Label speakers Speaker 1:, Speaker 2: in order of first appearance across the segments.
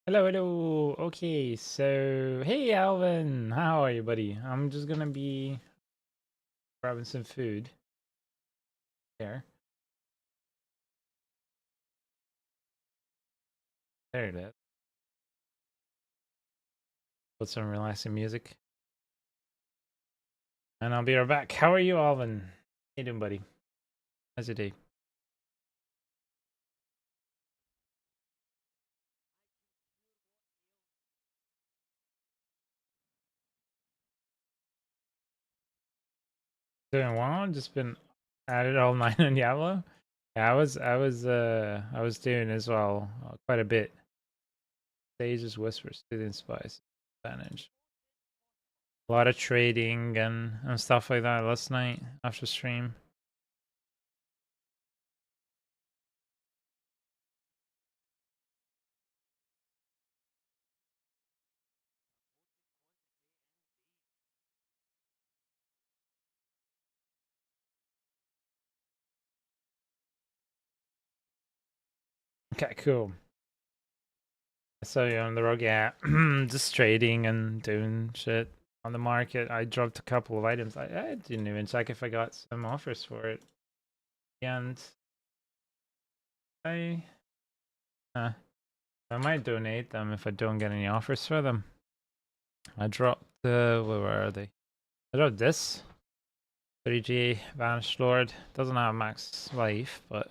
Speaker 1: Hello, hello. Okay, so hey Alvin, how are you, buddy? I'm just gonna be grabbing some food there. There it is. Put some relaxing music, and I'll be right back. How are you, Alvin? How you doing, buddy? How's your day? Doing well. Just been at it all night on Diablo. Yeah, I was doing as well quite a bit. Sages, whispers, soothing spice, advantage. A lot of trading and stuff like that last night after stream. Okay, cool. So yeah, on the road, yeah, just trading and doing shit on the market. I dropped a couple of items. I didn't even check if I got some offers for it, and I uh, I might donate them if I don't get any offers for them. I dropped where are they? I dropped this 30G Vanished Lord. Doesn't have max life, but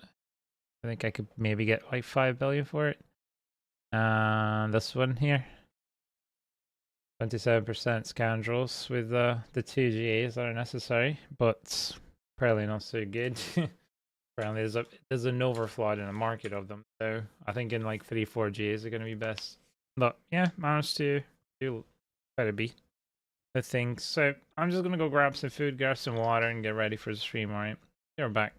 Speaker 1: I think I could maybe get like 5 billion for it. And this one here. 27% scoundrels with the 2 GAs that are necessary, but probably not so good. Apparently there's an overflow in the market of them, so I think in like 3-4 GAs are going to be best. But yeah, managed to do quite a bit of things. So I'm just going to go grab some food, grab some water, and get ready for the stream, alright? You're back.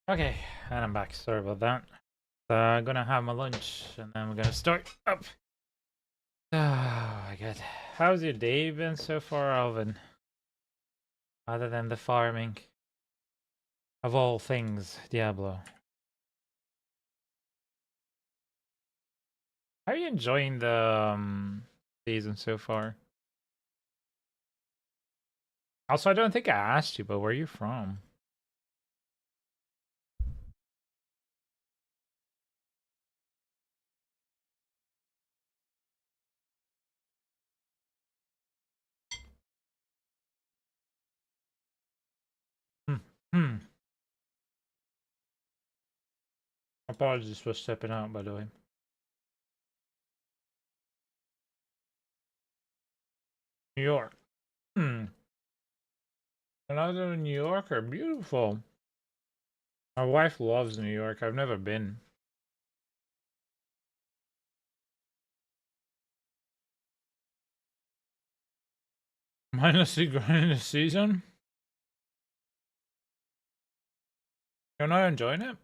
Speaker 1: Okay, and I'm back. Sorry about that. I'm gonna have my lunch and then we're gonna start up. Oh my god. How's your day been so far, Alvin? Other than the farming of all things, Diablo. How are you enjoying the season so far? Also, I don't think I asked you, but where are you from? Hmm. Hmm. Apologies for stepping out, by the way. New York. Hmm. Another New Yorker. Beautiful. My wife loves New York. I've never been. Minus the grind in the season? You're not enjoying it?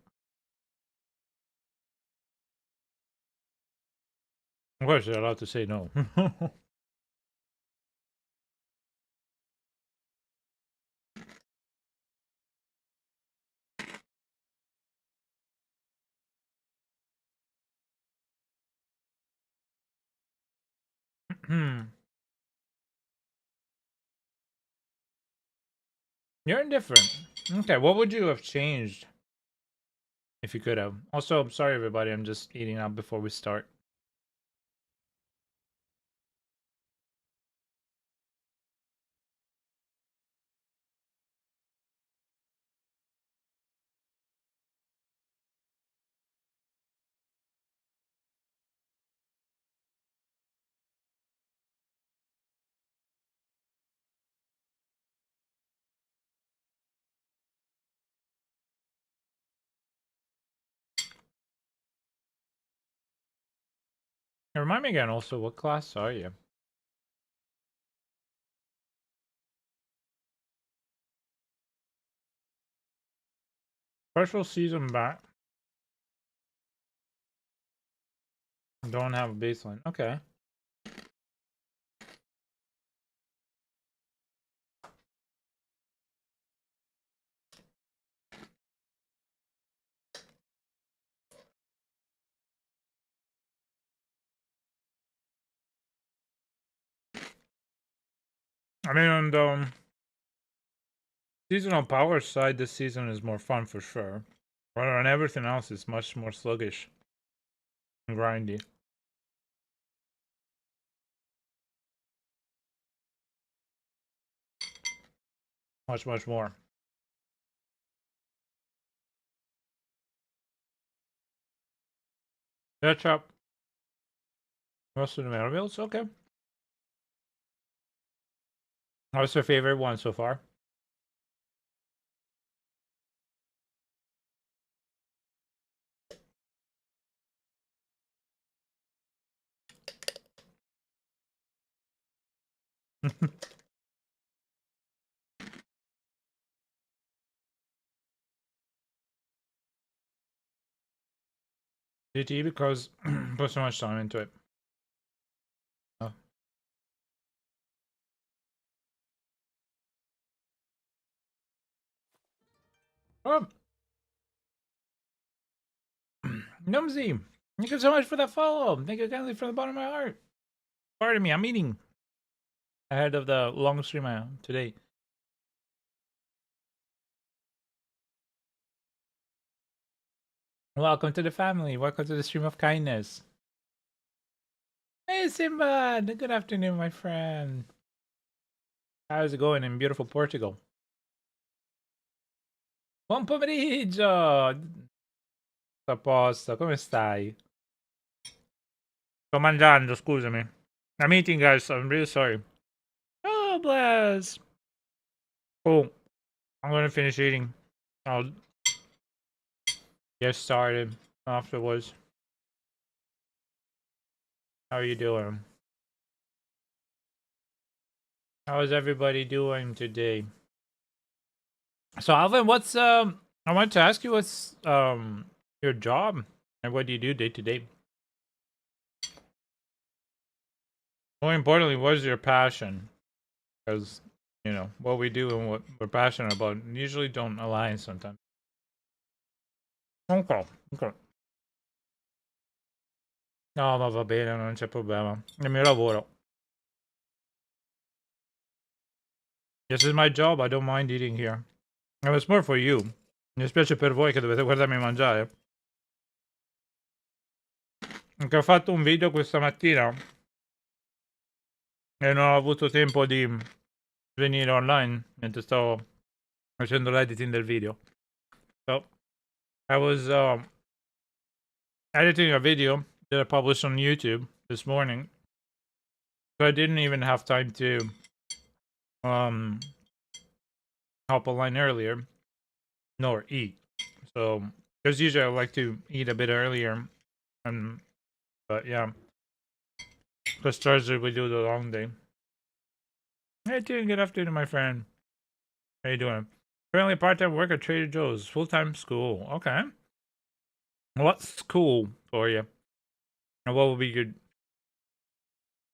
Speaker 1: Of course, you're allowed to say no. You're indifferent. Okay, what would you have changed if you could have? Also, I'm sorry, everybody. I'm just eating out before we start. Remind me again, also, what class are you? Partial season back. Don't have a baseline. Okay. I mean, on the seasonal power side, this season is more fun for sure. But on everything else, it's much more sluggish and grindy. Much, much more. Catch up. Most of the Melvilles? Okay. What's your favorite one so far? GT because put so much time into it. Oh. Oh. Numsy, thank you so much for that follow. Thank you kindly from the bottom of my heart. Pardon me, I'm eating ahead of the long stream today. Welcome to the family. Welcome to the stream of kindness. Hey, Simba. Good afternoon, my friend. How's it going in beautiful Portugal? Buon pomeriggio. A posto, come stai? Sto mangiando, scusami. I'm eating, guys. I'm really sorry. Oh, bless. Cool. I'm gonna finish eating. I'll get started afterwards. How are you doing? How is everybody doing today? So Alvin, what's I wanted to ask you what's your job and what do you do day to day? More importantly, what is your passion? Because you know what we do and what we're passionate about usually don't align sometimes. Okay, okay. No, ma va bene, non c'è problema. È il mio lavoro. This is my job, I don't mind eating here. And it's more for you. Mi spiace per voi che dovete guardarmi mangiare. Perché ho fatto un video questa mattina e non ho avuto tempo di venire online mentre stavo facendo l'editing del video. So, I was editing a video that I published on YouTube this morning. So I didn't even have time to hop online earlier nor eat. So because usually I like to eat a bit earlier, but yeah, because Thursday we do the long day. Hey, Tim, good afternoon, my friend. How you doing? Currently part-time work at Trader Joe's, full-time school. Okay. What's cool for you? And what would be good?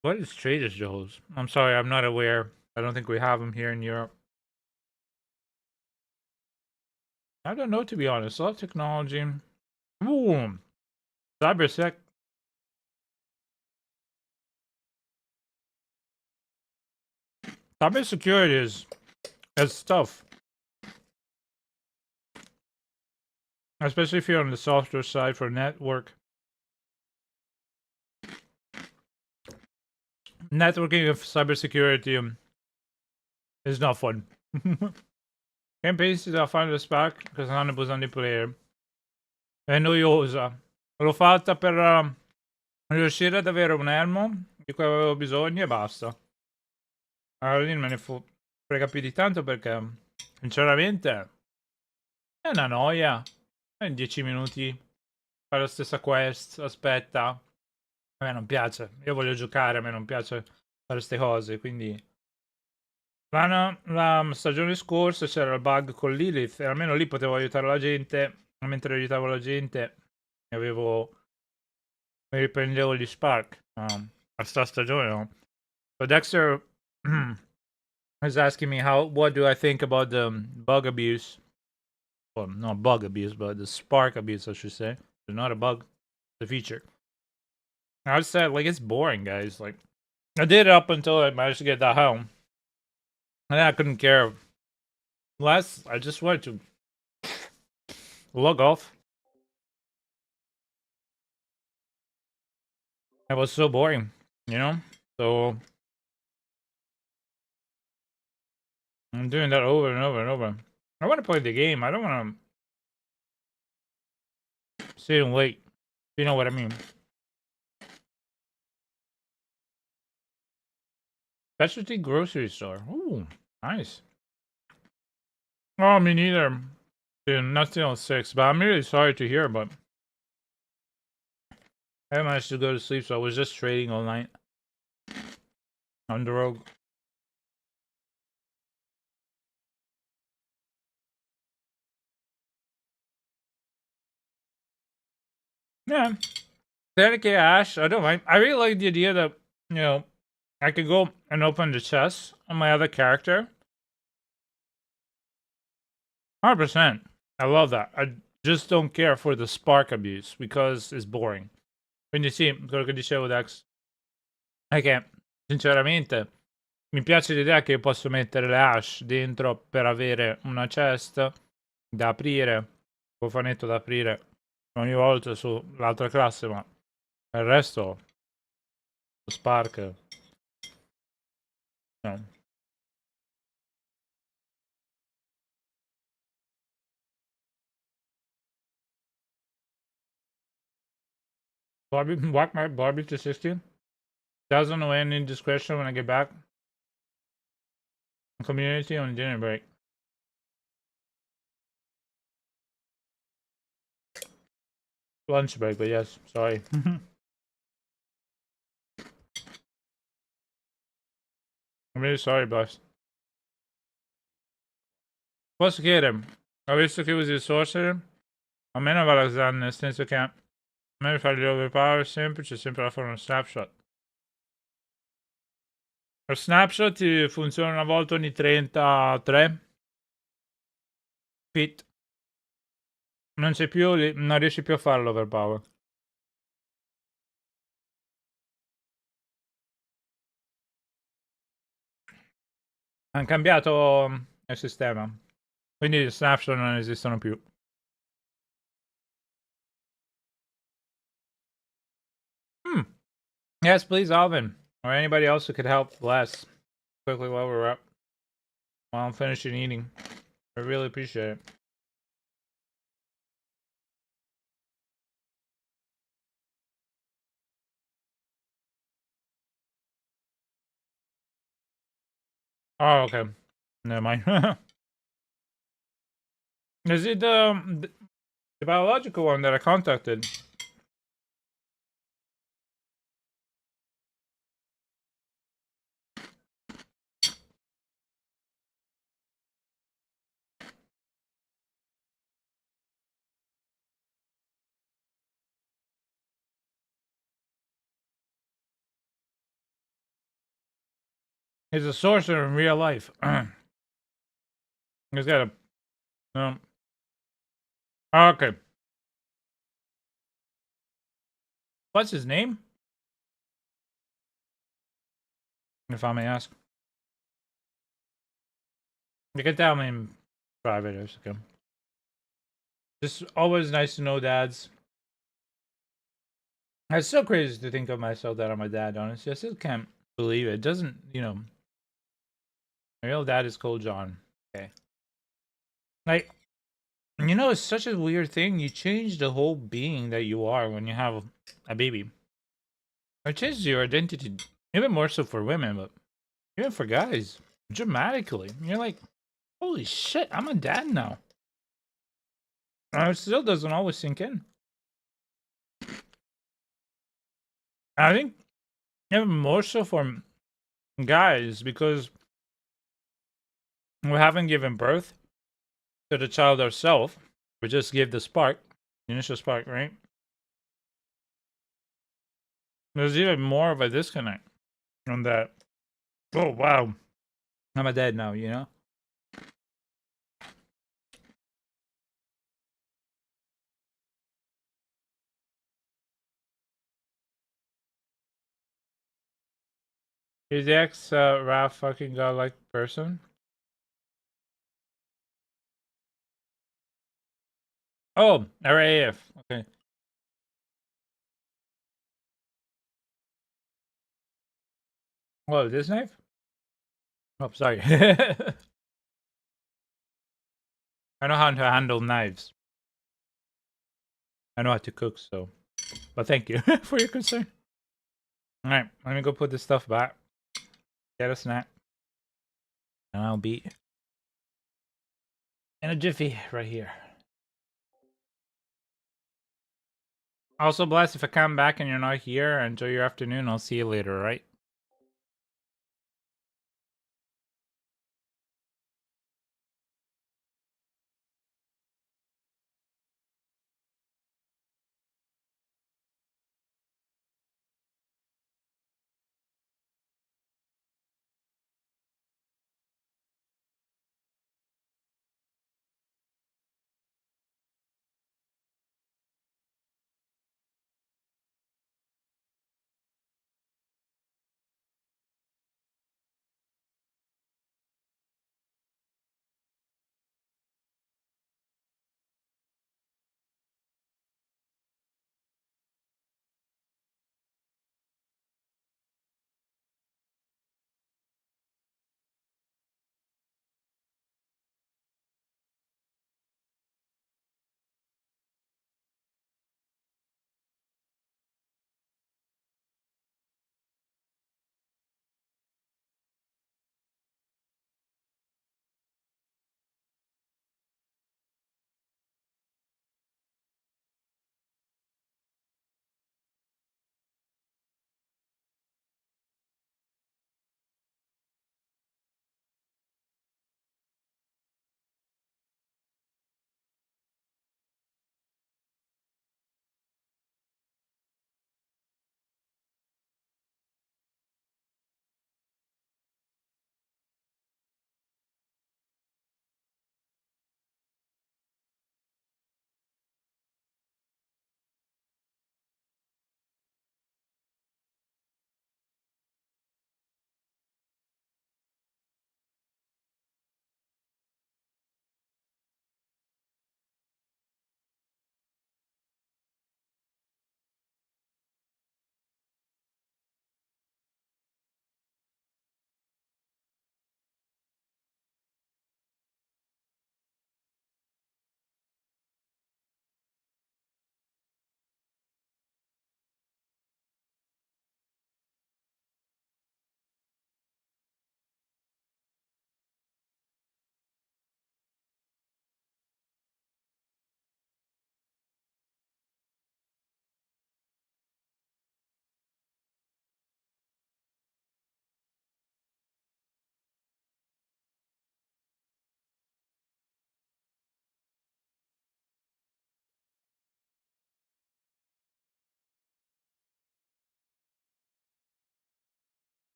Speaker 1: What is Trader Joe's? I'm sorry, I'm not aware. I don't think we have them here in Europe. I don't know, to be honest. I love technology. Ooh, cybersec. Cybersecurity is tough, especially if you're on the software side for network. Networking of cybersecurity is not fun. Can't paste it, I'll find the spark because non ne usando il player. È noiosa. L'ho fatta per riuscire ad avere un elmo di cui avevo bisogno e basta. Allora lì me ne frega più di tanto perché sinceramente è una noia. In 10 minuti fare la stessa quest, aspetta. A me non piace, io voglio giocare, a me non piace fare queste cose, quindi la stagione scorsa c'era il bug con Lilith e almeno lì potevo aiutare la gente, mentre aiutavo la gente mi riprendevo gli spark. A sta stagione no. So Dexter is asking me what do I think about the bug abuse. Well, not bug abuse, but the spark abuse, I should say. It's not a bug, it's a feature. I would say, like, it's boring, guys. Like, I did it up until I managed to get that home. And then I couldn't care less. I just wanted to log off. It was so boring, you know? So, I'm doing that over and over and over. I want to play the game. I don't want to sit and wait. You know what I mean? Specialty grocery store. Ooh, nice. Oh, me neither. Dude, nothing on 6, but I'm really sorry to hear, but I managed to go to sleep, so I was just trading all night on the road. Yeah. Dedicate Ash, I don't mind. I really like the idea that, you know, I could go and open the chest on my other character. 100%. I love that. I just don't care for the spark abuse because it's boring. Quindi sì, quello che dicevo Dex è che, sinceramente, mi piace l'idea che posso mettere le hash dentro per avere una chest da aprire, un cofanetto da aprire ogni volta sull'altra classe, ma il resto, Spark, no. Barbie, whack my Barbie to 60. Doesn't know any discretion when I get back. Community on dinner break. Lunch break, but yes, sorry. I'm really sorry, boss. Posso chiedere, Ho visto che usi il sorcerer. A me non va la ZAN, nel senso che a me fare gli overpower semplice, sempre da fare uno snapshot. Lo snapshot funziona una volta ogni 33 feet. Non c'è più, non riesci più a fare l'overpower. Hanno cambiato il sistema. Quindi gli snapshot non esistono più. Yes, please, Alvin. Or anybody else who could help less. Quickly while we're up. While I'm finishing eating. I really appreciate it. Oh, okay. Never mind. Is it the biological one that I contacted? He's a sorcerer in real life. He's got a okay. What's his name? If I may ask. You can tell me in private. It's okay. Just always nice to know dads. It's so crazy to think of myself that I'm a dad, honestly. I still can't believe it. It doesn't, my real dad is called John. Okay. Like, it's such a weird thing. You change the whole being that you are when you have a baby. It changes your identity, even more so for women, but even for guys, dramatically. You're like, holy shit, I'm a dad now. And it still doesn't always sink in. I think even more so for guys because we haven't given birth to the child ourselves. We just give the spark, the initial spark, right? There's even more of a disconnect on that. Oh, wow. I'm a dad now, Is the ex Ralph fucking godlike person? Oh, RAF. Okay. Whoa, this knife? Oh, sorry. I know how to handle knives. I know how to cook, so. But thank you for your concern. Alright, let me go put this stuff back. Get a snack. And I'll be in a jiffy right here. Also, Bless, if I come back and you're not here, enjoy your afternoon. I'll see you later, right?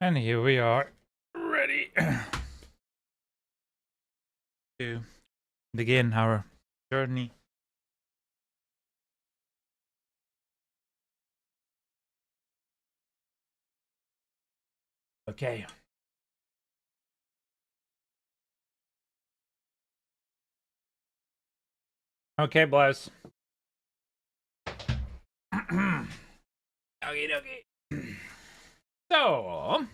Speaker 1: And here we are, ready to begin our journey. Okay. Okay, bless. Okie dokie. So,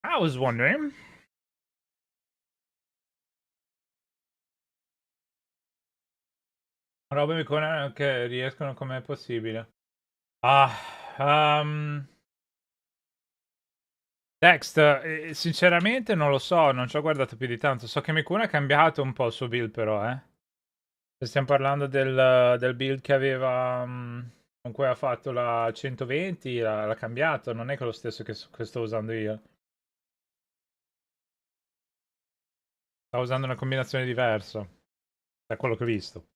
Speaker 1: I was wondering. Robe che riescono come è possibile. Dext, sinceramente non lo so, non ci ho guardato più di tanto. So che Mikuna ha cambiato un po' il suo build però, eh. Se stiamo parlando del build che aveva, con cui ha fatto la 120, l'ha cambiato, non è che è lo stesso che sto usando io. Sta usando una combinazione diversa, da quello che ho visto.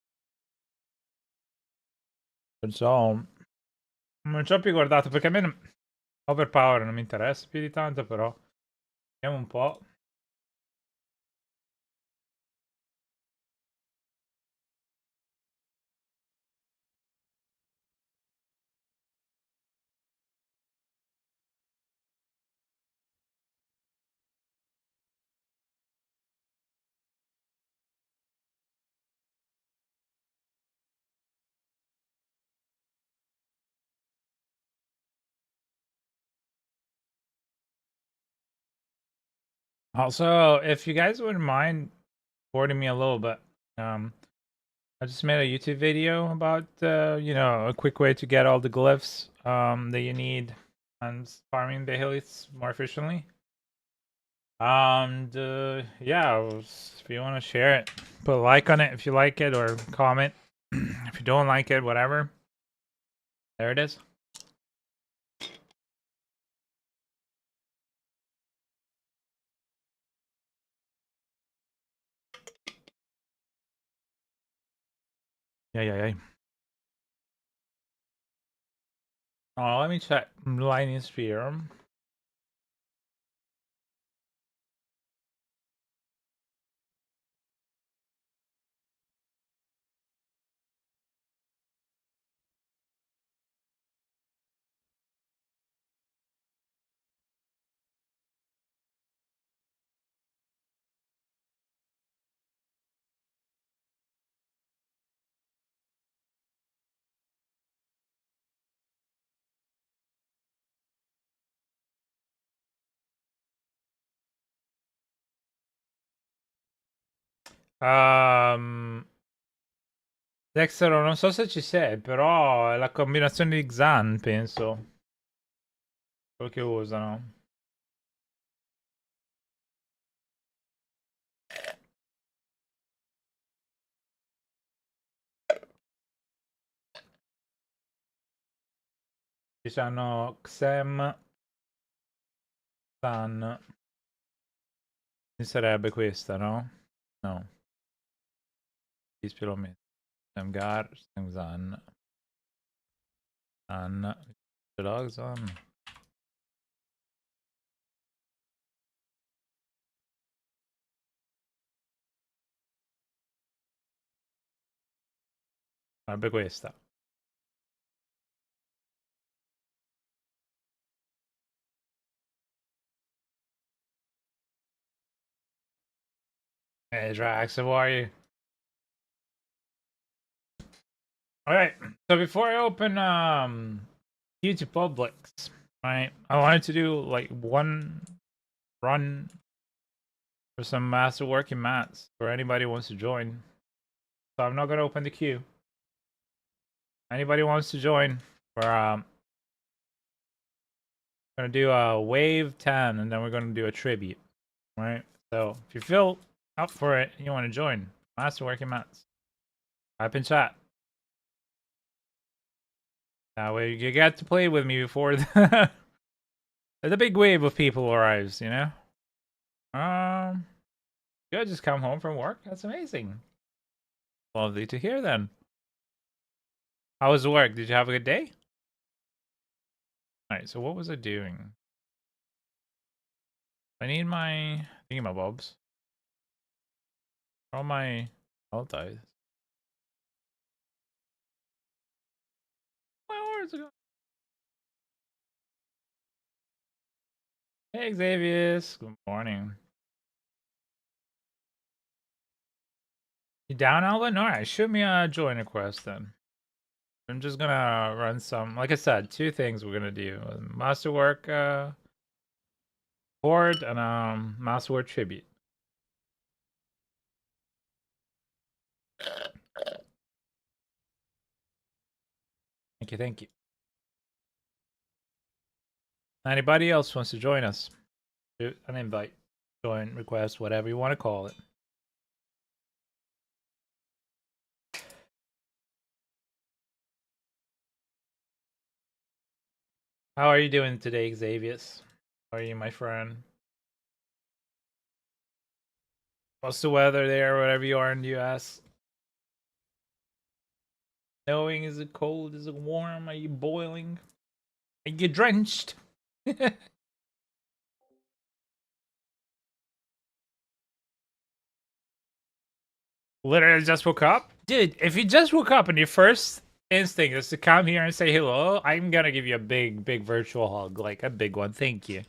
Speaker 1: Perciò non ci ho più guardato, perché a me Overpower non mi interessa più di tanto, però vediamo un po'. Also, if you guys wouldn't mind supporting me a little bit, I just made a YouTube video about, a quick way to get all the glyphs that you need and farming the hills more efficiently. And yeah, if you want to share it, put a like on it if you like it, or comment if you don't like it, whatever. There it is. Yeah. Oh, let me check. Lightning sphere. Dexter, non so se ci sei, però è la combinazione di Xan, penso. Quello che usano. Ci hanno Xem, Xan. Ci sarebbe questa, no? No. Dispiace. Semgar, Semzan. Xan. Ce l'ho Xan? Sarebbe questa. Hey Drax, how are you? Alright, so before I open YouTube Publics, right, I wanted to do like one run for some master working mats for anybody who wants to join. So I'm not gonna open the queue. Anybody wants to join, we're gonna do a wave 10 and then we're gonna do a tribute. Right? So if you feel up for it and you want to join, master working mats, type in chat. That way you get to play with me before the big wave of people arrives, you know? You just come home from work? That's amazing. Lovely to hear then. How was work? Did you have a good day? Alright, so what was I doing? I need my thingamabobs. All my dice. Where is it going? Hey, Xavier. Good morning. You down, Alvin? Alright, shoot me a join request then. I'm just gonna run some, like I said, 2 things we're gonna do. Masterwork Horde and Masterwork Tribute. Thank you, thank you. Anybody else wants to join us? Shoot an invite, join, request, whatever you want to call it. How are you doing today, Xavier? How are you, my friend? What's the weather there, wherever you are in the US? Snowing? Is it cold? Is it warm? Are you boiling? Are you drenched? Literally just woke up? Dude, if you just woke up and your first instinct is to come here and say hello, I'm gonna give you a big, big virtual hug. Like a big one. Thank you.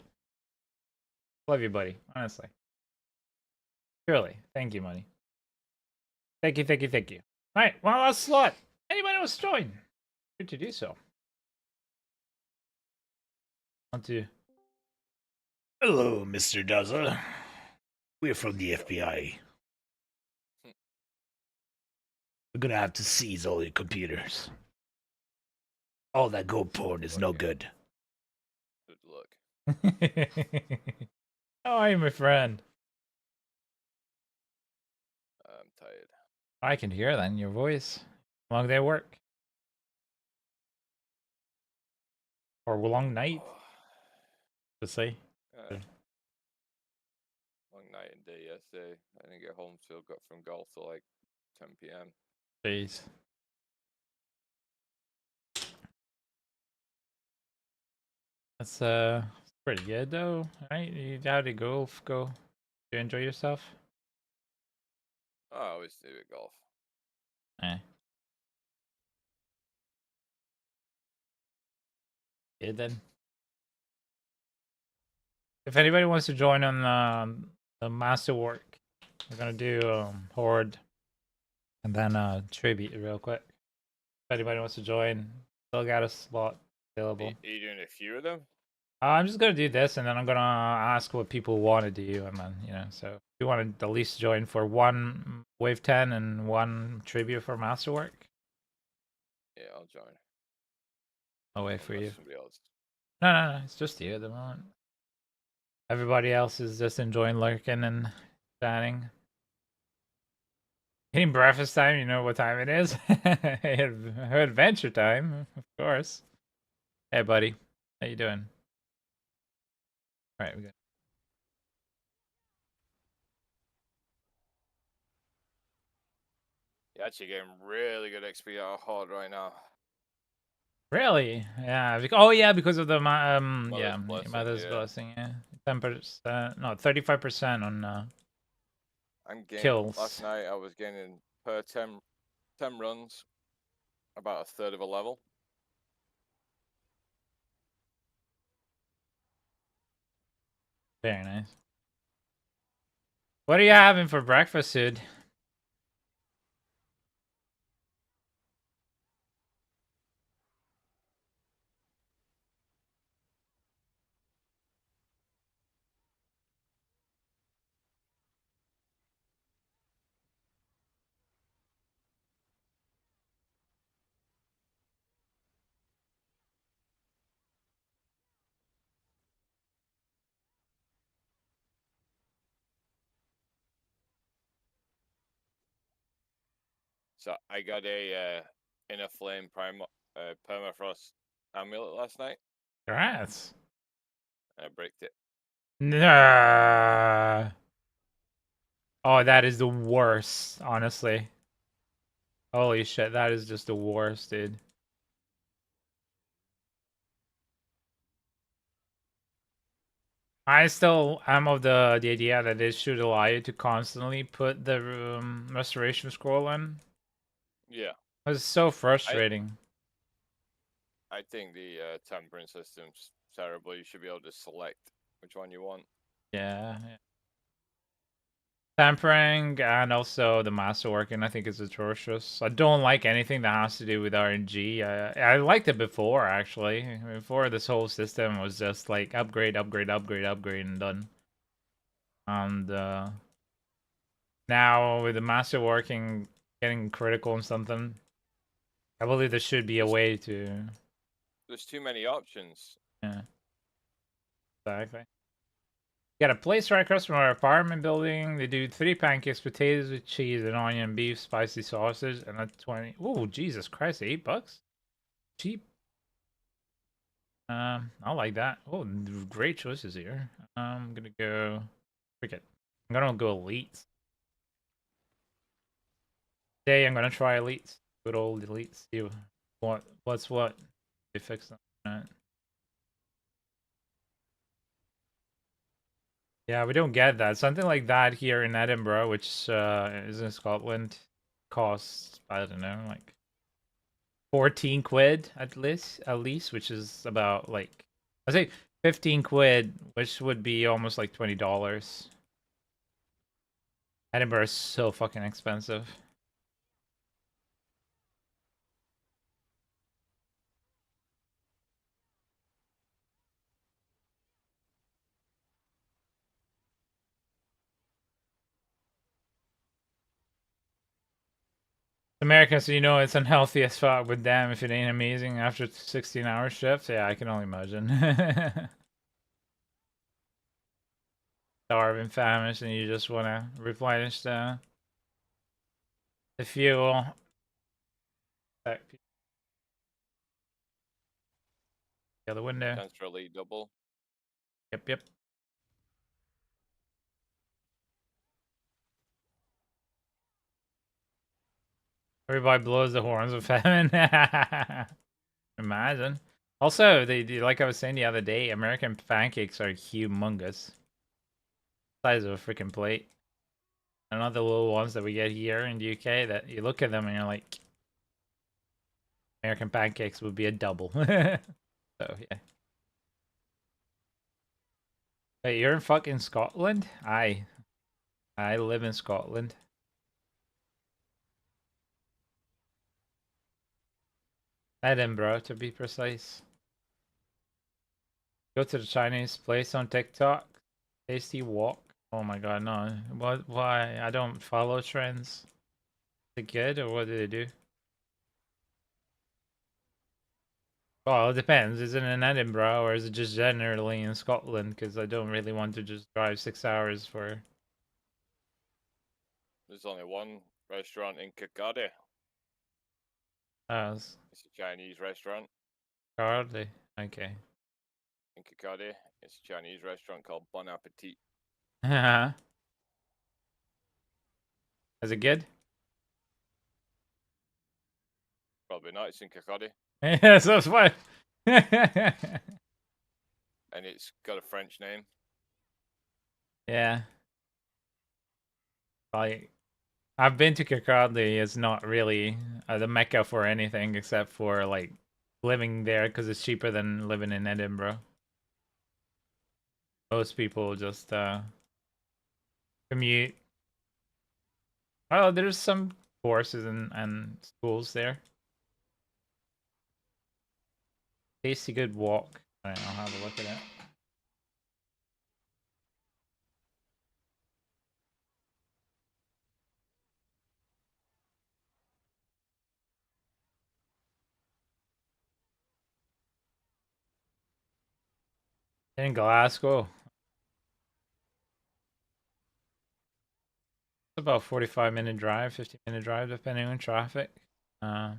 Speaker 1: Love you, buddy. Honestly. Truly. Thank you, money. Thank you, thank you, thank you. Alright, one last slot. Anybody wants to join? Good to do so. Want to. Hello, Mr. Dazza. We're from the FBI. We're gonna have to seize all your computers. All that gold porn is no good.
Speaker 2: Good luck.
Speaker 1: How are you, my friend?
Speaker 2: I'm tired.
Speaker 1: I can hear that in your voice. Long day at work. Or long night, to say.
Speaker 2: Long night and day yesterday. I didn't get home till got from golf till like 10 p.m.
Speaker 1: Jeez. That's pretty good though, right? How'd it go? Did you enjoy yourself?
Speaker 2: Oh, I always do at golf.
Speaker 1: Eh. Good then. If anybody wants to join on the masterwork, we're gonna do Horde and then tribute real quick. If anybody wants to join, still got a slot available.
Speaker 2: Are you doing a few of them?
Speaker 1: I'm just gonna do this, and then I'm gonna ask what people want to do, and then so if you want to at least join for 1 Wave 10 and 1 tribute for masterwork.
Speaker 2: Yeah, I'll join.
Speaker 1: I'll wait for you.
Speaker 2: Somebody else.
Speaker 1: No, it's just you at the moment. Everybody else is just enjoying lurking and chatting. Hitting breakfast time, you know what time it is. Adventure time, of course. Hey, buddy. How you doing? All right, we good.
Speaker 2: You're actually getting really good XP out of Horde right now.
Speaker 1: Really? Yeah. Oh, yeah, because of the
Speaker 2: Mother's blessing,
Speaker 1: Mother's
Speaker 2: yeah.
Speaker 1: blessing. Yeah, 10%. No, 35% on
Speaker 2: I'm getting.
Speaker 1: kills.
Speaker 2: Last night I was getting per 10 runs about a third of a level.
Speaker 1: Very nice. What are you having for breakfast, Sid?
Speaker 2: So I got a inner flame permafrost amulet last night.
Speaker 1: Congrats.
Speaker 2: I bricked it.
Speaker 1: Nah. Oh, that is the worst, honestly. Holy shit, that is just the worst, dude. I still am of the idea that it should allow you to constantly put the restoration scroll in.
Speaker 2: Yeah,
Speaker 1: It's so
Speaker 2: I
Speaker 1: frustrating.
Speaker 2: I think the tempering system's terrible. You should be able to select which one you want.
Speaker 1: Yeah. Tampering and also the masterworking, I think is atrocious. I don't like anything that has to do with RNG. I liked it before, actually. Before this whole system was just like upgrade, upgrade, upgrade, upgrade, and done. And now with the masterworking getting critical and something, I believe there should be a
Speaker 2: There's
Speaker 1: way to.
Speaker 2: there's too many options.
Speaker 1: Yeah, exactly. Got a place right across from our apartment building. They do 3 pancakes, potatoes with cheese, and onion, beef, spicy sausage, and a 20. Oh, Jesus Christ, $8? Cheap. I like that. Oh, great choices here. I'm gonna go. Forget. I'm gonna go elites. Today I'm gonna try elites. Good old elites. See what's what. They fix them. Yeah, we don't get that. Something like that here in Edinburgh, which is in Scotland, costs, I don't know, like 14 quid at least, which is about like I say 15 quid, which would be almost like $20. Edinburgh is so fucking expensive. Americans, you know, it's unhealthy as fuck with them if it ain't amazing after 16-hour shifts. Yeah, I can only imagine. Starving, famished, and you just want to replenish the fuel. The other window.
Speaker 2: Chance for elite double.
Speaker 1: Yep, yep. Everybody blows the horns of famine. Imagine. Also, like I was saying the other day, American pancakes are humongous. Size of a freaking plate. And not the little ones that we get here in the UK that you look at them and you're like, American pancakes would be a double. So yeah. Wait, you're in fucking Scotland? I live in Scotland. Edinburgh, to be precise. Go to the Chinese place on TikTok. Tasty walk. Oh my god, no. What? Why? I don't follow trends. Is it good or what do they do? Well, it depends. Is it in Edinburgh or is it just generally in Scotland? Because I don't really want to just drive 6 hours for.
Speaker 2: There's only one restaurant in Kirkcaldy.
Speaker 1: Uh,
Speaker 2: It's a Chinese restaurant
Speaker 1: Hardly. Okay.
Speaker 2: in Kirkcaldy. It's a Chinese restaurant called Bon Appetit.
Speaker 1: Is it good?
Speaker 2: Probably not. It's in Kirkcaldy,
Speaker 1: Yes, that's why.
Speaker 2: and it's got a French name.
Speaker 1: Yeah. Like, I've been to Kirkcaldy. It's not really the mecca for anything except for like living there because it's cheaper than living in Edinburgh. Most people just commute. Oh, there's some courses and schools there. Tasty good walk. Alright, I'll have a look at it. In Glasgow. It's about 45-minute drive, 50-minute drive, depending on traffic. Uh,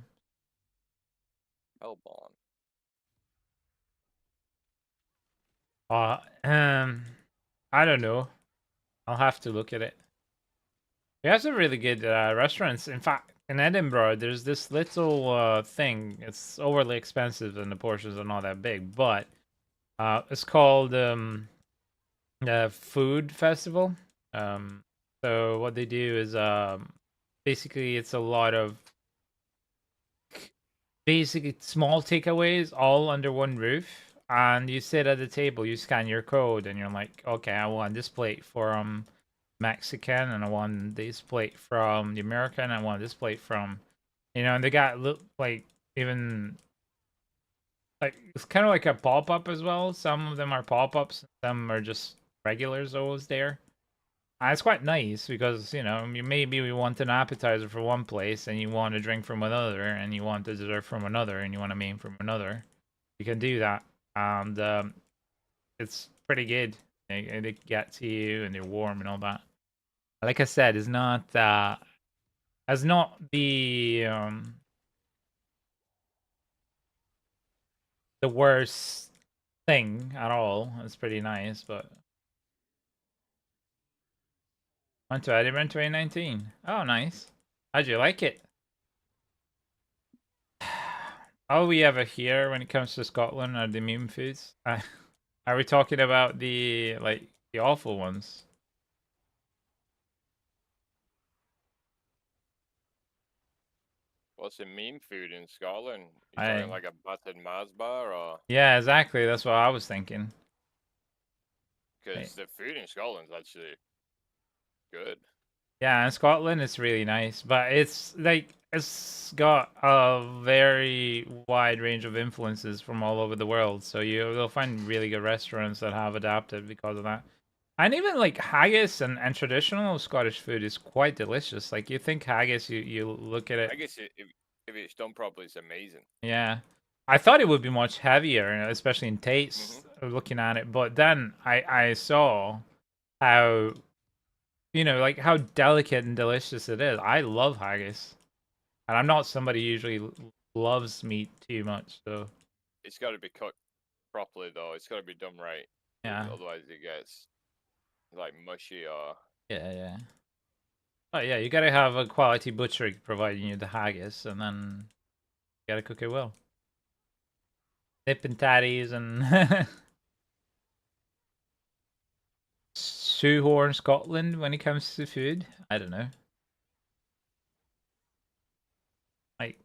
Speaker 2: Elbon.
Speaker 1: uh, um, I don't know. I'll have to look at it. We have some really good restaurants. In fact, in Edinburgh, there's this little thing. It's overly expensive and the portions are not that big, but it's called food festival. So what they do is basically it's a lot of basically small takeaways all under one roof, and you sit at the table, you scan your code, and you're like, okay, I want this plate from Mexican, and I want this plate from the American, I want this plate from, and they got like even like it's kind of like a pop up as well. Some of them are pop ups, some are just regulars always there. It's quite nice because maybe we want an appetizer for one place, and you want a drink from another, and you want a dessert from another, and you want a main from another. You can do that, and it's pretty good. They get to you, and they're warm and all that. Like I said, it's not as not the worst thing at all. It's pretty nice, but went to Edinburgh in 2019. Oh, nice. How'd you like it? All we ever hear when it comes to Scotland are the meme foods. Are we talking about the awful ones?
Speaker 2: What's the meme food in Scotland? You
Speaker 1: I
Speaker 2: talking like a buttered Mars bar, or
Speaker 1: Yeah, exactly. That's what I was thinking.
Speaker 2: because the food in Scotland's actually good.
Speaker 1: Yeah, in Scotland it's really nice, but it's got a very wide range of influences from all over the world. So you'll find really good restaurants that have adapted because of that. And even like haggis and traditional Scottish food is quite delicious. Like you think haggis, you look at
Speaker 2: I
Speaker 1: it.
Speaker 2: guess if it's done properly, it's amazing.
Speaker 1: Yeah. I thought it would be much heavier, especially in
Speaker 2: Hmm.
Speaker 1: taste, looking at it. But then I saw how, like how delicate and delicious it is. I love haggis. And I'm not somebody who usually loves meat too much, so
Speaker 2: It's got to be cooked properly, though. It's got to be done right, because
Speaker 1: yeah.
Speaker 2: otherwise it gets like mushy or.
Speaker 1: Yeah, yeah. Oh yeah, you gotta have a quality butcher providing you the haggis, and then you gotta cook it well. Nip and tatties and shoehorn Scotland when it comes to food. I don't know. Like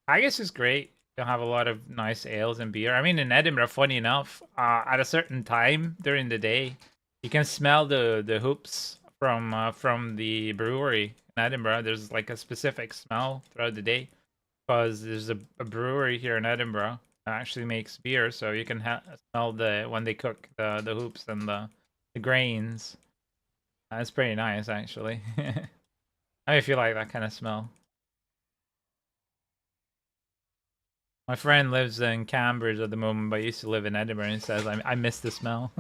Speaker 1: haggis is great. You'll have a lot of nice ales and beer. I mean, in Edinburgh, funny enough, at a certain time during the day, you can smell the hoops from the brewery in Edinburgh. There's like a specific smell throughout the day because there's a brewery here in Edinburgh that actually makes beer, so you can smell when they cook the hoops and the grains. It's pretty nice, actually. I feel like that kind of smell. My friend lives in Cambridge at the moment, but used to live in Edinburgh, and says I miss the smell.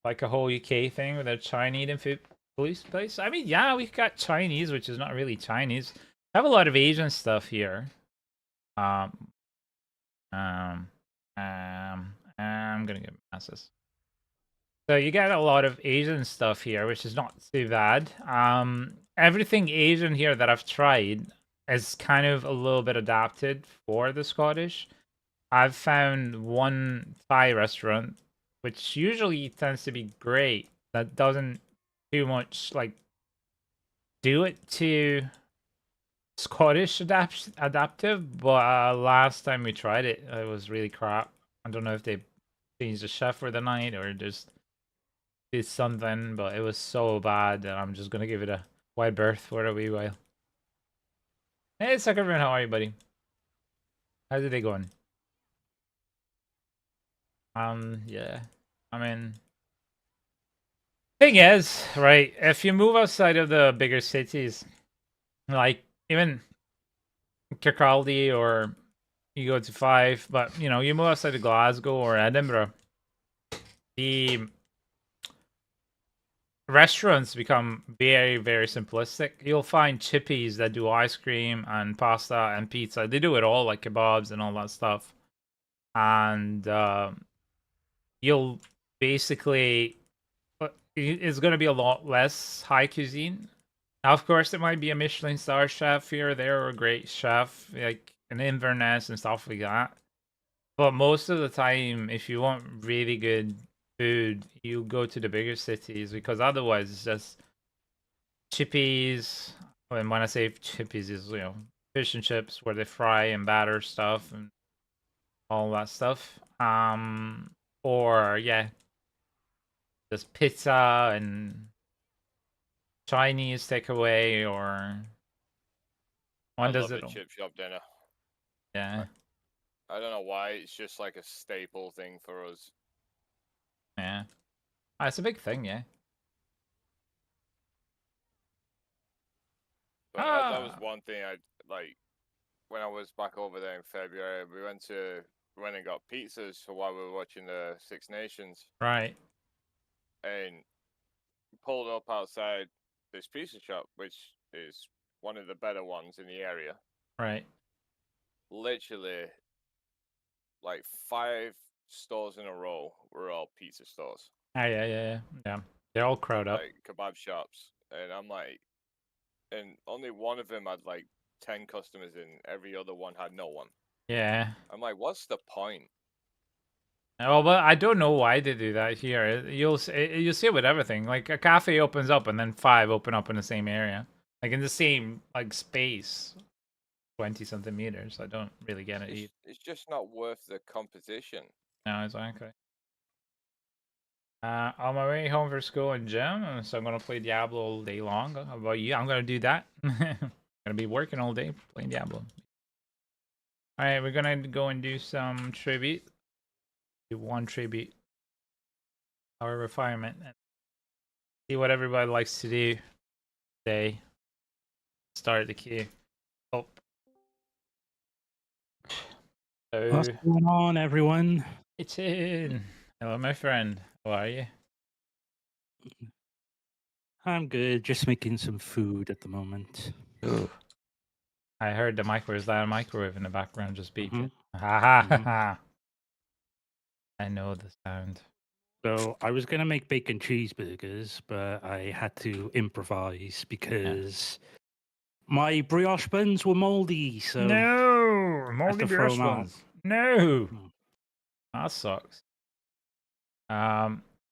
Speaker 1: Like a whole UK thing with a Chinese and food police place. I mean, yeah, we've got Chinese, which is not really Chinese. I have a lot of Asian stuff here. Um, um, I'm gonna get masses. So you get a lot of Asian stuff here, which is not too bad. Everything Asian here that I've tried is kind of a little bit adapted for the Scottish. I've found one Thai restaurant, which usually tends to be great, that doesn't too much like do it to Scottish adaptive. But last time we tried it, it was really crap. I don't know if they changed the chef for the night or just did something, but it was so bad that I'm just gonna give it a wide berth for a wee while. Hey, Suckerman, how are you, buddy? How's the day going? Yeah. I mean, thing is, right, if you move outside of the bigger cities, like even Kirkcaldy or you go to Fife, but you move outside of Glasgow or Edinburgh, the restaurants become very, very simplistic. You'll find chippies that do ice cream and pasta and pizza. They do it all, like kebabs and all that stuff. And you'll basically, it's going to be a lot less high cuisine. Now, of course, there might be a Michelin star chef here or there, or a great chef like an Inverness and stuff like that. But most of the time, if you want really good food, you go to the bigger cities because otherwise it's just chippies. And when I say chippies, is fish and chips where they fry and batter stuff and all that stuff. Or yeah, just pizza and Chinese takeaway or
Speaker 2: I
Speaker 1: one does
Speaker 2: love
Speaker 1: it
Speaker 2: a
Speaker 1: all.
Speaker 2: chip shop dinner.
Speaker 1: Yeah,
Speaker 2: I don't know why. It's just like a staple thing for us.
Speaker 1: yeah. It's a big thing, yeah.
Speaker 2: But that was
Speaker 1: Ah,
Speaker 2: one thing I like when I was back over there in February. We went and got pizzas for while we were watching the Six Nations,
Speaker 1: right,
Speaker 2: and pulled up outside this pizza shop, which is one of the better ones in the area.
Speaker 1: right.
Speaker 2: Literally, like 5 stores in a row were all pizza stores,
Speaker 1: Yeah. They're all crowded up.
Speaker 2: like kebab shops, and I'm like, and only one of them had like 10 customers, and every other one had no one.
Speaker 1: Yeah.
Speaker 2: I'm like, what's the point?
Speaker 1: Oh, but I don't know why they do that here. You'll see it with everything. Like a cafe opens up and then 5 open up in the same area, like in the same like space, 20-something meters. I don't really get it either.
Speaker 2: It's just not worth the competition.
Speaker 1: No, exactly. On my way home for school and gym, so I'm gonna play Diablo all day long. How about you? I'm gonna do that. Gonna be working all day playing Diablo. All right, we're gonna go and do some tribute. Do one tribute, our refinement, and see what everybody likes to do today. Start the queue. Oh,
Speaker 3: What's
Speaker 1: so
Speaker 3: going on, everyone?
Speaker 1: it's in. Hello, my friend. How are you?
Speaker 3: I'm good. Just making some food at the moment.
Speaker 1: I heard the microwave in the background just beeping.
Speaker 3: Mhm,
Speaker 1: Ha ha ha
Speaker 3: mhm.
Speaker 1: ha. I know the sound.
Speaker 3: So I was gonna make bacon cheeseburgers, but I had to improvise because my brioche buns were moldy, so
Speaker 1: No,
Speaker 3: I had
Speaker 1: moldy
Speaker 3: to throw
Speaker 1: brioche
Speaker 3: them out.
Speaker 1: ones. No,
Speaker 3: Mm.
Speaker 1: that sucks.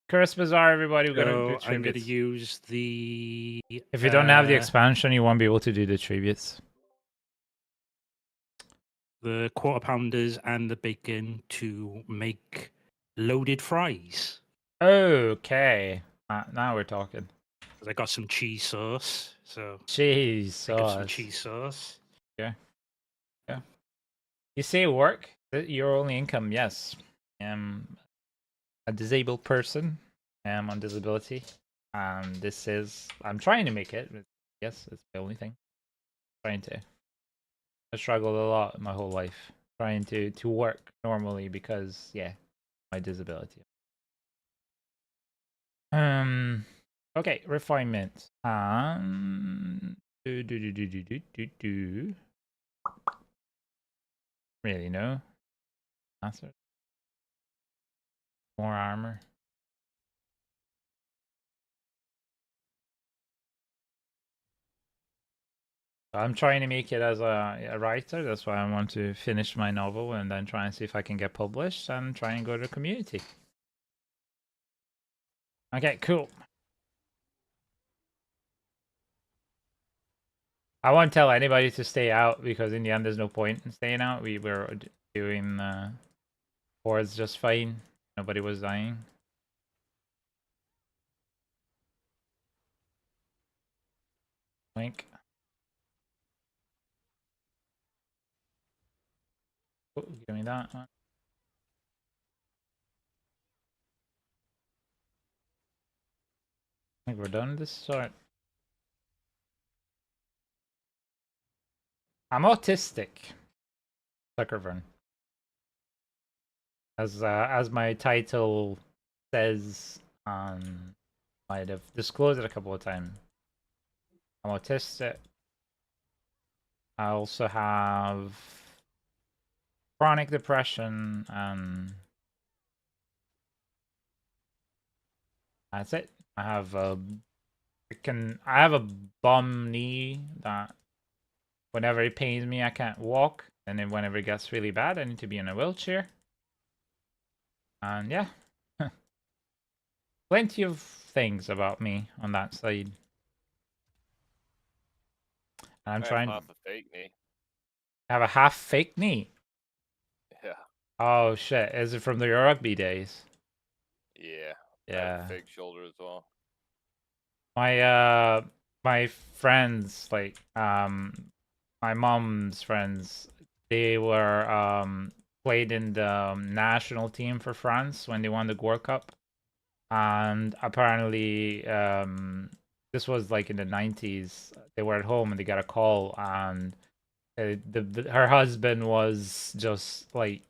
Speaker 1: Curse Bazaar, everybody. We're gonna do
Speaker 3: So I'm gonna
Speaker 1: tributes.
Speaker 3: use the
Speaker 1: If you don't have the expansion, you won't be able to do the tributes.
Speaker 3: quarter pounders and the bacon to make loaded fries.
Speaker 1: Okay, now we're talking.
Speaker 3: 'Cause I got some cheese sauce, so
Speaker 1: Cheese
Speaker 3: think of some
Speaker 1: sauce.
Speaker 3: cheese sauce.
Speaker 1: Yeah. You say work? Your only income? Yes. A disabled person. I'm on disability. This is. I'm trying to make it. But yes, it's the only thing. Trying to. I struggled a lot my whole life trying to work normally because my disability. Okay, refinement. Do. Really no. Answer. More armor. I'm trying to make it as a writer. That's why I want to finish my novel and then try and see if I can get published and try and go to the community. Okay, cool. I won't tell anybody to stay out because in the end there's no point in staying out. We were doing boards just fine. Nobody was dying. Wink. Oh, give me that one. I think we're done with this sort. I'm autistic. Zuckervern. As my title says, might have disclosed it a couple of times. I'm autistic. I also have chronic depression, and that's it. I have a bum knee that whenever it pains me, I can't walk, and then whenever it gets really bad, I need to be in a wheelchair. And yeah, plenty of things about me on that side. And I'm
Speaker 2: I have
Speaker 1: trying to
Speaker 2: half a fake knee.
Speaker 1: have a half fake knee.
Speaker 2: Yeah.
Speaker 1: Oh shit! Is it from the rugby days?
Speaker 2: Yeah. I have a
Speaker 1: Yeah.
Speaker 2: fake shoulder as well.
Speaker 1: My friends, like my mom's friends, they were played in the national team for France when they won the World Cup. And apparently this was like in the 90s. They were at home and they got a call, and her husband was just like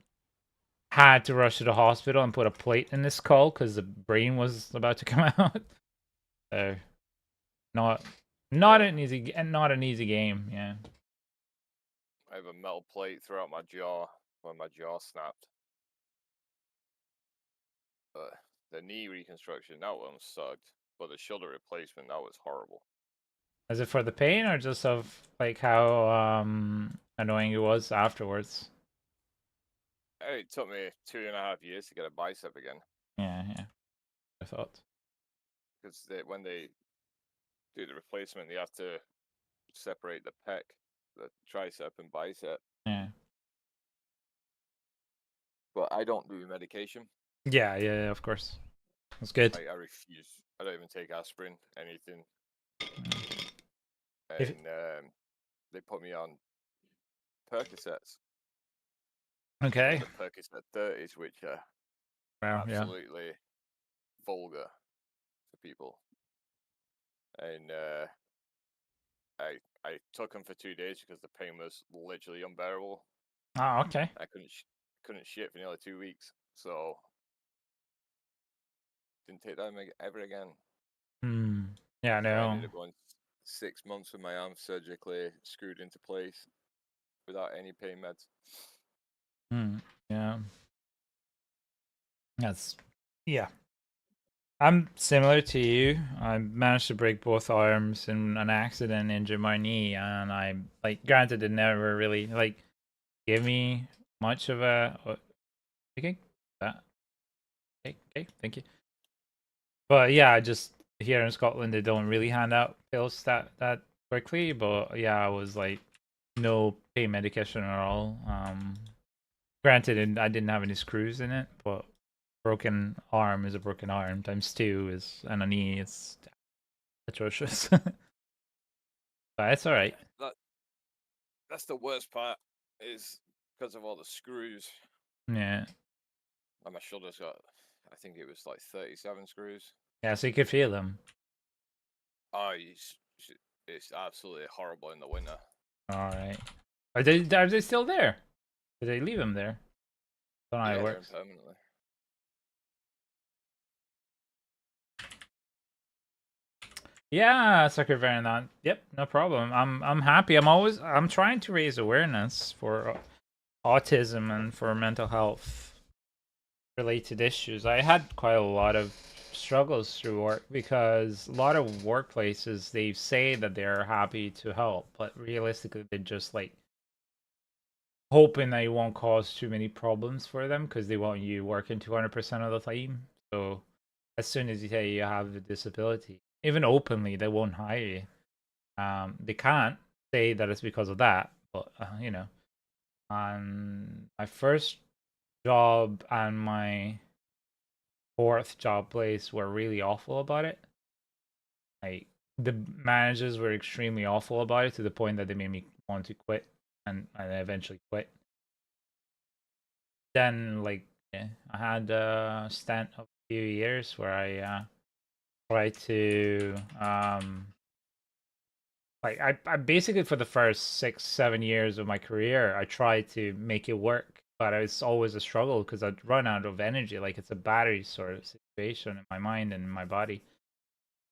Speaker 1: had to rush to the hospital and put a plate in his skull because the brain was about to come out. So not
Speaker 2: Yeah.
Speaker 1: not an easy game. Yeah.
Speaker 2: I have a metal plate throughout my jaw when my jaw snapped. The knee reconstruction, that one sucked. But the shoulder replacement, that was horrible.
Speaker 1: Is it for the pain or just of like how annoying it was afterwards?
Speaker 2: It took me 2.5 years to get a bicep again.
Speaker 1: Yeah, yeah. I thought.
Speaker 2: Because when they do the replacement, they have to separate the pec, the tricep and bicep.
Speaker 1: Yeah.
Speaker 2: But I don't do medication.
Speaker 1: Yeah, yeah, yeah, of course. That's good.
Speaker 2: I refuse. I don't even take aspirin, anything.
Speaker 1: If
Speaker 2: And they put me on Percocets.
Speaker 1: okay.
Speaker 2: The Percocet 30s, which are
Speaker 1: Well, yeah.
Speaker 2: absolutely vulgar for people. And I took them for 2 days because the pain was literally unbearable.
Speaker 1: Oh, okay.
Speaker 2: I couldn't shit for nearly 2 weeks, so didn't take them ever again.
Speaker 1: Hmm. Yeah,
Speaker 2: So I
Speaker 1: no.
Speaker 2: ended up going 6 months with my arm surgically screwed into place without any pain meds.
Speaker 1: Hmm. Yeah. That's yeah. I'm similar to you. I managed to break both arms in an accident, injure my knee, and I like granted it never really like give me much of a okay. That okay, thank you. But yeah, just here in Scotland they don't really hand out pills that quickly. But yeah, I was like no pain medication at all. Granted, I didn't have any screws in it, but broken arm is a broken arm times two is and a knee. It's atrocious. But it's all right.
Speaker 2: That's the worst part is because of all the screws.
Speaker 1: Yeah,
Speaker 2: And my shoulder's got, I think it was like 37 screws.
Speaker 1: yeah. So you could feel them.
Speaker 2: Oh, it's absolutely horrible in the winter.
Speaker 1: All right. Are they still there? Did they leave them there? Don't know how
Speaker 2: Yeah,
Speaker 1: it
Speaker 2: they're in
Speaker 1: works.
Speaker 2: permanently.
Speaker 1: Yeah, sucker variant. Yep, no problem. I'm happy. I'm trying to raise awareness for autism and for mental health related issues. I had quite a lot of struggles through work because a lot of workplaces they say that they're happy to help, but realistically they're just like hoping that it won't cause too many problems for them because they want you working 200% of the time. So as soon as you say you have a disability, even openly, they won't hire you. They can't say that it's because of that, but you know. And my first job and my fourth job place were really awful about it. Like the managers were extremely awful about it to the point that they made me want to quit, and I eventually quit. Then like yeah, I had a stint of a few years where I tried to like I basically for the first 6 7 years of my career I tried to make it work, but it's always a struggle because I'd run out of energy. Like it's a battery sort of situation in my mind and in my body.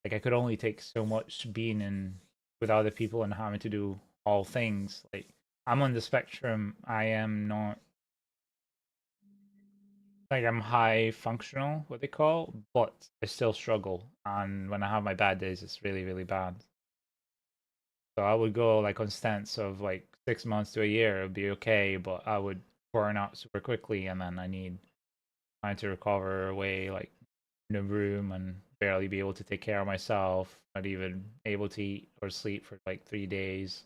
Speaker 1: Like I could only take so much being in with other people and having to do all things. Like I'm on the spectrum. I am not like I'm high functional, what they call, but I still struggle. And when I have my bad days, it's really, really bad. So I would go like on stints of like 6 months to a year, it would be okay, but I would burn out super quickly, and then I need trying to recover away, like in a room and barely be able to take care of myself, not even able to eat or sleep for like 3 days.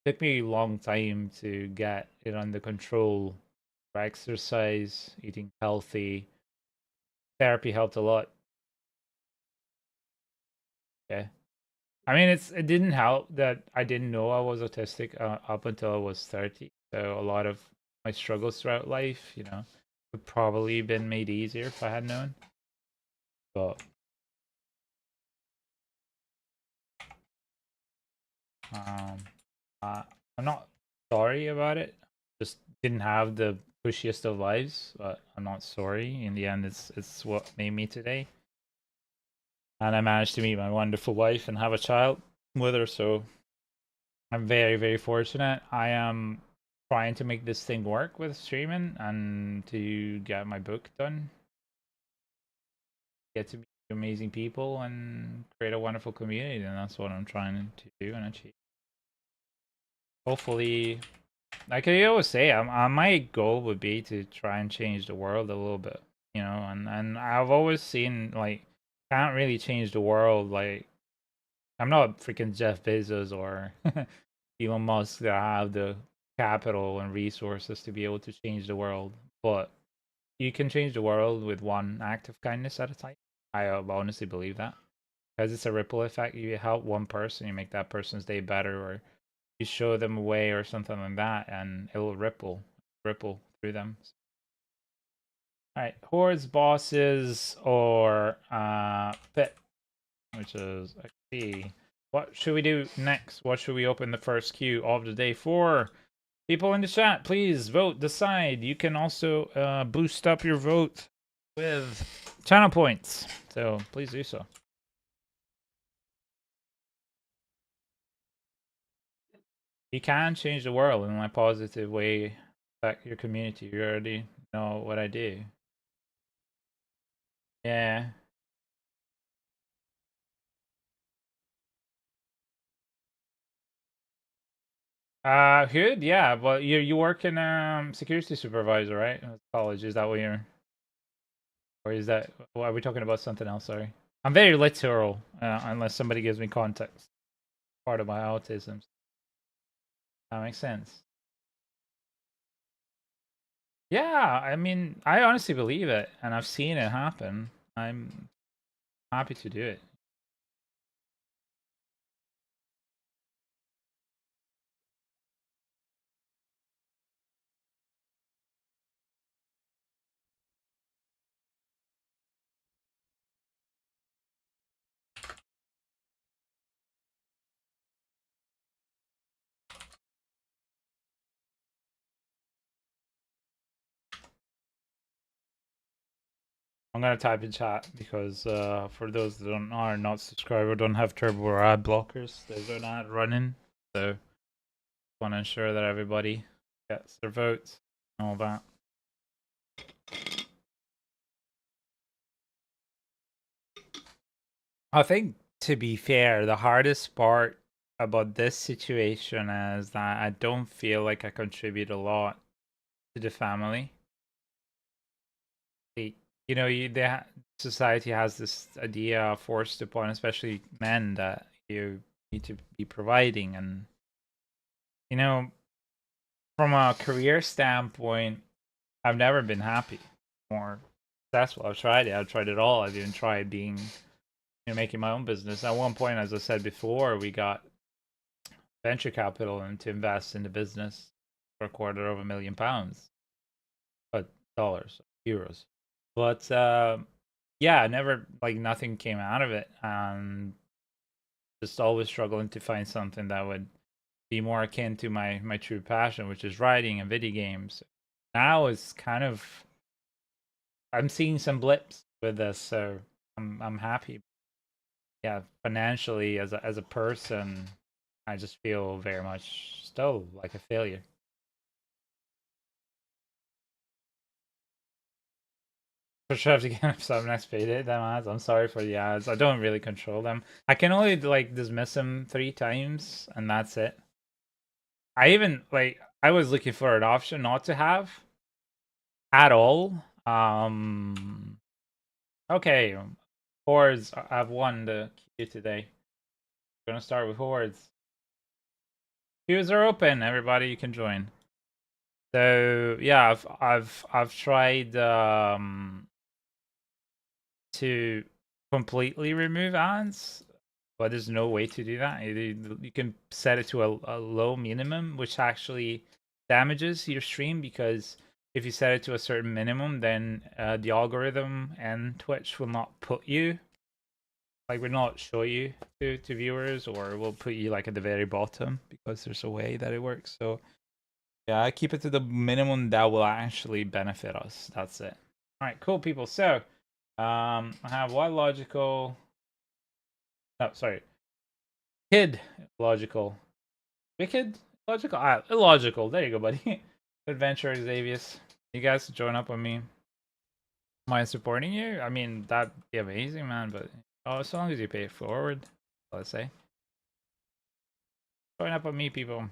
Speaker 1: Took me a long time to get it under control. Exercise, eating healthy. Therapy helped a lot. Yeah. I mean, it didn't help that I didn't know I was autistic up until I was 30. So a lot of my struggles throughout life, would probably been made easier if I had known. But I'm not sorry about it. Just didn't have the pushiest of lives, but I'm not sorry. In the end, it's what made me today. And I managed to meet my wonderful wife and have a child with her, so I'm very, very fortunate. I am trying to make this thing work with streaming and to get my book done. Get to meet amazing people and create a wonderful community, and that's what I'm trying to do and achieve. Hopefully, like I always say, my goal would be to try and change the world a little bit, and I've always seen like can't really change the world. Like I'm not freaking Jeff Bezos or Elon Musk that have the capital and resources to be able to change the world, but you can change the world with one act of kindness at a time. I honestly believe that because it's a ripple effect. You help one person, you make that person's day better, or you show them a way or something like that, and it will ripple through them. All right, hordes, bosses, or pit, which is a key. What should we do next? What should we open the first queue of the day for? People in the chat, please vote, decide. You can also boost up your vote with channel points, so please do so. You can change the world in a positive way, affect your community. You already know what I do. Yeah. Good, yeah, but you work in security supervisor, right? At college, is that what you're, or is that, well, are we talking about something else? Sorry. I'm very literal, unless somebody gives me context. Part of my autism. That makes sense. Yeah, I mean, I honestly believe it, and I've seen it happen. I'm happy to do it. I'm gonna type in chat because for those that are not subscribed or don't have turbo or ad blockers, there's an ad running. So want to ensure that everybody gets their votes and all that. I think, to be fair, the hardest part about this situation is that I don't feel like I contribute a lot to the family. Society has this idea forced upon, especially men, that you need to be providing, and from a career standpoint, I've never been happy or successful. I've tried it. I've tried it all. I've even tried being, making my own business. At one point, as I said before, we got venture capital and to invest in the business for £250,000, but dollars, euros. But yeah, never, like, nothing came out of it, and just always struggling to find something that would be more akin to my true passion, which is writing and video games. Now it's kind of, I'm seeing some blips with this, so I'm happy. Yeah, financially as a person, I just feel very much still like a failure. For sure, have to get some next payday. Them ads. I'm sorry for the ads. I don't really control them. I can only like dismiss them 3 times, and that's it. I even I was looking for an option not to have, at all. Okay, hordes. I've won the queue today. We're gonna start with hordes. Queues are open. Everybody, you can join. So yeah, I've tried to completely remove ads, but there's no way to do that. You can set it to a low minimum, which actually damages your stream, because if you set it to a certain minimum, then the algorithm and Twitch will not put you, like, will not show you to viewers, or will put you like at the very bottom, because there's a way that it works. So yeah, I keep it to the minimum that will actually benefit us. That's it. All right, cool people. So I have what logical? Oh, sorry. Kid logical. Wicked logical. Ah, illogical. There you go, buddy. Adventure Xavius. You guys join up on me. Am I supporting you? I mean, that'd be amazing, man. But as long as you pay it forward, let's say. Join up on me, people.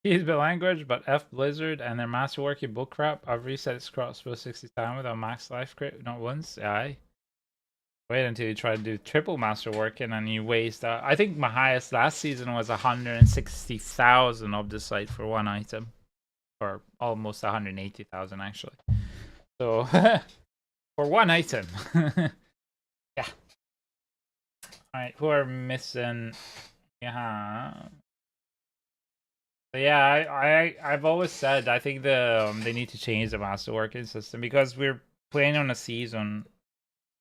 Speaker 1: Use the language, but F Blizzard and their masterworking bullcrap. I've reset its crossbow 60 times without max life crit, not once. Aye. Wait until you try to do triple masterwork, and then you waste. I think my highest last season was 160,000 of the site for one item, or almost 180,000 actually. So for one item, yeah. All right, who are missing? Yeah. But yeah, I've always said I think they need to change the masterworking system, because we're playing on a season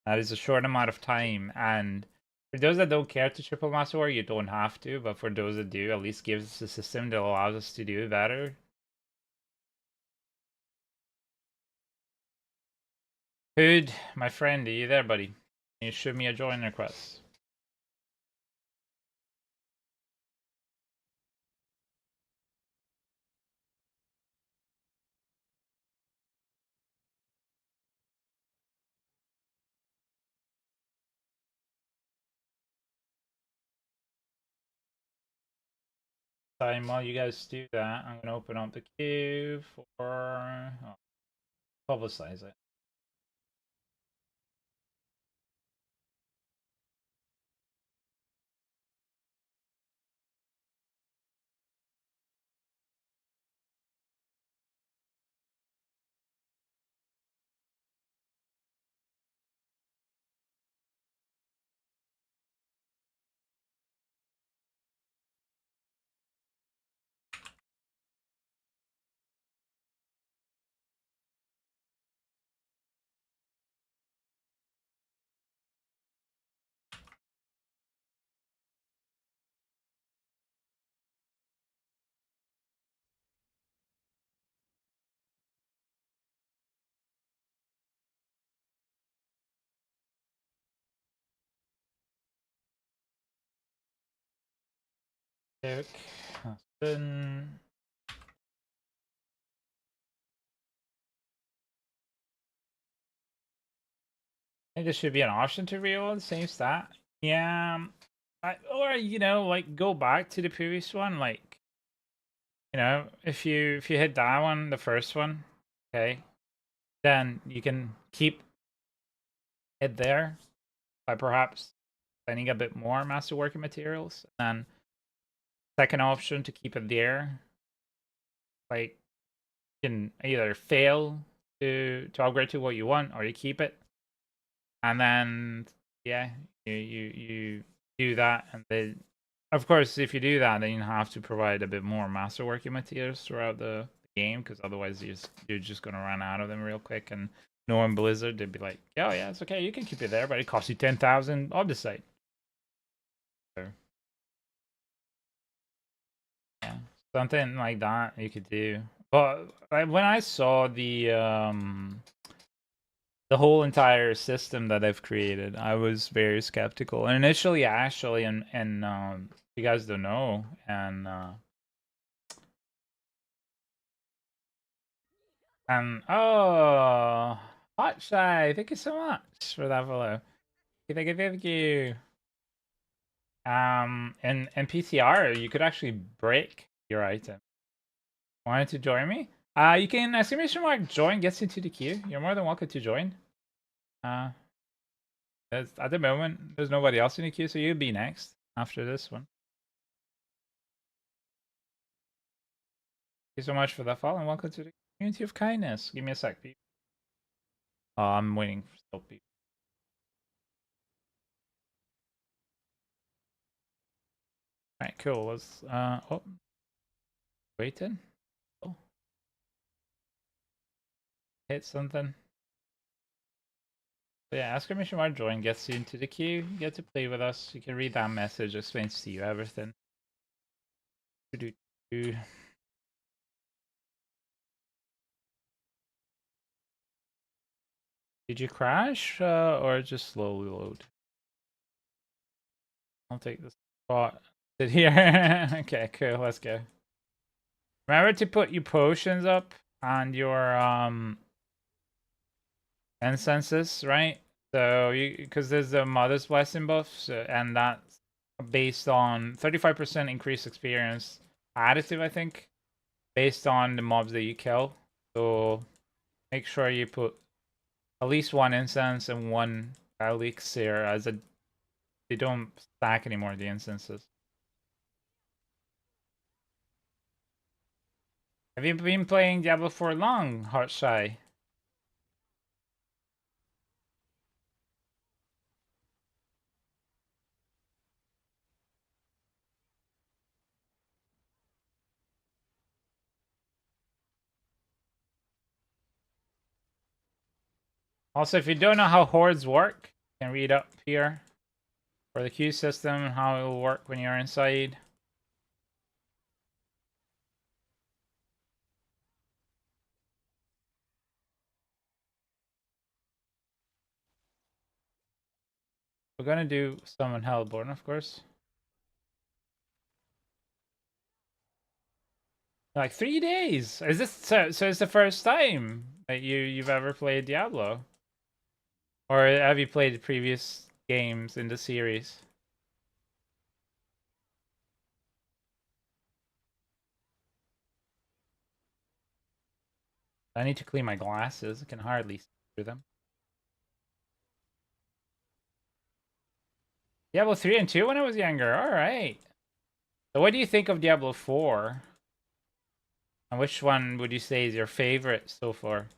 Speaker 1: that is a short amount of time, and for those that don't care to triple masterwork, you don't have to, but for those that do, at least gives us a system that allows us to do better. Hood, my friend, are you there, buddy? Can you shoot me a join request? Time while you guys do that, I'm gonna open up the queue for publicize it. Okay. Then I think there should be an option to reload, same stat. Yeah, or like go back to the previous one. Like, if you hit that one, the first one, okay, then you can keep it there by perhaps spending a bit more masterworking materials. And then second option to keep it there, like, you can either fail to upgrade to what you want, or you keep it. And then yeah, you do that, and then of course if you do that, then you have to provide a bit more masterworking materials throughout the game, because otherwise you're just gonna run out of them real quick. And knowing Blizzard, they'd be like, oh yeah, it's okay, you can keep it there, but it costs you 10,000 of the site. So Something like that you could do. But when I saw the whole entire system that I've created, I was very skeptical. And initially, actually, and you guys don't know, and oh, Hot Shy, thank you so much for that follow. Thank you. And PTR, you could actually break your item. Wanted to join me? You can exclamation mark join gets into the queue. You're more than welcome to join. At the moment, there's nobody else in the queue, so you'll be next after this one. Thank you so much for that follow, and welcome to the community of kindness. Give me a sec, people. Oh, I'm waiting for still people. Alright, cool. Let's oh, waiting. Oh, hit something. So yeah, exclamation mark join gets you into the queue. You get to play with us. You can read that message. Explains to you everything. Did you crash or just slowly load? I'll take this spot. Sit here. Okay, cool. Let's go. Remember to put your potions up and your incenses, right? So you, because there's the Mother's Blessing buff, so, and that's based on 35% increased experience additive, I think, based on the mobs that you kill. So make sure you put at least one incense and one elixir, as a they don't stack anymore, the incenses. Have you been playing Diablo for long, Heartshy? Also, if you don't know how hordes work, you can read up here for the queue system and how it will work when you're inside. We're gonna do summon Hellborn, of course. Like 3 days. Is this so? So it's the first time that you've ever played Diablo, or have you played previous games in the series? I need to clean my glasses. I can hardly see through them. Diablo 3 and 2 when I was younger. All right. So what do you think of Diablo 4? And which one would you say is your favorite so far?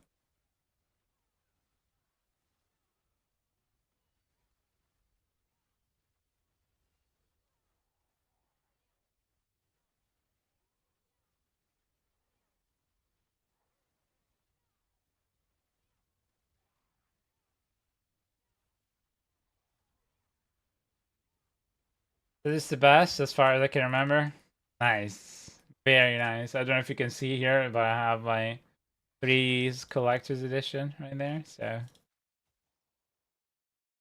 Speaker 1: This is the best as far as I can remember. Nice. Very nice. I don't know if you can see here, but I have my Threes Collector's Edition right there. So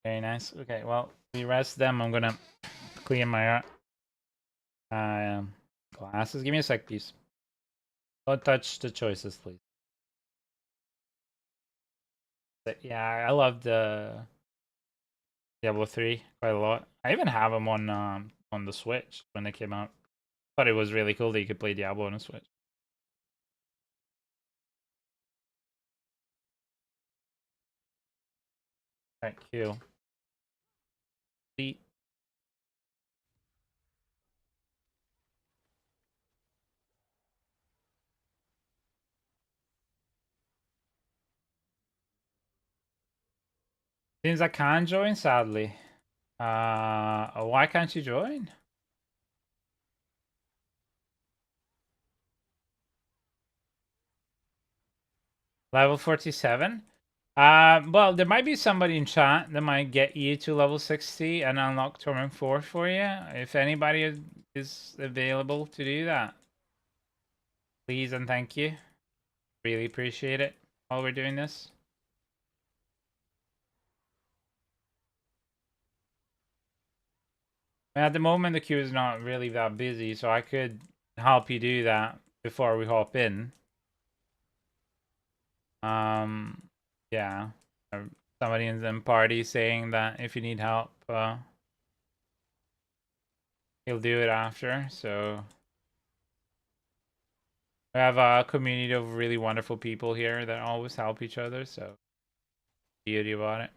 Speaker 1: very nice. Okay, well, we rest them. I'm gonna clean my glasses. Give me a sec, please. Don't touch the choices, please. But yeah, I love the Diablo 3 quite a lot. I even have them on the Switch when they came out. Thought it was really cool that you could play Diablo on a Switch. Alright, cool. Seems I can't join, sadly. Why can't you join? Level 47? Well, there might be somebody in chat that might get you to level 60 and unlock Torment 4 for you, if anybody is available to do that. Please and thank you. Really appreciate it while we're doing this. At the moment, the queue is not really that busy, so I could help you do that before we hop in. Yeah. Somebody in the party saying that if you need help, he'll do it after. So we have a community of really wonderful people here that always help each other. So beauty about it.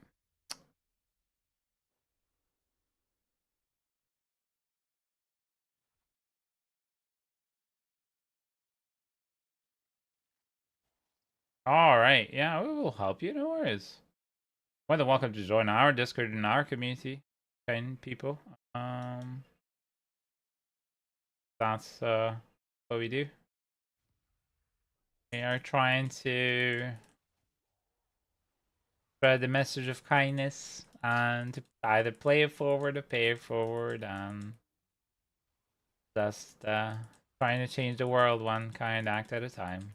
Speaker 1: All right. Yeah, we will help you. No worries. More than welcome to join our Discord and our community. Kind people. That's what we do. We are trying to spread the message of kindness and to either play it forward or pay it forward, and just trying to change the world one kind act at a time.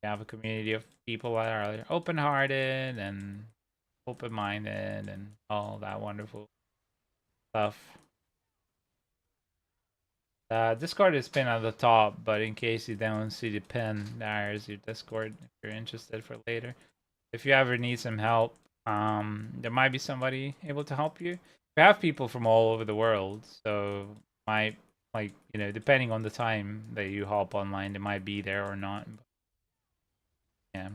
Speaker 1: We have a community of people that are open-hearted and open-minded and all that wonderful stuff. Discord is pinned at the top, but in case you don't see the pin, there's your Discord if you're interested for later. If you ever need some help, there might be somebody able to help you. We have people from all over the world, so might, like, you know, depending on the time that you hop online, they might be there or not. Yeah.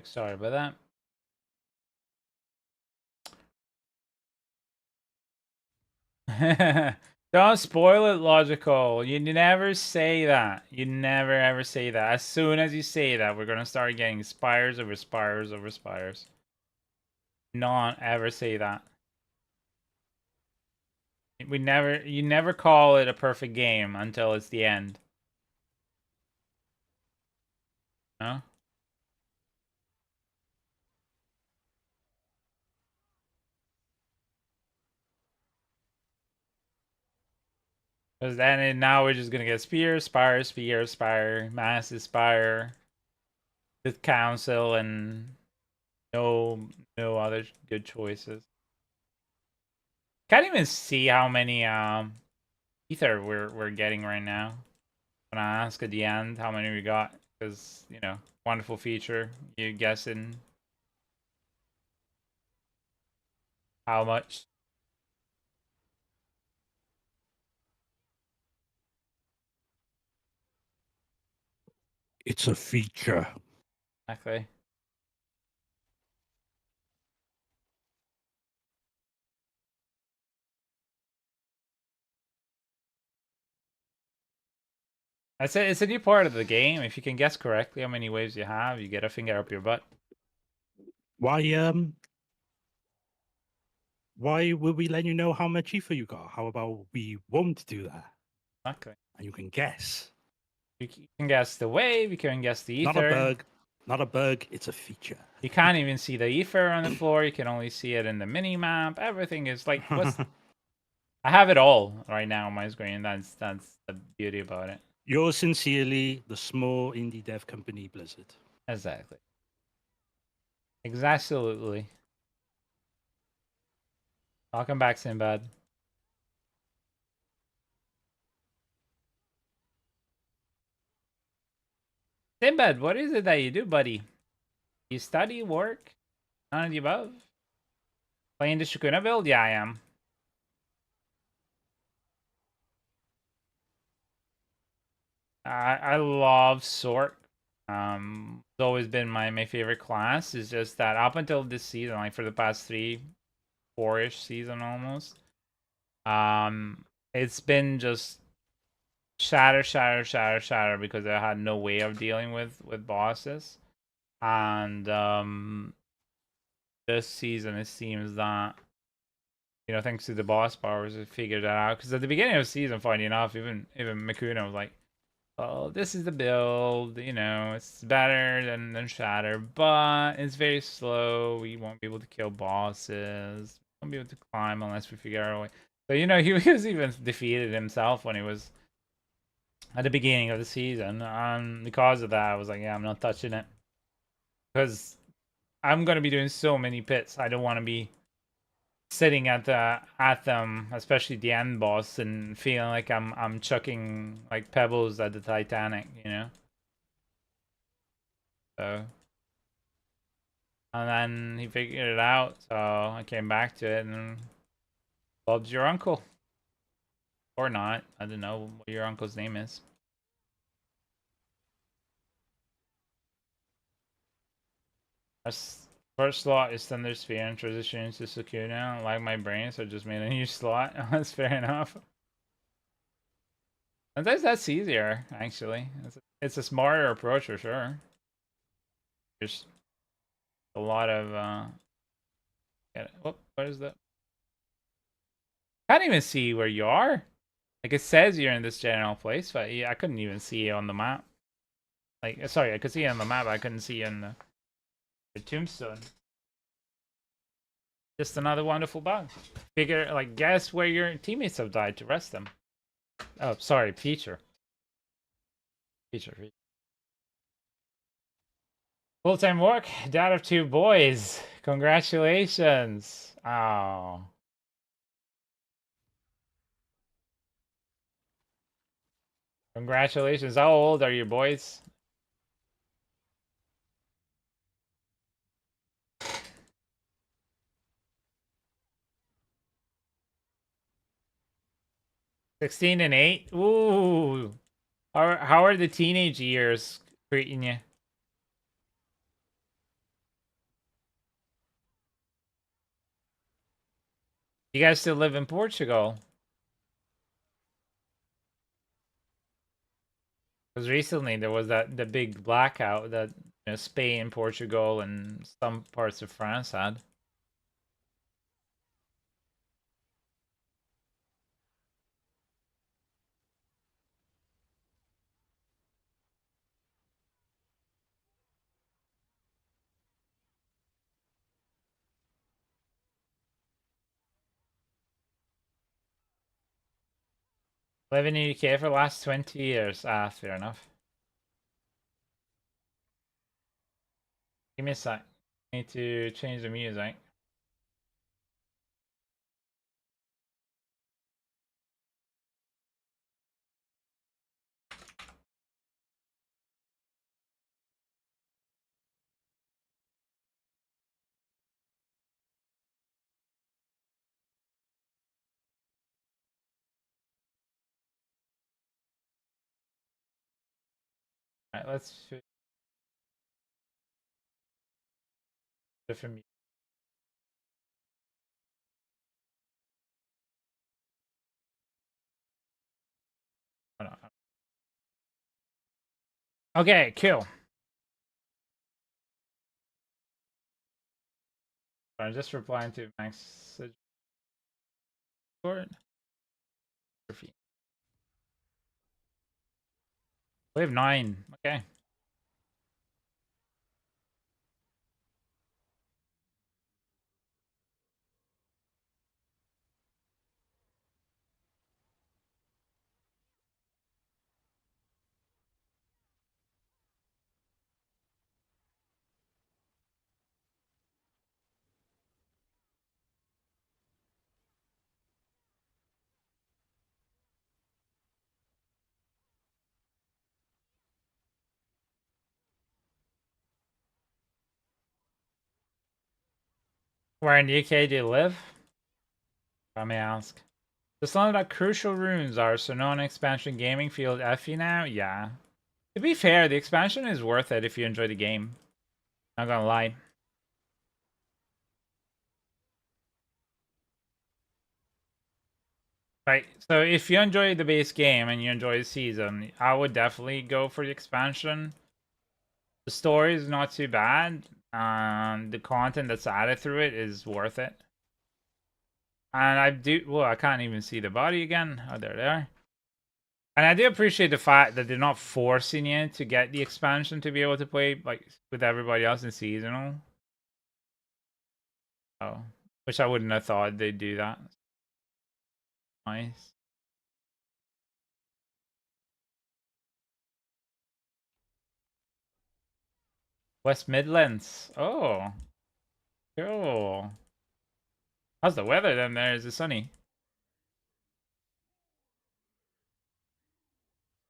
Speaker 1: Sorry about that. Don't spoil it, Logical. You never say that. You never ever say that. As soon as you say that, we're gonna start getting spires over spires over spires. Not ever say that. You never call it a perfect game until it's the end. No? Because then now we're just gonna get Spear, Spire, Spear, Spire, Massive Spire, the Council, and no other good choices. Can't even see how many ether we're getting right now. When I ask at the end how many we got, because you know, wonderful feature. You guessing how much?
Speaker 3: It's a feature.
Speaker 1: Exactly. It's a new part of the game. If you can guess correctly how many waves you have, you get a finger up your butt.
Speaker 3: Why will we let you know how much ether you got? How about we won't do that?
Speaker 1: Exactly.
Speaker 3: And you can guess.
Speaker 1: You can guess the wave, you can guess the ether.
Speaker 3: Not a bug. Not a bug, it's a feature.
Speaker 1: You can't even see the ether on the floor, you can only see it in the mini map. Everything is like I have it all right now on my screen. That's the beauty about it.
Speaker 3: Yours sincerely, the small indie dev company Blizzard.
Speaker 1: Exactly. Exactly. Welcome back, Sinbad. Sinbad, what is it that you do, buddy? You study, work, none of the above? Playing the Shakuna build? Yeah, I am. I love Sorc. It's always been my favorite class. It's just that up until this season, like for the past 3 4-ish season almost. It's been just shatter because I had no way of dealing with bosses. And this season it seems that, you know, thanks to the boss powers, I figured that out. Because at the beginning of the season, funny enough, even Makuna was like, "Oh, this is the build. You know, it's better than Shatter, but it's very slow. We won't be able to kill bosses. We won't be able to climb unless we figure out a way." So you know, he was even defeated himself when he was at the beginning of the season. Because of that, I was like, "Yeah, I'm not touching it," because I'm gonna be doing so many pits. I don't want to be sitting at them, especially the end boss, and feeling like I'm chucking like pebbles at the Titanic, you know. So, and then he figured it out, so I came back to it, and Bob's your uncle, or not? I don't know what your uncle's name is. First slot is Thunder Sphere and transition into Sukuna. Like my brain, so I just made a new slot. That's fair enough. Sometimes that's easier, actually. It's a smarter approach for sure. There's a lot of what is that? I can't even see where you are. Like it says you're in this general place, but yeah, I couldn't even see it on the map. Like sorry, I could see it on the map, but I couldn't see it in the tombstone. Just another wonderful bug. Figure like guess where your teammates have died to rest them. Oh, sorry, feature. Feature. Full-time work, dad of 2 boys. Congratulations. Oh. Congratulations. How old are your boys? $16 and $8. Ooh. How are the teenage years treating you? You guys still live in Portugal? Because recently there was the big blackout that, you know, Spain, Portugal, and some parts of France had. Living in the UK for the last 20 years. Ah, fair enough. Give me a sec. Need to change the music. Alright, let's switch different music. Okay, cool. I'm just replying to Max. We have 9. Okay. Where in the UK do you live? If I may ask. Just learned that crucial runes are so non-expansion gaming field FE now? Yeah. To be fair, the expansion is worth it if you enjoy the game. Not gonna lie. Right. So if you enjoy the base game and you enjoy the season, I would definitely go for the expansion. The story is not too bad. The content that's added through it is worth it. And I can't even see the body again. Oh, there they are. And I do appreciate the fact that they're not forcing you to get the expansion to be able to play like with everybody else in seasonal. Oh, which I wouldn't have thought they'd do that. Nice. West Midlands. Oh, cool. How's the weather then there? Is it sunny?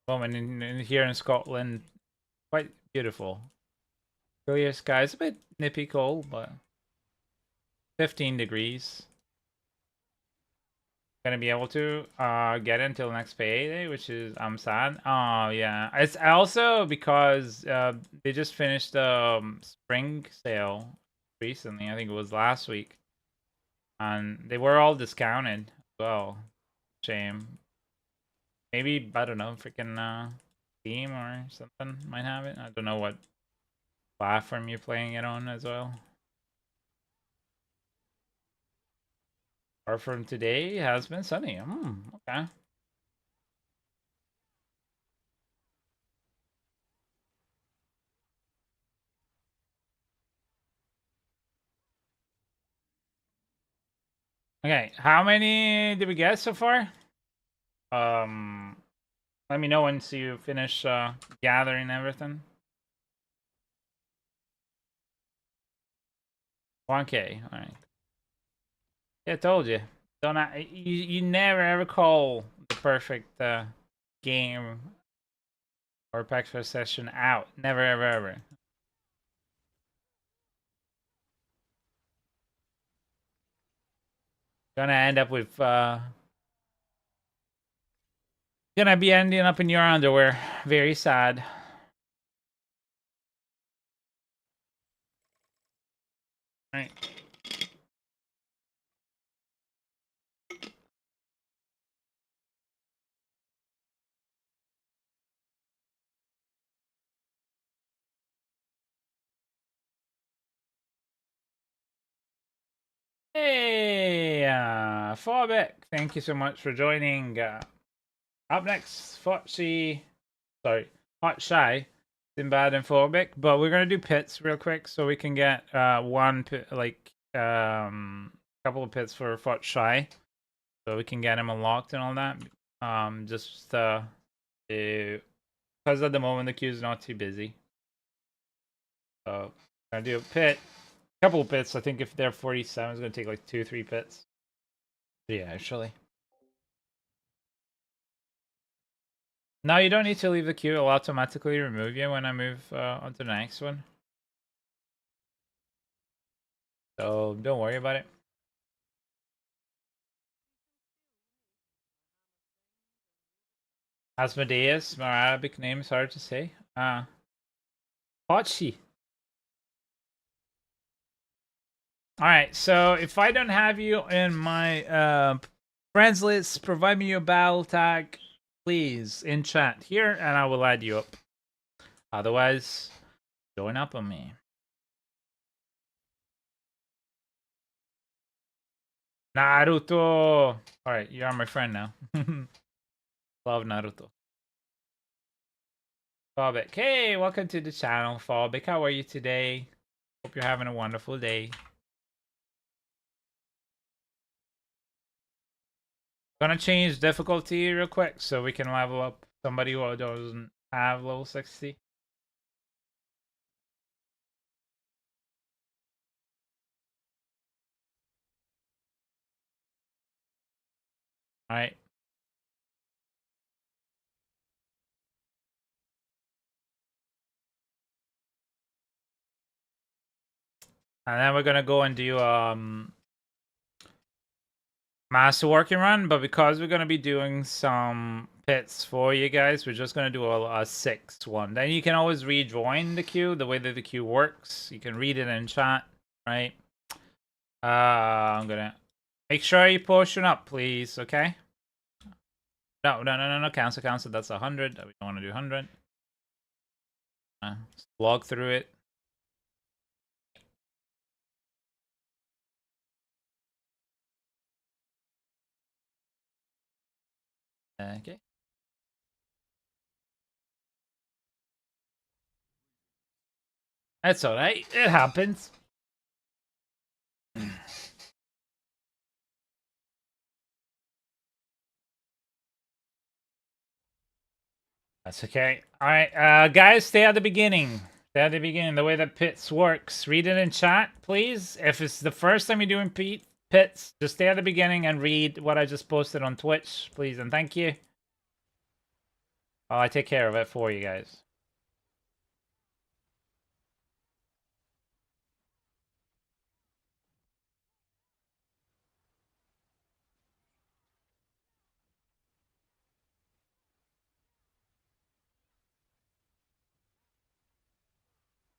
Speaker 1: Well, and here in Scotland, quite beautiful. Clear skies, a bit nippy cold, but 15 degrees. Gonna be able to get it until next payday, which is I'm sad. Oh yeah, it's also because they just finished spring sale recently. I think it was last week, and they were all discounted as well. Shame. Maybe I don't know, freaking Steam or something might have it. I don't know what platform you're playing it on as well. Apart from today, has been sunny. Okay. Okay, how many did we get so far? Let me know once you finish gathering everything. 1K, all right. Yeah, I told you. Don't you never ever call the perfect game or pack for session out. Never ever ever. Gonna end up with gonna be ending up in your underwear. Very sad. All right. Hey, Fallback, thank you so much for joining. Up next, Hot Shy, Sinbad and Phobic, but we're gonna do pits real quick so we can get one pit, like couple of pits for Fort Shy, so we can get him unlocked and all that. Just because at the moment the queue is not too busy. So I'm gonna do a pit, couple of pits. I think if they're 47, it's gonna take like 2-3 pits. Yeah, actually. No, you don't need to leave the queue. It'll automatically remove you when I move on to the next one. So don't worry about it. Asmodeus, my Arabic name is hard to say. Hachi. Alright, so if I don't have you in my friends list, provide me your battle tag, please, in chat here, and I will add you up. Otherwise, join up on me. Naruto! Alright, you are my friend now. Love Naruto. Fallback. Hey, welcome to the channel, Fallback. How are you today? Hope you're having a wonderful day. Gonna change difficulty real quick so we can level up somebody who doesn't have level 60. Alright. And then we're gonna go and do master working run, but because we're gonna be doing some pits for you guys, we're just gonna do a 6th one. Then you can always rejoin the queue, the way that the queue works. You can read it in chat, right? I'm gonna make sure you potion up, please, okay? No. Cancel. That's 100. We don't want to do 100. Log through it. Okay. That's alright. It happens. That's okay. Alright, guys, stay at the beginning. Stay at the beginning. The way that Pits works. Read it in chat, please. If it's the first time you're doing Pits, just stay at the beginning and read what I just posted on Twitch, please, and thank you. I take care of it for you guys.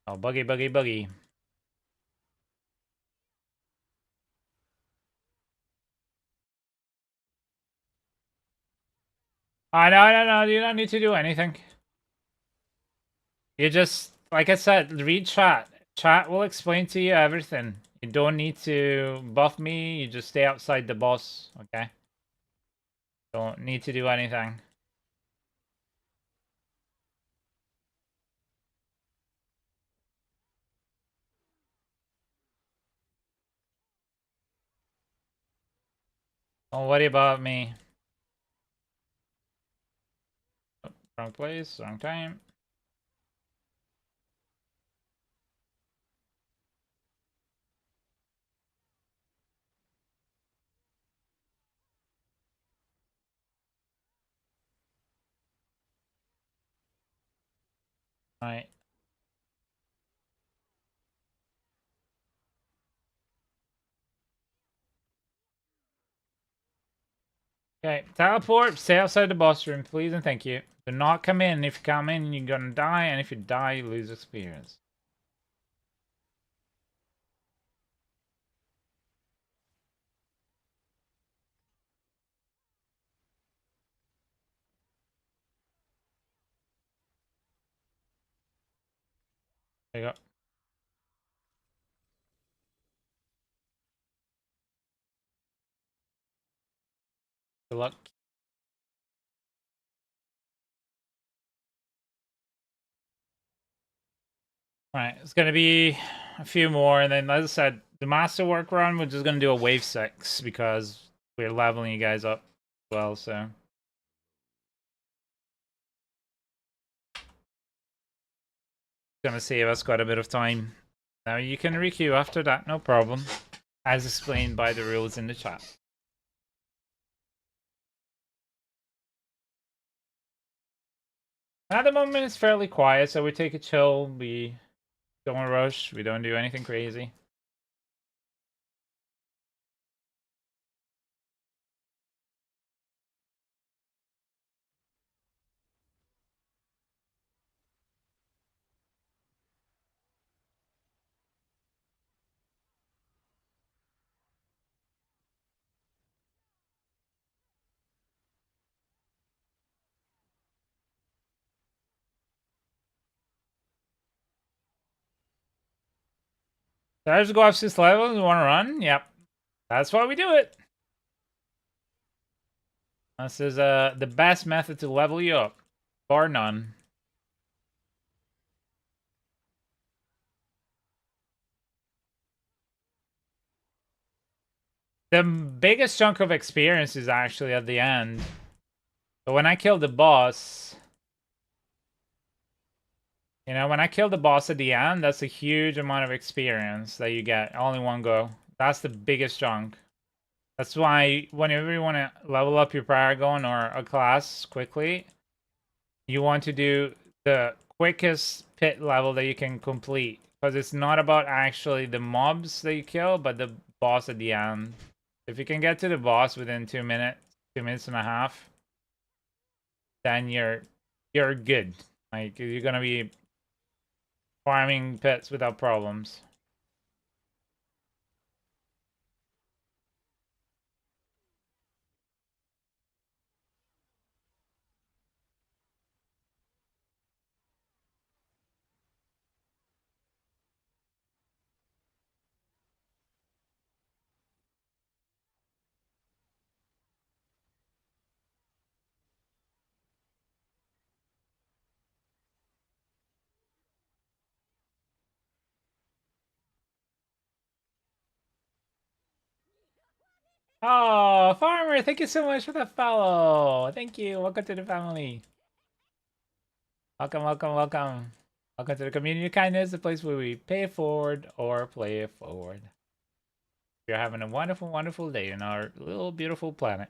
Speaker 1: Oh, buggy. No. You don't need to do anything. You just, like I said, read chat. Chat will explain to you everything. You don't need to buff me. You just stay outside the boss, okay? Don't need to do anything. Don't worry about me. Wrong place, wrong time. Alright. Okay, teleport, stay outside the boss room, please and thank you. Do not come in. If you come in, you're gonna die, and if you die, you lose experience. There you go. Good luck. Alright, it's gonna be a few more, and then as I said, the masterwork run, we're just gonna do a wave 6 because we're leveling you guys up as well, so. Gonna save us quite a bit of time. Now you can requeue after that, no problem. As explained by the rules in the chat. At the moment it's fairly quiet, so we take a chill, we don't rush, we don't do anything crazy. There's go up 6 levels, you wanna run? Yep. That's why we do it. This is the best method to level you up. Bar none. The biggest chunk of experience is actually at the end. But when I kill the boss, you know, when I kill the boss at the end, that's a huge amount of experience that you get all in one go. That's the biggest chunk. That's why whenever you want to level up your Paragon or a class quickly, you want to do the quickest pit level that you can complete. Because it's not about actually the mobs that you kill, but the boss at the end. If you can get to the boss within 2 minutes, 2.5 minutes, then you're good. Like, you're gonna be farming pets without problems. Oh, Farmer, thank you so much for the follow. Thank you. Welcome to the family. Welcome, welcome, welcome. Welcome to the community of kindness, the place where we pay it forward or play it forward. You're having a wonderful, wonderful day on our little beautiful planet.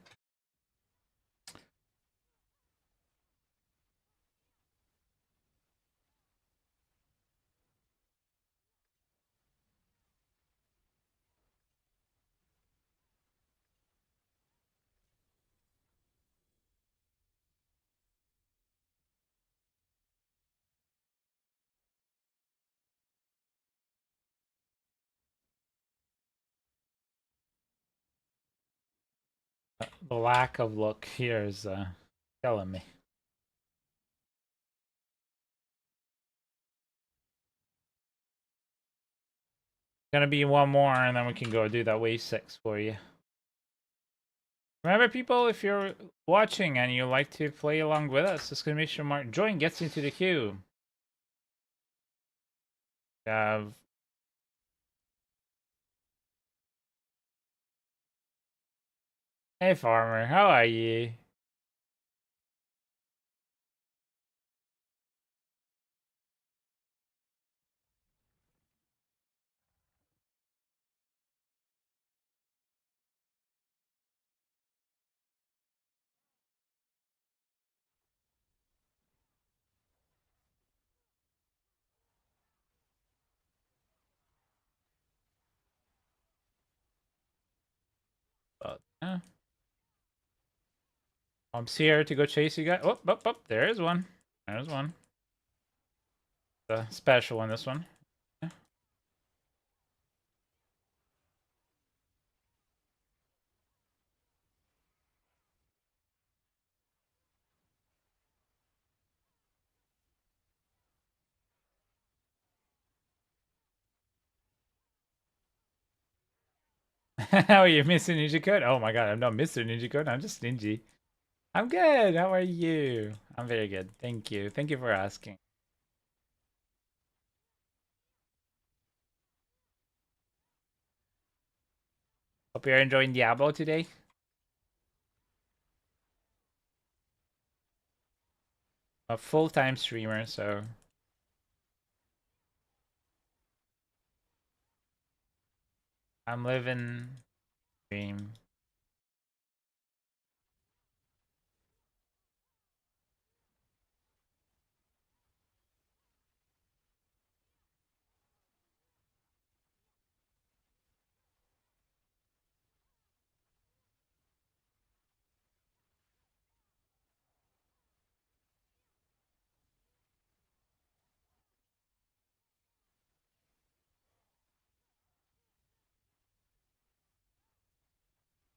Speaker 1: The lack of luck here is killing me. Gonna be one more, and then we can go do that wave 6 for you. Remember, people, if you're watching and you like to play along with us, exclamation mark join gets into the queue. Have Hey, Farmer, how are you? Yeah. I'm here to go chase you guys. Oh, there is one. There's one. The special one, this one. Yeah. How are you, Mr. Ninja Code? Oh my god, I'm not Mr. Ninja Code. I'm just Ninja. I'm good. How are you? I'm very good. Thank you. Thank you for asking. Hope you're enjoying Diablo today. A full-time streamer, so I'm living dream.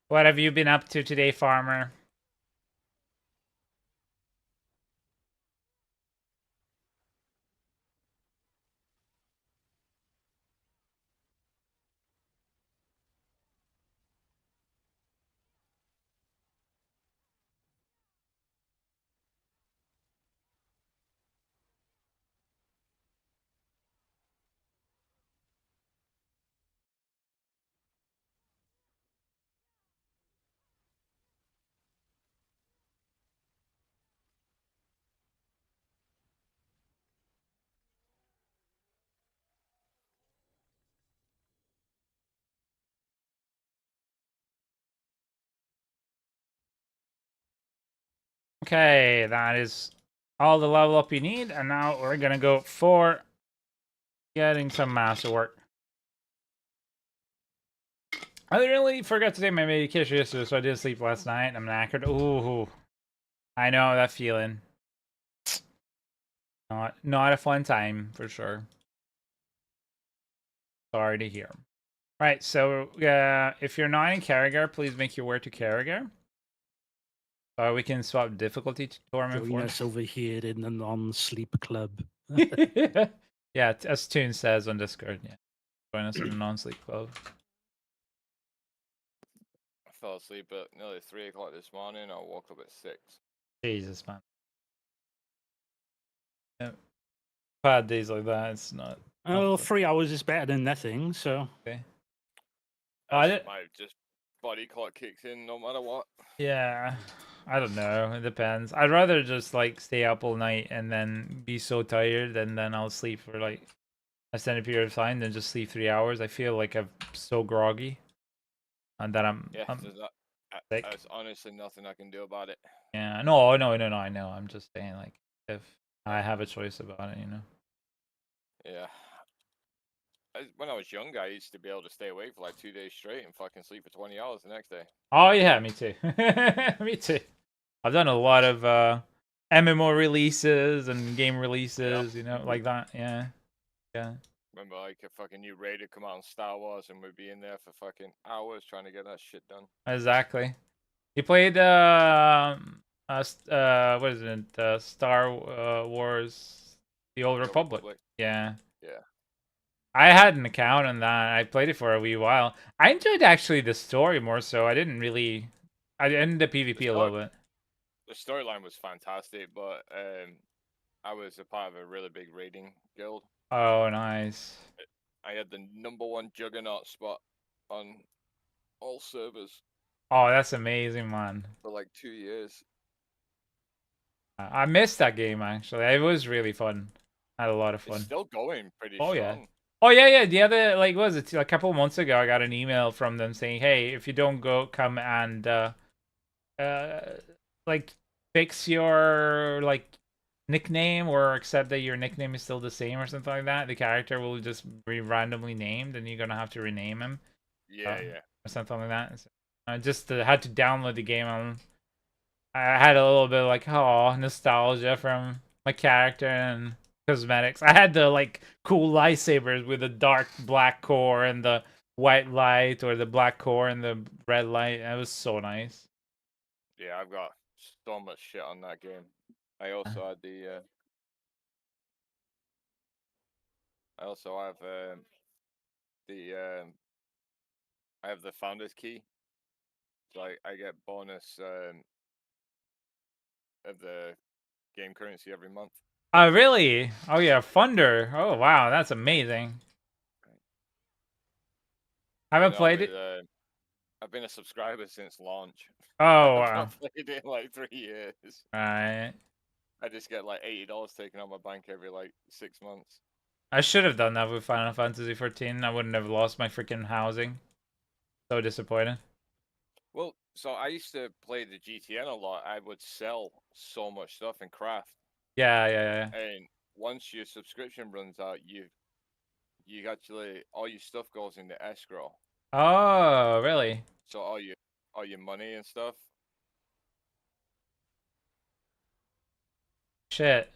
Speaker 1: What have you been up to today, Farmer? Okay, that is all the level up you need, and now we're gonna go for getting some masterwork. I really forgot to take my medication yesterday, so I didn't sleep last night. I'm knackered. Ooh, I know that feeling. Not a fun time for sure. Sorry to hear. Right, so if you're not in Carragher, please make your way to Carragher. We can swap difficulty to Torment
Speaker 3: Join
Speaker 1: for.
Speaker 3: us over here in the non-sleep club.
Speaker 1: Yeah, as Toon says on Discord. Yeah, join us in the non-sleep club.
Speaker 2: I fell asleep at nearly 3 o'clock this morning. I woke up at 6.
Speaker 1: Jesus, man. Yeah. Bad days like that, it's not.
Speaker 3: Oh, 3 hours is better than nothing, so.
Speaker 1: Okay.
Speaker 2: That
Speaker 1: I
Speaker 2: shit
Speaker 1: did-
Speaker 2: might have just body clock kicks in no matter what.
Speaker 1: Yeah, I don't know. It depends. I'd rather just like stay up all night and then be so tired, and then I'll sleep for like a extended period of time than just sleep 3 hours. I feel like I'm so groggy, and that
Speaker 2: Yeah,
Speaker 1: I'm
Speaker 2: there's not.
Speaker 1: sick.
Speaker 2: There's honestly nothing I can do about it.
Speaker 1: Yeah, no, no, no, no. I know. I'm just saying, like, if I have a choice about it, you know.
Speaker 2: Yeah. When I was younger, I used to be able to stay awake for like 2 days straight and fucking sleep for 20 hours the next day.
Speaker 1: Oh yeah, me too. Me too. I've done a lot of MMO releases and game releases, you know, like that. Yeah, yeah.
Speaker 2: Remember, like, a fucking new raid had come out on Star Wars, and we'd be in there for fucking hours trying to get that shit done.
Speaker 1: Exactly. You played what is it? Star Wars: The Old Republic. Yeah.
Speaker 2: Yeah.
Speaker 1: I had an account on that. I played it for a wee while. I enjoyed actually the story more so. I didn't really. I ended the PvP a little bit.
Speaker 2: The storyline was fantastic, but I was a part of a really big raiding guild.
Speaker 1: Oh, nice.
Speaker 2: I had the #1 juggernaut spot on all servers.
Speaker 1: Oh, that's amazing, man.
Speaker 2: For like 2 years.
Speaker 1: I missed that game actually. It was really fun. I had a lot of fun.
Speaker 2: It's still going pretty
Speaker 1: strong.
Speaker 2: yeah.
Speaker 1: Oh yeah, yeah. The other like was it a couple of months ago? I got an email from them saying, "Hey, if you don't come and like fix your like nickname or accept that your nickname is still the same or something like that, the character will just be randomly named, and you're gonna have to rename him."
Speaker 2: Yeah,
Speaker 1: or something like that. So I just had to download the game. I had a little bit of like nostalgia from my character and cosmetics. I had the like cool lightsabers with the dark black core and the white light, or the black core and the red light. It was so nice.
Speaker 2: Yeah, I've got so much shit on that game. I also had the I also have the I have the founder's key. So I get bonus of the game currency every month.
Speaker 1: Oh really? Oh yeah, Thunder. Oh wow, that's amazing. I haven't played it.
Speaker 2: I've been a subscriber since launch.
Speaker 1: Oh
Speaker 2: I've
Speaker 1: wow.
Speaker 2: not played it in like 3 years.
Speaker 1: Right.
Speaker 2: I just get like $80 taken out my bank every like 6 months.
Speaker 1: I should have done that with Final Fantasy 14. I wouldn't have lost my freaking housing. So disappointed.
Speaker 2: Well, so I used to play the GTN a lot. I would sell so much stuff and craft.
Speaker 1: Yeah, yeah, yeah.
Speaker 2: And once your subscription runs out, you actually all your stuff goes into escrow.
Speaker 1: Oh, really?
Speaker 2: So all your money and stuff.
Speaker 1: Shit.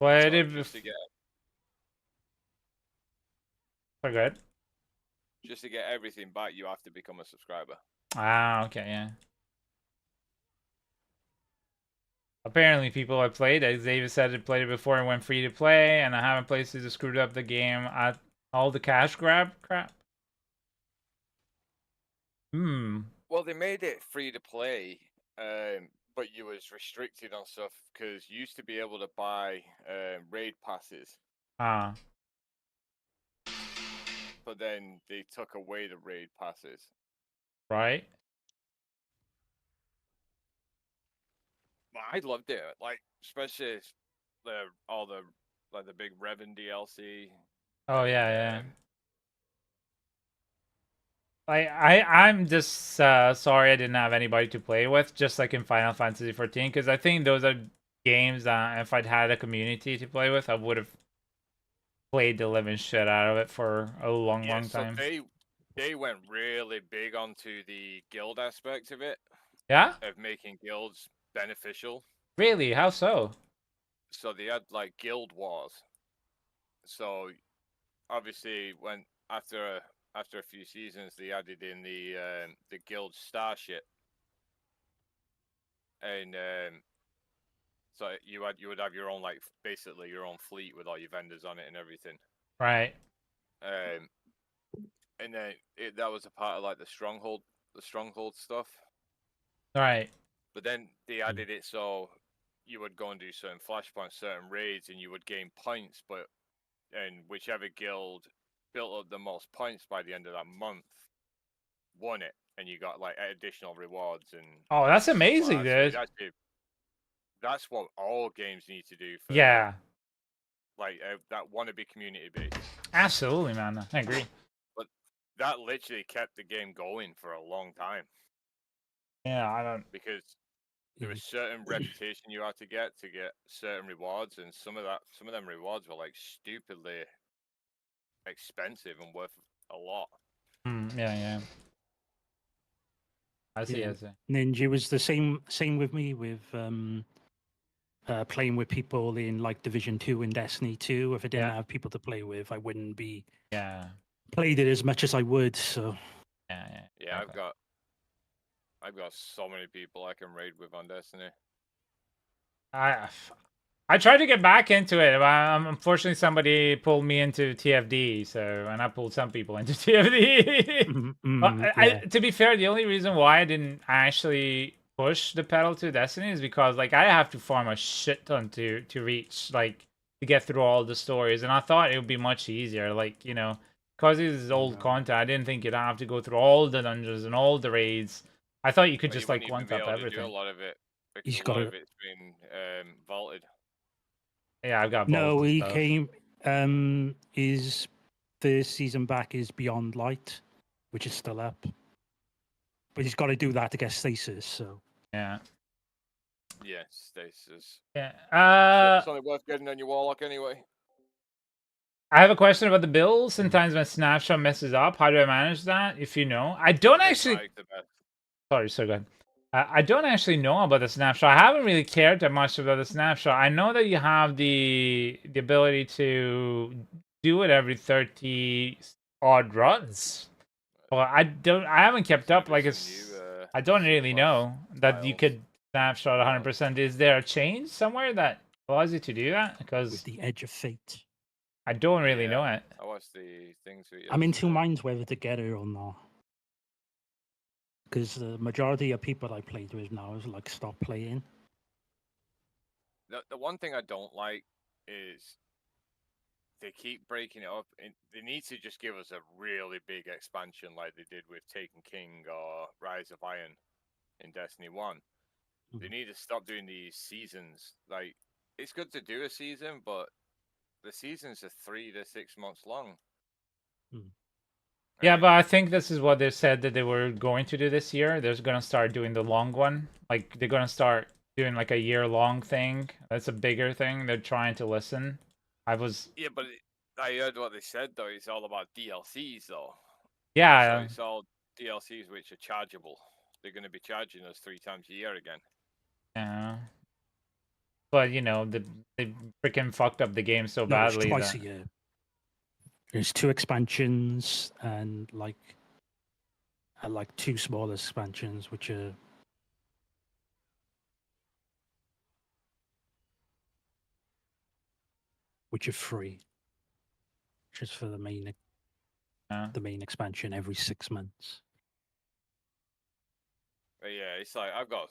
Speaker 1: Well,
Speaker 2: So
Speaker 1: I did.
Speaker 2: just to get
Speaker 1: Oh, good.
Speaker 2: just to get everything back, you have to become a subscriber.
Speaker 1: Ah, okay, yeah. Apparently, people have played, as David said, had played it before and went free to play, and I haven't played since it screwed up the game at all the cash grab crap. Hmm.
Speaker 2: Well, they made it free to play, but you was restricted on stuff because you used to be able to buy raid passes.
Speaker 1: Ah.
Speaker 2: But then they took away the raid passes.
Speaker 1: Right.
Speaker 2: But I loved it, like especially all the like the big Revan DLC.
Speaker 1: Oh yeah, yeah. I'm just sorry I didn't have anybody to play with, just like in Final Fantasy 14, because I think those are games that if I'd had a community to play with, I would have played the living shit out of it for a long time.
Speaker 2: So they went really big onto the guild aspect of it.
Speaker 1: Yeah?
Speaker 2: Of making guilds beneficial.
Speaker 1: Really? How so?
Speaker 2: So they had like guild wars. So obviously when after a few seasons they added in the guild starship. And so you would have your own, like, basically your own fleet with all your vendors on it and everything.
Speaker 1: Right.
Speaker 2: And then that was a part of like the stronghold stuff.
Speaker 1: Right.
Speaker 2: But then they added it so you would go and do certain flashpoints, certain raids, and you would gain points. And whichever guild built up the most points by the end of that month won it, and you got like additional rewards and.
Speaker 1: Oh, that's
Speaker 2: stuff like
Speaker 1: amazing,
Speaker 2: that. So
Speaker 1: dude.
Speaker 2: that's what all games need to do for
Speaker 1: Yeah,
Speaker 2: like that wannabe community base.
Speaker 1: absolutely, man. I agree.
Speaker 2: But that literally kept the game going for a long time
Speaker 1: Yeah, I don't.
Speaker 2: because there was certain reputation you had to get certain rewards, and some of them rewards were like stupidly expensive and worth a lot.
Speaker 1: Yeah, yeah. I see.
Speaker 3: Yeah.
Speaker 1: I see.
Speaker 3: Ninja was the same with me with playing with people in like Division 2 and Destiny 2. If I didn't
Speaker 1: Yeah.
Speaker 3: have people to play with, I wouldn't be
Speaker 1: Yeah.
Speaker 3: played it as much as I would. So
Speaker 1: Yeah.
Speaker 2: Yeah,
Speaker 1: Exactly.
Speaker 2: I've got so many people I can raid with on Destiny.
Speaker 1: I tried to get back into it, but unfortunately somebody pulled me into TFD. So, and I pulled some people into TFD.
Speaker 3: yeah.
Speaker 1: To be fair, the only reason why I didn't actually push the pedal to Destiny is because like I have to farm a shit ton to reach like to get through all the stories, and I thought it would be much easier. Like because this is old
Speaker 3: No.
Speaker 1: content, I didn't think you'd have to go through all the dungeons and all the raids. I thought you could just
Speaker 2: You wouldn't
Speaker 1: like
Speaker 2: even
Speaker 1: one
Speaker 2: be
Speaker 1: tap
Speaker 2: able to do
Speaker 1: everything.
Speaker 2: a lot of it because
Speaker 3: He's
Speaker 2: a
Speaker 3: got
Speaker 2: lot
Speaker 3: a
Speaker 2: of it's been vaulted.
Speaker 1: Yeah, I've got both
Speaker 3: no.
Speaker 1: and
Speaker 3: He
Speaker 1: stuff.
Speaker 3: came. His first season back is Beyond Light, which is still up, but he's got to do that to get stasis. So
Speaker 1: Yeah.
Speaker 2: Yeah, stasis.
Speaker 1: Yeah.
Speaker 2: It's only worth getting on your warlock anyway.
Speaker 1: I have a question about the build. Sometimes when snapshot messes up, how do I manage that? If you know, I don't actually.
Speaker 2: Like the best.
Speaker 1: Sorry, so good. I don't actually know about the snapshot. I haven't really cared that much about the snapshot. I know that you have the ability to do it every 30 odd runs. Well, I haven't kept up. Like I don't really know that you could snapshot 100%. Is there a change somewhere that allows you to do that? Because
Speaker 3: with the Edge of Fate,
Speaker 1: I don't really know it.
Speaker 2: I watched the things.
Speaker 3: I'm in two minds whether to get it or not. Because the majority of people I played with now is like stop playing.
Speaker 2: The one thing I don't like is they keep breaking it up. And they need to just give us a really big expansion like they did with Taken King or Rise of Iron in Destiny 1. They need to stop doing these seasons. Like, it's good to do a season, but the seasons are 3 to 6 months long.
Speaker 1: Yeah, but I think this is what they said that they were going to do this year. They're going to start doing the long one. Like, they're going to start doing like a year-long thing. That's a bigger thing. They're trying to listen.
Speaker 2: Yeah, but I heard what they said, though. It's all about DLCs, though.
Speaker 1: Yeah.
Speaker 2: So it's all DLCs which are chargeable. They're going to be charging us 3 times a year again.
Speaker 1: Yeah. But, they freaking fucked up the game so badly.
Speaker 3: It's twice a year. There's 2 expansions and like 2 smaller expansions, which are free, just for the main expansion every 6 months.
Speaker 2: But yeah, it's like I've got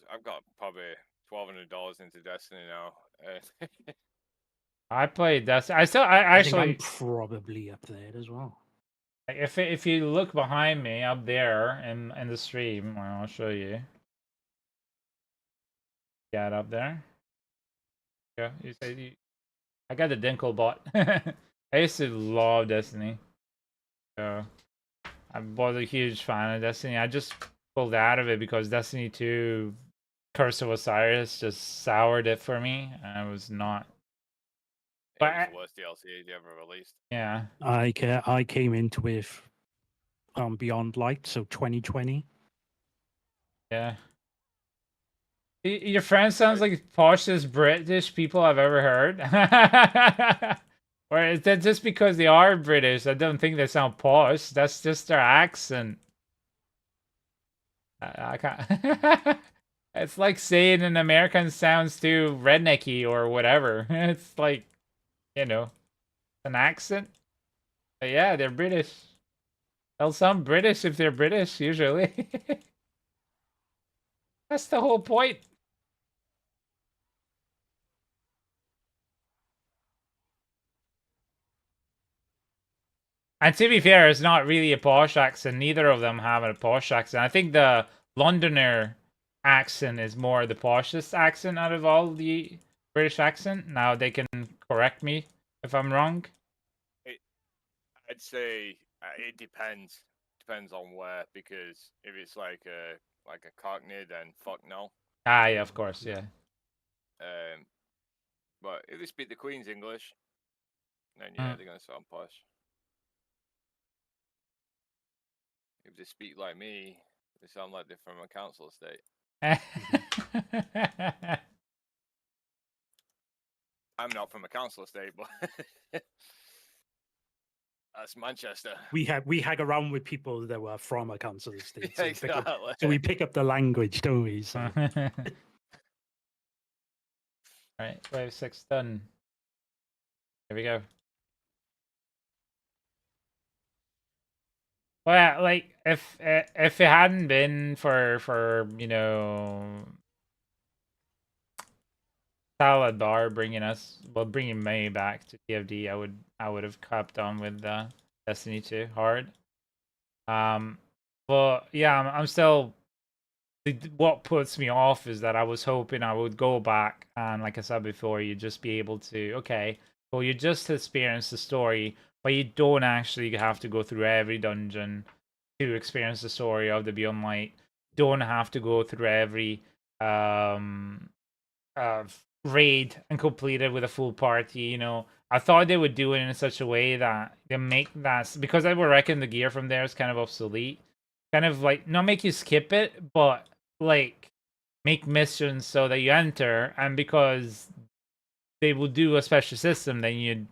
Speaker 2: probably $1,200 into Destiny now.
Speaker 1: I played Destiny. I
Speaker 3: think I'm probably up there as well.
Speaker 1: If you look behind me up there in the stream, well, I'll show you. Got up there. Yeah, you say I got the Dinkle bot. I used to love Destiny. So I was a huge fan of Destiny. I just pulled out of it because Destiny 2 Curse of Osiris just soured it for me. And I was not.
Speaker 2: But it was the worst DLC they ever released.
Speaker 1: Yeah.
Speaker 3: I came into it Beyond Light, so 2020.
Speaker 1: Yeah. Your friend sounds like poshest British people I've ever heard. Or is that just because they are British? I don't think they sound posh. That's just their accent. I can't. It's like saying an American sounds too rednecky or whatever. It's like, an accent. But yeah, they're British. They'll sound British if they're British, usually. That's the whole point. And to be fair, it's not really a posh accent. Neither of them have a posh accent. I think the Londoner accent is more the poshest accent out of all the British accent. Now they can correct me if I'm wrong.
Speaker 2: I'd say it depends. Depends on where, because if it's like a Cockney, then fuck no.
Speaker 1: Ah, yeah, of course, yeah.
Speaker 2: But if they speak the Queen's English, then yeah, they're gonna sound posh. If they speak like me, they sound like they're from a council estate. I'm not from a council estate, but that's Manchester.
Speaker 3: We hang around with people that were from a council estate, so,
Speaker 2: Exactly.
Speaker 3: we pick up the language, don't we? So.
Speaker 1: Right, wave 6 done. Here we go. Well, like if it hadn't been for you know Salad Bar bringing me back to TFD, I would have kept on with Destiny 2 hard. But yeah, I'm still. What puts me off is that I was hoping I would go back and, like I said before, you'd just be able to, okay, well, you just experience the story, but you don't actually have to go through every dungeon to experience the story of the Beyond Light. Don't have to go through every raid and complete it with a full party. You know, I thought they would do it in such a way that they make that, because I would reckon the gear from there is kind of obsolete. Kind of like not make you skip it, but like make missions so that you enter, and because they will do a special system, then you'd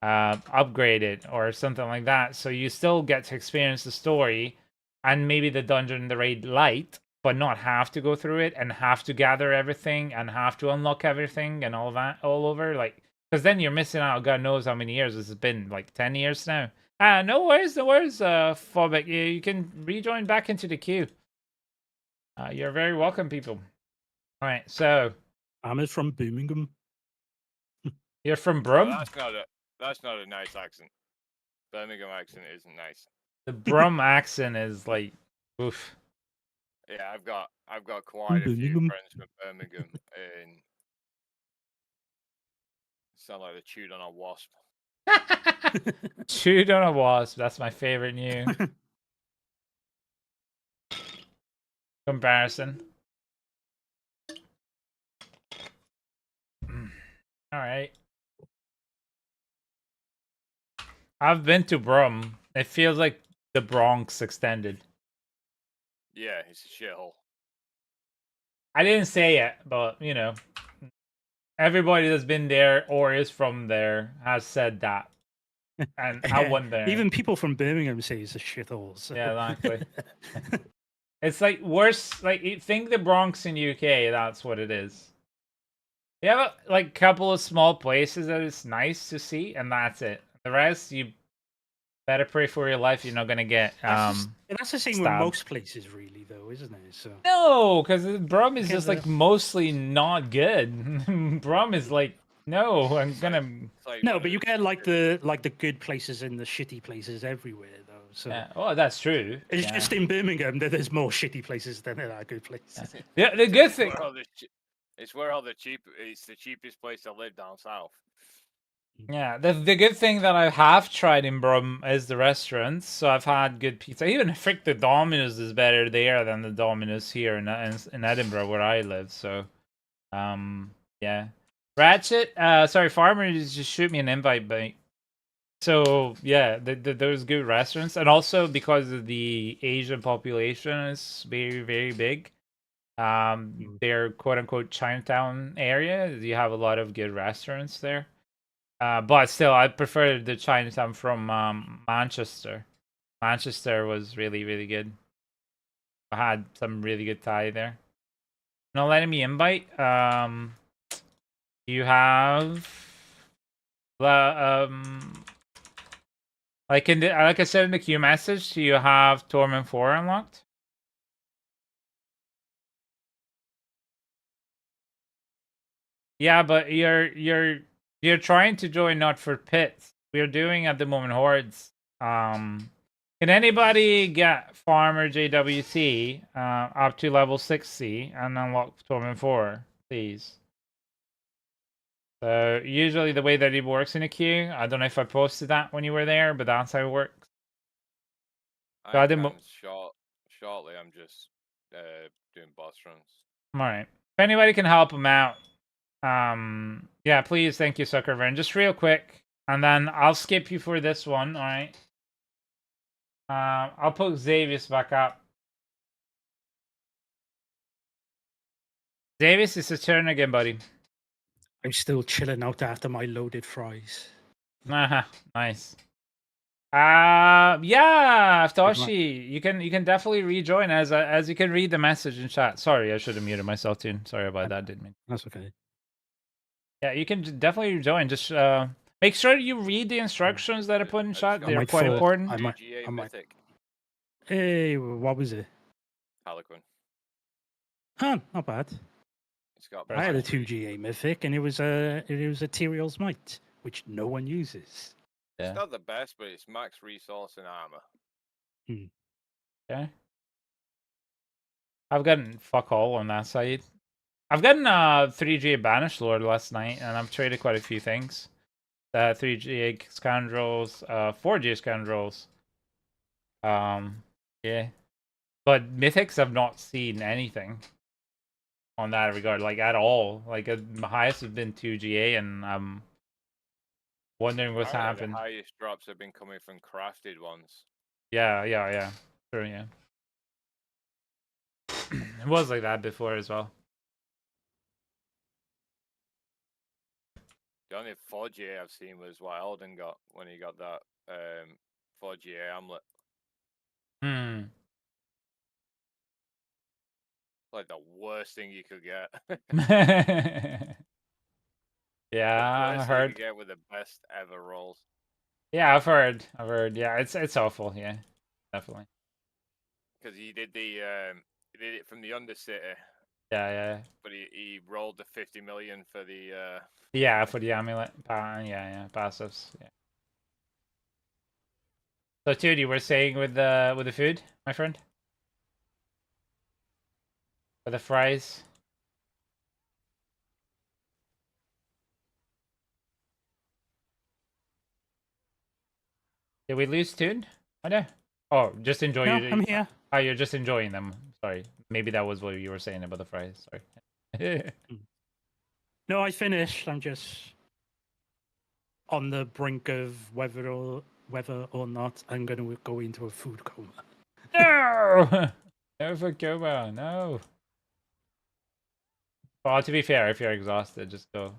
Speaker 1: upgrade it or something like that, so you still get to experience the story and maybe the dungeon, the raid light, but not have to go through it and have to gather everything and have to unlock everything and all that all over, like, because then you're missing out. God knows how many years it's been, like 10 years now. No worries, Phobic. You can rejoin back into the queue. You're very welcome, people. All right, so
Speaker 3: I'm from Birmingham.
Speaker 1: You're from Brum?
Speaker 2: That's not a nice accent. Birmingham accent isn't nice.
Speaker 1: The Brum accent is like, oof.
Speaker 2: Yeah, I've got quite a few friends from Birmingham, and sound like they chewed on a wasp.
Speaker 1: Chewed on a wasp. That's my favorite new comparison. All right. I've been to Brum. It feels like the Bronx extended.
Speaker 2: Yeah, it's a shithole.
Speaker 1: I didn't say it, but you know, everybody that's been there or is from there has said that. And I went there.
Speaker 3: Even people from Birmingham say it's a shithole. So.
Speaker 1: Yeah, exactly. It's like worse. Like, you think the Bronx in UK, that's what it is. You have a couple of small places that it's nice to see, and that's it. The rest, you better pray for your life. You're not gonna get.
Speaker 3: That's the same with most places, really, though, isn't it? So
Speaker 1: no, because Brum is just like mostly not good. Brum is like, no, I'm gonna.
Speaker 3: No, but you get like the good places and the shitty places everywhere, though. So
Speaker 1: yeah. Oh, that's true.
Speaker 3: It's just in Birmingham that there's more shitty places than there are good places.
Speaker 1: Yeah, the good thing.
Speaker 2: It's where all the it's the cheapest place to live down south.
Speaker 1: Yeah, the good thing that I have tried in Brum is the restaurants. So I've had good pizza. Even the Domino's is better there than the Domino's here in Edinburgh where I live. So, yeah. Ratchet, sorry, Farmer just shoot me an invite, mate. So yeah, there's good restaurants, and also because of the Asian population is very, very big. Their quote unquote Chinatown area, you have a lot of good restaurants there. But still, I prefer the Chinatown from Manchester. Manchester was really, really good. I had some really good Thai there. Not letting me invite. You have the like I said in the queue message, do you have Torment 4 unlocked? Yeah, but you're trying to join not for pits. We're doing at the moment hordes. Can anybody get Farmer JWC up to level 60 and unlock Torment 4, please? So usually the way that it works in a queue, I don't know if I posted that when you were there, but that's how it works. So I didn't.
Speaker 2: Shortly, I'm just doing boss runs.
Speaker 1: All right. If anybody can help him out, yeah, please. Thank you, Zuckerberg. Just real quick, and then I'll skip you for this one. All right. I'll put Xavius back up. Xavius, it's a turn again, buddy.
Speaker 3: I'm still chilling out after my loaded fries.
Speaker 1: Nice. Yeah, Toshi, you can definitely rejoin as you can read the message in chat. Sorry, I should have muted myself too. Sorry about that. Didn't mean.
Speaker 3: That's okay.
Speaker 1: Yeah, you can definitely rejoin. Just make sure you read the instructions that are put in chat. They're quite important.
Speaker 3: I might.
Speaker 2: Mythic.
Speaker 3: Hey, what was it?
Speaker 2: Harlequin.
Speaker 3: Huh, not bad.
Speaker 2: It's got
Speaker 3: I had a 2GA mythic, and it was a Tyrael's Might, which no one uses.
Speaker 1: Yeah.
Speaker 2: It's not the best, but it's max resource and armor.
Speaker 1: Okay. I've gotten fuck all on that side. I've gotten 3GA Banished Lord last night, and I've traded quite a few things. 3GA Scoundrels, 4GA Scoundrels. Yeah. But Mythics I've not seen anything on that regard, like at all. Like my highest has been 2GA, and I'm wondering what's happened.
Speaker 2: The highest drops have been coming from crafted ones.
Speaker 1: Yeah. Sure, yeah. It was like that before as well.
Speaker 2: The only 4GA I've seen was what Elden got when he got that 4GA amulet. Like the worst thing you could get.
Speaker 1: Yeah, I heard.
Speaker 2: You get with the best ever rolls.
Speaker 1: Yeah, I've heard. Yeah, it's awful. Yeah, definitely.
Speaker 2: Because he did he did it from the Undercity.
Speaker 1: Yeah.
Speaker 2: But he rolled the 50 million for the.
Speaker 1: Yeah, for the amulet. Yeah, passives. Yeah. So, dude, you were saying with the food, my friend, with the fries. Did we lose Toon? I know. Oh, just enjoy.
Speaker 3: No, I'm here.
Speaker 1: Oh, you're just enjoying them. Sorry, maybe that was what you were saying about the fries. Sorry.
Speaker 3: No, I finished. I'm just on the brink of whether or not I'm going to go into a food coma.
Speaker 1: No, no food coma. No. Well, to be fair, if you're exhausted, just go.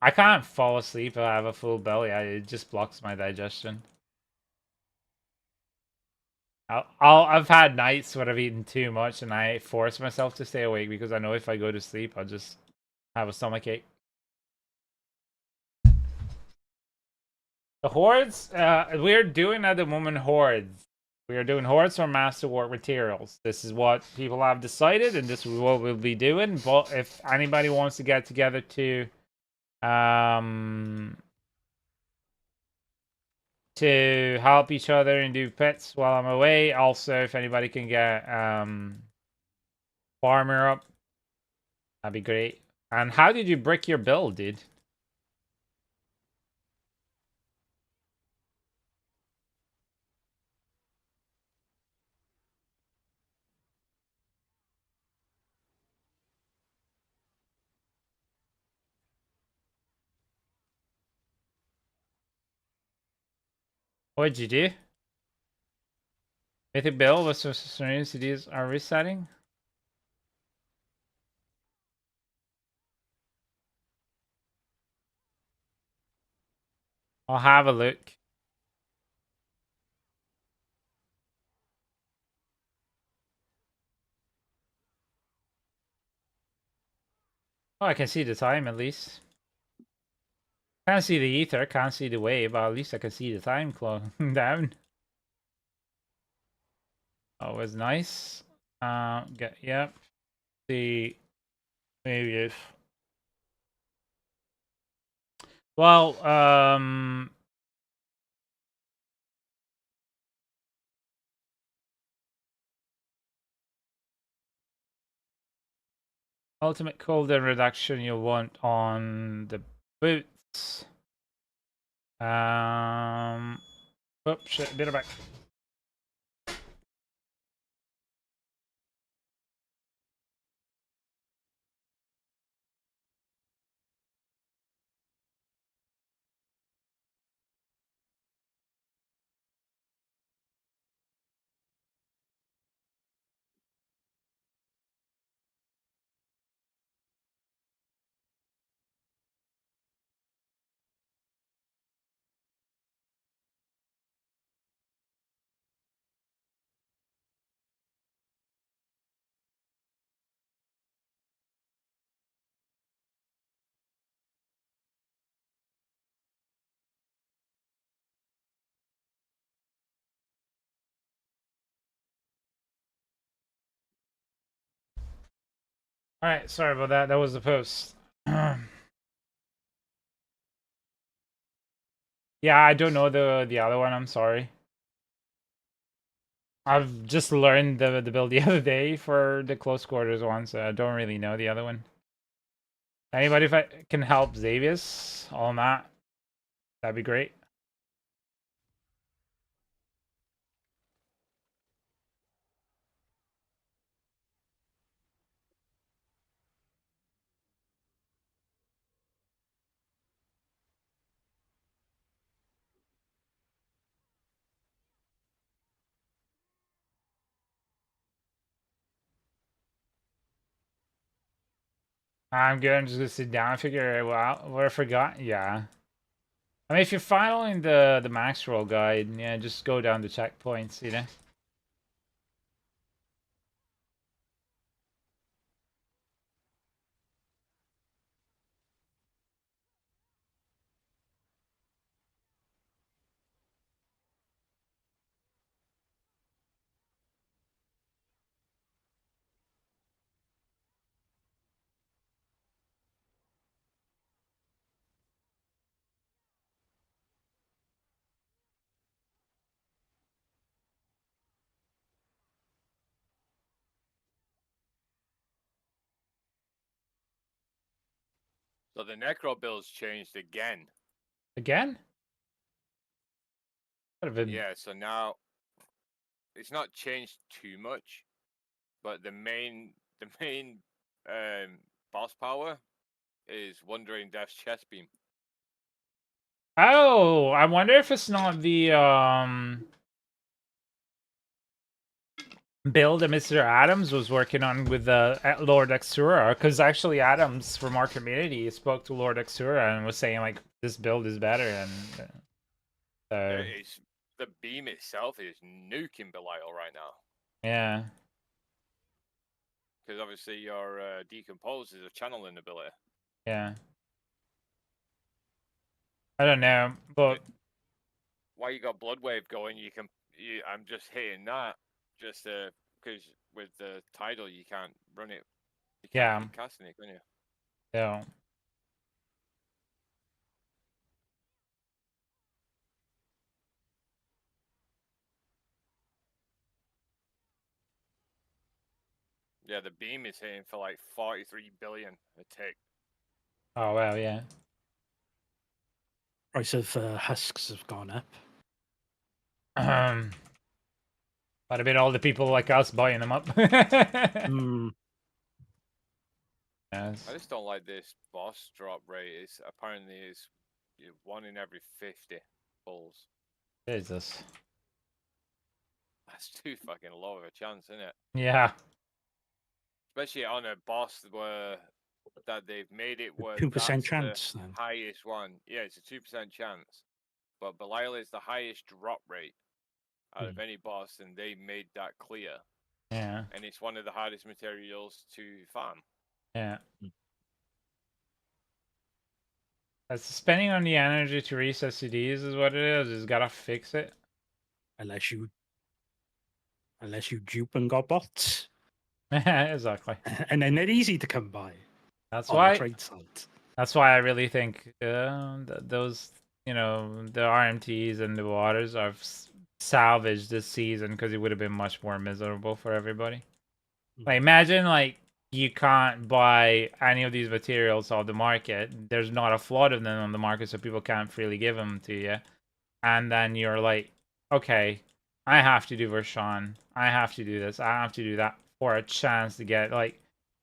Speaker 1: I can't fall asleep if I have a full belly. It just blocks my digestion. I've had nights where I've eaten too much and I force myself to stay awake because I know if I go to sleep, I'll just have a stomachache. The hordes, we're doing at the moment hordes. We are doing hordes for masterwork materials. This is what people have decided, and this is what we'll be doing. But if anybody wants to get together to help each other and do pets while I'm away. Also, if anybody can get farmer up, that'd be great. And how did you brick your build, dude? What did you do? Mythic build with surrounding cities are resetting? I'll have a look. Oh, I can see the time at least. Can't see the ether, can't see the wave, but at least I can see the time closing down. Always nice. Yep. See, maybe if. Well, Ultimate cooldown reduction you'll want on the boots. Oh shit, beat her back. Alright, sorry about that. That was the post. Yeah, I don't know the other one, I'm sorry. I've just learned the build the other day for the close quarters one, so I don't really know the other one. Anybody if I can help Xavius on that, that'd be great. I'm good. I'm just gonna sit down and figure it out. What I forgot? Yeah. I mean, if you're following the max roll guide, yeah, just go down the checkpoints, you know.
Speaker 2: So the necro build's changed again.
Speaker 1: Again?
Speaker 2: Yeah, so now it's not changed too much, but the main boss power is Wandering Death's chest beam.
Speaker 1: Oh, I wonder if it's not the build that Mr. Adams was working on with Lord Exura, because actually Adams from our community spoke to Lord Exura and was saying like this build is better, and
Speaker 2: It's, the beam itself is nuking Belial right now.
Speaker 1: yeah.
Speaker 2: Because obviously your decompose is a channeling ability.
Speaker 1: Yeah. I don't know, but
Speaker 2: while you got Blood Wave going, I'm just hitting that just because with the tidal you can't run it. You can't keep casting it, can you?
Speaker 1: Yeah.
Speaker 2: Yeah, the beam is hitting for like 43 billion a tick.
Speaker 1: Oh wow, yeah.
Speaker 3: Price of husks have gone up.
Speaker 1: But a bit all the people like us buying them up. Yes.
Speaker 2: I just don't like this boss drop rate. It's apparently is 1 in every 50 pulls.
Speaker 1: Jesus.
Speaker 2: That's too fucking low of a chance, isn't it?
Speaker 1: Yeah.
Speaker 2: Especially on a boss where that they've made it where
Speaker 3: 2% chance.
Speaker 2: the
Speaker 3: Then.
Speaker 2: highest one. Yeah, it's a 2% chance. But Belial is the highest drop rate out of any boss, and they made that clear.
Speaker 1: Yeah.
Speaker 2: And it's one of the hardest materials to farm.
Speaker 1: Yeah. Spending on the energy to reset CDs is what it is. Just gotta fix it.
Speaker 3: Unless you dupe and got bots.
Speaker 1: Exactly.
Speaker 3: And then they're easy to come by.
Speaker 1: That's
Speaker 3: on
Speaker 1: why
Speaker 3: the trade site.
Speaker 1: That's why I really think those, the RMTs and the waters are salvaged this season, because it would have been much more miserable for everybody. Like imagine like you can't buy any of these materials off the market. There's not a flood of them on the market, so people can't freely give them to you. And then you're like, okay, I have to do Vershawn. I have to do this. I have to do that for a chance to get, like,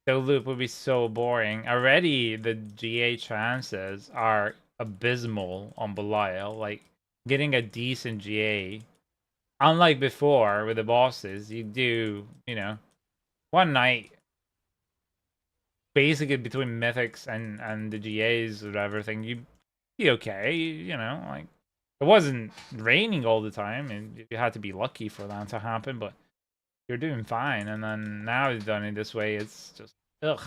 Speaker 1: the loop would be so boring. Already, the GA chances are abysmal on Belial. Like, getting a decent GA, unlike before with the bosses, you do, one night, basically between mythics and the GAs or everything, you'd be okay, like, it wasn't raining all the time, and you had to be lucky for that to happen, but you're doing fine. And then now you've done it this way, it's just, ugh.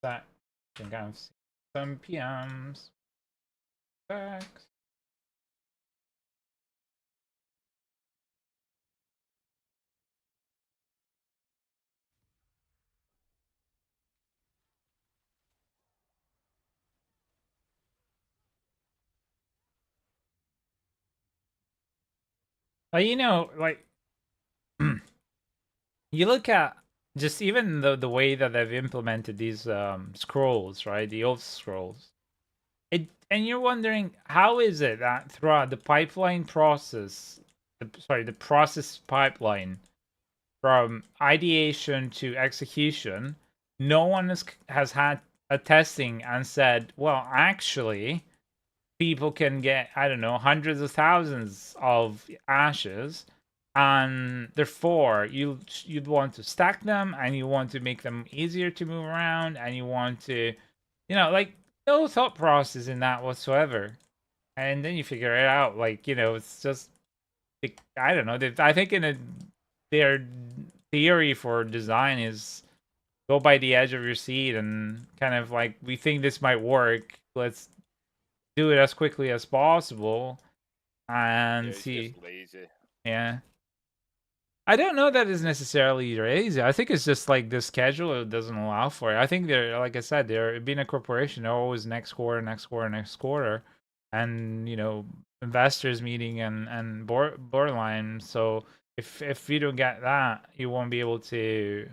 Speaker 1: That, I think I've seen some PMs. Facts. Like, you look at just even the way that they've implemented these scrolls, right? The old scrolls. And you're wondering, how is it that throughout the pipeline process, the process pipeline from ideation to execution, no one has had a testing and said, well, actually, people can get, I don't know, hundreds of thousands of ashes, and therefore you'd want to stack them, and you want to make them easier to move around, and you want to, like, no thought process in that whatsoever. And then you figure it out, like, it's just, I don't know. I think their theory for design is go by the edge of your seat and kind of like, we think this might work. Let's do it as quickly as possible and see.
Speaker 2: Just lazy.
Speaker 1: Yeah. I don't know that is necessarily lazy. I think it's just like the schedule doesn't allow for it. I think they're, like I said, they're being a corporation. They're always next quarter, next quarter, next quarter, and investors meeting and borderline. So if you don't get that, you won't be able to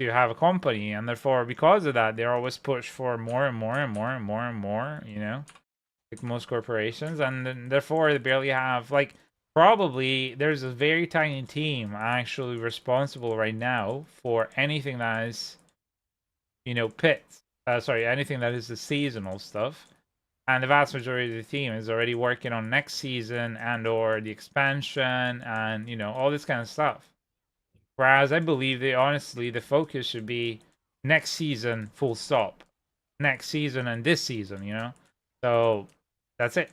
Speaker 1: have a company, and therefore because of that, they're always push for more and more and more and more and more. Like most corporations, and then therefore they barely have, like, probably there's a very tiny team actually responsible right now for anything that is pits, anything that is the seasonal stuff, and the vast majority of the team is already working on next season and or the expansion and all this kind of stuff. Whereas I believe honestly the focus should be next season, full stop, next season and this season. So that's it.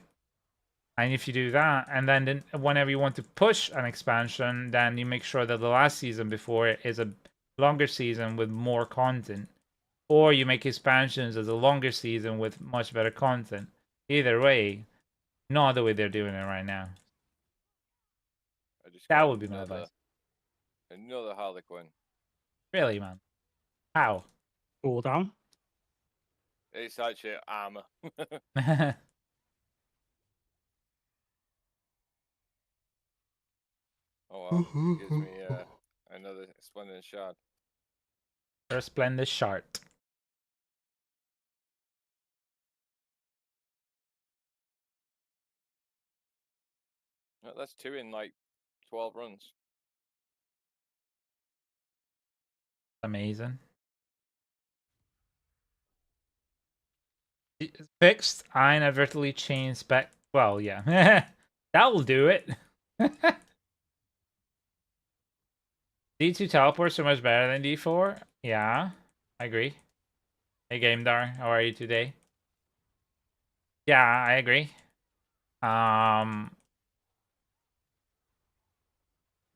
Speaker 1: And if you do that, and then whenever you want to push an expansion, then you make sure that the last season before it is a longer season with more content. Or you make expansions as a longer season with much better content. Either way, not the way they're doing it right now. That would be my advice.
Speaker 2: Another Harlequin.
Speaker 1: Really, man? How?
Speaker 3: Fall down.
Speaker 2: It's actually armor. Oh well, gives me another splendid shard.
Speaker 1: A splendid shard.
Speaker 2: That's 2 in like 12 runs.
Speaker 1: Amazing. Fixed. I inadvertently changed spec. Well, yeah. That will do it. D2 teleports are much better than D4. Yeah, I agree. Hey, Gamedar, how are you today? Yeah, I agree.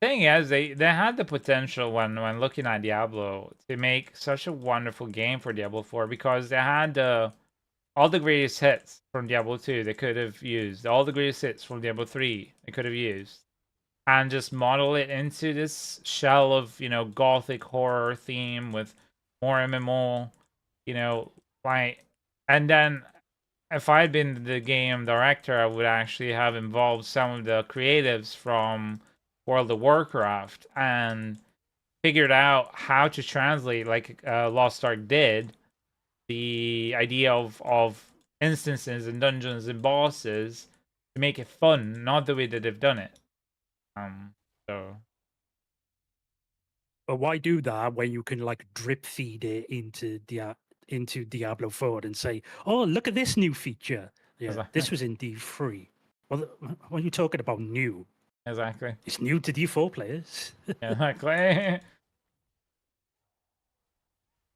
Speaker 1: Thing is, they had the potential when looking at Diablo to make such a wonderful game for Diablo 4 because they had all the greatest hits from Diablo 2 they could have used, all the greatest hits from Diablo 3 they could have used, and just model it into this shell of gothic horror theme with more MMO, like, and then if I had been the game director, I would actually have involved some of the creatives from World of Warcraft and figured out how to translate, like Lost Ark did, the idea of instances and dungeons and bosses to make it fun, not the way that they've done it. So
Speaker 3: But why do that when you can like drip feed it into Diablo 4 and say, "Oh, look at this new feature." Yeah,
Speaker 1: Exactly.
Speaker 3: this was in D3. Well, when you're talking about new,
Speaker 1: exactly,
Speaker 3: it's new to D4 players.
Speaker 1: exactly.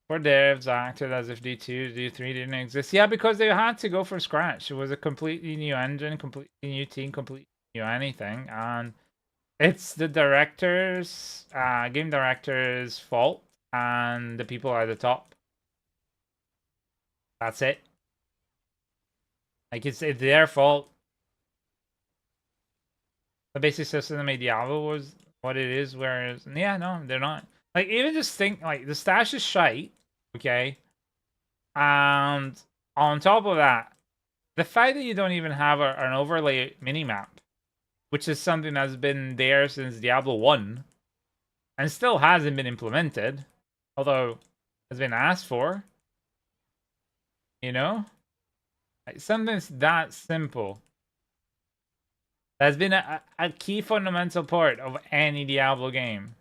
Speaker 1: For devs, acted as if D2, D3 didn't exist. Yeah, because they had to go from scratch. It was a completely new engine, completely new team, completely new anything, and it's the director's, game director's fault, and the people at the top. That's it. Like, it's their fault. The basic system that made Diablo was what it is, whereas, yeah, no, they're not. Like, even just think, like, the stash is shite, okay? And on top of that, the fact that you don't even have an overlay minimap, which is something that's been there since Diablo 1, and still hasn't been implemented, although has been asked for, you know? Like, something that simple. That's been a key fundamental part of any Diablo game.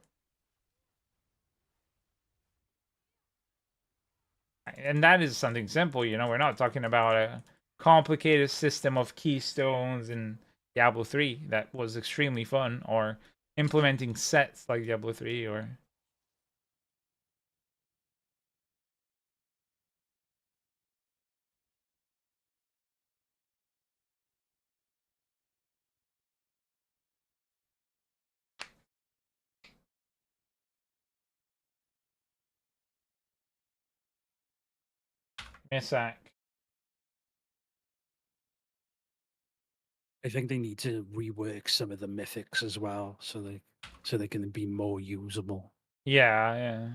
Speaker 1: And that is something simple, you know? We're not talking about a complicated system of keystones in Diablo 3 that was extremely fun, or implementing sets like Diablo 3, or Misak.
Speaker 3: I think they need to rework some of the mythics as well, so they can be more usable.
Speaker 1: Yeah, yeah.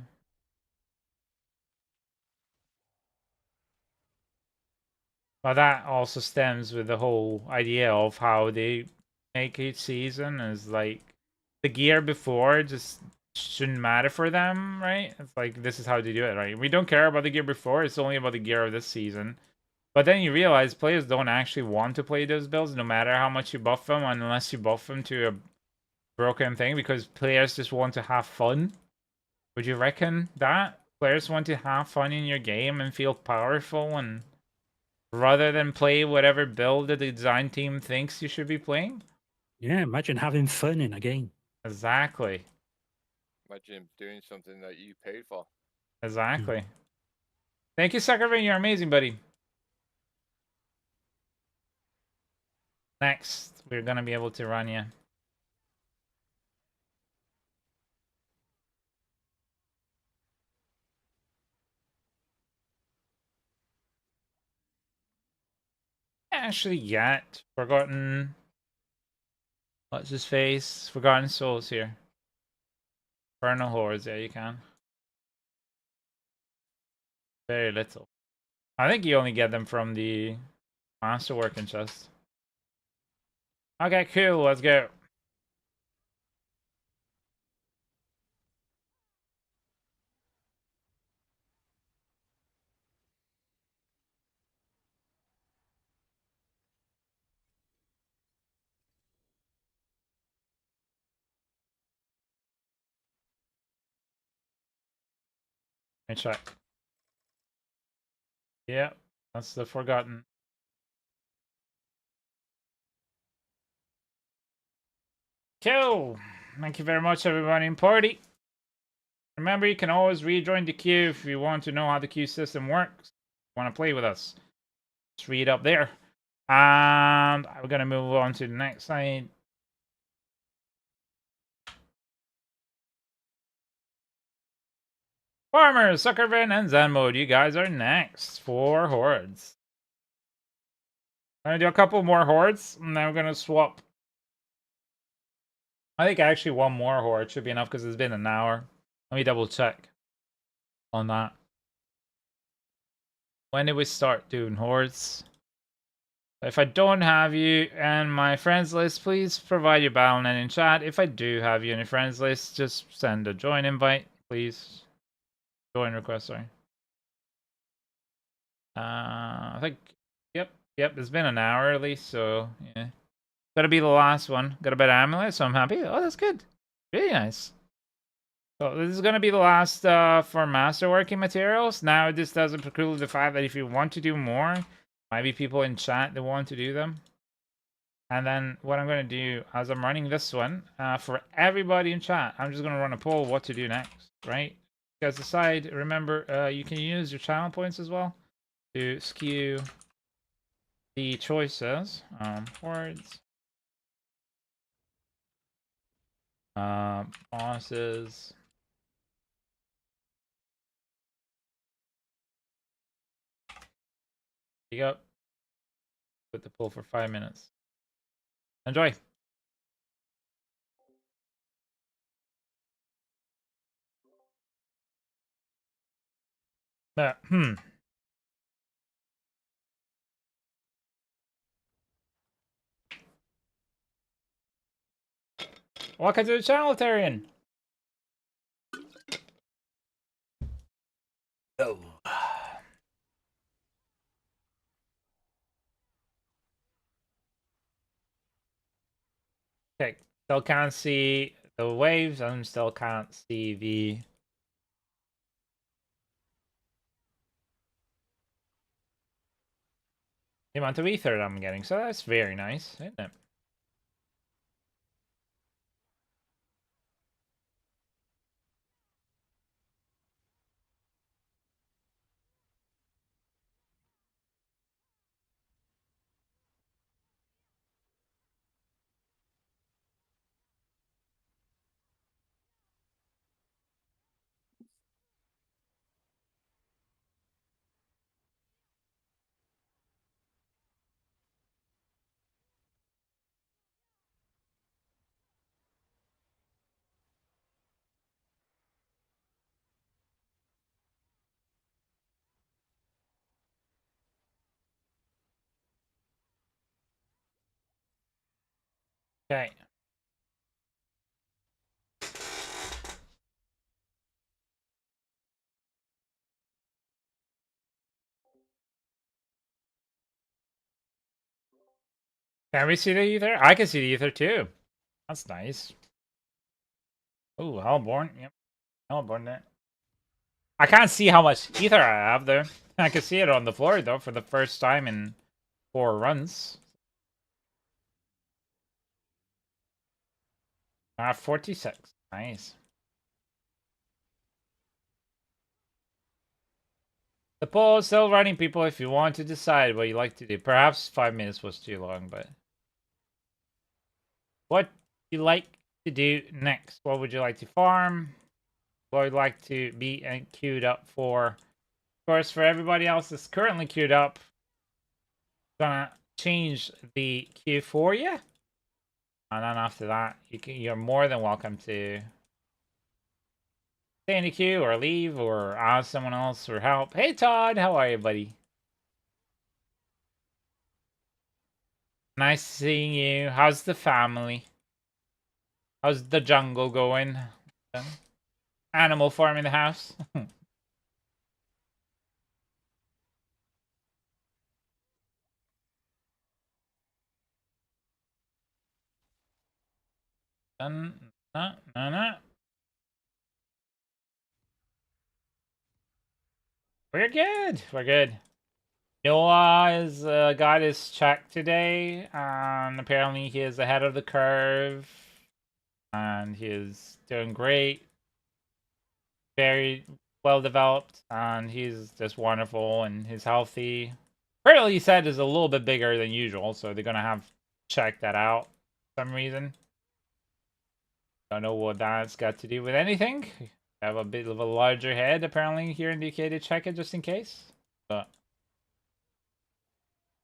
Speaker 1: Well, that also stems with the whole idea of how they make each season is like the gear before just shouldn't matter for them, right? It's like this is how they do it, right? We don't care about the gear before, it's only about the gear of this season. But then you realize players don't actually want to play those builds no matter how much you buff them, unless you buff them to a broken thing, because players just want to have fun. Would you reckon that? Players want to have fun in your game and feel powerful, and rather than play whatever build the design team thinks you should be playing?
Speaker 3: Yeah, imagine having fun in a game.
Speaker 1: Exactly.
Speaker 2: Imagine doing something that you paid for.
Speaker 1: Exactly. Thank you, Suckerman. You're amazing, buddy. Next, we're gonna be able to run you. Actually, yet Forgotten. What's his face? Forgotten Souls here. Infernal Hordes. Yeah, you can. Very little. I think you only get them from the Masterwork and chest. Okay, cool. Let's go. Let me check. Yeah, that's the Forgotten. Cool. Thank you very much, everybody in party. Remember, you can always rejoin the queue if you want to know how the queue system works. Want to play with us? Just read up there. And we're gonna move on to the next slide. Farmers, Suckervin, and Zen Mode. You guys are next for Hordes. I'm gonna do a couple more Hordes, and then we're gonna swap. I think actually one more Horde should be enough because it's been an hour. Let me double check on that. When did we start doing Hordes? If I don't have you in my friends list, please provide your battle net in chat. If I do have you in your friends list, just send a join invite, please. Join request, sorry. I think, yep, it's been an hour at least, so yeah. Gotta be the last one. Got a bit of amulet, so I'm happy. Oh, that's good. Really nice. So this is gonna be the last for masterworking materials. Now this doesn't preclude the fact that if you want to do more, might be people in chat that want to do them. And then what I'm going to do as I'm running this one, for everybody in chat, I'm just going to run a poll what to do next, right? You guys decide. Remember, you can use your channel points as well to skew the choices. Words. Bosses. There you go. Put the poll for 5 minutes. Enjoy. Welcome to the channel, Tarian. Oh. Okay, still can't see the waves, and still can't see the amount of ether that I'm getting, so that's very nice, isn't it? Okay. Can we see the ether? I can see the ether too. That's nice. Oh, Hellborn. Yep. Hellborn there. I can't see how much ether I have there. I can see it on the floor though for the first time in 4 runs. I have 46. Nice. The poll is still running, people, if you want to decide what you like to do. Perhaps 5 minutes was too long, but what you like to do next? What would you like to farm? What would you like to be queued up for? Of course, for everybody else that's currently queued up, I'm gonna change the queue for you. And then after that, you're more than welcome to stay in the queue or leave or ask someone else for help. Hey Todd, how are you, buddy? Nice seeing you. How's the family? How's the jungle going? Animal farm in the house? No, no, no. We're good. We're good. Noah is got his check today, and apparently he is ahead of the curve, and he is doing great. Very well developed, and he's just wonderful, and he's healthy. Apparently, he said is a little bit bigger than usual, so they're gonna have to check that out for some reason. Don't know what that's got to do with anything. Have a bit of a larger head, apparently, here in the UK to check it just in case. But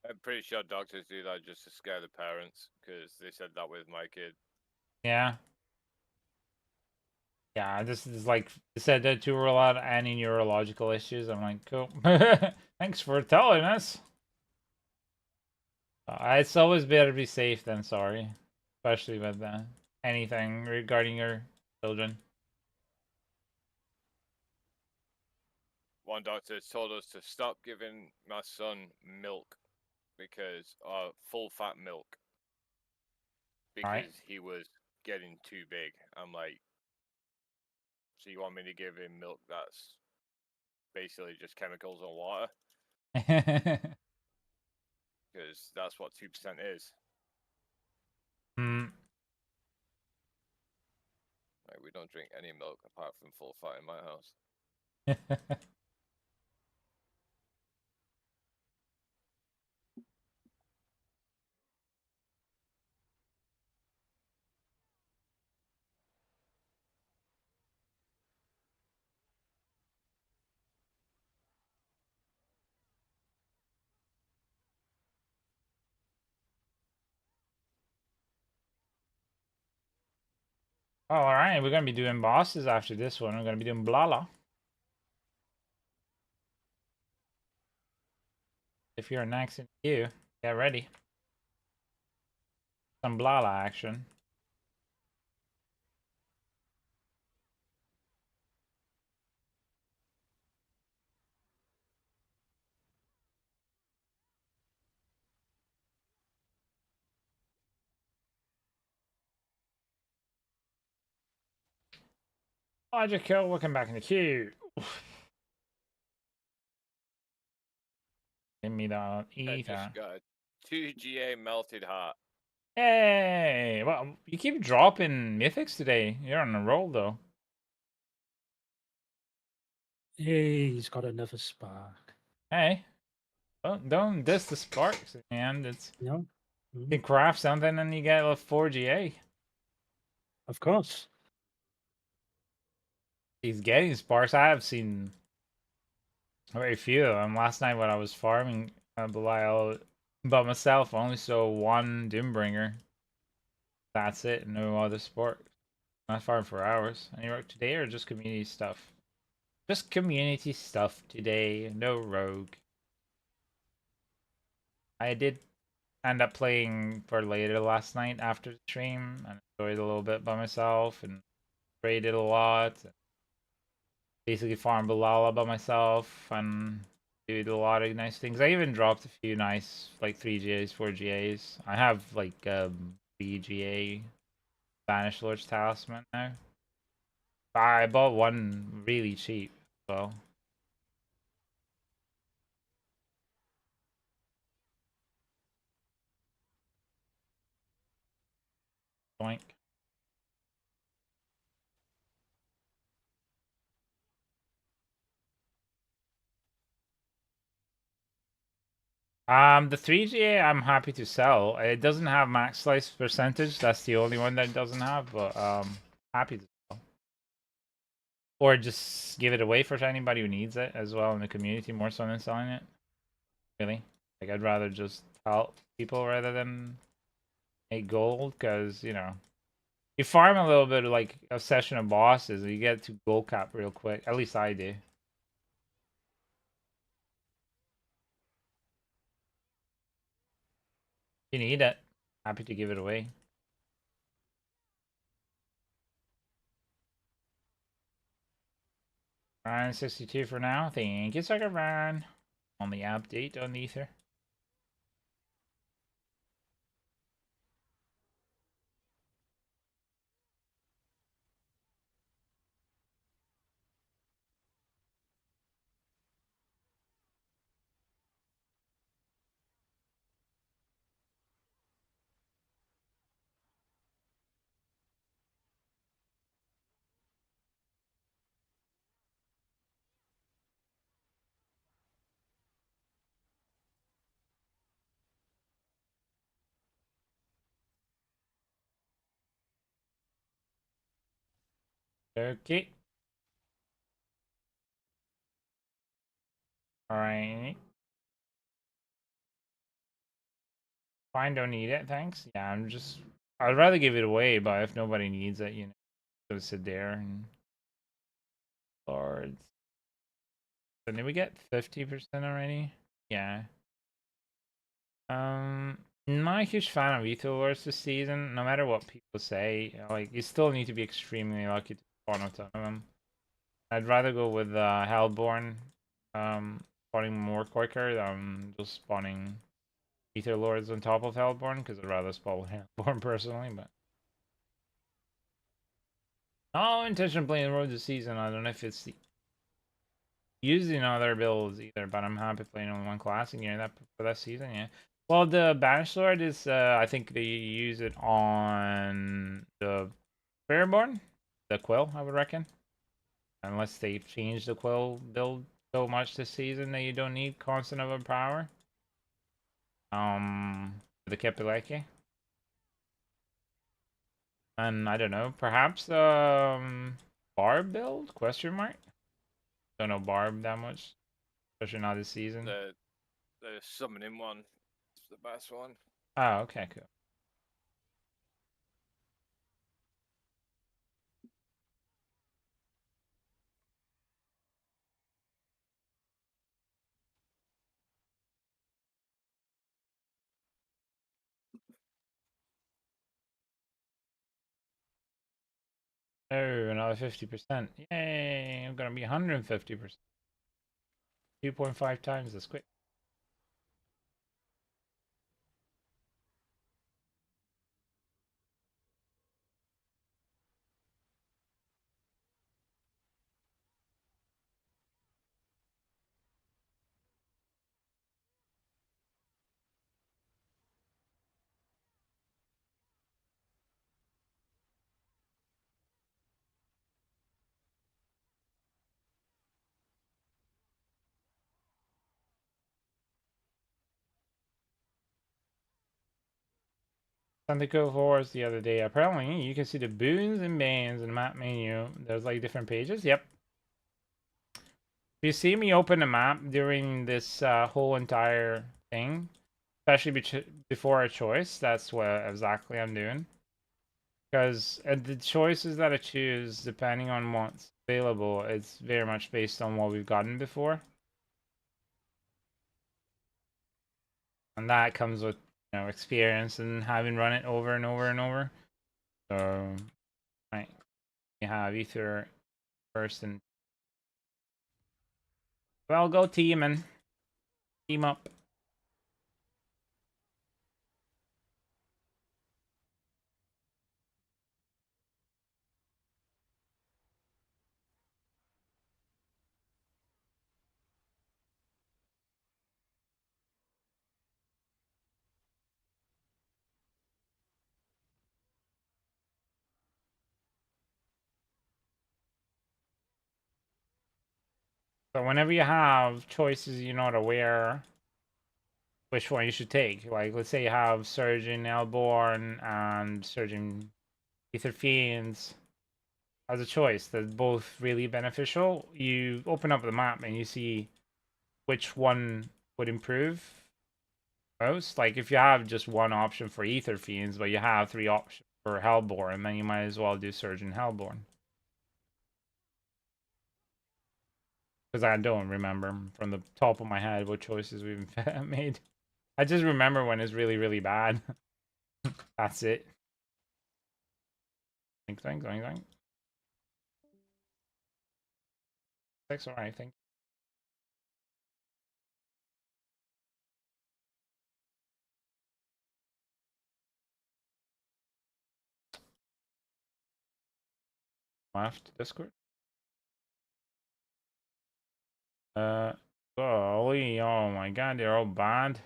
Speaker 2: I'm pretty sure doctors do that just to scare the parents, because they said that with my kid.
Speaker 1: yeah. Yeah, this is like they said that to rule out any neurological issues. I'm like, cool. Thanks for telling us. It's always better to be safe than sorry, especially with anything regarding your children.
Speaker 2: One doctor told us to stop giving my son milk because full fat milk
Speaker 1: Right?
Speaker 2: because he was getting too big. I'm like, so you want me to give him milk that's basically just chemicals and water? Because that's what 2% is.
Speaker 1: Mm.
Speaker 2: Like, we don't drink any milk apart from full fat in my house.
Speaker 1: Oh, all right. We're gonna be doing bosses after this one. We're gonna be doing Blala. If you're next in queue, get ready. Some Blala action. Logic kill. Welcome back in the queue. Give me the
Speaker 2: I
Speaker 1: ether.
Speaker 2: just got a 2GA melted heart.
Speaker 1: Hey, well, you keep dropping mythics today. You're on a roll though.
Speaker 3: Hey, he's got another spark.
Speaker 1: Hey, don't diss the sparks, man. It's
Speaker 3: No?
Speaker 1: you craft something and you get a 4GA.
Speaker 3: Of course.
Speaker 1: He's getting sparks. I have seen very few of them. Last night when I was farming Belial by myself, I only saw one Doombringer. That's it. No other sparks. I farmed for hours. Any work today or just community stuff? Just community stuff today. No rogue. I did end up playing for later last night after the stream and enjoyed a little bit by myself and traded a lot. Basically farmed Balala by myself and did a lot of nice things. I even dropped a few nice like 3GAs, 4GAs. I have like 3GA Spanish Lord's Talisman now. I bought one really cheap as well. Boink. The 3GA I'm happy to sell. It doesn't have max slice percentage. That's the only one that it doesn't have, but happy to sell. Or just give it away for anybody who needs it as well in the community more so than selling it. Really. Like I'd rather just help people rather than make gold because, you know, you farm a little bit of like a session of bosses and you get to gold cap real quick. At least I do. If you need it, happy to give it away. 62 for now. Thank you, Sucker Ryan. On the update on Ether. Okay. Alright. Fine, don't need it, thanks. Yeah, I'd rather give it away, but if nobody needs it, you know, just sit there and lords. So did we get 50% already? Yeah. Not a huge fan of Ether Lords this season. No matter what people say, like you still need to be extremely lucky to spawn a ton of them. I'd rather go with Hellborn, spawning more quicker than just spawning Ether Lords on top of Hellborn, because I'd rather spawn Hellborn personally. But no intention of playing Road this season. I don't know if it's using other builds either, but I'm happy playing only one class and getting that for that season. Yeah. Well, the Banished Sword is, I think they use it on the Fairborn, the Quill, I would reckon. Unless they've changed the Quill build so much this season that you don't need constant overpower. The Kepileke. And I don't know, perhaps Barb build? Question mark? Don't know Barb that much, especially not this season.
Speaker 2: The summoning one is the best one.
Speaker 1: Oh, okay, cool. Oh, another 50%. Yay, I'm gonna be 150%. 2.5 times as quick. Something cool for us the other day. Apparently, you can see the boons and bans in the map menu. There's like different pages. Yep. If you see me open the map during this whole entire thing, especially before a choice, that's what exactly I'm doing. Because the choices that I choose, depending on what's available, it's very much based on what we've gotten before. And that comes with, you know, experience and having run it over and over and over. So, right, you have Ether first and... Well, go team and team up. So whenever you have choices, you're not aware which one you should take. Like, let's say you have Surgeon Elborn and Surgeon Ether Fiends as a choice that's both really beneficial. You open up the map and you see which one would improve most. Like, if you have just one option for Ether Fiends, but you have 3 options for Hellborn, then you might as well do Surgeon Hellborn. Because I don't remember from the top of my head what choices we've made. I just remember when it's really, really bad. That's it. Thanks. That's alright, thank you. Left Discord. Golly, oh my god, they're all bad.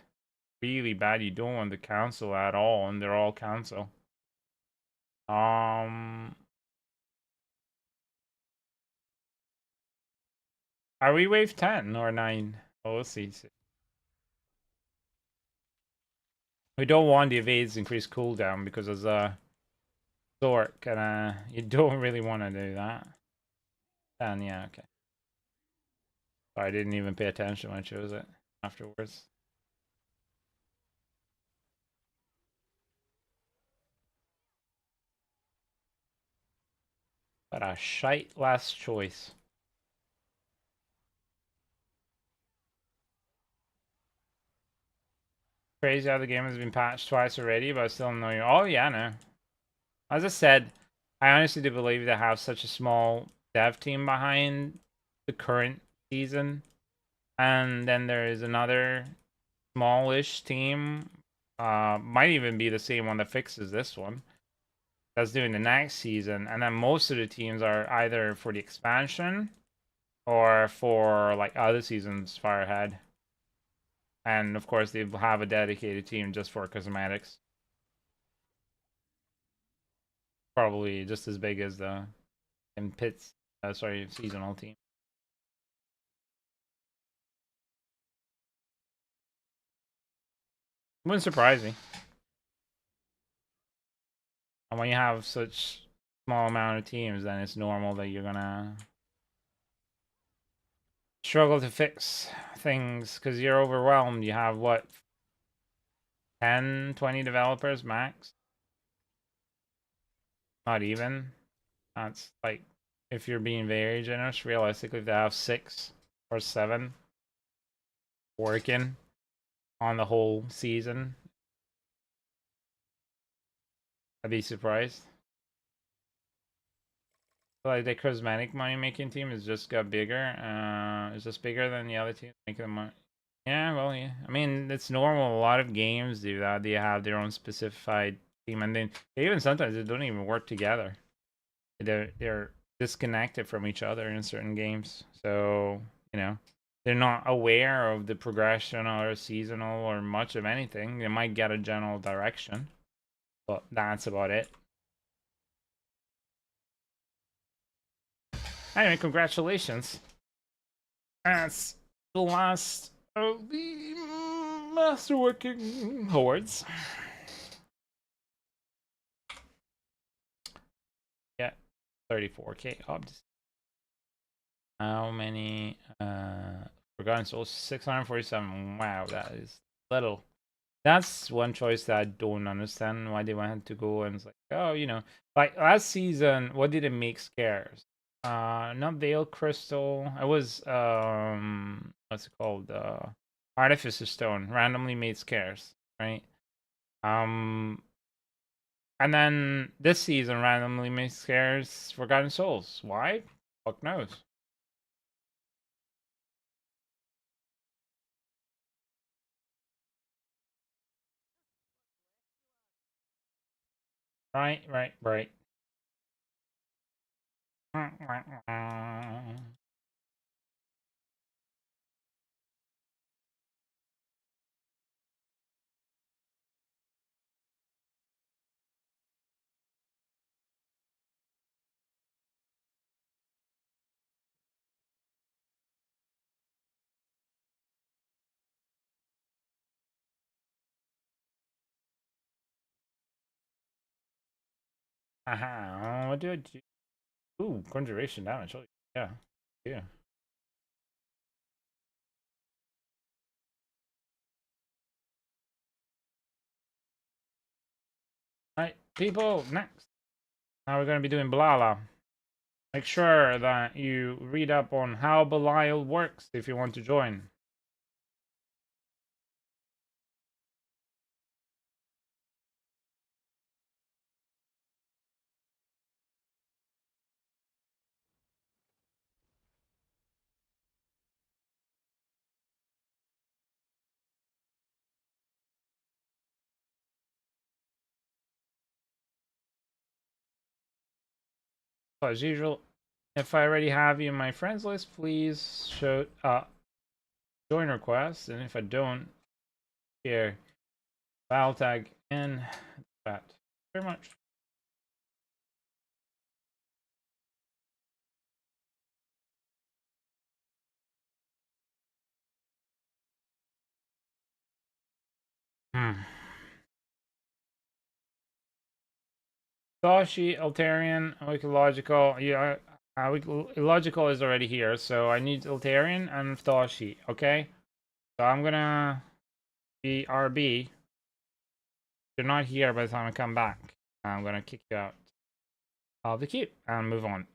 Speaker 1: Really bad. You don't want to cancel at all, and they're all cancel. Are we wave 10 or 9? Oh, let's see. We don't want the evades increased cooldown because of Sorc, and you don't really want to do that. 10, yeah, okay. I didn't even pay attention when I chose it afterwards. But a shite last choice. crazy how the game has been patched twice already, but I still don't know you. Oh yeah, no. As I said, I honestly do believe they have such a small dev team behind the current season, and then there is another smallish team, might even be the same one that fixes this one, that's doing the next season, and then most of the teams are either for the expansion or for like other seasons far ahead. And of course, they have a dedicated team just for cosmetics. Probably just as big as the seasonal team. Wouldn't surprise me. And when you have such small amount of teams, then it's normal that you're gonna struggle to fix things because you're overwhelmed. You have what, 10, 20 developers max? Not even. That's like, if you're being very generous, realistically, they have 6 or 7 working on the whole season. I'd be surprised. Like the cosmetic money making team has just got bigger. It's just bigger than the other teams making the money. Yeah, well, yeah. I mean, it's normal. A lot of games do that. They have their own specified team, and then even sometimes they don't even work together. They're disconnected from each other in certain games. So they're not aware of the progression or seasonal or much of anything. They might get a general direction, but that's about it. Anyway, congratulations. That's the last of the masterworking hordes. Yeah, 34k obs. How many Forgotten Souls? 647. Wow, that is little. That's one choice that I don't understand why they wanted to go and it's like, oh, like last season, what did it make scarce? Not Veil Crystal. It was what's it called? Artificer Stone randomly made scarce, right? And then this season randomly made scarce Forgotten Souls. Why? Fuck knows. Right. What do I do? Ooh, conjuration damage. Oh, yeah. Yeah. Alright, people, next. Now we're going to be doing Blala. Make sure that you read up on how Belial works if you want to join. As usual, if I already have you in my friends list, please show join request, and if I don't, here, file tag in that. Very much. Dashi, Altarian, Ecological. Yeah, Illogical is already here, so I need Altarian and Dashi. Okay, so I'm gonna be RB. If you're not here by the time I come back, I'm gonna kick you out of the queue and move on.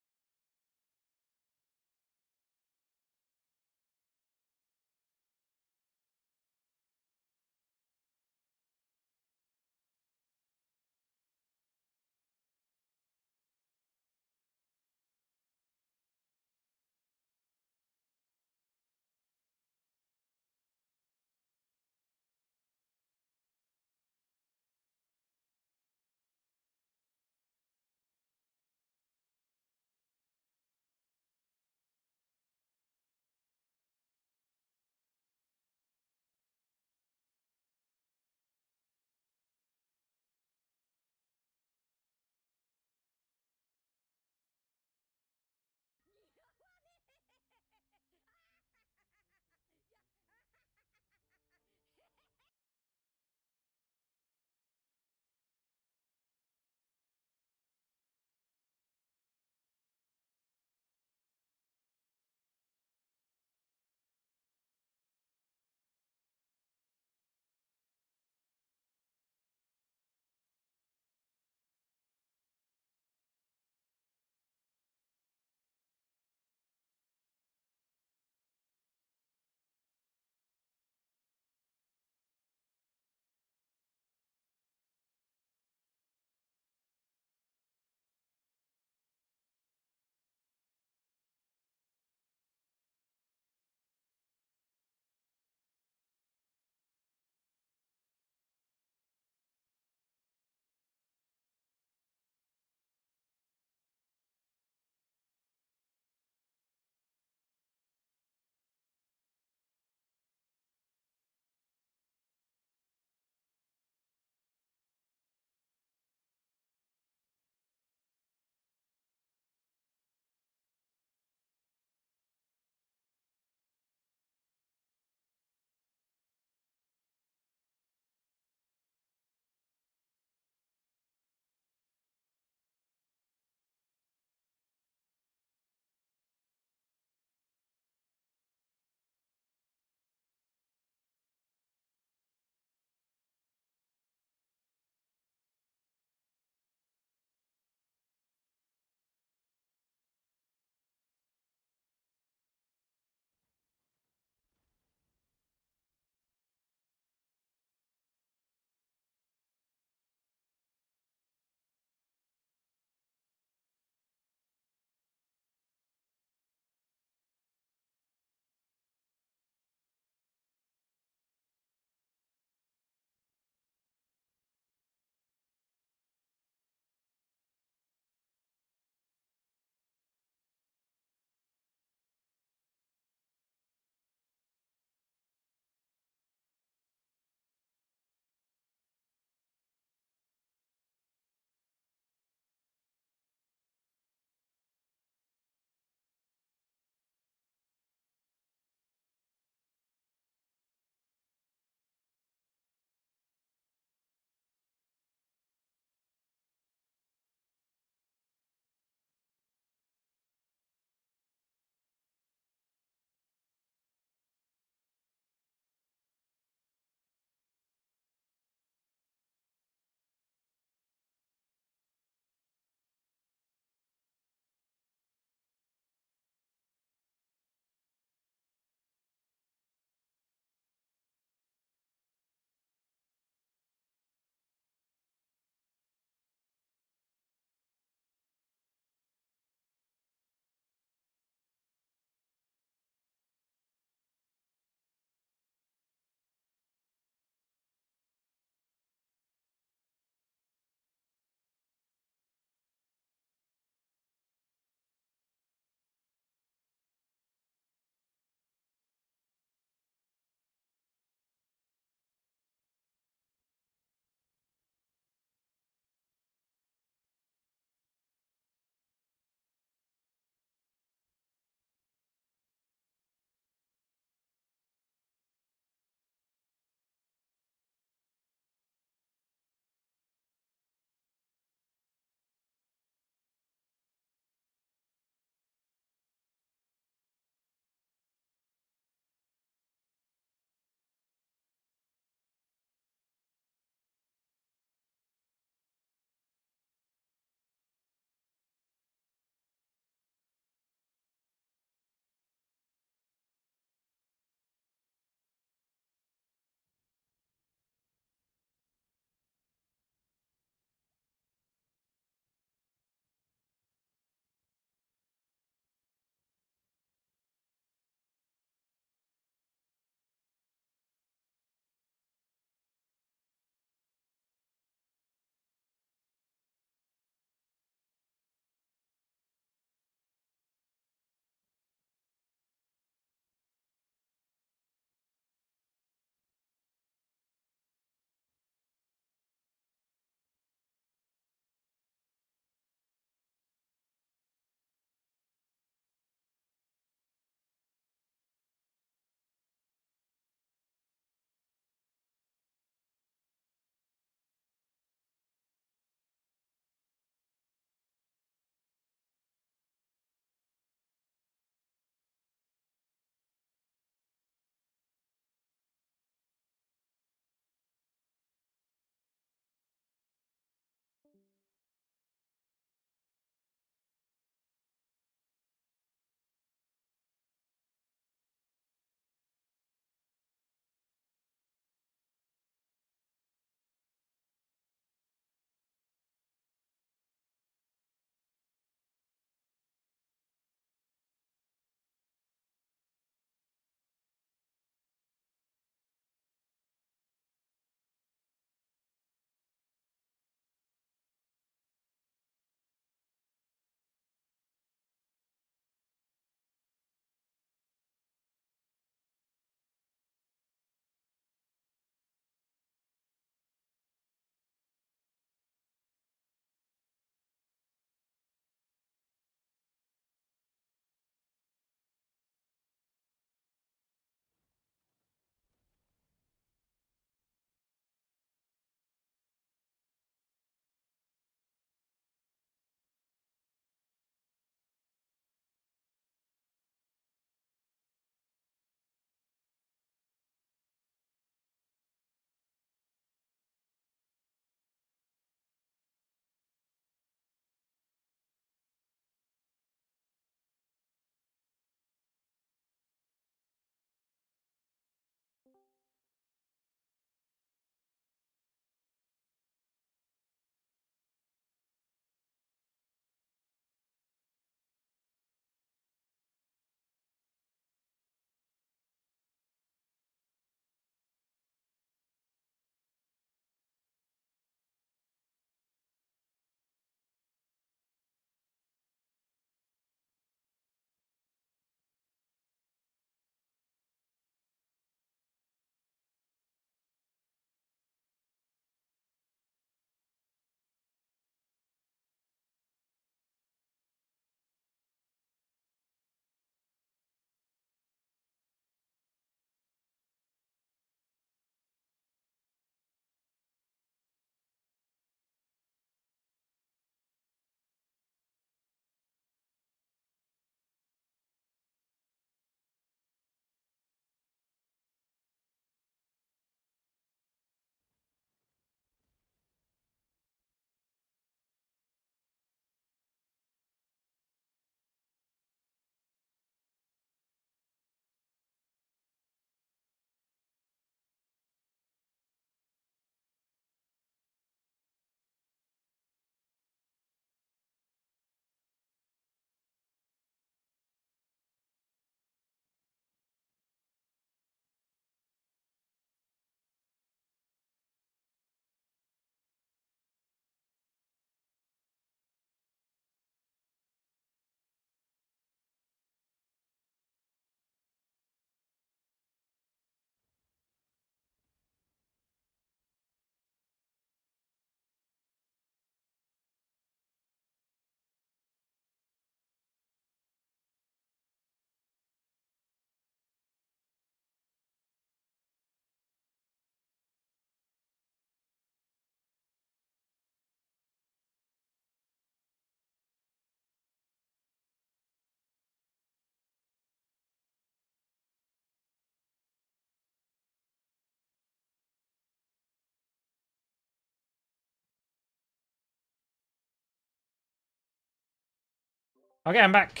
Speaker 1: Okay, I'm back.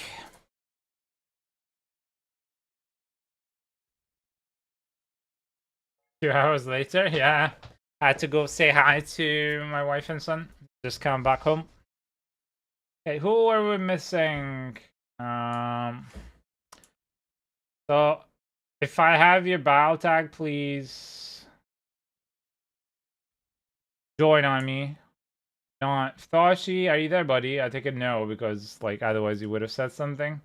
Speaker 1: Two hours later, yeah. I had to go say hi to my wife and son. Just come back home. Okay, who are we missing? So if I have your bio tag, please join on me. Not Thoshi, are you there, buddy? I take a no because like otherwise you would have said something.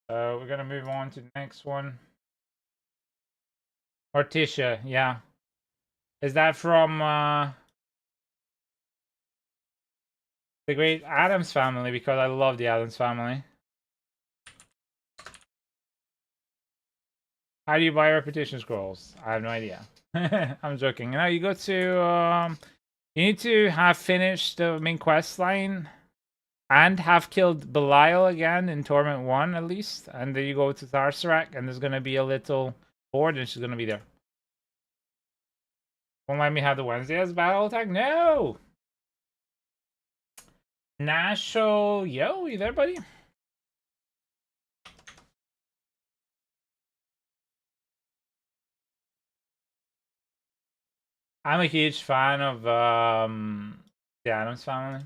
Speaker 1: We're gonna move on to the next one. Morticia, yeah. Is that from the great Addams Family? Because I love the Addams Family. How do you buy repetition scrolls? I have no idea. I'm joking. Now you go to you need to have finished the main quest line and have killed Belial again in Torment 1 at least. And then you go to Tharsarak and there's gonna be a little board and she's gonna be there. Won't let me have the Wednesday as battle tag? No! Nasho, yo, you there, buddy? I'm a huge fan of the Addams Family.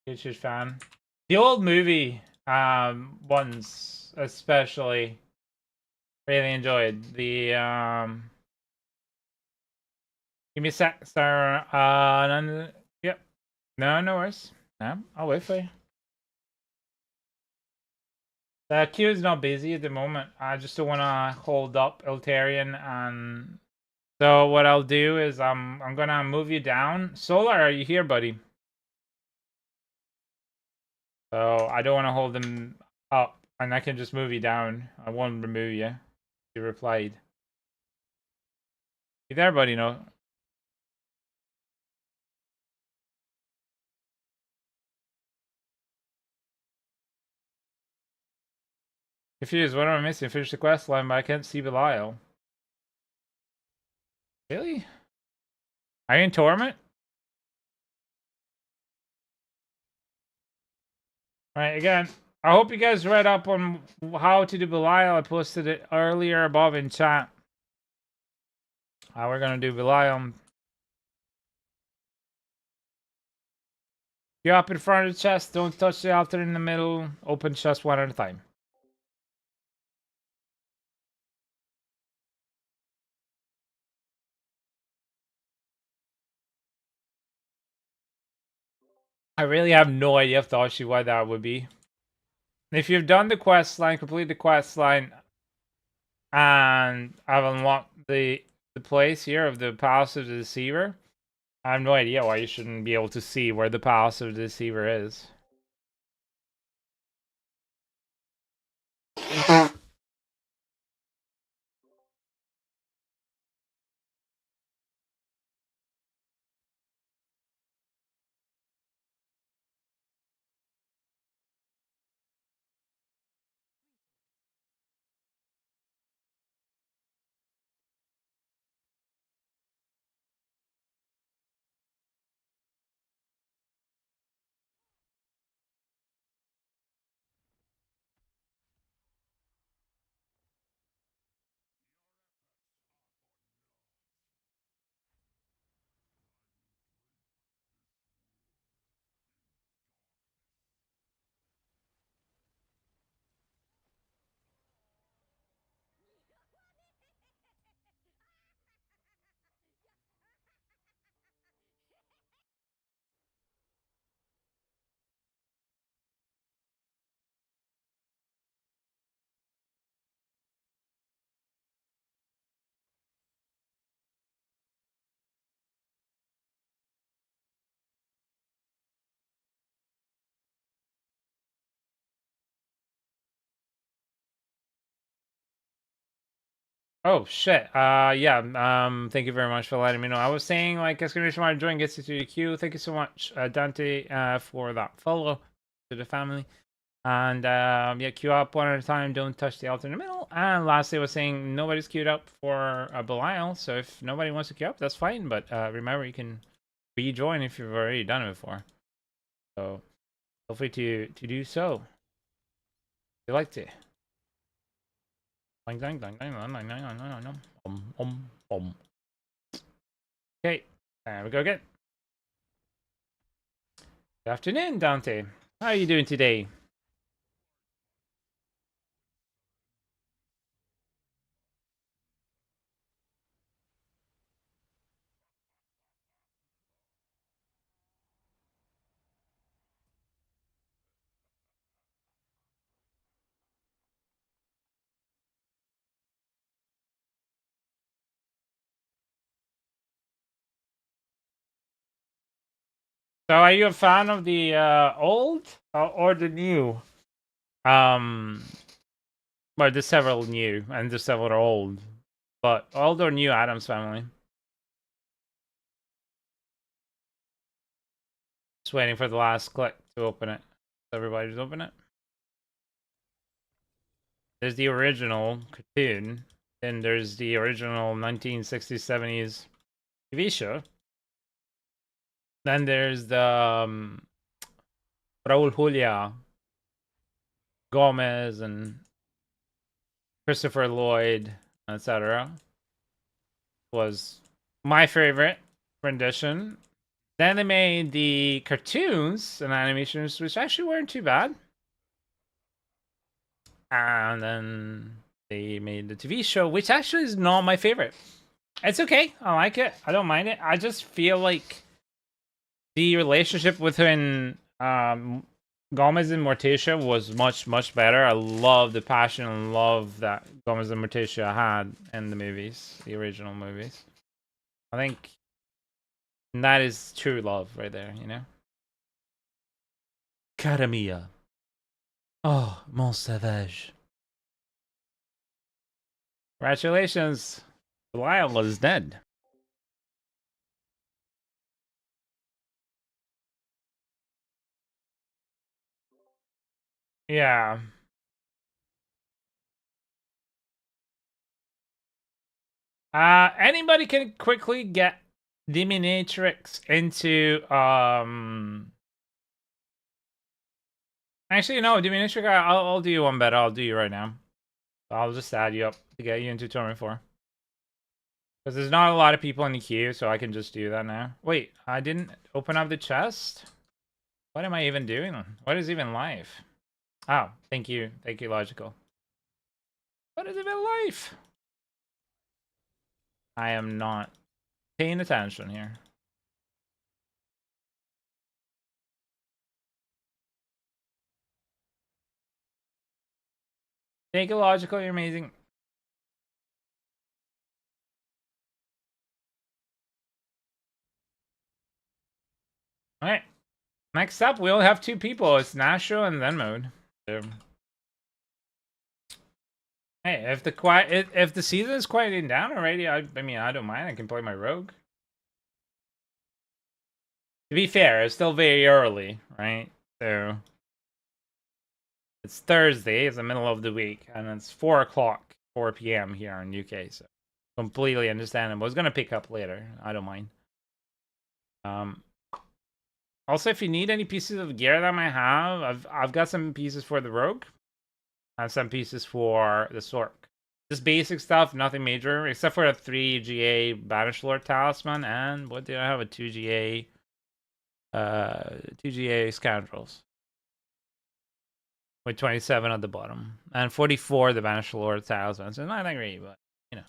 Speaker 1: Huge fan. The old movie ones especially really enjoyed. The give me a sec, sir. Yep. No worries. No, I'll wait for you. The queue is not busy at the moment. I just don't want to hold up Eltarian, and so what I'll do is I'm gonna move you down. Solar, are you here, buddy? So I don't want to hold them up, and I can just move you down. I won't remove you. You replied. You there, buddy? No. Confused. What am I missing? Finish the quest line, but I can't see Belial. Really? Are you in Torment? Alright, again, I hope you guys read up on how to do Belial. I posted it earlier above in chat. How we're gonna do Belial. You up in front of the chest, don't touch the altar in the middle. Open chest one at a time. I really have no idea, Thoshi, why that would be. If you've done the quest line, complete the quest line, and I've unlocked the place here of the Palace of the Deceiver, I have no idea why you shouldn't be able to see where the Palace of the Deceiver is. Oh shit. Yeah. Thank you very much for letting me know. I was saying like exclamation mark join gets you to the queue. Thank you so much, Dante, for that follow to the family. And yeah, queue up one at a time. Don't touch the altar in the middle. And lastly, I was saying nobody's queued up for Belial. So if nobody wants to queue up, that's fine. But remember, you can rejoin if you've already done it before. So feel free to do so. If you like to. Okay, there we go again. Good afternoon, Dante. How are you doing today? So, are you a fan of the old or the new? Well, there's several new and there's several old, but old or new Adams Family. Just waiting for the last click to open it. Everybody just open it. There's the original cartoon, then there's the original 1960s, 70s TV show. Then there's the Raul Julia, Gomez, and Christopher Lloyd, etc. was my favorite rendition. Then they made the cartoons and animations, which actually weren't too bad. And then they made the TV show, which actually is not my favorite. It's okay. I like it. I don't mind it. I just feel like the relationship between Gomez and Morticia was much, much better. I love the passion and love that Gomez and Morticia had in the movies, the original movies. I think that is true love right there, you know? Cara mia. Oh, mon savage. Congratulations. Lyle is dead. Yeah. Anybody can quickly get Dominatrix into Actually, no, Dominatrix. I'll do you one better. I'll do you right now. I'll just add you up to get you into Tournament 4. Because there's not a lot of people in the queue, so I can just do that now. Wait, I didn't open up the chest? What am I even doing? What is even live? Oh, thank you. Thank you, Logical. What is even live? I am not paying attention here. Thank you, Logical. You're amazing. Alright. Next up, we only have 2 people. It's Nashro and Zen Mode. So. Hey, if the season is quieting down already, I mean, I don't mind. I can play my rogue. To be fair, it's still very early, right? So it's Thursday, it's the middle of the week, and it's 4 o'clock, 4 p.m. here in UK. So completely understandable. It's gonna pick up later. I don't mind. Also, if you need any pieces of gear that I might have, I've got some pieces for the rogue. I have some pieces for the Sorc. Just basic stuff, nothing major, except for a 3 GA Banished Lord Talisman, and what did I have? A 2 GA 2 GA Scoundrels. With 27 at the bottom. And 44 the Banished Lord Talisman. So not that great, but you know.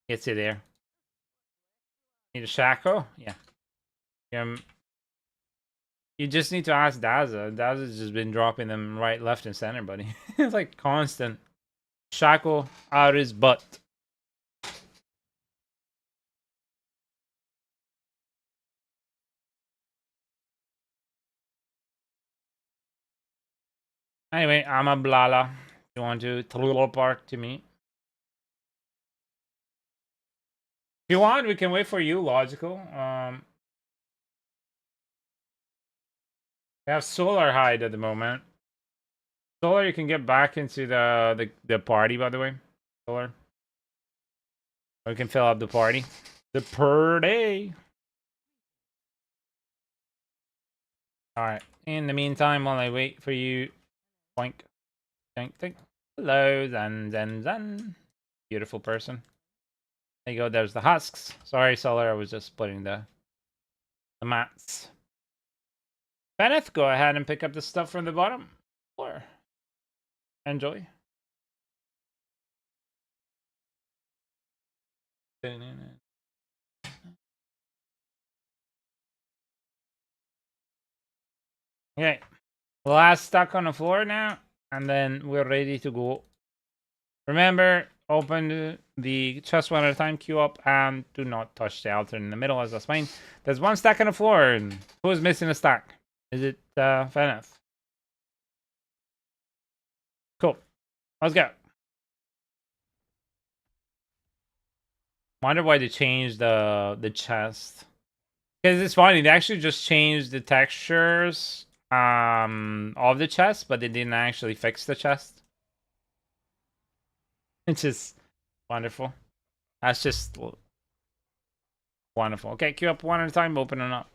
Speaker 1: Gets you there. Need a Shaco? Yeah. You just need to ask Daza. Daza's just been dropping them right, left, and center, buddy. It's like constant. Shaco out his butt. Anyway, I'm a Blala. You want to teleport to me? If you want, we can wait for you, Logical. We have Solar Hide at the moment. Solar, you can get back into the party, by the way. Solar. We can fill up the party. The party. Alright. In the meantime, while I wait for you, boink, boink, boink. Hello, Zen. Beautiful person. There you go, there's the husks. Sorry, Solar, I was just splitting the mats. Benneth, go ahead and pick up the stuff from the bottom floor. Enjoy. Okay. Last stuck on the floor now, and then we're ready to go. Remember, open the chest one at a time, queue up, and do not touch the altar in the middle, as that's fine. There's one stack on the floor, and who's missing a stack? Is it Feneth? Cool. Let's go. Wonder why they changed the chest. Because it's funny, they actually just changed the textures of the chest, but they didn't actually fix the chest. It's just wonderful. That's just wonderful. Okay, queue up one at a time, open them up.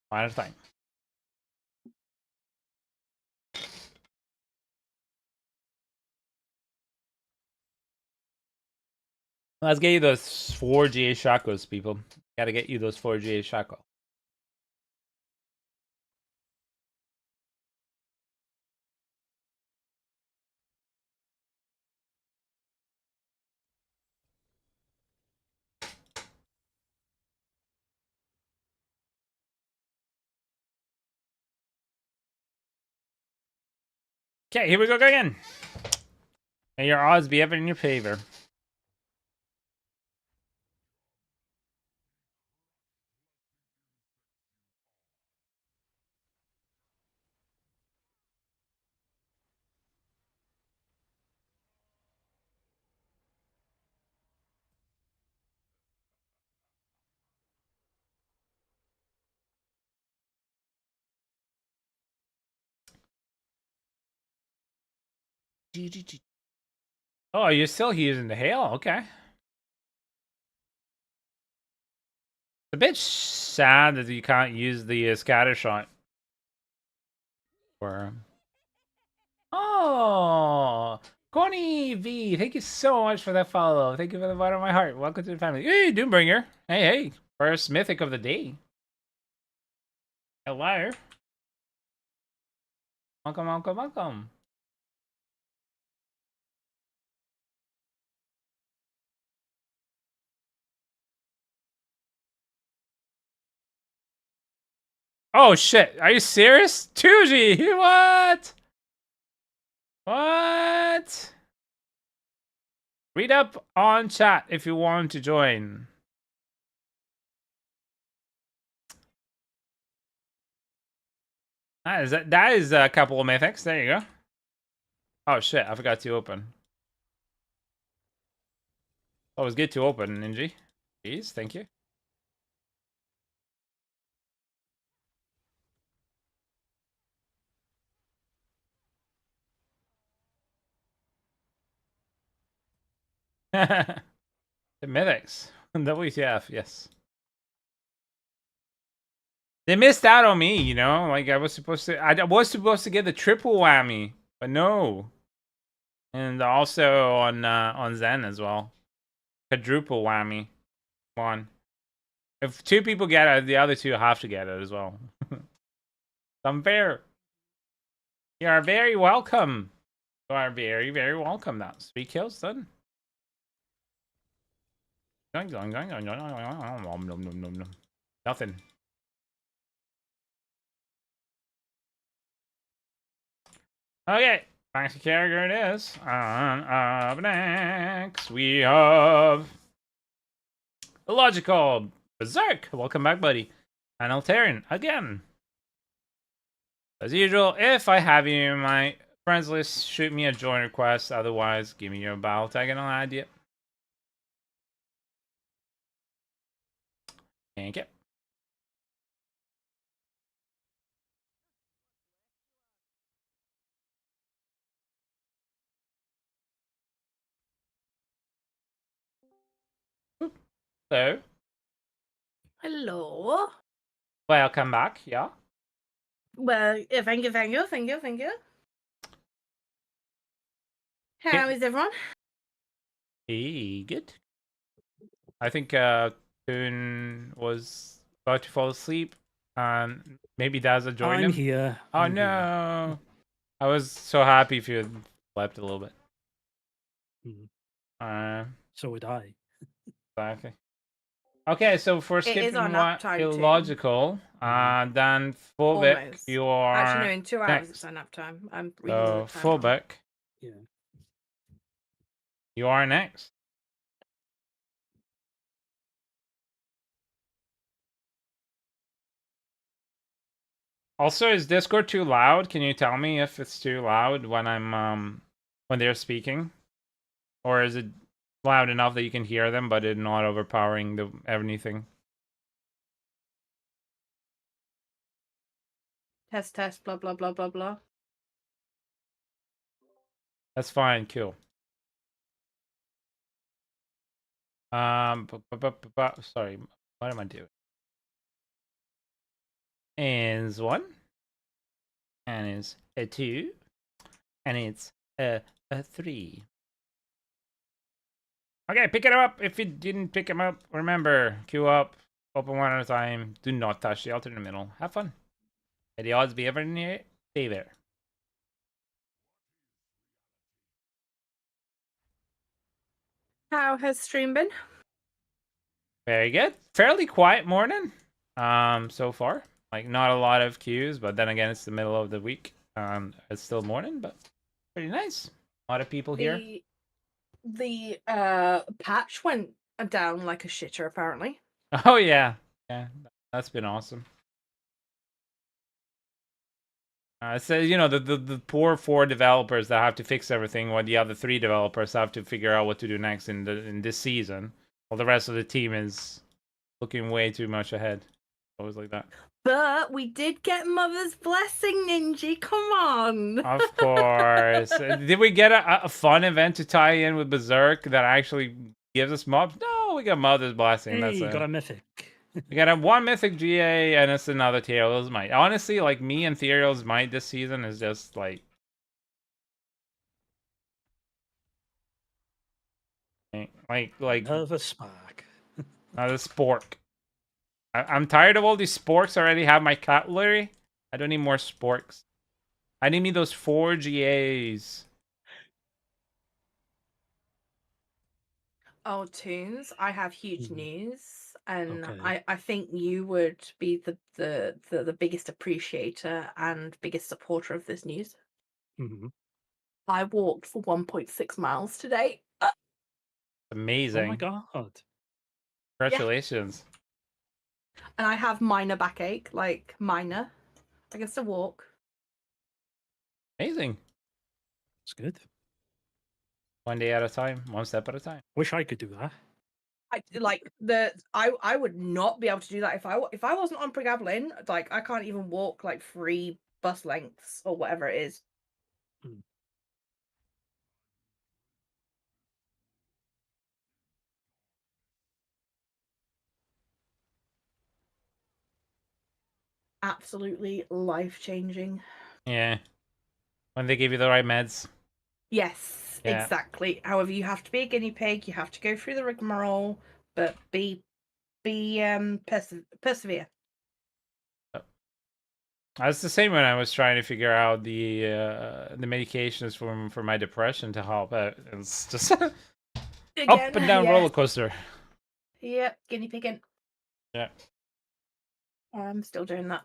Speaker 1: One at a time. Let's get you those 4 GA shackles, people. Gotta get you those 4 GA shackles. Okay, here we go again. May your odds be ever in your favor. Oh, you're still using the hail? Okay. It's a bit sad that you can't use the scatter shot. Or... Oh, Connie V, thank you so much for that follow. Thank you from the bottom of my heart. Welcome to the family. Hey, Doombringer. Hey. First mythic of the day. Hello. Welcome. Oh shit, are you serious? 2G, what? What? Read up on chat if you want to join. That is a couple of mythics. There you go. Oh shit, I forgot to open. Oh, it was good to open, Ninja. Please, thank you. The mythics. WTF, yes. They missed out on me, you know? Like I was supposed to get the triple whammy, but no. And also on Zen as well. Quadruple whammy. Come on. If 2 people get it, the other 2 have to get it as well. It's unfair. You are very welcome. You are very, very welcome now. 3 kills done. Nothing. Okay. Back to character it is. Up next, we have Illogical Berserk. Welcome back, buddy. And Altarian again. As usual, if I have you in my friends list, shoot me a join request. Otherwise, give me your battle tag and I'll add you. Thank you. Hello.
Speaker 4: Hello.
Speaker 1: Welcome back, yeah.
Speaker 4: Well, thank you. How is everyone?
Speaker 1: Hey, good. I think Toon was about to fall asleep. Maybe Daza joined
Speaker 3: I'm
Speaker 1: him.
Speaker 3: here.
Speaker 1: Oh
Speaker 3: I'm here.
Speaker 1: no! I was so happy if you had slept a little bit.
Speaker 3: So would I.
Speaker 1: Exactly. Okay, so for
Speaker 4: It is our
Speaker 1: skipping
Speaker 4: nap
Speaker 1: what
Speaker 4: time too.
Speaker 1: illogical, then Fullback,
Speaker 4: Almost.
Speaker 1: you are
Speaker 4: Actually, no, in 2 hours it's
Speaker 1: next.
Speaker 4: our nap time. I'm reading the
Speaker 1: So
Speaker 4: time wrong.
Speaker 1: Fullback,
Speaker 3: Yeah.
Speaker 1: you are next. Also, is Discord too loud? Can you tell me if it's too loud when I'm when they're speaking, or is it loud enough that you can hear them, but it's not overpowering the anything?
Speaker 4: Test, blah, blah, blah, blah, blah.
Speaker 1: That's fine, cool. Sorry, what am I doing? Is 1, and is a 2, and it's a 3. Okay, pick it up. If you didn't pick him up, remember, queue up, open one at a time. Do not touch the altar in the middle. Have fun. May the odds be ever near it. Stay there.
Speaker 4: How has stream been?
Speaker 1: Very good. Fairly quiet morning. So far. Like not a lot of queues, but then again it's the middle of the week. It's still morning, but pretty nice. A lot of people here.
Speaker 4: The patch went down like a shitter apparently.
Speaker 1: Oh yeah. Yeah. That's been awesome. So you know the poor 4 developers that have to fix everything, while the other 3 developers have to figure out what to do next in this season. While the rest of the team is looking way too much ahead. Always like that.
Speaker 4: But we did get Mother's Blessing, Ninja. Come on.
Speaker 1: Of course. Did we get a fun event to tie in with Berserk that actually gives us mobs? No, we got Mother's Blessing.
Speaker 3: Hey,
Speaker 1: That's
Speaker 3: you
Speaker 1: it.
Speaker 3: got a mythic.
Speaker 1: We got a 1 mythic GA and it's another Ethereal's Might. Honestly, like me and Ethereal's Might this season is just like
Speaker 3: Another spark.
Speaker 1: another spork. I'm tired of all these sporks. I already have my cutlery. I don't need more sporks. I need me those 4 GAs.
Speaker 4: Oh, Toons, I have huge news, and
Speaker 3: Okay.
Speaker 4: I think you would be the biggest appreciator and biggest supporter of this news. I walked for 1.6 miles today.
Speaker 1: Amazing.
Speaker 3: Oh my god.
Speaker 1: Congratulations.
Speaker 4: And I have minor backache, like minor. I can still walk.
Speaker 1: Amazing.
Speaker 3: It's good.
Speaker 1: 1 day at a time, 1 step at a time.
Speaker 3: Wish I could do that.
Speaker 4: I would not be able to do that if I wasn't on pregabalin. Like I can't even walk like 3 bus lengths or whatever it is. Absolutely life-changing.
Speaker 1: Yeah. When they give you the right meds.
Speaker 4: Yes,
Speaker 1: Yeah.
Speaker 4: exactly. However, you have to be a guinea pig. You have to go through the rigmarole, but persevere.
Speaker 1: That's the same when I was trying to figure out the medications for my depression to help out. It's just up and down roller coaster.
Speaker 4: Yep, guinea pigging.
Speaker 1: Yeah.
Speaker 4: I'm still doing that.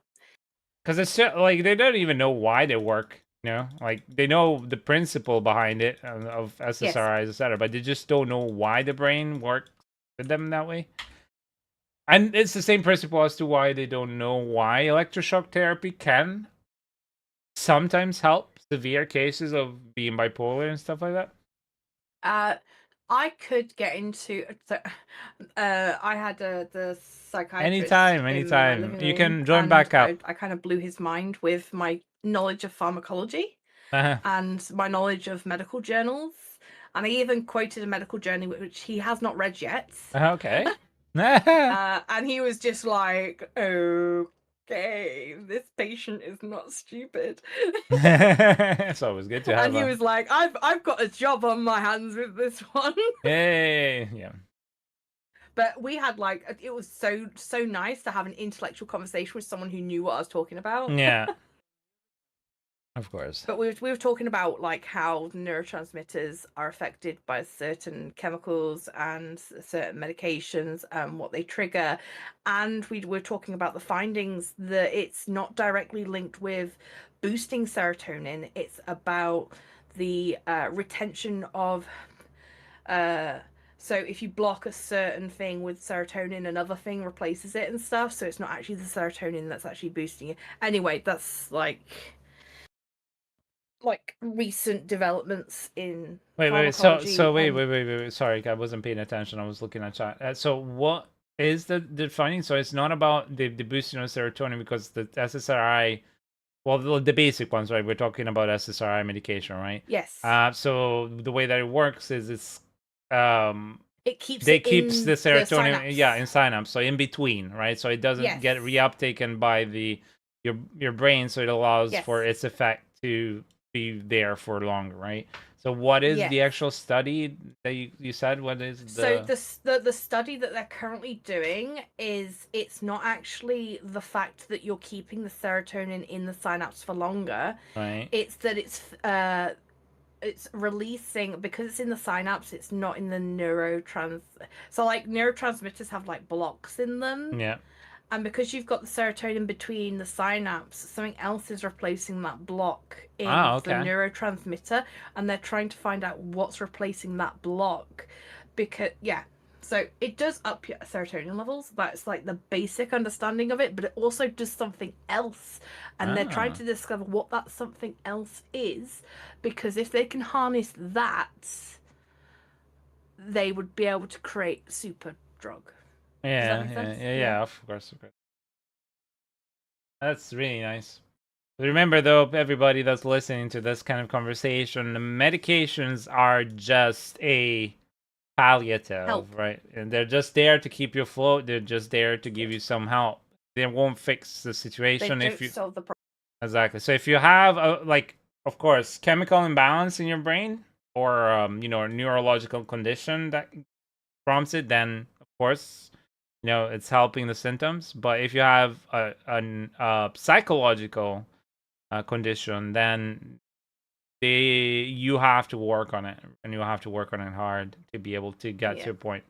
Speaker 1: Because it's just, like they don't even know why they work. You know, like they know the principle behind it of SSRIs, etc., but they just don't know why the brain works with them that way. And it's the same principle as to why they don't know why electroshock therapy can sometimes help severe cases of being bipolar and stuff like that.
Speaker 4: I could get into. I had the psychiatrist.
Speaker 1: Anytime. You can join back up.
Speaker 4: I kind of blew his mind with my knowledge of pharmacology and my knowledge of medical journals, and I even quoted a medical journal which he has not read yet.
Speaker 1: Okay.
Speaker 4: And he was just like, "Okay." okay, this patient is not stupid.
Speaker 1: It's always good to have.
Speaker 4: And he was like, I've got a job on my hands with this one.
Speaker 1: Hey, yeah.
Speaker 4: But we had like, it was so nice to have an intellectual conversation with someone who knew what I was talking about.
Speaker 1: Yeah. Of course.
Speaker 4: But we were talking about like how neurotransmitters are affected by certain chemicals and certain medications and what they trigger. And we were talking about the findings that it's not directly linked with boosting serotonin. It's about the retention of so if you block a certain thing with serotonin, another thing replaces it and stuff. So it's not actually the serotonin that's actually boosting it. Anyway, that's like recent developments in
Speaker 1: wait.
Speaker 4: pharmacology.
Speaker 1: So wait. Sorry, I wasn't paying attention. I was looking at chat. So what is the finding? So it's not about the boosting of serotonin because the SSRI. Well, the basic ones, right? We're talking about SSRI medication, right?
Speaker 4: Yes.
Speaker 1: So the way that it works is it's
Speaker 4: it keeps
Speaker 1: the
Speaker 4: the
Speaker 1: serotonin,
Speaker 4: synapse.
Speaker 1: in synapse, so in between, right? So it doesn't get reuptaken by your brain, so it allows for its effect to be there for longer, right? So what is the actual study that you said? What is the...
Speaker 4: So the study that they're currently doing is it's not actually the fact that you're keeping the serotonin in the synapse for longer.
Speaker 1: Right.
Speaker 4: It's that it's releasing, because it's in the synapse, it's not in the so like neurotransmitters have like blocks in them.
Speaker 1: Yeah.
Speaker 4: And because you've got the serotonin between the synapse, something else is replacing that block in the neurotransmitter, and they're trying to find out what's replacing that block. Because so it does up your serotonin levels. That's like the basic understanding of it, but it also does something else. And they're trying to discover what that something else is, because if they can harness that, they would be able to create a super drug.
Speaker 1: Yeah, of course. That's really nice. Remember, though, everybody that's listening to this kind of conversation, the medications are just a palliative, right? And they're just there to keep you afloat. They're just there to give you some help. They won't fix the situation if you
Speaker 4: solve the problem.
Speaker 1: Exactly. So if you have of course, chemical imbalance in your brain or a neurological condition that prompts it, then of course, it's helping the symptoms. But if you have a psychological condition, then you have to work on it, and you have to work on it hard to be able to get to a point.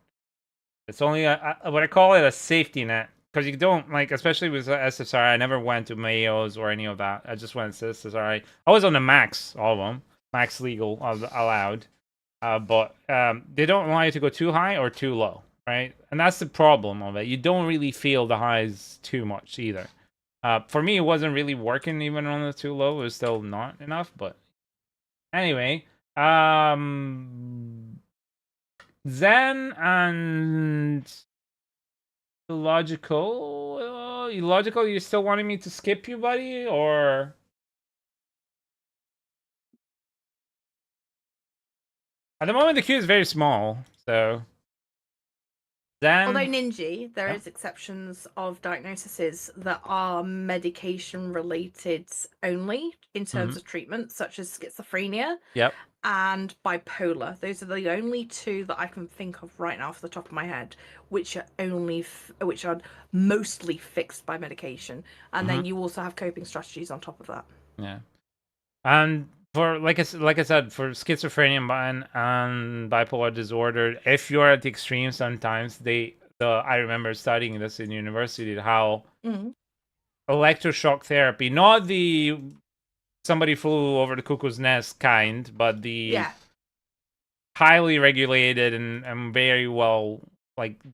Speaker 1: It's only what I call it a safety net, because you don't especially with SSRI. I never went to Mayo's or any of that. I just went to SSRI. I was on the max, all of them, max legal allowed, but they don't allow you to go too high or too low, right? And that's the problem of it. You don't really feel the highs too much either. For me, it wasn't really working even on the too low. It was still not enough, but anyway, Zen and illogical. You still wanting me to skip you, buddy, or? At the moment, the queue is very small, so. Then,
Speaker 4: although Ninja, there is exceptions of diagnoses that are medication related only in terms of treatment, such as schizophrenia and bipolar. Those are the only two that I can think of right now off the top of my head, which are which are mostly fixed by medication. And then you also have coping strategies on top of that.
Speaker 1: Yeah, and for like I said, for schizophrenia and bipolar disorder, if you're at the extreme, sometimes I remember studying this in university, how electroshock therapy, not the somebody flew over the cuckoo's nest kind, but the highly regulated and very well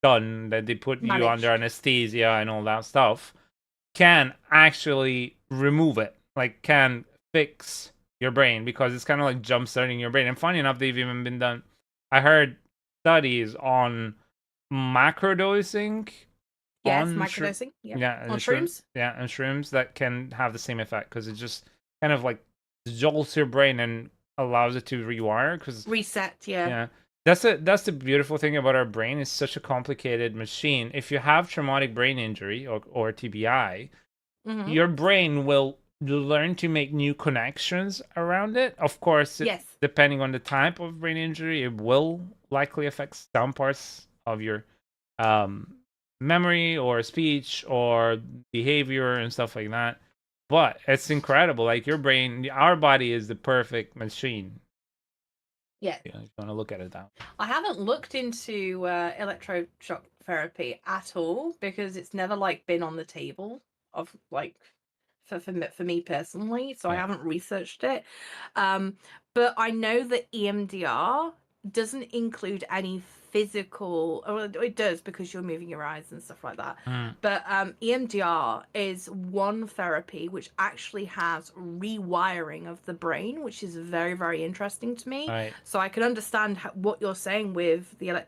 Speaker 1: done, that they put you under anesthesia and all that stuff, can actually remove it, can fix your brain, because it's kind of like jump starting your brain. And funny enough, they've even been done. I heard studies on macrodosing.
Speaker 4: Microdosing. On shrooms.
Speaker 1: Yeah, and shrooms that can have the same effect, because it just kind of jolts your brain and allows it to rewire.
Speaker 4: Reset.
Speaker 1: Yeah. That's the beautiful thing about our brain. It's such a complicated machine. If you have traumatic brain injury or TBI,
Speaker 4: Mhm.
Speaker 1: your brain will learn to make new connections around it. Of course,
Speaker 4: Yes.
Speaker 1: depending on the type of brain injury, it will likely affect some parts of your memory or speech or behavior and stuff like that. But it's incredible. Like your brain, our body is the perfect machine.
Speaker 4: Yeah.
Speaker 1: You know, if you want to look at it that way.
Speaker 4: I haven't looked into electroshock therapy at all because it's never like been on the table of like for me personally, so I
Speaker 1: Yeah.
Speaker 4: haven't researched it. But I know that EMDR doesn't include any physical, or it does because you're moving your eyes and stuff like that. But EMDR is one therapy which actually has rewiring of the brain, which is very, very interesting to me.
Speaker 1: Right.
Speaker 4: So I can understand what you're saying with the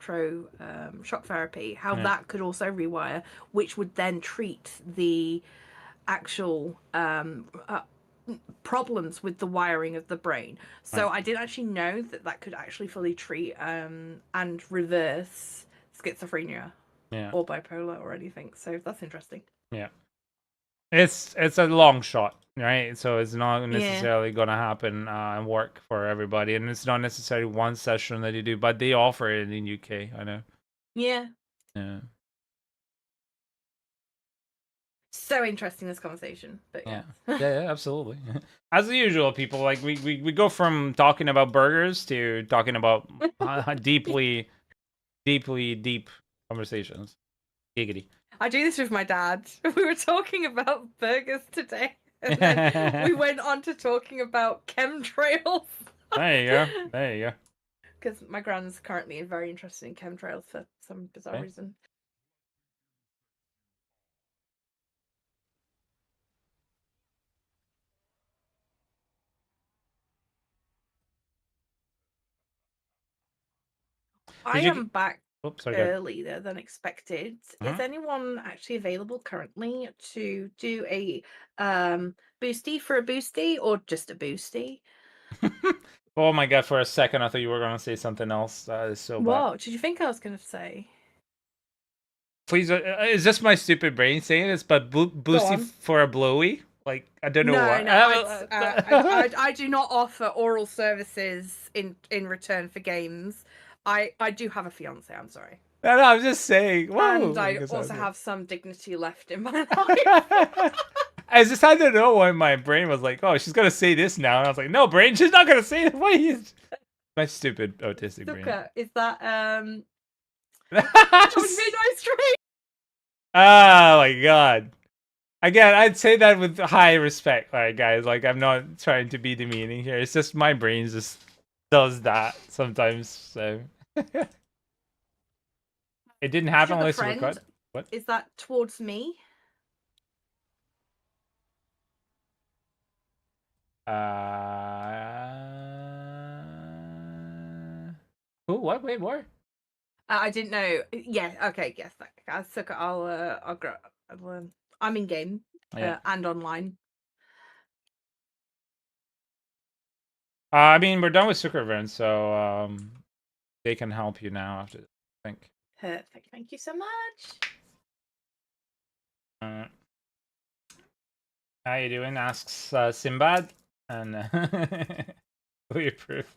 Speaker 4: shock therapy, how that could also rewire, which would then treat the actual problems with the wiring of the brain. So I didn't actually know that could actually fully treat and reverse schizophrenia or bipolar or anything. So that's interesting.
Speaker 1: Yeah. It's a long shot, right? So it's not necessarily going to happen and work for everybody, and it's not necessarily one session that you do, but they offer it in UK. I know.
Speaker 4: Yeah.
Speaker 1: Yeah.
Speaker 4: So interesting, this conversation. But
Speaker 1: yeah, absolutely. As usual, people like we go from talking about burgers to talking about deep conversations. Giggity.
Speaker 4: I do this with my dad. We were talking about burgers today, and then we went on to talking about chemtrails.
Speaker 1: There you go. There you go.
Speaker 4: Because my grand's currently very interested in chemtrails for some bizarre reason. I am back earlier than expected. Is anyone actually available currently to do a boosty for a boosty or just a boosty?
Speaker 1: Oh my god, for a second I thought you were going to say something else. That is so bad.
Speaker 4: What did you think I was going to say?
Speaker 1: Please, is this my stupid brain saying this? But boosty for a blowy? Like, I don't know why.
Speaker 4: No, I do not offer oral services in return for games. I do have a fiance. I'm sorry.
Speaker 1: No, I'm just saying. Whoa,
Speaker 4: And I also have some dignity left in my life.
Speaker 1: I don't know why my brain was like, oh, she's gonna say this now, and I was like, no, brain, she's not gonna say it. What is my stupid autistic brain?
Speaker 4: Is that
Speaker 1: Oh my god. Again, I'd say that with high respect, alright guys. Like, I'm not trying to be demeaning here. It's just my brain just does that sometimes, so it didn't happen unless you record. What?
Speaker 4: Is that towards me?
Speaker 1: Who? What? Wait, more?
Speaker 4: I didn't know. Yeah. Okay. Yes. I'm in game and online.
Speaker 1: I mean, we're done with Zuckerberg, so they can help you now after this, I think.
Speaker 4: Perfect. Thank you so much.
Speaker 1: How you doing? Asks Simbad, and we approve.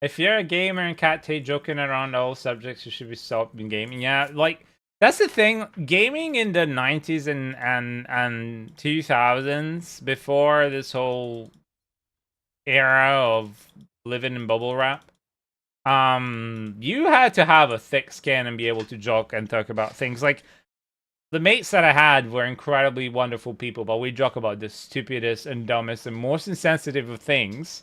Speaker 1: If you're a gamer and Cat Tay joking around all subjects, you should be stopping gaming. Yeah, like that's the thing. Gaming in the 90s and 2000s, before this whole era of living in bubble wrap, you had to have a thick skin and be able to joke and talk about things. Like, the mates that I had were incredibly wonderful people, but we joke about the stupidest and dumbest and most insensitive of things.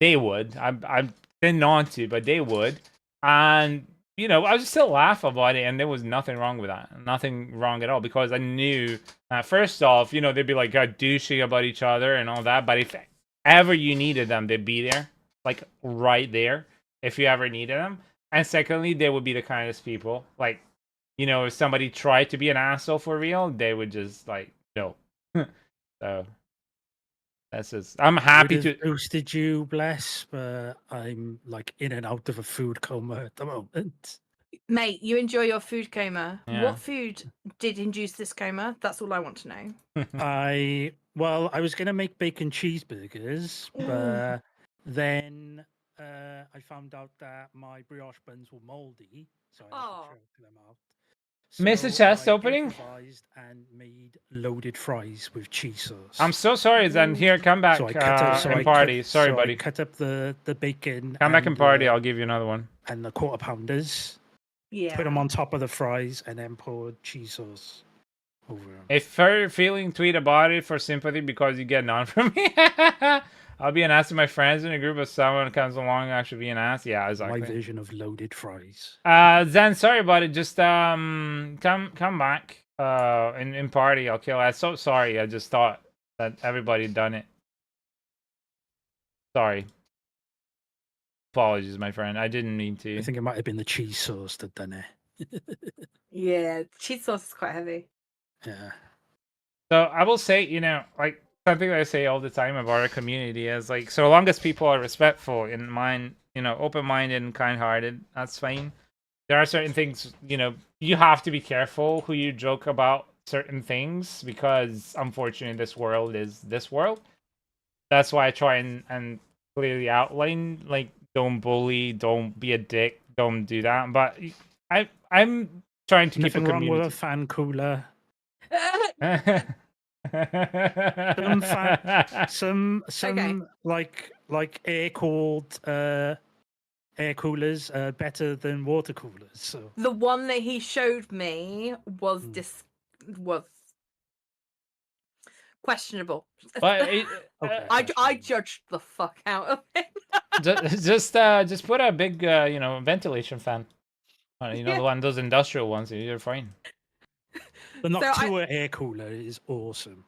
Speaker 1: They would. I tend not to, but they would. And, you know, I would still laugh about it, and there was nothing wrong with that. Nothing wrong at all, because I knew, first off, you know, they'd be like douchey about each other and all that, but if ever you needed them, they'd be there. Like, right there, if you ever needed them. And secondly, they would be the kindest people. Like, you know, if somebody tried to be an asshole for real, they would just like no. So that's just. I'm happy to
Speaker 3: boosted you, bless, but I'm like in and out of a food coma at the moment.
Speaker 4: Mate, you enjoy your food coma.
Speaker 1: Yeah.
Speaker 4: What food did induce this coma? That's all I want to know.
Speaker 3: I was gonna make bacon cheeseburgers, but then I found out that my brioche buns were moldy, so I had
Speaker 4: Oh.
Speaker 3: to chuck them out.
Speaker 1: Missed the
Speaker 3: So
Speaker 1: chest
Speaker 3: I
Speaker 1: opening?
Speaker 3: improvised and made loaded fries with cheese sauce.
Speaker 1: I'm so sorry, Zen. Here, come back
Speaker 3: So I cut up,
Speaker 1: and party. Sorry,
Speaker 3: so
Speaker 1: buddy.
Speaker 3: I cut up the bacon.
Speaker 1: Come back and party.
Speaker 3: the-
Speaker 1: I'll give you another one.
Speaker 3: and the quarter pounders.
Speaker 4: Yeah.
Speaker 3: Put them on top of the fries, and then poured cheese sauce over them.
Speaker 1: If you're feeling, tweet about it for sympathy because you get none from me. I'll be an ass to my friends in a group if someone comes along and actually be an ass. Yeah, exactly.
Speaker 3: My version of loaded fries.
Speaker 1: Zen, sorry about it. Just come back in party. I'll kill. I'm so sorry. I just thought that everybody done it. Sorry. Apologies, my friend. I didn't mean to.
Speaker 3: I think it might have been the cheese sauce that done it.
Speaker 4: Yeah, cheese sauce is quite heavy.
Speaker 3: Yeah.
Speaker 1: So I will say, like something that I say all the time about our community is like, so long as people are respectful and open-minded and kind-hearted, that's fine. There are certain things, you have to be careful who you joke about certain things because unfortunately this world is this world. That's why I try and clearly outline, like, don't bully, don't be a dick, don't do that. But I'm trying to
Speaker 3: Nothing
Speaker 1: keep a
Speaker 3: wrong
Speaker 1: community.
Speaker 3: with a fan cooler. Some
Speaker 4: Okay.
Speaker 3: like air cooled air coolers are better than water coolers. So
Speaker 4: The one that he showed me was was questionable.
Speaker 1: But
Speaker 3: okay,
Speaker 4: I judged the fuck out of it.
Speaker 1: just put a big ventilation fan.
Speaker 4: Yeah.
Speaker 1: The one those industrial ones. You're fine.
Speaker 3: the
Speaker 4: So
Speaker 3: Noctua air cooler is awesome.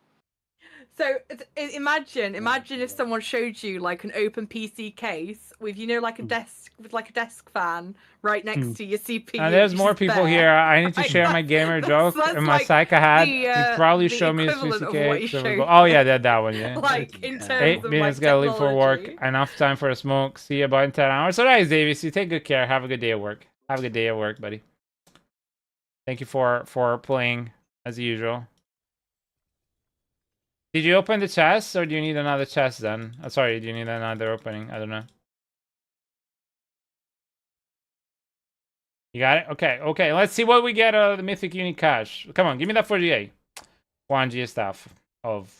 Speaker 4: So imagine if someone showed you like an open PC case with like a desk with like a desk fan right next to your CPU.
Speaker 1: And there's more
Speaker 4: just
Speaker 1: people
Speaker 4: there.
Speaker 1: here. I need to
Speaker 4: Right,
Speaker 1: share my gamer joke
Speaker 4: that's
Speaker 1: and my
Speaker 4: like
Speaker 1: psych I had.
Speaker 4: the,
Speaker 1: You probably
Speaker 4: the
Speaker 1: show me a
Speaker 4: equivalent of
Speaker 1: CCK.
Speaker 4: what you showed
Speaker 1: Oh yeah, that one. Yeah.
Speaker 4: like in terms
Speaker 1: 8
Speaker 4: of
Speaker 1: minutes
Speaker 4: like
Speaker 1: gotta leave for work.
Speaker 4: technology.
Speaker 1: Enough time for a smoke. See you about in 10 hours. So nice, Davis. You take good care. Have a good day at work. Have a good day at work, buddy. Thank you for playing as usual. Did you open the chest, or do you need another chest then? Sorry, do you need another opening? I don't know. You got it? Okay. Let's see what we get out of the Mythic Unique Cache. Come on, give me that 48. 1G stuff of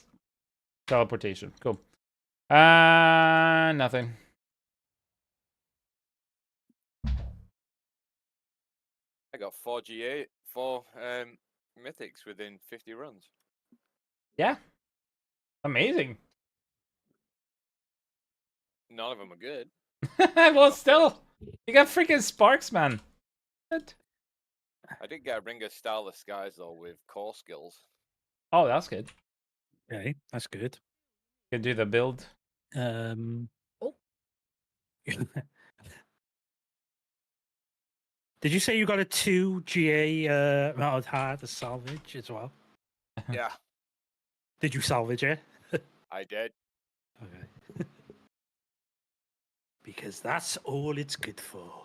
Speaker 1: teleportation. Cool. Nothing.
Speaker 2: I got 4 G8, 4 mythics within 50 runs.
Speaker 1: Yeah. Amazing.
Speaker 2: None of them are good.
Speaker 1: Well, still, you got freaking sparks, man. What?
Speaker 2: I did get a Ring of Starless Skies though with core skills.
Speaker 1: Oh, that's good.
Speaker 3: Okay, that's good.
Speaker 1: You can do the build.
Speaker 4: Oh.
Speaker 3: Did you say you got a 2 GA mounted hard to salvage as well?
Speaker 2: Yeah,
Speaker 3: Did you salvage it?
Speaker 2: I did.
Speaker 3: Okay. Because that's all it's good for.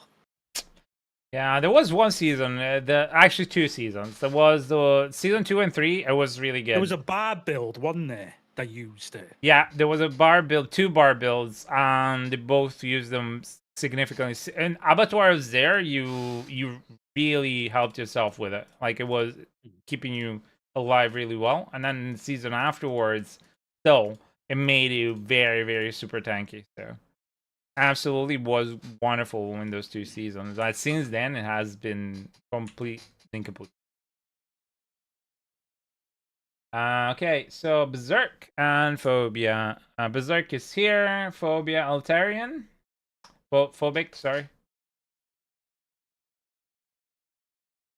Speaker 1: Yeah, there was one season. Actually, 2 seasons. There was the season 2 and 3. It was really good.
Speaker 3: There was a bar build, wasn't there, that used it?
Speaker 1: Yeah, there was a bar build, 2 bar builds, and they both used them significantly. And Abattoir was there. You really helped yourself with it. Like, it was keeping you alive really well. And then in the season afterwards, still, it made you very, very super tanky. So, absolutely was wonderful in those 2 seasons. Since then, it has been complete. Okay, so Berserk and Phobia. Berserk is here. Phobia, Altarian. Phobic, sorry.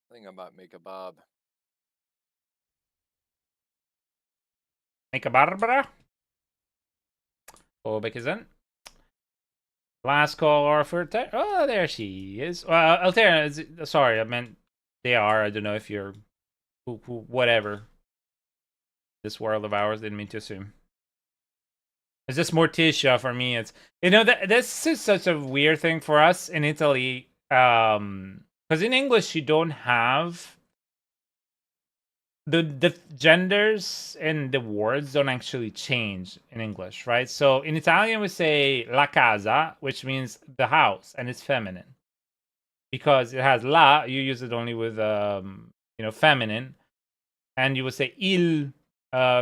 Speaker 2: I think I might make a Barb.
Speaker 1: Make a Barbara. Phobic is in. Last call for oh, there she is. Well, Altarian, sorry, I meant they are. I don't know if you're whatever. This world of ours, didn't mean to assume. It's just Morticia for me. It's that this is such a weird thing for us in Italy. because in English you don't have the genders and the words don't actually change in English, right? So in Italian we say la casa, which means the house, and it's feminine. Because it has la, you use it only with feminine, and you would say il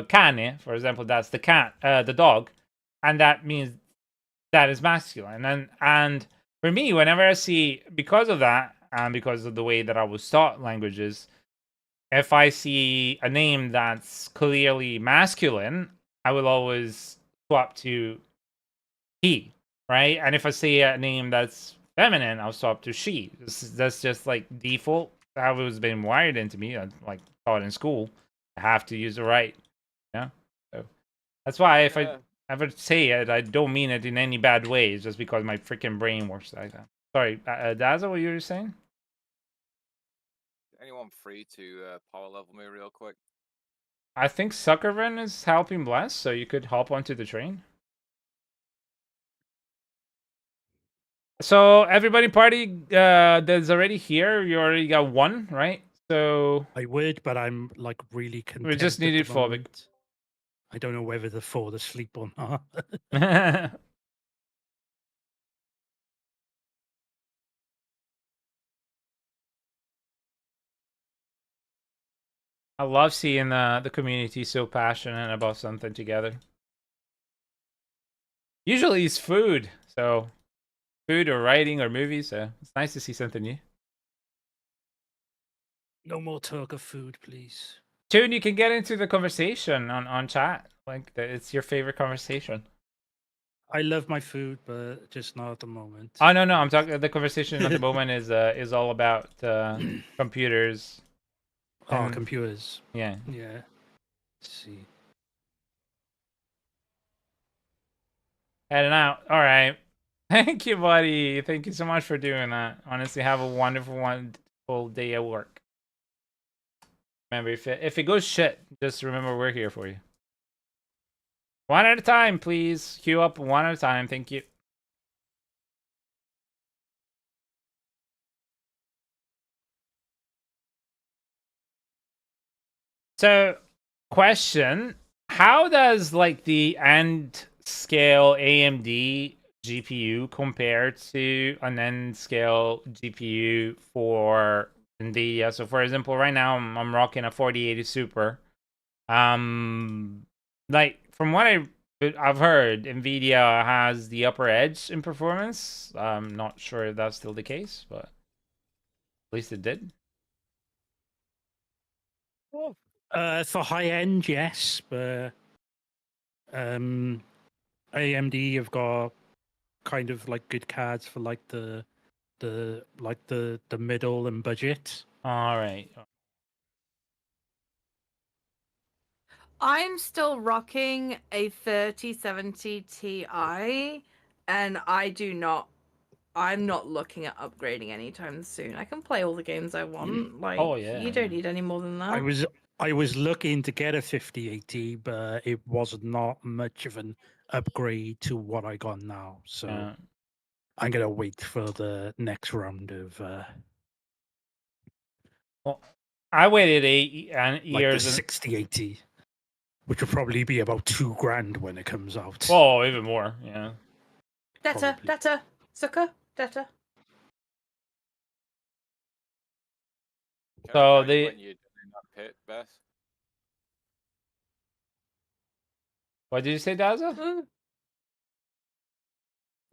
Speaker 1: cane, for example, that's the cat, the dog, and that means that is masculine. And for me, whenever I see, because of that, and because of the way that I was taught languages, if I see a name that's clearly masculine, I will always swap to he, right? And if I see a name that's feminine, I'll swap to she. That's just like default how it's been wired into me. Like taught in school, I have to use the right. Yeah, so that's why if I ever say it, I don't mean it in any bad way. It's just because my freaking brain works like that. Sorry, Dazzle, what you were saying?
Speaker 2: Anyone free to power level me real quick?
Speaker 1: I think Suckerven is helping Bless, so you could hop onto the train. So everybody party that's already here, you already got one, right? So
Speaker 3: I would, but I'm like really content.
Speaker 1: we just needed Phobic.
Speaker 3: I don't know whether to fall asleep or not.
Speaker 1: I love seeing the community so passionate about something together. Usually it's food, so food or writing or movies. So it's nice to see something new.
Speaker 3: No more talk of food, please.
Speaker 1: Tune, you can get into the conversation on chat. Like it's your favorite conversation.
Speaker 3: I love my food, but just not at the moment.
Speaker 1: Oh no, I'm talking. The conversation at the moment is all about computers.
Speaker 3: Oh, computers.
Speaker 1: Yeah.
Speaker 3: Yeah. Let's see.
Speaker 1: Heading out. All right. Thank you, buddy. Thank you so much for doing that. Honestly, have a wonderful day at work. Remember, if it goes shit, just remember we're here for you. One at a time, please. Queue up one at a time. Thank you. So, question: how does like the end scale AMD GPU compare to an end scale GPU for NVIDIA? So, for example, right now I'm rocking a 4080 Super. Like from what I've heard, NVIDIA has the upper edge in performance. I'm not sure if that's still the case, but at least it did.
Speaker 3: For high end, yes, but AMD have got kind of like good cards for like the middle and budget.
Speaker 1: All right.
Speaker 4: I'm still rocking a 3070 Ti, and I'm not looking at upgrading anytime soon. I can play all the games I want. Like, you don't need any more than that.
Speaker 3: I was looking to get a 5080, but it was not much of an upgrade to what I got now. So I'm gonna wait for the next round of.
Speaker 1: Well, I waited 8 years.
Speaker 3: Like the 6080, which will probably be about $2,000 when it comes out.
Speaker 1: Oh, even more, yeah.
Speaker 4: Data, sucker, data.
Speaker 1: So
Speaker 2: when you're doing that pit, Beth?
Speaker 1: What did you say, Daza?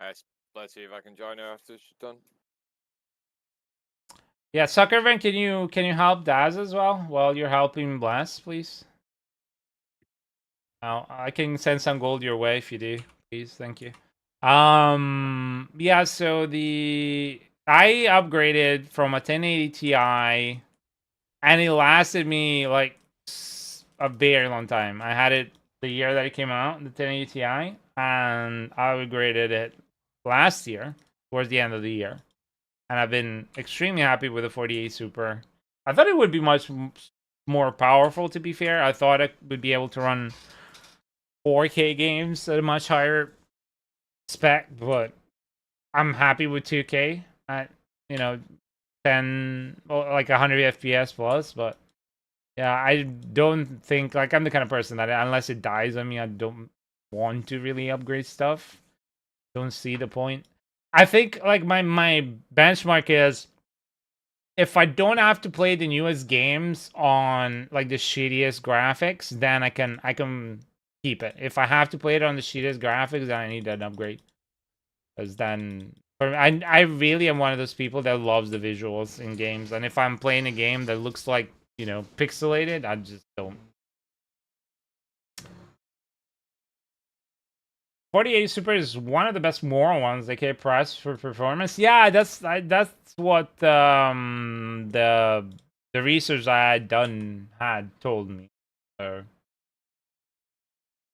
Speaker 2: Let's see if I can join her after she's done.
Speaker 1: Yeah, Suckervan, can you help Daz as well while you're helping Blast, please? I can send some gold your way if you do, please. Thank you. Yeah, so I upgraded from a 1080 Ti, and it lasted me like a very long time. I had it the year that it came out, the 1080 Ti, and I upgraded it last year towards the end of the year, and I've been extremely happy with the 48 Super. I thought it would be much more powerful, to be fair. I thought it would be able to run 4K games at a much higher spec, but I'm happy with 2K at 10 10, well, like 100 FPS plus, but yeah, I don't think, like, I'm the kind of person that unless it dies on me, I don't want to really upgrade stuff. Don't see the point. I think like my benchmark is if I don't have to play the newest games on like the shittiest graphics, then I can keep it. If I have to play it on the shittiest graphics, then I need an upgrade. Because then I really am one of those people that loves the visuals in games, and if I'm playing a game that looks like, you know, pixelated, I just don't. 48 Super is one of the best moral ones. They get priced for performance. Yeah, that's what the research I had done had told me. So.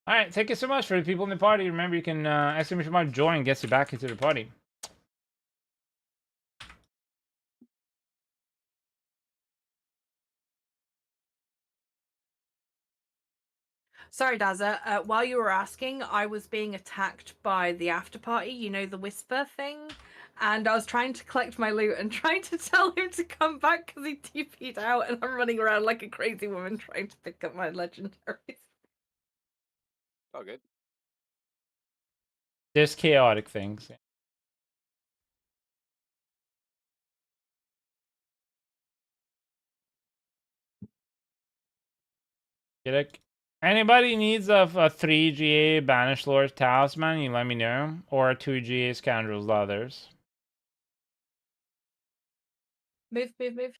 Speaker 1: All right, thank you so much for the people in the party. Remember, you can exclamation mark join gets you back into the party.
Speaker 4: Sorry, Dazza. While you were asking, I was being attacked by the after party. You know, the whisper thing. And I was trying to collect my loot and trying to tell him to come back because he TP'd out, and I'm running around like a crazy woman trying to pick up my legendaries.
Speaker 2: Oh, good.
Speaker 1: There's chaotic things. Get it? Anybody needs a 3 GA Banished Lord Talisman, you let me know. Or a 2 GA Scoundrels Leathers.
Speaker 4: Move, move, move.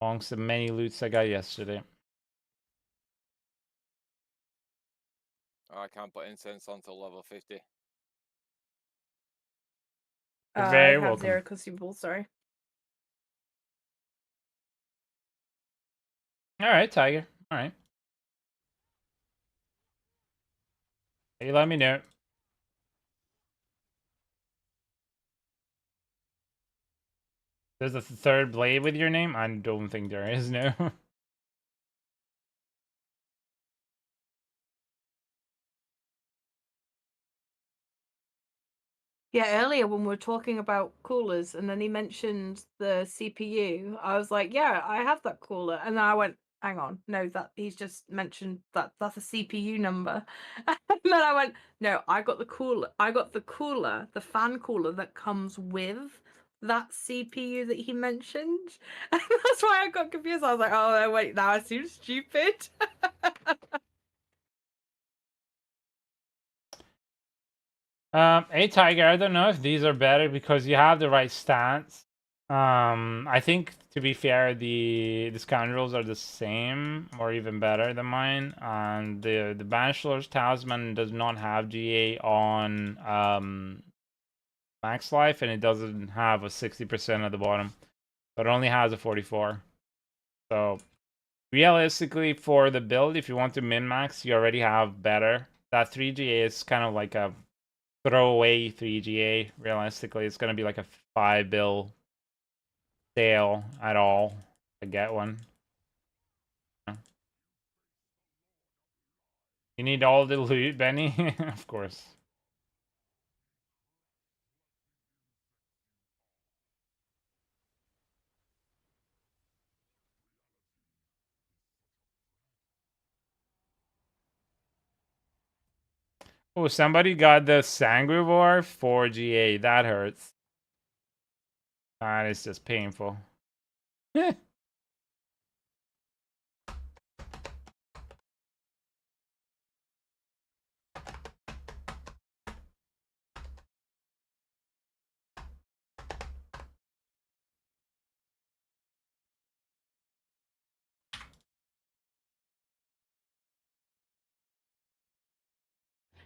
Speaker 1: Amongst the many loots I got yesterday.
Speaker 2: Oh, I can't put incense until level 50.
Speaker 1: You're
Speaker 4: I
Speaker 1: very
Speaker 4: have
Speaker 1: welcome.
Speaker 4: 0 consumables, sorry.
Speaker 1: Alright, Tiger. Alright. You let me know. There's a third blade with your name? I don't think there is, no.
Speaker 4: Yeah, earlier when we were talking about coolers and then he mentioned the CPU, I was like, yeah, I have that cooler. And then I went, hang on, no, that he's just mentioned that's a CPU number. And then I went, no, I got the cooler, the fan cooler that comes with that CPU that he mentioned. And that's why I got confused. I was like, oh, wait, now I seem stupid.
Speaker 1: Hey Tiger, I don't know if these are better because you have the right stats. I think to be fair, the Scoundrels are the same or even better than mine. And the Banished Talisman does not have GA on max life, and it doesn't have a 60% at the bottom. But it only has a 44. So realistically, for the build, if you want to min-max, you already have better. That 3GA is kind of like a throwaway 3GA. Realistically, it's going to be like a 5 bill sale at all to get one. You need all the loot, Benny? Of course. Oh, somebody got the Sanguivore 4GA. That hurts. That is just painful.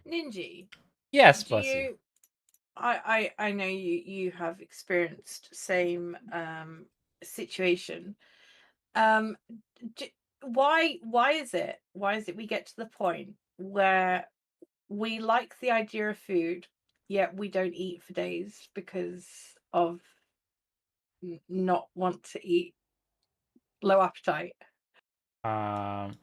Speaker 4: Ninji.
Speaker 1: Yes,
Speaker 4: Do
Speaker 1: Bussy.
Speaker 4: you? I know you have experienced same situation. Why is it we get to the point where we like the idea of food, yet we don't eat for days because of not want to eat, low appetite?
Speaker 1: Well,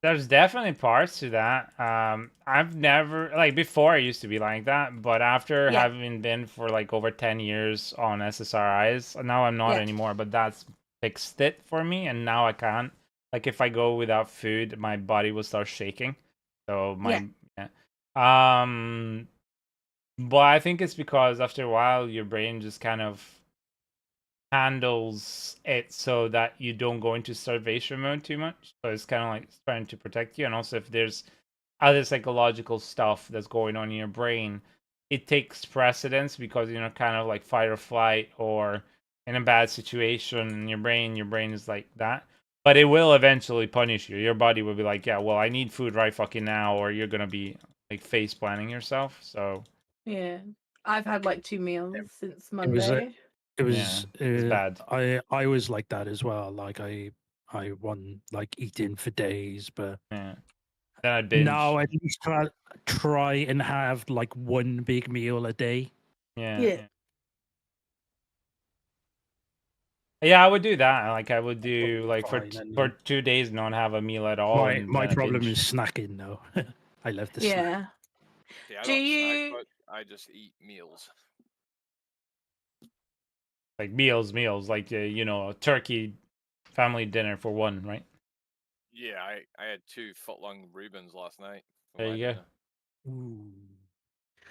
Speaker 1: There's definitely parts to that. I've never, like, before I used to be like that, but after
Speaker 4: Yeah.
Speaker 1: having been for like over 10 years on SSRIs, now I'm not
Speaker 4: Yeah.
Speaker 1: anymore, but that's fixed it for me, and now I can't. Like, if I go without food, my body will start shaking. So yeah. But I think it's because after a while your brain just kind of handles it so that you don't go into starvation mode too much. So it's kind of like trying to protect you. And also, if there's other psychological stuff that's going on in your brain, it takes precedence because you're kind of like fight or flight, or in a bad situation in your brain is like that. But it will eventually punish you. Your body will be like, yeah, well, I need food right fucking now, or you're gonna be like face planning yourself. So
Speaker 4: Yeah. I've had like 2 meals since
Speaker 3: It was
Speaker 4: Monday.
Speaker 1: it's bad.
Speaker 3: I was like that as well. Like I won like eating for days, but
Speaker 1: Yeah. Then I binge.
Speaker 3: now I at least try and have like one big meal a day.
Speaker 1: Yeah. Yeah, I would do that. Like, I would do like for 2 days not have a meal at all.
Speaker 3: My problem is snacking though. I love the snack.
Speaker 4: Yeah.
Speaker 2: See, I
Speaker 4: Do
Speaker 2: don't
Speaker 4: you?
Speaker 2: snack, but I just eat meals.
Speaker 1: Like meals, like you know, a turkey family dinner for one, right?
Speaker 2: Yeah, I had 2 foot-long Reubens last night for
Speaker 1: There
Speaker 2: my
Speaker 1: you go.
Speaker 2: dinner.
Speaker 3: Ooh.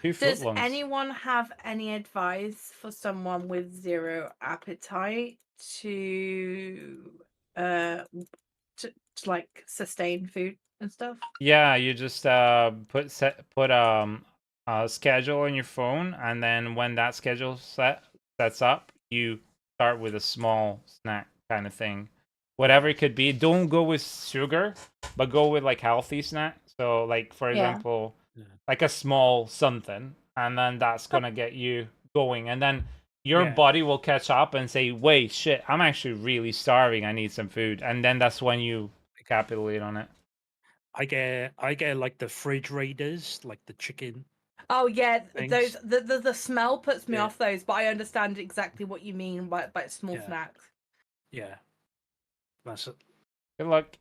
Speaker 1: 2
Speaker 4: Does
Speaker 1: footlongs.
Speaker 4: anyone have any advice for someone with zero appetite to like sustain food and stuff?
Speaker 1: Yeah, you just put a schedule on your phone, and then when that schedule sets up, you start with a small snack kind of thing, whatever it could be. Don't go with sugar, but go with like healthy snack. So like, for example, like a small something, and then that's gonna get you going, and then your body will catch up and say, wait, shit, I'm actually really starving, I need some food. And then that's when you capitulate on it.
Speaker 3: I get like the fridge raiders, like the chicken.
Speaker 4: Oh yeah,
Speaker 3: things.
Speaker 4: those the smell puts me off those, but I understand exactly what you mean by small snacks.
Speaker 3: Yeah, that's it.
Speaker 1: Good luck.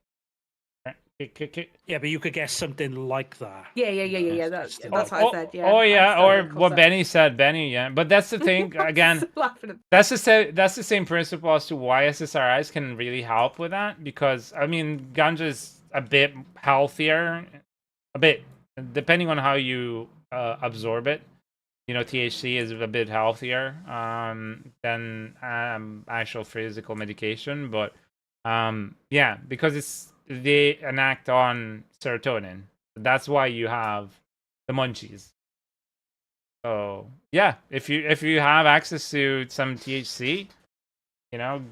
Speaker 3: Yeah, but you could get something like that.
Speaker 4: Yeah. That's what I said. Yeah.
Speaker 1: Oh yeah, or what Benny said, Benny. Yeah, but that's the thing. Again, that's the same principle as to why SSRIs can really help with that. Because I mean, ganja is a bit healthier, a bit depending on how you absorb it. You know, THC is a bit healthier than actual physical medication, but yeah, because they enact on serotonin. That's why you have the munchies. So yeah, if you have access to some THC, you know,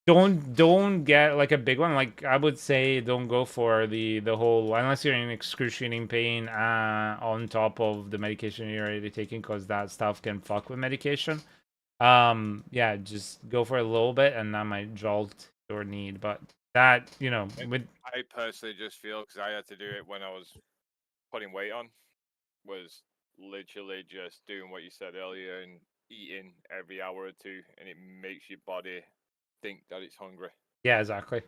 Speaker 1: don't get like a big one. Like, I would say don't go for the whole, unless you're in excruciating pain on top of the medication you're already taking, because that stuff can fuck with medication. Yeah, just go for a little bit, and that might jolt your need. But that, you know, with
Speaker 2: I personally just feel, because I had to do it when I was putting weight on, was literally just doing what you said earlier and eating every hour or two, and it makes your body think that it's hungry.
Speaker 1: Yeah, exactly.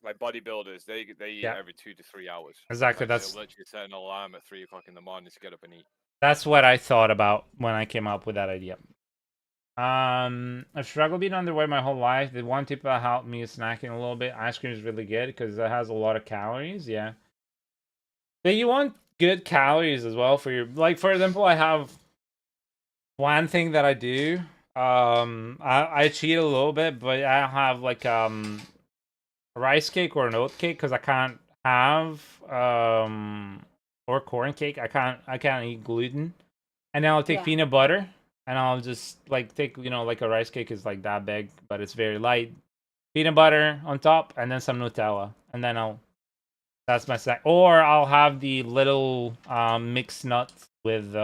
Speaker 2: Like bodybuilders, they eat every 2 to 3 hours.
Speaker 1: Exactly.
Speaker 2: Like,
Speaker 1: That's
Speaker 2: they'll literally set an alarm at 3 o'clock in the morning to get up and eat.
Speaker 1: That's what I thought about when I came up with that idea. I've struggled being underweight my whole life. The one tip that helped me is snacking a little bit. Ice cream is really good because it has a lot of calories. Yeah. But you want good calories as well for your, like, for example, I have one thing that I do. I cheat a little bit, but I have like a rice cake or an oat cake because I can't have or corn cake. I can't eat gluten. And then I'll take peanut butter, and I'll just like take, you know, like a rice cake is like that big, but it's very light. Peanut butter on top, and then some Nutella, and then that's my snack. Or I'll have the little mixed nuts with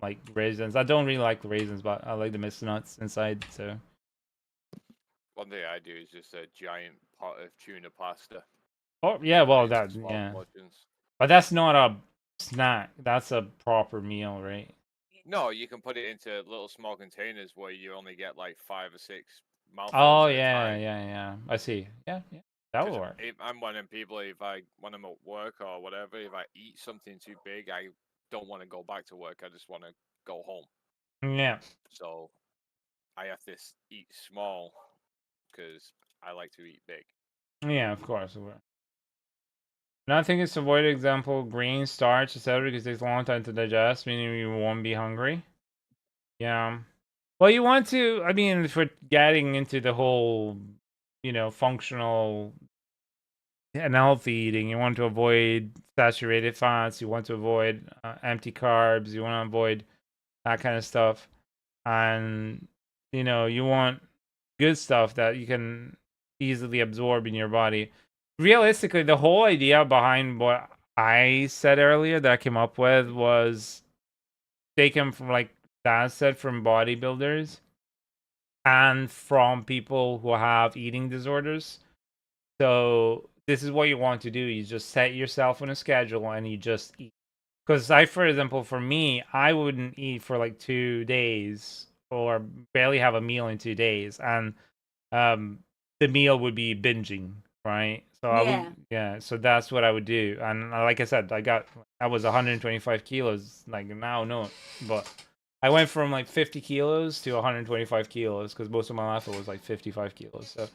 Speaker 1: like raisins. I don't really like the raisins, but I like the mixed nuts inside. So
Speaker 2: one thing I do is just a giant pot of tuna pasta.
Speaker 1: Oh yeah, well that
Speaker 2: portions.
Speaker 1: But that's not a snack. That's a proper meal, right?
Speaker 2: No, you can put it into little small containers where you only get like 5 or 6 mouthfuls.
Speaker 1: Oh yeah. I see. Yeah. That will work.
Speaker 2: I'm one of them people, when I'm at work or whatever, if I eat something too big, I don't want to go back to work. I just want to go home.
Speaker 1: Yeah.
Speaker 2: So I have to eat small because I like to eat big.
Speaker 1: Yeah, of course. Another thing is to avoid, example, green, starch, etc. because it takes a long time to digest, meaning you won't be hungry. Yeah. Well, you want to, I mean, if we're getting into the whole, functional and healthy eating, you want to avoid saturated fats, you want to avoid empty carbs, you want to avoid that kind of stuff. And, you want good stuff that you can easily absorb in your body. Realistically, the whole idea behind what I said earlier that I came up with was taken from, like Dad said, from bodybuilders and from people who have eating disorders. So this is what you want to do. You just set yourself on a schedule and you just eat. Because for example, for me, I wouldn't eat for like 2 days or barely have a meal in 2 days. And the meal would be binging, right? So I would, so that's what I would do. And like I said, I was 125 kilos, like now, no, but I went from like 50 kilos to 125 kilos because most of my life it was like 55 kilos. So,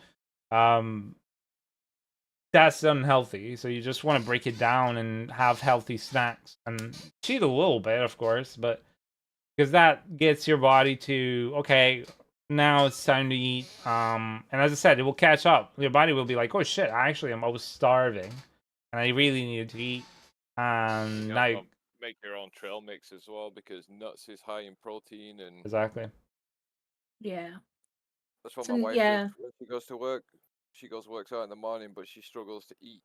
Speaker 1: that's unhealthy. So you just want to break it down and have healthy snacks and cheat a little bit, of course, but because that gets your body to, okay, now it's time to eat. And as I said, it will catch up. Your body will be like, oh shit, I was starving and I really needed to eat. And now you
Speaker 2: make your own trail mix as well because nuts is high in protein and
Speaker 1: exactly.
Speaker 4: Yeah.
Speaker 2: That's what my wife does when she goes to work. She works out in the morning, but she struggles to eat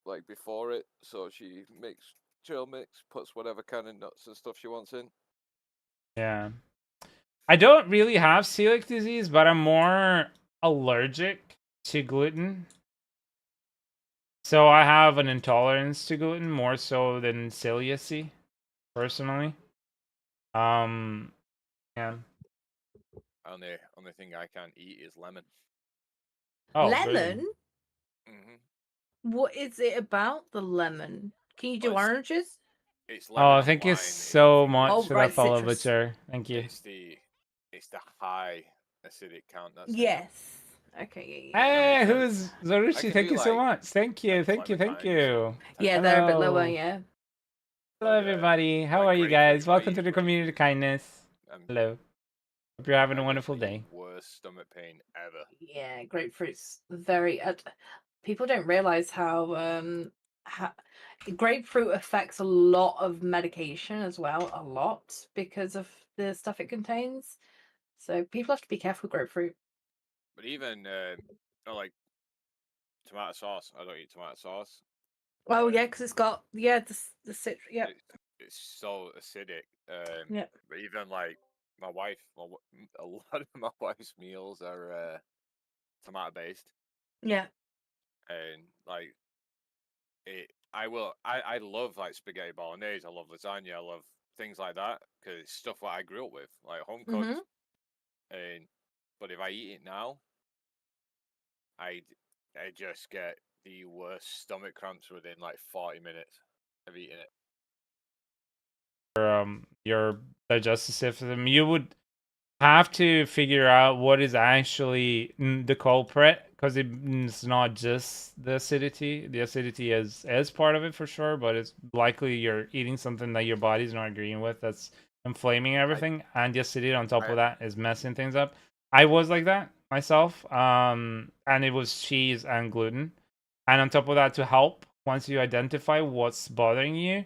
Speaker 2: like before it. So she makes trail mix, puts whatever kind of nuts and stuff she wants in.
Speaker 1: Yeah. I don't really have celiac disease, but I'm more allergic to gluten. So I have an intolerance to gluten more so than celiacy, personally. Yeah.
Speaker 2: Only thing I can't eat is lemon.
Speaker 4: Oh, lemon?
Speaker 2: Mm-hmm.
Speaker 4: What is it about the lemon? Can you do oranges?
Speaker 2: It's lemon
Speaker 1: thank you so much for that follow, Butcher. Thank you.
Speaker 2: It's the high acidic count. That's
Speaker 4: yes. Okay.
Speaker 1: Yeah, hey, who's Zoruchi? Thank you so much. Thank you. Thank you.
Speaker 4: Yeah, they're a bit lower. Yeah.
Speaker 1: Hello, everybody. How are you guys? Welcome to the community kindness. Hello. Hope you're having a wonderful day.
Speaker 2: Worst stomach pain ever.
Speaker 4: Yeah, grapefruit's very. People don't realize how grapefruit affects a lot of medication as well, a lot because of the stuff it contains. So people have to be careful with grapefruit.
Speaker 2: But even like tomato sauce, I don't eat tomato sauce.
Speaker 4: Oh yeah, because it's got the citrus. Yeah,
Speaker 2: it's so acidic.
Speaker 4: Yeah.
Speaker 2: But even like my wife, a lot of my wife's meals are tomato based.
Speaker 4: Yeah.
Speaker 2: And like I love like spaghetti bolognese. I love lasagna. I love things like that because it's stuff that I grew up with, like home cooked. But if I eat it now, I just get the worst stomach cramps within like 40 minutes of eating it.
Speaker 1: Your digestive system, you would have to figure out what is actually the culprit because it's not just the acidity. The acidity is part of it for sure, but it's likely you're eating something that your body's not agreeing with that's inflaming everything, and the acidity on top of that is messing things up. I was like that myself, and it was cheese and gluten, and on top of that, to help once you identify what's bothering you,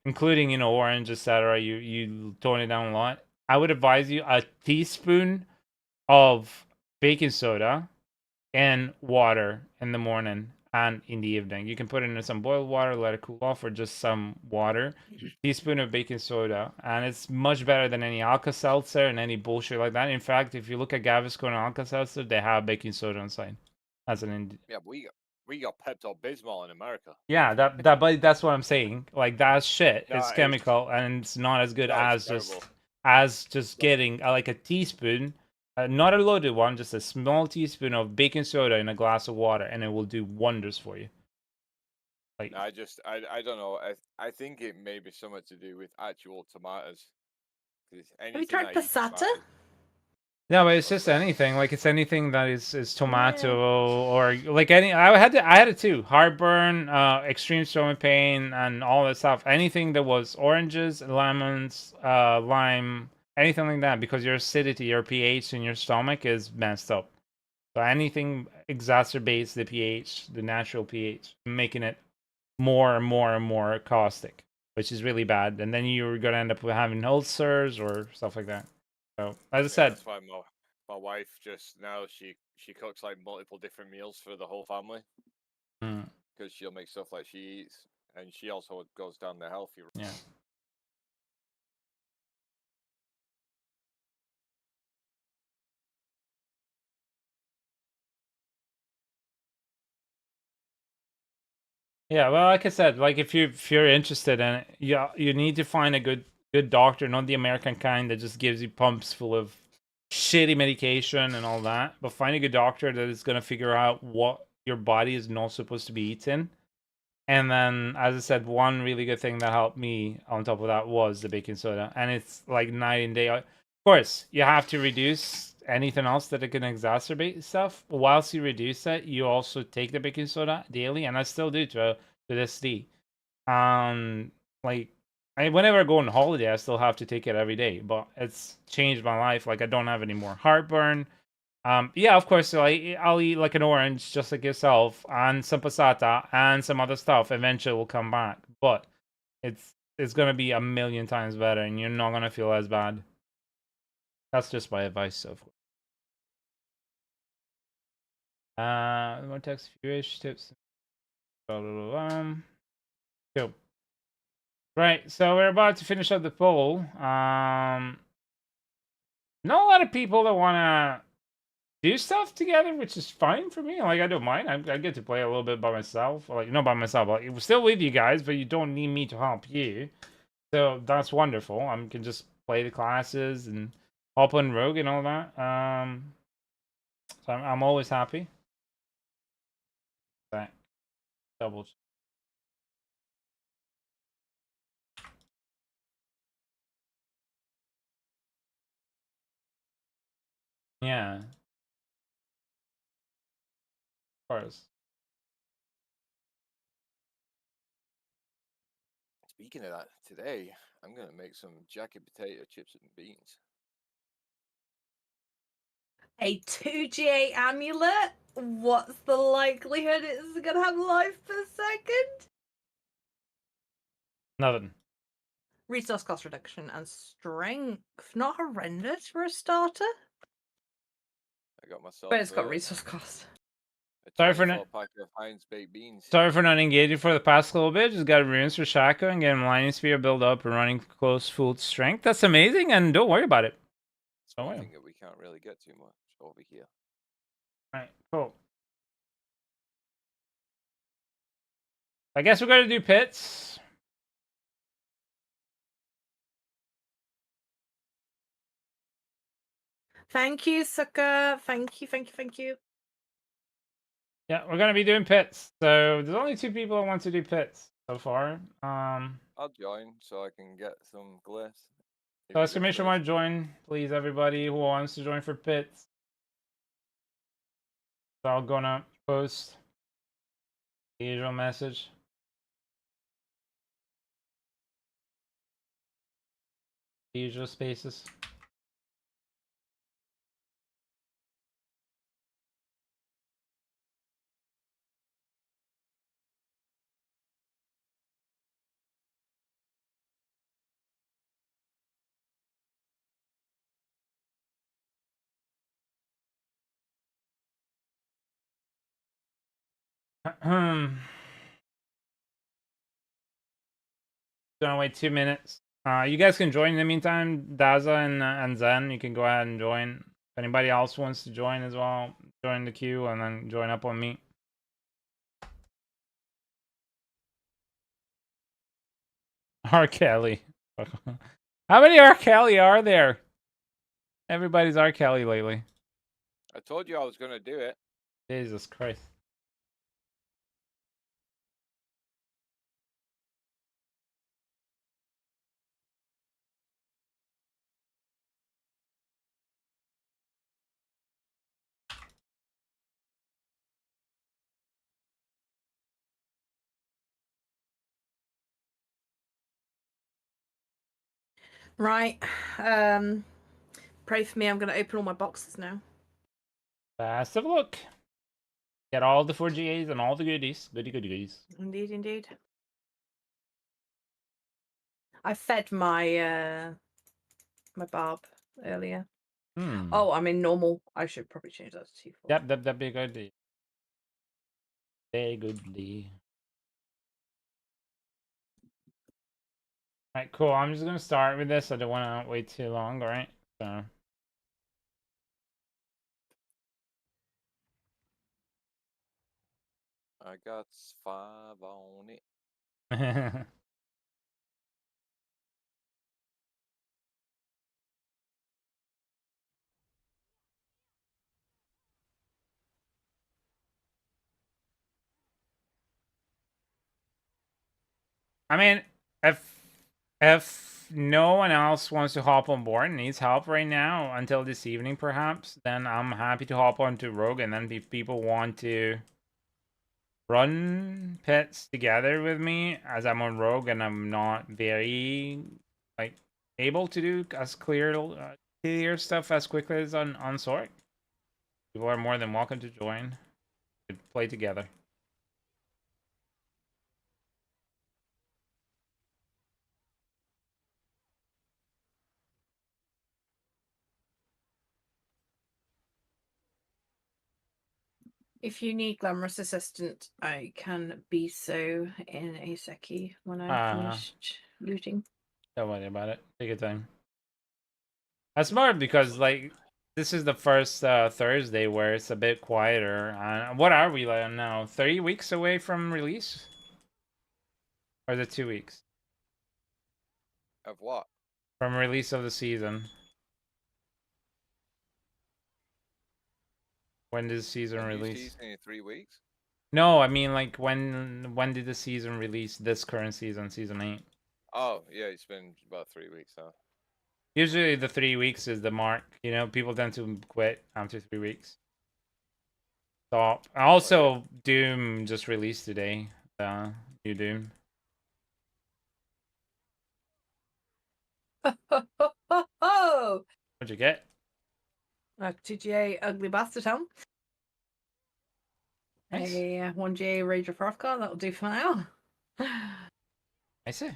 Speaker 1: including orange, etc., you tone it down a lot. I would advise you a teaspoon of baking soda and water in the morning and in the evening. You can put it in some boiled water, let it cool off, or just some water. Teaspoon of baking soda, and it's much better than any Alka-Seltzer and any bullshit like that. In fact, if you look at Gaviscon and Alka-Seltzer, they have baking soda inside. That's
Speaker 2: yeah, we got Pepto-Bismol in America.
Speaker 1: Yeah, but that's what I'm saying. Like that shit is chemical, and it's not as good as just getting like a teaspoon Not a loaded one, just a small teaspoon of baking soda in a glass of water, and it will do wonders for you. Like,
Speaker 2: I don't know. I think it may be something to do with actual tomatoes.
Speaker 4: Have you tried passata?
Speaker 1: No, but it's just anything. Like, it's anything that is tomato or like any. I had it too. Heartburn, extreme stomach pain, and all that stuff. Anything that was oranges, lemons, lime, anything like that, because your acidity, your pH in your stomach is messed up. So anything exacerbates the pH, the natural pH, making it more and more and more caustic, which is really bad. And then you're gonna end up having ulcers or stuff like that. So as I said,
Speaker 2: that's why my wife just now she cooks like multiple different meals for the whole family because she'll make stuff like she eats, and she also goes down the healthy route.
Speaker 1: Yeah. Yeah, well, like I said, like if you're interested in it, you need to find a good doctor, not the American kind that just gives you pumps full of shitty medication and all that. But find a good doctor that is gonna figure out what your body is not supposed to be eating. And then, as I said, one really good thing that helped me on top of that was the baking soda, and it's like night and day. Of course, you have to reduce anything else that it can exacerbate stuff. But whilst you reduce it, you also take the baking soda daily, and I still do to this day. Like whenever I go on holiday, I still have to take it every day. But it's changed my life. Like I don't have any more heartburn. Yeah, of course. So I'll eat like an orange, just like yourself, and some passata and some other stuff. Eventually, will come back, but it's gonna be a million times better, and you're not gonna feel as bad. That's just my advice, so far. More text, fewish tips. Cool. Right, so we're about to finish up the poll. Not a lot of people that wanna do stuff together, which is fine for me. Like I don't mind. I get to play a little bit by myself. Like not by myself, like we're still with you guys, but you don't need me to help you. So that's wonderful. I can just play the classes and hop on Rogue and all that. So I'm always happy. That double. Yeah. Of course.
Speaker 2: Speaking of that, today I'm gonna make some jacket potato chips and beans.
Speaker 4: A 2GA amulet? What's the likelihood it's gonna have life per second?
Speaker 1: Nothing.
Speaker 4: Resource cost reduction and strength. Not horrendous for a starter.
Speaker 2: I got myself.
Speaker 4: But it's got resource cost.
Speaker 1: Sorry for not.
Speaker 2: Pack of Heinz baked beans.
Speaker 1: Sorry for not engaging for the past little bit. Just got runes for Shaco and getting Lightning Sphere build up and running close full strength. That's amazing, and don't worry about it.
Speaker 2: It's one thing that we can't really get too much over here.
Speaker 1: Alright, cool. I guess we're gonna do pits.
Speaker 4: Thank you, Sucker. Thank you.
Speaker 1: Yeah, we're gonna be doing pits. So there's only 2 people that want to do pits so far.
Speaker 2: I'll join so I can get some glyphs.
Speaker 1: So exclamation mark join, please, everybody who wants to join for pits. So I'm gonna post the usual message. The usual spaces. Gonna wait 2 minutes. You guys can join in the meantime. Daza and Zen, you can go ahead and join. If anybody else wants to join as well, join the queue and then join up on me. R. Kelly. How many R. Kelly are there? Everybody's R. Kelly lately.
Speaker 2: I told you I was gonna do it.
Speaker 1: Jesus Christ.
Speaker 4: Right. Pray for me. I'm going to open all my boxes now.
Speaker 1: Best of luck. Get all the 4GAs and all the goodies. Goodies.
Speaker 4: Indeed, indeed. I fed my my barb earlier. Oh, I'm in normal. I should probably change that to 2-4.
Speaker 1: Yep, that'd be a good idea. Very goodly. Alright, cool. I'm just gonna start with this. I don't want to wait too long, alright? So.
Speaker 2: I got 5 on it.
Speaker 1: I mean, if no one else wants to hop on board and needs help right now until this evening, perhaps, then I'm happy to hop onto Rogue. And then if people want to run pits together with me as I'm on Rogue and I'm not very like able to do as clear stuff as quickly as on Sorc, people are more than welcome to join. We could play together.
Speaker 4: If you need glamorous assistant, I can be so in a secchi when I've finished looting.
Speaker 1: Don't worry about it. Take your time. That's smart because like this is the first Thursday where it's a bit quieter. What are we like now? 30 weeks away from release? Or is it 2 weeks?
Speaker 2: Of what?
Speaker 1: From release of the season. When did the season release?
Speaker 2: Season in 3 weeks?
Speaker 1: No, I mean like when did the season release? This current season, season 8.
Speaker 2: Oh, yeah, it's been about 3 weeks now.
Speaker 1: Usually the 3 weeks is the mark. You know, people tend to quit after 3 weeks. Stop. Also, Doom just released today. New Doom. What'd you get?
Speaker 4: TGA Ugly Bastard Helm.
Speaker 1: Nice.
Speaker 4: A 1GA Rage of Hrothgar, that'll do for now.
Speaker 1: I see.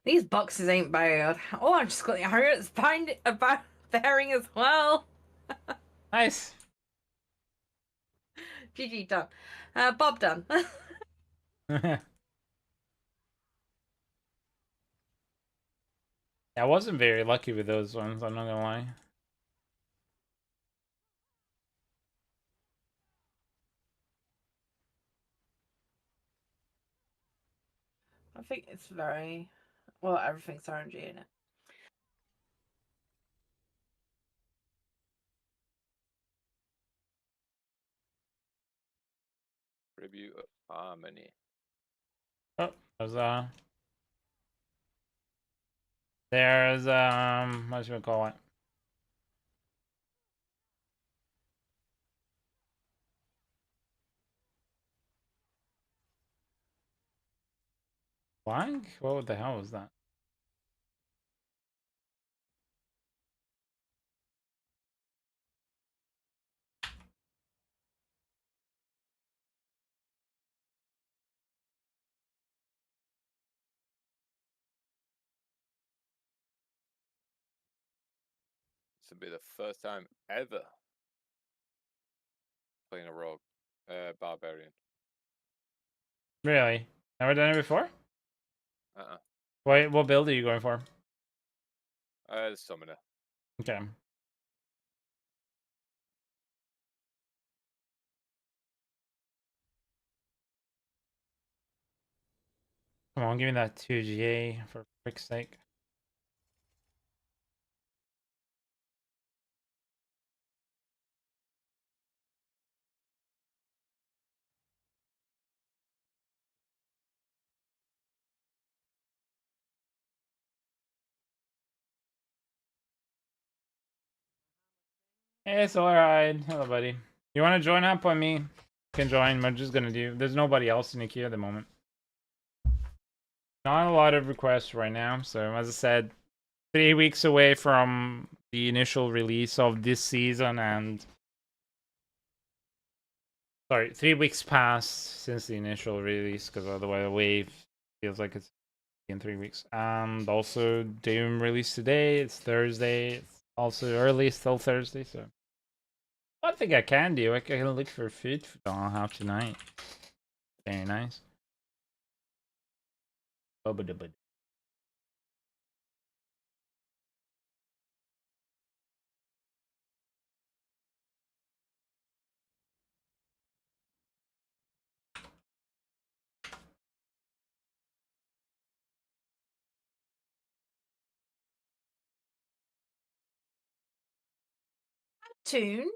Speaker 4: These boxes ain't bad. Oh, I've just got the Harriet's bind about bearing as well.
Speaker 1: Nice.
Speaker 4: GG done. Bob done.
Speaker 1: I wasn't very lucky with those ones, I'm not gonna lie.
Speaker 4: I think it's very well, everything's RNG in it.
Speaker 2: Tribute of Harmony.
Speaker 1: Oh, there's what should we call it? Blank? What the hell was that?
Speaker 2: This will be the first time ever playing a rogue barbarian.
Speaker 1: Really? Never done it before? What build are you going for?
Speaker 2: The summoner.
Speaker 1: Okay. Come on, give me that 2GA for frick's sake. It's alright. Hello, buddy. You want to join up on me? You can join. We're just gonna do. There's nobody else in the queue at the moment. Not a lot of requests right now. So as I said, 3 weeks away from the initial release of this season, and sorry, 3 weeks passed since the initial release because otherwise the wave feels like it's in 3 weeks. And also Doom released today. It's Thursday. It's also early, still Thursday. So one thing I can do, I can look for food I'll have tonight. Very nice. Bubba-dubba.
Speaker 4: Tune.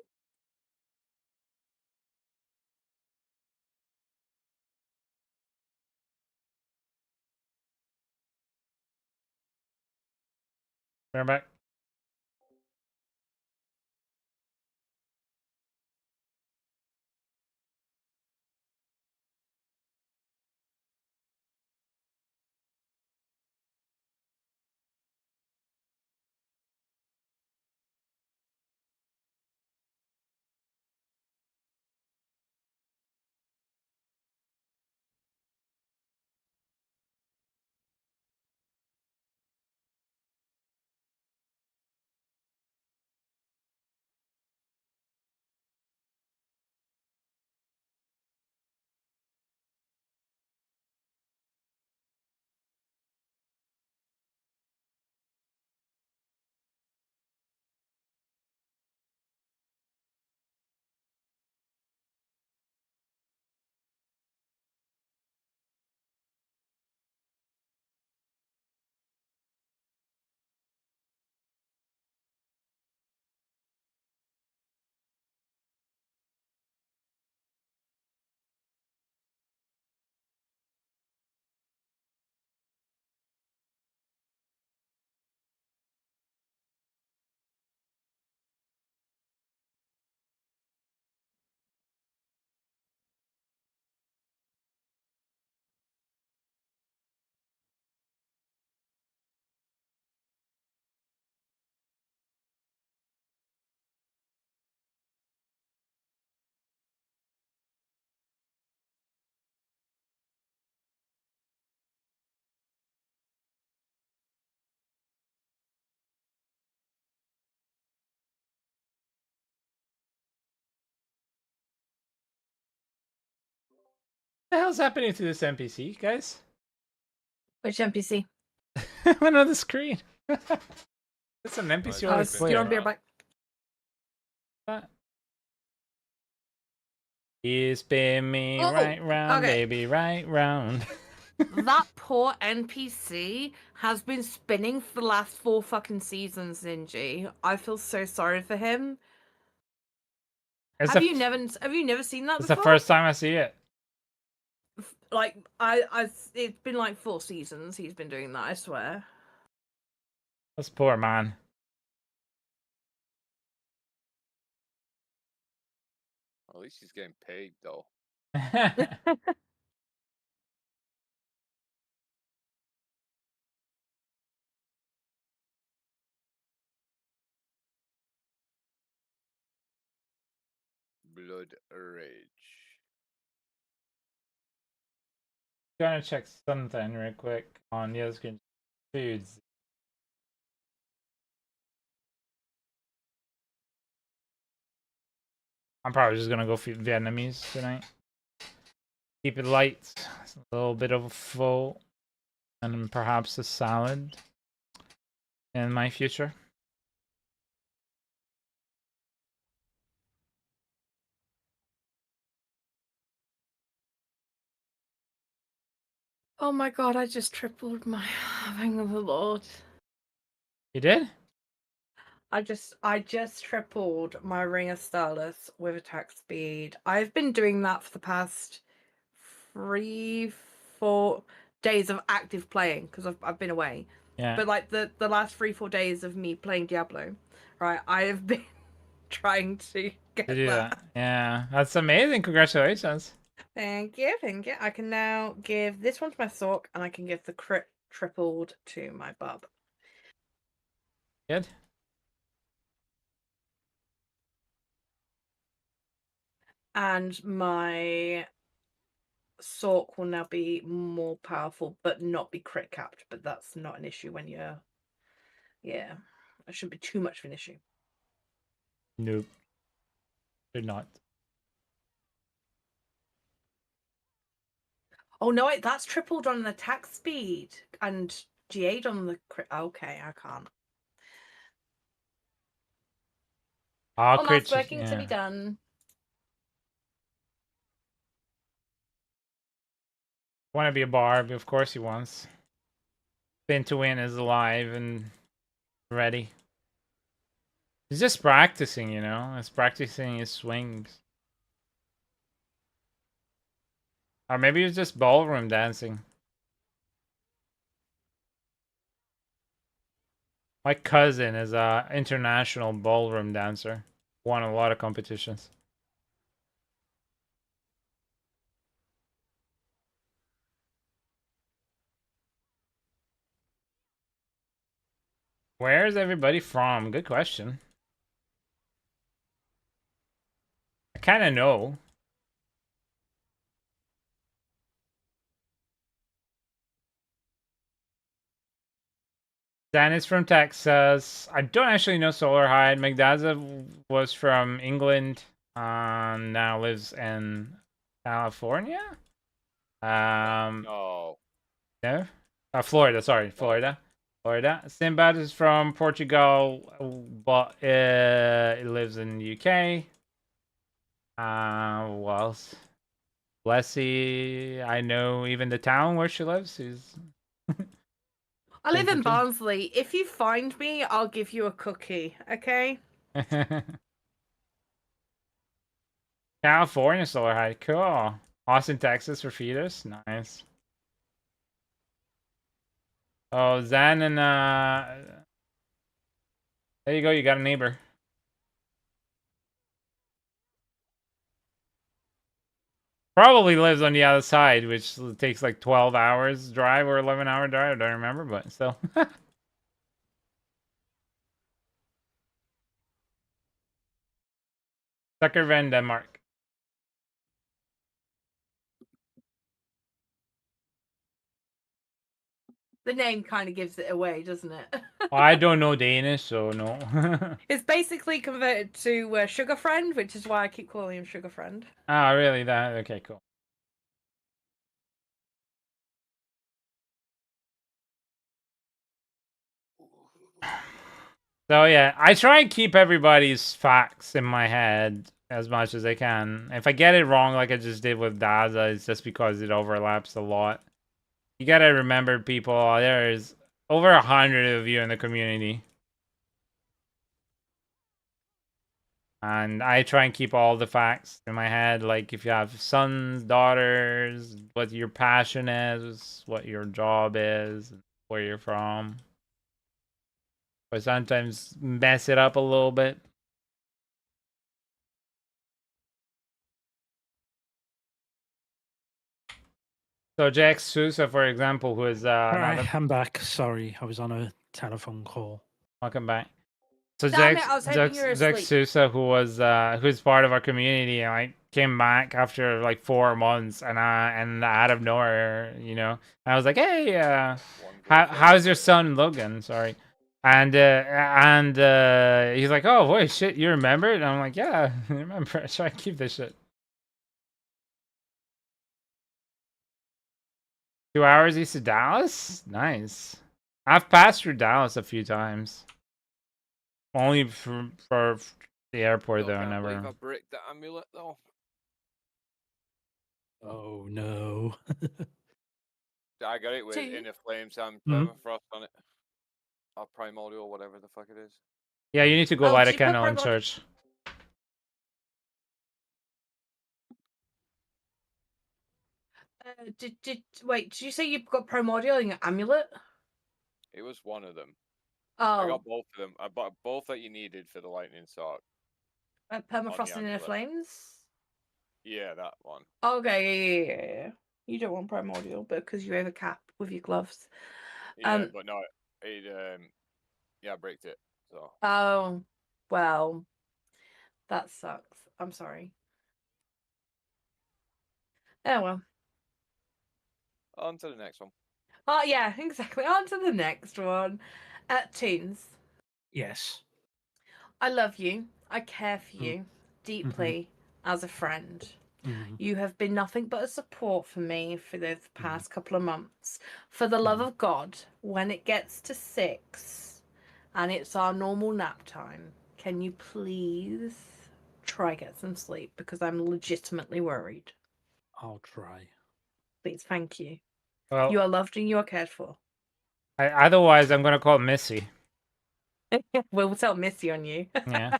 Speaker 1: Turn back. What the hell's happening to this NPC, guys?
Speaker 4: Which NPC?
Speaker 1: Went on the screen. It's an NPC or a
Speaker 2: it's
Speaker 4: You don't be
Speaker 1: player.
Speaker 4: back.
Speaker 1: You spin me right round, baby, right round.
Speaker 4: That poor NPC has been spinning for the last 4 fucking seasons, Ninja. I feel so sorry for him. Have you never seen that
Speaker 1: It's
Speaker 4: before?
Speaker 1: the first time I see it.
Speaker 4: Like it's been like 4 seasons he's been doing that, I swear.
Speaker 1: This poor man.
Speaker 2: At least he's getting paid, though. Blood Rage.
Speaker 1: Gonna check something real quick on the other screen. Foods. I'm probably just gonna go for Vietnamese tonight. Keep it light. A little bit of a full, and then perhaps a salad in my future.
Speaker 4: Oh my god, I just tripled my having of the Lord.
Speaker 1: You did?
Speaker 4: I just tripled my Ring of Starless with attack speed. I've been doing that for the past 3-4 days of active playing because I've been away.
Speaker 1: Yeah.
Speaker 4: But like the last 3-4 days of me playing Diablo, right? I have been trying to get
Speaker 1: To do
Speaker 4: that.
Speaker 1: that. Yeah, that's amazing. Congratulations.
Speaker 4: Thank you, thank you. I can now give this one to my Sorc, and I can give the crit tripled to my Bub.
Speaker 1: Good.
Speaker 4: And my Sorc will now be more powerful, but not be crit capped. But that's not an issue when you're... Yeah, it shouldn't be too much of an issue.
Speaker 1: Nope. Should not.
Speaker 4: Oh no, that's tripled on an attack speed and G8 on the crit. Okay, I can't.
Speaker 1: Oh,
Speaker 4: One last
Speaker 1: crit.
Speaker 4: working
Speaker 1: Yeah.
Speaker 4: to be done.
Speaker 1: Want to be a barb? Of course he wants. Spin to win is alive and ready. He's just practicing, you know. He's practicing his swings. Or maybe he's just ballroom dancing. My cousin is a international ballroom dancer. Won a lot of competitions. Where is everybody from? Good question. I kind of know. Dan is from Texas. I don't actually know Solar Hide. Magdaza was from England. Now lives in California.
Speaker 2: No.
Speaker 1: No? Florida. Sorry, Florida. Florida. Sinbad is from Portugal, but he lives in the UK. What else? Blessy, I know even the town where she lives. She's
Speaker 4: I live in
Speaker 1: Pinkerton.
Speaker 4: Barnsley. If you find me, I'll give you a cookie, okay?
Speaker 1: California Solar High. Cool. Austin, Texas for feeders. Nice. Oh, Zan and there you go, you got a neighbor. Probably lives on the other side, which takes like 12 hours drive or 11-hour drive. I don't remember, but still. Sucker Van Denmark.
Speaker 4: The name kind of gives it away, doesn't it?
Speaker 1: Well, I don't know Danish, so no.
Speaker 4: It's basically converted to Sugar Friend, which is why I keep calling him Sugar Friend.
Speaker 1: Ah, really? That okay, cool. So yeah, I try and keep everybody's facts in my head as much as I can. If I get it wrong, like I just did with Daza, it's just because it overlaps a lot. You gotta remember, people, there's over 100 of you in the community. And I try and keep all the facts in my head, like if you have sons, daughters, what your passion is, what your job is, where you're from. But sometimes mess it up a little bit. So Jack Sousa, for example, who is
Speaker 3: Alright, I'm back. Sorry, I was on a telephone call.
Speaker 1: Welcome back. So
Speaker 4: Damn it, I was hoping you were
Speaker 1: Jack
Speaker 4: asleep.
Speaker 1: Sousa, who's part of our community, and I came back after like 4 months, and out of nowhere, you know, I was like, hey, how's your son Logan? Sorry. And he's like, oh wait, shit, you remember it? And I'm like, yeah, I remember. I try to keep this shit. 2 hours east of Dallas? Nice. I've passed through Dallas a few times. Only for the airport, though.
Speaker 2: I
Speaker 1: Never.
Speaker 2: I bricked the amulet, though.
Speaker 3: Oh no.
Speaker 2: I got it with Inner Flames and Permafrost on it. Or Primordial, whatever the fuck it is.
Speaker 1: Yeah, you need to go light a candle in church.
Speaker 4: Did you say you've got Primordial in your amulet?
Speaker 2: It was one of them.
Speaker 4: Oh.
Speaker 2: I got both of them. I bought both that you needed for the lightning Sorc.
Speaker 4: Permafrost and Inner
Speaker 2: amulet.
Speaker 4: Flames?
Speaker 2: Yeah, that one.
Speaker 4: Okay, yeah. You don't want Primordial because you overcap with your gloves.
Speaker 2: Yeah, but no, it I breaked it. So.
Speaker 4: Oh, well, that sucks. I'm sorry. Oh well.
Speaker 2: On to the next one.
Speaker 4: Oh yeah, exactly. On to the next one. Toons.
Speaker 3: Yes.
Speaker 4: I love you. I care for you deeply as a friend. You have been nothing but a support for me for the past couple of months. For the love of God, when it gets to 6 and it's our normal nap time, can you please try get some sleep because I'm legitimately worried.
Speaker 3: I'll try.
Speaker 4: Please, thank you.
Speaker 1: Well,
Speaker 4: you are loved and you are cared for.
Speaker 1: Otherwise, I'm gonna call Missy.
Speaker 4: We'll tell Missy on you.
Speaker 1: Yeah.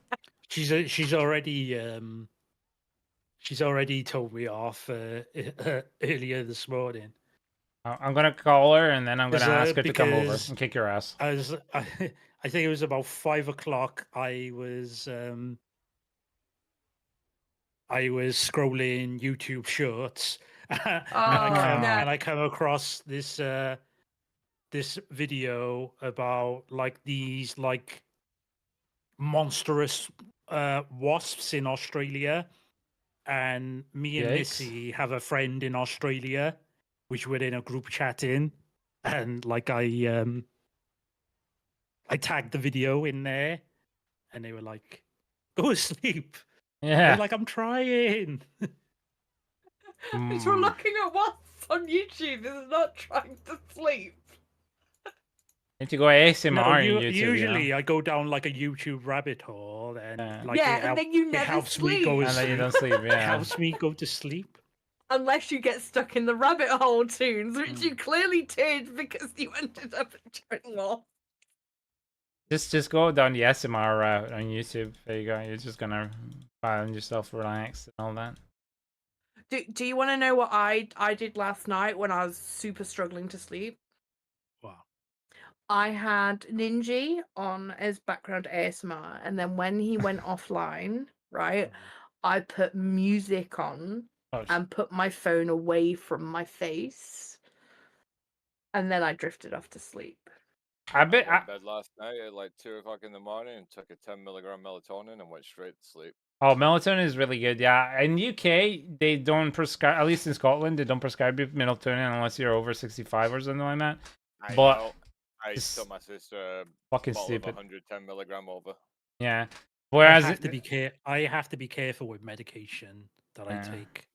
Speaker 3: She's already told me off earlier this morning.
Speaker 1: I'm gonna call her and then I'm gonna ask her to come over
Speaker 3: Because
Speaker 1: and kick your ass.
Speaker 3: I think it was about 5 o'clock. I was scrolling YouTube Shorts, and I come across this this video about like these like monstrous wasps in Australia, and me and
Speaker 1: Yikes.
Speaker 3: Missy have a friend in Australia, which we're in a group chat in, and like I tagged the video in there, and they were like, "Go to sleep."
Speaker 1: Yeah.
Speaker 3: I'm like, "I'm trying."
Speaker 4: You're looking at what's on YouTube. This is not trying to sleep.
Speaker 1: Need to go ASMR
Speaker 3: No,
Speaker 1: on YouTube.
Speaker 3: usually I go down like a YouTube rabbit hole, and like
Speaker 4: and then you never
Speaker 3: helps
Speaker 4: sleep.
Speaker 3: me go to
Speaker 1: and then you
Speaker 3: sleep.
Speaker 1: don't sleep.
Speaker 3: It
Speaker 1: Yeah.
Speaker 3: helps me go to sleep.
Speaker 4: Unless you get stuck in the rabbit hole, Toons, which you clearly did because you ended up turning off.
Speaker 1: Just go down the ASMR route on YouTube. There you go. You're just gonna find yourself relaxed and all that.
Speaker 4: Do you want to know what I did last night when I was super struggling to sleep?
Speaker 3: Wow.
Speaker 4: I had Ninji on as background ASMR, and then when he went offline, right, I put music on and put my phone away from my face, and then I drifted off to sleep.
Speaker 2: I went to bed last night at like 2 o'clock in the morning and took a 10 milligram melatonin and went straight to sleep.
Speaker 1: Oh, melatonin is really good. Yeah, in UK they don't prescribe. At least in Scotland, they don't prescribe you melatonin unless you're over 65 or something like that.
Speaker 2: I
Speaker 1: but
Speaker 2: know. I took my sister a
Speaker 1: fucking
Speaker 2: bottle
Speaker 1: stupid.
Speaker 2: of 110 milligram over.
Speaker 1: Yeah. Whereas
Speaker 3: I have to be careful with medication that I take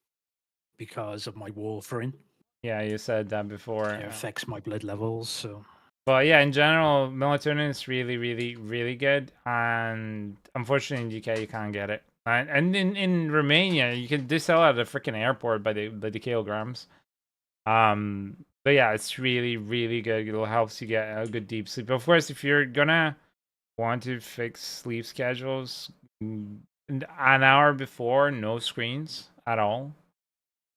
Speaker 3: because of my warfarin.
Speaker 1: Yeah, you said that before.
Speaker 3: It affects my blood levels. So.
Speaker 1: But yeah, in general, melatonin is really, really, really good. And unfortunately, in UK, you can't get it. And in Romania, you can they sell it at the freaking airport by the kilograms. But yeah, it's really, really good. It helps you get a good deep sleep. Of course, if you're gonna want to fix sleep schedules, an hour before, no screens at all.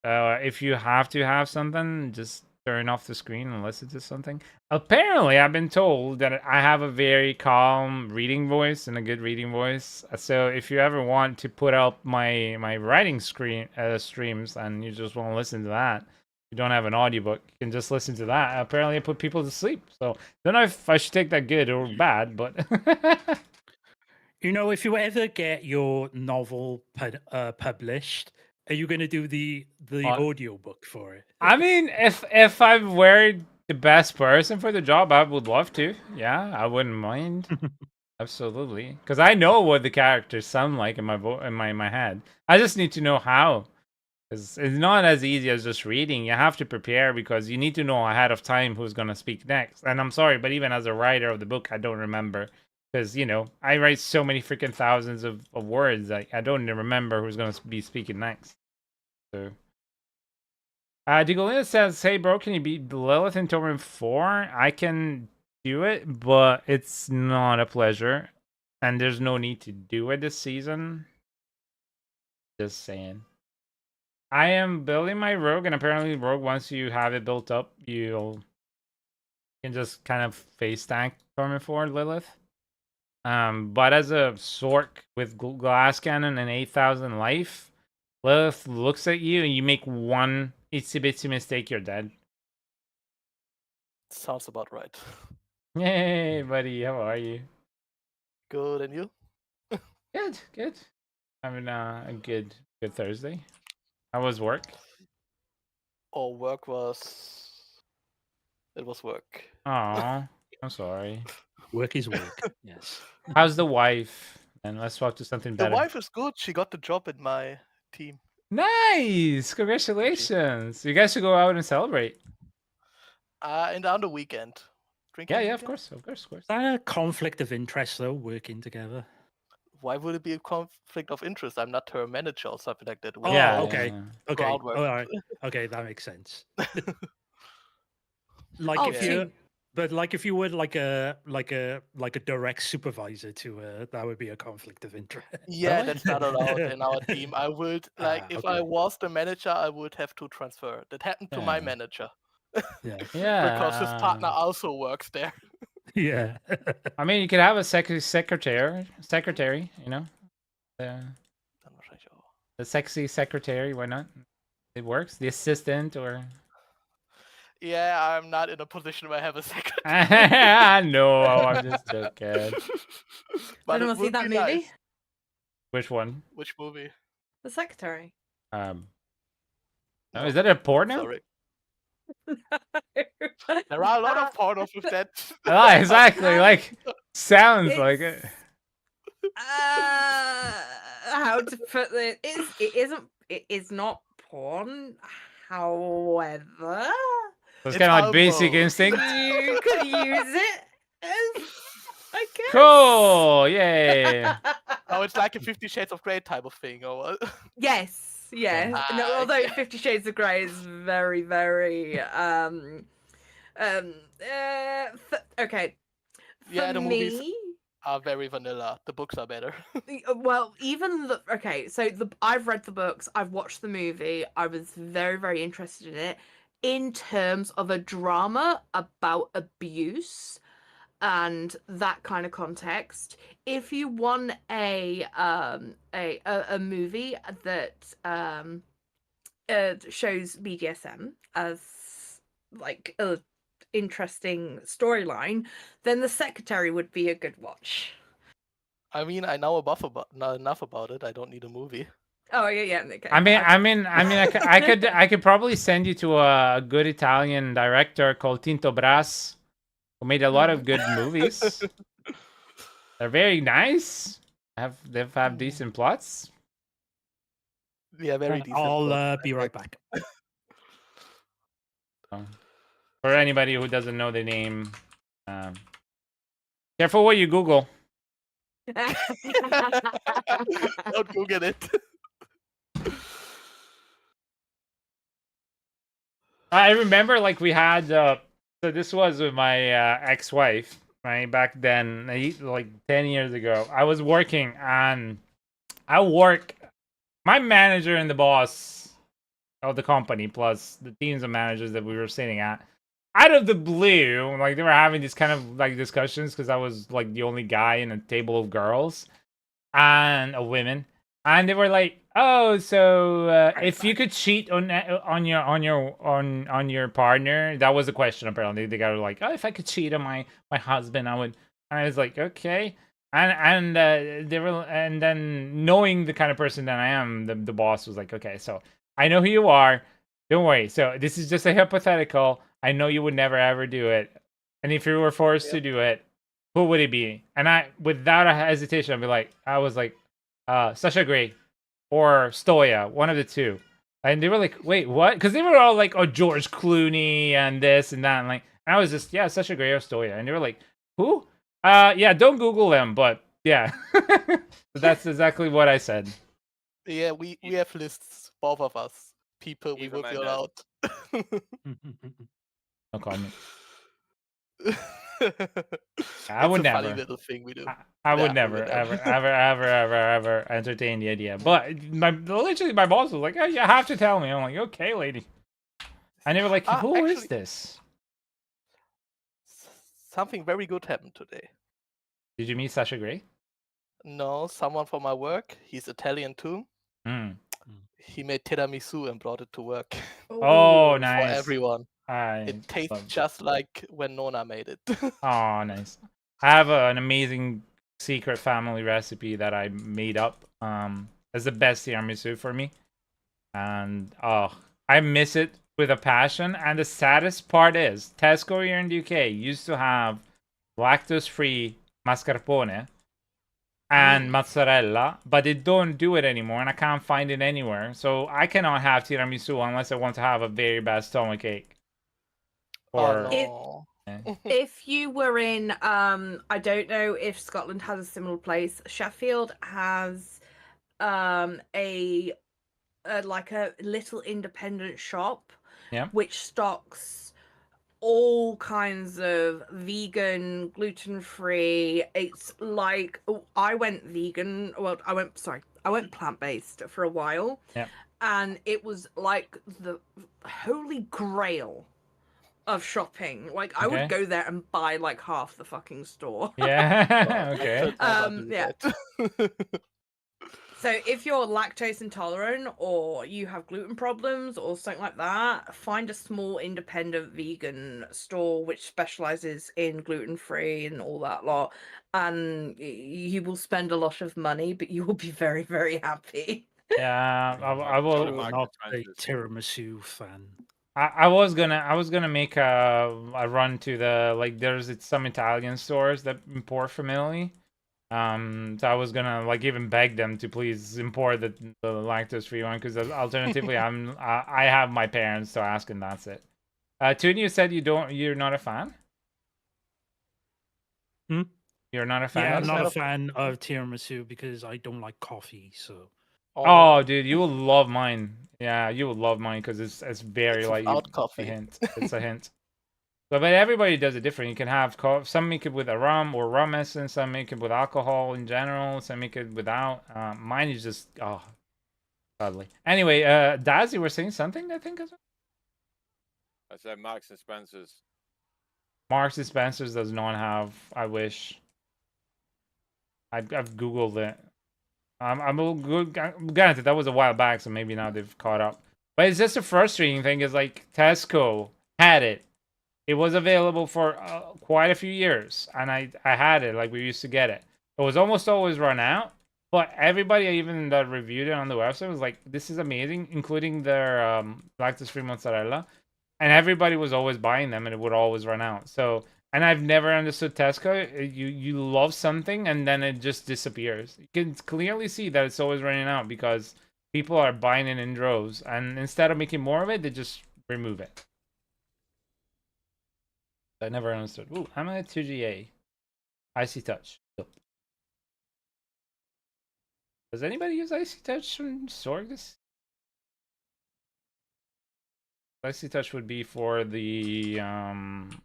Speaker 1: If you have to have something, just turn off the screen and listen to something. Apparently, I've been told that I have a very calm reading voice and a good reading voice. So if you ever want to put up my writing streams and you just want to listen to that, you don't have an audiobook, you can just listen to that. Apparently, I put people to sleep. So don't know if I should take that good or bad, but
Speaker 3: you know, if you ever get your novel published, are you going to do the audiobook for it?
Speaker 1: I mean, if I were the best person for the job, I would love to. Yeah, I wouldn't mind. Absolutely, because I know what the characters sound like in my head. I just need to know how. Because it's not as easy as just reading. You have to prepare because you need to know ahead of time who's gonna speak next. And I'm sorry, but even as a writer of the book, I don't remember. Because, you know, I write so many freaking thousands of words. I don't even remember who's gonna be speaking next. So. Digolina says, "Hey bro, can you beat Lilith in Torment 4? I can do it, but it's not a pleasure. And there's no need to do it this season. Just saying. I am building my rogue, and apparently rogue, once you have it built up, you can just kind of face tank Torment 4 Lilith. But as a Sorc with glass cannon and 8,000 life, Lilith looks at you and you make one itsy bitsy mistake, you're dead.
Speaker 5: Sounds about right.
Speaker 1: Hey, buddy, how are you?
Speaker 5: Good, and you?
Speaker 1: Good, good. Having a good Thursday. How was work?
Speaker 5: Oh, work was. It was work.
Speaker 1: Oh, I'm sorry.
Speaker 3: Work is work. Yes.
Speaker 1: How's the wife? And let's talk to something
Speaker 5: The
Speaker 1: better.
Speaker 5: wife is good. She got the job in my team.
Speaker 1: Nice! Congratulations! You guys should go out and celebrate.
Speaker 5: And on the weekend. Drinking
Speaker 1: Yeah, of
Speaker 5: weekend?
Speaker 1: course, of course, of course.
Speaker 3: Is that a conflict of interest though, working together?
Speaker 5: Why would it be a conflict of interest? I'm not her manager or something like that.
Speaker 3: Oh,
Speaker 1: Yeah,
Speaker 3: okay.
Speaker 1: yeah.
Speaker 3: Okay.
Speaker 5: Groundwork.
Speaker 3: All right. Okay, that makes sense. Like
Speaker 4: Oh,
Speaker 3: if you,
Speaker 4: team.
Speaker 3: but like if you were like a direct supervisor to her, that would be a conflict of interest.
Speaker 5: Yeah,
Speaker 1: Really?
Speaker 5: that's not allowed in our team. I would like if I
Speaker 3: Okay.
Speaker 5: was the manager, I would have to transfer. That happened to my
Speaker 1: Yeah.
Speaker 5: manager
Speaker 3: Yeah.
Speaker 1: Yeah.
Speaker 5: because his partner also works there.
Speaker 3: Yeah.
Speaker 1: I mean, you could have a secretary, you know? The sexy secretary, why not? It works. The assistant or...
Speaker 5: Yeah, I'm not in a position where I have a secretary.
Speaker 1: No, I'm just joking.
Speaker 5: But
Speaker 4: Anyone
Speaker 5: it
Speaker 4: see
Speaker 5: would
Speaker 4: that
Speaker 5: be
Speaker 4: movie?
Speaker 5: nice.
Speaker 1: Which one?
Speaker 5: Which movie?
Speaker 4: The Secretary.
Speaker 1: No,
Speaker 5: No,
Speaker 1: is that a porno?
Speaker 5: sorry. There are a lot of pornos with that.
Speaker 1: Ah, exactly. Like, sounds like it.
Speaker 4: How to put it? It is not porn. However,
Speaker 1: It's
Speaker 5: It's
Speaker 1: kind of like Basic
Speaker 5: almost.
Speaker 1: Instinct.
Speaker 4: you could use it as, I guess.
Speaker 1: Cool! Yay!
Speaker 5: Oh, it's like a 50 Shades of Grey type of thing, or what?
Speaker 4: Yes, yes. No,
Speaker 5: Ah,
Speaker 4: although
Speaker 5: okay.
Speaker 4: 50 Shades of Grey is very, very okay.
Speaker 5: Yeah,
Speaker 4: For
Speaker 5: the movies
Speaker 4: me,
Speaker 5: are very vanilla. The books are better.
Speaker 4: well, even the okay, so I've read the books, I've watched the movie, I was very, very interested in it. In terms of a drama about abuse and that kind of context, if you want a movie that shows BDSM as like a interesting storyline, then The Secretary would be a good watch.
Speaker 5: I mean, I know not enough about it. I don't need a movie.
Speaker 4: Oh yeah. Okay.
Speaker 1: I could probably send you to a good Italian director called Tinto Brass, who made a lot of good movies. They're very nice. They have decent plots.
Speaker 5: Yeah, very decent.
Speaker 3: I'll be right back.
Speaker 1: For anybody who doesn't know the name, careful what you Google.
Speaker 5: Don't Google it.
Speaker 1: I remember, like, we had so this was with my ex-wife, right? Back then, like 10 years ago. I was working on my manager and the boss of the company, plus the teams of managers that we were sitting at, out of the blue, like, they were having these kind of like discussions because I was like the only guy in a table of girls and women, and they were like, "Oh, so if you could cheat on your partner," that was the question. Apparently, they got like, "Oh, if I could cheat on my husband, I would." And I was like, "Okay." And they were, and then knowing the kind of person that I am, the boss was like, "Okay, so I know who you are. Don't worry. So this is just a hypothetical. I know you would never ever do it, and if you were forced to do it, who would it be?" And I, without a hesitation, I was like, Sasha Grey or Stoya, one of the two. And they were like, "Wait, what?" Because they were all like, "Oh, George Clooney and this and that." And like, and I was just, "Yeah, Sasha Grey or Stoya." And they were like, "Who?" Yeah, don't Google them, but yeah. So that's exactly what I said.
Speaker 5: Yeah, we have lists, both of us. People we
Speaker 2: Even
Speaker 5: would be
Speaker 2: Mendes.
Speaker 5: allowed.
Speaker 1: No comment.
Speaker 5: I
Speaker 1: would
Speaker 5: a
Speaker 1: never.
Speaker 5: funny little thing we do.
Speaker 1: I would
Speaker 5: Yeah, we
Speaker 1: never,
Speaker 5: would
Speaker 1: ever,
Speaker 5: never.
Speaker 1: ever entertain the idea. But literally, my boss was like, "Oh, you have to tell me." I'm like, "Okay, lady." And they were like, "Who is
Speaker 5: Actually,
Speaker 1: this?"
Speaker 5: something very good happened today.
Speaker 1: Did you meet Sasha Grey?
Speaker 5: No, someone from my work. He's Italian too.
Speaker 1: Mm.
Speaker 5: He made tiramisu and brought it to work.
Speaker 1: Oh,
Speaker 4: Ooh.
Speaker 1: nice.
Speaker 5: For everyone.
Speaker 1: I
Speaker 5: It tastes
Speaker 1: love
Speaker 5: just like when Nona made it.
Speaker 1: Oh, nice. I have an amazing secret family recipe that I made up. It's the best tiramisu for me. And I miss it with a passion. And the saddest part is Tesco here in the UK used to have lactose-free mascarpone and mozzarella, but they don't do it anymore, and I can't find it anywhere. So I cannot have tiramisu unless I want to have a very bad stomachache. Or
Speaker 5: Oh no.
Speaker 4: If you were in, I don't know if Scotland has a similar place. Sheffield has a like a little independent shop,
Speaker 1: Yeah.
Speaker 4: which stocks all kinds of vegan, gluten-free. It's like I went vegan. Well, I went plant-based for a while.
Speaker 1: Yeah.
Speaker 4: And it was like the holy grail of shopping. Like I would go there and buy like half the fucking store.
Speaker 1: Yeah. Okay.
Speaker 4: Yeah. So if you're lactose intolerant or you have gluten problems or something like that, find a small independent vegan store which specializes in gluten-free and all that lot, and you will spend a lot of money, but you will be very, very happy.
Speaker 1: Yeah, I will.
Speaker 3: I'm not a tiramisu fan.
Speaker 1: I was gonna make a run to the like there's some Italian stores that import from Italy. So I was gonna like even beg them to please import the lactose free one because alternatively I have my parents to ask and that's it. Tune, you said you're not a fan.
Speaker 3: Hmm?
Speaker 1: You're not a fan.
Speaker 3: Yeah,
Speaker 1: of
Speaker 3: I'm not a
Speaker 1: stuff?
Speaker 3: fan of tiramisu because I don't like coffee. So.
Speaker 1: Oh, dude, you will love mine. Yeah, you will love mine because it's very like
Speaker 5: without coffee.
Speaker 1: a hint. It's a hint. But everybody does it different. You can have some make it with a rum or rum essence. Some make it with alcohol in general. Some make it without. Mine is just godly. Anyway, Daz, you were saying something. I think.
Speaker 2: I said Marks and Spencers.
Speaker 1: Marks and Spencers does not have. I wish. I've googled it. I'm good. Granted, that was a while back, so maybe now they've caught up. But it's just a frustrating thing. Is like Tesco had it. It was available for quite a few years, and I had it. Like we used to get it. It was almost always run out. But everybody, even that reviewed it on the website, was like, "This is amazing," including their lactose-free mozzarella. And everybody was always buying them, and it would always run out. So, and I've never understood Tesco. You love something, and then it just disappears. You can clearly see that it's always running out because people are buying it in droves, and instead of making more of it, they just remove it. I never understood. Ooh, I'm at 2GA. Icy Touch. Does anybody use Icy Touch from Sorc? Icy Touch would be for the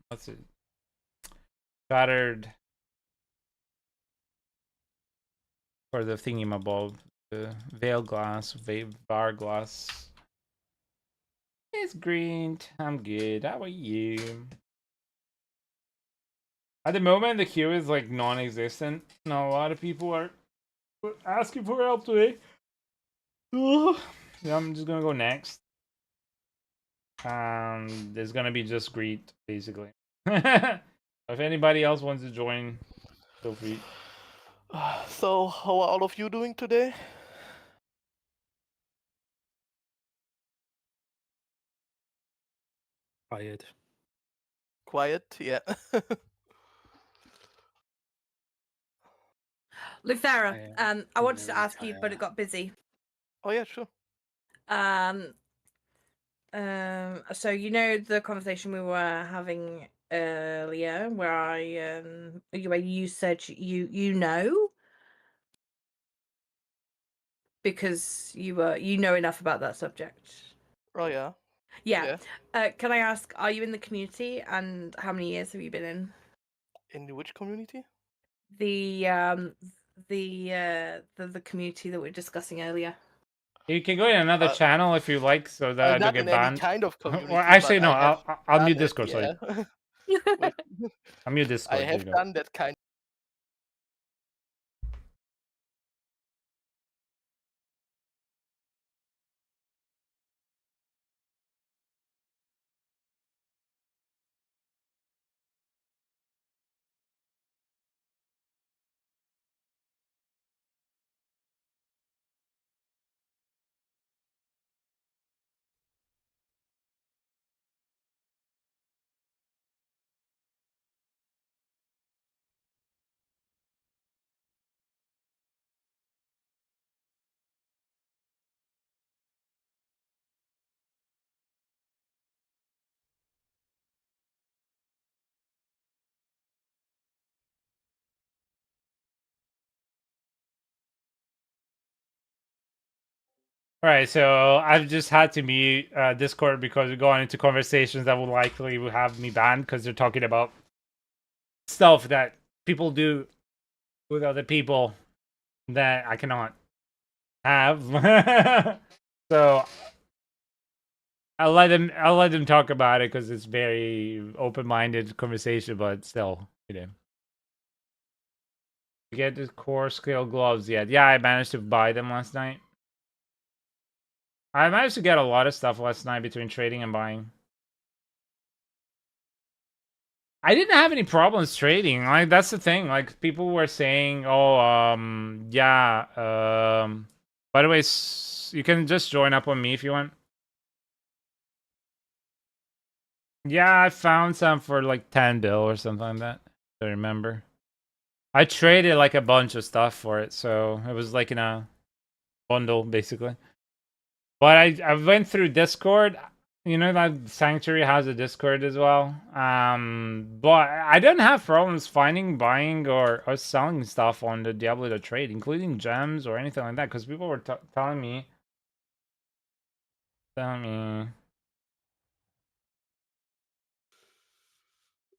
Speaker 1: what's it? Shattered for the thingy-mabob. The veil glass, bar glass. It's green. I'm good. How are you? At the moment, the queue is like non-existent. Not a lot of people are asking for help today. Yeah, I'm just gonna go next. There's gonna be just greet basically. If anybody else wants to join, feel free.
Speaker 5: So, how are all of you doing today?
Speaker 3: Quiet.
Speaker 5: Quiet, yeah.
Speaker 4: Lucera, I wanted to ask you, but it got busy.
Speaker 5: Oh yeah, sure.
Speaker 4: So you know the conversation we were having earlier, where where you said you know because you know enough about that subject.
Speaker 5: Oh yeah.
Speaker 4: Yeah. Can I ask, are you in the community, and how many years have you been in?
Speaker 5: In which community?
Speaker 4: The community that we were discussing earlier.
Speaker 1: You can go in another channel if you like, so that I don't get banned.
Speaker 5: Any kind of community.
Speaker 1: Well, actually, no. I'll mute Discord. Sorry.
Speaker 5: Wait.
Speaker 1: I'll mute Discord.
Speaker 5: I have done that kind
Speaker 1: Right, so I've just had to mute Discord because we're going into conversations that will likely have me banned because they're talking about stuff that people do with other people that I cannot have. So I'll let them talk about it because it's very open-minded conversation, but still, you get the core scale gloves yet? Yeah, I managed to buy them last night. I managed to get a lot of stuff last night between trading and buying. I didn't have any problems trading. Like, that's the thing. Like, people were saying, "Oh, yeah." By the way, you can just join up on me if you want. Yeah, I found some for like 10 bill or something like that. I remember. I traded like a bunch of stuff for it, so it was like in a bundle basically. But I went through Discord. You know that Sanctuary has a Discord as well. But I don't have problems finding, buying, or selling stuff on the Diablo to trade, including gems or anything like that, because people were telling me.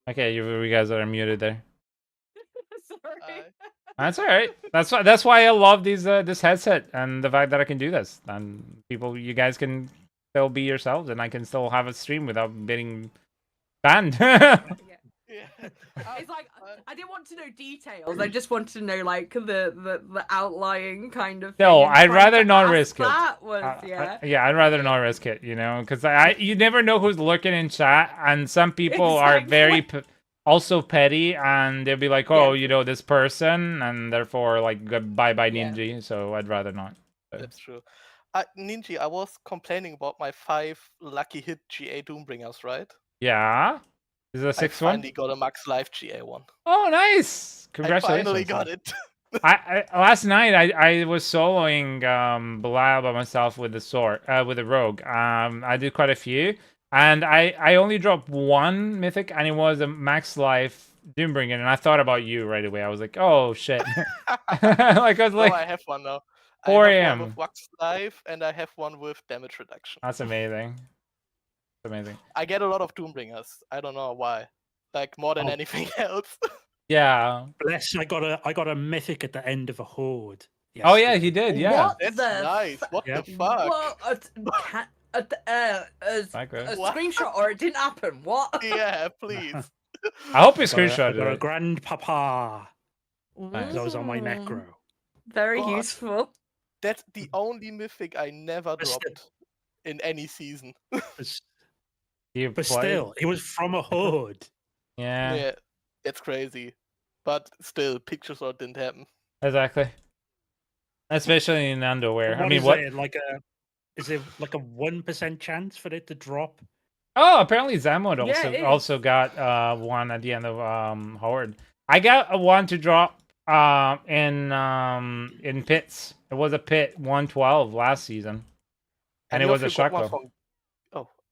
Speaker 1: Okay, you guys are muted there.
Speaker 4: Sorry.
Speaker 1: That's all right. That's why I love these this headset and the fact that I can do this. And you guys can still be yourselves, and I can still have a stream without getting banned.
Speaker 5: Yeah.
Speaker 4: It's like I didn't want to know details. I just wanted to know like the outlying kind of thing.
Speaker 1: No,
Speaker 4: and
Speaker 1: I'd
Speaker 4: trying
Speaker 1: rather
Speaker 4: to
Speaker 1: not
Speaker 4: ask
Speaker 1: risk it.
Speaker 4: That was yeah.
Speaker 1: I'd rather not risk it, you know, because you never know who's lurking in chat, and some people are very also petty, and they'll be like, oh, you know, this person, and therefore like bye Ninja. So I'd rather not. So.
Speaker 5: That's true. Ninja, I was complaining about my 5 lucky hit GA Doombringers, right?
Speaker 1: Yeah. Is it a 6th one?
Speaker 5: I finally got a Max Life GA one.
Speaker 1: Oh, nice! Congratulations!
Speaker 5: I finally got it.
Speaker 1: I last night I was soloing Belial by myself with the Sorc, with the Rogue. I did quite a few, and I only dropped one mythic, and it was a Max Life Doombringer, and I thought about you right away. I was like, oh shit! Like I was like,
Speaker 5: I have one now.
Speaker 1: 4
Speaker 5: I have one
Speaker 1: a.m.
Speaker 5: with Max Life, and I have one with damage reduction.
Speaker 1: That's amazing. Amazing.
Speaker 5: I get a lot of Doombringers. I don't know why. Like more than anything else.
Speaker 1: Yeah.
Speaker 3: Bless. I got a mythic at the end of a horde.
Speaker 1: Oh yeah, he did. Yeah.
Speaker 4: What
Speaker 5: That's nice. What the fuck?
Speaker 4: What? A screenshot or it didn't happen. What?
Speaker 5: Yeah, please.
Speaker 1: I hope you screenshot
Speaker 3: it. A grandpapa.
Speaker 1: Nice.
Speaker 3: That was on my necro.
Speaker 4: Very useful.
Speaker 5: That's the only mythic I never dropped in any season.
Speaker 3: But still, it was from a horde.
Speaker 1: Yeah.
Speaker 5: Yeah, it's crazy. But still, picture sort didn't happen.
Speaker 1: Exactly. Especially in underwear.
Speaker 3: So
Speaker 1: I mean, what?
Speaker 3: Is it like a 1% chance for it to drop?
Speaker 1: Oh, apparently Zamod also got one at the end of Horde. I got a one to drop in pits. It was a pit 112 last season, and it was a shock low.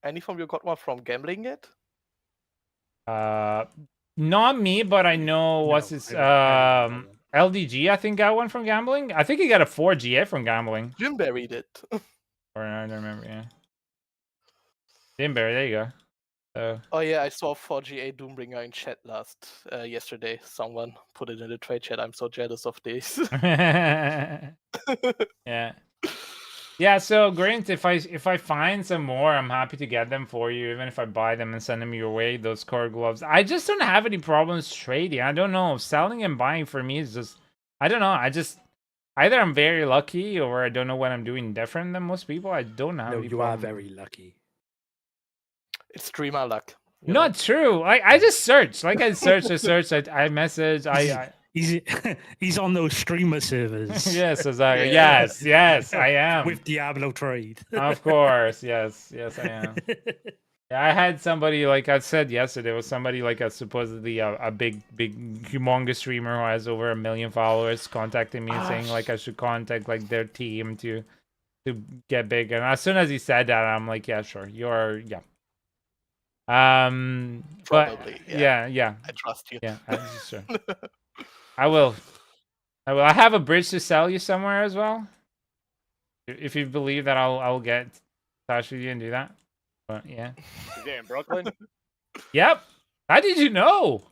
Speaker 5: Any from you got one from gambling yet?
Speaker 1: Not me, but I know what's his LDG. I think got one from gambling. I think he got a 4 GA from gambling.
Speaker 5: Jimberry did.
Speaker 1: Or I don't remember. Yeah, Jimberry. There you go. So.
Speaker 5: Oh yeah, I saw 4 GA Doombringer in chat yesterday. Someone put it in the trade chat. I'm so jealous of this.
Speaker 1: Yeah. Yeah, so Grant, if I find some more, I'm happy to get them for you, even if I buy them and send them your way, those core gloves. I just don't have any problems trading. I don't know. Selling and buying for me is just, I don't know. Either I'm very lucky or I don't know what I'm doing different than most people. I don't have any
Speaker 3: problem. Are very lucky.
Speaker 5: It's streamer luck.
Speaker 1: Not true. I just search. Like I search, I message,
Speaker 3: He's on those streamer servers.
Speaker 1: Yes, exactly. Yes, I am.
Speaker 3: With Diablo trade.
Speaker 1: Of course, yes, I am. Yeah, I had somebody, like I said yesterday, was somebody like supposedly a big, humongous streamer who has over 1 million followers contacting me saying like I should contact like their team to get big. And as soon as he said that, I'm like, yeah, sure, yeah.
Speaker 5: Probably,
Speaker 1: but yeah.
Speaker 5: I trust you.
Speaker 1: Yeah, sure. I will. I have a bridge to sell you somewhere as well. if you believe that I'll get in touch with you and do that. But yeah.
Speaker 2: Is it in Brooklyn?
Speaker 1: Yep. How did you know?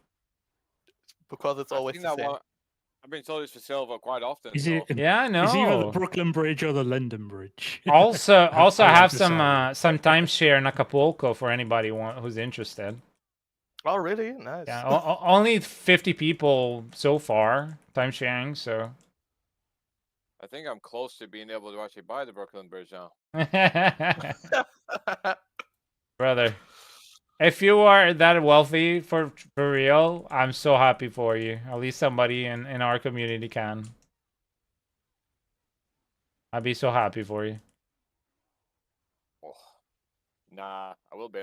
Speaker 5: Because it's always the same.
Speaker 2: I've been told it's for sale quite often.
Speaker 3: Is
Speaker 2: So.
Speaker 3: it?
Speaker 1: Yeah, I know.
Speaker 3: It's either the Brooklyn Bridge or the London Bridge.
Speaker 1: Also, I
Speaker 3: want
Speaker 1: have
Speaker 3: to
Speaker 1: some
Speaker 3: sell it.
Speaker 1: timeshare in Acapulco for anybody who's interested.
Speaker 5: Oh, really? Nice.
Speaker 1: Yeah, only 50 people so far time sharing. So
Speaker 2: I think I'm close to being able to actually buy the Brooklyn Bridge now.
Speaker 1: brother, if you are that wealthy for real, I'm so happy for you. At least somebody in our community can. I'd be so happy for you.
Speaker 2: Oh, nah, I will be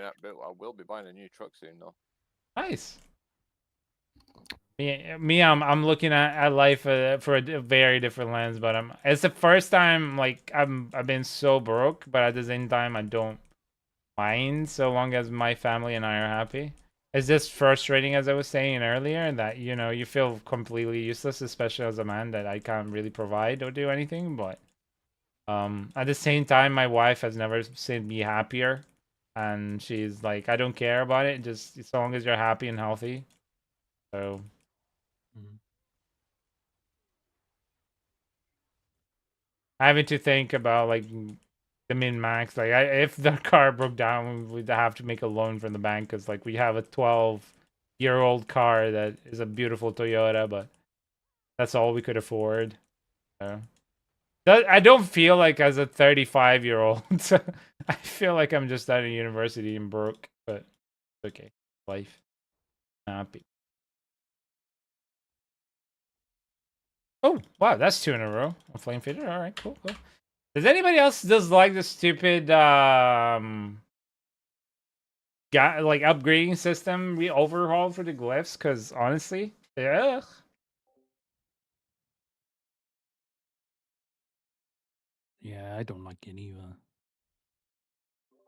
Speaker 2: buying a new truck soon though.
Speaker 1: Nice. Me, I'm looking at life for a very different lens, but it's the first time like I've been so broke, but at the same time I don't mind so long as my family and I are happy. It's just frustrating, as I was saying earlier, that you feel completely useless, especially as a man, that I can't really provide or do anything. But at the same time, my wife has never seen me happier, and she's like, I don't care about it, just as long as you're happy and healthy. So. Having to think about like the min max, like if the car broke down, we'd have to make a loan from the bank because like we have a 12-year-old car that is a beautiful Toyota, but that's all we could afford. So I don't feel like as a 35-year-old. I feel like I'm just at a university and broke, but okay, life. Happy. Oh wow, that's 2 in a row. A flame feeder. All right, cool. Does anybody else like the stupid upgrading system we overhauled for the glyphs? Because honestly, yeah.
Speaker 3: Yeah, I don't like it either.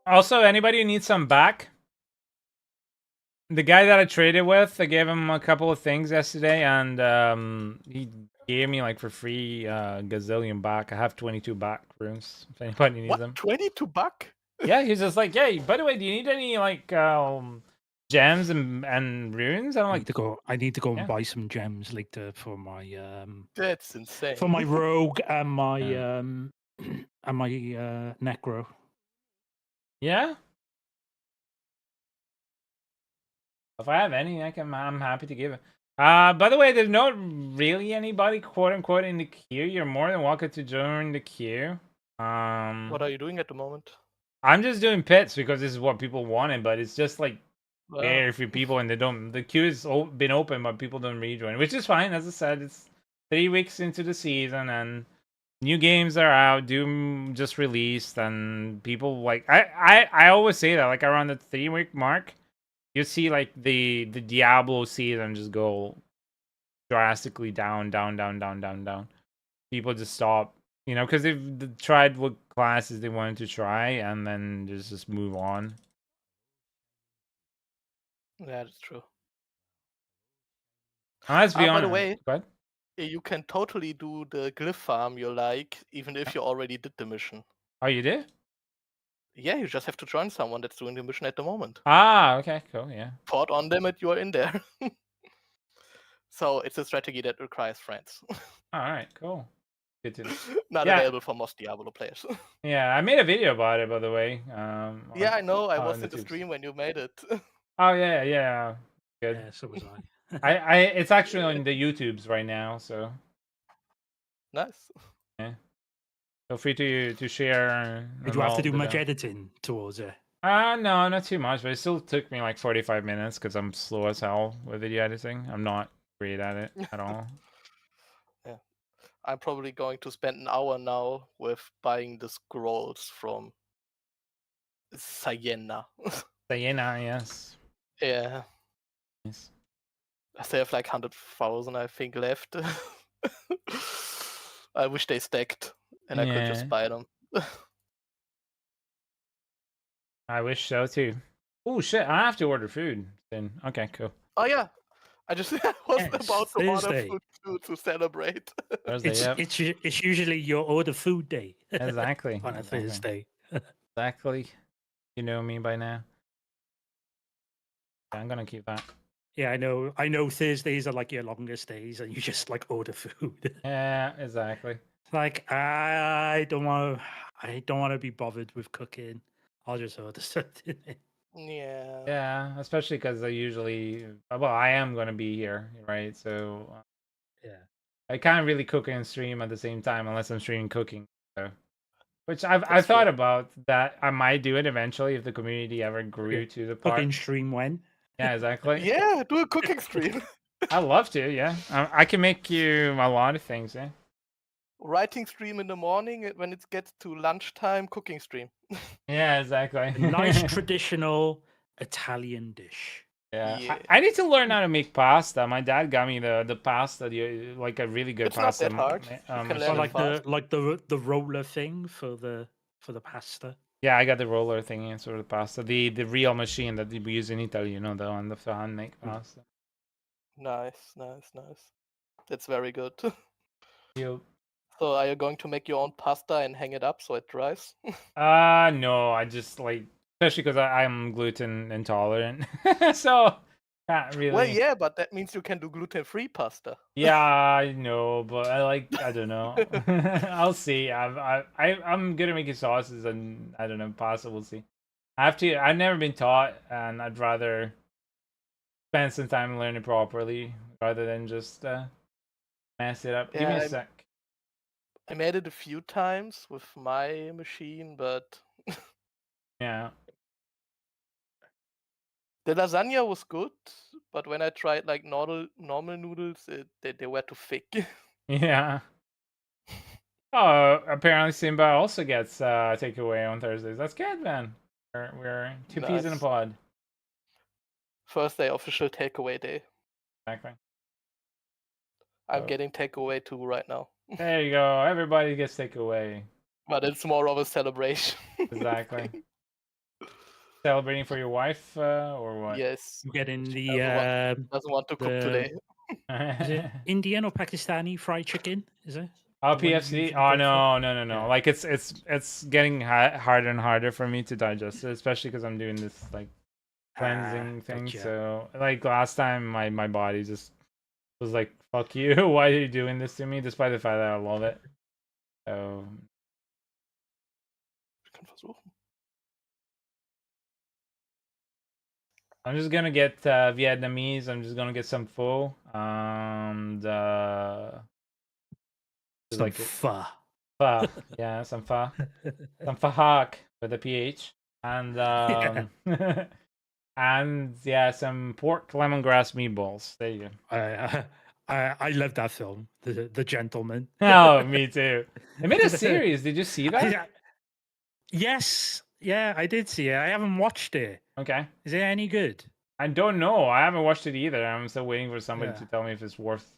Speaker 1: Also, anybody who needs some back? The guy that I traded with, I gave him a couple of things yesterday, and he gave me like for free gazillion back. I have 22 back runes. If anybody needs them.
Speaker 5: 22 buck?
Speaker 1: Yeah, he's just like, yeah. By the way, do you need any like gems and runes? I'm like,
Speaker 3: I need to go and buy some gems later for my
Speaker 5: That's insane.
Speaker 3: for my rogue and my and my necro.
Speaker 1: Yeah. If I have any, I'm happy to give it. By the way, there's not really anybody quote unquote in the queue. You're more than welcome to join the queue.
Speaker 5: What are you doing at the moment?
Speaker 1: I'm just doing pits because this is what people wanted, but it's just like very few people, and the queue has been open, but people don't rejoin, which is fine. As I said, it's 3 weeks into the season, and new games are out. Doom just released, and people like I always say that like around the 3-week mark, you see like the Diablo season just go drastically down. People just stop, because they've tried what classes they wanted to try, and then just move on.
Speaker 5: Yeah, that's true.
Speaker 1: Let's be honest.
Speaker 5: By the way,
Speaker 1: go ahead.
Speaker 5: You can totally do the glyph farm you like, even if you already did the mission.
Speaker 1: Oh, you did?
Speaker 5: Yeah, you just have to join someone that's doing the mission at the moment.
Speaker 1: Ah, okay, cool, yeah.
Speaker 5: Port on them and you are in there. So it's a strategy that requires friends.
Speaker 1: Alright, cool. Good to know.
Speaker 5: Not available for most Diablo players.
Speaker 1: Yeah, I made a video about it, by the way.
Speaker 5: Yeah, I know. I was in the stream when you made it.
Speaker 1: Oh, yeah. Good.
Speaker 3: Yeah, so was I.
Speaker 1: It's actually on the YouTubes right now, so.
Speaker 5: Nice.
Speaker 1: Yeah. Feel free to share.
Speaker 3: Did you have to do much editing towards it?
Speaker 1: No, not too much, but it still took me like 45 minutes because I'm slow as hell with video editing. I'm not great at it at all.
Speaker 5: Yeah. I'm probably going to spend an hour now with buying the scrolls from Sienna.
Speaker 1: Sienna, yes.
Speaker 5: Yeah.
Speaker 1: Yes.
Speaker 5: I still have like 100,000, I think, left. I wish they stacked and I could just buy them.
Speaker 1: I wish so too. Oh shit! I have to order food then. Okay, cool.
Speaker 5: Oh yeah, I just was
Speaker 3: Yes,
Speaker 5: about to order
Speaker 3: Thursday.
Speaker 5: food too to celebrate.
Speaker 1: Thursday, yep.
Speaker 3: It's usually your order food day.
Speaker 1: Exactly.
Speaker 3: On a Thursday.
Speaker 1: Exactly. You know me by now. Yeah, I'm gonna keep that.
Speaker 3: Yeah, I know Thursdays are like your longest days and you just like order food.
Speaker 1: Yeah, exactly.
Speaker 3: Like I don't want to be bothered with cooking. I'll just order something.
Speaker 5: Yeah.
Speaker 1: Yeah, especially because I usually, well, I am gonna be here, right? So
Speaker 3: Yeah.
Speaker 1: I can't really cook and stream at the same time unless I'm streaming cooking. So, which I've
Speaker 5: That's
Speaker 1: thought
Speaker 5: true.
Speaker 1: about that. I might do it eventually if the community ever grew to the part.
Speaker 3: Cooking stream when?
Speaker 1: Yeah, exactly.
Speaker 5: Yeah, do a cooking stream.
Speaker 1: I'd love to. Yeah, I can make you a lot of things. Yeah.
Speaker 5: Writing stream in the morning. When it gets to lunchtime, cooking stream.
Speaker 1: Yeah, exactly.
Speaker 3: A nice traditional Italian dish.
Speaker 1: Yeah,
Speaker 5: Yeah.
Speaker 1: I need to learn how to make pasta. My dad got me the pasta, like a really good
Speaker 5: It's
Speaker 1: pasta.
Speaker 5: not that hard. You can learn
Speaker 3: Or
Speaker 5: it
Speaker 3: like
Speaker 5: fast.
Speaker 3: the roller thing for the pasta.
Speaker 1: Yeah, I got the roller thingy and sort of pasta. The real machine that we use in Italy, you know, the one the hand make pasta.
Speaker 5: Nice. That's very good.
Speaker 1: Yep.
Speaker 5: So are you going to make your own pasta and hang it up so it dries?
Speaker 1: No, I just like, especially because I'm gluten intolerant, so can't really.
Speaker 5: Well, yeah, but that means you can do gluten-free pasta.
Speaker 1: Yeah, I know, but I don't know. I'll see. I'm good at making sauces, and I don't know, pasta. We'll see. I've never been taught, and I'd rather spend some time learning properly rather than just mess it up. Give me a
Speaker 5: Yeah,
Speaker 1: sec.
Speaker 5: I made it a few times with my machine, but
Speaker 1: Yeah.
Speaker 5: the lasagna was good. But when I tried like normal noodles, they were too thick.
Speaker 1: Yeah. Oh, apparently Simba also gets takeaway on Thursdays. That's good, man. We're two peas in a
Speaker 5: Nice.
Speaker 1: pod.
Speaker 5: First day official takeaway day.
Speaker 1: Exactly.
Speaker 5: I'm
Speaker 1: Oh.
Speaker 5: getting takeaway too right now.
Speaker 1: There you go. Everybody gets takeaway.
Speaker 5: But it's more of a celebration.
Speaker 1: Exactly. Celebrating for your wife or what?
Speaker 5: Yes.
Speaker 3: You get in
Speaker 5: She
Speaker 3: the
Speaker 5: doesn't want to cook today.
Speaker 3: is it Indian or Pakistani fried chicken? Is it?
Speaker 1: Oh,
Speaker 3: The one you
Speaker 1: PFC?
Speaker 3: usually
Speaker 1: Oh
Speaker 3: go
Speaker 1: no,
Speaker 3: for?
Speaker 1: no, no, no.
Speaker 3: Yeah.
Speaker 1: Like it's getting harder and harder for me to digest it, especially because I'm doing this like cleansing thing.
Speaker 3: Gotcha.
Speaker 1: So like last time, my body just was like, "Fuck you! Why are you doing this to me?" Despite the fact that I love it. So I'm just gonna get Vietnamese. I'm just gonna get some pho. And
Speaker 3: Some
Speaker 1: like
Speaker 3: pho.
Speaker 1: pho. Yeah, some pho. Some pho with a PH. And and yeah, some pork lemongrass meatballs. There you go.
Speaker 3: I love that film, The Gentleman.
Speaker 1: Oh, me too. They made a series. Did you see that?
Speaker 3: Yes. Yeah, I did see it. I haven't watched it.
Speaker 1: Okay.
Speaker 3: Is it any good?
Speaker 1: I don't know. I haven't watched it either. I'm still waiting for somebody
Speaker 3: Yeah.
Speaker 1: to tell me if it's worth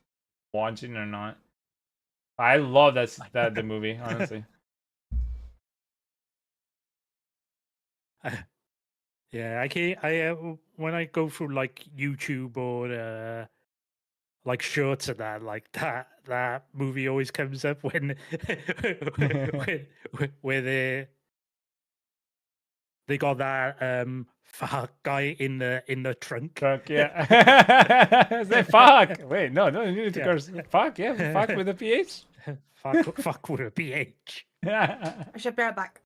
Speaker 1: watching or not. I love that the movie, honestly.
Speaker 3: Yeah, when I go through like YouTube or like shorts and that, like that movie always comes up when where they got that fuck guy in the trunk.
Speaker 1: Truck, yeah. Say fuck. Wait, no, you need to curse. Fuck, yeah, fuck with a PH.
Speaker 3: fuck with a PH.
Speaker 1: Yeah.
Speaker 4: I should be right back.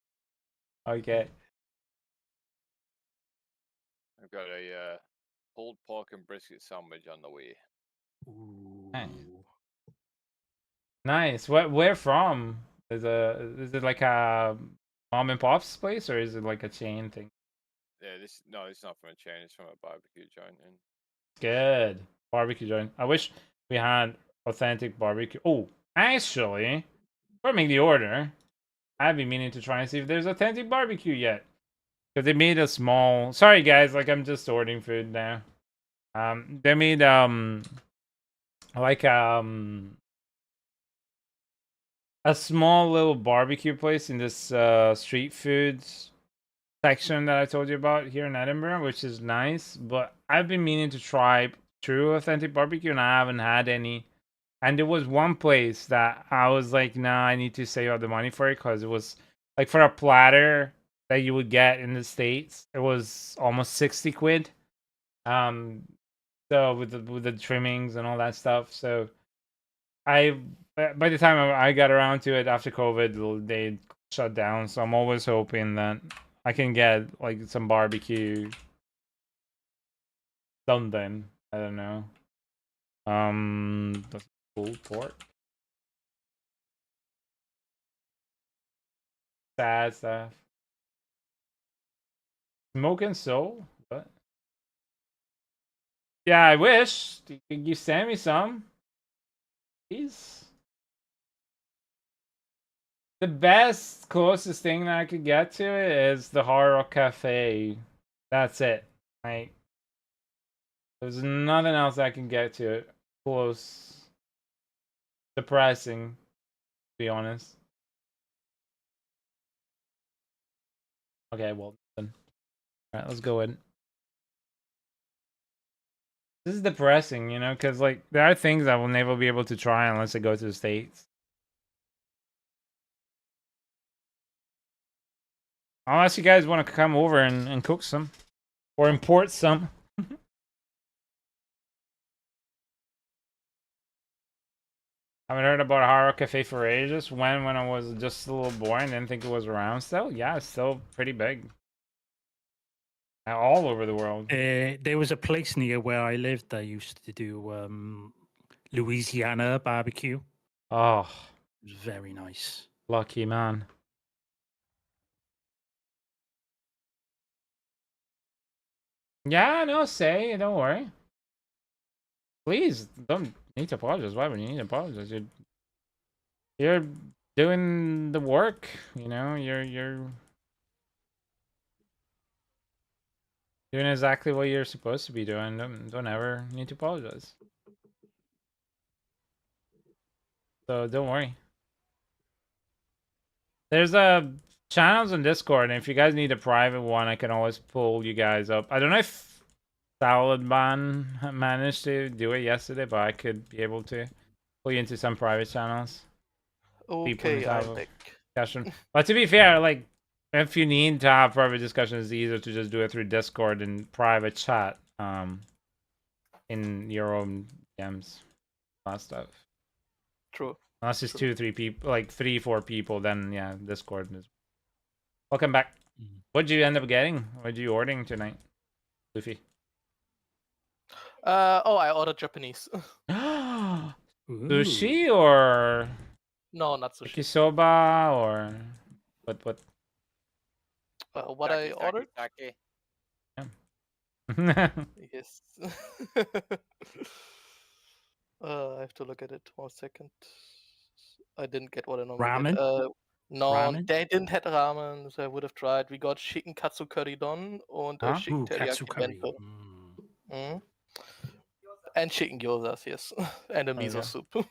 Speaker 1: Okay.
Speaker 2: I've got a pulled pork and brisket sandwich on the way.
Speaker 3: Ooh.
Speaker 1: Nice. Where from? Is it like a mom and pop's place or is it like a chain thing?
Speaker 2: Yeah, it's not from a chain. It's from a barbecue joint.
Speaker 1: Good barbecue joint. I wish we had authentic barbecue. Oh, actually, before I make the order, I've been meaning to try and see if there's authentic barbecue yet. Because they made a small. Sorry guys, like I'm just ordering food now. They made like a small little barbecue place in this street foods section that I told you about here in Edinburgh, which is nice. But I've been meaning to try true authentic barbecue, and I haven't had any. And there was one place that I was like, nah, I need to save up the money for it because it was like for a platter that you would get in the States, it was almost 60 quid. So with the trimmings and all that stuff. So by the time I got around to it after COVID, they shut down. So I'm always hoping that I can get like some barbecue something. I don't know. That's pulled pork. Sad stuff. Smoking soul? What? Yeah, I wish. Could you send me some? Please. The best, closest thing that I could get to it is the Hard Rock Cafe. That's it. Like, there's nothing else I can get to it. Close. Depressing, to be honest. Okay, well, then. Alright, let's go in. This is depressing, you know, because, like, there are things I will never be able to try unless I go to the States. Unless you guys want to come over and cook some. Or import some. Haven't heard about Hard Rock Cafe for ages. When I was just a little boy and didn't think it was around still. Yeah, it's still pretty big. All over the world.
Speaker 3: There was a place near where I lived that used to do Louisiana barbecue.
Speaker 1: Oh.
Speaker 3: It was very nice.
Speaker 1: Lucky man. Yeah, no, say, don't worry. Please, don't need to apologize. Why would you need to apologize? You're doing the work, you know, you're doing exactly what you're supposed to be doing. Don't ever need to apologize. So don't worry. There's channels on Discord, and if you guys need a private one, I can always pull you guys up. I don't know if Saladban managed to do it yesterday, but I could be able to pull you into some private channels.
Speaker 5: Okay, I'm back.
Speaker 1: Discussion. But to be fair, like, if you need to have private discussions, it's easier to just do it through Discord and private chat in your own DMs. That stuff.
Speaker 5: True.
Speaker 1: Unless it's 2 or 3 people, like 3, 4 people, then yeah, Discord is. Welcome back. What'd you end up getting? What'd you ordering tonight, Luffy?
Speaker 5: Oh, I ordered Japanese.
Speaker 1: Sushi or
Speaker 5: no, not sushi.
Speaker 1: Yakisoba or what?
Speaker 5: What I ordered?
Speaker 2: Sake.
Speaker 1: Yeah.
Speaker 5: Yes. I have to look at it 1 second. I didn't get what I normally get. No,
Speaker 3: ramen?
Speaker 5: they didn't have ramen, so I would have tried. We got chicken katsu curry don and chicken teriyaki bento. And chicken gyozas, yes. And a miso soup.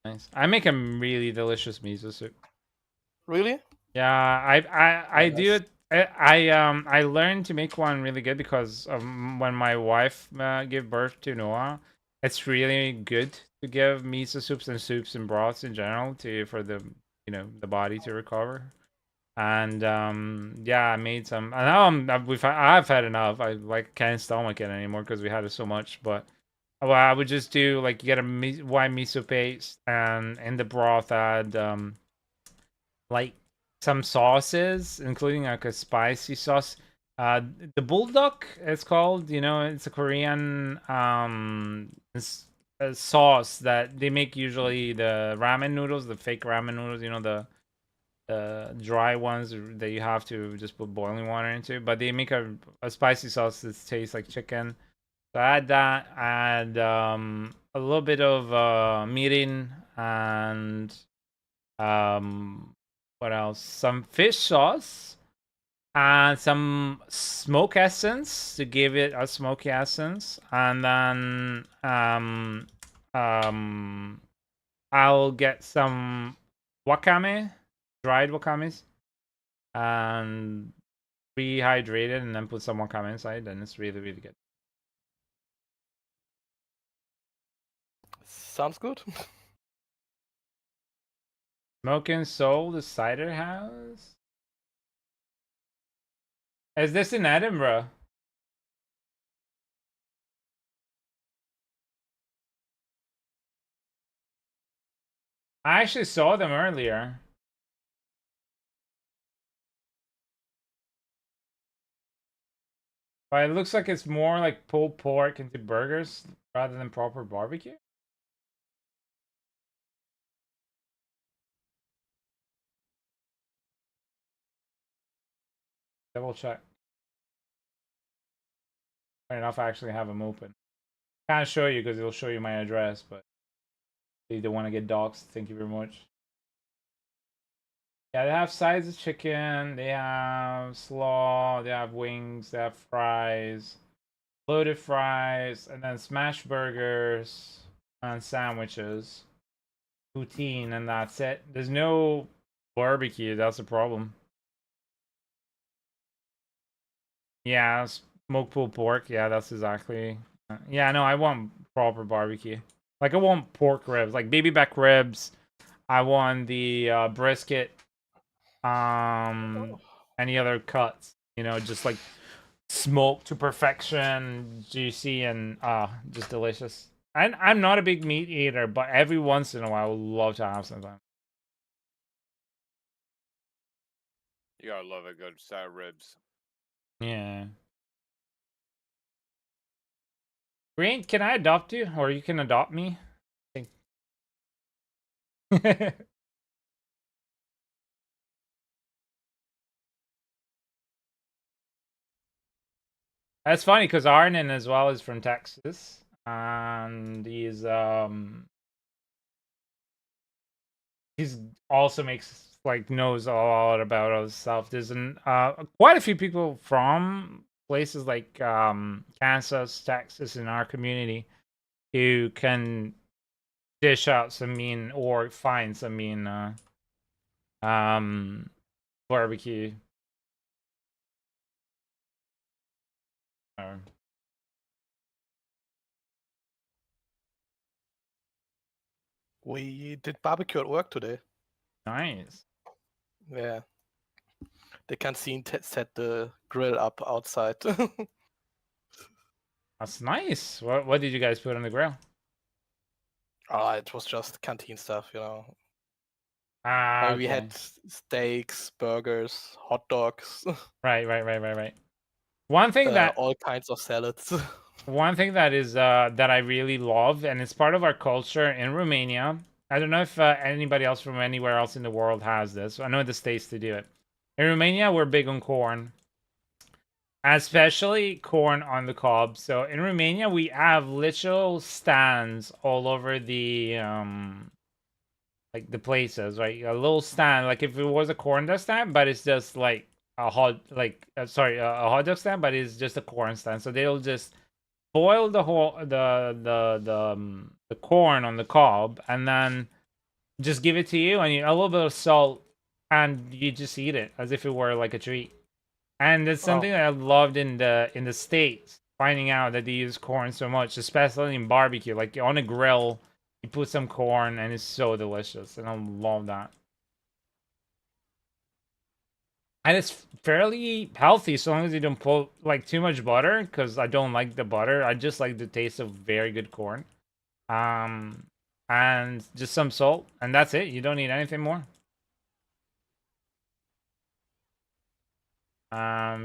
Speaker 1: Nice. I make a really delicious miso soup.
Speaker 5: Really?
Speaker 1: Yeah, I do it. I learned to make one really good because when my wife gave birth to Noah, it's really good to give miso soups and broths in general for the the body to recover. And yeah, I made some. And now I've had enough. I can't stomach it anymore because we had it so much. But well, I would just do like you get a white miso paste and in the broth add like some sauces, including like a spicy sauce. The bulldog, it's called. You know, it's a Korean a sauce that they make usually the ramen noodles, the fake ramen noodles. You know, the dry ones that you have to just put boiling water into. But they make a spicy sauce that tastes like chicken. So add that. Add a little bit of mirin and what else? Some fish sauce and some smoke essence to give it a smoky essence, and then I'll get some wakame, dried wakames, and rehydrate it, and then put some wakame inside, and it's really good.
Speaker 5: sounds good.
Speaker 1: Smoking Soul, the cider house. Is this in Edinburgh? I actually saw them earlier. But it looks like it's more like pulled pork into burgers rather than proper barbecue. Double check. Fair enough, I actually have them open. Can't show you because it'll show you my address, but you don't want to get doxxed. Thank you very much. Yeah, they have sides of chicken, they have slaw, they have wings, they have fries, loaded fries, and then smash burgers and sandwiches, poutine, and that's it. There's no barbecue, that's a problem. Yeah, smoked pulled pork, yeah, that's exactly. Yeah, no, I want proper barbecue. Like, I want pork ribs, like baby back ribs. I want the brisket. Any other cuts, you know, just like smoked to perfection, juicy, and just delicious. I'm not a big meat eater, but every once in a while I would love to have something.
Speaker 2: You gotta love a good set of ribs.
Speaker 1: Yeah. Green, can I adopt you, or you can adopt me? That's funny because Arnon as well is from Texas, and he's also makes like knows a lot about other stuff. There's quite a few people from places like Kansas, Texas in our community who can dish out some mean or find some mean barbecue.
Speaker 5: We did barbecue at work today.
Speaker 1: Nice.
Speaker 5: Yeah. The canteen set the grill up outside.
Speaker 1: That's nice. What did you guys put on the grill?
Speaker 5: It was just canteen stuff, you know.
Speaker 1: Okay.
Speaker 5: We had steaks, burgers, hot dogs.
Speaker 1: Right. One thing that
Speaker 5: all kinds of salads.
Speaker 1: One thing that is that I really love, and it's part of our culture in Romania. I don't know if anybody else from anywhere else in the world has this. I know the States to do it. In Romania, we're big on corn, especially corn on the cob. So in Romania, we have literal stands all over the like the places, right? A little stand, like if it was a corn dog stand, but it's just like a hot, like a hot dog stand, but it's just a corn stand. So they'll just boil the whole the corn on the cob and then just give it to you, and a little bit of salt, and you just eat it as if it were like a treat. And it's something that I loved in the States, finding out that they use corn so much, especially in barbecue. Like on a grill, you put some corn and it's so delicious, and I love that. And it's fairly healthy so long as you don't put like too much butter, because I don't like the butter. I just like the taste of very good corn. And just some salt, and that's it. You don't need anything more. I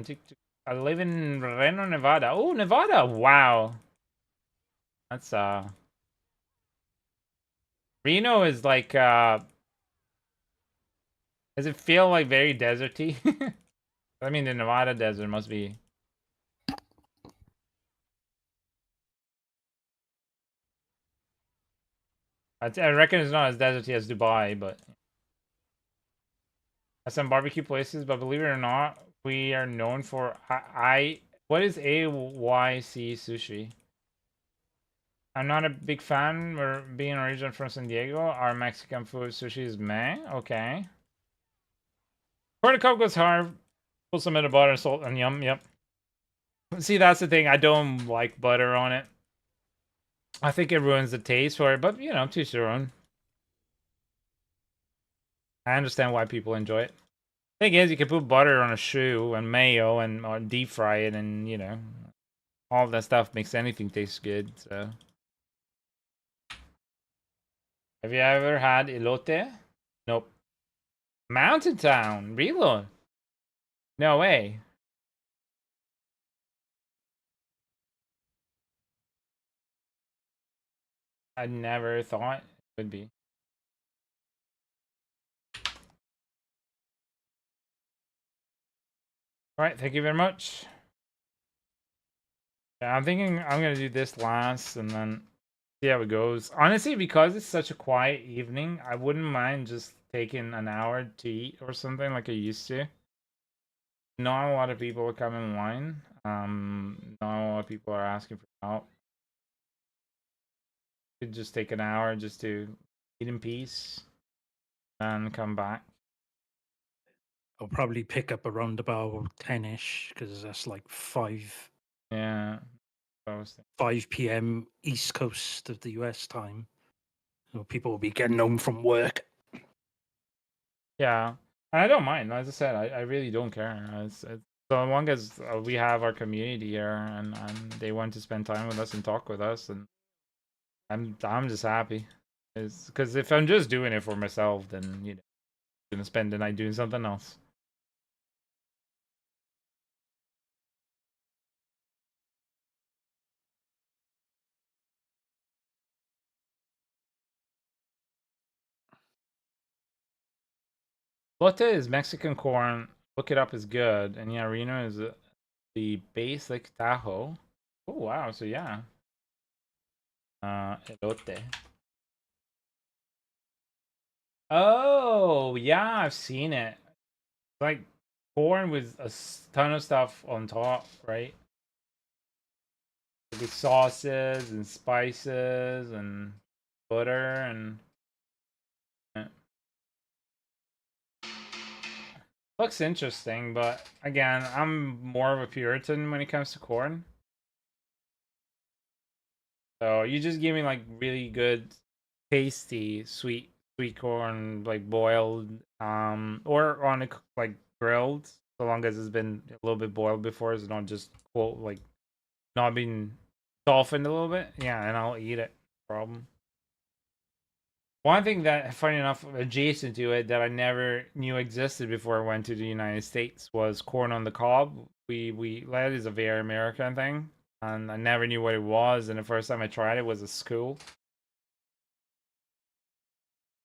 Speaker 1: live in Reno, Nevada. Oh, Nevada! Wow, that's Reno is like does it feel like very deserty? I mean, the Nevada desert must be. I reckon it's not as deserty as Dubai, but some barbecue places. But believe it or not, we are known for what is AYC sushi? I'm not a big fan. We're being originally from San Diego. Our Mexican food sushi is meh. Okay. Corn cob goes hard. Put some in the butter, salt, and yum. Yep. See, that's the thing. I don't like butter on it. I think it ruins the taste for it, but you know, to your own. I understand why people enjoy it. Thing is, you can put butter on a shoe and mayo and or deep fry it, and you know, all that stuff makes anything taste good. So, have you ever had elote? Nope. Mountain Town, reload. No way. I never thought it would be. All right, thank you very much. Yeah, I'm thinking I'm gonna do this last and then see how it goes. Honestly, because it's such a quiet evening, I wouldn't mind just taking an hour to eat or something like I used to. Not a lot of people are coming wine. Not a lot of people are asking for help. Could just take an hour just to eat in peace and come back.
Speaker 3: I'll probably pick up around about 10ish because that's like 5
Speaker 1: Yeah.
Speaker 3: 5 p.m. East Coast of the US time. So people will be getting home from work.
Speaker 1: Yeah. And I don't mind. As I said, I really don't care. It's so long as we have our community here and they want to spend time with us and talk with us, and I'm just happy. It's because if I'm just doing it for myself, then you know, I'm gonna spend the night doing something else. Lotte is Mexican corn. Look it up, is good. And yeah, Reno is the basic Tahoe. Oh wow, so yeah. Elote. Oh yeah, I've seen it. Like corn with a ton of stuff on top, right? With sauces and spices and butter and looks interesting, but again, I'm more of a Puritan when it comes to corn. So you just give me like really good, tasty, sweet corn, like boiled, or on a like grilled, so long as it's been a little bit boiled before, it's not just quote like not being softened a little bit. Yeah, and I'll eat it. Problem. One thing that, funny enough, adjacent to it that I never knew existed before I went to the United States was corn on the cob. That is a very American thing, and I never knew what it was. And the first time I tried it was at school.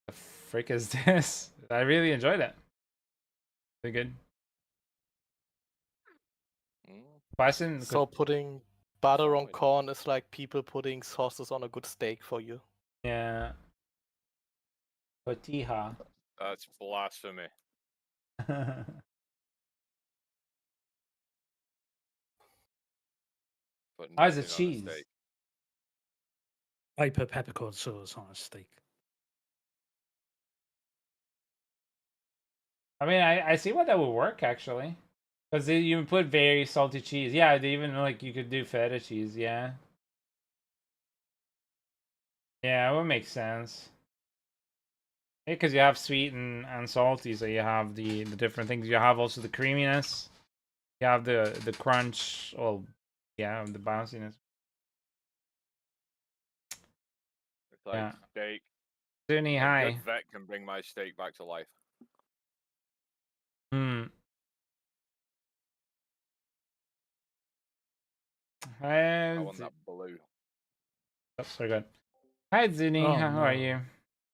Speaker 1: The frick is this? I really enjoyed it. Very good. Bison.
Speaker 5: So putting butter on corn is like people putting sauces on a good steak for you.
Speaker 1: Yeah. Cotija.
Speaker 2: That's blasphemy.
Speaker 1: How's the cheese?
Speaker 3: I put peppercorn sauce on a steak.
Speaker 1: I mean, I see what that would work actually, because you put very salty cheese. Yeah, they even like you could do feta cheese. Yeah. Yeah, it would make sense. Yeah, because you have sweet and salty, so you have the different things. You have also the creaminess. You have the crunch. Well, yeah, the bounciness.
Speaker 2: It's like steak.
Speaker 1: Sunny,
Speaker 2: A
Speaker 1: hi.
Speaker 2: good vet can bring my steak back to life.
Speaker 1: Hmm.
Speaker 2: I want that blue.
Speaker 1: Oh, sorry, good. Hi, Zuni.
Speaker 3: Oh,
Speaker 1: How are you?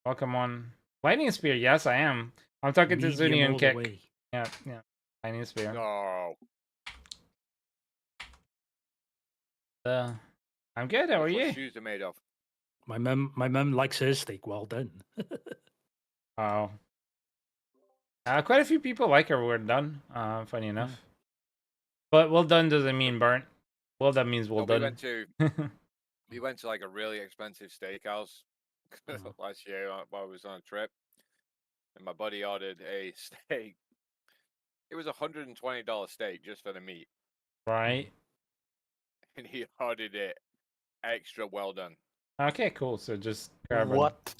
Speaker 1: Welcome on. Lightning Spear. Yes, I am. I'm talking to Zuni and Kick. Yeah. Lightning Spear.
Speaker 2: No.
Speaker 1: I'm good. How are you?
Speaker 2: What shoes are made of?
Speaker 3: My mum likes her steak well done.
Speaker 1: Oh. Quite a few people like her well done. Funny enough. But well done doesn't mean burnt. Well done means well done.
Speaker 2: We went to like a really expensive steakhouse last year while I was on a trip, and my buddy ordered a steak. It was $120 steak just for the meat.
Speaker 1: Right.
Speaker 2: And he ordered it extra well done.
Speaker 1: Okay, cool. So just carbon.
Speaker 5: What?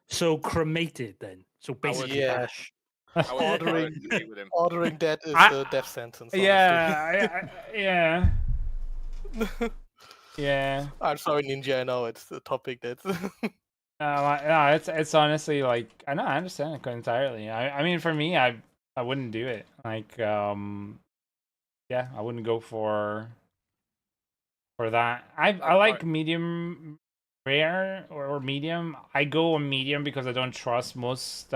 Speaker 3: So cremated then. So basically,
Speaker 5: yeah.
Speaker 3: ash.
Speaker 2: I would
Speaker 5: Ordering,
Speaker 2: agree with him.
Speaker 5: ordering that is
Speaker 1: I-
Speaker 5: a death sentence. Honestly.
Speaker 1: Yeah, yeah, yeah.
Speaker 5: I'm sorry, Ninja. I know it's a topic that's.
Speaker 1: No, it's honestly like I know I understand it entirely. I mean, for me, I wouldn't do it. Like, yeah, I wouldn't go for that. I like medium rare or medium. I go on medium because I don't trust most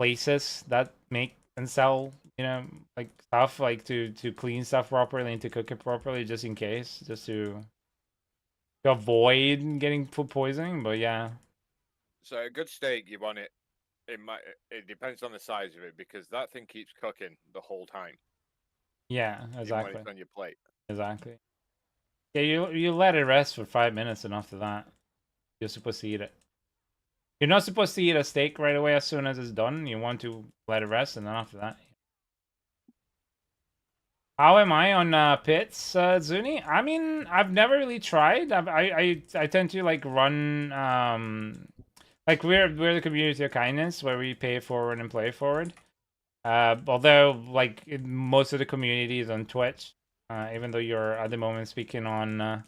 Speaker 1: places that make and sell, you know, like stuff like to clean stuff properly and to cook it properly just in case, just to avoid getting food poisoning. But yeah.
Speaker 2: So a good steak, you want it. It depends on the size of it because that thing keeps cooking the whole time.
Speaker 1: Yeah,
Speaker 2: Even
Speaker 1: exactly.
Speaker 2: when it's on your plate.
Speaker 1: Exactly. Yeah, you let it rest for 5 minutes, and after that, you're supposed to eat it. You're not supposed to eat a steak right away as soon as it's done. You want to let it rest, and then after that. How am I on pits, Zuni? I mean, I've never really tried. I tend to like run like we're the community of kindness where we pay forward and play forward. Although like most of the community is on Twitch, even though you're at the moment speaking on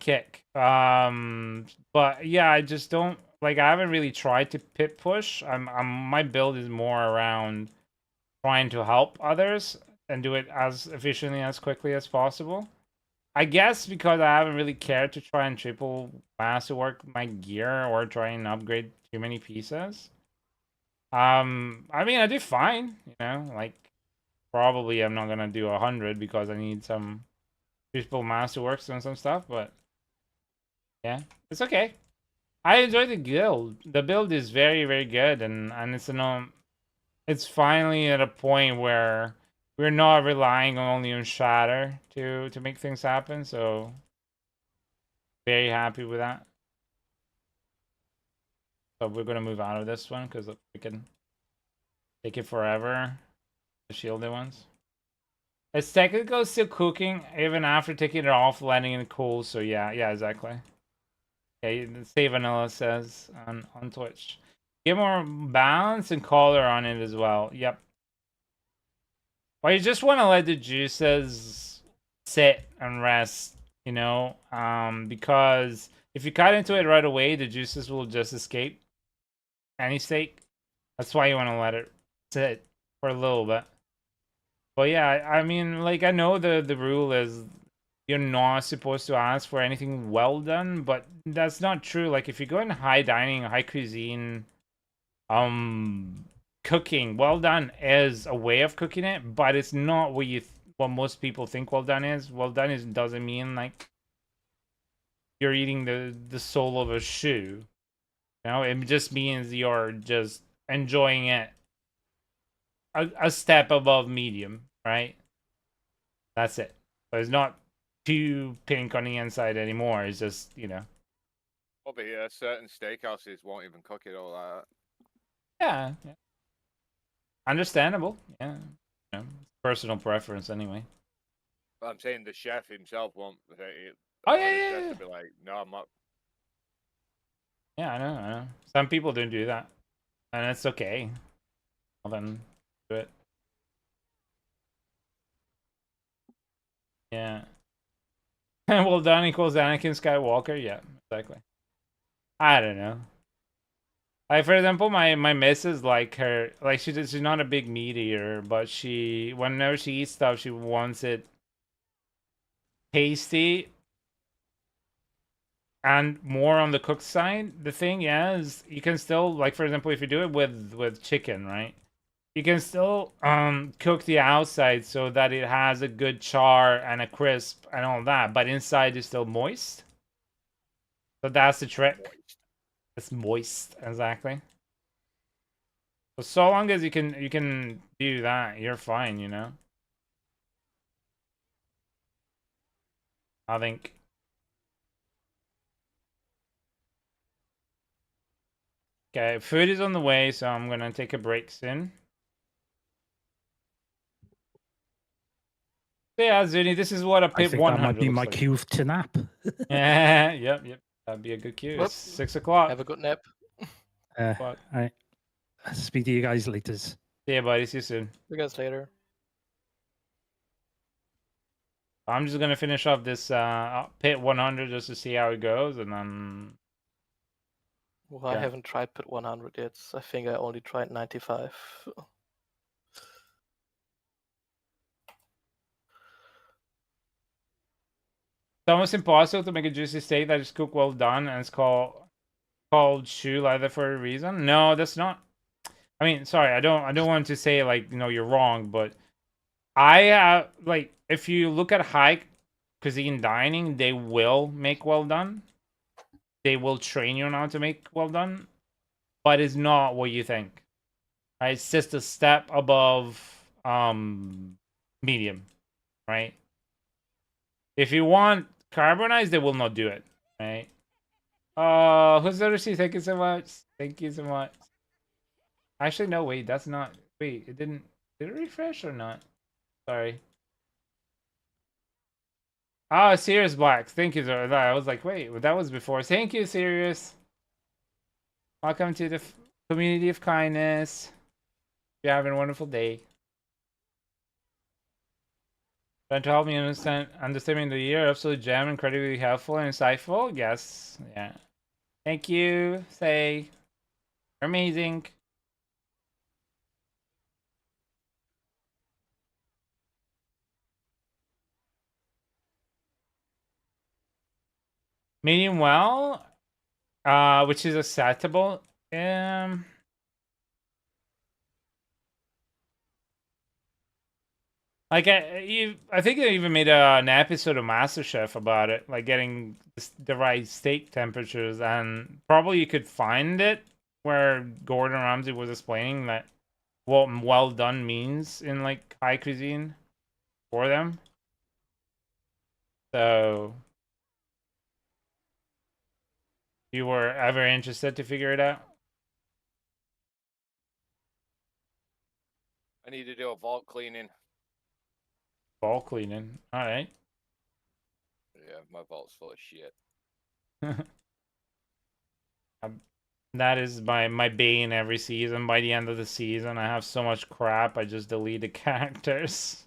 Speaker 1: Kick. But yeah, I just don't like. I haven't really tried to pit push. My build is more around trying to help others and do it as efficiently as quickly as possible. I guess because I haven't really cared to try and triple masterwork my gear or try and upgrade too many pieces. I mean, I do fine, you know, like probably I'm not gonna do 100 because I need some triple masterworks and some stuff, but yeah, it's okay. I enjoy the build. The build is very, very good, and it's finally at a point where we're not relying only on Shatter to make things happen. So very happy with that. So we're gonna move out of this one because we can take it forever. The shielded ones. It's technically still cooking even after taking it off, letting it cool. So yeah, exactly. Okay, Stay Vanilla says on Twitch. Get more balance and color on it as well. Yep. Well, you just want to let the juices sit and rest, you know, because if you cut into it right away, the juices will just escape any steak. That's why you want to let it sit for a little bit. But yeah, I mean, like I know the rule is you're not supposed to ask for anything well done, but that's not true. Like if you go in high dining, high cuisine, cooking, well done is a way of cooking it, but it's not what most people think well done is. Well done doesn't mean like you're eating the sole of a shoe. You know, it just means you're just enjoying it a step above medium, right? That's it. So it's not too pink on the inside anymore. It's just, you know.
Speaker 2: Probably certain steakhouses won't even cook it all that.
Speaker 1: Yeah. Understandable. Yeah. You know, personal preference anyway.
Speaker 2: But I'm saying the chef himself won't.
Speaker 1: Oh yeah.
Speaker 2: To be like, no, I'm not.
Speaker 1: Yeah, I know. Some people don't do that, and it's okay. Well, then do it. Yeah. Well done equals Anakin Skywalker. Yeah, exactly. I don't know. Like for example, my missus like her like she's not a big meat eater, but whenever she eats stuff, she wants it tasty and more on the cooked side. The thing is, you can still like for example, if you do it with chicken, right? You can still cook the outside so that it has a good char and a crisp and all that, but inside is still moist. So that's the trick.
Speaker 2: Moist.
Speaker 1: It's moist, exactly. So long as you can do that, you're fine, you know. I think. Okay, food is on the way, so I'm gonna take a break soon. Yeah, Zuni, this is what a
Speaker 3: I
Speaker 1: pit
Speaker 3: think
Speaker 1: 100
Speaker 3: that might be
Speaker 1: looks
Speaker 3: my
Speaker 1: like.
Speaker 3: cue to nap.
Speaker 1: Yeah, yep. That'd be a good cue.
Speaker 5: Well,
Speaker 1: It's 6 o'clock.
Speaker 5: Have a good nap.
Speaker 3: All right. Speak to you guys later.
Speaker 1: See ya, buddy. See you soon.
Speaker 5: See you guys later.
Speaker 1: I'm just gonna finish off this pit 100 just to see how it goes, and then.
Speaker 5: Well, I haven't tried pit 100 yet. I think I only tried 95.
Speaker 1: It's almost impossible to make a juicy steak that is cooked well done, and it's called shoe leather for a reason. No, that's not. I mean, sorry, I don't want to say like you're wrong, but I like if you look at high cuisine dining, they will make well done. They will train you on how to make well done, but it's not what you think. Right? It's just a step above medium, right? If you want carbonized, they will not do it, right? Who's the receipt? Thank you so much. Thank you so much. Actually, no, wait, that's not. Wait, it didn't. Did it refresh or not? Sorry. Oh, Sirius Blacks. Thank you, sir. I was like, wait, that was before. Thank you, Sirius. Welcome to the community of kindness. You're having a wonderful day. Trying to help me understanding the year. Absolute gem, incredibly helpful and insightful. Yes, yeah. Thank you. Say, amazing. Medium well, which is acceptable. Like I think I even made an episode of MasterChef about it, like getting the right steak temperatures, and probably you could find it where Gordon Ramsay was explaining that what well done means in like high cuisine for them. So, if you were ever interested to figure it out.
Speaker 2: I need to do a vault cleaning.
Speaker 1: Vault cleaning. All right.
Speaker 2: Yeah, my vault's full of shit.
Speaker 1: That is my bane every season. By the end of the season, I have so much crap, I just delete the characters.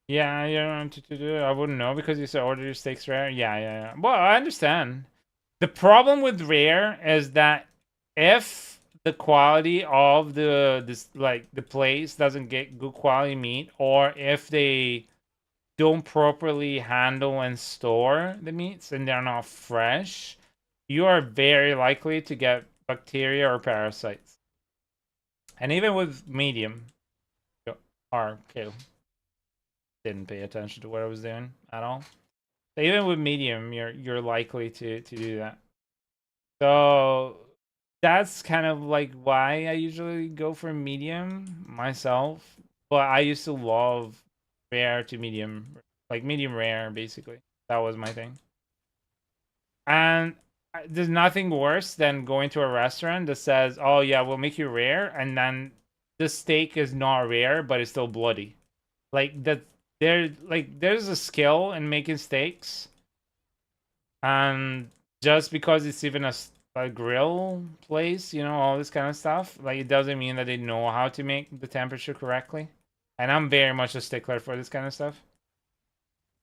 Speaker 1: Yeah, you don't want to do it. I wouldn't know because you said order your steaks rare. Yeah. Well, I understand. The problem with rare is that if the quality of the place doesn't get good quality meat, or if they don't properly handle and store the meats and they're not fresh, you are very likely to get bacteria or parasites. And even with medium, okay, didn't pay attention to what I was doing at all. So even with medium, you're likely to do that. So that's kind of like why I usually go for medium myself. But I used to love rare to medium, like medium rare, basically. That was my thing. And there's nothing worse than going to a restaurant that says, "Oh yeah, we'll make you rare," and then the steak is not rare, but it's still bloody. Like that, there's a skill in making steaks, and just because it's even a grill place, all this kind of stuff, like it doesn't mean that they know how to make the temperature correctly. And I'm very much a stickler for this kind of stuff.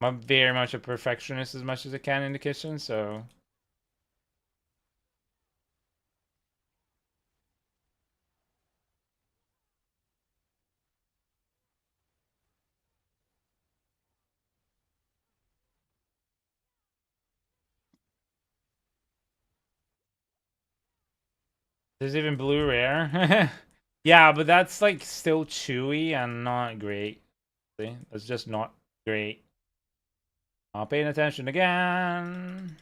Speaker 1: I'm very much a perfectionist as much as I can in the kitchen, so. There's even blue rare. Yeah, but that's like still chewy and not great. See? That's just not great. Not paying attention again.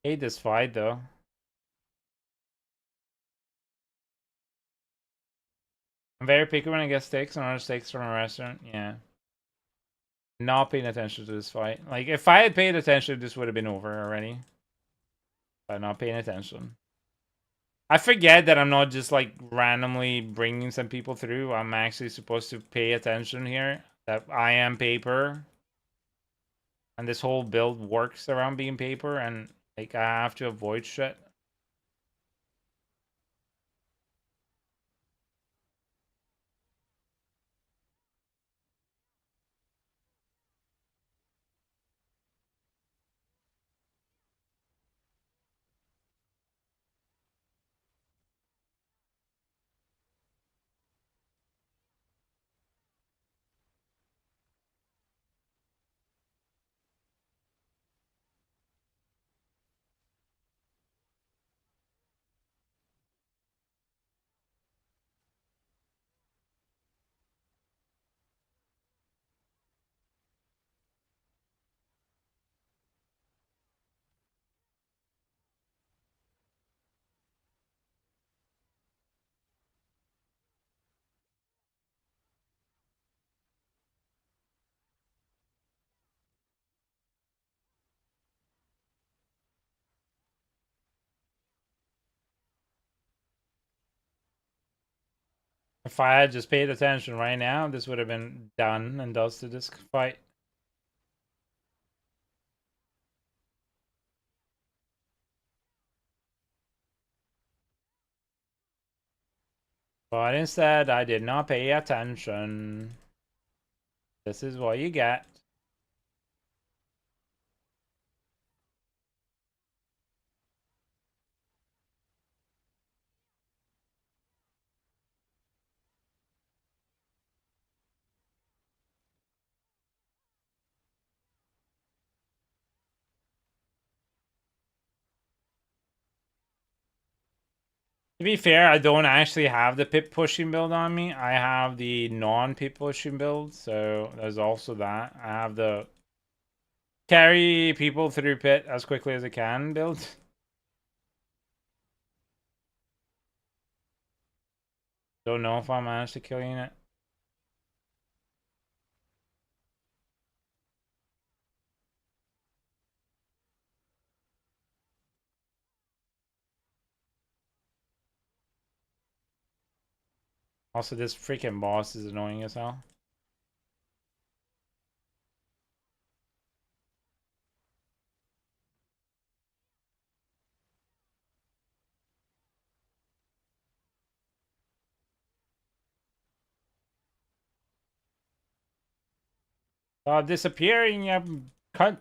Speaker 1: Hate this fight though. I'm very picky when I get steaks and order steaks from a restaurant. Yeah. not paying attention to this fight. Like, if I had paid attention, this would have been over already. But not paying attention. I forget that I'm not just, like, randomly bringing some people through. I'm actually supposed to pay attention here. That I am paper. And this whole build works around being paper. And, like, I have to avoid shit. If I had just paid attention right now, this would have been done and dusted this fight. But instead, I did not pay attention. This is what you get. To be fair, I don't actually have the pip pushing build on me. I have the non-pip pushing build, so there's also that. I have the carry people through pit as quickly as I can build. Don't know if I managed to kill it. Also, this freaking boss is annoying as hell. Stop disappearing, you cunt.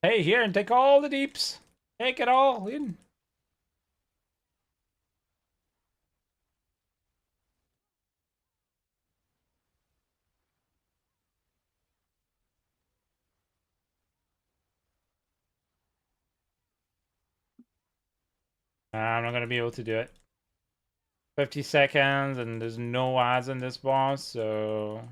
Speaker 1: Hey, here and take all the deeps. Take it all in. I'm not gonna be able to do it. 50 seconds, and there's no ads on this boss, so...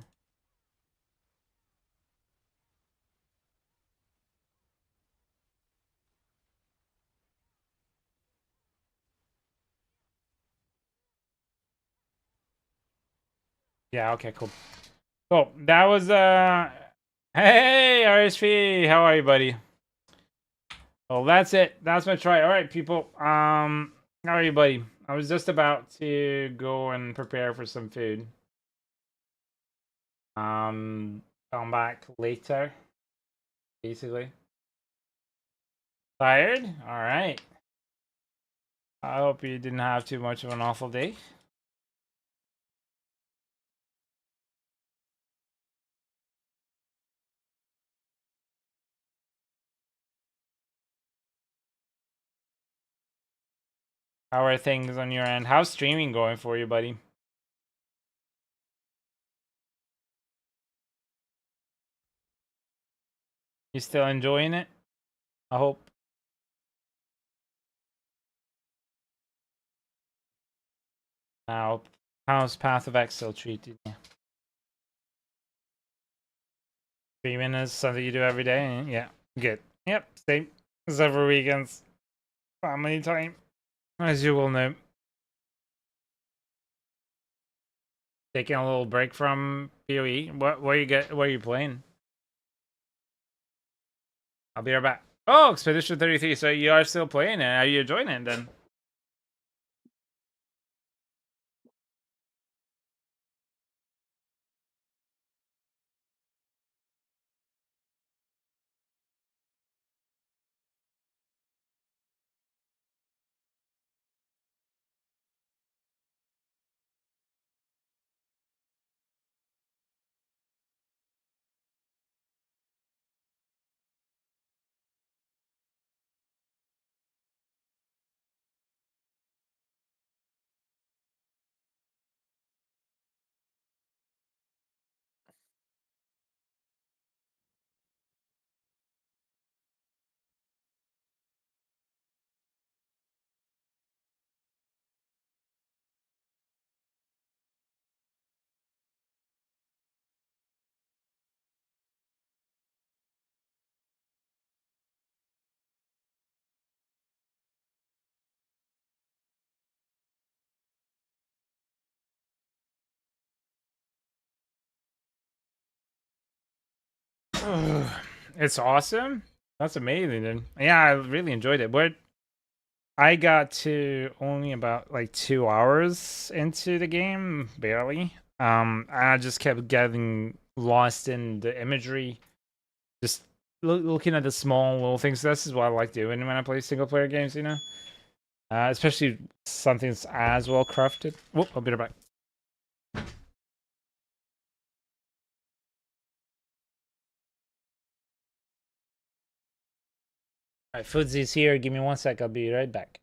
Speaker 1: Yeah, okay, cool. Cool. That was, Hey, RSP! How are you, buddy? Well, that's it. That's my try. Alright, people. How are you, buddy? I was just about to go and prepare for some food. Come back later. Basically. Tired? Alright. I hope you didn't have too much of an awful day. How are things on your end? How's streaming going for you, buddy? You still enjoying it? I hope. Now, how's Path of Exile treating you? Streaming is something you do every day? Yeah, good. Yep, same. Several weekends. Family time, as you will know. Taking a little break from PoE. What are you playing? I'll be right back. Oh, Expedition 33. So you are still playing it? Are you enjoying it then? It's awesome. That's amazing, dude. Yeah, I really enjoyed it. But I got to only about like 2 hours into the game, barely. I just kept getting lost in the imagery, just looking at the small little things. This is what I like doing when I play single player games, you know. Especially something's as well crafted. Whoop! I'll be right back. All right, Foodsy's here. Give me 1 sec. I'll be right back.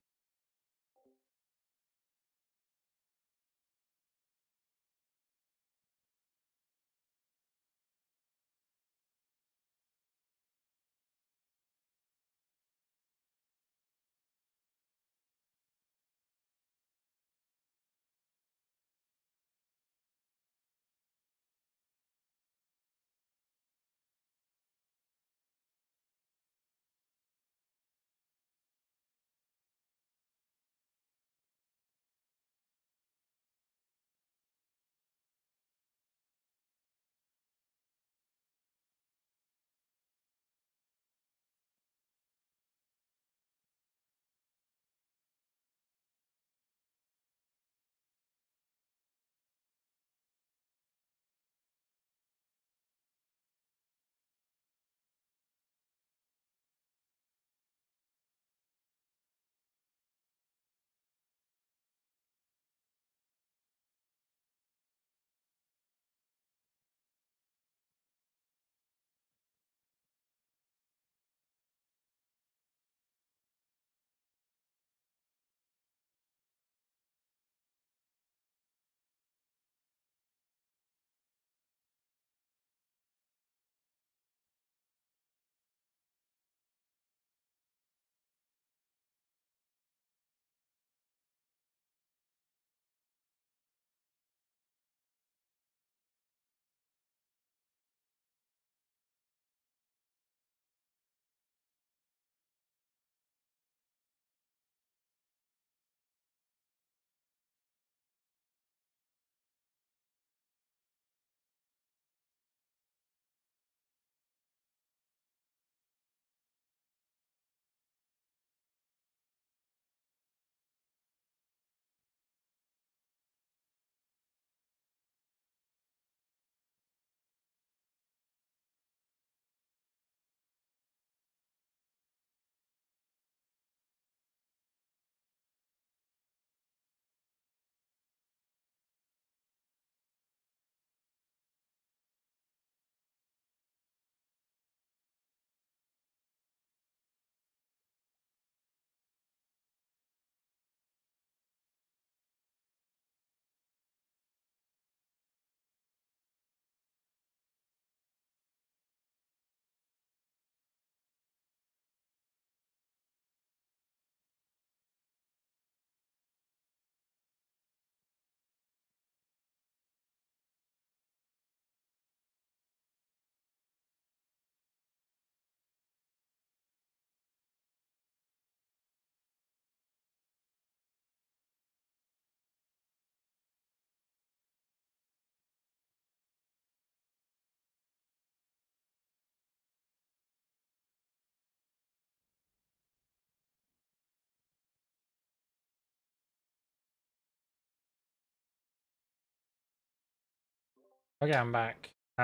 Speaker 1: Okay, I'm back. So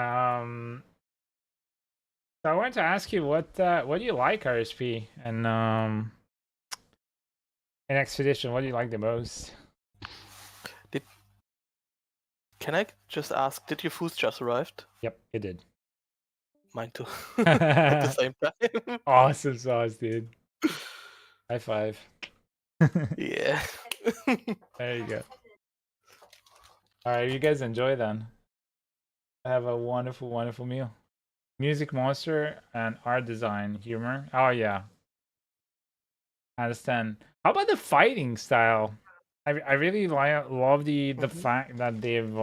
Speaker 1: I wanted to ask you what do you like, RSP, and in Expedition, what do you like the most?
Speaker 5: Can I just ask, did your food just arrived?
Speaker 1: Yep, it did.
Speaker 5: Mine too. At the same time.
Speaker 1: Awesome sauce, dude. High five.
Speaker 5: Yeah.
Speaker 1: There you go. All right, you guys enjoy then. Have a wonderful, wonderful meal. Music monster and art design, humor. Oh yeah, I understand. How about the fighting style? I really love the fact that they've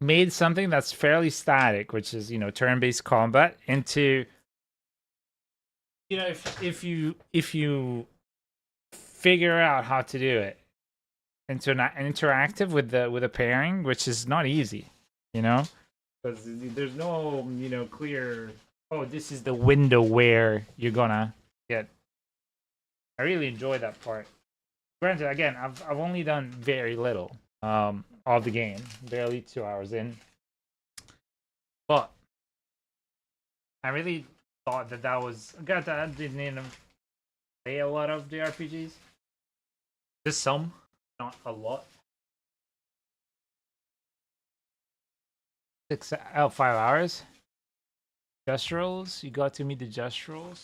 Speaker 1: made something that's fairly static, which is, you know, turn-based combat, into, you know, if you figure out how to do it, into an interactive with the pairing, which is not easy, you know, because there's no, you know, clear, oh, this is the window where you're gonna get. I really enjoy that part. Granted, again, I've only done very little of the game, barely 2 hours in, but I really thought that was got that I didn't play a lot of the RPGs. Just some, not a lot. 5 hours. Gestural, you got to meet the Gestural.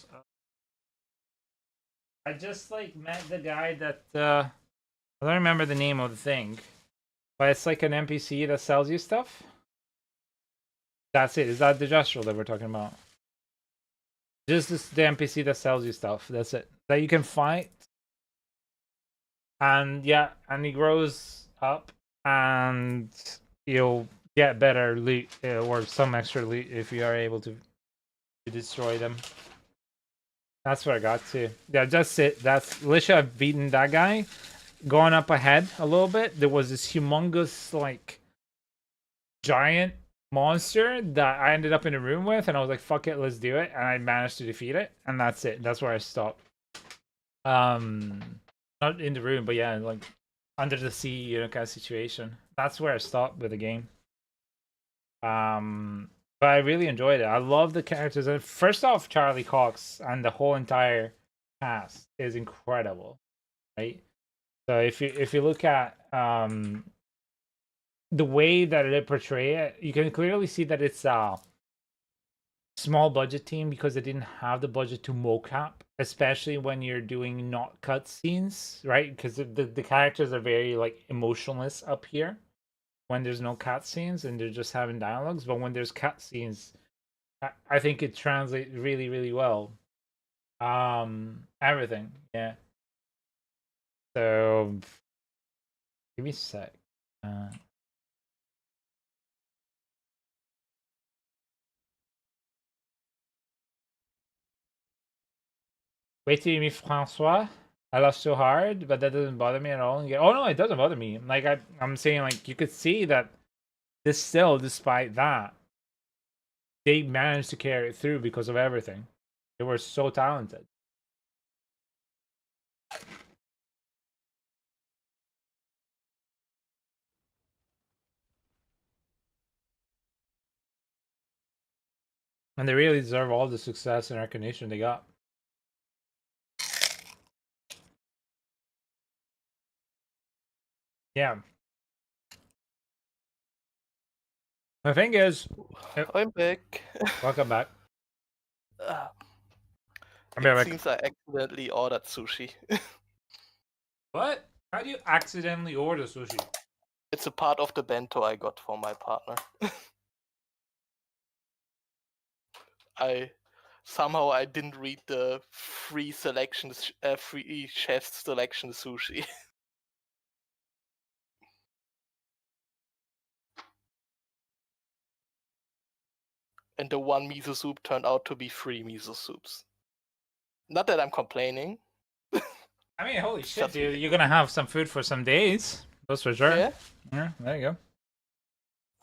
Speaker 1: I just like met the guy that I don't remember the name of the thing, but it's like an NPC that sells you stuff. That's it. Is that the Gestural that we're talking about? Just the NPC that sells you stuff. That's it. That you can fight. And yeah, and he grows up, and you'll get better loot or some extra loot if you are able to destroy them. That's where I got to. Yeah, that's it. That's literally, I've beaten that guy. Going up ahead a little bit, there was this humongous, like, giant monster that I ended up in a room with, and I was like, fuck it, let's do it. And I managed to defeat it, and that's it. That's where I stopped. Not in the room, but yeah, like under the sea, you know, kind of situation. That's where I stopped with the game. But I really enjoyed it. I love the characters. And first off, Charlie Cox and the whole entire cast is incredible, right? So if you look at the way that they portray it, you can clearly see that it's a small budget team because they didn't have the budget to mocap, especially when you're doing not cutscenes, right? Because the characters are very like emotionless up here when there's no cutscenes and they're just having dialogues. But when there's cutscenes, I think it translates really, really well. Everything, yeah. So give me a sec. Wait till you meet Francois. I laughed so hard, but that doesn't bother me at all. Oh no, it doesn't bother me. Like I'm saying, like you could see that this still, despite that, they managed to carry it through because of everything. They were so talented. And they really deserve all the success and recognition they got. Yeah. The thing is,
Speaker 5: I'm back.
Speaker 1: Welcome back.
Speaker 5: It seems I accidentally ordered sushi.
Speaker 1: What? How do you accidentally order sushi?
Speaker 5: It's a part of the bento I got for my partner. I didn't read the free selections, free chef's selection sushi. And the one miso soup turned out to be 3 miso soups. Not that I'm complaining.
Speaker 1: I mean, holy shit, dude. You're gonna have some food for some days. That's for sure.
Speaker 5: Yeah.
Speaker 1: Yeah, there you go.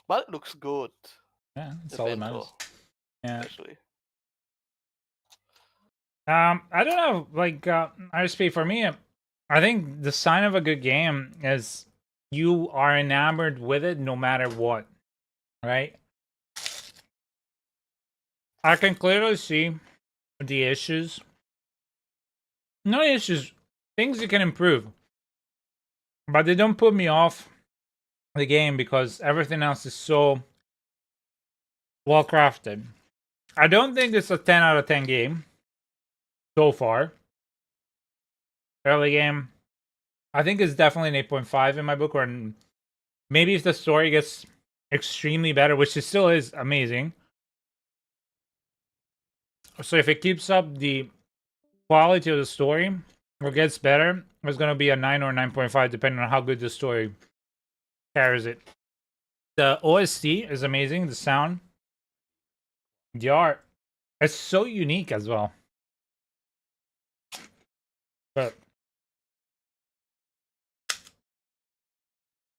Speaker 5: But it looks good.
Speaker 1: Yeah, it's all that matters. Yeah.
Speaker 5: Especially.
Speaker 1: I don't know, like RSP for me, I think the sign of a good game is you are enamored with it no matter what, right? I can clearly see the issues. No issues, things you can improve. But they don't put me off the game because everything else is so well crafted. I don't think it's a 10 out of 10 game so far. Early game, I think it's definitely an 8.5 in my book, or maybe if the story gets extremely better, which it still is amazing. So if it keeps up the quality of the story or gets better, it's going to be a 9 or 9.5 depending on how good the story carries it. The OST is amazing, the sound, the art, it's so unique as well. But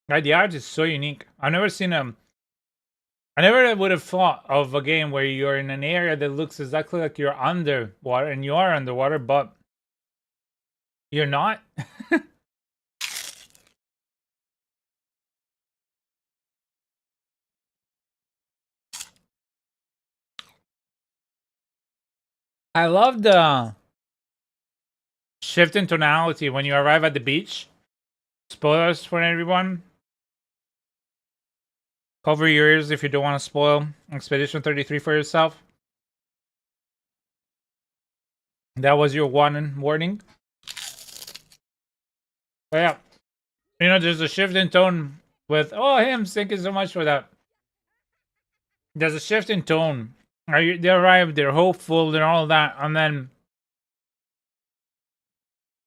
Speaker 1: like, the art is so unique. I've never seen I never would have thought of a game where you're in an area that looks exactly like you're underwater, and you are underwater, but you're not. I love the shift in tonality when you arrive at the beach. Spoilers for everyone. Cover your ears if you don't want to spoil Expedition 33 for yourself. That was your warning. But yeah, you know, there's a shift in tone with, oh, Hims, thank you so much for that. There's a shift in tone. They arrive, they're hopeful, they're all that, and then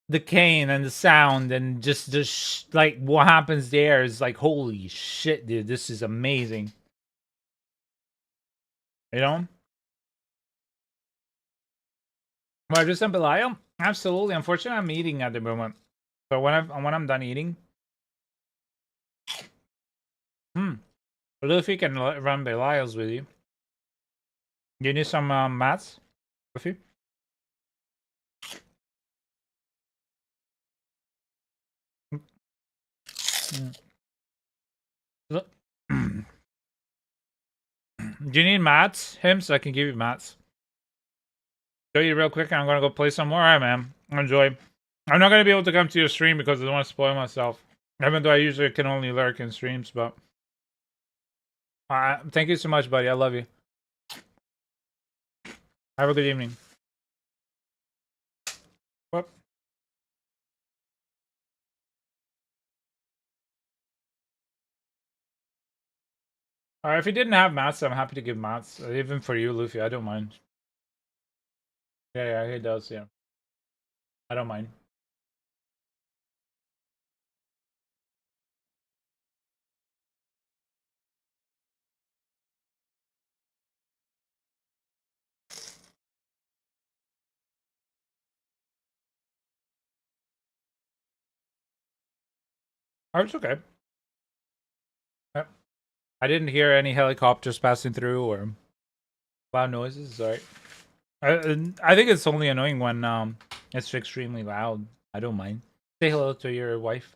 Speaker 1: the cane and the sound and just like what happens there is like, holy shit, dude, this is amazing. You know? Well, just Belial? Absolutely. Unfortunately, I'm eating at the moment. So when I'm done eating, Luffy can run Belial's with you. You need some mats, Luffy? Look. Do you need mats, him? So I can give you mats. Show you real quick, and I'm gonna go play some more. Alright, man. Enjoy. I'm not gonna be able to come to your stream because I don't want to spoil myself. Even though I usually can only lurk in streams, but thank you so much, buddy. I love you. Have a good evening. Whoop. Alright, if you didn't have mats, I'm happy to give mats. Even for you, Luffy, I don't mind. Yeah, he does, yeah. I don't mind. Oh, it's okay. Yep. I didn't hear any helicopters passing through or loud noises. Sorry. I think it's only annoying when it's extremely loud. I don't mind. Say hello to your wife.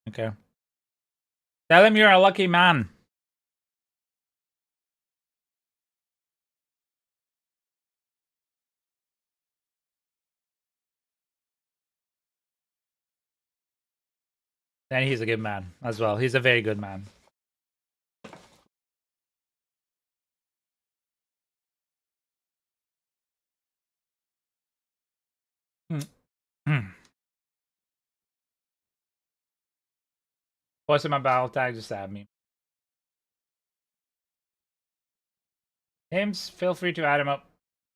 Speaker 1: Okay. Tell him you're a lucky man. And he's a good man as well. He's a very good man. What's in my battle tag? Just add me. Hims, feel free to add him up.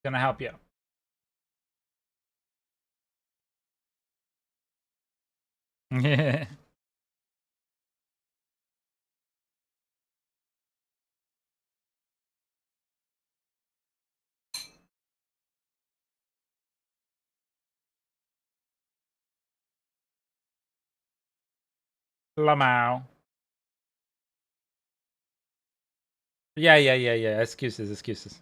Speaker 1: Gonna help you. Lamau. Yeah. Excuses.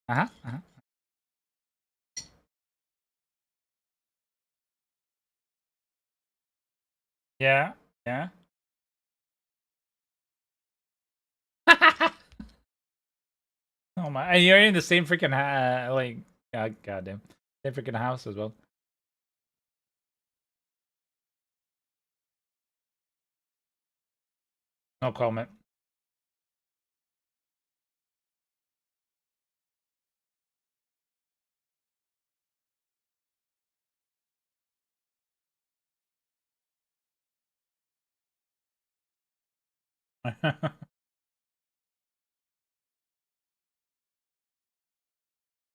Speaker 1: Uh-huh. Yeah, yeah. Oh my! And you're in the same freaking like, goddamn, same freaking house as well. No comment.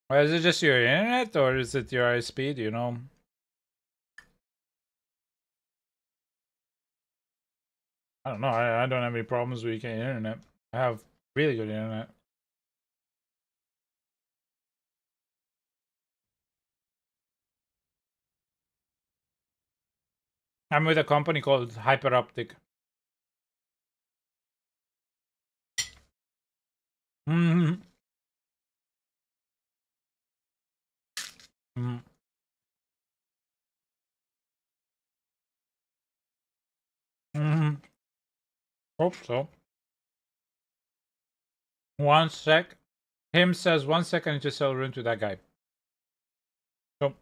Speaker 1: Or is it just your internet, or is it your speed? You know. I don't know. I don't have any problems with UK internet. I have really good internet. I'm with a company called Hyperoptic. Mm-hmm. Mm-hmm. Mm-hmm. Hope so. 1 sec. Him says 1 second to sell room to that guy. So.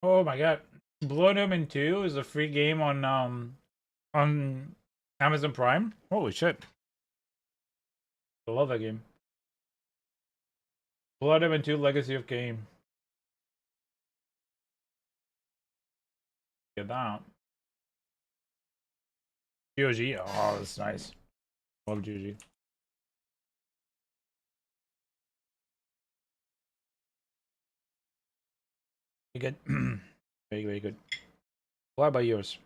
Speaker 1: Oh my god. Blood Omen 2 is a free game on Amazon Prime. Holy shit. I love that game. Blood Omen 2 Legacy of Kain. Get that. GOG. Oh, that's nice. Love GOG. Very good. Very, very good. What about yours?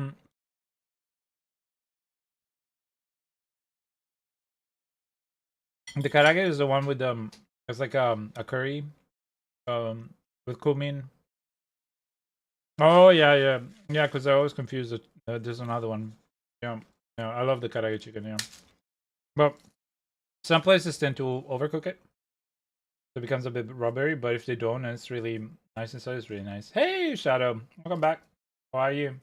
Speaker 1: Mm. The karage is the one with it's like a curry with cumin. Oh yeah, yeah, yeah. Because I always confuse it. There's another one. Yeah, yeah. I love the karage chicken. Yeah, but some places tend to overcook it, so it becomes a bit rubbery. But if they don't, and it's really nice inside, it's really nice. Hey, Shadow, welcome back. How are you?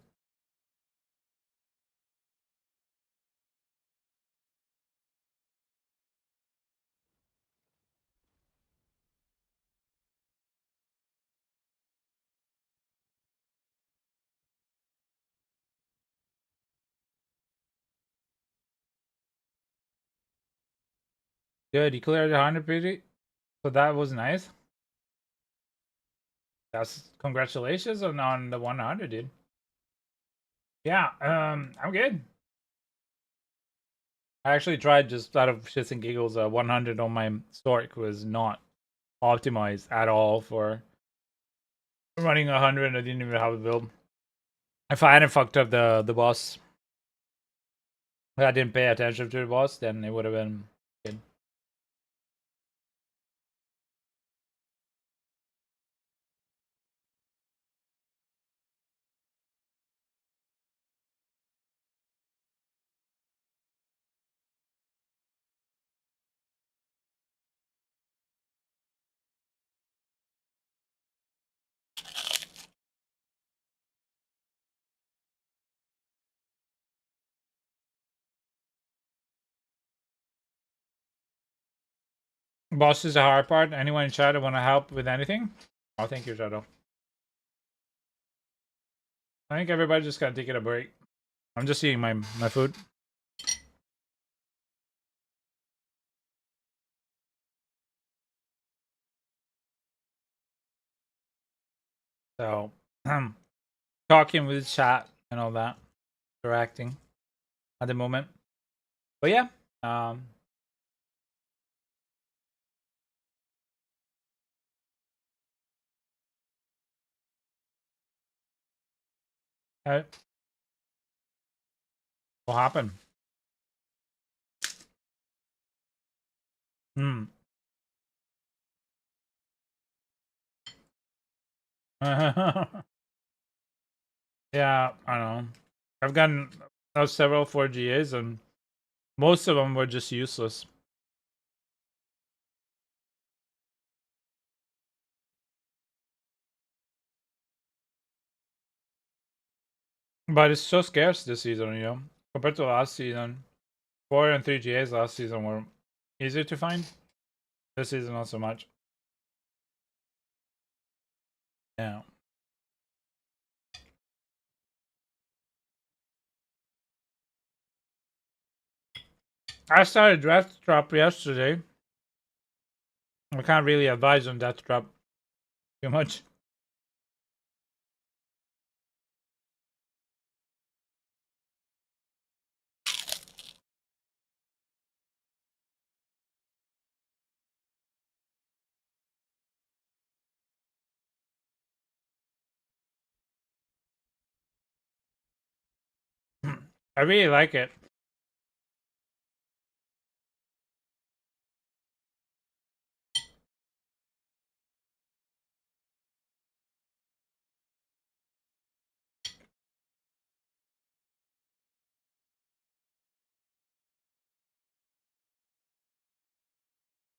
Speaker 1: Good. You cleared 100 pretty, so that was nice. That's congratulations on the 100, dude. Yeah, I'm good. I actually tried just out of shits and giggles. 100 on my Sorc was not optimized at all for running 100. I didn't even have a build. If I hadn't fucked up the boss, if I didn't pay attention to the boss, then it would have been good. Boss is the hard part. Anyone in chat want to help with anything? Oh, thank you, Shadow. I think everybody just got to take a break. I'm just eating my food. So, talking with chat and all that, interacting at the moment. But yeah, what happened? Hmm. Yeah, I know. I've gotten several 4GAs and most of them were just useless. But it's so scarce this season, you know, compared to last season. 4 and 3GAs last season were easier to find. This season, not so much. Yeah. I started Death Drop yesterday. I can't really advise on Death Drop too much. I really like it.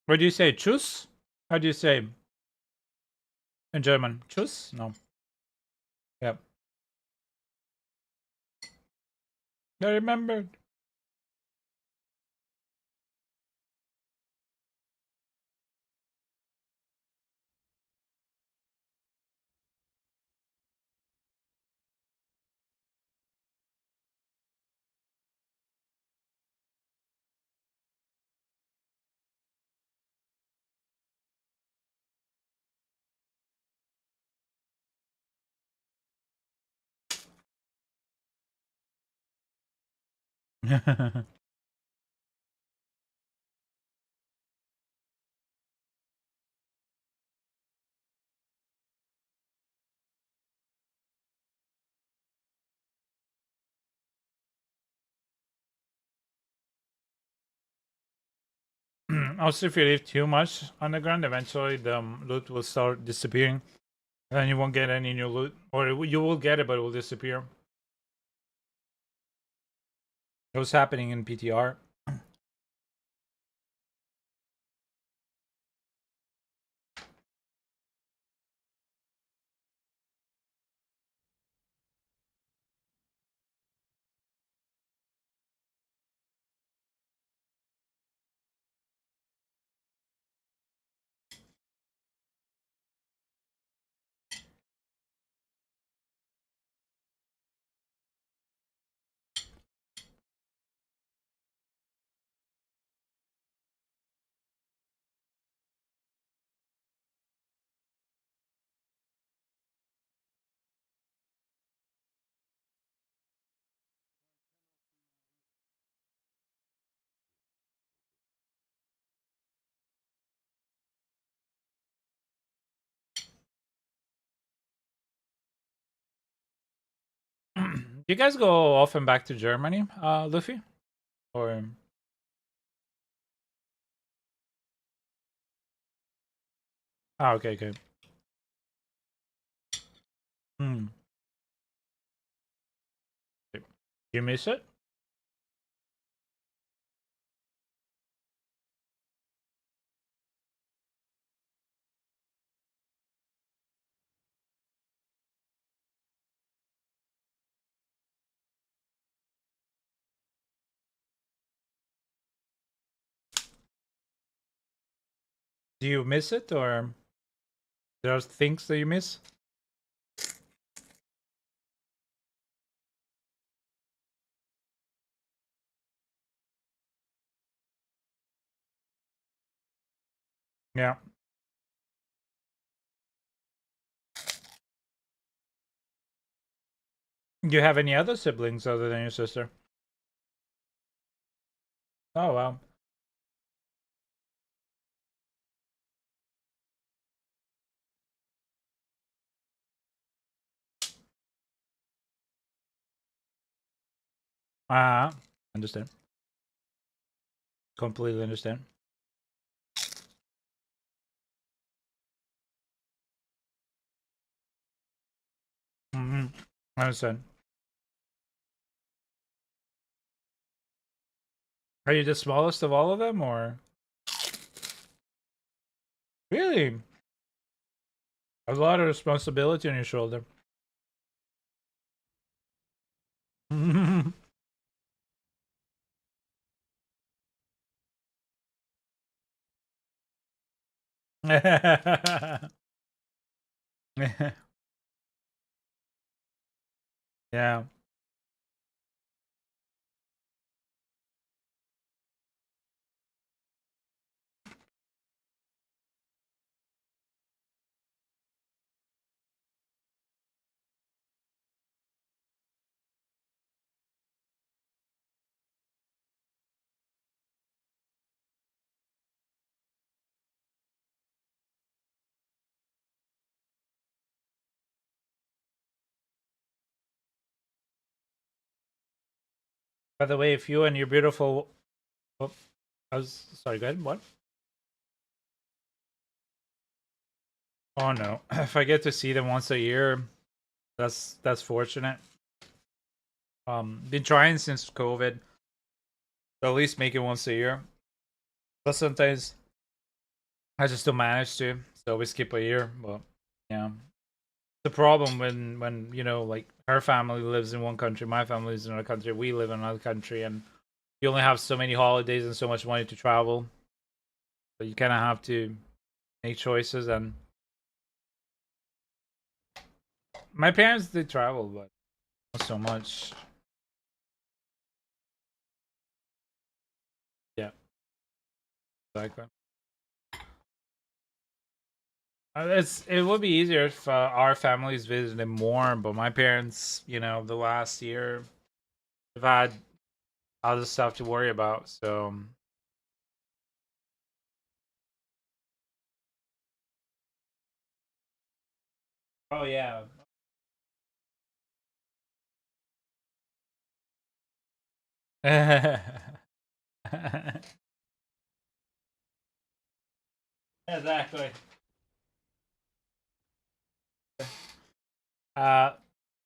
Speaker 1: What do you say? Tschüss? How do you say in German? Tschüss? No. Yep. I remembered. Also, if you leave too much on the ground, eventually the loot will start disappearing. And you won't get any new loot. Or you will get it, but it will disappear. It was happening in PTR. you guys go often back to Germany, Luffy? Or oh, okay, okay. Hmm. You miss it? Do you miss it, or there's things that you miss? Yeah. Do you have any other siblings other than your sister? Oh, wow. Ah, understand. Completely understand. Mm-hmm. I understand. Are you the smallest of all of them, or? Really? A lot of responsibility on your shoulder. Yeah. By the way, if you and your beautiful, oh, I was sorry. Go ahead. What? Oh no! If I get to see them once a year, that's fortunate. Been trying since COVID. So at least make it once a year. But sometimes I just don't manage to. So we skip a year. But yeah, the problem when you know, like, her family lives in one country, my family lives in another country, we live in another country, and you only have so many holidays and so much money to travel. So you kind of have to make choices. And my parents did travel, but not so much. Yeah, exactly. It would be easier if our families visited more, but my parents, you know, the last year, have had other stuff to worry about. So, oh yeah, exactly. Uh,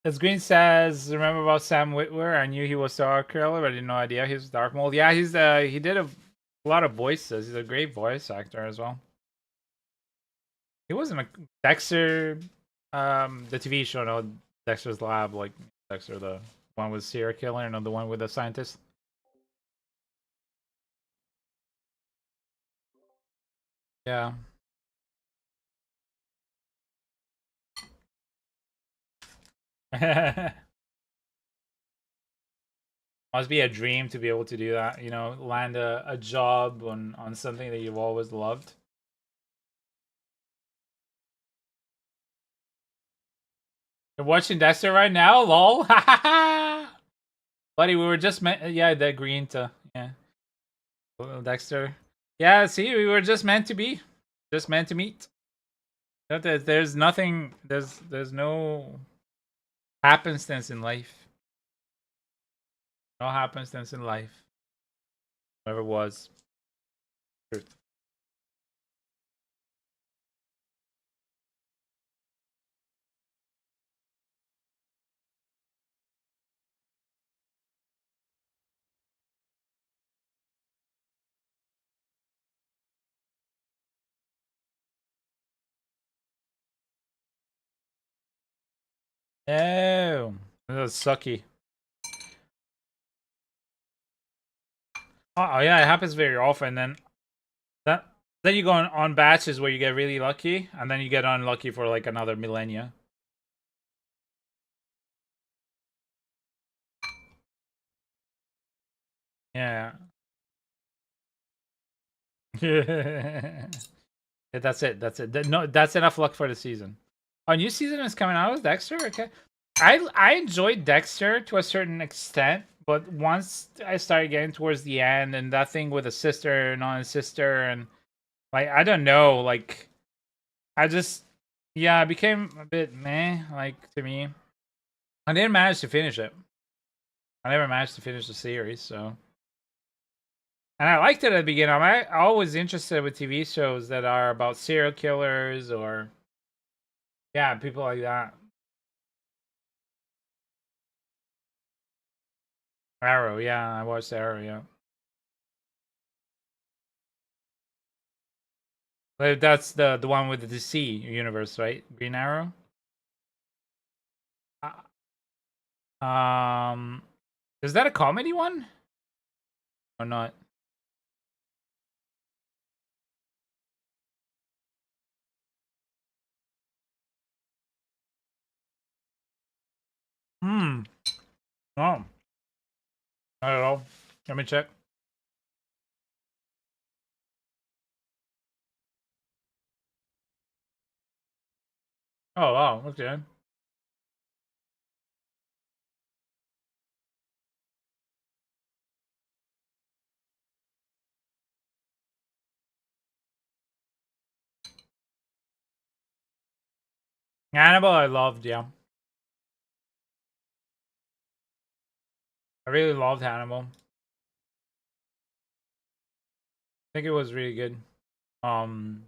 Speaker 1: as Green says, remember about Sam Witwer? I knew he was Dark Curler, but I had no idea he was Dark Mold. Yeah, he did a lot of voices. He's a great voice actor as well. He wasn't a Dexter, the TV show, no, Dexter's Lab, like Dexter, the one with serial killer, and the one with the scientist. Yeah. Must be a dream to be able to do that, you know, land a job on something that you've always loved. You're watching Dexter right now, lol. Buddy, we were just meant, yeah, the green to, yeah. Dexter. Yeah, see, we were just meant to be. Just meant to meet. There's nothing, there's no happenstance in life. All happenstance in life. Whatever it was. Truth. Oh, that's sucky. Oh yeah, it happens very often. Then you go on batches where you get really lucky, and then you get unlucky for like another millennia. Yeah. Yeah, that's it. That's it. No, that's enough luck for the season. A new season is coming out with Dexter. Okay, I enjoyed Dexter to a certain extent, but once I started getting towards the end and that thing with a sister, non-sister, and like I don't know, like I just it became a bit meh, like to me. I didn't manage to finish it. I never managed to finish the series, so. And I liked it at the beginning. I'm always interested with TV shows that are about serial killers or, yeah, people like that. Arrow, yeah, I watched Arrow, yeah. That's the one with the DC universe, right? Green Arrow. Um, is that a comedy one or not? Hmm. Oh, I don't know. Let me check. Oh wow, okay. Hannibal, I loved. Yeah, I really loved Hannibal. I think it was really good. Um.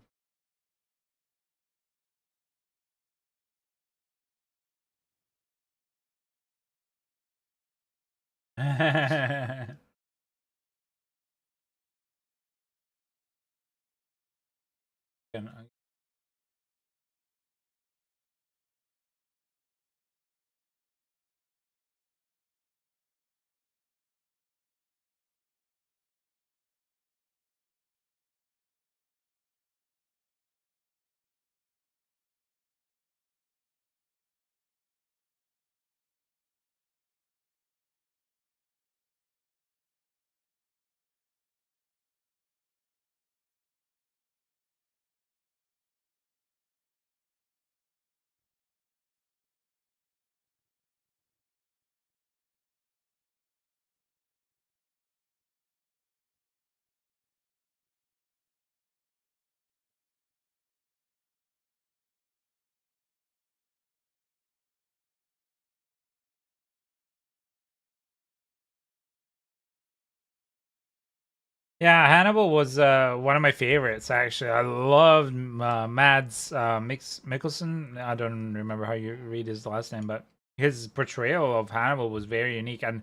Speaker 1: Yeah, Hannibal was one of my favorites actually. I loved Mads Mikkelsen. I don't remember how you read his last name, but his portrayal of Hannibal was very unique, and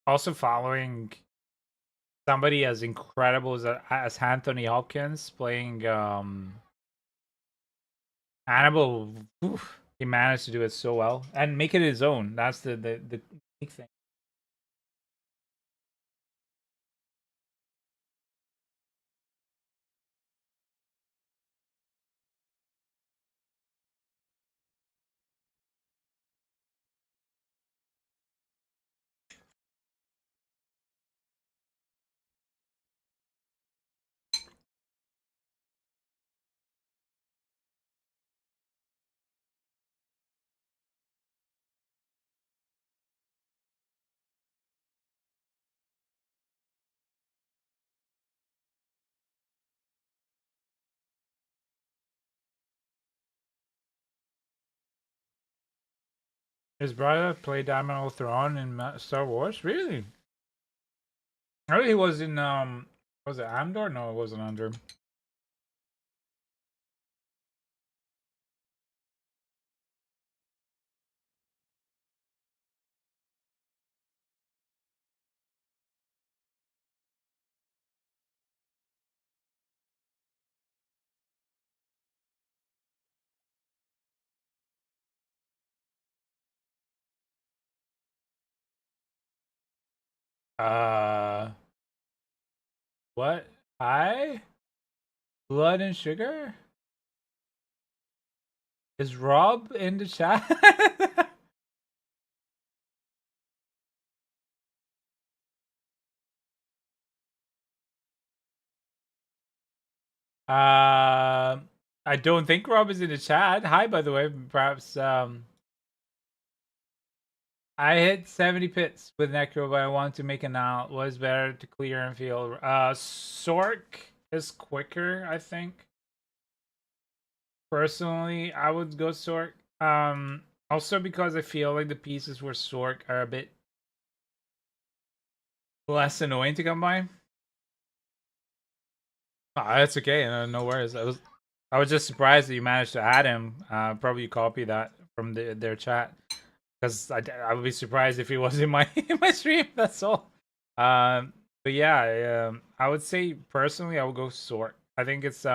Speaker 1: also following somebody as incredible as Anthony Hopkins playing Hannibal. Oof, he managed to do it so well and make it his own. That's the big thing. His brother played Admiral Thrawn in Star Wars. Really? I really was in was it Andor? No, it wasn't Andor. What? Hi? Blood and sugar? Is Rob in the chat? I don't think Rob is in the chat. Hi, by the way. Perhaps I hit 70 pits with Necro, but I want to make an out. Was better to clear and feel. Sorc is quicker, I think. Personally, I would go Sorc. Also because I feel like the pieces for Sorc are a bit less annoying to come by. That's okay. No worries. I was just surprised that you managed to add him. Probably copy that from their chat, because I would be surprised if he was in my in my stream. That's all. But yeah, I would say personally I would go Sorc. I think it's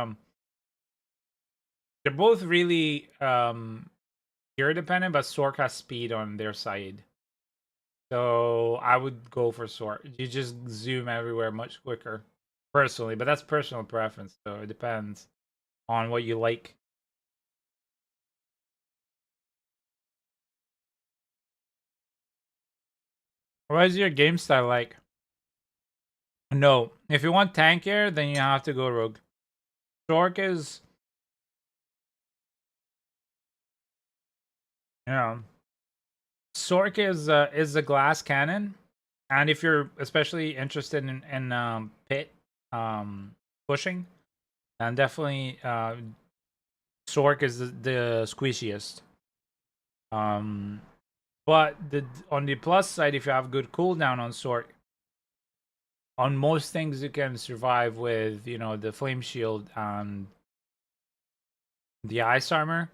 Speaker 1: they're both really gear dependent, but Sorc has speed on their side. So I would go for Sorc. You just zoom everywhere much quicker, personally. But that's personal preference, so it depends on what you like. What is your game style like? No, if you want tankier, then you have to go rogue. Sorc is, Sorc is a glass cannon, and if you're especially interested in pit pushing, then definitely Sorc is the squishiest. But on the plus side, if you have good cooldown on Sorc, on most things you can survive with, the flame shield and the ice armor.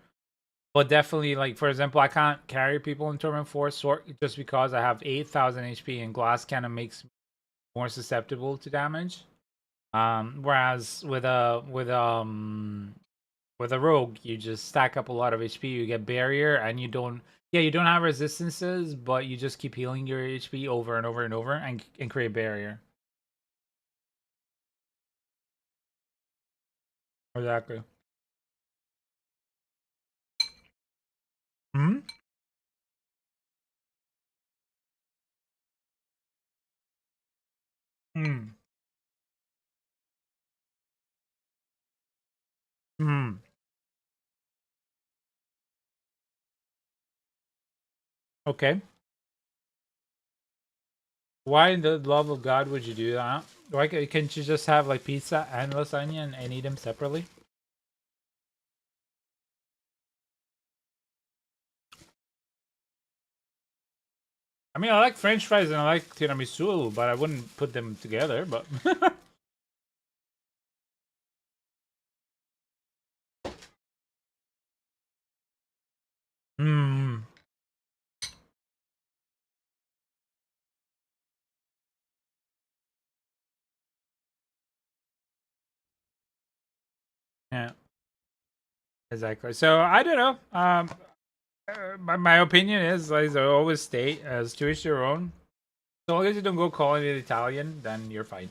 Speaker 1: But definitely, like, for example, I can't carry people in Tournament 4 Sorc just because I have 8,000 HP and glass cannon makes me more susceptible to damage. Whereas with a rogue, you just stack up a lot of HP, you get barrier, and you don't have resistances, but you just keep healing your HP over and over and over and create barrier. Exactly. Hmm? Hmm. Hmm. Okay. Why in the love of God would you do that? Why can't you just have like pizza and lasagna and eat them separately? I mean, I like French fries and I like tiramisu, but I wouldn't put them together. But hmm. Yeah. Exactly. So I don't know. My opinion is, as I always state, as to each your own. As long as you don't go calling it Italian, then you're fine.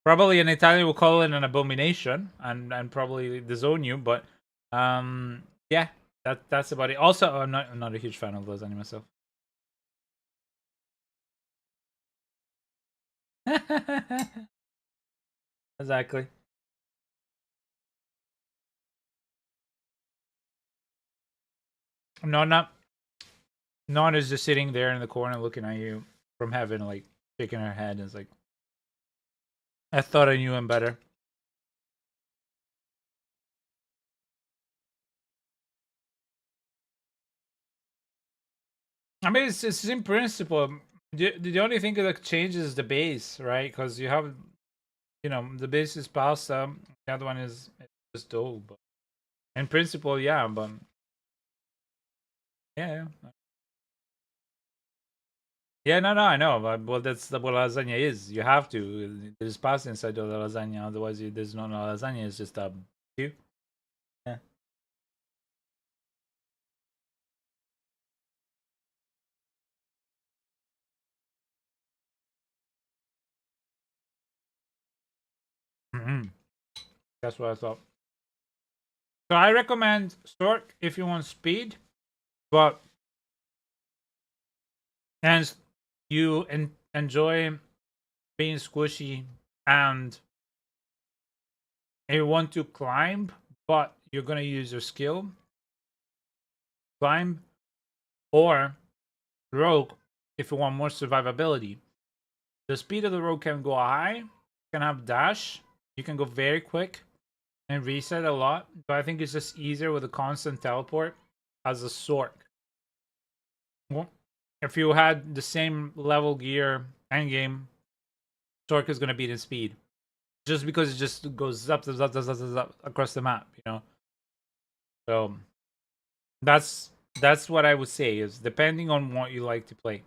Speaker 1: Probably an Italian will call it an abomination and probably disown you. But yeah, that's about it. Also, I'm not a huge fan of lasagna myself. Exactly. Non is just sitting there in the corner looking at you from heaven, like shaking her head, and it's like, I thought I knew him better. I mean, it's in principle. The only thing that changes is the base, right? Because you have, you know, the base is pasta, the other one is just dough. But in principle, yeah, but yeah. Yeah, no, I know, but well, that's what lasagna is. You have to. There's pasta inside of the lasagna, otherwise there's no lasagna. It's just a stew. Yeah. That's what I thought. So I recommend Sorc if you want speed, but and you enjoy being squishy and you want to climb, but you're gonna use your skill, climb, or rogue if you want more survivability. The speed of the rogue can go high, can have dash, you can go very quick and reset a lot, but I think it's just easier with a constant teleport as a Sorc. Well, if you had the same level gear endgame, Sorc is gonna beat in speed. Just because it just goes up across the map, you know. So that's what I would say is depending on what you like to play.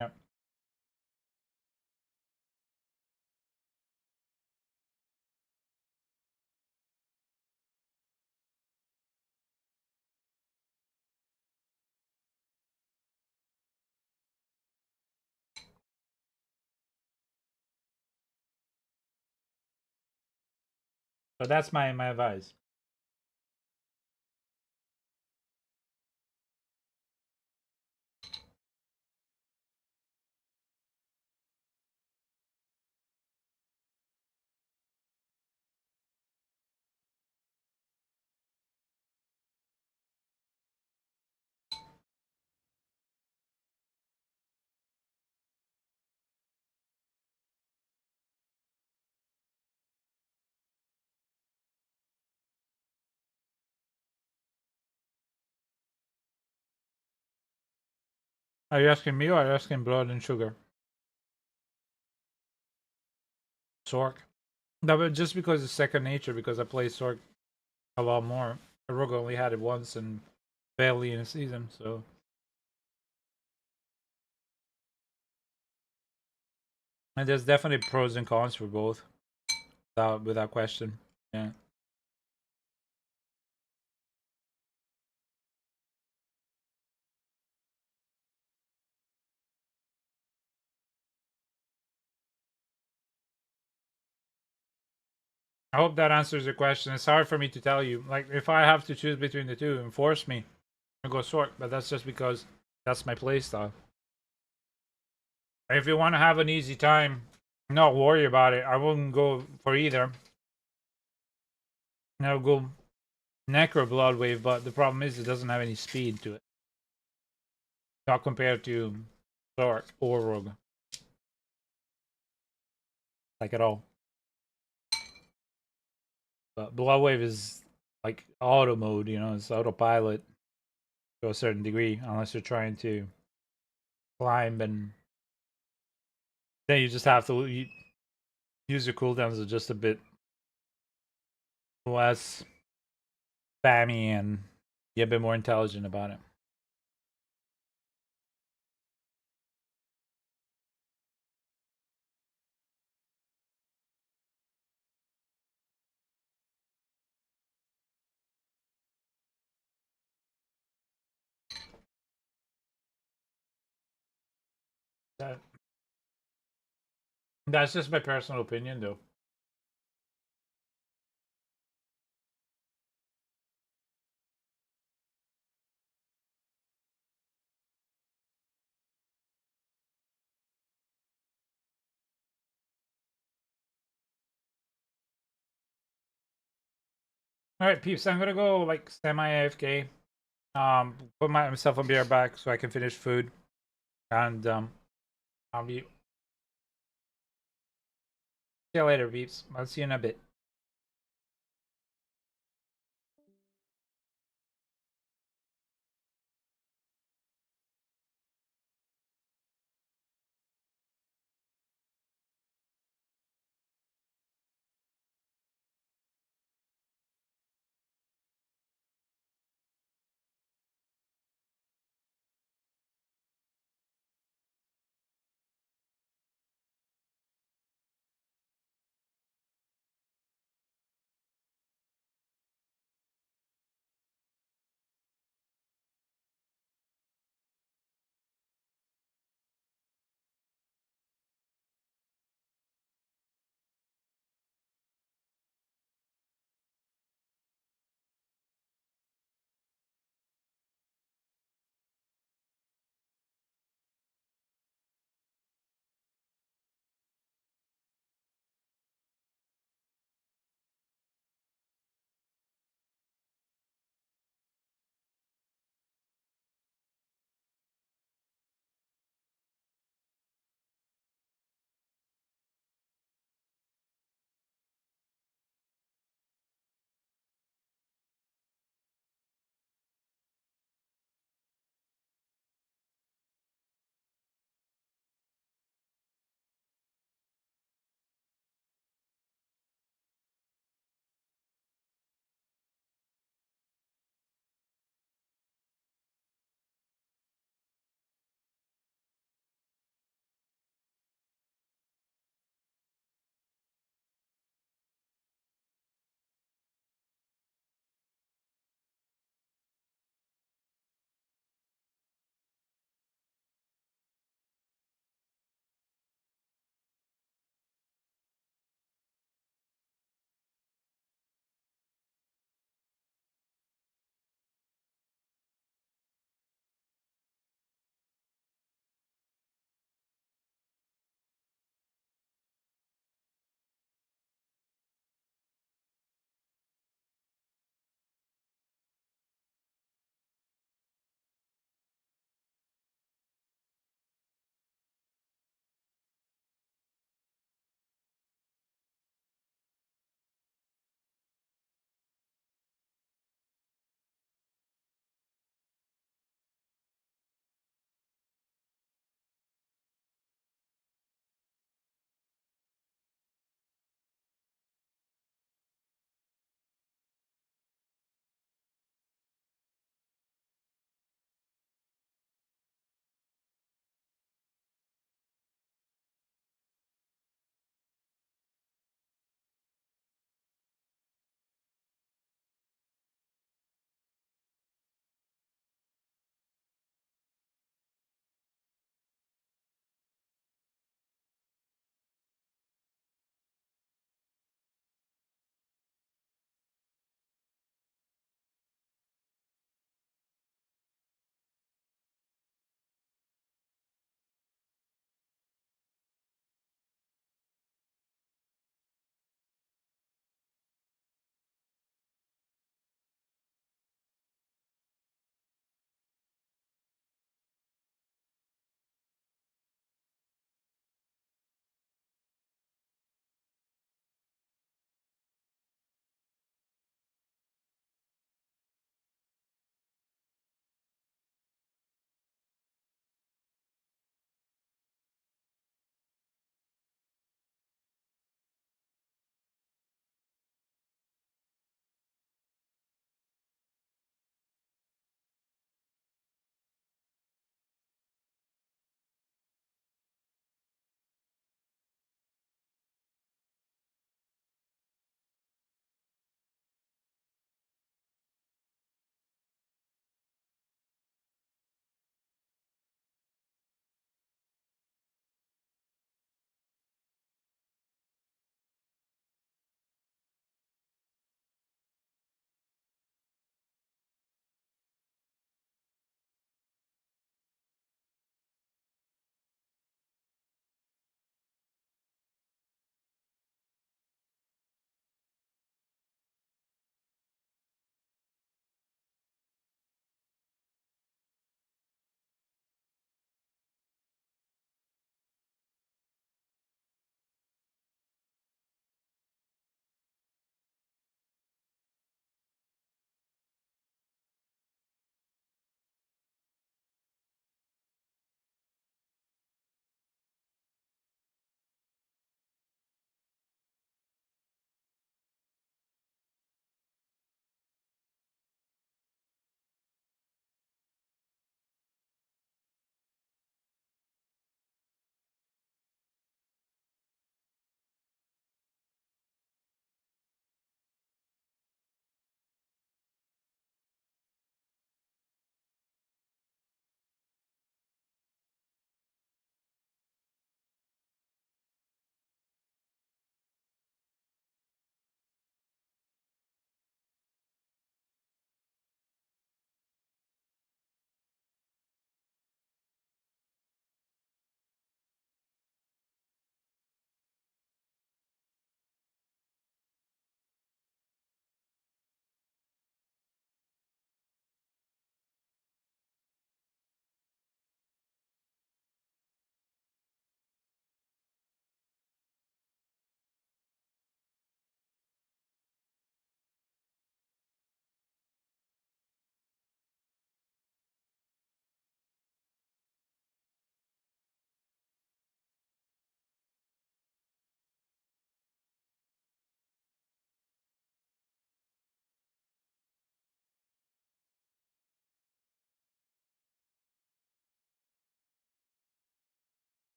Speaker 1: Yep. So that's my advice. Are you asking me or are you asking Blood and Sugar? Sorc. No, but just because it's second nature, because I play Sorc a lot more. Rogue only had it once and barely in a season, so. And there's definitely pros and cons for both, without question. Yeah. I hope that answers your question. It's hard for me to tell you. Like, if I have to choose between the two, enforce me, I go Sorc, but that's just because that's my playstyle. If you want to have an easy time, not worry about it. I wouldn't go for either. I'll go Necro Blood Wave, but the problem is it doesn't have any speed to it. Not compared to Sorc or Rogue. Like at all. But Blood Wave is like auto mode, you know, it's autopilot to a certain degree, unless you're trying to climb, and then you just have to use your cooldowns just a bit less spammy and be a bit more intelligent about it. That's just my personal opinion, though. All right, peeps. I'm gonna go like semi AFK. Put myself on beer back so I can finish food, and I'll be. See you later, peeps. I'll see you in a bit.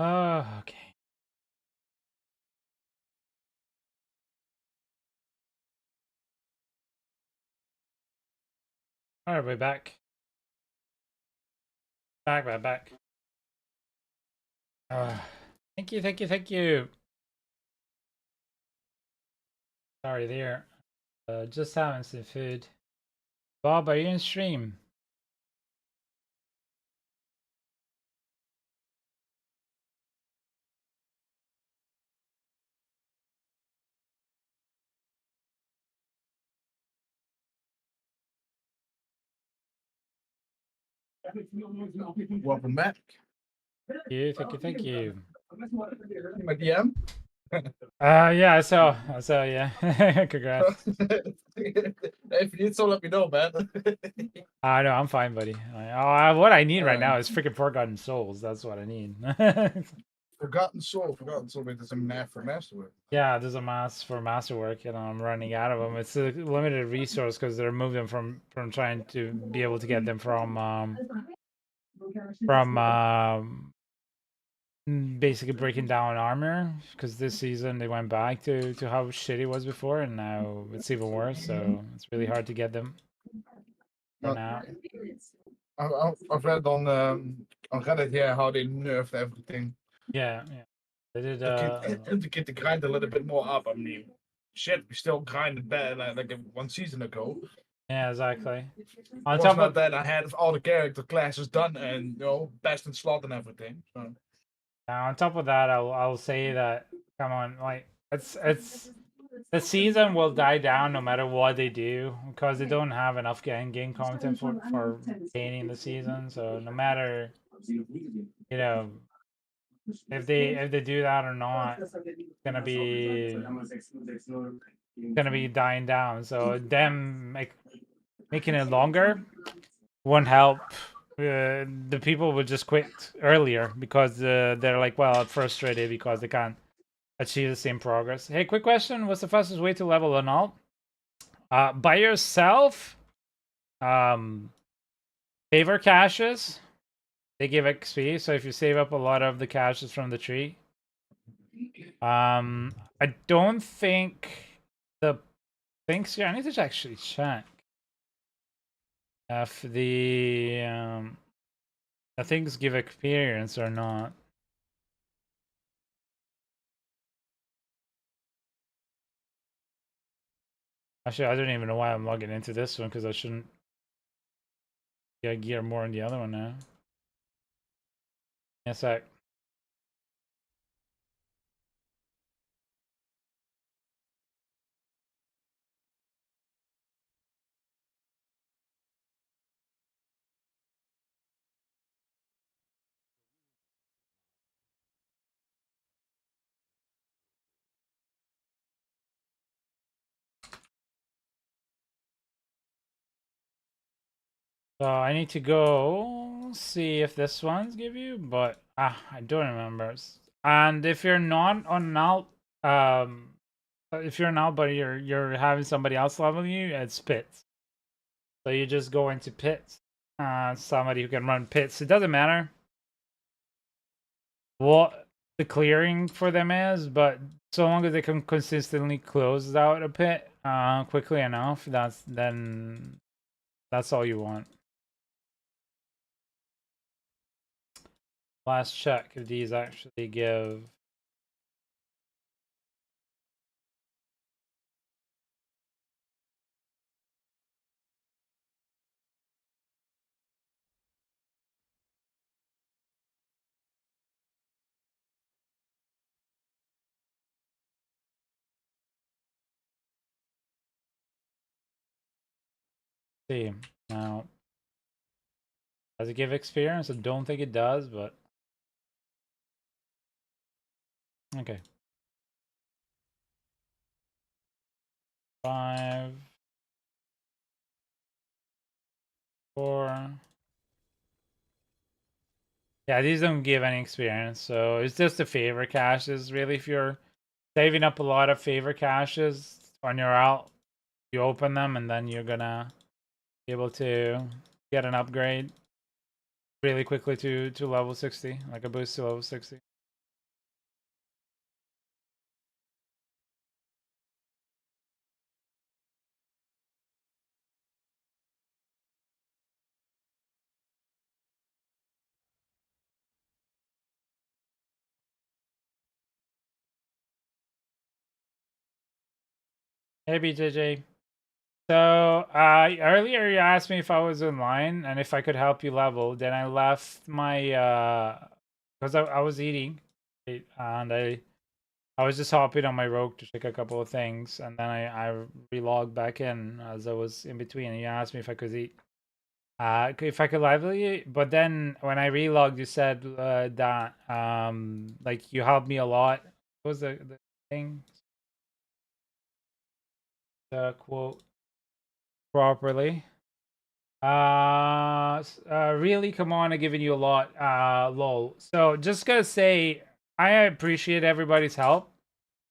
Speaker 1: Oh, okay. All right, we're back. Back. Thank you, thank you, thank you. Sorry there. Just having some food. Bob, are you in stream?
Speaker 6: Welcome back.
Speaker 1: Thank you, thank you, thank you.
Speaker 6: My DM?
Speaker 1: Yeah, I saw, yeah. Congrats.
Speaker 6: If you need so, let me know, man.
Speaker 1: No, I'm fine, buddy. What I need right now is freaking Forgotten Souls. That's what I need.
Speaker 6: Forgotten Soul, wait, there's a map for Masterwork.
Speaker 1: Yeah, there's a mass for Masterwork, and I'm running out of them. It's a limited resource because they're moving from trying to be able to get them from basically breaking down armor, because this season they went back to how shitty it was before, and now it's even worse. So it's really hard to get them for now.
Speaker 6: I've read on Reddit, yeah, how they nerfed everything.
Speaker 1: Yeah. They did.
Speaker 6: To get the grind a little bit more up. I mean, shit, we still grinded better like 1 season ago.
Speaker 1: Yeah, exactly.
Speaker 6: On top of that, I had all the character classes done, and best in slot and everything. So.
Speaker 1: On top of that, I'll say that, come on, like it's the season will die down no matter what they do, because they don't have enough game content for gaining the season. So no matter if they do that or not, it's gonna be dying down. So them making it longer won't help. The people would just quit earlier because they're like, well, frustrated because they can't achieve the same progress. Hey, quick question: what's the fastest way to level an alt? By yourself. Favor caches. They give XP, so if you save up a lot of the caches from the tree. I don't think the things here. I need to actually check if the things give experience or not. Actually, I don't even know why I'm logging into this one, because I shouldn't get gear more in the other one now. Yes, sec. So I need to go see if this one's give you, but I don't remember. And if you're not on alt, if you're not, but you're having somebody else level you, it's pits. So you just go into pits. Somebody who can run pits. It doesn't matter what the clearing for them is, but so long as they can consistently close out a pit quickly enough, that's all you want. Last check if these actually give. See now, does it give experience? I don't think it does, but okay. 5, 4. Yeah, these don't give any experience, so it's just the favor caches. Really, if you're saving up a lot of favor caches on your alt, you open them, and then you're gonna be able to get an upgrade really quickly to level 60, like a boost to level 60. Hey, BJJ. So, earlier you asked me if I was online and if I could help you level. Then I left my, because I was eating, and I was just hopping on my rogue to check a couple of things, and then I relogged back in as I was in between, and you asked me if I could eat, if I could level you. But then when I relogged, you said that like you helped me a lot. What was the thing? The quote properly. Really, come on, I'm giving you a lot. Lol. So just gonna say, I appreciate everybody's help.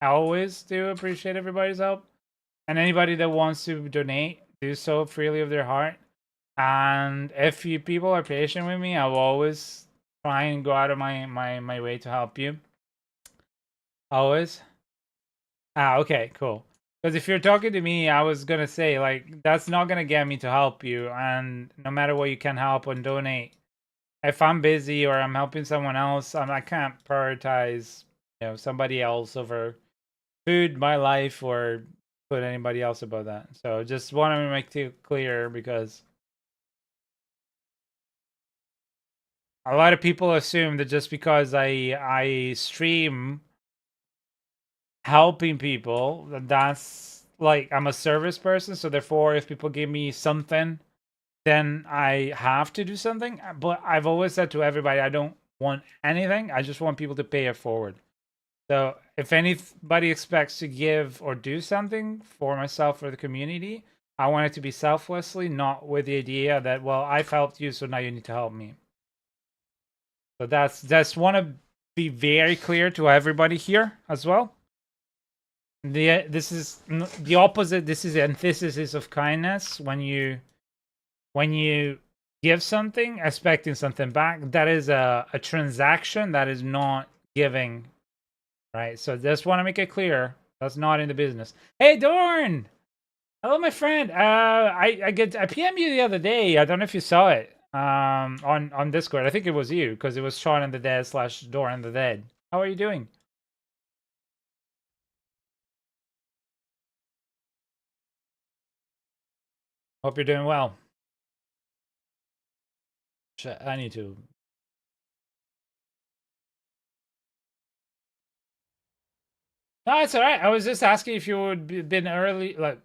Speaker 1: I always do appreciate everybody's help, and anybody that wants to donate, do so freely of their heart. And if you people are patient with me, I will always try and go out of my way to help you. Always. Okay, cool. Because if you're talking to me, I was gonna say, like, that's not gonna get me to help you. And no matter what you can help and donate, if I'm busy or I'm helping someone else, I can't prioritize, somebody else over food, my life, or put anybody else above that. So just want to make it clear, because a lot of people assume that just because I stream helping people, that's like I'm a service person, so therefore if people give me something, then I have to do something. But I've always said to everybody, I don't want anything, I just want people to pay it forward. So if anybody expects to give or do something for myself or the community, I want it to be selflessly, not with the idea that, well, I've helped you, so now you need to help me. So that's want to be very clear to everybody here as well. This is the opposite. This is the antithesis of kindness. When you give something expecting something back, that is a transaction, that is not giving, right? So just want to make it clear, that's not in the business. Hey, Dorn, hello, my friend. I PM you the other day. I don't know if you saw it on Discord. I think it was you, because it was Sean and the Dead / Dorn and the Dead. How are you doing? Hope you're doing well. I need to. No, it's all right. I was just asking if you would been early, like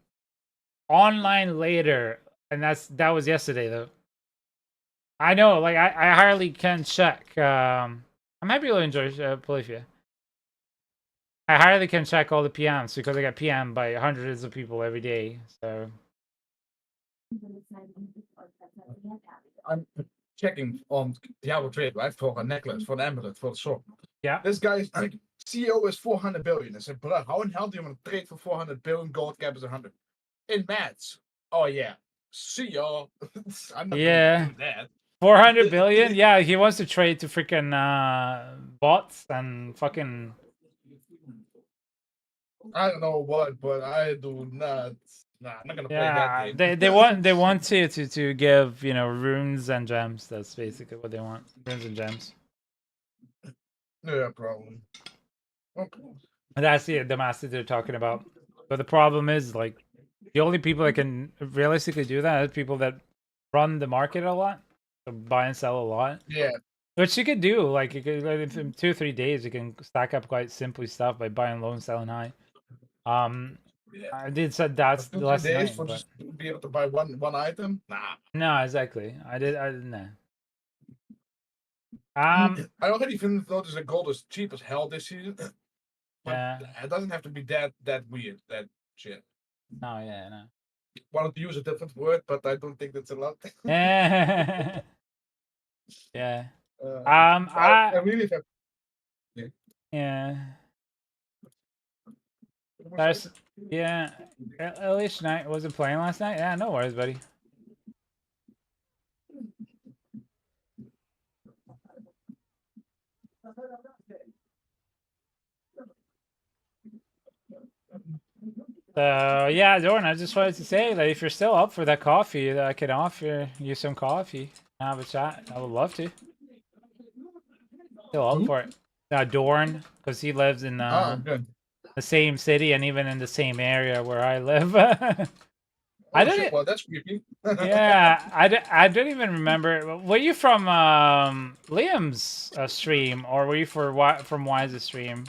Speaker 1: online later, and that was yesterday though. I know, like I hardly can check. I'm happy to enjoy Polyphia. I hardly can check all the PMs because I get PM by hundreds of people every day. So
Speaker 6: I'm checking on Diablo trade, right, for a necklace, for an amulet, for the Sorc.
Speaker 1: Yeah.
Speaker 6: This guy's CEO is 400 billion. I said, bro, how in hell do you want to trade for 400 billion? Gold cap is 100. In maths. Oh yeah. See y'all. I'm not gonna do that.
Speaker 1: 400 billion? Yeah, he wants to trade to freaking bots and fucking.
Speaker 6: I don't know what, but I do not. Nah, I'm not gonna play that
Speaker 1: game. They want to give, runes and gems. That's basically what they want. Runes and gems.
Speaker 6: Yeah, probably. Okay.
Speaker 1: That's the master they're talking about. But the problem is, like, the only people that can realistically do that are people that run the market a lot, so buy and sell a lot.
Speaker 6: Yeah.
Speaker 1: Which you could do, like, you could, in 2 or 3 days, you can stack up quite simply stuff by buying low and selling high.
Speaker 6: Yeah.
Speaker 1: I did said that's the last
Speaker 6: days
Speaker 1: night,
Speaker 6: for
Speaker 1: but...
Speaker 6: just to be able to buy one item. Nah.
Speaker 1: No, exactly. I nah.
Speaker 6: I already even noticed that gold is cheap as hell this season. But
Speaker 1: yeah,
Speaker 6: it doesn't have to be that weird, that shit.
Speaker 1: No, yeah, no.
Speaker 6: Wanted to use a different word, but I don't think that's allowed.
Speaker 1: Yeah. Yeah.
Speaker 6: I really have.
Speaker 1: Yeah. There's, yeah. Elish Knight wasn't playing last night. Yeah, no worries, buddy. So yeah, Dorn, I just wanted to say that if you're still up for that coffee, that I can offer you some coffee. Have a chat. I would love to. Still up for it. Dorn, because he lives in
Speaker 6: good.
Speaker 1: the same city and even in the same area where I live.
Speaker 6: Oh, shit, well, that's creepy.
Speaker 1: Yeah, I don't even remember. Were you from Liam's stream, or were you from Wise's stream?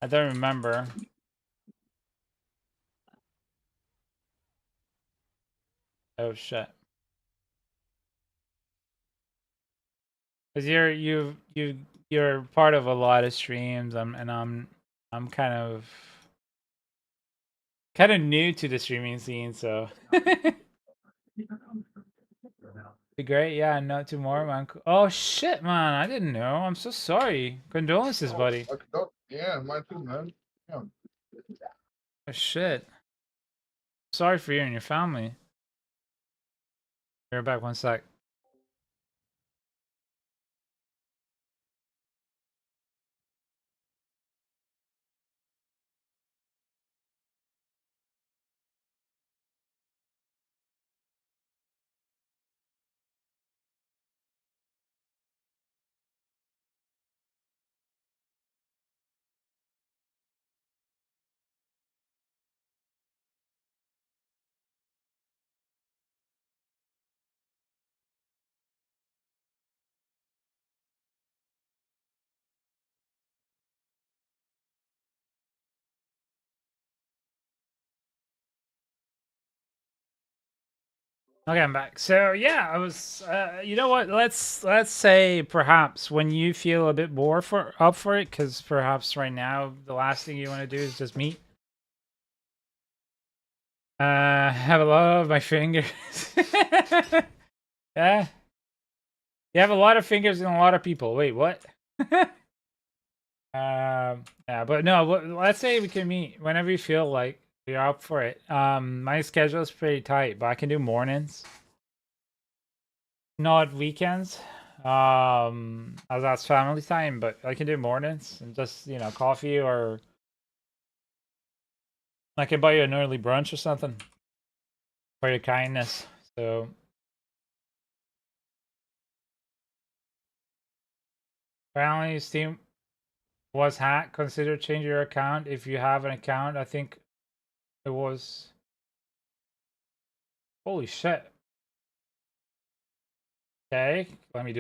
Speaker 1: I don't remember. Oh shit! Because you're part of a lot of streams, and I'm kind of new to the streaming scene, so. Be great, yeah. Not tomorrow, man. Oh shit, man! I didn't know. I'm so sorry. Condolences, buddy.
Speaker 6: Yeah, mine too, man. Yeah.
Speaker 1: Oh shit. Sorry for you and your family. Be right back, 1 sec. Okay, I'm back. So yeah, I was. You know what? Let's say perhaps when you feel a bit more up for it, because perhaps right now the last thing you want to do is just meet. Have a lot of my fingers. Yeah, you have a lot of fingers and a lot of people. Wait, what? Yeah, but no. Let's say we can meet whenever you feel like you're up for it. My schedule is pretty tight, but I can do mornings. Not weekends, as that's family time, but I can do mornings and just, coffee, or I can buy you an early brunch or something for your kindness. So apparently Steam was hacked. Consider changing your account if you have an account. I think it was. Holy shit. Okay, let me do.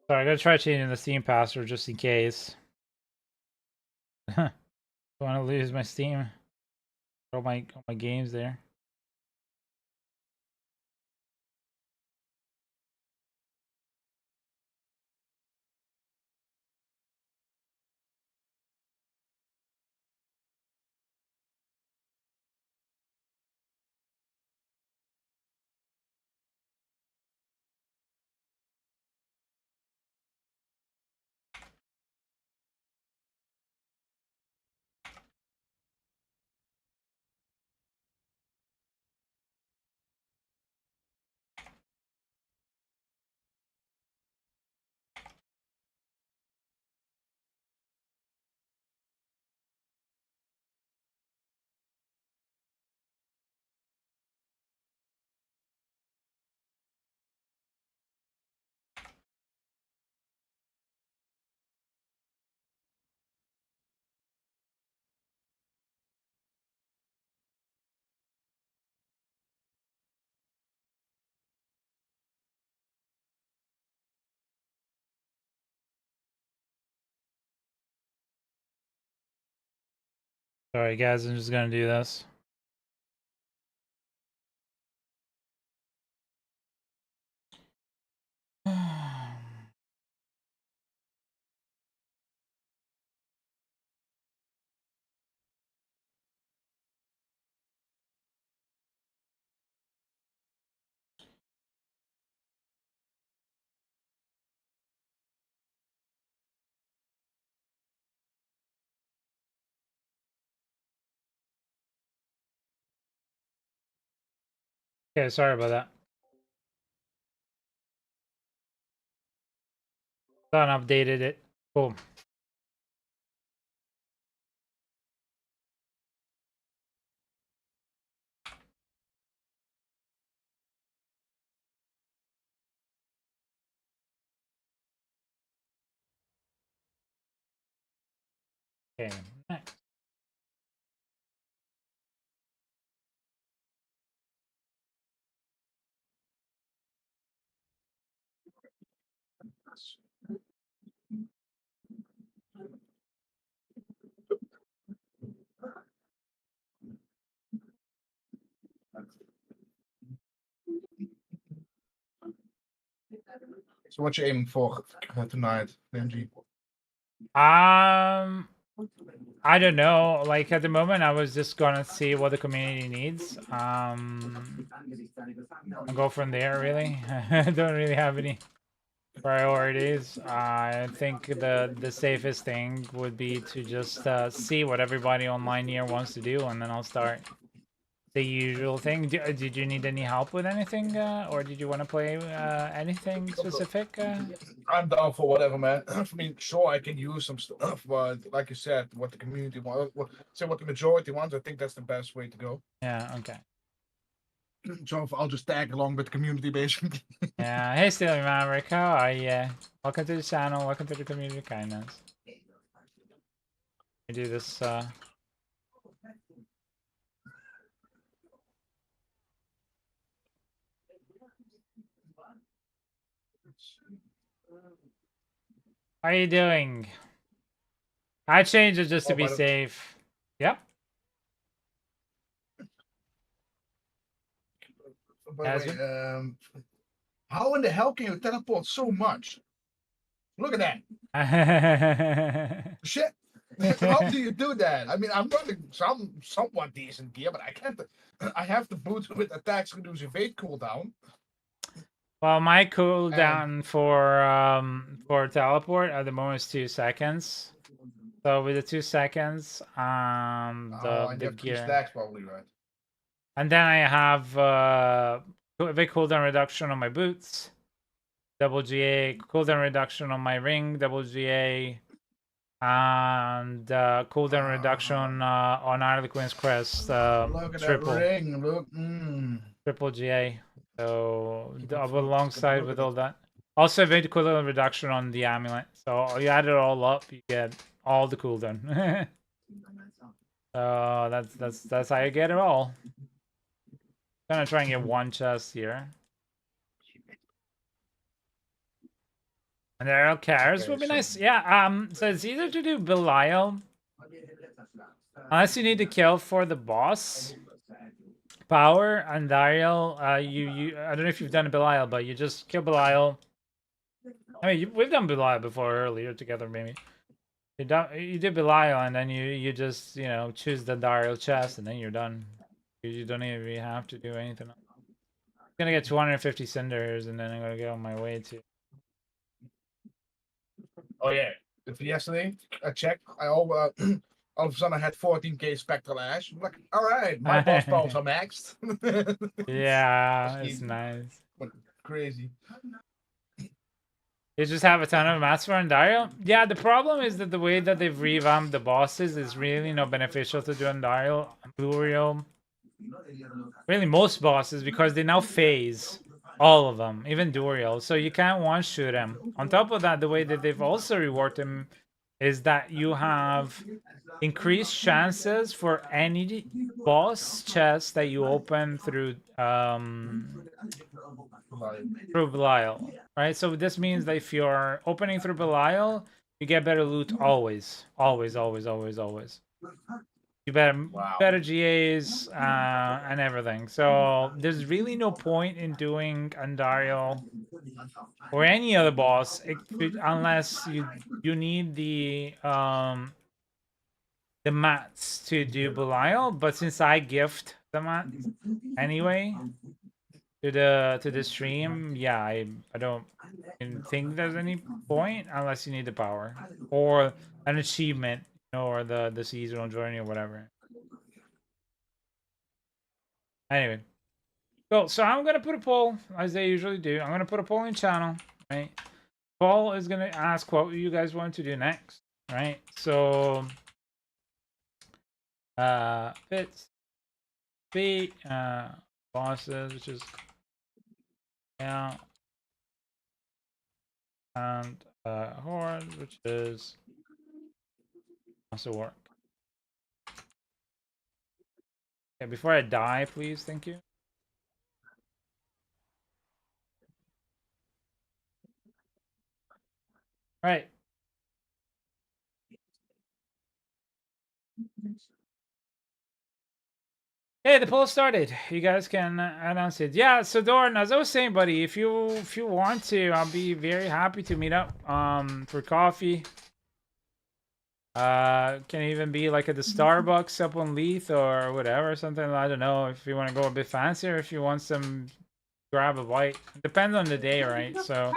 Speaker 1: Sorry, I gotta try changing the Steam password just in case. Don't want to lose my Steam. All my games there. Sorry, guys. I'm just gonna do this. Okay, sorry about that. Done, updated it. Cool. Okay, next.
Speaker 6: So what you aiming for tonight, MG?
Speaker 1: I don't know. Like at the moment, I was just gonna see what the community needs. And go from there. Really, I don't really have any priorities. I think the safest thing would be to just see what everybody online here wants to do, and then I'll start the usual thing. Did you need any help with anything, or did you want to play anything specific?
Speaker 6: I'm down for whatever, man. I mean, sure, I can use some stuff, but like you said, what the community wants, what the majority wants, I think that's the best way to go.
Speaker 1: Yeah. Okay.
Speaker 6: So I'll just tag along with the community, basically.
Speaker 1: Yeah. Hey, Steely Maverick, how are you? Welcome to the channel. Welcome to the community kindness. I do this. How are you doing? I changed it just to be safe. Yep.
Speaker 6: By the way, how in the hell can you teleport so much? Look at that. Shit. How do you do that? I mean, I'm running somewhat decent gear, but I can't. I have to boot with attacks reduce evade cooldown.
Speaker 1: Well, my cooldown for teleport at the moment is 2 seconds. So with the 2 seconds, the gear.
Speaker 6: Stacks probably right.
Speaker 1: And then I have evade cooldown reduction on my boots, double GA cooldown reduction on my ring, double GA, and cooldown reduction on Harlequin's Crest,
Speaker 6: look at
Speaker 1: triple.
Speaker 6: That ring. Look,
Speaker 1: Triple GA. So double alongside with all that. Also evade cooldown reduction on the amulet. So you add it all up, you get all the cooldown. So that's how you get it all. Gonna try and get one chest here. And there are cars would be nice. Yeah, so it's easier to do Belial. Unless you need to kill for the boss. Power and Daryl, you I don't know if you've done Belial, but you just kill Belial. I mean, we've done Belial before earlier together, maybe. You did Belial, and then you just choose the Daryl chest, and then you're done. You don't even have to do anything else. I'm gonna get 250 cinders, and then I'm gonna get on my way to.
Speaker 6: Oh yeah, yesterday I checked. I all of a sudden I had 14k spectral ash. I'm like, all right, my boss powers are maxed.
Speaker 1: Yeah, it's nice.
Speaker 6: Crazy.
Speaker 1: You just have a ton of mats for Undario? Yeah, the problem is that the way that they've revamped the bosses is really not beneficial to do Undario, Bluriel. Really most bosses, because they now phase. All of them, even Duriel. So you can't one-shoot him. On top of that, the way that they've also rewarded him is that you have increased chances for any boss chest that you open through Belial, right? So this means that if you're opening through Belial, you get better loot always. Always, always, always, always. you better GAs and everything. So there's really no point in doing Andariel or any other boss unless you need the mats to do Belial. But since I gift the mats anyway to the stream, yeah, I don't think there's any point unless you need the power or an achievement, or the seasonal journey or whatever. Anyway, cool. So I'm gonna put a poll as they usually do. I'm gonna put a poll in channel, right? Poll is gonna ask what you guys want to do next, right? So fits, feet, bosses, which is yeah, and horde, which is also work. Okay, before I die, please, thank you. All right. Hey, the poll started. You guys can announce it. Yeah, so Dorn, as I was saying, buddy, if you want to, I'll be very happy to meet up for coffee. Can even be like at the Starbucks up on Leith or whatever, something. I don't know if you want to go a bit fancier, if you want some grab a bite. Depends on the day, right? So,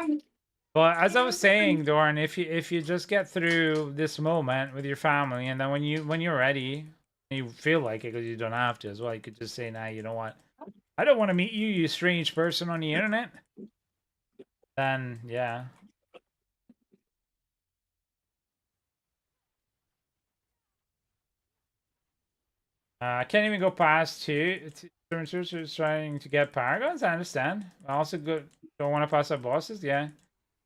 Speaker 1: but as I was saying, Dorn, if you just get through this moment with your family, and then when you're ready, you feel like it, because you don't have to as well. You could just say, "Nah, you know what? I don't want to meet you, you strange person on the internet." Then yeah. I can't even go past two. Who's trying to get paragons. I understand. I also don't want to pass up bosses. Yeah.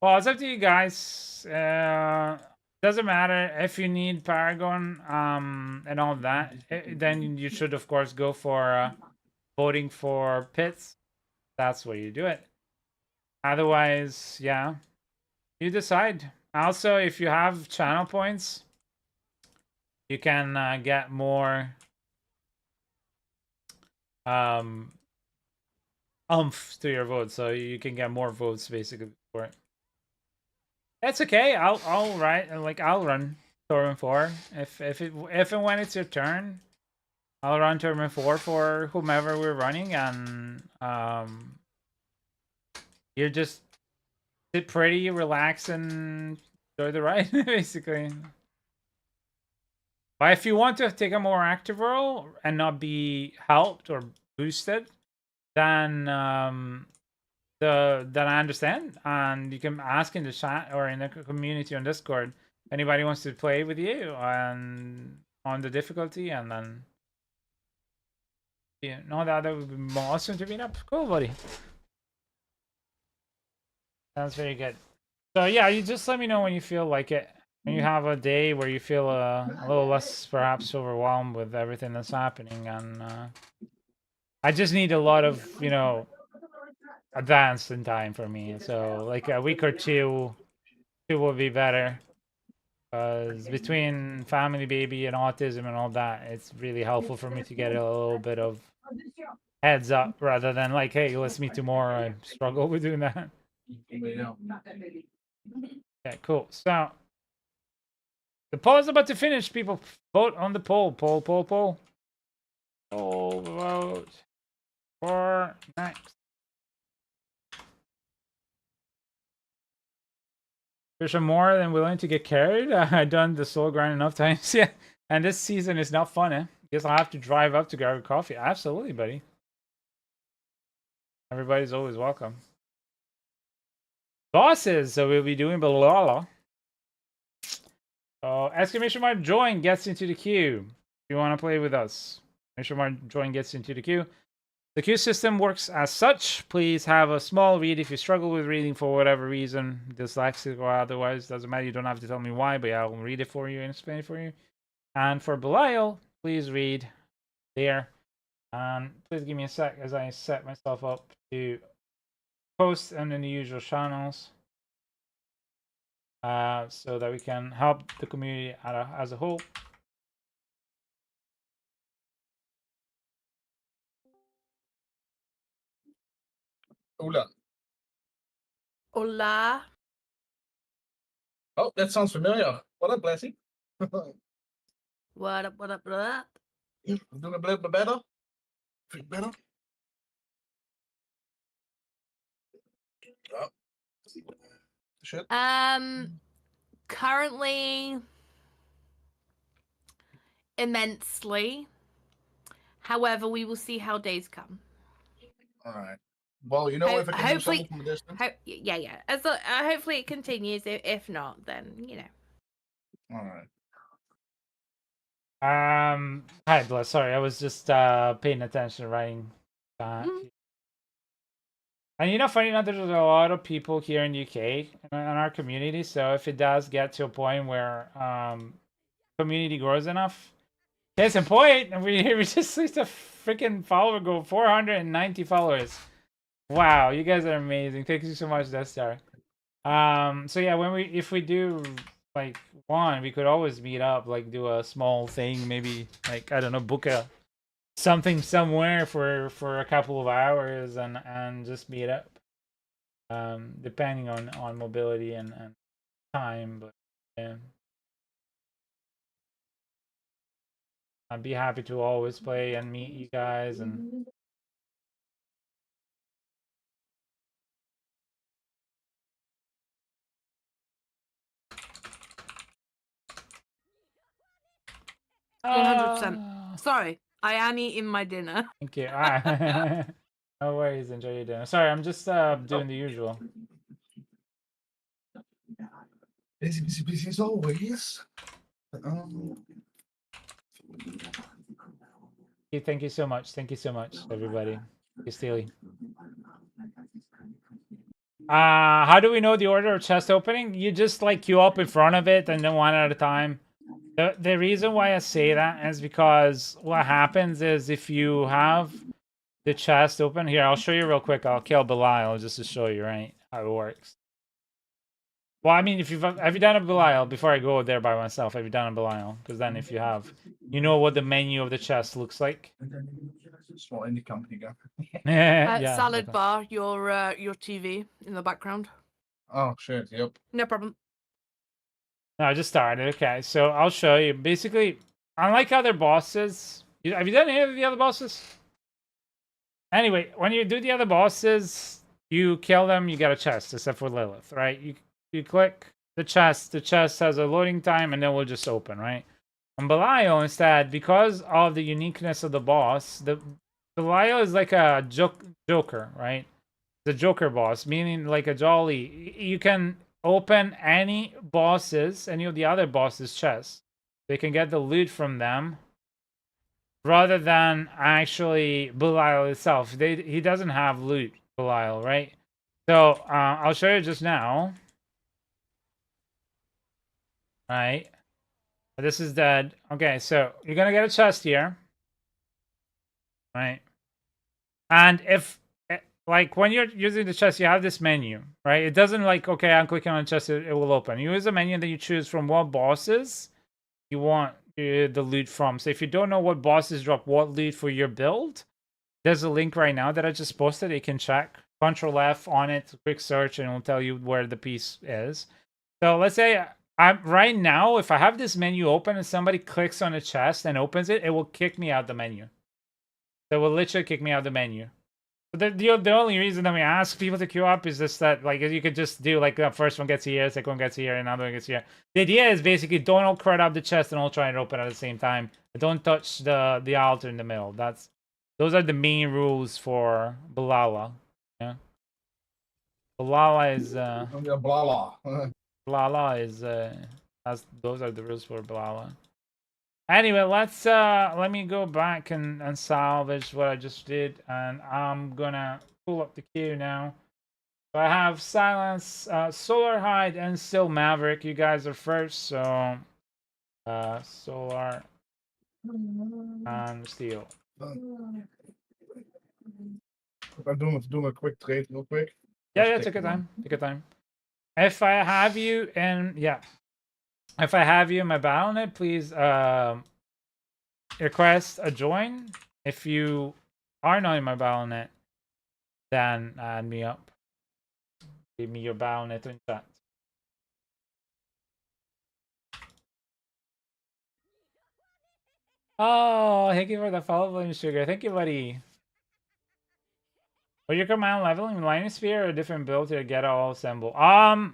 Speaker 1: Well, it's up to you guys. Doesn't matter if you need paragon and all that. Then you should of course go for voting for pits. That's where you do it. Otherwise, yeah, you decide. Also, if you have channel points, you can get more oomph to your vote, so you can get more votes basically for it. That's okay. I'll run tournament 4 if and when it's your turn. I'll run tournament 4 for whomever we're running, and you just sit pretty, relax, and enjoy the ride basically. But if you want to take a more active role and not be helped or boosted, then then I understand, and you can ask in the chat or in the community on Discord. Anybody wants to play with you and on the difficulty, and then that would be awesome to meet up. Cool, buddy. Sounds very good. So yeah, you just let me know when you feel like it. When you have a day where you feel a little less perhaps overwhelmed with everything that's happening, and I just need a lot of advanced in time for me. So like a week or two will be better. Because between family, baby, and autism and all that, it's really helpful for me to get a little bit of heads up rather than like, hey, let's meet tomorrow. I struggle with doing that. Okay, cool. So the poll is about to finish. People vote on the poll. Poll. Poll vote for next. Fish are more than willing to get carried. I've done the soul grind enough times. Yeah. And this season is not fun, eh? Guess I'll have to drive up to grab a coffee. Absolutely, buddy. Everybody's always welcome. Bosses, so we'll be doing Balala. Exclamation mark join gets into the queue. If you want to play with us, exclamation mark join gets into the queue. The queue system works as such. Please have a small read if you struggle with reading for whatever reason, dyslexic or otherwise. Doesn't matter. You don't have to tell me why, but I'll read it for you and explain it for you. And for Belial, please read there. And please give me a sec as I set myself up to post in the usual channels, so that we can help the community as a whole.
Speaker 6: Hola.
Speaker 4: Hola.
Speaker 6: Oh, that sounds familiar. What up, Lassie?
Speaker 4: What up, what up, what up?
Speaker 6: Doing a bit better? Feel better? Oh. Shit.
Speaker 4: Currently immensely. However, we will see how days come.
Speaker 6: All right. Well, you know, if I can do something from a distance.
Speaker 4: Yeah. As hopefully it continues. If not, then you know.
Speaker 6: All right.
Speaker 1: Hi, Bless. Sorry, I was just paying attention, writing. And you know, funny enough, there's a lot of people here in UK in our community. So if it does get to a point where community grows enough, case in point, we just reached a freaking follower goal, 490 followers. Wow, you guys are amazing. Thank you so much, Death Star. So yeah, if we do like one, we could always meet up, like do a small thing, maybe like I don't know, book something somewhere for a couple of hours and just meet up. Depending on mobility and time, but yeah. I'd be happy to always play and meet you guys and
Speaker 4: Sorry, I am eating my dinner.
Speaker 1: Thank you. No worries. Enjoy your dinner. Sorry, I'm just doing the usual.
Speaker 6: Busy as always.
Speaker 1: Thank you so much. Thank you so much, everybody. You Steely. How do we know the order of chest opening? You just like queue up in front of it and then one at a time. The reason why I say that is because what happens is if you have the chest open here, I'll show you real quick. I'll kill Belial just to show you, right, how it works. Well, I mean, have you done a Belial before I go there by myself? Have you done a Belial? Because then if you have, you know what the menu of the chest looks like.
Speaker 6: Small indie company guy.
Speaker 1: Yeah,
Speaker 4: salad bar, your TV in the background.
Speaker 6: Oh shit! Yep.
Speaker 4: No problem.
Speaker 1: No, I just started. Okay, so I'll show you. Basically, unlike other bosses, have you done any of the other bosses? Anyway, when you do the other bosses, you kill them, you get a chest, except for Lilith, right? You click the chest has a loading time, and then we'll just open, right? On Belial, instead, because of the uniqueness of the boss, the Belial is like a Joker, right? The Joker boss, meaning like a Jolly. You can open any of the other bosses' chests. They can get the loot from them, rather than actually Belial itself. He doesn't have loot, Belial, right? So I'll show you just now. Right. This is dead. Okay, so you're gonna get a chest here. Right. And if like when you're using the chest, you have this menu, right? It doesn't like, okay, I'm clicking on the chest, it will open. You use a menu that you choose from what bosses you want the loot from. So if you don't know what bosses drop what loot for your build, there's a link right now that I just posted. You can check. Control F on it, quick search, and it'll tell you where the piece is. So let's say I'm right now, if I have this menu open and somebody clicks on a chest and opens it, it will kick me out the menu. So it will literally kick me out the menu. But the only reason that we ask people to queue up is just that, like, you could just do, like, the first one gets here, second one gets here, another one gets here. The idea is basically don't all crowd up the chest and all try and open at the same time. Don't touch the altar in the middle. Those are the main rules for Balala. Yeah. Balala is Balala is those are the rules for Balala. Anyway, let me go back and salvage what I just did, and I'm gonna pull up the queue now. So I have Silence, Solar Hide, and still Maverick. You guys are first, so Solar and Steel.
Speaker 6: I'm doing a quick trade real quick.
Speaker 1: Yeah, take your time. Take your time. If I have you in, if I have you in my Battle.net, please request a join. If you are not in my Battle.net, then add me up. Give me your Battle.net in chat. Oh, thank you for the follow, Flame Sugar. Thank you, buddy. Will your command leveling Lightning Sphere or a different build to get all assembled? Oh,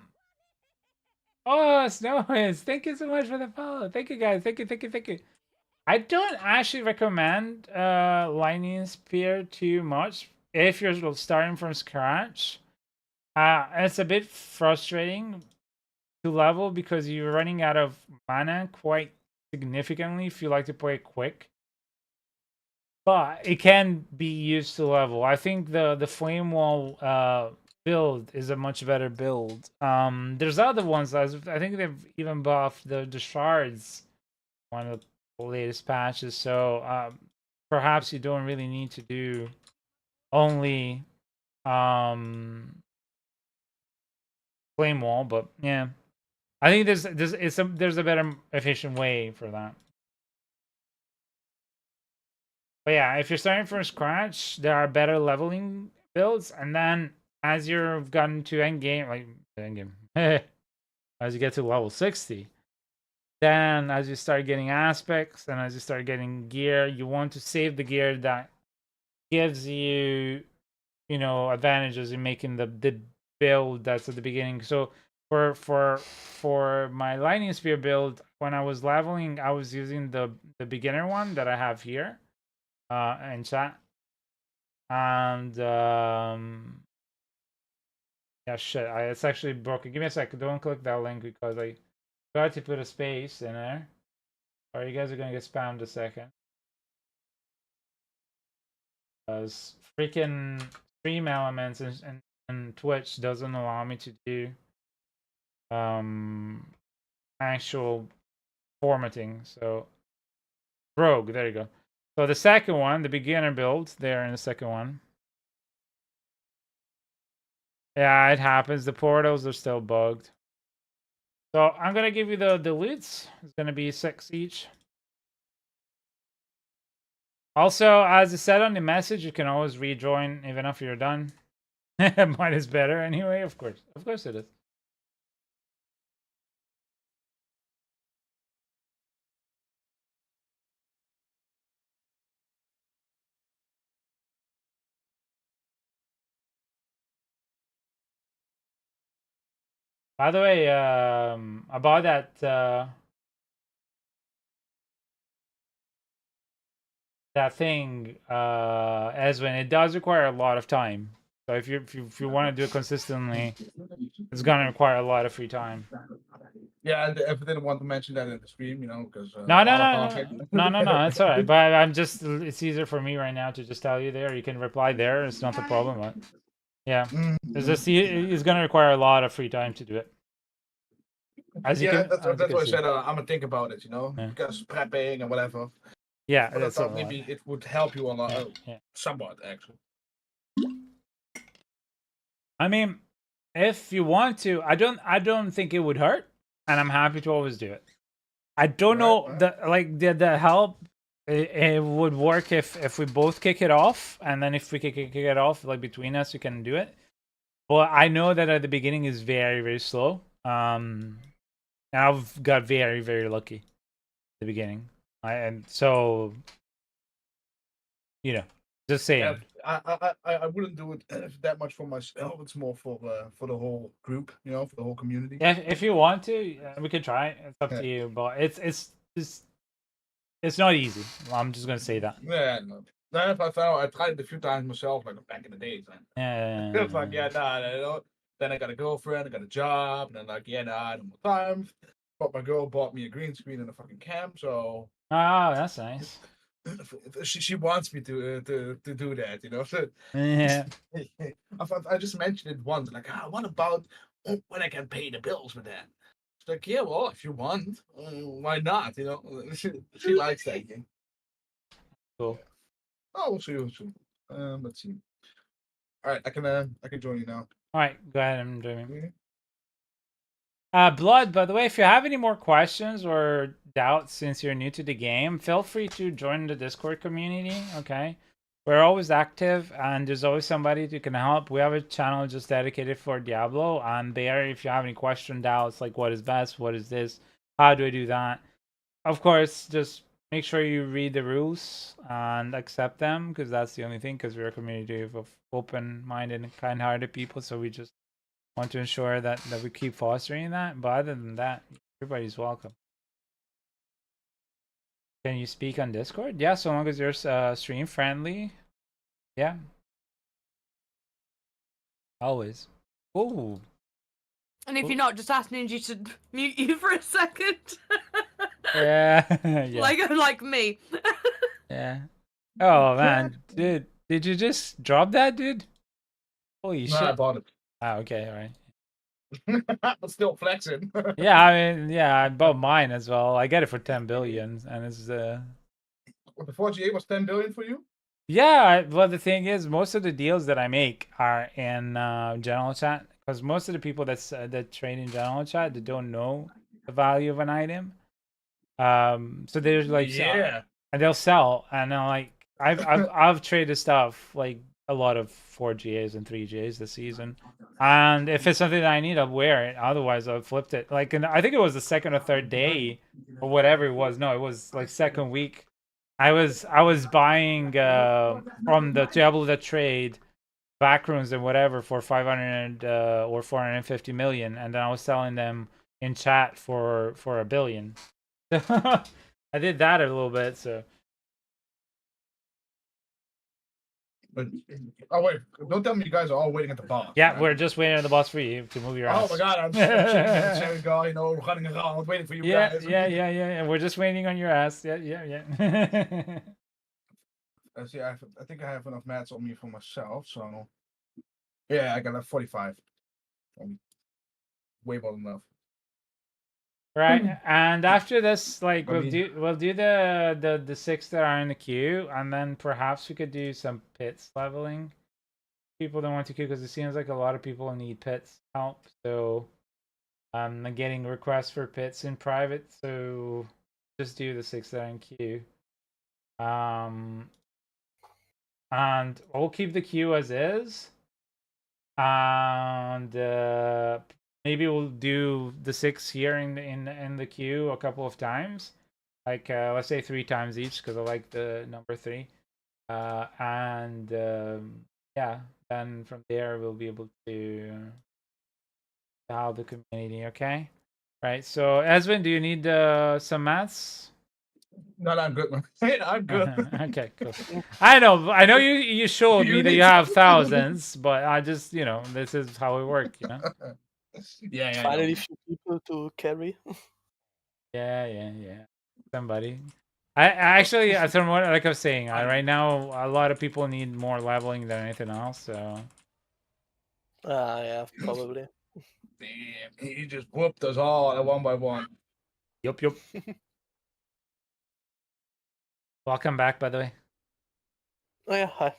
Speaker 1: Snowwiz, thank you so much for the follow. Thank you, guys. Thank you. I don't actually recommend Lightning Spear too much if you're starting from scratch. It's a bit frustrating to level because you're running out of mana quite significantly if you like to play quick. But it can be used to level. I think the Flame Wall build is a much better build. There's other ones. I think they've even buffed the shards, one of the latest patches. So perhaps you don't really need to do only Flame Wall. But yeah, I think there's a better efficient way for that. But yeah, if you're starting from scratch, there are better leveling builds, and then as you've gotten to endgame, like endgame, as you get to level 60, then as you start getting aspects and as you start getting gear, you want to save the gear that gives you, advantages in making the build that's at the beginning. So for my Lightning Spear build, when I was leveling, I was using the beginner one that I have here. In chat, and yeah, shit, it's actually broken. Give me a sec. Don't click that link because I forgot to put a space in there, or you guys are gonna get spammed a second. Because freaking stream elements and Twitch doesn't allow me to do actual formatting. So rogue, there you go. So the second one, the beginner build, there in the second one. Yeah, it happens. The portals are still bugged. So I'm going to give you the loots. It's going to be 6 each. Also, as I said on the message, you can always rejoin even if you're done. Mine is better anyway, of course. Of course it is. By the way, about that that thing, Eswin, it does require a lot of time. So if you want to do it consistently, it's gonna require a lot of free time.
Speaker 6: Yeah, I didn't want to mention that in the stream, because
Speaker 1: no, it's all right. But I'm just, it's easier for me right now to just tell you there. You can reply there. It's not the problem. But yeah, it's just it's gonna require a lot of free time to do it.
Speaker 6: That's what I said. I'm gonna think about it, because prepping and whatever.
Speaker 1: Yeah,
Speaker 6: but I thought maybe it would help you a lot, somewhat actually.
Speaker 1: I mean, if you want to, I don't think it would hurt, and I'm happy to always do it. I don't know the help. It would work if we both kick it off, and then if we kick it off like between us, we can do it. But I know that at the beginning is very, very slow. And I've got very, very lucky at the beginning, and so just saying.
Speaker 6: Yeah, I wouldn't do it that much for myself. It's more for the whole group, for the whole community.
Speaker 1: Yeah, if you want to, we could try it. It's up to you, but it's not easy. I'm just gonna say that.
Speaker 6: Yeah, no. I tried it a few times myself, like back in the days.
Speaker 1: Yeah.
Speaker 6: It's like, then I got a girlfriend, I got a job, and then I don't have time. But my girl bought me a green screen in a fucking camp, so.
Speaker 1: Oh, that's nice.
Speaker 6: She wants me to do that,
Speaker 1: Yeah.
Speaker 6: I just mentioned it once, like, what about when I can pay the bills with that? It's like, yeah, well, if you want, why not? She likes that game.
Speaker 1: Cool.
Speaker 6: Oh, we'll see. Let's see. All right, I can join you now.
Speaker 1: All right, go ahead and join me. Blood, by the way, if you have any more questions or doubts since you're new to the game, feel free to join the Discord community, okay? we're always active, and there's always somebody who can help. We have a channel just dedicated for Diablo, and there, if you have any question, doubts, like what is best, what is this, how do I do that, of course, just make sure you read the rules and accept them, because that's the only thing, because we're a community of open-minded and kind-hearted people, so we just want to ensure that we keep fostering that. But other than that, everybody's welcome. Can you speak on Discord? Yeah, so long as you're stream friendly. Yeah. Always. Oh.
Speaker 4: And if you're not, just ask Ninja to mute you for a second.
Speaker 1: Yeah. Yeah.
Speaker 4: Like me.
Speaker 1: Yeah. Oh man, dude, did you just drop that, dude? Holy
Speaker 6: No, I
Speaker 1: shit.
Speaker 6: bought it.
Speaker 1: Ah, okay, all right.
Speaker 6: But still flexing.
Speaker 1: Yeah, I mean, yeah, I bought mine as well. I get it for 10 billion, and it's
Speaker 6: The 4G8 was 10 billion for you?
Speaker 1: yeah. Well, the thing is, most of the deals that I make are in general chat, because most of the people that trade in general chat, they don't know the value of an item. So there's like,
Speaker 6: yeah,
Speaker 1: and they'll sell, and I'm like, I've traded stuff like a lot of 4GAs and 3GAs this season, and if it's something that I need, I'll wear it. Otherwise, I've flipped it. Like, and I think it was the second or third day, or whatever it was. No, it was like second week. I was buying from the Diablo that trade backrooms and whatever for 500 or 450 million, and then I was selling them in chat for $1 billion. I did that a little bit, so.
Speaker 6: but oh wait, don't tell me you guys are all waiting at the bar.
Speaker 1: Yeah, we're just waiting on the boss for you to move your ass.
Speaker 6: Oh my god, I'm shaking guy, you know, running around waiting for you guys.
Speaker 1: Yeah. We're just waiting on your ass. Yeah.
Speaker 6: See, I think I have enough mats on me for myself, so yeah, I got a 45. Way more than enough.
Speaker 1: Right, and after this, like we'll do the 6 that are in the queue, and then perhaps we could do some pits leveling. People don't want to queue because it seems like a lot of people need pits help. So I'm getting requests for pits in private, so just do the 6 that are in queue. And we'll keep the queue as is, and maybe we'll do the 6 here in the queue a couple of times, like let's say 3 times each, because I like the number 3. And yeah, then from there we'll be able to help the community. Okay, right. So Esvin, do you need some mats?
Speaker 6: No, I'm good, man. I'm good.
Speaker 1: Okay, cool. I know you showed me that you have thousands, but I just, this is how we work,
Speaker 6: Yeah.
Speaker 5: Finally, few people to carry.
Speaker 1: Yeah. Somebody. I actually, from what, like I was saying, right now a lot of people need more leveling than anything else. So.
Speaker 5: Yeah, probably.
Speaker 6: Damn, he just whooped us all one by one.
Speaker 1: Yup. Welcome back, by the way.
Speaker 5: Oh yeah, I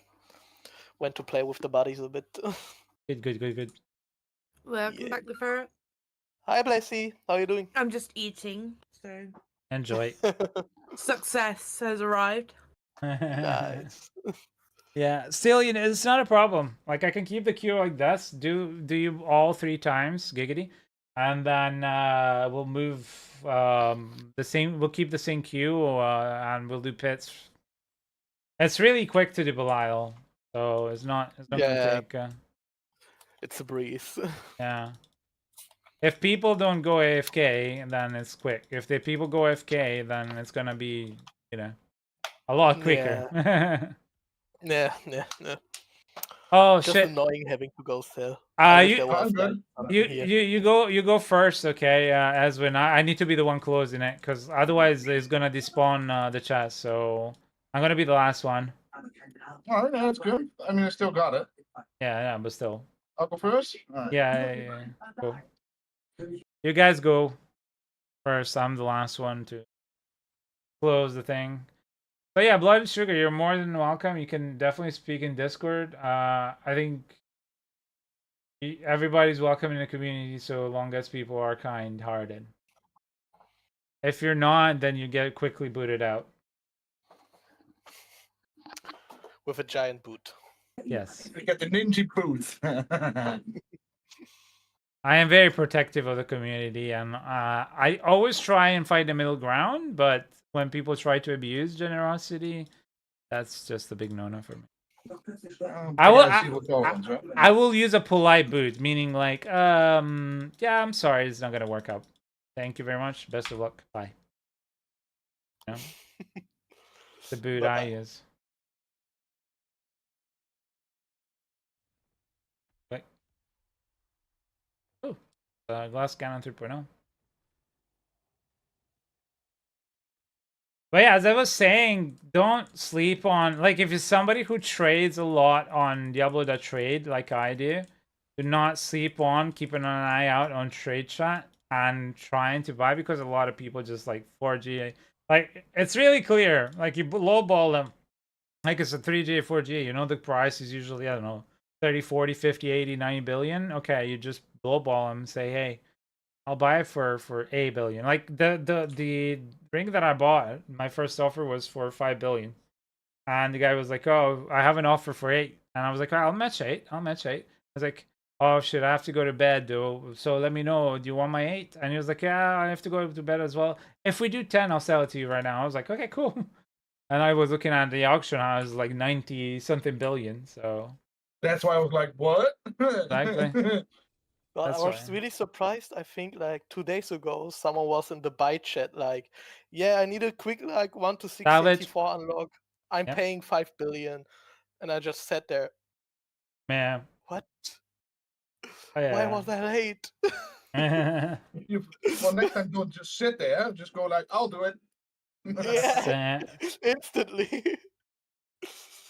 Speaker 5: went to play with the buddies a bit.
Speaker 1: Good.
Speaker 4: Welcome back, the ferret.
Speaker 5: Hi, Blessy. How are you doing?
Speaker 4: I'm just eating, so.
Speaker 1: Enjoy.
Speaker 4: Success has arrived.
Speaker 5: Nice.
Speaker 1: Yeah, still, it's not a problem. Like, I can keep the queue like this. Do you all 3 times, giggity, and then we'll move the same. We'll keep the same queue, and we'll do pits. It's really quick to do Belial, so it's not gonna take.
Speaker 5: It's a breeze.
Speaker 1: Yeah. If people don't go AFK, then it's quick. If the people go AFK, then it's gonna be, a lot quicker.
Speaker 5: Yeah.
Speaker 1: Oh
Speaker 5: just
Speaker 1: shit!
Speaker 5: Annoying having to go there.
Speaker 1: You go first, okay? Eswin, I need to be the one closing it, because otherwise it's gonna despawn the chest. So I'm gonna be the last one.
Speaker 6: All right, that's good. I mean, I still got it.
Speaker 1: Yeah, but still.
Speaker 6: I'll go first. All right.
Speaker 1: Yeah. Cool. You guys go first. I'm the last one to close the thing. So yeah, Blood and Sugar, you're more than welcome. You can definitely speak in Discord. I think everybody's welcome in the community, so long as people are kind-hearted. If you're not, then you get quickly booted out.
Speaker 5: with a giant boot.
Speaker 1: Yes.
Speaker 6: We got the ninja booth.
Speaker 1: I am very protective of the community, and I always try and find the middle ground, but when people try to abuse generosity, that's just a big no-no for me. I will use a polite boot, meaning like, yeah, I'm sorry, it's not gonna work out. Thank you very much. Best of luck. Bye. You know? The boot I use. Wait. Oh, Glass Cannon 3.0. But yeah, as I was saying, don't sleep on, like, if you're somebody who trades a lot on Diablo.trade like I do not sleep on keeping an eye out on trade chat and trying to buy, because a lot of people just like 4G. Like, it's really clear. Like, you lowball them. Like, it's a 3G, 4G. You know, the price is usually, I don't know, 30, 40, 50, 80, 90 billion. Okay, you just lowball them and say, hey, I'll buy it for $1 billion. Like, the ring that I bought, my first offer was for 5 billion. And the guy was like, oh, I have an offer for 8. And I was like, oh, I'll match 8. I was like, oh shit, I have to go to bed though. So let me know, do you want my 8? And he was like, yeah, I have to go to bed as well. If we do 10, I'll sell it to you right now. I was like, okay, cool. And I was looking at the auction house, like 90 something billion. So
Speaker 6: that's why I was like, what?
Speaker 1: Exactly.
Speaker 5: Well,
Speaker 1: That's
Speaker 5: I was
Speaker 1: right.
Speaker 5: really surprised. I think like 2 days ago, someone was in the buy chat like, yeah, I need a quick like 1 to 664 unlock. I'm paying 5 billion. And I just sat there.
Speaker 1: Man.
Speaker 5: What?
Speaker 1: Oh, yeah.
Speaker 5: Why was I late?
Speaker 6: Well, next time don't just sit there. Just go like, I'll do it.
Speaker 5: Yeah. Instantly.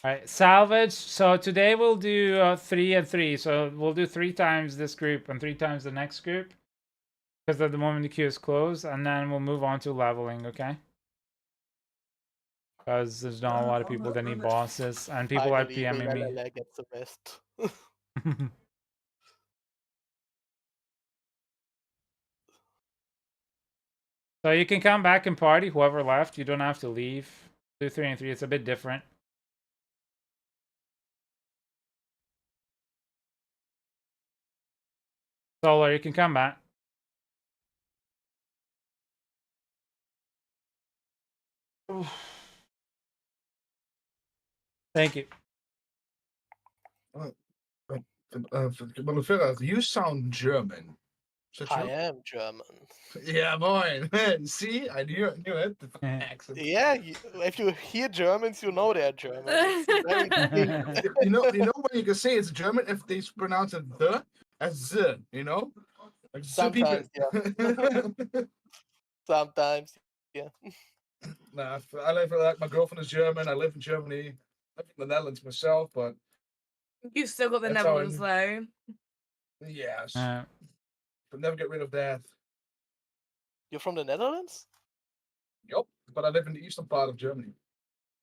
Speaker 1: All right, salvage. So today we'll do 3 and 3. So we'll do 3 times this group and 3 times the next group, because at the moment the queue is closed, and then we'll move on to leveling. Okay. Because there's not a lot of people that need bosses, and people are PMing me.
Speaker 5: Gets the best.
Speaker 1: So you can come back and party, whoever left. You don't have to leave. Do 3 and 3. It's a bit different. Solar, you can come back. Thank you.
Speaker 6: You sound German.
Speaker 5: I am German.
Speaker 6: Yeah, moin. See, I knew it. The accent.
Speaker 5: Yeah, if you hear Germans, you know they're German.
Speaker 6: you know when you can say it's German if they pronounce it the as the, you know? Like
Speaker 5: sometimes, yeah. Sometimes, yeah.
Speaker 6: Nah, I live like my girlfriend is German. I live in Germany. I live in the Netherlands myself, but
Speaker 4: you still got the Netherlands though.
Speaker 6: Yes. But never get rid of that.
Speaker 5: You're from the Netherlands?
Speaker 6: Yup, but I live in the eastern part of Germany.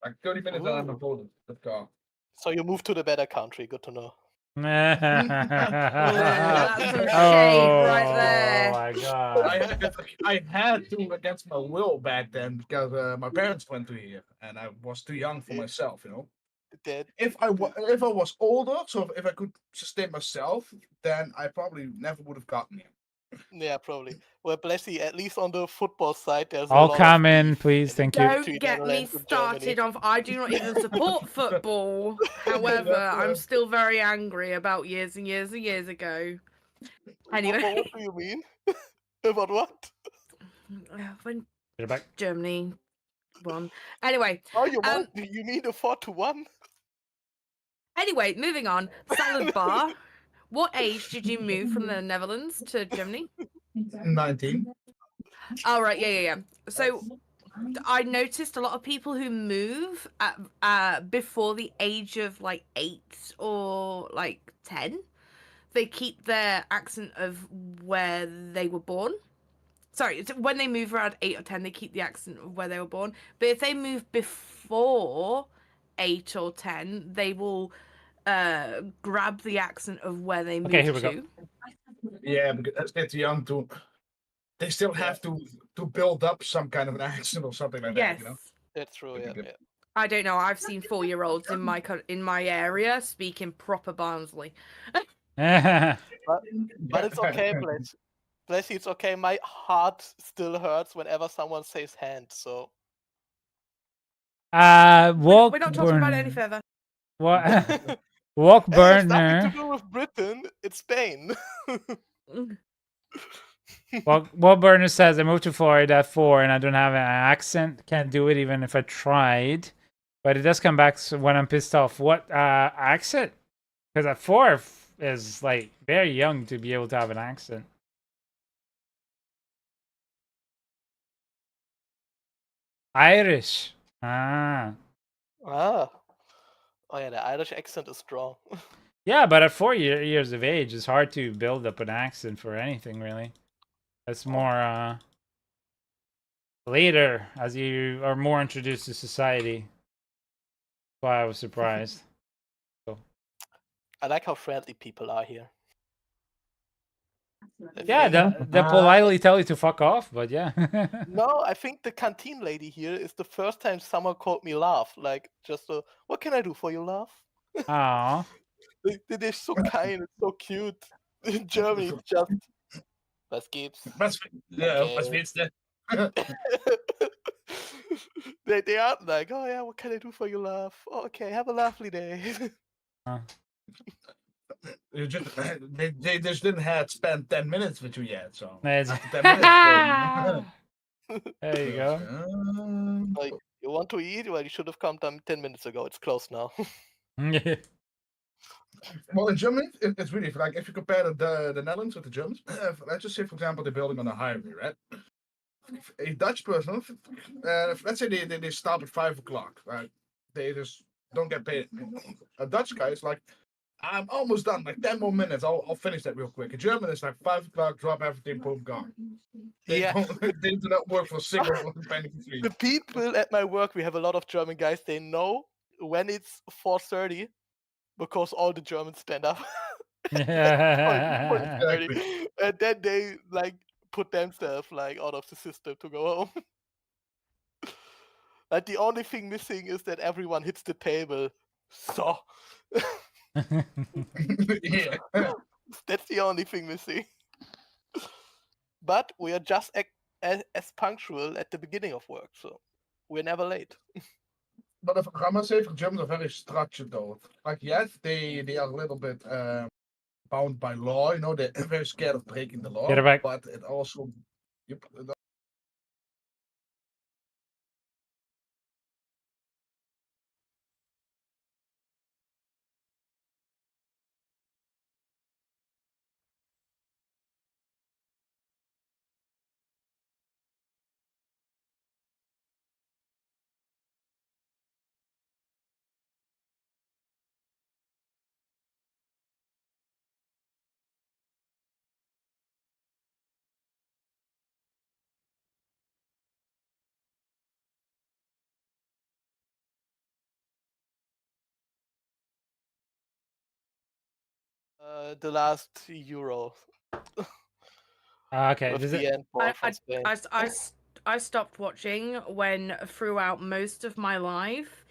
Speaker 6: Like 30 minutes and I'm in Poland with car.
Speaker 5: So you moved to the better country. Good to know.
Speaker 4: That's some shade right there.
Speaker 1: Oh my god!
Speaker 6: I had to against my will back then because my parents went to here and I was too young for myself, you know. If I was older, so if I could sustain myself, then I probably never would have gotten here.
Speaker 5: Yeah, probably. Well, Blessy, at least on the football side, there's
Speaker 1: I'll come in, please. Thank you.
Speaker 4: Don't get me started on. I do not even support football. However, I'm still very angry about years and years and years ago. Anyway.
Speaker 5: What do you mean? About what?
Speaker 4: When Germany won. Anyway.
Speaker 5: Oh, you mean a 4-1?
Speaker 4: Anyway, moving on. Salad bar. What age did you move from the Netherlands to Germany?
Speaker 6: 19.
Speaker 4: Oh, right. Yeah. So I noticed a lot of people who move at before the age of like 8 or like 10, they keep their accent of where they were born. Sorry, when they move around 8 or 10, they keep the accent of where they were born. But if they move before 8 or 10, they will grab the accent of where they moved
Speaker 1: here we
Speaker 4: to.
Speaker 1: Go.
Speaker 6: Yeah, because they're too young to. They still have to build up some kind of an accent or something like that. You know.
Speaker 5: That's true. Yeah.
Speaker 4: I don't know. I've seen 4-year-olds in my area speaking proper Barnsley.
Speaker 5: But it's okay, Blessy, it's okay. My heart still hurts whenever someone says hand, so.
Speaker 4: We're not talking about it any further.
Speaker 1: What? Walk
Speaker 5: Hey, it's nothing
Speaker 1: burner.
Speaker 5: to do with Britain. It's Spain.
Speaker 1: Well, Burner says I moved to Florida at 4 and I don't have an accent. Can't do it even if I tried. But it does come back when I'm pissed off. What accent? Because at 4 is like very young to be able to have an accent. Irish. Ah.
Speaker 5: Oh yeah, the Irish accent is strong.
Speaker 1: Yeah, but at 4 years of age, it's hard to build up an accent for anything, really. It's more later as you are more introduced to society. That's why I was surprised. So.
Speaker 5: I like how friendly people are here.
Speaker 1: Yeah, they politely tell you to fuck off, but yeah.
Speaker 5: No, I think the canteen lady here is the first time someone called me laugh. Like, just what can I do for you, laugh?
Speaker 1: Aww.
Speaker 5: They're so kind, it's so cute. In Germany, it's just was gibt's.
Speaker 6: Yeah, was willst du?
Speaker 5: They aren't like, oh yeah, what can I do for you, laugh? Oh, okay, have a lovely day.
Speaker 6: You just, they just didn't have spent 10 minutes with you yet, so.
Speaker 1: After
Speaker 6: 10 minutes.
Speaker 1: There you go.
Speaker 5: Like, you want to eat? Well, you should have come 10 minutes ago. It's closed now.
Speaker 6: Well, in Germany, it's really like if you compare the Netherlands with the Germans. Let's just say, for example, they're building on a highway, right? A Dutch person, let's say they stop at 5 o'clock, right? They just don't get paid. A Dutch guy is like, I'm almost done, like 10 more minutes. I'll finish that real quick. A German is like 5 o'clock, drop everything, boom, gone. They do not work for a single penny for free.
Speaker 5: The people at my work, we have a lot of German guys. They know when it's 4:30 because all the Germans stand up.
Speaker 6: Exactly.
Speaker 5: And then they like put themselves like out of the system to go home. Like the only thing missing is that everyone hits the table. So
Speaker 6: Yeah.
Speaker 5: That's the only thing missing. But we are just as punctual at the beginning of work, so we're never late.
Speaker 6: But I must say, for Germans are very structured though. Like, yes, they are a little bit bound by law. You know, they're very scared of breaking the law.
Speaker 1: Get it back.
Speaker 6: But it also,
Speaker 5: The last Euro.
Speaker 1: Okay.
Speaker 5: With the end for Spain.
Speaker 4: I stopped watching when throughout most of my life.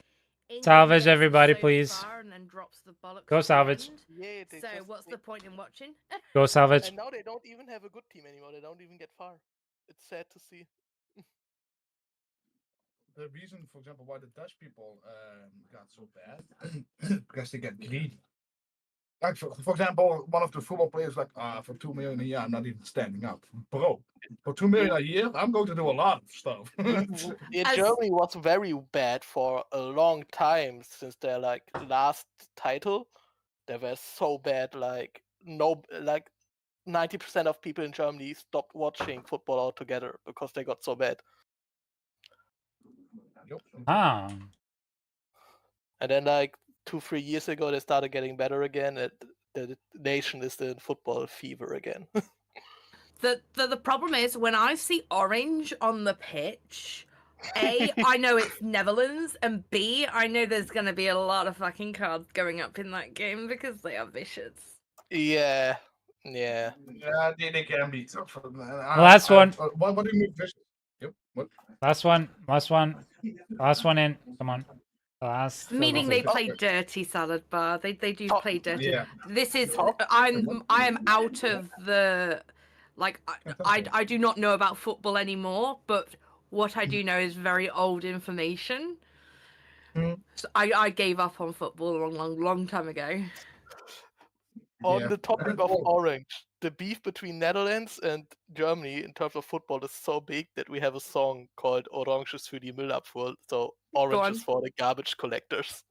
Speaker 1: Salvage, everybody, please.
Speaker 4: And then drops the
Speaker 1: Go salvage.
Speaker 5: Yeah,
Speaker 4: so what's the point in watching?
Speaker 1: Go salvage.
Speaker 5: And now they don't even have a good team anymore. They don't even get far. It's sad to see.
Speaker 6: The reason, for example, why the Dutch people got so bad, because they get greedy. Like, for example, one of the football players like, for 2 million a year, I'm not even standing up. Bro, for 2 million a year, I'm going to do a lot of stuff.
Speaker 5: Germany was very bad for a long time since their like last title. They were so bad, like 90% of people in Germany stopped watching football altogether because they got so bad.
Speaker 1: Ah.
Speaker 5: And then like 2-3 years ago, they started getting better again. The nation is in football fever again.
Speaker 4: The problem is when I see orange on the pitch, A, I know it's Netherlands, and B, I know there's going to be a lot of fucking cards going up in that game because they are vicious.
Speaker 5: Yeah.
Speaker 6: Yeah, they can be.
Speaker 1: Last one.
Speaker 6: What do you mean vicious? Yep. What?
Speaker 1: Last one in. Come on.
Speaker 4: Meaning they play dirty, Salad Bar. They do play dirty.
Speaker 6: Yeah.
Speaker 4: This is I am out of the I do not know about football anymore, but what I do know is very old information. So I gave up on football a long time ago.
Speaker 5: On the topic of Orange, the beef between Netherlands and Germany in terms of football is so big that we have a song called Orange is für die Müllabfuhr, so Orange is for the garbage collectors.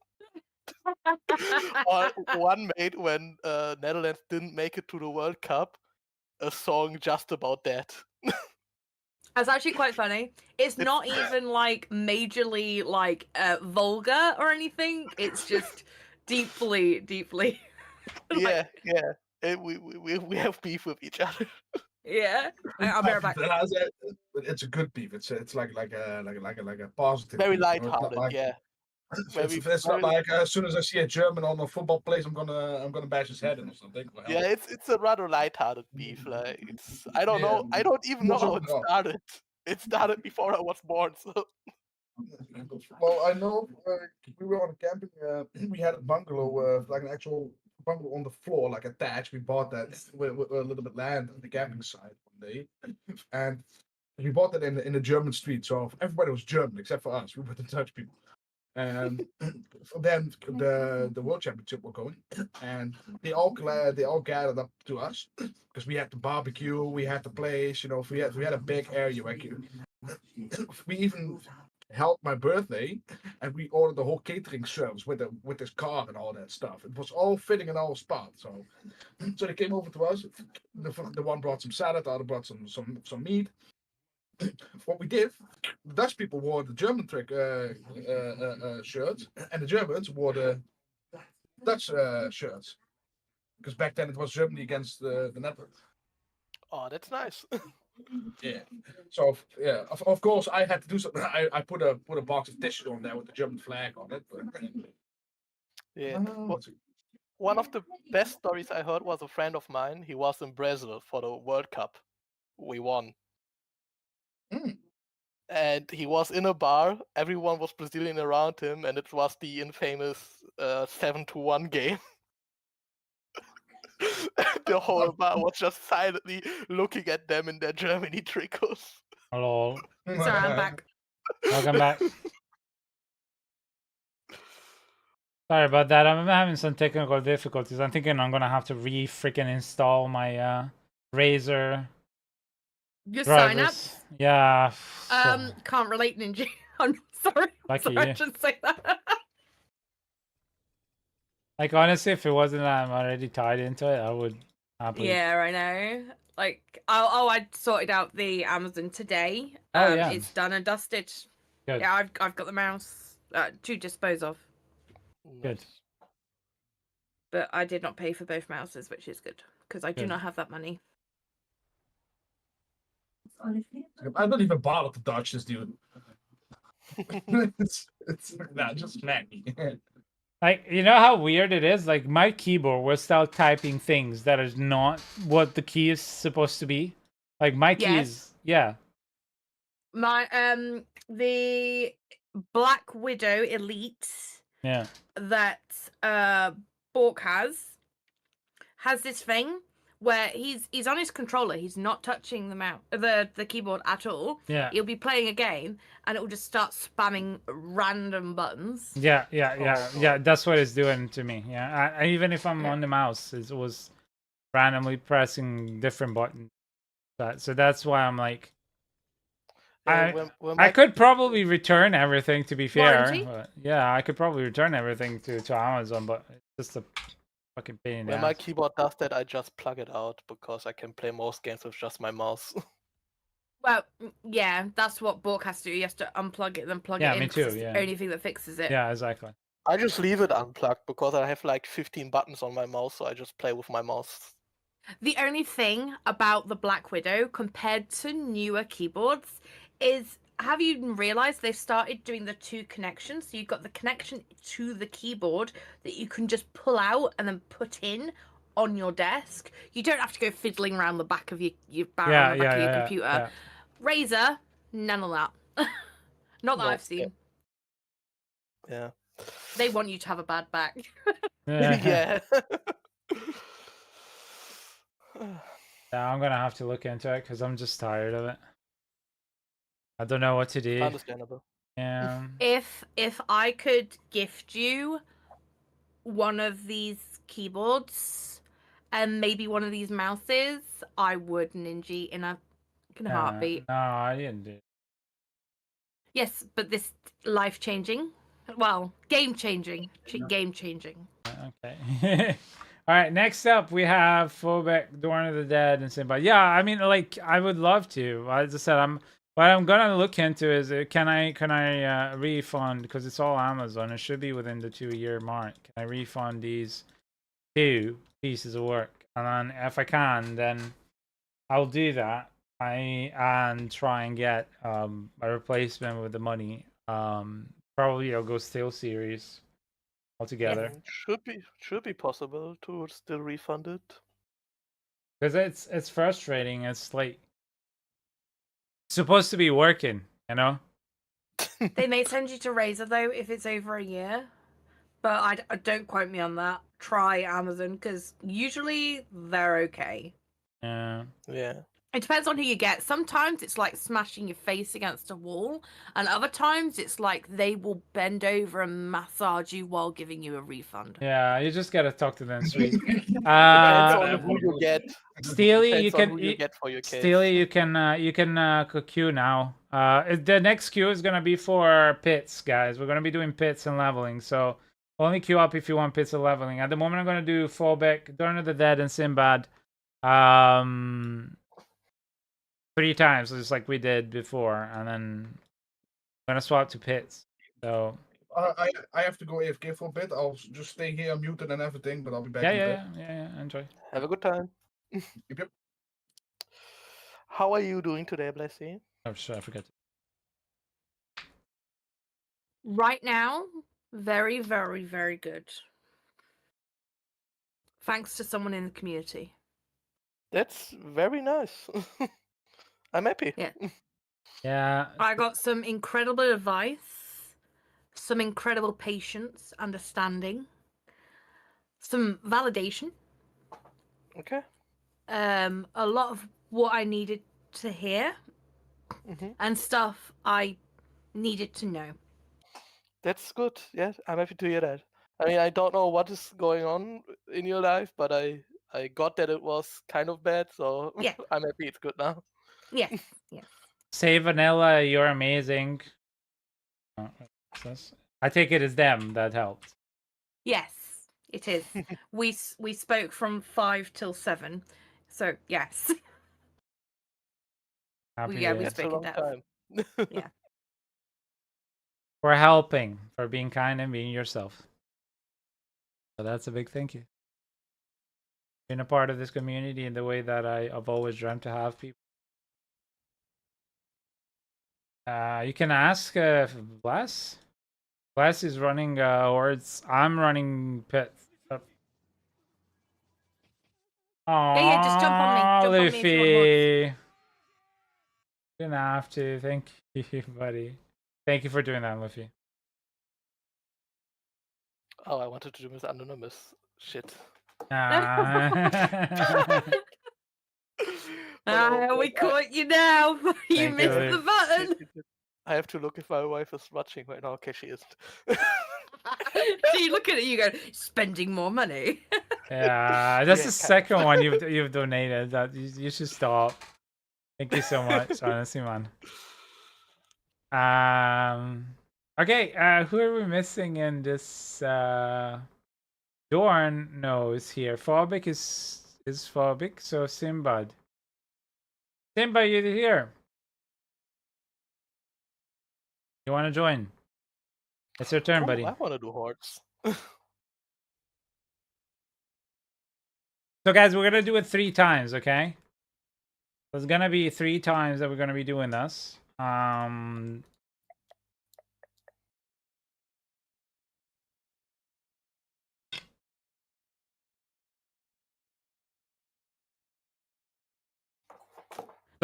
Speaker 5: One made when Netherlands didn't make it to the World Cup, a song just about that.
Speaker 4: That's actually quite funny. It's not even like majorly like vulgar or anything. It's just deeply.
Speaker 5: Yeah. We have beef with each other.
Speaker 4: Yeah, I'll be right back.
Speaker 6: It's a good beef. It's like a positive.
Speaker 5: Very
Speaker 6: beef,
Speaker 5: lighthearted, yeah.
Speaker 6: It's not like as soon as I see a German on a football place, I'm gonna bash his head in or something. Well,
Speaker 5: yeah, it's a rather lighthearted beef. Like I don't know. I don't even know how it started. It started before I was born. So.
Speaker 6: Well, I know we were on a camping. We had a bungalow, like an actual bungalow on the floor, like attached. We bought that with a little bit of land on the camping site one day, and we bought that in the German street. So everybody was German except for us. We were the Dutch people. And then the World Championship were going, and they all gathered up to us because we had the barbecue, we had the place, we had a big area. We even held my birthday, and we ordered the whole catering service with this car and all that stuff. It was all fitting in our spot. So they came over to us. The one brought some salad, the other brought some meat. What we did, the Dutch people wore the German shirts, and the Germans wore the Dutch shirts. Because back then it was Germany against the Netherlands.
Speaker 5: Oh, that's nice.
Speaker 6: Yeah. So yeah, of course I had to do something. I put a box of tissues on there with the German flag on it. But...
Speaker 5: Yeah. One of the best stories I heard was a friend of mine. He was in Brazil for the World Cup. We won. And he was in a bar. Everyone was Brazilian around him, and it was the infamous 7-1 game. The whole bar was just silently looking at them in their Germany tricots.
Speaker 1: Hello.
Speaker 4: Sorry, I'm back.
Speaker 1: Welcome back. Sorry about that. I'm having some technical difficulties. I'm thinking I'm gonna have to freaking install my Razer.
Speaker 4: Your
Speaker 1: drivers.
Speaker 4: signups?
Speaker 1: Yeah.
Speaker 4: Can't relate, Ninja. I'm sorry.
Speaker 1: Lucky
Speaker 4: I
Speaker 1: you.
Speaker 4: should say that.
Speaker 1: Like honestly, if it wasn't that I'm already tied into it, I would happily.
Speaker 4: Yeah, I know. Like, I sorted out the Amazon today.
Speaker 1: Oh yeah.
Speaker 4: It's done and dusted.
Speaker 1: Good.
Speaker 4: Yeah, I've got the mouse to dispose of.
Speaker 1: Good.
Speaker 4: But I did not pay for both mouses, which is good because I do not have that money.
Speaker 6: I don't even bother to dodge this dude. it's not just Maggie.
Speaker 1: Like, you know how weird it is? Like, my keyboard will start typing things that is not what the key is supposed to be. Like, my keys, yeah.
Speaker 4: My, the Black Widow Elite that, Bork has this thing where he's on his controller, he's not touching the mouse, the keyboard at all.
Speaker 1: Yeah.
Speaker 4: He'll be playing a game and it will just start spamming random buttons.
Speaker 1: Yeah. That's what it's doing to me. Yeah. I even if I'm on the mouse, it was randomly pressing different buttons. So that's why I'm like, I could probably return everything, to be fair. But yeah, I could probably return everything to Amazon, but it's just a fucking pain in the ass.
Speaker 5: When my keyboard does that, I just plug it out because I can play most games with just my mouse.
Speaker 4: Well, yeah, that's what Bork has to do. He has to unplug it, then plug it in.
Speaker 1: Me too.
Speaker 4: It's the only thing that fixes it.
Speaker 1: Yeah, exactly.
Speaker 5: I just leave it unplugged because I have like 15 buttons on my mouse, so I just play with my mouse.
Speaker 4: The only thing about the Black Widow compared to newer keyboards is, have you realized they've started doing the two connections? So you've got the connection to the keyboard that you can just pull out and then put in on your desk. You don't have to go fiddling around the back of your barrel on the back of your computer. Yeah. Razer, none of that. Not that I've seen.
Speaker 5: Yeah.
Speaker 4: They want you to have a bad back.
Speaker 5: Yeah.
Speaker 1: Yeah, I'm gonna have to look into it because I'm just tired of it. I don't know what to do.
Speaker 5: Understandable.
Speaker 1: Yeah.
Speaker 4: If I could gift you one of these keyboards and maybe one of these mouses, I would, Ninja, in a heartbeat.
Speaker 1: No, I didn't do it.
Speaker 4: Yes, but this life-changing, well, game-changing, game-changing.
Speaker 1: Okay. All right. Next up, we have Phobic, Dawn of the Dead, and Simba. Yeah, I mean, like, I would love to. As I said, what I'm gonna look into is can I refund, because it's all Amazon. It should be within the 2-year mark. Can I refund these 2 pieces of work? And then if I can, then I'll do that. And try and get a replacement with the money. Probably I'll go Steel Series altogether.
Speaker 5: Should be possible to still refund it.
Speaker 1: Because it's frustrating. It's like supposed to be working, you know?
Speaker 4: They may send you to Razer though if it's over a year, but I don't quote me on that. Try Amazon because usually they're okay.
Speaker 1: Yeah.
Speaker 4: It depends on who you get. Sometimes it's like smashing your face against a wall, and other times it's like they will bend over and massage you while giving you a refund.
Speaker 1: Yeah, you just gotta talk to them sweet.
Speaker 5: Depends on who you get.
Speaker 1: Steely, you can
Speaker 5: get for your case.
Speaker 1: Steely, you can queue now. The next queue is gonna be for pits, guys. We're gonna be doing pits and leveling, so only queue up if you want pits and leveling. At the moment, I'm gonna do Phobic, Dawn of the Dead, and Sinbad. 3 times, just like we did before, and then I'm gonna swap to pits. So
Speaker 6: I have to go AFK for a bit. I'll just stay here muted and everything, but I'll be back.
Speaker 1: Yeah. Enjoy.
Speaker 5: Have a good time.
Speaker 6: Yep.
Speaker 5: How are you doing today, Blessy?
Speaker 1: Oh shit, I forgot.
Speaker 4: Right now, very, very, very good. Thanks to someone in the community.
Speaker 5: That's very nice. I'm happy.
Speaker 4: Yeah.
Speaker 1: Yeah.
Speaker 4: I got some incredible advice, some incredible patience, understanding, some validation.
Speaker 5: Okay.
Speaker 4: A lot of what I needed to hear, and stuff I needed to know.
Speaker 5: That's good. Yeah, I'm happy to hear that. I mean, I don't know what is going on in your life, but I got that it was kind of bad, so
Speaker 4: Yeah.
Speaker 5: I'm happy it's good now.
Speaker 4: Yes.
Speaker 1: Say Vanilla, you're amazing. I take it as them that helped.
Speaker 4: Yes, it is. we spoke from 5 till 7, so yes.
Speaker 1: Happy
Speaker 4: we
Speaker 1: days.
Speaker 4: spoke in depth.
Speaker 5: Time.
Speaker 4: Yeah.
Speaker 1: For helping, for being kind and being yourself. So that's a big thank you. Being a part of this community in the way that I've always dreamt to have people. You can ask Bless. Bless is running hordes. I'm running pits.
Speaker 4: Yeah, just jump on me. Jump on me if you want
Speaker 1: Luffy. You didn't have to. Thank you, buddy. Thank you for doing that, Luffy.
Speaker 5: Oh, I wanted to do Miss Anonymous. Shit.
Speaker 4: We caught you now. You missed
Speaker 1: you.
Speaker 4: the button.
Speaker 5: I have to look if my wife is watching right now. Okay, she isn't.
Speaker 4: So you look at it, you go, spending more money.
Speaker 1: Yeah, that's
Speaker 5: Yeah,
Speaker 1: the second one you've donated. That you should stop. Thank you so much, honestly, man. Okay, who are we missing in this? Dorn, no, is here. Phobic is Phobic, so Simbad. Simba, you're here. You want to join? It's your turn, buddy.
Speaker 5: I want to do hordes.
Speaker 1: So, guys, we're gonna do it 3 times, okay? There's gonna be 3 times that we're gonna be doing this. So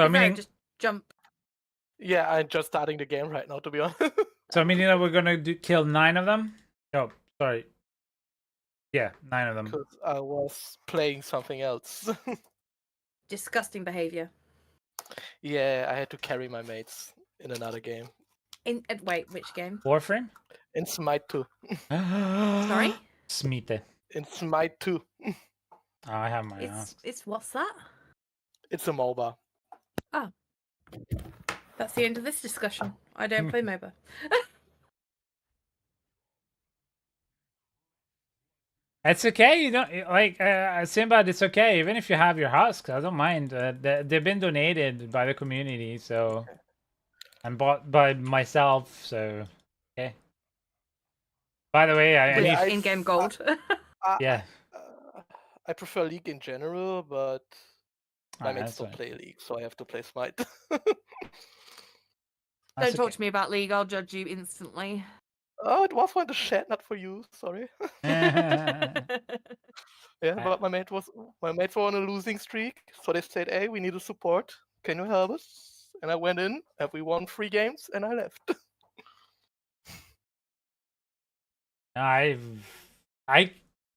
Speaker 1: I mean,
Speaker 4: just jump.
Speaker 5: Yeah, I'm just starting the game right now, to be honest.
Speaker 1: So meaning that we're gonna kill 9 of them. Oh, sorry. Yeah, 9 of them.
Speaker 5: Because I was playing something else.
Speaker 4: Disgusting behavior.
Speaker 5: Yeah, I had to carry my mates in another game.
Speaker 4: Wait, which game?
Speaker 1: Warframe?
Speaker 5: In Smite 2.
Speaker 4: Sorry?
Speaker 1: Smite.
Speaker 5: In Smite 2.
Speaker 1: Oh, I have my ass.
Speaker 4: It's what's that?
Speaker 5: It's a MOBA.
Speaker 4: Oh. That's the end of this discussion. I don't play MOBA.
Speaker 1: It's okay. You don't like Simbad. It's okay. Even if you have your husks, I don't mind. They've been donated by the community, so and bought by myself. So okay. By the way, I need
Speaker 4: in-game gold.
Speaker 1: yeah.
Speaker 5: I prefer League in general, but my mates
Speaker 1: That's
Speaker 5: don't
Speaker 1: fine.
Speaker 5: play League, so I have to play Smite.
Speaker 4: Don't talk to me about League. I'll judge you instantly.
Speaker 5: Oh, it was for the chat, not for you. Sorry. Yeah, but my mates were on a losing streak, so they said, "Hey, we need a support. Can you help us?" And I went in, and we won 3 games, and I left.
Speaker 1: I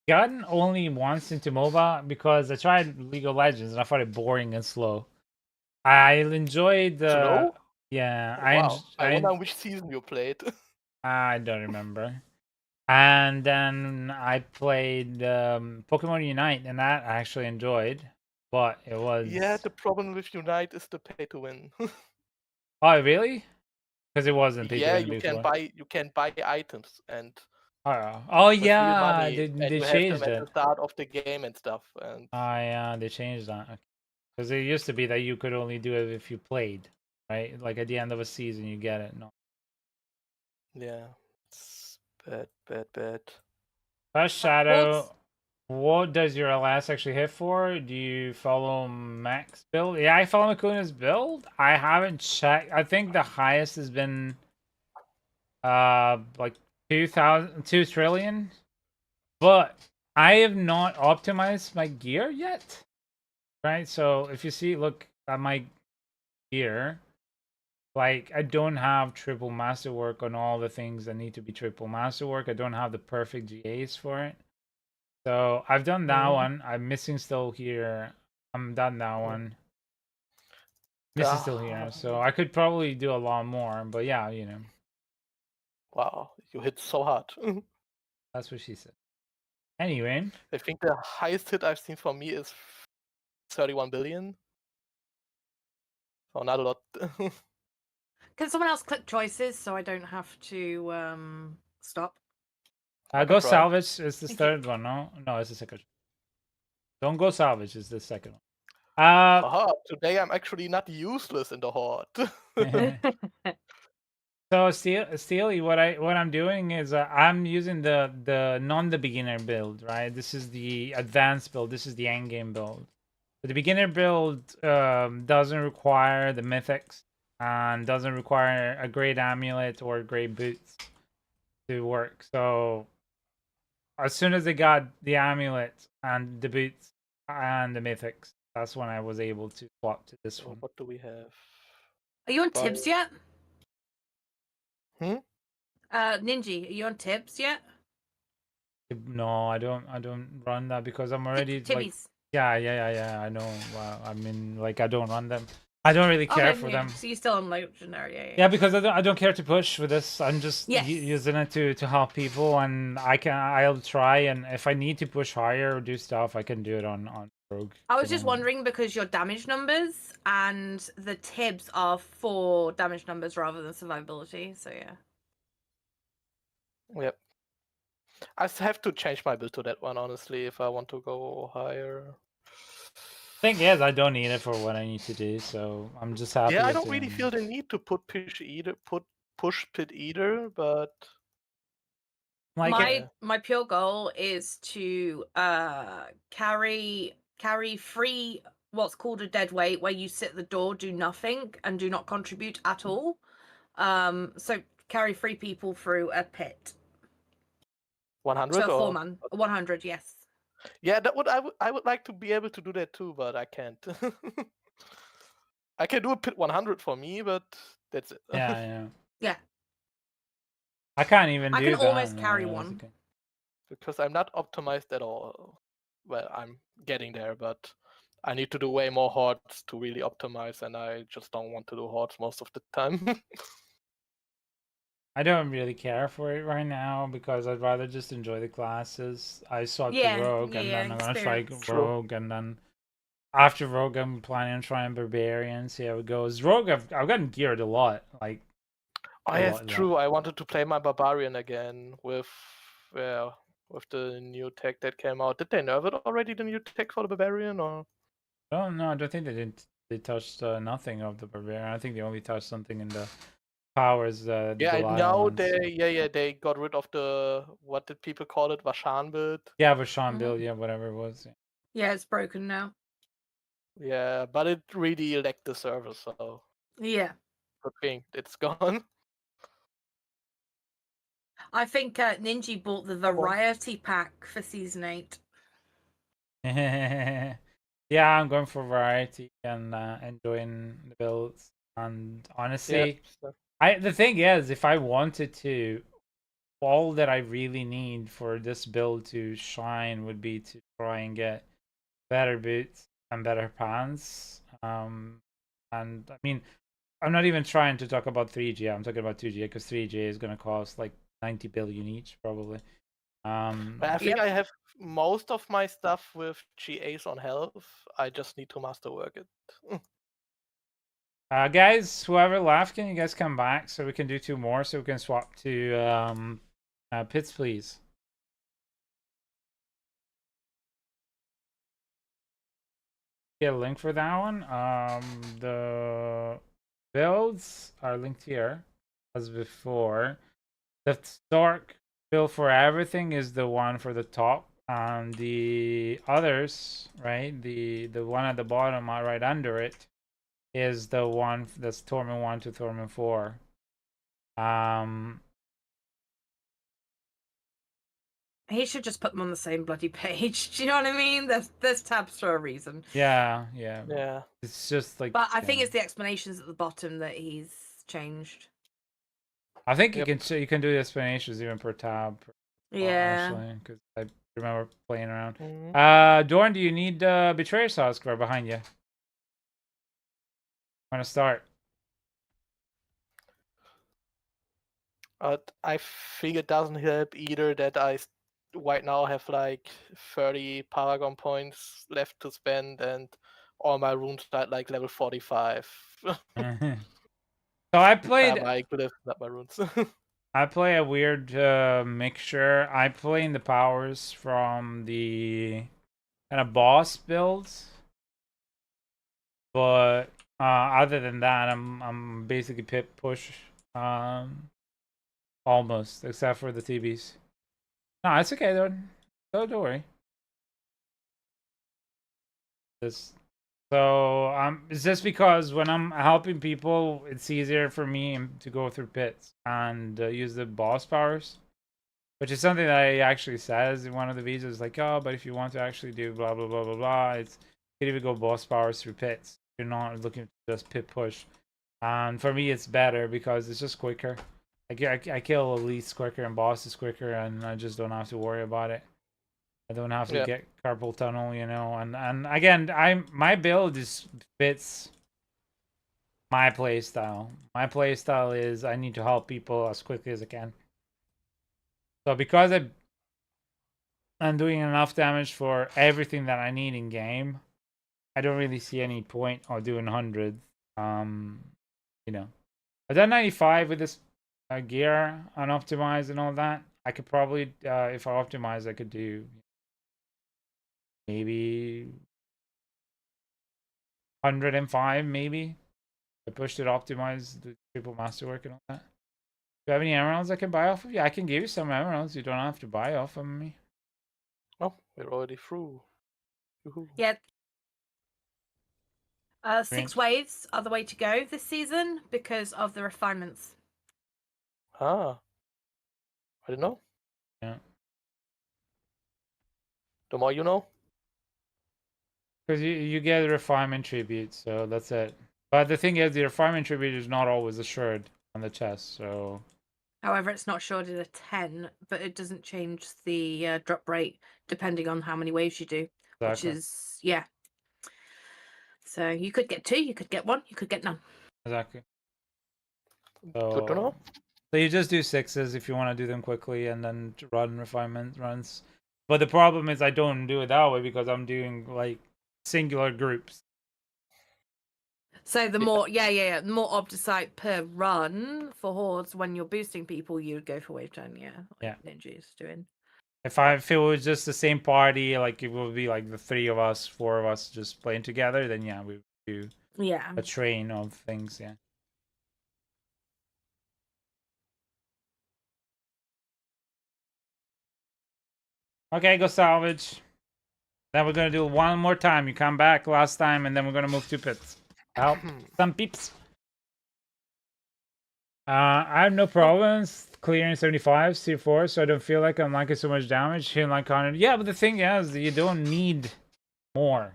Speaker 1: gotten only once into MOBA because I tried League of Legends and I found it boring and slow. I enjoyed the
Speaker 5: Slow?
Speaker 1: yeah.
Speaker 5: Wow. I wonder which season you played.
Speaker 1: I don't remember. And then I played Pokemon Unite, and that I actually enjoyed, but it was
Speaker 5: Yeah, the problem with Unite is the pay to win.
Speaker 1: Oh, really? Because it wasn't pay to
Speaker 5: Yeah,
Speaker 1: win before.
Speaker 5: you can buy items and
Speaker 1: Oh
Speaker 5: with real
Speaker 1: yeah,
Speaker 5: money,
Speaker 1: they
Speaker 5: and you have
Speaker 1: changed
Speaker 5: them at
Speaker 1: it.
Speaker 5: the start of the game and stuff. And
Speaker 1: Oh yeah, they changed that. Because it used to be that you could only do it if you played, right? Like at the end of a season, you get it. No.
Speaker 5: yeah, it's bad.
Speaker 1: First Shadow, what does your LS actually hit for? Do you follow Max build? Yeah, I follow Makuna's build. I haven't checked. I think the highest has been like 2 trillion. But I have not optimized my gear yet. Right? So if you see, look at my gear, like I don't have triple masterwork on all the things that need to be triple masterwork. I don't have the perfect GAs for it. So I've done that one. I'm missing still here. I'm done that one. Missing still here. So I could probably do a lot more, but yeah, you know.
Speaker 5: Wow, you hit so hard.
Speaker 1: That's what she said. Anyway.
Speaker 5: I think the highest hit I've seen for me is 31 billion. So not a lot.
Speaker 4: Can someone else click choices so I don't have to stop?
Speaker 1: Go salvage is the third one, no? No, it's the second. Don't go salvage is the second one.
Speaker 5: Today I'm actually not useless in the horde.
Speaker 1: So Steely, what I'm doing is I'm using the beginner build, right? This is the advanced build. This is the endgame build. But the beginner build doesn't require the mythics and doesn't require a great amulet or great boots to work. So as soon as I got the amulet and the boots and the mythics, that's when I was able to swap to this one.
Speaker 5: What do we have?
Speaker 4: Are you on tips yet?
Speaker 5: Hmm?
Speaker 4: Ninja, are you on tips yet?
Speaker 1: No, I don't run that because I'm already like yeah, I know. Wow, I mean, like I don't run them. I don't really care for them.
Speaker 4: So you're still on legendary,
Speaker 1: yeah, because I don't care to push for this. I'm just using it to help people, and I'll try, and if I need to push higher or do stuff, I can do it on rogue.
Speaker 4: I was just wondering because your damage numbers and the tibs are for damage numbers rather than survivability. So yeah.
Speaker 5: Yep. I have to change my build to that one, honestly, if I want to go higher.
Speaker 1: Thing is, I don't need it for what I need to do, so I'm just happy.
Speaker 5: Yeah, I don't really feel the need to push pit either, but
Speaker 4: like my pure goal is to carry free what's called a dead weight, where you sit at the door, do nothing, and do not contribute at all. So carry 3 people through a pit.
Speaker 5: 100
Speaker 4: so a 4-man, 100, yes.
Speaker 5: Yeah, I would like to be able to do that too, but I can't. I can do a pit 100 for me, but that's it.
Speaker 1: Yeah.
Speaker 4: Yeah.
Speaker 1: I can't even
Speaker 4: I
Speaker 1: do
Speaker 4: can
Speaker 1: that.
Speaker 4: almost
Speaker 1: No,
Speaker 4: carry
Speaker 1: no,
Speaker 4: one.
Speaker 5: Because I'm not optimized at all. Well, I'm getting there, but I need to do way more hordes to really optimize, and I just don't want to do hordes most of the time.
Speaker 1: I don't really care for it right now because I'd rather just enjoy the classes. I sought the
Speaker 4: Yeah,
Speaker 1: rogue, and
Speaker 4: yeah,
Speaker 1: then I'm gonna try
Speaker 4: experience.
Speaker 5: True.
Speaker 1: rogue, and then after rogue, I'm planning on trying barbarian. See how it goes. Rogue, I've gotten geared a lot. Like,
Speaker 5: Oh,
Speaker 1: a
Speaker 5: yeah,
Speaker 1: lot.
Speaker 5: true. I wanted to play my barbarian again with the new tech that came out. Did they nerf it already? The new tech for the barbarian, or?
Speaker 1: Oh no, I don't think they didn't. They touched nothing of the barbarian. I think they only touched something in the powers. The
Speaker 5: Yeah, I
Speaker 1: Goliath
Speaker 5: know
Speaker 1: ones.
Speaker 5: they got rid of the, what did people call it, Vashan build?
Speaker 1: Yeah, Vashan build, yeah, whatever it was.
Speaker 4: Yeah, it's broken now.
Speaker 5: Yeah, but it really lacked the server, so
Speaker 4: Yeah.
Speaker 5: good thing it's gone.
Speaker 4: I think Ninja bought the variety pack for season 8.
Speaker 1: Yeah, I'm going for variety and enjoying the builds. And honestly, the thing is, if I wanted to, all that I really need for this build to shine would be to try and get better boots and better pants. And I mean, I'm not even trying to talk about 3G. I'm talking about 2G because 3G is going to cost like 90 billion each, probably.
Speaker 5: I think I have most of my stuff with GAs on health. I just need to masterwork it.
Speaker 1: Guys, whoever left, can you guys come back so we can do 2 more so we can swap to pits, please? Get a link for that one. The builds are linked here as before. The Sorc build for everything is the one for the top, and the others, right? The one at the bottom, right under it, is the one that's Torment 1 to Torment 4.
Speaker 4: He should just put them on the same bloody page. Do you know what I mean? There's tabs for a reason.
Speaker 1: Yeah. It's just like.
Speaker 4: But I think it's the explanations at the bottom that he's changed.
Speaker 1: I think you can do the explanations even per tab.
Speaker 4: Yeah.
Speaker 1: Actually, because I remember playing around. Dorn, do you need Betrayer's Husk right behind you? Want to start?
Speaker 5: I think it doesn't help either that I right now have like 30 Paragon points left to spend, and all my runes are at like level 45.
Speaker 1: So I played.
Speaker 5: My glyphs, not my runes.
Speaker 1: I play a weird mixture. I play in the powers from the kind of boss builds, but other than that, I'm basically pit push, almost, except for the TBs. No, it's okay, don't worry. It's just because when I'm helping people, it's easier for me to go through pits and use the boss powers, which is something that I actually says in one of the videos, like, oh, but if you want to actually do blah blah blah blah blah, you can even go boss powers through pits. You're not looking to just pit push, and for me, it's better because it's just quicker. I kill elites quicker and bosses quicker, and I just don't have to worry about it. I don't have to get carpal tunnel, and again, my build fits my play style. My play style is I need to help people as quickly as I can. So because I'm doing enough damage for everything that I need in game, I don't really see any point of doing 100. I've done 95 with this gear unoptimized and all that. I could probably, if I optimize, I could do maybe 105, maybe. I pushed it, optimized the triple masterwork and all that. Do you have any emeralds I can buy off of you? I can give you some emeralds. You don't have to buy off of me.
Speaker 5: Oh, we're already through.
Speaker 4: Yeah. 6 waves are the way to go this season because of the refinements.
Speaker 5: I didn't know.
Speaker 1: Yeah.
Speaker 5: The more you know.
Speaker 1: Because you get a refinement tribute, so that's it. But the thing is, the refinement tribute is not always assured on the chest, so
Speaker 4: However, it's not shorted a 10, but it doesn't change the drop rate depending on how many waves you do, which is, yeah. So you could get 2, you could get 1, you could get none.
Speaker 1: Exactly.
Speaker 5: Good to know.
Speaker 1: So you just do 6s if you want to do them quickly and then run refinement runs. But the problem is I don't do it that way because I'm doing like singular groups.
Speaker 4: So the more, the more Obdicite per run for hordes when you're boosting people, you would go for wave 10, like Ninja's doing.
Speaker 1: If it was just the same party, like it would be like the 3 of us, 4 of us just playing together, then yeah, we would do a train of things, yeah. Okay, go salvage. Then we're gonna do it one more time. You come back last time, and then we're gonna move to pits. Help some peeps. I have no problems clearing 75 C4, so I don't feel like I'm liking so much damage. Hitting like 100. Yeah, but the thing is, you don't need more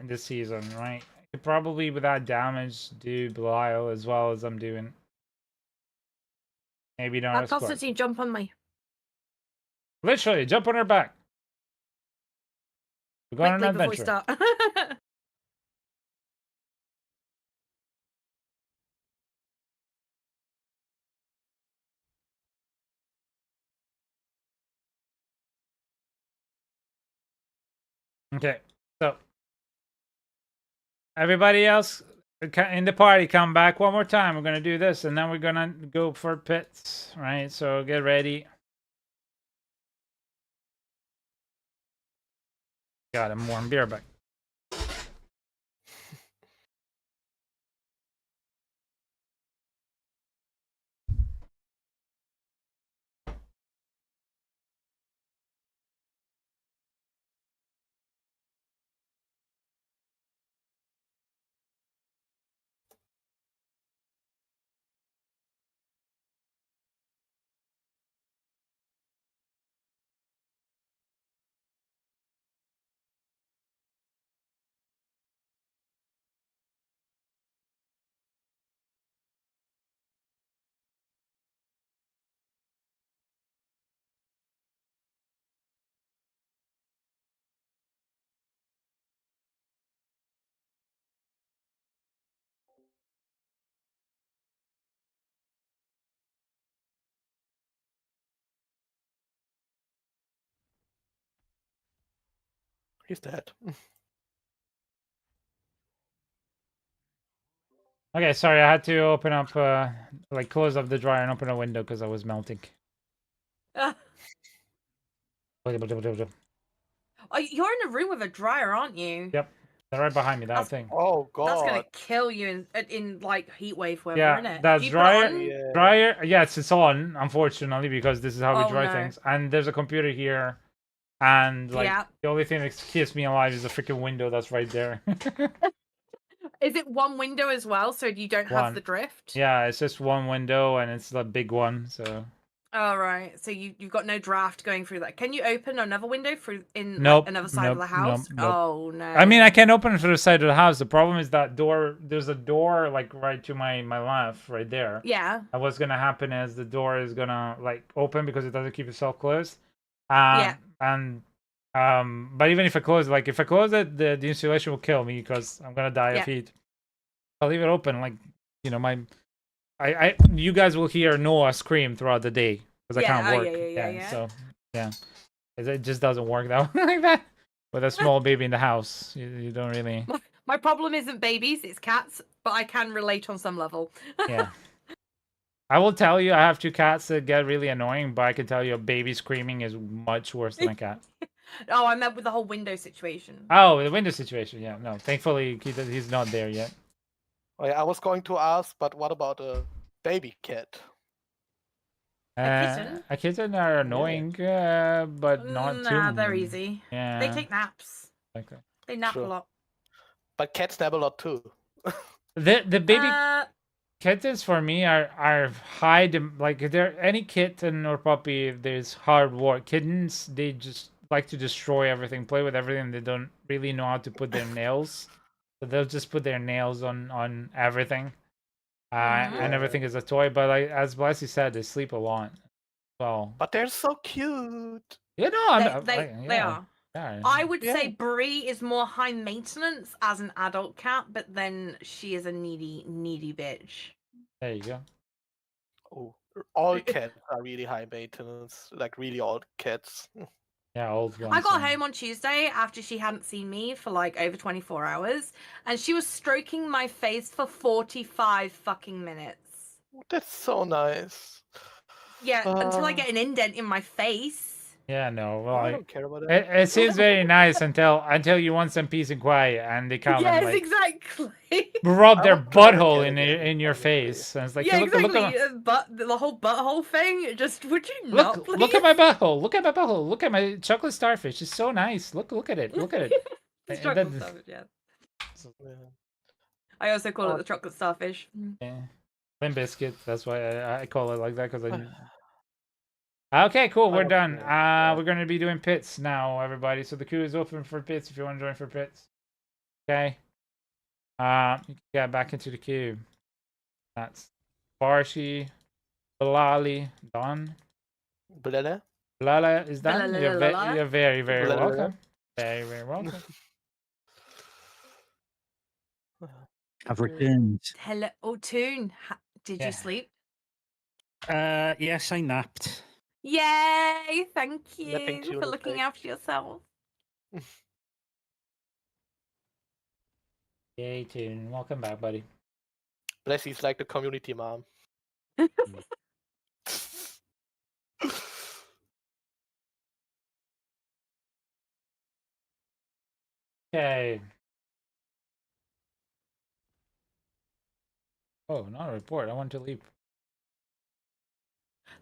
Speaker 1: in this season, right? I could probably, without damage, do Belial as well as I'm doing. Maybe not as quick.
Speaker 4: Jump on me.
Speaker 1: Literally, jump on her back. We're going on an adventure.
Speaker 4: Before we start.
Speaker 1: Okay, so everybody else in the party, come back one more time. We're gonna do this, and then we're gonna go for pits, right? So get ready. Got a warm beer back.
Speaker 5: He's dead.
Speaker 1: Okay, sorry, I had to open up, like close up the dryer and open a window because I was melting.
Speaker 4: Oh, you're in a room with a dryer, aren't you?
Speaker 1: Yep, they're right behind me. That thing.
Speaker 5: Oh god,
Speaker 4: that's gonna kill you in like heat wave weather,
Speaker 1: yeah,
Speaker 4: isn't it?
Speaker 1: that's dryer. Dryer. Yes, it's on. Unfortunately, because this is how we dry things. And there's a computer here, and like the only thing that keeps me alive is the freaking window that's right there.
Speaker 4: Is it one window as well, so you don't have the drift?
Speaker 1: Yeah, it's just one window, and it's the big one. So.
Speaker 4: All right. So you've got no draft going through that. Can you open another window through in
Speaker 1: like,
Speaker 4: another side of the house? Oh no.
Speaker 1: I mean, I can open it for the side of the house. The problem is that door. There's a door like right to my left, right there.
Speaker 4: Yeah.
Speaker 1: And what's gonna happen is the door is gonna like open because it doesn't keep itself closed.
Speaker 4: Yeah.
Speaker 1: And but even if I close, like if I close it, the insulation will kill me because I'm gonna die of heat. I'll leave it open, like you know you guys will hear Noah scream throughout the day because I can't work. So yeah, it just doesn't work that way like that with a small baby in the house. You don't really.
Speaker 4: My problem isn't babies; it's cats. But I can relate on some level.
Speaker 1: Yeah. I will tell you, I have 2 cats that get really annoying, but I can tell you a baby screaming is much worse than a cat.
Speaker 4: Oh, I meant with the whole window situation.
Speaker 1: Oh, the window situation. Yeah, no. Thankfully, he's not there yet.
Speaker 5: Oh, yeah, I was going to ask, but what about a baby cat?
Speaker 4: A
Speaker 1: kitten are annoying, but not too.
Speaker 4: Nah, they're easy.
Speaker 1: Yeah.
Speaker 4: They take naps.
Speaker 1: Okay.
Speaker 4: They nap a lot.
Speaker 5: But cats nap a lot too.
Speaker 1: The baby kittens for me are high. Like there any kitten or puppy, if there's hard work. Kittens, they just like to destroy everything, play with everything. They don't really know how to put their nails. So they'll just put their nails on everything. And everything is a toy, but like as Blessy said, they sleep a lot. Well,
Speaker 5: but they're so cute.
Speaker 1: You know,
Speaker 4: they are.
Speaker 1: Yeah.
Speaker 4: I would say Brie is more high maintenance as an adult cat, but then she is a needy bitch.
Speaker 1: There you go.
Speaker 5: Oh, all cats are really high maintenance, like really old cats.
Speaker 1: Yeah, old ones.
Speaker 4: I got home on Tuesday after she hadn't seen me for like over 24 hours, and she was stroking my face for 45 fucking minutes.
Speaker 5: That's so nice.
Speaker 4: Yeah, until I get an indent in my face.
Speaker 1: Yeah, no. Well,
Speaker 5: I don't care about that.
Speaker 1: It seems very nice until you want some peace and quiet, and they come and like
Speaker 4: exactly.
Speaker 1: rub their butthole in your face, and it's like,
Speaker 4: yeah,
Speaker 1: look,
Speaker 4: exactly.
Speaker 1: Look
Speaker 4: the whole butthole thing. Just would you
Speaker 1: look,
Speaker 4: please?
Speaker 1: Look at my butthole. Look at my butthole. Look at my chocolate starfish. It's so nice. Look at it. Look at it.
Speaker 4: It's chocolate starfish. Yeah. I also call it the chocolate starfish.
Speaker 1: Yeah. Limp Biscuit. That's why I call it like that because I. Okay, cool. We're done. We're going to be doing pits now, everybody. So the queue is open for pits if you want to join for pits. Okay. You can get back into the queue. That's Farshi, Balali, Don.
Speaker 5: Blala?
Speaker 1: Blala is done. You're very, very welcome. Very, very welcome.
Speaker 3: I've returned.
Speaker 4: Hello, Toon. Did you sleep?
Speaker 3: Yes, I napped.
Speaker 4: Yay! Thank you for looking after yourself.
Speaker 1: Yay, Toon. Welcome back, buddy.
Speaker 5: Blessy's like the community mom.
Speaker 1: Okay. Oh, not a report. I want to leave.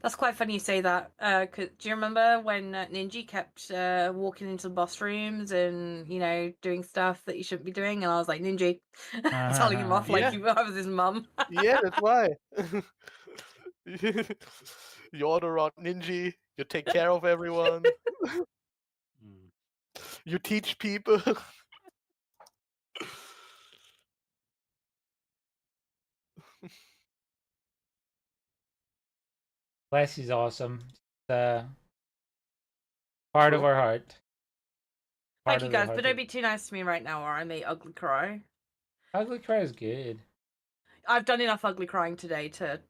Speaker 4: That's quite funny you say that. Do you remember when Ninja kept walking into the boss rooms and, you know, doing stuff that you shouldn't be doing? And I was like, Ninja, telling him off like I was his mum.
Speaker 5: Yeah, that's why. You order out Ninja, you take care of everyone. You teach people.
Speaker 1: Leslie's awesome. Part of our heart.
Speaker 4: Thank you guys, but don't be too nice to me right now or I may ugly cry.
Speaker 1: Ugly cry is good.
Speaker 4: I've done enough ugly crying today to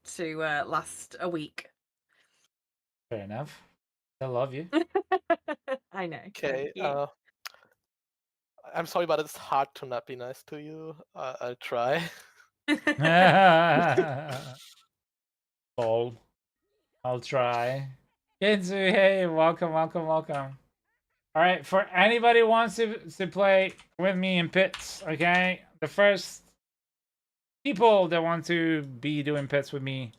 Speaker 4: last a week.
Speaker 1: Fair enough. I love you.
Speaker 4: I know.
Speaker 5: Okay. I'm sorry, but it's hard to not be nice to you. I'll try.
Speaker 1: Bold. I'll try. Kinzu, hey, welcome. All right, for anybody who wants to play with me in pits, okay? The first people that want to be doing pits with me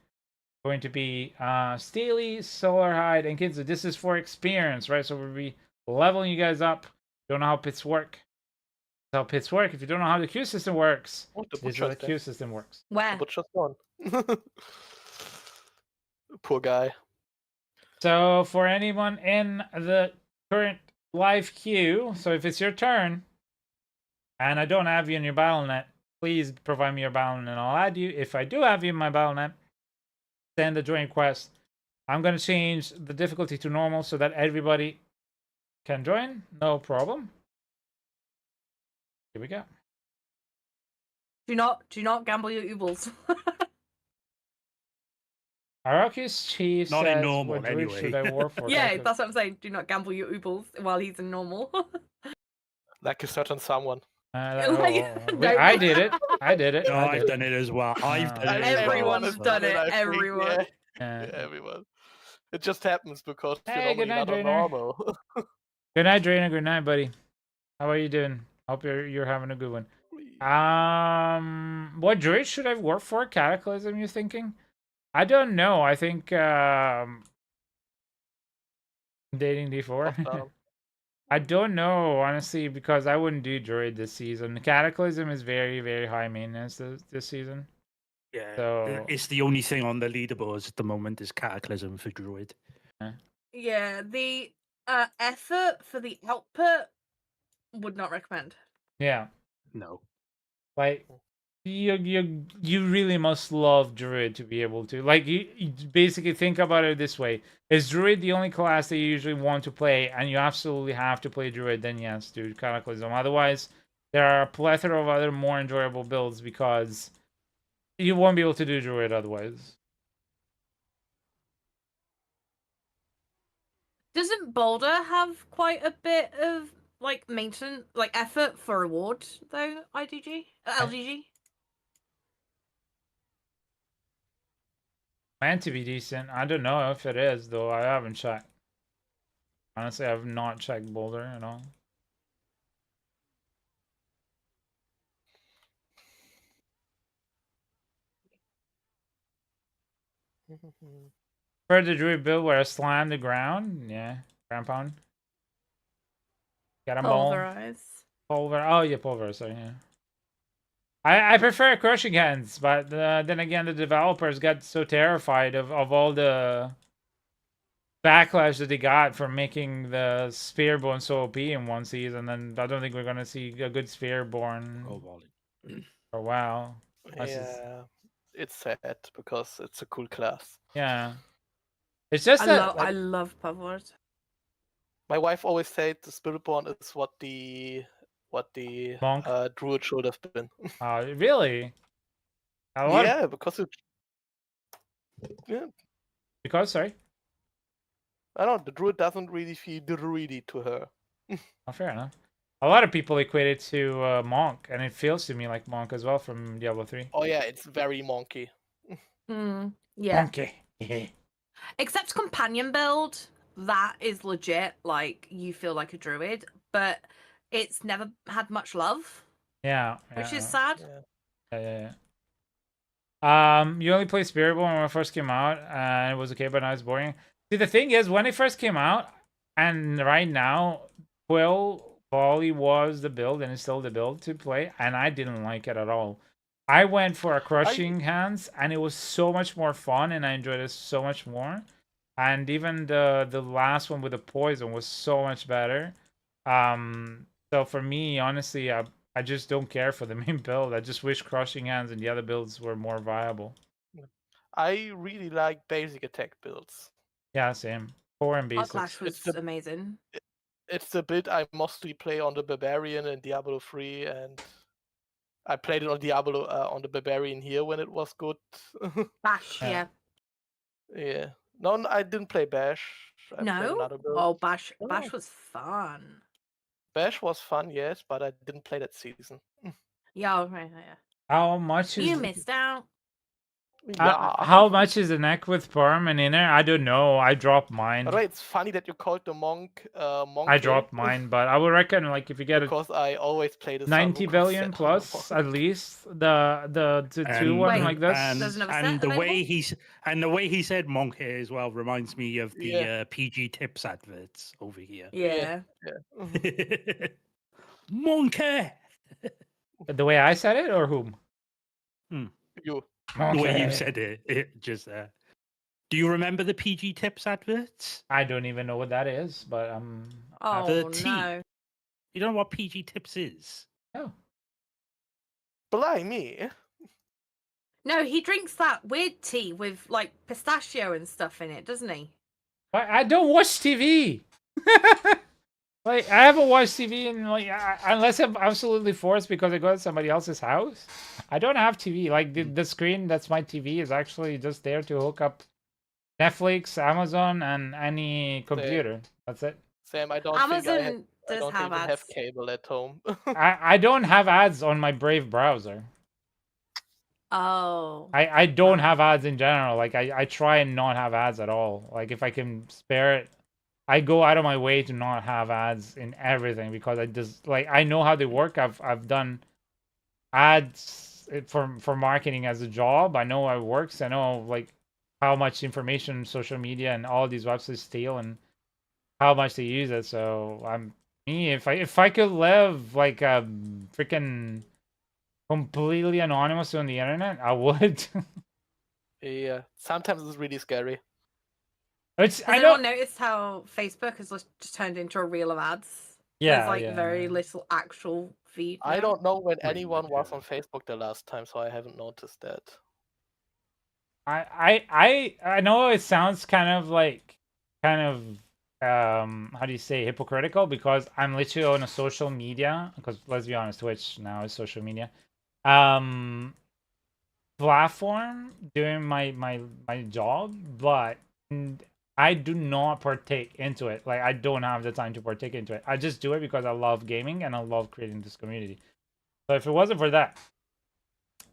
Speaker 1: are going to be Steely, Solarhide, and Kinzu. This is for experience, right? So we'll be leveling you guys up. Don't know how pits work. That's how pits work. If you don't know how the queue system works, this is how the queue system works.
Speaker 4: Where?
Speaker 5: But just one. Poor guy.
Speaker 1: So for anyone in the current live queue, so if it's your turn and I don't have you in your BattleNet, please provide me your BattleNet and I'll add you. If I do have you in my BattleNet, send a join request. I'm going to change the difficulty to normal so that everybody can join. No problem. Here we go.
Speaker 4: Do not gamble your oobles.
Speaker 1: Araki's chief
Speaker 3: not
Speaker 1: says,
Speaker 3: in normal
Speaker 1: what
Speaker 3: anyway.
Speaker 1: should I work for?
Speaker 4: Yeah, that's what I'm saying. Do not gamble your oobles while he's in normal.
Speaker 5: Like a certain someone.
Speaker 1: I did it.
Speaker 3: No, I've done it as well. I've done it.
Speaker 4: Everyone's done it. Everyone.
Speaker 5: Yeah, everyone. It just happens because
Speaker 1: hey,
Speaker 5: you're normally not normal.
Speaker 1: Good night, Drainer. Good night, buddy. How are you doing? Hope you're having a good one. What druid should I work for? Cataclysm, you thinking? I don't know. I think dating D4. I don't know, honestly, because I wouldn't do druid this season. Cataclysm is very, very high maintenance this season.
Speaker 3: Yeah,
Speaker 1: so
Speaker 3: it's the only thing on the leaderboards at the moment is Cataclysm for druid.
Speaker 4: Yeah, the effort for the output would not recommend.
Speaker 1: Yeah.
Speaker 3: No.
Speaker 1: Like you really must love Druid to be able to, like, you basically think about it this way: is Druid the only class that you usually want to play, and you absolutely have to play Druid? Then yes, dude, Cataclysm. Otherwise, there are a plethora of other more enjoyable builds because you won't be able to do Druid otherwise.
Speaker 4: Doesn't Boulder have quite a bit of like maintenance, like effort for reward though? LGG.
Speaker 1: Meant to be decent. I don't know if it is though. I haven't checked. Honestly, I've not checked Boulder at all. For the Druid build where I slam the ground, yeah, ground pound. Get them all.
Speaker 4: Pulverize.
Speaker 1: Oh yeah, pulverize. Sorry, yeah. I prefer crushing hands, but then again, the developers got so terrified of all the backlash that they got for making the Spearborn so OP in one season. And I don't think we're gonna see a good Spearborn for a while.
Speaker 5: Yeah, it's sad because it's a cool class.
Speaker 1: Yeah, it's just
Speaker 4: I love Pavlord.
Speaker 5: My wife always said the Spiritborn is what the
Speaker 1: Monk?
Speaker 5: Druid should have been.
Speaker 1: Really?
Speaker 5: Yeah, because it. Yeah.
Speaker 1: Because, sorry?
Speaker 5: I don't know, the Druid doesn't really feel druidy to her.
Speaker 1: Oh, fair enough. A lot of people equate it to Monk, and it feels to me like Monk as well from Diablo 3.
Speaker 5: Oh yeah, it's very monkey.
Speaker 4: Yeah.
Speaker 1: Monkey.
Speaker 4: Except companion build, that is legit. Like, you feel like a druid, but it's never had much love.
Speaker 1: Yeah.
Speaker 4: Which is sad.
Speaker 1: Yeah. You only played Spiritborn when it first came out, and it was okay, but now it's boring. See, the thing is, when it first came out, and right now, Quill Volley was the build, and it's still the build to play, and I didn't like it at all. I went for a Crushing Hands, and it was so much more fun, and I enjoyed it so much more. And even the last one with the Poison was so much better. So for me, honestly, I just don't care for the main build. I just wish Crushing Hands and the other builds were more viable.
Speaker 5: I really like basic attack builds.
Speaker 1: Yeah, same. 4 and basics.
Speaker 4: Clash was amazing.
Speaker 5: It's the build I mostly play on the Barbarian in Diablo 3, and I played it on Diablo on the Barbarian here when it was good.
Speaker 4: Bash, yeah.
Speaker 5: Yeah. No, I didn't play Bash. I played another build.
Speaker 4: Oh, Bash was fun.
Speaker 5: Bash was fun, yes, but I didn't play that season.
Speaker 4: Yeah, right, yeah.
Speaker 1: How much is
Speaker 4: you missed out?
Speaker 1: How much is the neck with Perm and Inner? I don't know. I dropped mine.
Speaker 5: By the way, it's funny that you called the monk monk.
Speaker 1: I dropped mine, but I would reckon like if you get
Speaker 5: because I always play the
Speaker 1: 90 billion plus at least the two one like this.
Speaker 3: And the way he said monk here as well reminds me of the PG Tips adverts over here.
Speaker 4: Yeah.
Speaker 3: Monkey.
Speaker 1: The way I said it, or whom?
Speaker 5: You.
Speaker 3: The way you said it just there. Do you remember the PG Tips adverts?
Speaker 1: I don't even know what that is, but
Speaker 4: no.
Speaker 3: You don't know what PG Tips is?
Speaker 1: No.
Speaker 5: Blimey.
Speaker 4: No, he drinks that weird tea with like pistachio and stuff in it, doesn't he?
Speaker 1: I don't watch TV. Like, I haven't watched TV in, like, unless I'm absolutely forced because I go to somebody else's house. I don't have TV. Like, the screen that's my TV is actually just there to hook up Netflix, Amazon, and any computer. That's it.
Speaker 5: Sam, I don't
Speaker 4: Amazon
Speaker 5: think I
Speaker 4: have ads.
Speaker 5: have cable at home.
Speaker 1: I don't have ads on my Brave browser.
Speaker 4: Oh.
Speaker 1: I don't have ads in general. Like, I try and not have ads at all. Like, if I can spare it, I go out of my way to not have ads in everything because I just like I know how they work. I've done ads for marketing as a job. I know how it works. I know like how much information social media and all these websites steal and how much they use it. So if I could live like a freaking completely anonymous on the internet, I would.
Speaker 5: Yeah, sometimes it's really scary.
Speaker 4: Has anyone noticed how Facebook has just turned into a reel of ads?
Speaker 1: Yeah,
Speaker 4: There's like very little actual feed.
Speaker 5: I don't know when
Speaker 3: Pretty
Speaker 5: anyone
Speaker 3: much,
Speaker 5: was
Speaker 3: yeah.
Speaker 5: on Facebook the last time, so I haven't noticed that.
Speaker 1: I know it sounds kind of how do you say, hypocritical, because I'm literally on a social media, because let's be honest, Twitch now is social media platform doing my job, but I do not partake into it. Like, I don't have the time to partake into it. I just do it because I love gaming and I love creating this community. So if it wasn't for that,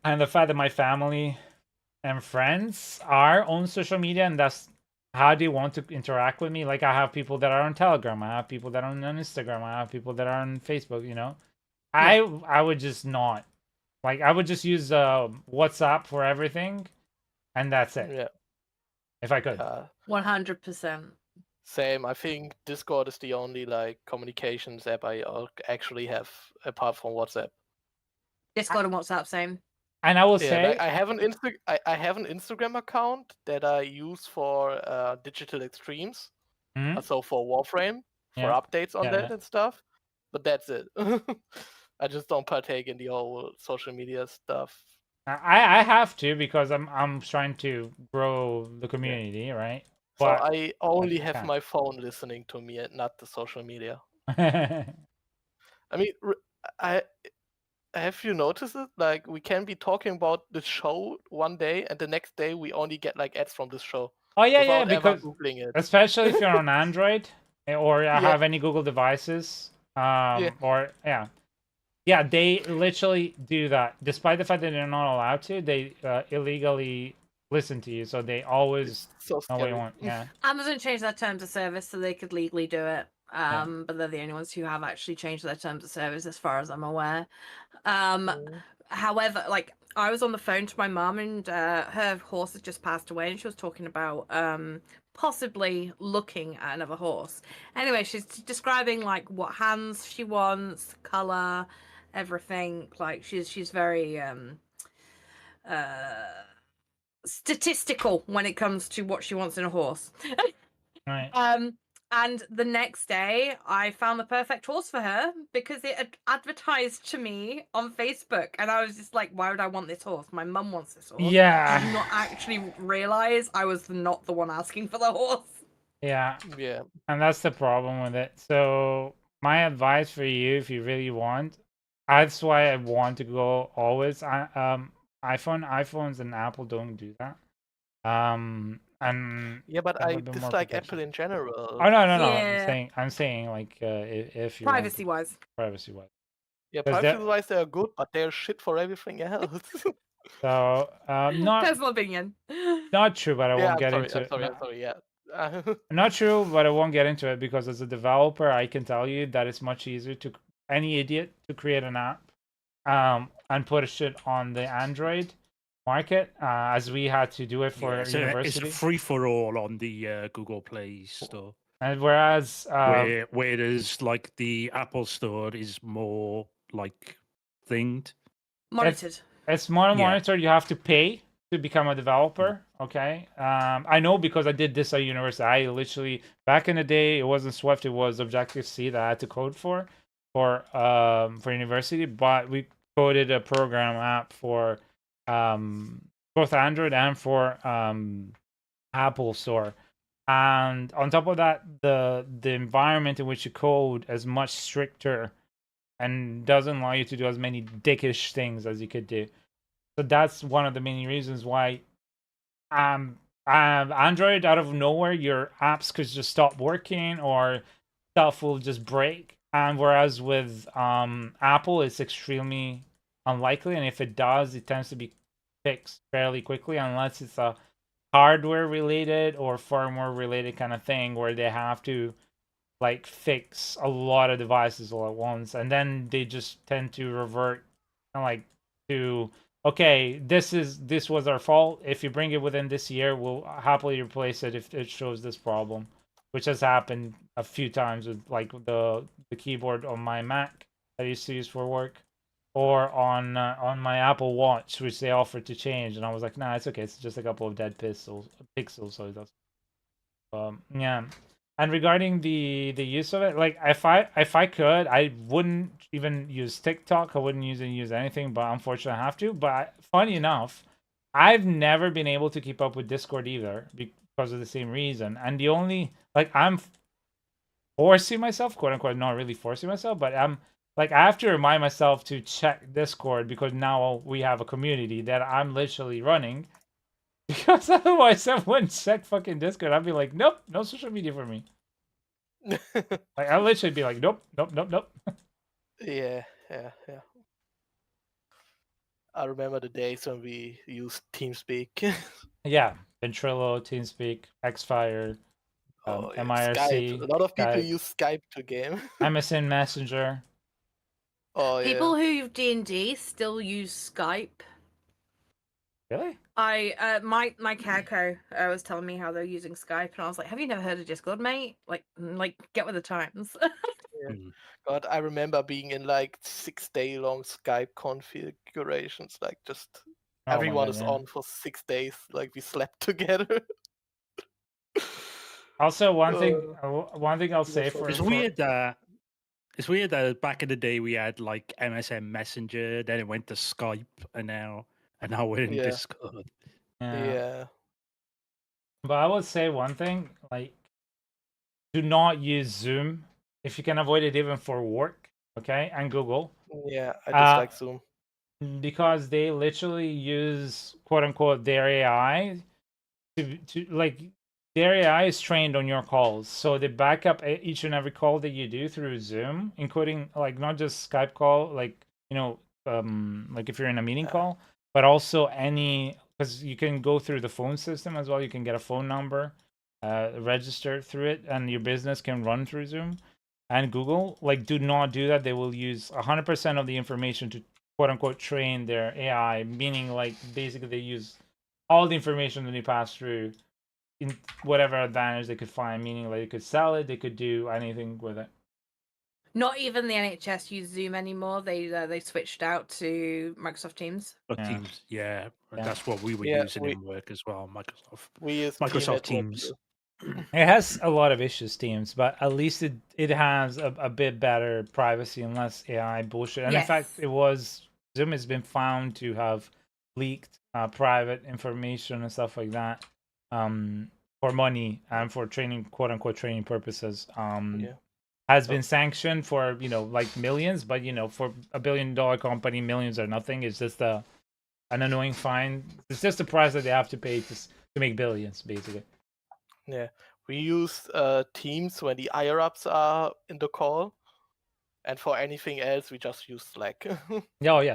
Speaker 1: and the fact that my family and friends are on social media and that's how they want to interact with me, like I have people that are on Telegram, I have people that are on Instagram, I have people that are on Facebook, you know. I would just not, like, I would just use WhatsApp for everything, and that's it.
Speaker 5: Yeah.
Speaker 1: If I could.
Speaker 4: 100%.
Speaker 5: Same. I think Discord is the only like communications app I actually have apart from WhatsApp.
Speaker 4: Discord and WhatsApp, same.
Speaker 1: And I will
Speaker 5: Yeah,
Speaker 1: say,
Speaker 5: like I have an Instagram account that I use for digital extremes, so for Warframe, for updates on that and stuff. But that's it. I just don't partake in the whole social media stuff.
Speaker 1: I have to, because I'm trying to grow the community, right?
Speaker 5: So
Speaker 1: But
Speaker 5: I only have
Speaker 1: can't.
Speaker 5: my phone listening to me and not the social media. I mean, have you noticed it? Like, we can be talking about the show one day, and the next day we only get like ads from this show.
Speaker 1: Oh yeah,
Speaker 5: without ever
Speaker 1: because
Speaker 5: Googling it.
Speaker 1: especially if you're on Android or have any Google devices, or yeah, they literally do that. Despite the fact that they're not allowed to, they illegally listen to you, so they always
Speaker 5: so
Speaker 1: know what you want. Yeah.
Speaker 4: Amazon changed their terms of service so they could legally do it. But they're the only ones who have actually changed their terms of service, as far as I'm aware. However, like, I was on the phone to my mum, and her horse had just passed away, and she was talking about possibly looking at another horse. Anyway, she's describing like what hands she wants, color, everything. Like, she's very statistical when it comes to what she wants in a horse.
Speaker 1: Right.
Speaker 4: And the next day, I found the perfect horse for her because it had advertised to me on Facebook, and I was just like, "Why would I want this horse? My mum wants this horse."
Speaker 1: Yeah.
Speaker 4: Did you not actually realize I was not the one asking for the horse?
Speaker 1: Yeah.
Speaker 5: Yeah.
Speaker 1: And that's the problem with it. So my advice for you, if you really want, that's why I want to go always. iPhones and Apple don't do that. And
Speaker 5: yeah, but I dislike Apple in general.
Speaker 1: Oh no.
Speaker 4: Yeah.
Speaker 1: I'm saying like if you
Speaker 4: privacy wise.
Speaker 5: Yeah, privacy wise they are good, but they're shit for everything else.
Speaker 1: So not
Speaker 4: personal opinion.
Speaker 1: Not true, but I won't get
Speaker 5: I'm
Speaker 1: into it.
Speaker 5: sorry, yeah.
Speaker 1: Not true, but I won't get into it, because as a developer, I can tell you that it's much easier to any idiot to create an app and push it on the Android market, as we had to do it for university.
Speaker 3: It's free for all on the Google Play Store.
Speaker 1: And whereas
Speaker 3: whereas like the Apple Store is more like thinged.
Speaker 4: Monitored.
Speaker 1: It's more monitored. You have to pay to become a developer. Okay. I know, because I did this at university. I literally, back in the day, it wasn't Swift, it was Objective-C that I had to code for university, but we coded a program app for both Android and for Apple Store. And on top of that, the environment in which you code is much stricter and doesn't allow you to do as many dickish things as you could do. So that's one of the main reasons why Android, out of nowhere, your apps could just stop working or stuff will just break. And whereas with Apple, it's extremely unlikely, and if it does, it tends to be fixed fairly quickly, unless it's a hardware related or firmware related kind of thing where they have to like fix a lot of devices all at once, and then they just tend to revert like to, okay, this was our fault. If you bring it within this year, we'll happily replace it if it shows this problem, which has happened a few times with like the keyboard on my Mac I used to use for work, or on my Apple Watch, which they offered to change, and I was like, nah, it's okay, it's just a couple of dead pixels, so that's yeah. And regarding the use of it, like if I could, I wouldn't even use TikTok. I wouldn't use anything, but unfortunately I have to. But funny enough, I've never been able to keep up with Discord either because of the same reason. And the only I'm forcing myself, quote unquote, not really forcing myself, but I'm I have to remind myself to check Discord because now we have a community that I'm literally running. Because otherwise I wouldn't check fucking Discord. I'd be like, nope, no social media for me. I'll literally be like, nope, nope, nope, nope.
Speaker 5: Yeah. I remember the days when we used TeamSpeak.
Speaker 1: Yeah, Ventrilo, TeamSpeak, Xfire, MIRC.
Speaker 5: Skype. A lot of people
Speaker 1: Skype,
Speaker 5: use Skype to game.
Speaker 1: MSN Messenger.
Speaker 5: Oh yeah.
Speaker 4: People who D&D still use Skype.
Speaker 1: Really?
Speaker 4: My Careco was telling me how they're using Skype, and I was like, "Have you never heard of Discord, mate? Like get with the times."
Speaker 5: God, I remember being in 6-day long Skype configurations. Just everyone is on for 6 days. We slept together.
Speaker 1: Also, one thing I'll say for
Speaker 3: it's weird that back in the day we had MSN Messenger, then it went to Skype, and now we're in Discord.
Speaker 5: Yeah.
Speaker 1: But I would say one thing, do not use Zoom if you can avoid it, even for work, okay? And Google.
Speaker 5: Yeah, I dislike Zoom.
Speaker 1: Because they literally use, quote unquote, their AI to their AI is trained on your calls. So they back up each and every call that you do through Zoom, including not just Skype call, if you're in a meeting call, but also because you can go through the phone system as well. You can get a phone number, register through it, and your business can run through Zoom. And Google, do not do that. They will use 100% of the information to, quote unquote, train their AI, meaning basically they use all the information that they pass through in whatever advantage they could find, meaning they could sell it, they could do anything with it.
Speaker 4: Not even the NHS use Zoom anymore. They switched out to Microsoft Teams.
Speaker 3: Teams, yeah. That's what we were using in work as well.
Speaker 5: We use
Speaker 3: Microsoft Teams.
Speaker 1: It has a lot of issues, Teams, but at least it has a bit better privacy and less AI bullshit. And in fact, Zoom has been found to have leaked private information and stuff like that for money and for training, quote unquote, training purposes. Has been sanctioned for millions, but for $1 billion company, millions are nothing. It's just an annoying fine. It's just the price that they have to pay to make billions, basically.
Speaker 5: Yeah, we use Teams when the higher ups are in the call, and for anything else, we just use Slack.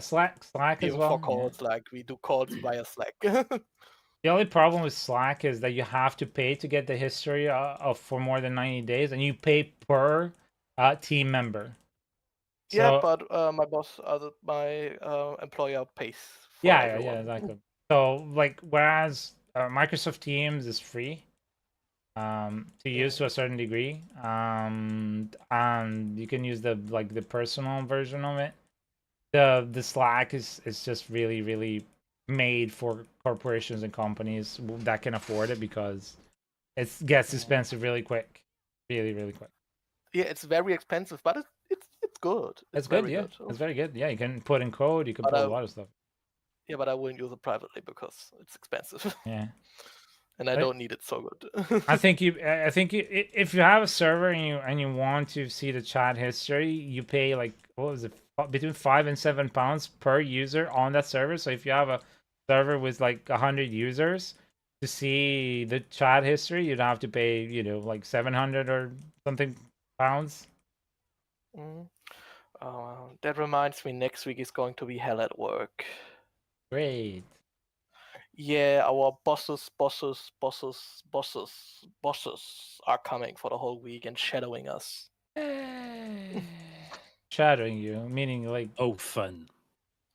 Speaker 1: Slack as well.
Speaker 5: For calls, we do calls via Slack.
Speaker 1: The only problem with Slack is that you have to pay to get the history for more than 90 days, and you pay per team member.
Speaker 5: So, but my boss, my employer pays.
Speaker 1: Yeah, exactly. So, whereas Microsoft Teams is free to use to a certain degree, and you can use the personal version of it. The Slack is just really, really made for corporations and companies that can afford it, because it gets expensive really quick, really, really quick.
Speaker 5: Yeah, it's very expensive, but it's good.
Speaker 1: It's good, yeah. It's very good. Yeah, you can put in code, you can put a lot of stuff.
Speaker 5: Yeah, but I wouldn't use it privately because it's expensive.
Speaker 1: Yeah.
Speaker 5: And I don't need it so good.
Speaker 1: I think if you have a server and you want to see the chat history, you pay between £5 and £7 per user on that server. So if you have a server with 100 users, to see the chat history, you'd have to pay 700 or something pounds.
Speaker 5: That reminds me, next week is going to be hell at work.
Speaker 1: Great.
Speaker 5: Yeah, our bosses are coming for the whole week and shadowing us.
Speaker 1: Shadowing you, meaning
Speaker 3: fun.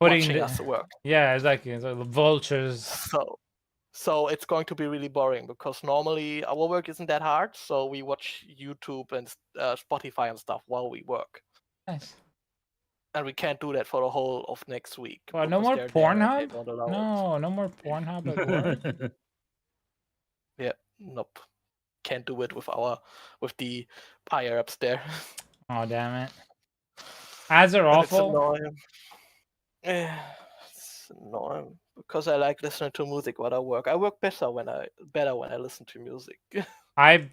Speaker 5: Watching us work.
Speaker 1: Yeah, exactly. It's like the vultures.
Speaker 5: So it's going to be really boring, because normally our work isn't that hard, so we watch YouTube and Spotify and stuff while we work.
Speaker 1: Nice.
Speaker 5: And we can't do that for the whole of next week.
Speaker 1: Well, no more Pornhub? No more Pornhub at work?
Speaker 5: Yeah, nope. can't do it with the higher ups there.
Speaker 1: Oh damn it! Ads are awful.
Speaker 5: It's annoying. It's annoying because I like listening to music while I work. I work better when I listen to music.
Speaker 1: I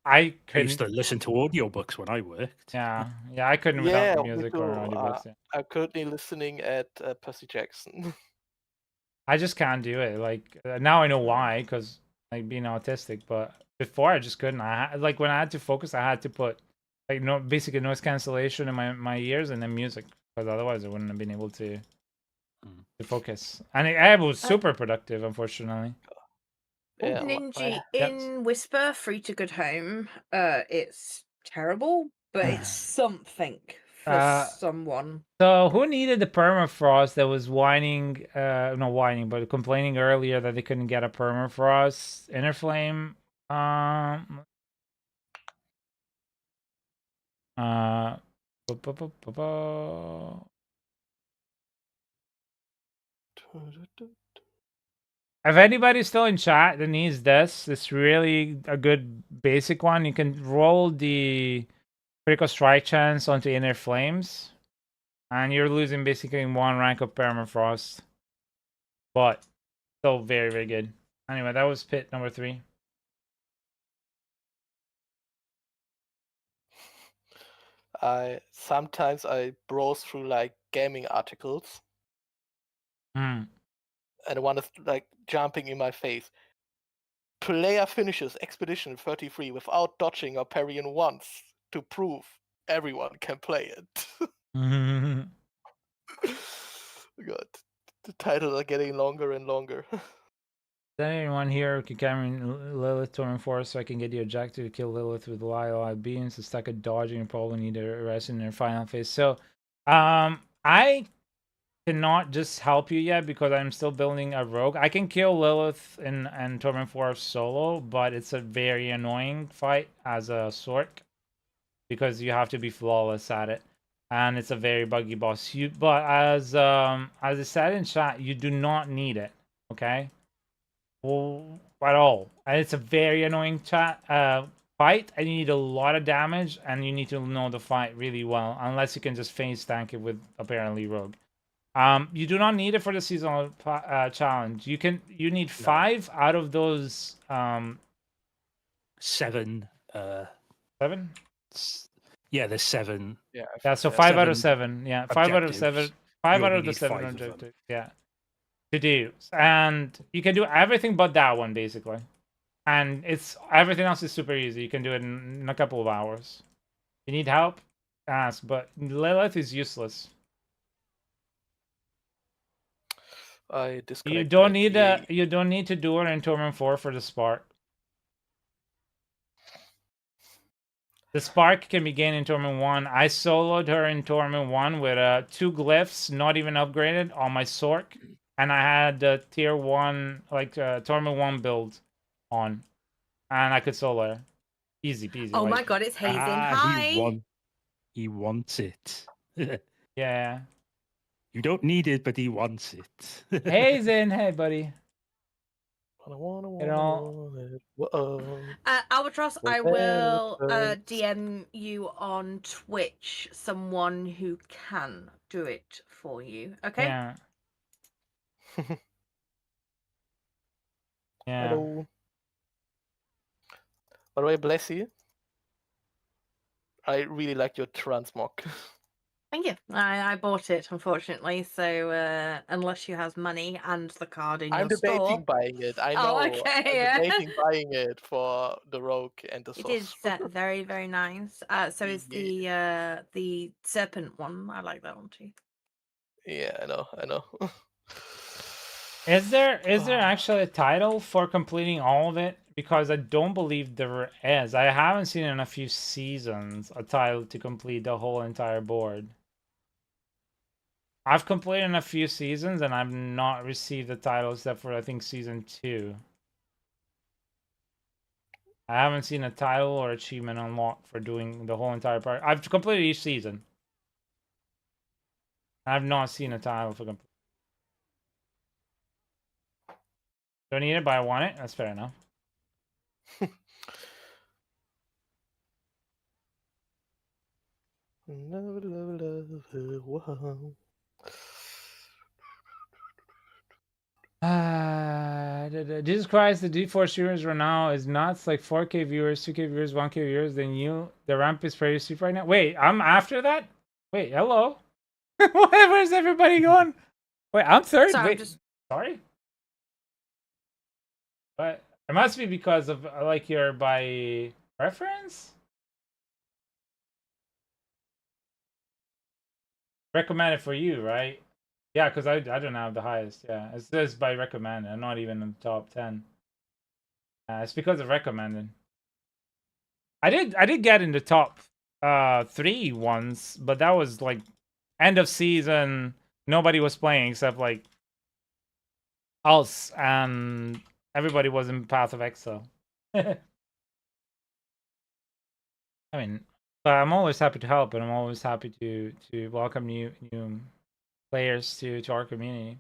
Speaker 3: I used
Speaker 1: couldn't.
Speaker 3: to listen to audiobooks when I worked.
Speaker 1: Yeah, I couldn't
Speaker 5: Yeah,
Speaker 1: without
Speaker 5: me
Speaker 1: music
Speaker 5: too.
Speaker 1: or audiobooks. Yeah.
Speaker 5: I'm currently listening at Percy Jackson.
Speaker 1: I just can't do it. Like now I know why, because like being autistic. But before I just couldn't. Like when I had to focus, I had to put like basically noise cancellation in my ears and then music, because otherwise I wouldn't have been able to focus. And I was super productive, unfortunately.
Speaker 5: Yeah,
Speaker 4: Ninja, in Whisper, Free to Good Home, it's terrible, but it's something for someone.
Speaker 1: So who needed the permafrost that was whining, not whining, but complaining earlier that they couldn't get a permafrost? Inner Flame, if anybody's still in chat that needs this, it's really a good basic one. You can roll the critical strike chance onto Inner Flames, and you're losing basically 1 rank of permafrost, but still very, very good. Anyway, that was pit number 3.
Speaker 5: Sometimes I browse through like gaming articles, and one is like jumping in my face. Player finishes Expedition 33 without dodging or parrying once to prove everyone can play it. God, the titles are getting longer and longer.
Speaker 1: Is there anyone here who can carry Lilith Torrent Force so I can get the objective to kill Lilith with live beams? It's stuck at dodging and probably need a rest in their final phase. So, I cannot just help you yet because I'm still building a rogue. I can kill Lilith and Torment Force solo, but it's a very annoying fight as a Sorc because you have to be flawless at it. And it's a very buggy boss. But as I said in chat, you do not need it. Okay? Well, at all. And it's a very annoying fight, and you need a lot of damage, and you need to know the fight really well, unless you can just phase tank it with apparently rogue. You do not need it for the seasonal challenge. You need 5 out of those
Speaker 3: 7.
Speaker 1: 7.
Speaker 3: Yeah, there's 7.
Speaker 1: Yeah, so 5 out of 7. Yeah, 5 out of 7. 5 out of the 7 objectives. Yeah. To do, and you can do everything but that one basically, and everything else is super easy. You can do it in a couple of hours. You need help, ask, but Lilith is useless. You don't need to do her in Torment 4 for the spark. The spark can be gained in Torment 1. I soloed her in Torment 1 with 2 glyphs, not even upgraded, on my Sorc. And I had the tier 1, like Torment 1 build on. And I could solo her. Easy peasy.
Speaker 4: Oh my god, it's Hazing. Hi!
Speaker 3: He wants it.
Speaker 1: Yeah.
Speaker 3: You don't need it, but he wants it.
Speaker 1: Hazing, hey buddy.
Speaker 4: Albatross, I will DM you on Twitch someone who can do it for you. Okay?
Speaker 1: Yeah. Yeah.
Speaker 5: Hello. By the way, bless you. I really like your transmog.
Speaker 4: Thank you. I bought it, unfortunately. So unless you have money and the card in your store,
Speaker 5: I'm debating buying it. I know.
Speaker 4: Oh, okay.
Speaker 5: I'm debating buying it for the rogue and the
Speaker 4: it is
Speaker 5: sorcerer.
Speaker 4: very, very nice. So is the serpent one. I like that one too.
Speaker 5: Yeah, I know.
Speaker 1: Is there actually a title for completing all of it? Because I don't believe there is. I haven't seen in a few seasons a title to complete the whole entire board. I've completed in a few seasons and I've not received the title except for I think season 2. I haven't seen a title or achievement unlocked for doing the whole entire part. I've completed each season. I've not seen a title for complete. Don't need it, but I want it. That's fair enough.
Speaker 5: whoa.
Speaker 1: Jesus Christ, the D4 streamers right now is nuts. Like 4K viewers, 2K viewers, 1K viewers. Then the ramp is pretty steep right now. Wait, I'm after that? Wait, hello? Where's everybody going? Wait, I'm third?
Speaker 4: So
Speaker 1: Wait, sorry? But it must be because of like you're by reference? Recommended for you, right? Yeah, because I don't have the highest. Yeah, it says by recommended. I'm not even in the top 10. It's because of recommended. I did get in the top 3 once, but that was like end of season. Nobody was playing except like us, and everybody was in Path of Exile. I mean, but I'm always happy to help, and I'm always happy to welcome new players to our community.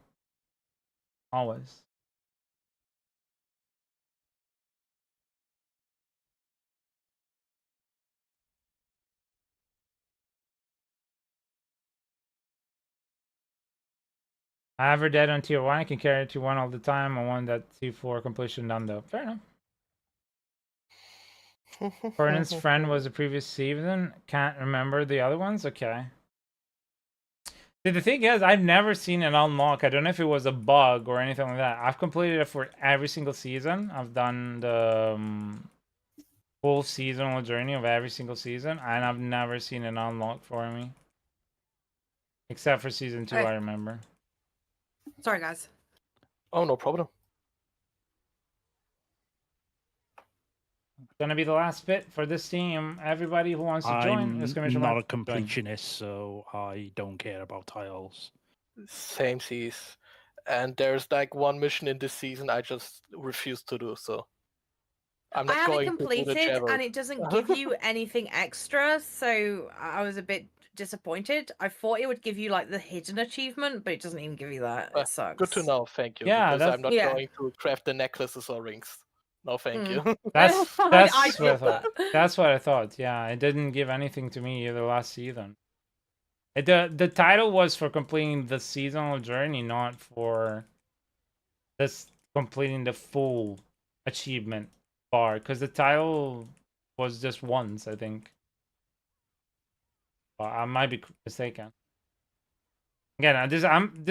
Speaker 1: Always. I ever dead on tier 1, I can carry tier 1 all the time. I want that T4 completion done though. Fair enough. Vernon's friend was the previous season. Can't remember the other ones. Okay. See, the thing is, I've never seen an unlock. I don't know if it was a bug or anything like that. I've completed it for every single season. I've done the full seasonal journey of every single season, and I've never seen an unlock for me. Except for season 2, I remember.
Speaker 4: Sorry, guys.
Speaker 5: Oh, no problem.
Speaker 1: Gonna be the last bit for this team. Everybody who wants to join,
Speaker 3: I'm not a completionist, so I don't care about tiles.
Speaker 5: Same seas. And there's like one mission in this season I just refuse to do, so I'm not
Speaker 4: I have it
Speaker 5: going to do the
Speaker 4: completed,
Speaker 5: travel.
Speaker 4: and it doesn't give you anything extra, so I was a bit disappointed. I thought it would give you like the hidden achievement, but it doesn't even give you that. It sucks.
Speaker 5: Good to know, thank you.
Speaker 1: Yeah,
Speaker 5: because I'm not
Speaker 4: yeah.
Speaker 5: going to craft the necklaces or rings. No, thank you.
Speaker 1: That's
Speaker 4: I
Speaker 1: what I thought.
Speaker 4: that.
Speaker 1: That's what I thought. Yeah, it didn't give anything to me the last season. The title was for completing the seasonal journey, not for this completing the full achievement bar. Because the title was just once, I think. Well, I might be mistaken. Again, this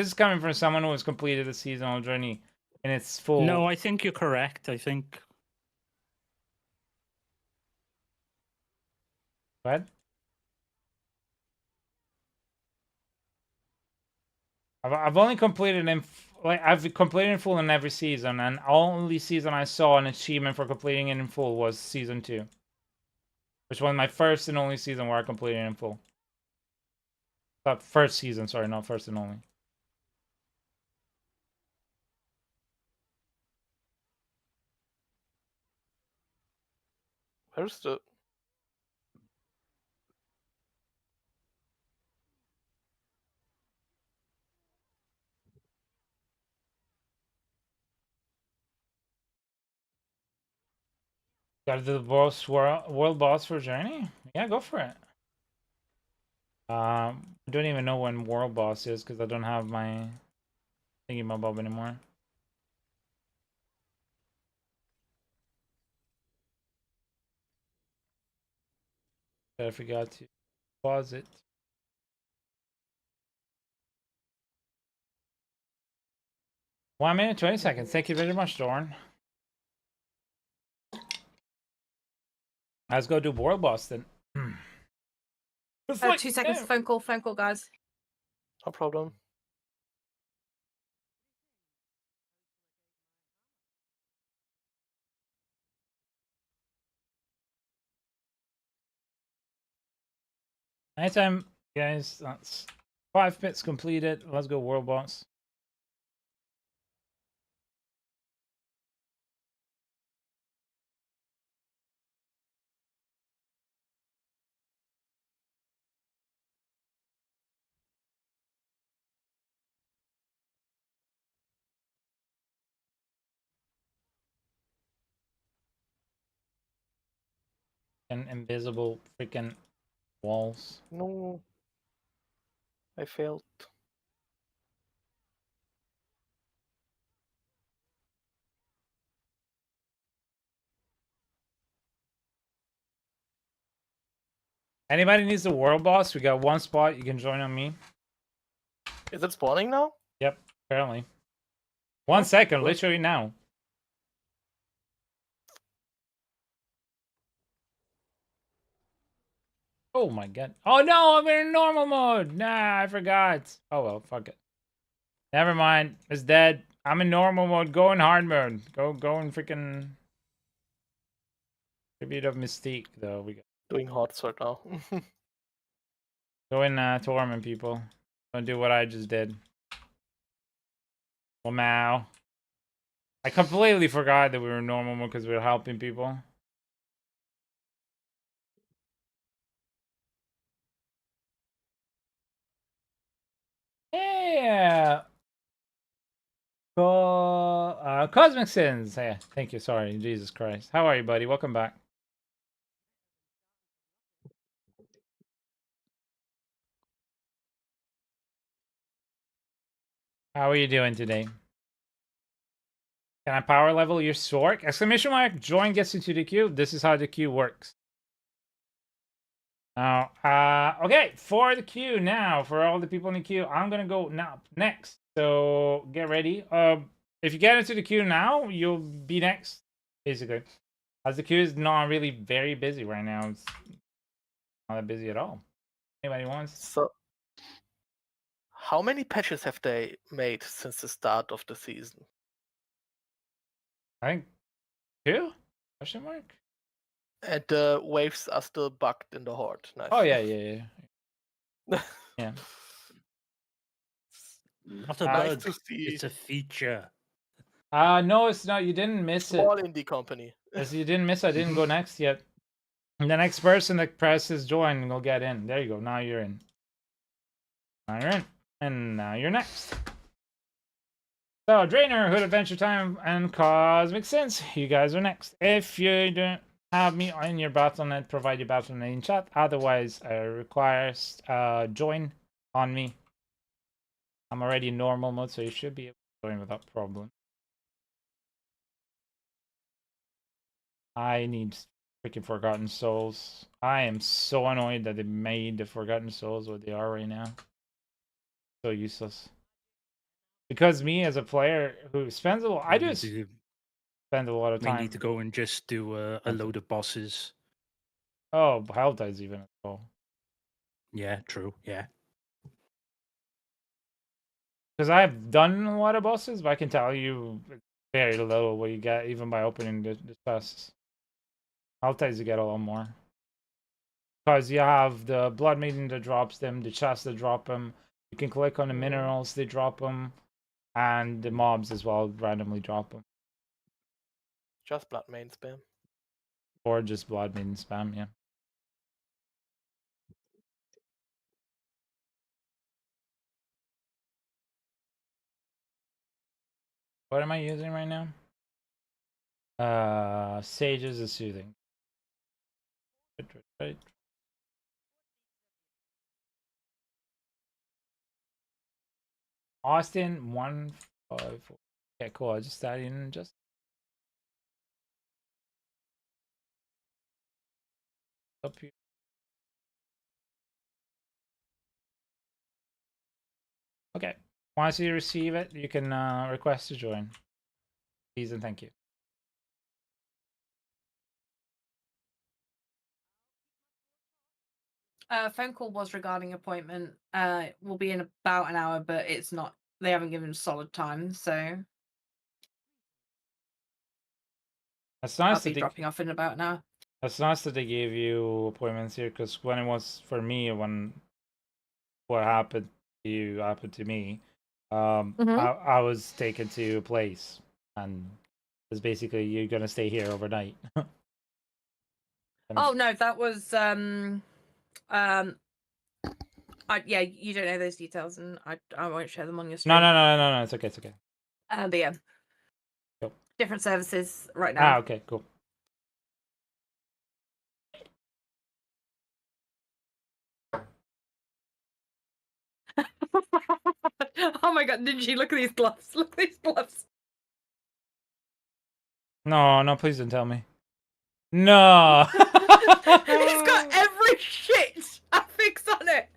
Speaker 1: is coming from someone who has completed the seasonal journey in its full.
Speaker 3: No, I think you're correct. I think.
Speaker 1: What? I've only completed I've completed in full in every season, and only season I saw an achievement for completing it in full was season 2, which was my first and only season where I completed it in full. First season, sorry, not first and only.
Speaker 5: Where's the...
Speaker 1: Got to do the world boss for Journey? Yeah, go for it. I don't even know when world boss is because I don't have my thingy-my-bob anymore. I forgot to pause it. 1 minute, 20 seconds. Thank you very much, Dorn. Let's go do world boss then.
Speaker 4: 2 seconds. Phone call, guys.
Speaker 5: No problem.
Speaker 1: Anytime, guys. That's 5 bits completed. Let's go world boss. And invisible freaking walls.
Speaker 5: No. I failed.
Speaker 1: Anybody needs the world boss? We got one spot. You can join on me.
Speaker 5: Is it spawning now?
Speaker 1: Yep, apparently. 1 second, literally now. Oh my god. Oh no, I'm in normal mode. Nah, I forgot. Oh well, fuck it. Never mind. It's dead. I'm in normal mode. Go in hard mode. Go in freaking Tribute of Mystique though. We got
Speaker 5: Doing hard Sorc now.
Speaker 1: go in torment people. Don't do what I just did. Well, now. I completely forgot that we were in normal mode because we were helping people. Yeah. Cosmic Sins. Hey, thank you. Sorry, Jesus Christ. How are you, buddy? Welcome back. How are you doing today? Can I power level your Sorc? Exclamation mark. Join gets into the queue. This is how the queue works. Now, okay, for the queue now, for all the people in the queue, I'm gonna go now next. So get ready. If you get into the queue now, you'll be next, basically. As the queue is not really very busy right now. It's not that busy at all. Anybody wants?
Speaker 5: So, how many patches have they made since the start of the season?
Speaker 1: I think 2? Question mark?
Speaker 5: And the waves are still bugged in the horde. Nice.
Speaker 1: Oh yeah. Yeah.
Speaker 3: Not a
Speaker 5: Nice
Speaker 3: bug.
Speaker 5: to see.
Speaker 3: It's a feature.
Speaker 1: No, it's not. You didn't miss it.
Speaker 5: Small indie company.
Speaker 1: As you didn't miss, I didn't go next yet. And the next person that presses join will get in. There you go. Now you're in. Now you're in. And now you're next. So, Drainer, Hood Adventure Time, and Cosmic Sense. You guys are next. If you don't have me in your Battle.net, provide your Battle.net in chat. Otherwise, requires join on me. I'm already in normal mode, so you should be able to join without problem. I need freaking Forgotten Souls. I am so annoyed that they made the Forgotten Souls what they are right now. So useless. Because me as a player who spends a lot, I do spend a lot of time.
Speaker 3: We need to go and just do a load of bosses.
Speaker 1: Oh, Helltide's even as well.
Speaker 3: Yeah, true. Yeah.
Speaker 1: Because I've done a lot of bosses, but I can tell you very little what you get even by opening the chests. Helltides you get a lot more. Because you have the Blood Maiden that drops them, the chests that drop them. You can click on the minerals, they drop them. And the mobs as well randomly drop them.
Speaker 5: Just Blood Main spam.
Speaker 1: Or just Blood Maiden spam, yeah. What am I using right now? Sages is soothing. Right. Austin 154. Okay, cool. I just started in just. Up here. Okay. Once you receive it, you can request to join. Please and thank you.
Speaker 4: Phone call was regarding appointment. Will be in about an hour, but it's not. They haven't given solid time, so
Speaker 1: That's nice
Speaker 4: I'll be dropping off in about an hour.
Speaker 1: That's nice that they gave you appointments here, because when it was for me, when what happened to you happened to me, I was taken to a place, and it's basically you're gonna stay here overnight.
Speaker 4: Oh no, that was yeah, you don't know those details, and I won't share them on your stream.
Speaker 1: No, it's okay,
Speaker 4: But yeah,
Speaker 1: cool.
Speaker 4: Different services right now.
Speaker 1: Okay, cool.
Speaker 4: Oh my god, did you look at these gloves? Look at these gloves.
Speaker 1: No, please don't tell me. No.
Speaker 4: It's got every shit affix on it.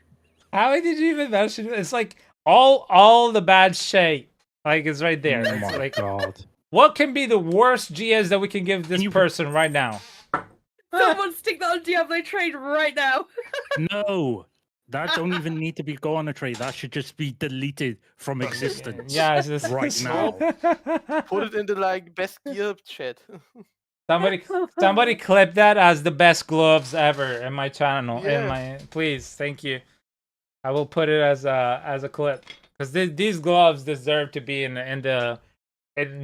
Speaker 1: How did you even mention it? It's like all the bad shit. Like it's right there.
Speaker 3: Oh
Speaker 1: It's
Speaker 3: my
Speaker 1: like,
Speaker 3: god.
Speaker 1: what can be the worst GS that we can give this person right now?
Speaker 4: Someone stick that on Diablo trade right now.
Speaker 3: No. That don't even need to be go on a trade. That should just be deleted from existence.
Speaker 1: Yeah, it's just
Speaker 3: right now.
Speaker 5: Put it in the like best gear chat.
Speaker 1: Somebody clip that as the best gloves ever in my channel.
Speaker 5: Yeah.
Speaker 1: In my please, thank you. I will put it as a clip because these gloves deserve to be in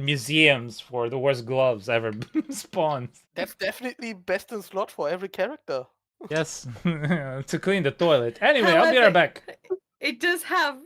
Speaker 1: museums for the worst gloves ever spawned.
Speaker 5: That's definitely best in slot for every character.
Speaker 1: Yes, to clean the toilet. Anyway, I'll be right back.
Speaker 4: It does have.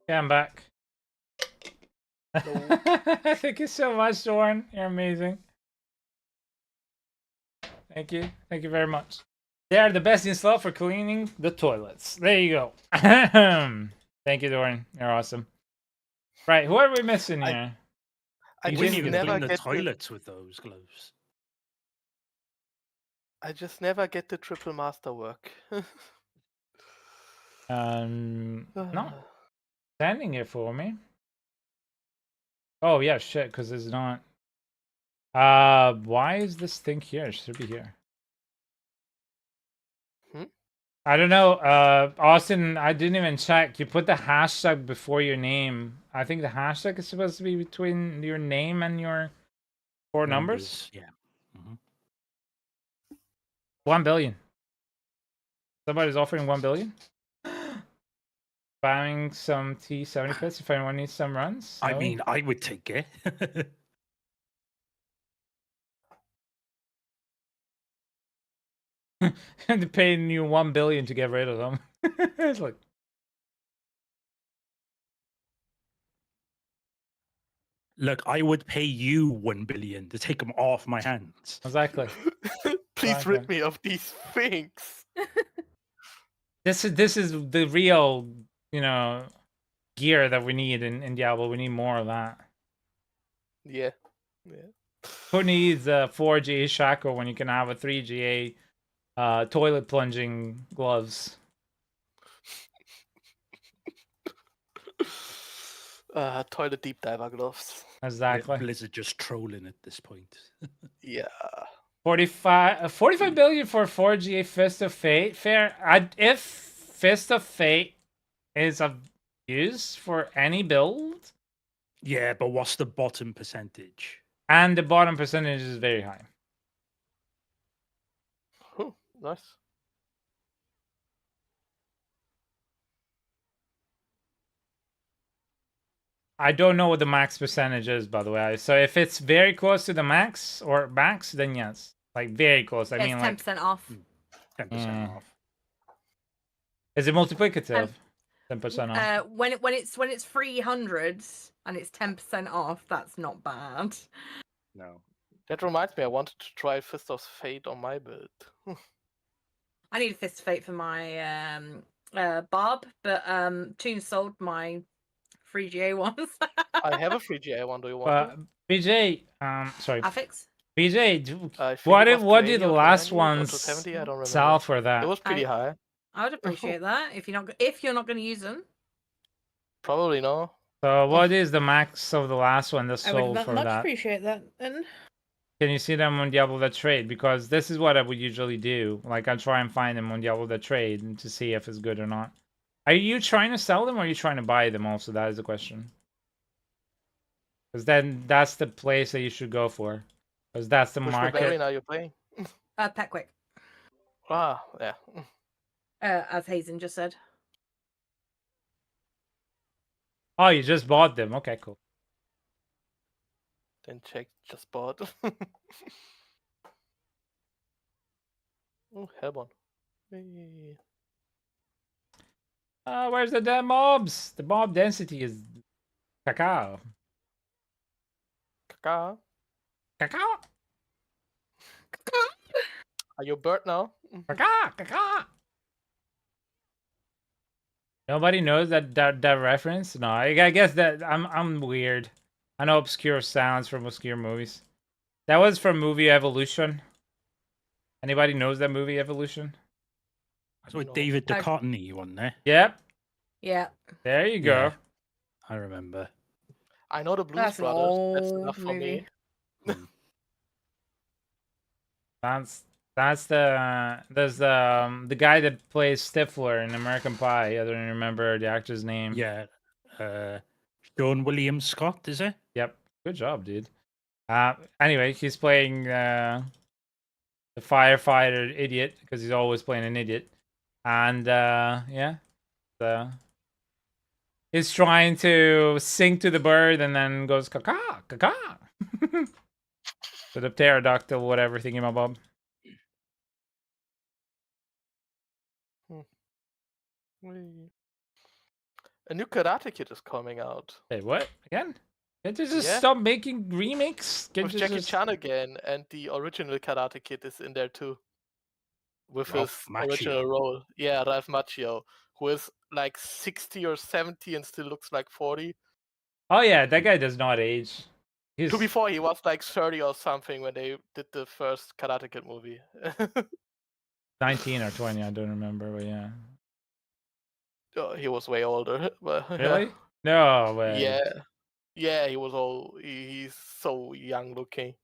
Speaker 1: Yeah, I'm back.
Speaker 5: No.
Speaker 1: Thank you so much, Dorn. You're amazing. Thank you. Thank you very much. They are the best in slot for cleaning the toilets. There you go. Thank you, Dorn. You're awesome. Right, who are we missing here?
Speaker 5: I
Speaker 3: You
Speaker 5: just
Speaker 3: can't even
Speaker 5: never
Speaker 3: clean the
Speaker 5: get
Speaker 3: toilets with those gloves.
Speaker 5: I just never get the triple master work.
Speaker 1: Not standing here for me. Oh yeah, shit, because it's not. Why is this thing here? It should be here. I don't know. Austin, I didn't even check. You put the hashtag before your name. I think the hashtag is supposed to be between your name and your four numbers.
Speaker 3: Yeah.
Speaker 1: 1 billion. Somebody's offering 1 billion. Buying some T70 pits if anyone needs some runs.
Speaker 3: I mean, I would take it.
Speaker 1: They're paying you 1 billion to get rid of them. It's like.
Speaker 3: Look, I would pay you 1 billion to take them off my hands.
Speaker 1: Exactly.
Speaker 5: Please rid me of these things.
Speaker 1: This is the real, gear that we need in Diablo. We need more of that.
Speaker 5: Yeah.
Speaker 1: Who needs a 4GA shackle when you can have a 3GA toilet plunging gloves?
Speaker 5: Toilet deep diver gloves.
Speaker 1: Exactly.
Speaker 3: Blizzard just trolling at this point.
Speaker 5: Yeah.
Speaker 1: 45 billion for 4GA Fist of Fate. Fair. If Fist of Fate is of use for any build.
Speaker 3: Yeah, but what's the bottom percentage?
Speaker 1: And the bottom percentage is very high.
Speaker 5: Oh, nice.
Speaker 1: I don't know what the max percentage is, by the way. So if it's very close to the max or max, then yes. Like very close. I mean,
Speaker 4: 10%
Speaker 1: like
Speaker 4: off.
Speaker 3: 10% off.
Speaker 1: Is it multiplicative? 10% off.
Speaker 4: When it's 300 and it's 10% off, that's not bad.
Speaker 3: No.
Speaker 5: That reminds me, I wanted to try Fist of Fate on my build.
Speaker 4: I need a Fist of Fate for my Barb, but Toon sold my 3GA ones.
Speaker 5: I have a 3GA one. Do you want
Speaker 1: BJ, sorry.
Speaker 4: Affix?
Speaker 1: BJ, what did the last ones sell for that?
Speaker 5: It was pretty high.
Speaker 4: I would appreciate that if you're not going to use them.
Speaker 5: Probably no.
Speaker 1: So what is the max of the last one that sold for
Speaker 4: I would
Speaker 1: that?
Speaker 4: appreciate that. Then.
Speaker 1: Can you see them on Diablo that trade? Because this is what I would usually do. Like, I try and find them on Diablo that trade and to see if it's good or not. Are you trying to sell them or are you trying to buy them also? That is the question. Because then that's the place that you should go for. Because that's the
Speaker 5: Which
Speaker 1: market.
Speaker 5: barbarian are you playing?
Speaker 4: Pet quick.
Speaker 5: Ah, yeah.
Speaker 4: As Hazen just said.
Speaker 1: Oh, you just bought them. Okay, cool.
Speaker 5: Then check, just bought. Oh, Hellborn. Hey.
Speaker 1: Where's the damn mobs? The mob density is cacao.
Speaker 5: Kaka.
Speaker 1: Cacao.
Speaker 5: Are you a bird now?
Speaker 1: Cacao. Cacao. Nobody knows that reference? No, I guess that I'm weird. I know obscure sounds from obscure movies. That was from movie Evolution. Anybody knows that movie Evolution?
Speaker 3: That's with David Duchovny, wasn't there?
Speaker 1: Yep.
Speaker 4: Yeah.
Speaker 1: There you go.
Speaker 3: Yeah, I remember.
Speaker 5: I know the Blues
Speaker 4: That's an
Speaker 5: Brothers. That's
Speaker 4: old
Speaker 5: enough for me.
Speaker 4: movie.
Speaker 1: That's there's the guy that plays Stifler in American Pie. I don't remember the actor's name.
Speaker 3: Yeah, Sean William Scott, is it?
Speaker 1: Yep. Good job, dude. Anyway, he's playing the firefighter idiot because he's always playing an idiot, and yeah, he's trying to sing to the bird and then goes caca caca to the pterodactyl, whatever thingamabob.
Speaker 5: A new Karate Kid is coming out.
Speaker 1: Hey, what again? Can't you just stop making remakes?
Speaker 5: With Jackie Chan again, and the original Karate Kid is in there too. With
Speaker 3: Ralph
Speaker 5: his original
Speaker 3: Macchio.
Speaker 5: role. Yeah, Ralph Macchio, who is like 60 or 70 and still looks like 40.
Speaker 1: Oh yeah, that guy does not age.
Speaker 5: To be fair, he was like 30 or something when they did the first Karate Kid movie.
Speaker 1: 19 or 20, I don't remember, but yeah.
Speaker 5: Oh, he was way older. But,
Speaker 1: Really? No way.
Speaker 5: Yeah. Yeah, he was all. He's so young looking.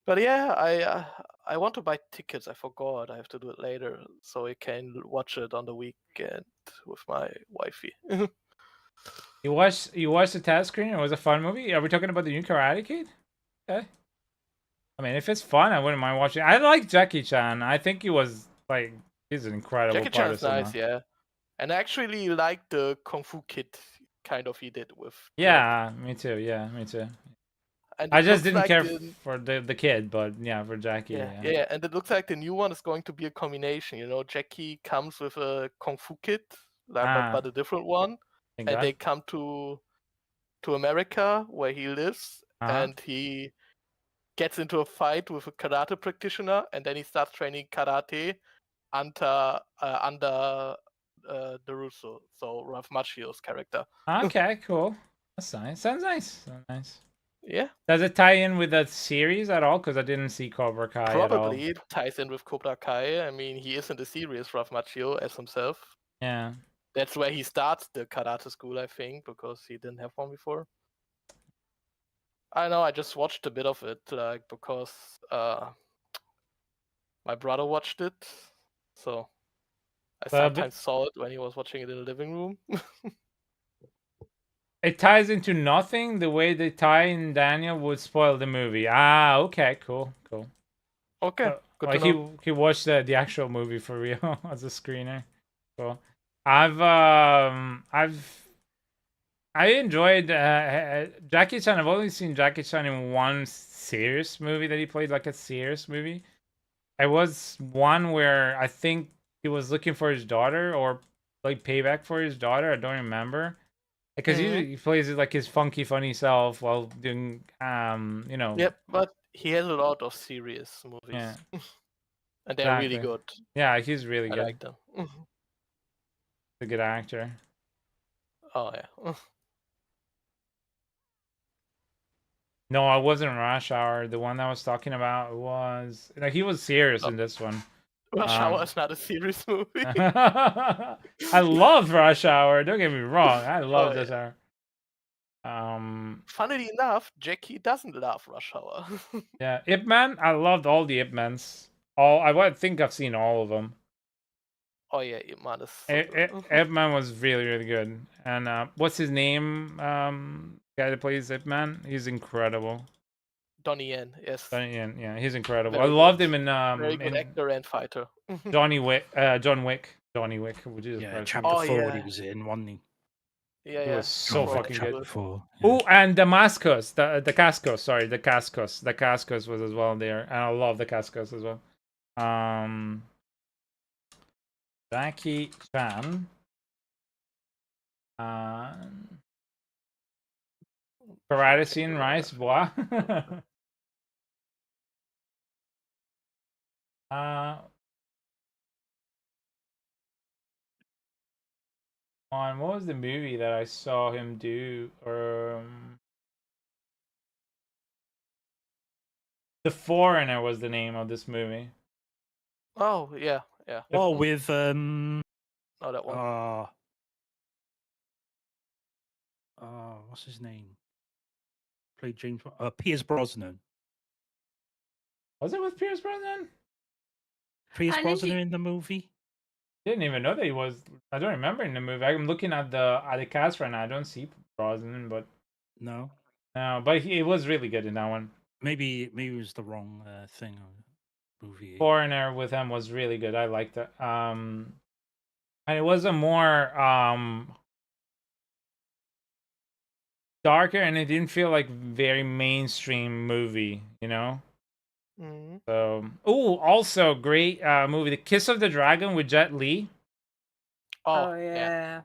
Speaker 5: But yeah, I want to buy tickets. I forgot. I have to do it later, so I can watch it on the weekend with my wifey.
Speaker 1: You watched the test screen? It was a fun movie. Are we talking about the new Karate Kid? Okay. I mean, if it's fun, I wouldn't mind watching. I like Jackie Chan. I think he was like he's an incredible.
Speaker 5: Jackie Chan's nice, yeah. And I actually like the Kung Fu Kid kind of he did with.
Speaker 1: Yeah, me too. Yeah, me too.
Speaker 5: And
Speaker 1: I just didn't care for the kid, but yeah, for Jackie.
Speaker 5: Yeah, and it looks like the new one is going to be a combination. You know, Jackie comes with a Kung Fu Kid, but a different one, and they come to America where he lives, and he gets into a fight with a karate practitioner, and then he starts training karate under the Russo, so Ralph Macchio's character.
Speaker 1: Okay, cool. That's nice. Sounds nice. Sounds nice.
Speaker 5: Yeah.
Speaker 1: Does it tie in with the series at all? Because I didn't see Cobra Kai at all.
Speaker 5: Probably it ties in with Cobra Kai. I mean, he is in the series, Ralph Macchio, as himself.
Speaker 1: Yeah.
Speaker 5: That's where he starts the karate school, I think, because he didn't have one before. I know, I just watched a bit of it, like, because my brother watched it, so I sometimes saw it when he was watching it in the living room.
Speaker 1: It ties into nothing. The way they tie in Daniel would spoil the movie. Ah, okay, cool.
Speaker 5: Okay, good to know.
Speaker 1: He watched the actual movie for real as a screener. Cool. I enjoyed Jackie Chan. I've only seen Jackie Chan in one serious movie that he played, like a serious movie. It was one where I think he was looking for his daughter or like payback for his daughter. I don't remember. Because he plays like his funky, funny self while doing, you know.
Speaker 5: Yep, but he has a lot of serious movies.
Speaker 1: Yeah.
Speaker 5: And they're really good.
Speaker 1: Yeah, he's really good.
Speaker 5: I like them.
Speaker 1: He's a good actor.
Speaker 5: Oh, yeah.
Speaker 1: No, I wasn't Rush Hour. The one I was talking about was... Like, he was serious in this one.
Speaker 5: Rush Hour is not a serious movie.
Speaker 1: I love Rush Hour. Don't get me wrong. I love this hour.
Speaker 5: Funnily enough, Jackie doesn't love Rush Hour.
Speaker 1: Yeah, Ip Man. I loved all the Ip Mans. I think I've seen all of them.
Speaker 5: Oh yeah, Ip Man is so
Speaker 1: Ip Man was really, really good. And what's his name? Guy that plays Ip Man. He's incredible.
Speaker 5: Donnie Yen, yes.
Speaker 1: Donnie Yen, yeah, he's incredible.
Speaker 5: Very
Speaker 1: I loved
Speaker 5: good.
Speaker 1: him in
Speaker 5: Very good actor and fighter.
Speaker 1: John Wick. John Wick.
Speaker 3: Yeah, chapter 4 he was in, wasn't he?
Speaker 5: Yeah,
Speaker 1: He
Speaker 5: yeah.
Speaker 1: was so
Speaker 3: John Wick
Speaker 1: fucking
Speaker 3: chapter
Speaker 1: good.
Speaker 3: 4.
Speaker 1: Oh, and the Mascos, the Cascos. Sorry, the Cascos. The Cascos was as well there, and I love the Cascos as well. Jackie Chan. Paradisine rice, bois. What was the movie that I saw him do? The Foreigner was the name of this movie.
Speaker 5: Oh yeah, yeah.
Speaker 3: Oh, with
Speaker 5: Oh, that one.
Speaker 3: What's his name? Played James. Pierce Brosnan.
Speaker 1: Was it with Pierce Brosnan?
Speaker 3: Pierce Brosnan in the movie?
Speaker 1: Didn't even know that he was. I don't remember in the movie. I'm looking at the cast right now. I don't see Brosnan, but
Speaker 3: no,
Speaker 1: but he was really good in that one.
Speaker 3: Maybe it was the wrong thing. Movie.
Speaker 1: Foreigner with him was really good. I liked it. And it was a more darker, and it didn't feel like very mainstream movie, you know.
Speaker 5: Mm-hmm.
Speaker 1: So, also great movie, The Kiss of the Dragon with Jet Li.
Speaker 4: Oh yeah.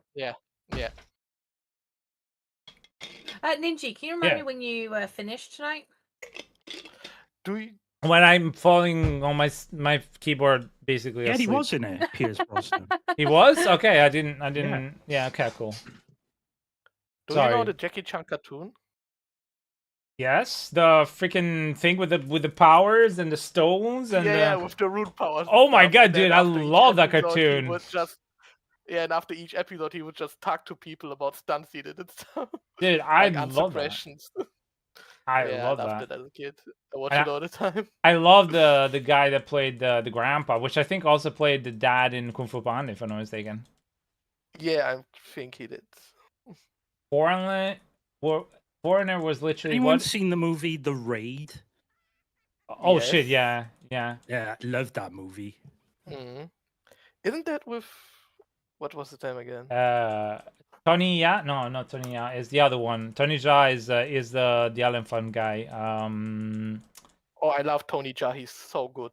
Speaker 4: Ninja, can you remind me when you finished tonight?
Speaker 1: When I'm falling on my keyboard, basically.
Speaker 3: Yeah,
Speaker 1: asleep.
Speaker 3: he was in it. Pierce Brosnan.
Speaker 1: He was? Okay, I didn't. Yeah. Okay, cool.
Speaker 5: Do you know the Jackie Chan cartoon?
Speaker 1: Yes, the freaking thing with the powers and the stones and
Speaker 5: yeah, with the root powers.
Speaker 1: Oh my god, dude, I love that cartoon.
Speaker 5: And after each episode, he would just talk to people about stunts he did and stuff.
Speaker 1: Dude, I
Speaker 5: like
Speaker 1: love
Speaker 5: questions.
Speaker 1: that. I love
Speaker 5: loved
Speaker 1: that.
Speaker 5: it as a kid. I watched it all the time.
Speaker 1: I love the guy that played the grandpa, which I think also played the dad in Kung Fu Panda, if I'm not mistaken.
Speaker 5: Yeah, I think he did.
Speaker 1: Foreigner was literally.
Speaker 3: Anyone seen the movie The Raid?
Speaker 1: Oh yes. Shit! Yeah.
Speaker 3: Yeah, love that movie.
Speaker 5: Mm-hmm. Isn't that with what was the time again?
Speaker 1: Tony Ya? No, not Tony Ya. Is the other one. Tony Jaa is the elephant guy.
Speaker 5: Oh, I love Tony Jaa. He's so good.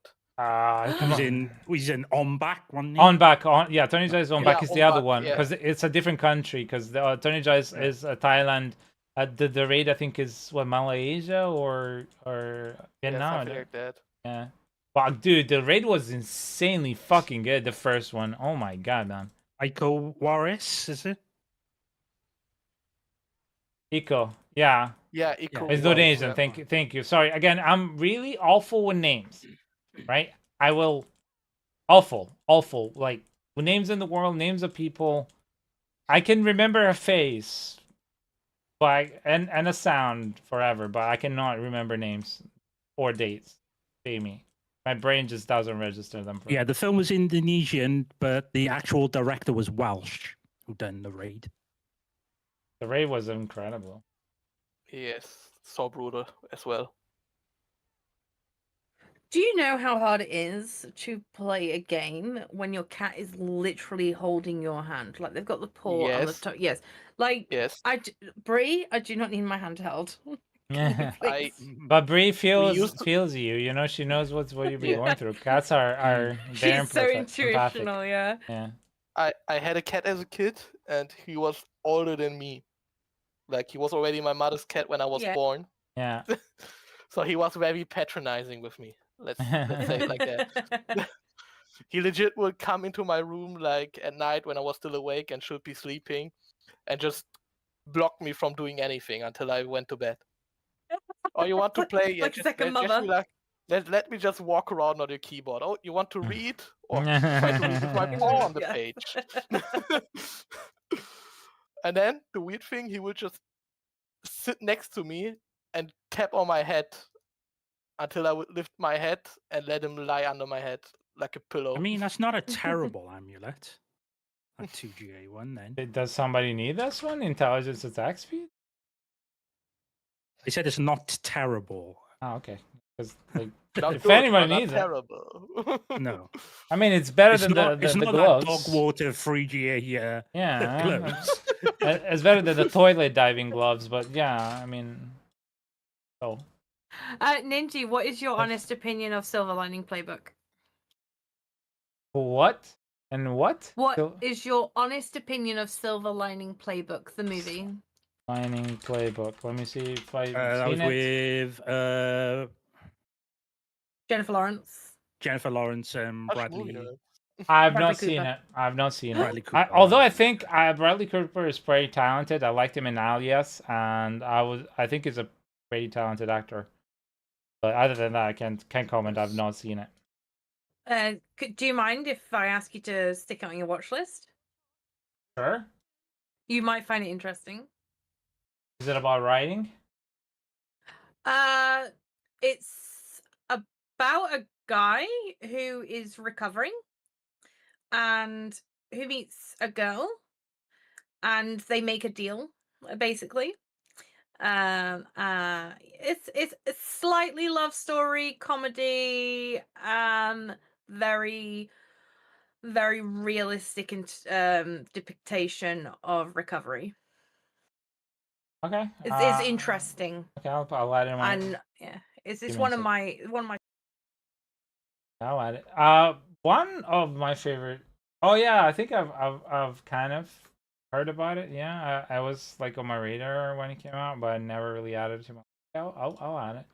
Speaker 3: He's in On Back, wasn't he?
Speaker 1: On Back. Yeah, Tony Jaa is On Back. Is the other one
Speaker 5: yeah.
Speaker 1: because it's a different country. Because Tony Jaa is Thailand. The raid I think is Malaysia or Vietnam.
Speaker 5: Something like that.
Speaker 1: Yeah. But dude, the raid was insanely fucking good. The first one. Oh my god, man.
Speaker 3: Iko Uwais, is it?
Speaker 1: Iko, yeah.
Speaker 5: Yeah, Iko.
Speaker 1: It's Indonesian. Thank you. Sorry again. I'm really awful with names, right? I will awful like with names in the world, names of people. I can remember a face, but and a sound forever, but I cannot remember names or dates. See me. My brain just doesn't register them.
Speaker 3: Yeah, the film was Indonesian, but the actual director was Welsh, who done The Raid.
Speaker 1: The Raid was incredible.
Speaker 5: Yes, so brutal as well.
Speaker 4: Do you know how hard it is to play a game when your cat is literally holding your hand? Like they've got the paw on the top. Yes. Like Brie, I do not need my hand held.
Speaker 1: But Brie feels you. You know, she knows what you've been going through. Cats are very
Speaker 4: She's so intuitional,
Speaker 1: yeah.
Speaker 5: I had a cat as a kid, and he was older than me. Like he was already my mother's cat when I was born.
Speaker 1: Yeah.
Speaker 5: So he was very patronizing with me. Let's say it like that. He legit would come into my room like at night when I was still awake and should be sleeping, and just block me from doing anything until I went to bed. Oh, you want to play? Yeah, let me just walk around on your keyboard. Oh, you want to read? Or try to read with my paw on the page. And then the weird thing, he would just sit next to me and tap on my head until I would lift my head and let him lie under my head like a pillow.
Speaker 3: I mean, that's not a terrible amulet. A 2GA one, then.
Speaker 1: Does somebody need this one? Intelligence attack speed?
Speaker 3: They said it's not terrible.
Speaker 1: Oh, okay. Because like,
Speaker 5: Not
Speaker 1: if
Speaker 5: good,
Speaker 1: anybody
Speaker 5: but not
Speaker 1: needs it,
Speaker 5: terrible.
Speaker 3: No.
Speaker 1: I mean, it's better
Speaker 3: It's
Speaker 1: than
Speaker 3: not,
Speaker 1: the
Speaker 3: it's not
Speaker 1: gloves.
Speaker 3: like dog water 3GA
Speaker 1: Yeah,
Speaker 3: gloves.
Speaker 1: it's better than the toilet diving gloves. But yeah, I mean, oh.
Speaker 4: Ninja, what is your honest opinion of Silver Lining Playbook?
Speaker 1: What? And what?
Speaker 4: What is your honest opinion of Silver Lining Playbook, the movie?
Speaker 1: Lining Playbook. Let me see if I've
Speaker 3: that was
Speaker 1: seen it.
Speaker 3: with
Speaker 4: Jennifer Lawrence.
Speaker 3: Jennifer Lawrence and
Speaker 5: Watch movie
Speaker 3: Bradley.
Speaker 1: I've
Speaker 4: Bradley
Speaker 1: not seen
Speaker 4: Cooper.
Speaker 1: it. I've not seen
Speaker 3: Bradley
Speaker 1: it.
Speaker 3: Cooper.
Speaker 1: Although I think Bradley Cooper is pretty talented. I liked him in Alias, and I think he's a pretty talented actor. But other than that, I can't comment. I've not seen it.
Speaker 4: Do you mind if I ask you to stick it on your watch list?
Speaker 1: Sure.
Speaker 4: You might find it interesting.
Speaker 1: Is it about writing?
Speaker 4: It's about a guy who is recovering and who meets a girl, and they make a deal, basically. It's a slightly love story comedy, very very realistic depiction of recovery.
Speaker 1: Okay.
Speaker 4: It's interesting.
Speaker 1: Okay, I'll add it in my.
Speaker 4: And yeah, it's one of my
Speaker 1: I'll add it. One of my favorite. Oh yeah, I think I've kind of heard about it. Yeah, I was like on my radar when it came out, but I never really added it to my. I'll add it.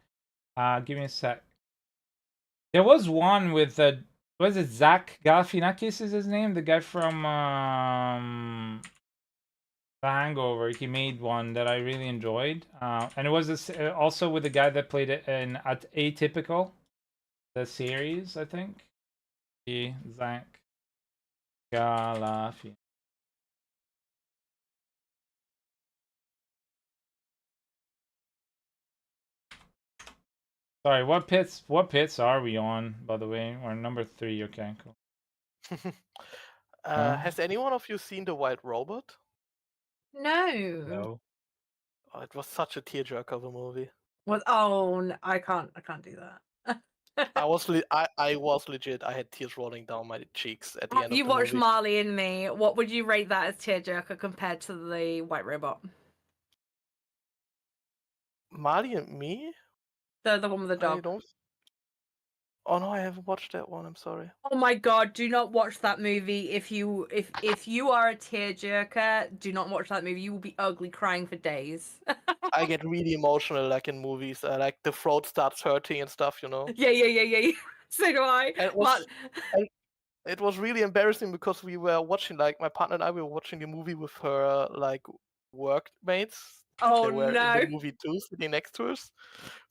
Speaker 1: Give me a sec. There was one with was it Zach Galifianakis is his name? The guy from The Hangover. He made one that I really enjoyed, and it was also with the guy that played it in Atypical, the series, I think. Zach Galifianakis. Sorry, what pits are we on, by the way? We're number 3, okay, cool.
Speaker 5: Has anyone of you seen The White Robot?
Speaker 4: No.
Speaker 5: Oh, it was such a tearjerker of a movie.
Speaker 4: I can't do that.
Speaker 5: I was legit. I had tears rolling down my cheeks at the end of the movie.
Speaker 4: You watched Marley and Me. What would you rate that as tearjerker compared to the White Robot?
Speaker 5: Marley and Me?
Speaker 4: The one with the dog.
Speaker 5: Oh no, I haven't watched that one. I'm sorry.
Speaker 4: Oh my god, do not watch that movie. If you are a tearjerker, do not watch that movie. You will be ugly crying for days.
Speaker 5: I get really emotional like in movies. Like the throat starts hurting and stuff, you know?
Speaker 4: Yeah. So do I.
Speaker 5: And it was really embarrassing because we were watching, like my partner and I were watching the movie with her like workmates.
Speaker 4: Oh
Speaker 5: they were
Speaker 4: no.
Speaker 5: in the movie too, sitting next to us.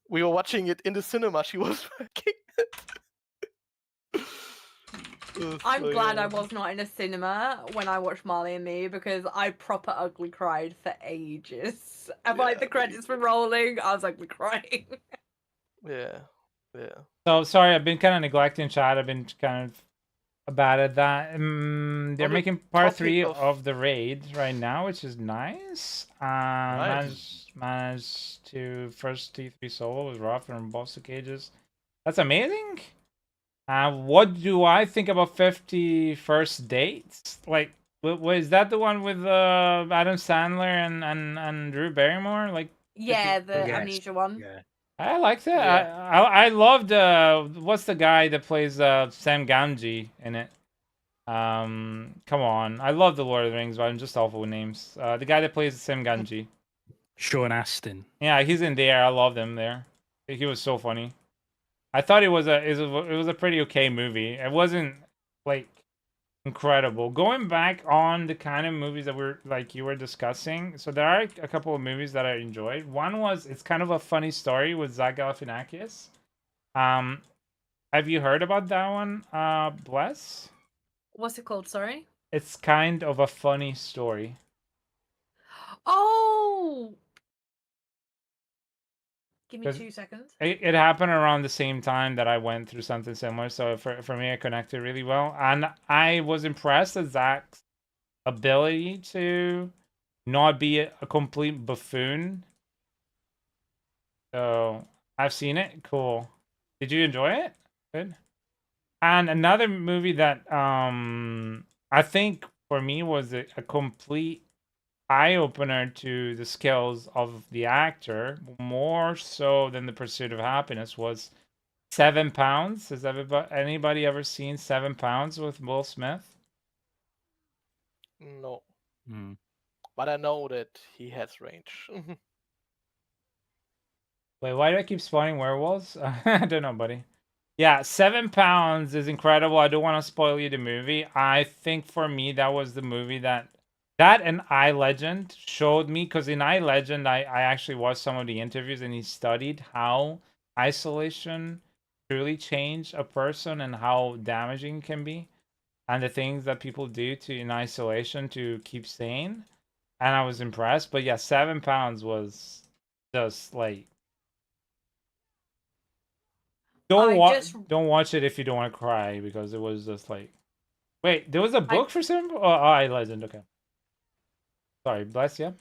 Speaker 5: We were watching it in the cinema. She was working.
Speaker 4: I'm glad I was not in a cinema when I watched Marley and Me, because I proper ugly cried for ages. And like the credits were rolling, I was ugly crying.
Speaker 5: Yeah.
Speaker 1: So sorry, I've been kind of neglecting chat. I've been kind of bad at that. They're making part 3 of the raid right now, which is nice. Managed to first T3 solo with rough and boss cages. That's amazing. What do I think about 50 First Dates? Like, was that the one with Adam Sandler and Drew Barrymore? Like,
Speaker 4: yeah, the Amnesia one.
Speaker 3: Yeah.
Speaker 1: I liked it.
Speaker 5: Yeah.
Speaker 1: I loved what's the guy that plays Sam Gamgee in it? Come on, I love the Lord of the Rings, but I'm just awful with names. The guy that plays Sam Gamgee.
Speaker 3: Sean Astin.
Speaker 1: Yeah, he's in there. I loved him there. He was so funny. I thought it was a pretty okay movie. It wasn't like incredible. Going back on the kind of movies that you were discussing, so there are a couple of movies that I enjoyed. One was, it's kind of a funny story with Zach Galifianakis. Have you heard about that one, Bless?
Speaker 4: What's it called? Sorry.
Speaker 1: It's kind of a funny story.
Speaker 4: Oh,
Speaker 7: Give me 2 seconds.
Speaker 1: It happened around the same time that I went through something similar, so for me, it connected really well, and I was impressed at Zach's ability to not be a complete buffoon. So I've seen it. Cool. Did you enjoy it? Good. And another movie that I think for me was a complete eye opener to the skills of the actor, more so than The Pursuit of Happiness, was 7 Pounds. Has anybody ever seen 7 Pounds with Will Smith?
Speaker 5: No.
Speaker 3: Mm.
Speaker 5: But I know that he has range.
Speaker 1: Wait, why do I keep spawning werewolves? I don't know, buddy. Yeah, 7 Pounds is incredible. I don't want to spoil you the movie. I think for me, that was the movie that and I Legend showed me, because in I Legend, I actually watched some of the interviews and he studied how isolation truly changed a person and how damaging it can be, and the things that people do in isolation to keep sane. And I was impressed. But yeah, 7 Pounds was just like, don't watch it if you don't want to cry, because it was just like, wait, there was a book for some. Oh, I Legend. Okay, sorry, bless you.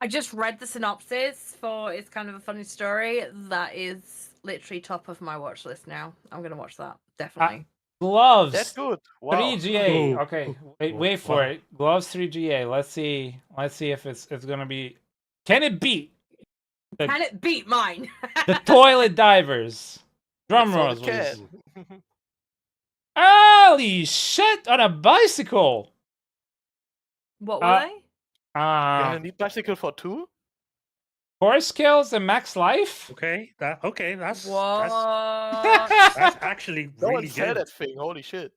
Speaker 7: I just read the synopsis for It's Kind of a Funny Story. That is literally top of my watch list now. I'm gonna watch that definitely.
Speaker 1: Gloves.
Speaker 5: That's good. Wow.
Speaker 1: 3GA. Okay, wait for it. Gloves 3GA. Let's see if it's gonna be. Can it beat?
Speaker 7: Can it beat mine?
Speaker 1: The Toilet Divers. Drum rolls, please. Holy shit! On a bicycle.
Speaker 7: What were they?
Speaker 5: You need bicycle for 2?
Speaker 1: Horse kills and max life.
Speaker 3: Okay, that's
Speaker 7: what?
Speaker 3: That's actually
Speaker 5: No
Speaker 3: really
Speaker 5: one said
Speaker 3: good.
Speaker 5: that thing. Holy shit!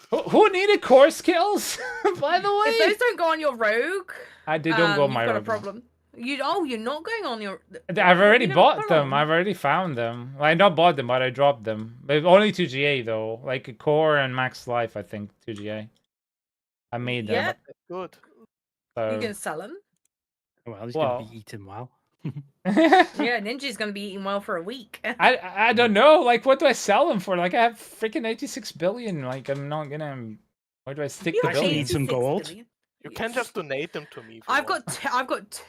Speaker 1: Who needed course kills? By the way,
Speaker 7: If those don't go on your rogue,
Speaker 1: they don't go on my
Speaker 7: you've got
Speaker 1: rogue.
Speaker 7: a problem. You're not going on your.
Speaker 1: I've already bought them. I've already found them. I not bought them, but I dropped them. But only 2GA though, like a core and max life. I think 2GA. I made them.
Speaker 7: Yeah,
Speaker 5: good.
Speaker 7: So, you can sell them.
Speaker 3: Well, he's gonna be eating well.
Speaker 7: Yeah, Ninja's gonna be eating well for a week.
Speaker 1: I don't know. Like, what do I sell them for? Like, I have freaking 86 billion. Like, I'm not gonna. Where do I stick the billion?
Speaker 3: Need some gold.
Speaker 7: Billion.
Speaker 5: You can just donate them to me.
Speaker 7: I've got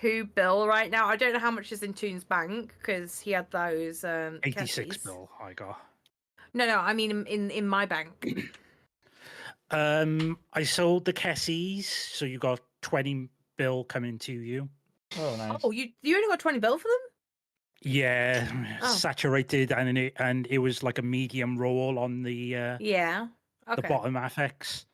Speaker 7: 2 bill right now. I don't know how much is in Toon's bank because he had those
Speaker 3: 86
Speaker 7: Kessies.
Speaker 3: bill I got.
Speaker 7: No, I mean in my bank.
Speaker 3: I sold the Kessies, so you got 20 bill coming to you.
Speaker 1: Oh, nice.
Speaker 7: Oh, you only got 20 bill for them?
Speaker 3: Yeah, saturated, and it was like a medium roll on the the bottom affix.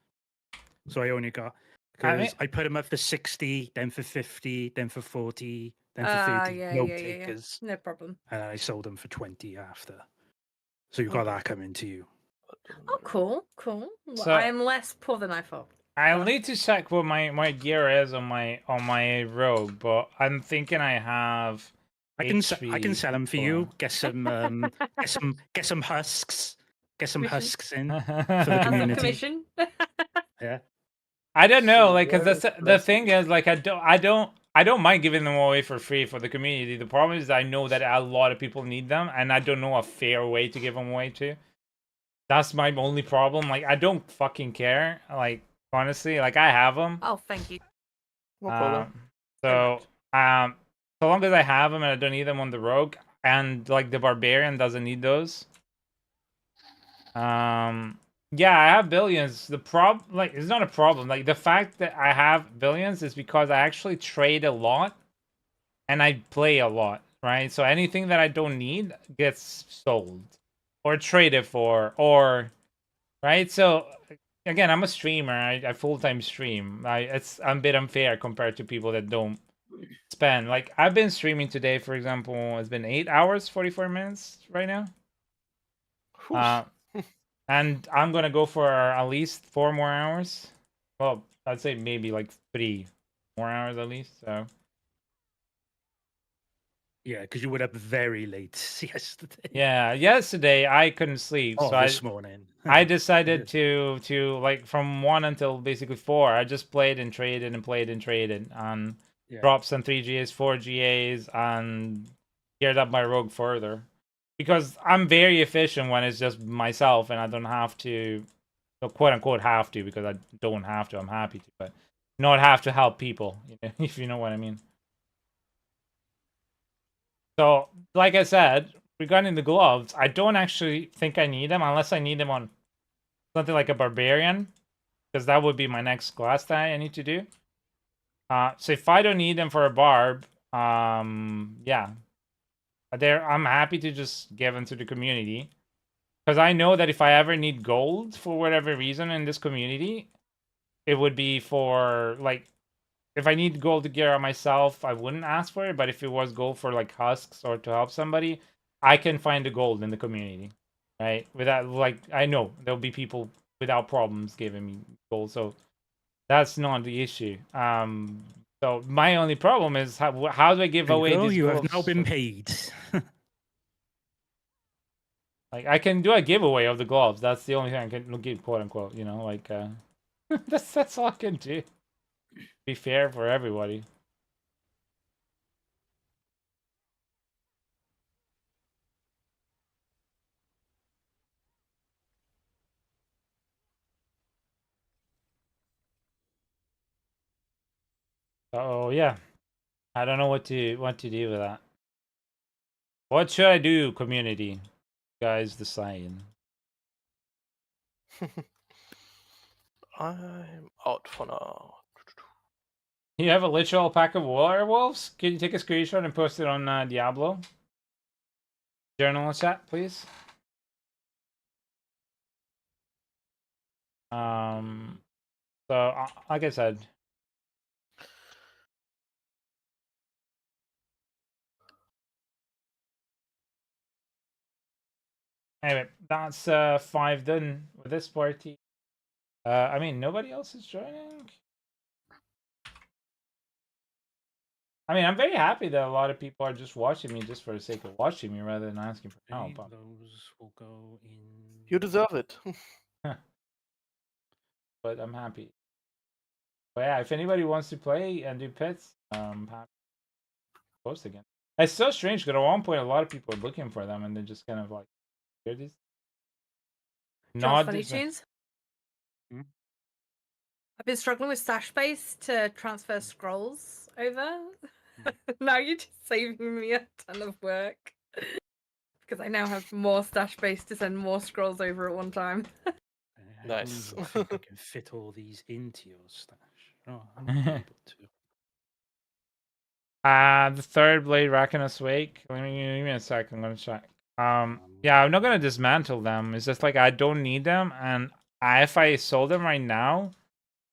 Speaker 3: So I only got because I put them up for 60, then for 50, then for 40, then for 30. No takers.
Speaker 7: No problem.
Speaker 3: And I sold them for 20 after. So you got that coming to you.
Speaker 7: Oh, cool. Well,
Speaker 1: So,
Speaker 7: I am less poor than I thought.
Speaker 1: I'll need to check what my gear is on my rogue, but I'm thinking I have.
Speaker 3: I can sell them for you. Get some get some husks. Get some husks in for the community.
Speaker 7: Commission.
Speaker 3: Yeah.
Speaker 1: I don't know, like, because the thing is, like, I don't mind giving them away for free for the community. The problem is I know that a lot of people need them, and I don't know a fair way to give them away to. That's my only problem. Like, I don't fucking care. Like, honestly, like, I have them.
Speaker 7: Oh, thank you.
Speaker 5: No problem.
Speaker 1: So long as I have them and I don't need them on the rogue, and like the barbarian doesn't need those. Yeah, I have billions. The problem, like, it's not a problem. Like, the fact that I have billions is because I actually trade a lot and I play a lot, right? So anything that I don't need gets sold or traded for, or right. So again, I'm a streamer. I full-time stream. I'm a bit unfair compared to people that don't spend. Like, I've been streaming today, for example. It's been 8 hours, 44 minutes right now. And I'm gonna go for at least 4 more hours. Well, I'd say maybe like 3 more hours at least. So
Speaker 3: yeah, because you were up very late yesterday.
Speaker 1: Yeah, yesterday I couldn't sleep.
Speaker 3: Oh,
Speaker 1: so
Speaker 3: this morning.
Speaker 1: I decided to like from 1 until basically 4. I just played and traded and played and traded and dropped some 3GAs, 4GAs, and geared up my rogue further. Because I'm very efficient when it's just myself and I don't have to, well, quote unquote have to, because I don't have to, I'm happy to, but not have to help people, if you know what I mean. So, like I said, regarding the gloves, I don't actually think I need them unless I need them on something like a barbarian, because that would be my next class that I need to do. So if I don't need them for a barb, yeah, I'm happy to just give them to the community, because I know that if I ever need gold for whatever reason in this community, it would be for like, if I need gold to gear on myself, I wouldn't ask for it. But if it was gold for like husks or to help somebody, I can find the gold in the community, right? Without, like, I know there'll be people without problems giving me gold, so that's not the issue. So my only problem is how do I give away these
Speaker 3: you
Speaker 1: gloves?
Speaker 3: have now been paid.
Speaker 1: Like, I can do a giveaway of the gloves. That's the only thing I can give, quote unquote. Like that's all I can do. Be fair for everybody. Oh yeah, I don't know what to do with that. What should I do, community? You guys decide.
Speaker 5: I'm out for now.
Speaker 1: You have a literal pack of werewolves? Can you take a screenshot and post it on Diablo? Journal chat, please. So like I said, anyway, that's 5 done with this party. I mean, nobody else is joining. I mean, I'm very happy that a lot of people are just watching me just for the sake of watching me rather than asking for help.
Speaker 3: Those will go in.
Speaker 5: You deserve it.
Speaker 1: But I'm happy. But yeah, if anybody wants to play and do pits, I'm happy to post again. It's so strange because at one point a lot of people are looking for them and they're just kind of like, here these.
Speaker 7: Not funny tunes. I've been struggling with stash space to transfer scrolls over. Now you're just saving me a ton of work. Because I now have more stash space to send more scrolls over at one time.
Speaker 5: Nice.
Speaker 3: I think I can fit all these into your stash. Oh, I'm not able to.
Speaker 1: The third blade Rackinus Wake. Give me a sec, I'm gonna check. Yeah, I'm not gonna dismantle them. It's just like I don't need them, and if I sold them right now,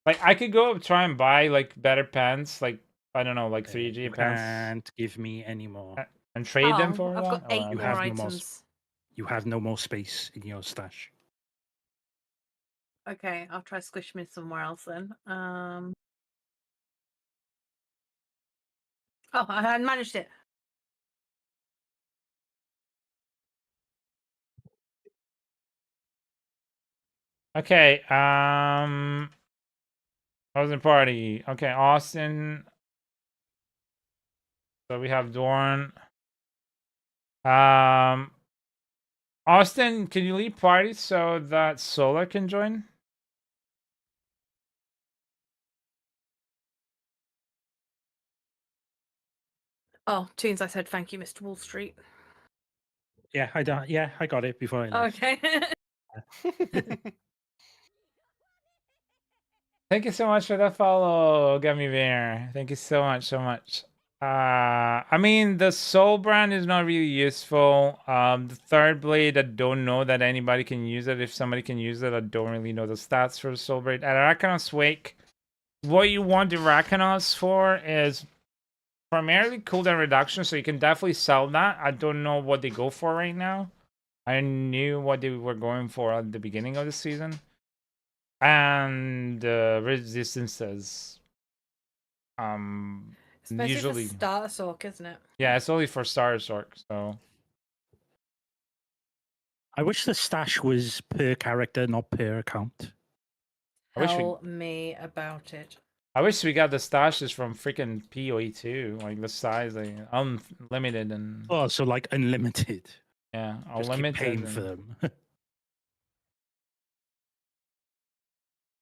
Speaker 1: like I could go try and buy like better pants, like I don't know, like 3G pants.
Speaker 3: Can't give me any more.
Speaker 1: And trade them for
Speaker 7: I've got 8
Speaker 3: you
Speaker 7: more
Speaker 3: have
Speaker 7: items.
Speaker 3: You have no more space in your stash.
Speaker 7: Okay, I'll try squish me somewhere else then. Oh, I managed it.
Speaker 1: Okay, Housing party. Okay, Austin. So we have Dorn. Austin, can you lead party so that Solar can join?
Speaker 7: Oh, Tunes, I said thank you, Mr. Wall Street.
Speaker 3: Yeah, I got it before I left.
Speaker 7: Okay.
Speaker 1: Thank you so much for the follow, Gummy Bear. Thank you so much. I mean, the Soul brand is not really useful. The third blade, I don't know that anybody can use it. If somebody can use it, I don't really know the stats for the Soul blade. At Arcanos Wake, what you want the Arcanos for is primarily cooldown reduction, so you can definitely sell that. I don't know what they go for right now. I knew what they were going for at the beginning of the season. And resistances.
Speaker 7: Especially
Speaker 1: usually
Speaker 7: for starter Sorc, isn't it?
Speaker 1: Yeah, it's only for starter Sorc, so.
Speaker 3: I wish the stash was per character, not per account.
Speaker 7: Tell me about it.
Speaker 1: I wish we got the stashes from freaking PoE too, like the size, like unlimited and.
Speaker 3: Oh, so like unlimited.
Speaker 1: Yeah,
Speaker 3: Just keep paying
Speaker 1: unlimited
Speaker 3: for them.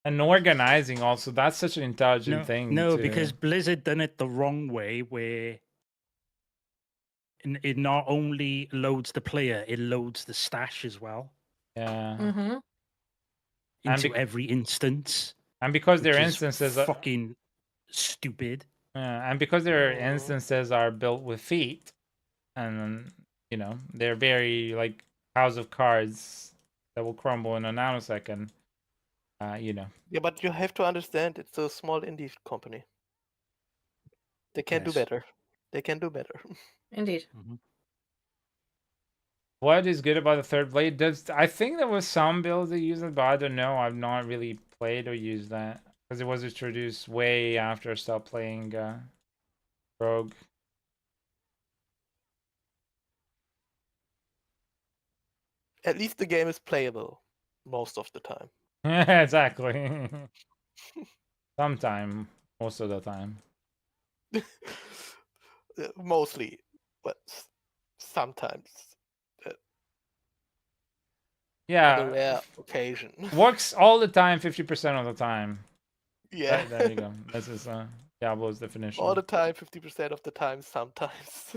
Speaker 1: and organizing also. That's such an intelligent thing.
Speaker 3: No,
Speaker 1: to...
Speaker 3: because Blizzard done it the wrong way, where it not only loads the player, it loads the stash as well.
Speaker 1: Yeah.
Speaker 7: Mm-hmm.
Speaker 3: Into every instance.
Speaker 1: And because their
Speaker 3: which is
Speaker 1: instances
Speaker 3: fucking stupid.
Speaker 1: And because their instances are built with feet, and you know they're very like house of cards that will crumble in a nanosecond. You know.
Speaker 5: Yeah, but you have to understand, it's a small indie company. They can do better. They can do better.
Speaker 7: Indeed.
Speaker 1: What is good about the third blade? I think there was some builds that use it, but I don't know. I've not really played or used that because it was introduced way after I stopped playing Rogue.
Speaker 5: At least the game is playable most of the time.
Speaker 1: Exactly. Sometime, most of the time.
Speaker 5: Mostly, but sometimes.
Speaker 1: Yeah.
Speaker 5: On a rare occasion.
Speaker 1: Works all the time, 50% of the time.
Speaker 5: Yeah.
Speaker 1: There you go. This is Diablo's definition.
Speaker 5: All the time, 50% of the time, sometimes.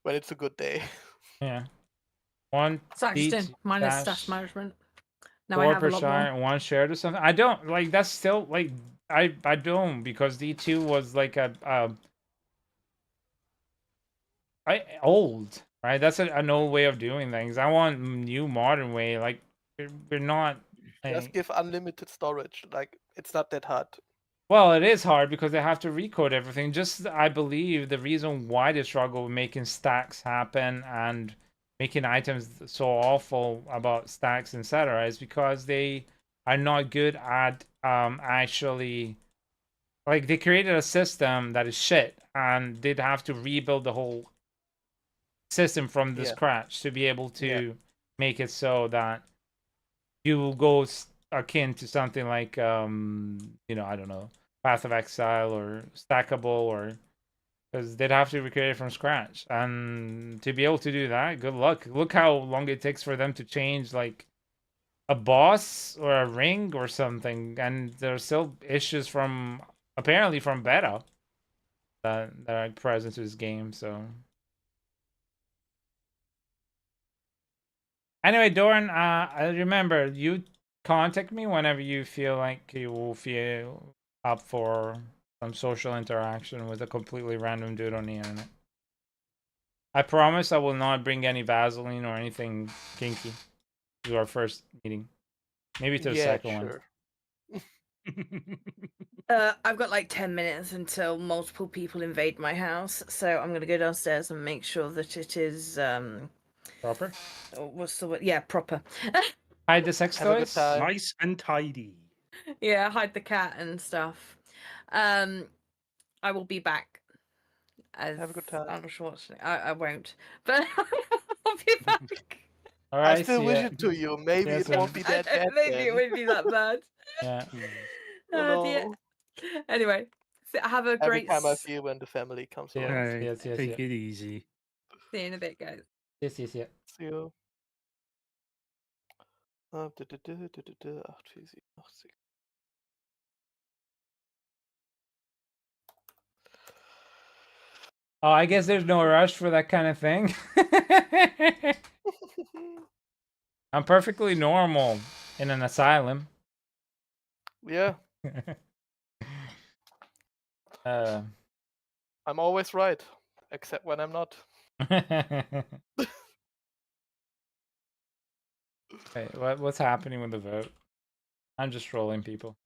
Speaker 5: When it's a good day.
Speaker 1: Yeah. One.
Speaker 7: So I just did minus stash management. Now I have a lot more.
Speaker 1: One shared or something. I don't like. That's still like I don't, because D2 was like old, right? That's an old way of doing things. I want new modern way. Like we're not.
Speaker 5: Just give unlimited storage. Like it's not that hard.
Speaker 1: Well, it is hard because they have to recode everything. Just I believe the reason why they struggle with making stacks happen and making items so awful about stacks, etc., is because they are not good at actually, like, they created a system that is shit and they'd have to rebuild the whole system from the scratch to be able to make it so that you will go akin to something like you know, I don't know, Path of Exile or Stackable, or because they'd have to recreate it from scratch. And to be able to do that, good luck. Look how long it takes for them to change like a boss or a ring or something, and there's still issues from apparently from beta that are present to this game. So anyway, Doran, I remember you contact me whenever you feel like you will feel up for some social interaction with a completely random dude on the internet. I promise I will not bring any Vaseline or anything kinky to our first meeting. Maybe to the second one.
Speaker 4: I've got like 10 minutes until multiple people invade my house, so I'm going to go downstairs and make sure that it is
Speaker 1: proper.
Speaker 4: What's the word? Yeah, proper.
Speaker 1: Hide the sex toys.
Speaker 3: Nice and tidy.
Speaker 4: Yeah, hide the cat and stuff. I will be back.
Speaker 5: Have a good time.
Speaker 4: Arnold Schwarzenegger. I won't, but I'll be back.
Speaker 1: All right,
Speaker 5: I still wish it to you. Maybe it won't be that bad.
Speaker 4: Maybe it won't be that bad.
Speaker 1: Yeah.
Speaker 5: Oh,
Speaker 4: dear. Anyway, so have a great.
Speaker 5: Every time I feel when the family comes over.
Speaker 3: Yes, take it easy.
Speaker 4: See you in a bit, guys.
Speaker 1: Yes.
Speaker 5: See you.
Speaker 1: Oh, I guess there's no rush for that kind of thing. I'm perfectly normal in an asylum.
Speaker 5: Yeah. I'm always right, except when I'm not.
Speaker 1: Hey, what's happening with the vote? I'm just trolling people.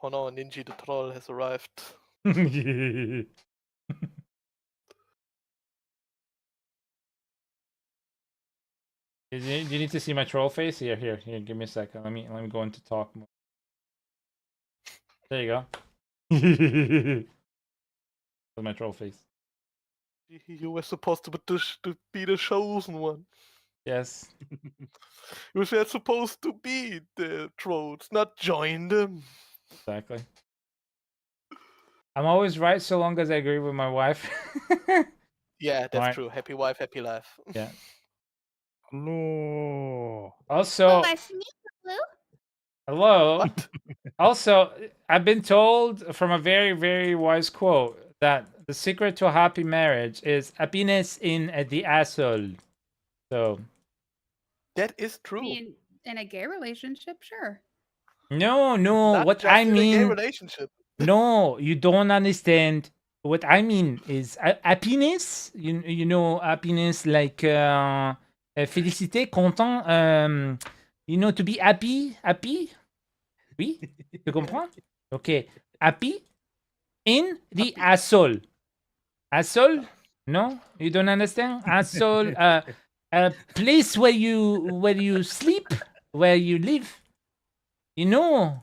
Speaker 5: Oh no, Ninja the troll has arrived.
Speaker 1: Do you need to see my troll face? Here, give me a second. Let me go into talk mode. There you go. That's my troll face.
Speaker 5: You were supposed to be the chosen one.
Speaker 1: Yes.
Speaker 5: We're supposed to be the trolls, not join them.
Speaker 1: Exactly. I'm always right so long as I agree with my wife.
Speaker 5: Yeah, that's
Speaker 1: Right.
Speaker 5: true. Happy wife, happy life.
Speaker 1: Yeah.
Speaker 3: No.
Speaker 1: Also,
Speaker 8: Nice to meet you, Blue.
Speaker 1: hello.
Speaker 5: What?
Speaker 1: Also, I've been told from a very, very wise quote that the secret to a happy marriage is happiness in the asshole. So
Speaker 5: That is
Speaker 8: I
Speaker 5: true.
Speaker 8: mean, in a gay relationship, sure.
Speaker 1: no,
Speaker 5: Not
Speaker 1: what
Speaker 5: just
Speaker 1: I
Speaker 5: in a gay
Speaker 1: mean,
Speaker 5: relationship.
Speaker 1: no, you don't understand. What I mean is happiness. You know happiness like félicité, content. You know to be happy. Oui, tu comprends? Okay, happy in the
Speaker 5: Happy.
Speaker 1: asshole. Asshole? No, you don't understand. Asshole. A place where you sleep, where you live. You know,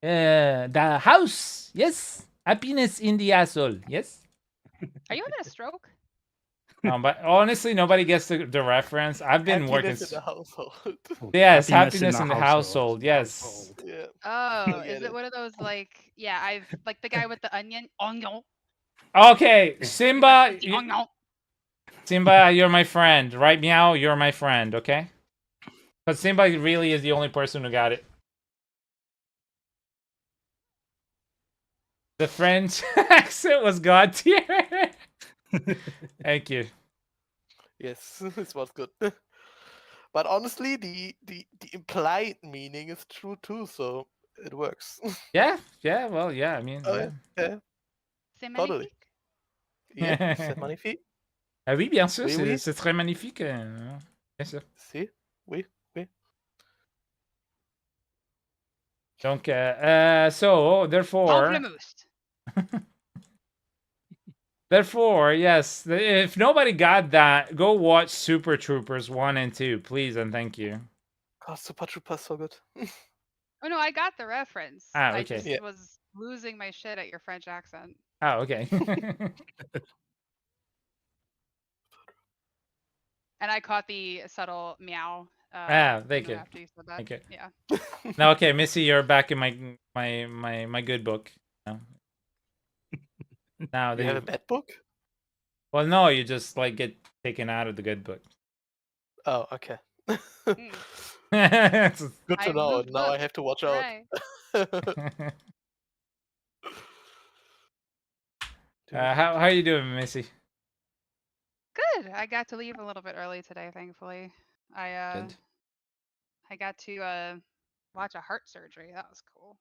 Speaker 1: the house. Yes, happiness in the asshole. Yes.
Speaker 9: Are you having a stroke?
Speaker 1: But honestly, nobody gets the reference. I've been working.
Speaker 5: Happiness in the household.
Speaker 1: Yes, happiness in the household. Yes.
Speaker 3: Household.
Speaker 5: Yeah.
Speaker 9: Oh,
Speaker 5: I get
Speaker 9: is it
Speaker 5: it.
Speaker 9: one of those like I've like the guy with the onion? Onion.
Speaker 1: Okay,
Speaker 9: The
Speaker 1: Simba.
Speaker 9: onion.
Speaker 1: Simba, you're my friend. Right, meow, you're my friend. Okay. But Simba really is the only person who got it. The French accent was god tier. Thank you.
Speaker 5: Yes, this was good. But honestly, the implied meaning is true too, so it works.
Speaker 1: Yeah, well, yeah, I mean, yeah.
Speaker 5: Yeah.
Speaker 9: C'est
Speaker 5: Totally.
Speaker 9: magnifique.
Speaker 5: Yeah, c'est magnifique.
Speaker 1: Ah oui, bien sûr,
Speaker 5: Oui, oui.
Speaker 1: c'est très magnifique. Bien sûr.
Speaker 5: Si, oui, oui.
Speaker 1: Donc, so, therefore...
Speaker 9: Pamplemousse.
Speaker 1: Therefore, yes, if nobody got that, go watch Super Troopers 1 and 2, please and thank you.
Speaker 5: Oh, Super Troopers so good.
Speaker 9: Oh no, I got the reference.
Speaker 1: Ah,
Speaker 9: I
Speaker 1: okay.
Speaker 9: just
Speaker 5: Yeah.
Speaker 9: was losing my shit at your French accent.
Speaker 1: Oh, okay.
Speaker 9: And I caught the subtle meow.
Speaker 1: Thank you.
Speaker 9: After you said that.
Speaker 1: Thank you.
Speaker 9: Yeah.
Speaker 1: Now, okay, Missy, you're back in my good book. Now
Speaker 5: You have a bad book?
Speaker 1: Well, no, you just like get taken out of the good book.
Speaker 5: Oh, okay.
Speaker 9: Mm.
Speaker 5: Good to
Speaker 9: I
Speaker 5: know.
Speaker 9: moved
Speaker 5: Now I
Speaker 9: books.
Speaker 5: have to watch out.
Speaker 9: Hooray.
Speaker 1: How are you doing, Missy?
Speaker 9: Good. I got to leave a little bit early today, thankfully.
Speaker 1: Good.
Speaker 9: I got to watch a heart surgery. That was cool.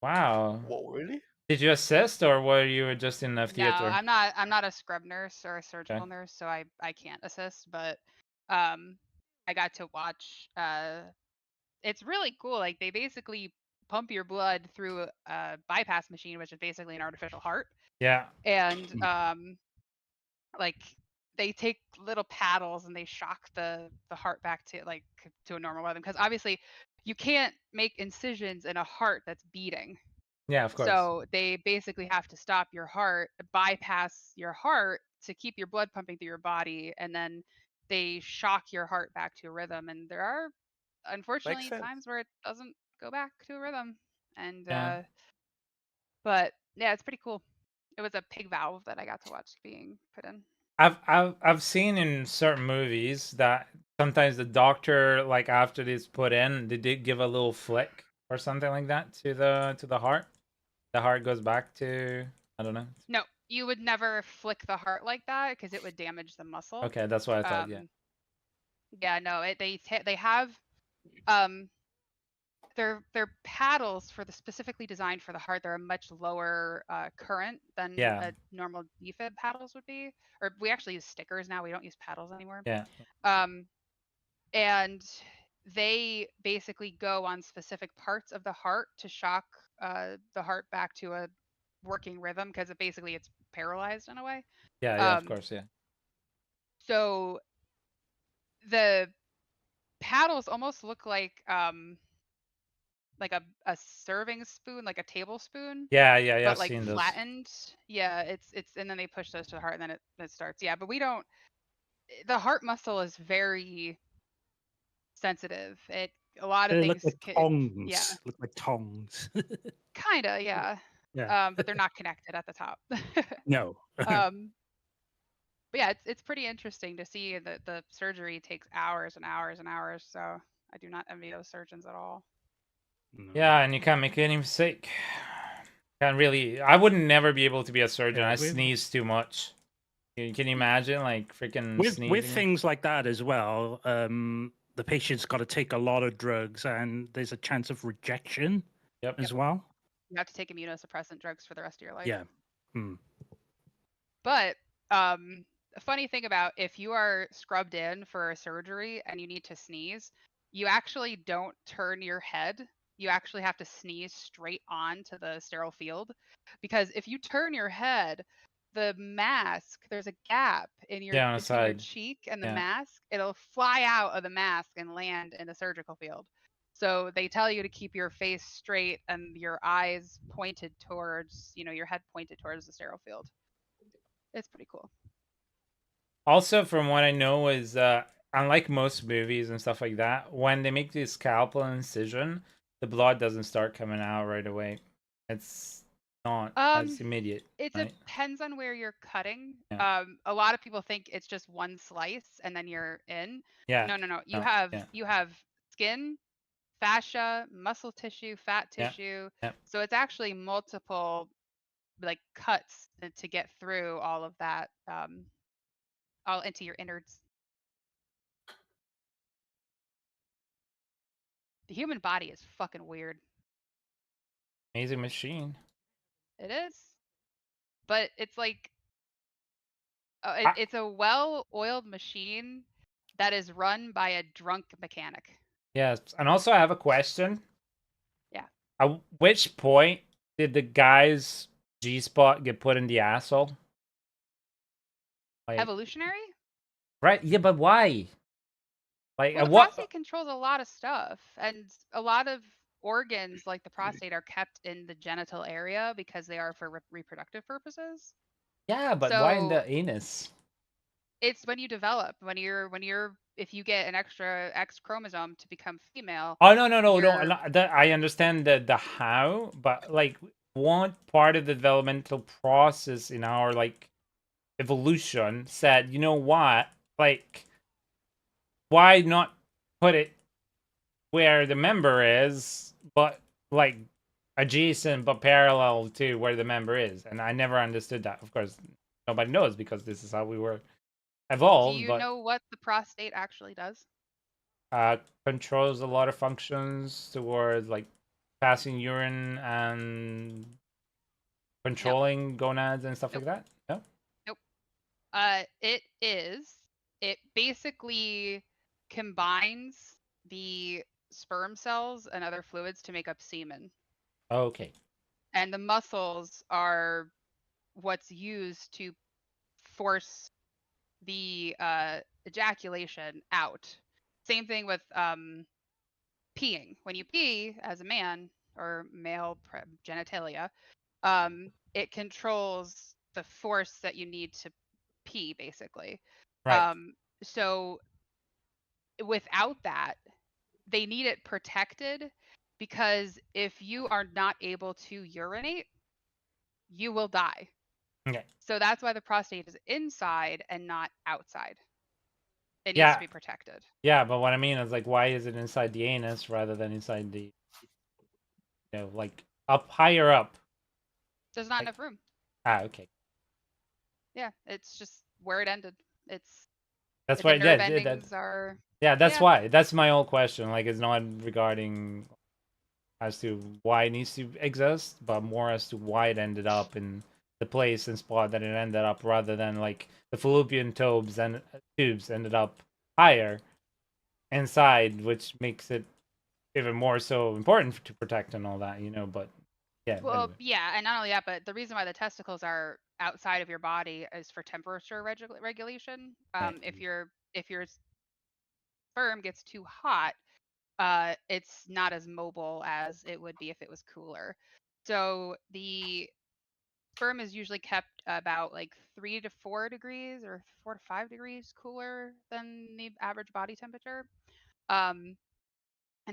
Speaker 1: Wow.
Speaker 5: Whoa, really?
Speaker 1: Did you assist or were you just in the theater?
Speaker 9: No, I'm not a scrub nurse or a surgical nurse, so I can't assist, but I got to watch it's really cool. Like they basically pump your blood through a bypass machine, which is basically an artificial heart.
Speaker 1: Yeah.
Speaker 9: And like they take little paddles and they shock the heart back to a normal rhythm, because obviously you can't make incisions in a heart that's beating.
Speaker 1: Yeah, of course.
Speaker 9: So they basically have to stop your heart, bypass your heart to keep your blood pumping through your body, and then they shock your heart back to a rhythm. And there are unfortunately times where it doesn't go back to a rhythm. And but yeah, it's pretty cool. It was a pig valve that I got to watch being put in.
Speaker 1: I've seen in certain movies that sometimes the doctor, like after it's put in, they did give a little flick or something like that to the heart. The heart goes back to, I don't know.
Speaker 9: No, you would never flick the heart like that because it would damage the muscle.
Speaker 1: Okay, that's what I thought. Yeah.
Speaker 9: Yeah, no, they have they're paddles specifically designed for the heart. They're a much lower current than a normal defib paddles would be. Or we actually use stickers now. We don't use paddles anymore.
Speaker 1: Yeah.
Speaker 9: And they basically go on specific parts of the heart to shock the heart back to a working rhythm, because it's paralyzed in a way.
Speaker 1: Yeah, of course, yeah.
Speaker 9: So the paddles almost look like a serving spoon, like a tablespoon.
Speaker 1: Yeah.
Speaker 9: But
Speaker 1: I've
Speaker 9: like
Speaker 1: seen
Speaker 9: flattened.
Speaker 1: those.
Speaker 9: Yeah, it's and then they push those to the heart and then it starts. Yeah, but we don't. The heart muscle is very sensitive. A lot of
Speaker 3: They
Speaker 9: things.
Speaker 3: look like tongs.
Speaker 9: Yeah.
Speaker 3: Look like tongs.
Speaker 9: Kinda, yeah.
Speaker 3: Yeah.
Speaker 9: But they're not connected at the top.
Speaker 3: No.
Speaker 9: But yeah, it's pretty interesting to see that the surgery takes hours and hours and hours. So I do not envy those surgeons at all.
Speaker 3: No.
Speaker 1: Yeah, and you can't make any mistake. Can't really. I would never be able to be a surgeon.
Speaker 3: Yeah,
Speaker 1: I sneeze too much. Can you imagine, like freaking sneezing?
Speaker 3: With things like that as well, the patient's got to take a lot of drugs, and there's a chance of rejection as well.
Speaker 9: You have to take immunosuppressant drugs for the rest of your life.
Speaker 3: Yeah. Hmm.
Speaker 9: But a funny thing about if you are scrubbed in for a surgery and you need to sneeze, you actually don't turn your head. You actually have to sneeze straight on to the sterile field, because if you turn your head, the mask, there's a gap in your between your cheek and the mask. It'll fly out of the mask and land in the surgical field. So they tell you to keep your face straight and your eyes pointed towards, your head pointed towards the sterile field. It's pretty cool.
Speaker 1: Also, from what I know, is unlike most movies and stuff like that, when they make the scalpel incision, the blood doesn't start coming out right away. It's not as immediate.
Speaker 9: It
Speaker 1: right?
Speaker 9: depends on where you're cutting.
Speaker 1: Yeah.
Speaker 9: A lot of people think it's just one slice and then you're in.
Speaker 1: Yeah.
Speaker 9: No. You have skin, fascia, muscle tissue, fat tissue.
Speaker 1: Yeah.
Speaker 9: So it's actually multiple like cuts to get through all of that, all into your innards. The human body is fucking weird.
Speaker 1: Amazing machine.
Speaker 9: It is. But it's like it's a well-oiled machine that is run by a drunk mechanic.
Speaker 1: Yes, and also I have a question.
Speaker 9: Yeah.
Speaker 1: At which point did the guy's G-spot get put in the asshole?
Speaker 9: Like, evolutionary?
Speaker 1: Right, yeah, but why? Like,
Speaker 9: well, the prostate controls a lot of stuff, and a lot of organs like the prostate are kept in the genital area because they are for reproductive purposes.
Speaker 1: Yeah, but why in the anus?
Speaker 9: It's when you develop, if you get an extra X chromosome to become female.
Speaker 1: Oh no! I understand the how, but like, what part of the developmental process in our like evolution said, you know what, like, why not put it where the member is, but like adjacent but parallel to where the member is? And I never understood that. Of course, nobody knows because this is how we were evolved.
Speaker 9: Do you know what the prostate actually does?
Speaker 1: Controls a lot of functions towards like passing urine and controlling gonads and stuff like that. No.
Speaker 9: Nope. It basically combines the sperm cells and other fluids to make up semen.
Speaker 1: Okay.
Speaker 9: And the muscles are what's used to force the ejaculation out. Same thing with peeing. When you pee as a man or male genitalia, it controls the force that you need to pee, basically.
Speaker 1: Right.
Speaker 9: So without that, they need it protected, because if you are not able to urinate, you will die.
Speaker 1: Okay.
Speaker 9: So that's why the prostate is inside and not outside. It needs to be protected.
Speaker 1: Yeah, but what I mean is, like, why is it inside the anus rather than inside the, like up higher up?
Speaker 9: There's not enough room.
Speaker 1: Okay.
Speaker 9: Yeah, it's just where it ended.
Speaker 1: That's why
Speaker 9: nerve endings are.
Speaker 1: Yeah, that's why. That's my whole question. Like, it's not regarding as to why it needs to exist, but more as to why it ended up in the place and spot that it ended up, rather than like the fallopian tubes ended up higher inside, which makes it even more so important to protect and all that, But yeah.
Speaker 9: Well,
Speaker 1: anyway.
Speaker 9: yeah, and not only that, but the reason why the testicles are outside of your body is for temperature regulation.
Speaker 1: Right.
Speaker 9: If your sperm gets too hot, it's not as mobile as it would be if it was cooler. So the sperm is usually kept about like 3 to 4 degrees or 4 to 5 degrees cooler than the average body temperature. And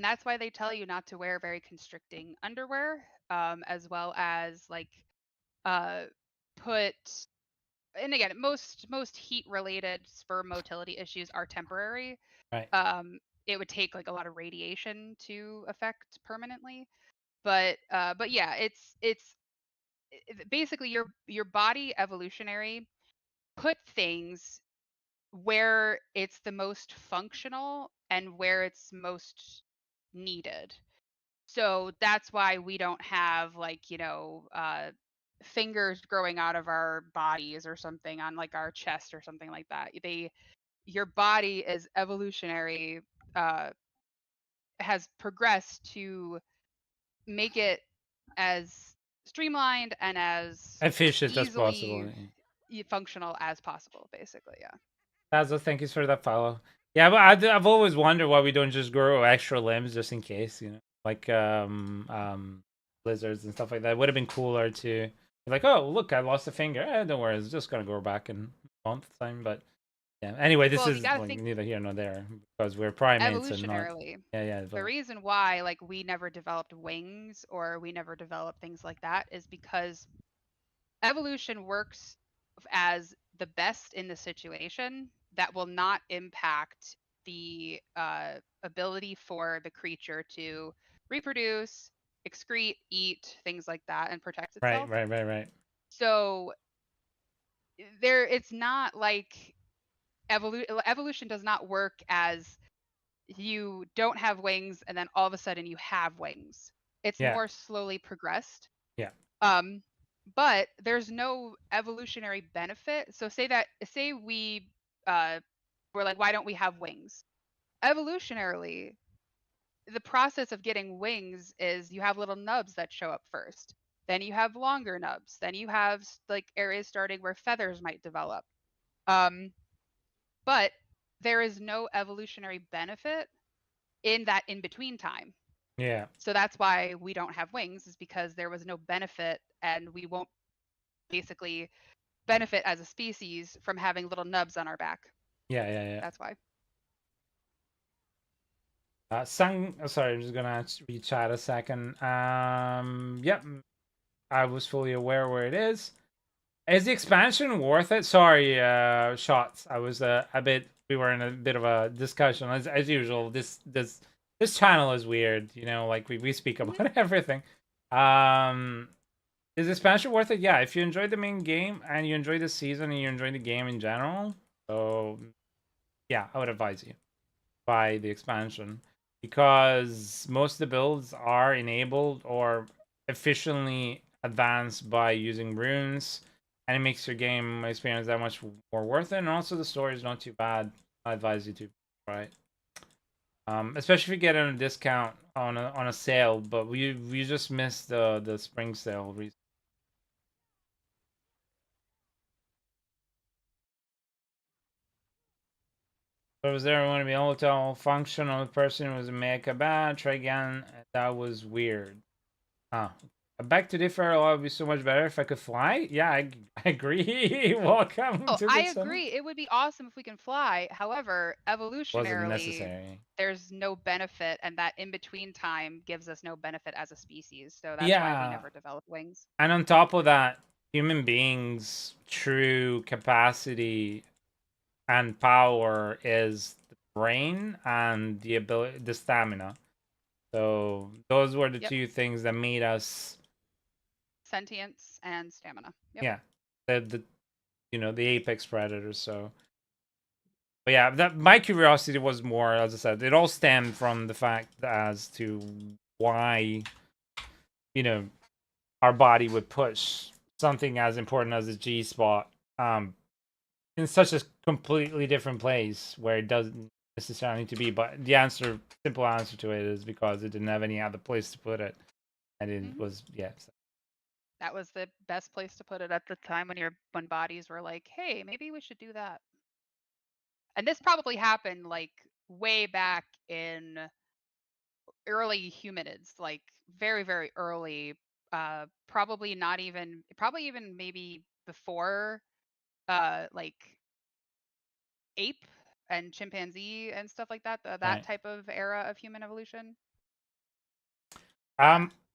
Speaker 9: that's why they tell you not to wear very constricting underwear, as well as like put. And again, most heat related sperm motility issues are temporary.
Speaker 1: Right.
Speaker 9: It would take like a lot of radiation to affect permanently. But yeah, it's basically your body evolutionary put things where it's the most functional and where it's most needed. So that's why we don't have like, fingers growing out of our bodies or something on like our chest or something like that. Your body is evolutionary, has progressed to make it as streamlined and as
Speaker 1: efficient as
Speaker 9: easily
Speaker 1: possible.
Speaker 9: functional as possible, basically. Yeah.
Speaker 1: Tazo, thank you for that follow. Yeah, but I've always wondered why we don't just grow extra limbs just in case, like lizards and stuff like that. It would have been cooler to be like, oh look, I lost a finger. Don't worry, it's just gonna grow back in a month time. But yeah, anyway, this is like neither here nor there because we're primates and not.
Speaker 9: Evolutionarily,
Speaker 1: Yeah.
Speaker 9: the reason why like we never developed wings or we never developed things like that is because evolution works as the best in the situation that will not impact the ability for the creature to reproduce, excrete, eat, things like that, and protect itself.
Speaker 1: Right.
Speaker 9: So it's not like evolution does not work as you don't have wings and then all of a sudden you have wings. It's more slowly progressed.
Speaker 1: Yeah.
Speaker 9: But there's no evolutionary benefit. So say we were like, why don't we have wings? Evolutionarily, the process of getting wings is you have little nubs that show up first. Then you have longer nubs. Then you have like areas starting where feathers might develop. But there is no evolutionary benefit in that in between time.
Speaker 1: Yeah.
Speaker 9: So that's why we don't have wings, is because there was no benefit and we won't basically benefit as a species from having little nubs on our back.
Speaker 1: Yeah.
Speaker 9: That's why.
Speaker 1: Sorry, I'm just gonna re-chat a second. Yep, I was fully aware where it is. Is the expansion worth it? Sorry, shots. I was a bit. We were in a bit of a discussion as usual. This channel is weird. Like we speak about everything. Is the expansion worth it? Yeah, if you enjoyed the main game and you enjoy the season and you enjoy the game in general, so yeah, I would advise you buy the expansion because most of the builds are enabled or efficiently advanced by using runes, and it makes your game experience that much more worth it. And also the story is not too bad. I advise you to try it. Especially if you get it on a discount on a sale, but we just missed the spring sale recently. So was there want to be able to function on the person who was mega bad? Try again. That was weird. Huh. Back to differ, it would be so much better if I could fly. Yeah, I agree. Welcome to the
Speaker 9: I agree. It would be awesome if we can fly. However, evolutionarily,
Speaker 1: necessary.
Speaker 9: There's no benefit, and that in between time gives us no benefit as a species. So that's why we never develop wings.
Speaker 1: And on top of that, human beings' true capacity and power is the brain and the stamina. So those were the two things that made us
Speaker 9: sentience and stamina.
Speaker 1: Yep. Yeah, the apex predators. So, but yeah, my curiosity was more, as I said, it all stemmed from the fact as to why our body would push something as important as a G spot in such a completely different place where it doesn't necessarily need to be. But the simple answer to it is because it didn't have any other place to put it, and it was
Speaker 9: That was the best place to put it at the time when bodies were like, hey, maybe we should do that. And this probably happened like way back in early humanids, like very, very early, probably even maybe before like ape and chimpanzee and stuff like that. That type of era of human evolution.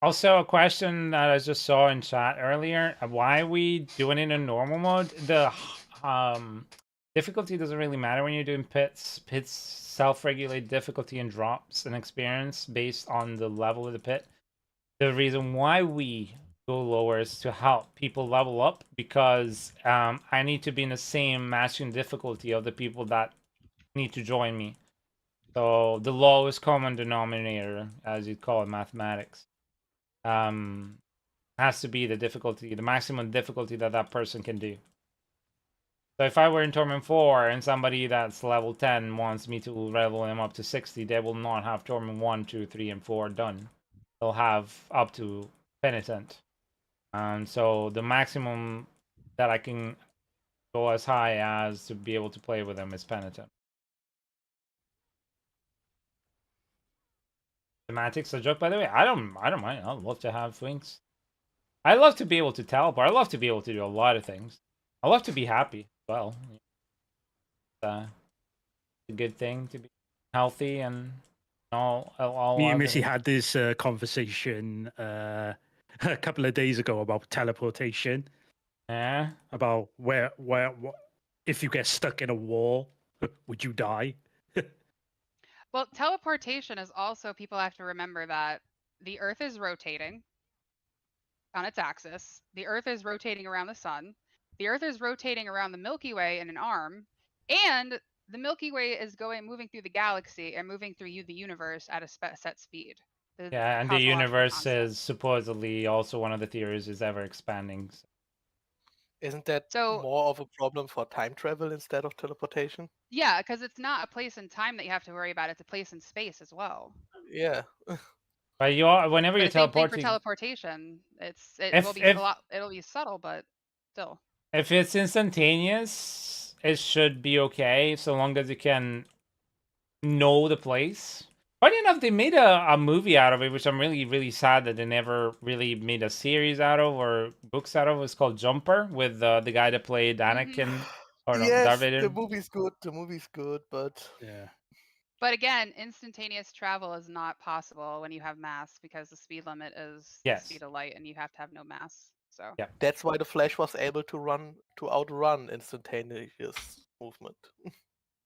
Speaker 1: Also, a question that I just saw in chat earlier: why are we doing it in normal mode? The difficulty doesn't really matter when you're doing pits. Pits self-regulate difficulty and drops in experience based on the level of the pit. The reason why we go lower is to help people level up, because I need to be in the same matching difficulty of the people that need to join me. So the lowest common denominator, as you'd call it, mathematics, has to be the difficulty, the maximum difficulty that that person can do. So if I were in Torment 4 and somebody that's level 10 wants me to level them up to 60, they will not have Torment 1, 2, 3, and 4 done. They'll have up to Penitent. So the maximum that I can go as high as to be able to play with them is Penitent. Semantics a joke, by the way. I don't mind. I'd love to have wings. I love to be able to teleport. I love to be able to do a lot of things. I love to be happy. Well, a good thing to be healthy and all.
Speaker 3: Me and Missy had this conversation a couple of days ago about teleportation.
Speaker 1: Yeah.
Speaker 3: About where if you get stuck in a wall, would you die?
Speaker 9: Well, teleportation is also, people have to remember that the Earth is rotating on its axis. The Earth is rotating around the sun. The Earth is rotating around the Milky Way in an arm, and the Milky Way is moving through the galaxy and moving through the universe at a set speed.
Speaker 1: Yeah, and the universe is supposedly also one of the theories is ever expanding.
Speaker 5: Isn't that more of a problem for time travel instead of teleportation?
Speaker 9: Yeah, because it's not a place in time that you have to worry about. It's a place in space as well.
Speaker 5: Yeah.
Speaker 1: But whenever you're teleporting,
Speaker 9: for teleportation, it'll be subtle, but still.
Speaker 1: If it's instantaneous, it should be okay, so long as you can know the place. Funny enough, they made a movie out of it, which I'm really, really sad that they never really made a series out of or books out of. It's called Jumper, with the guy that played Anakin.
Speaker 5: Yes, the movie's good. The movie's good, but
Speaker 3: yeah.
Speaker 9: But again, instantaneous travel is not possible when you have mass, because the speed limit is the speed of light, and you have to have no mass. So
Speaker 1: yeah,
Speaker 5: that's why the Flash was able to outrun instantaneous movement.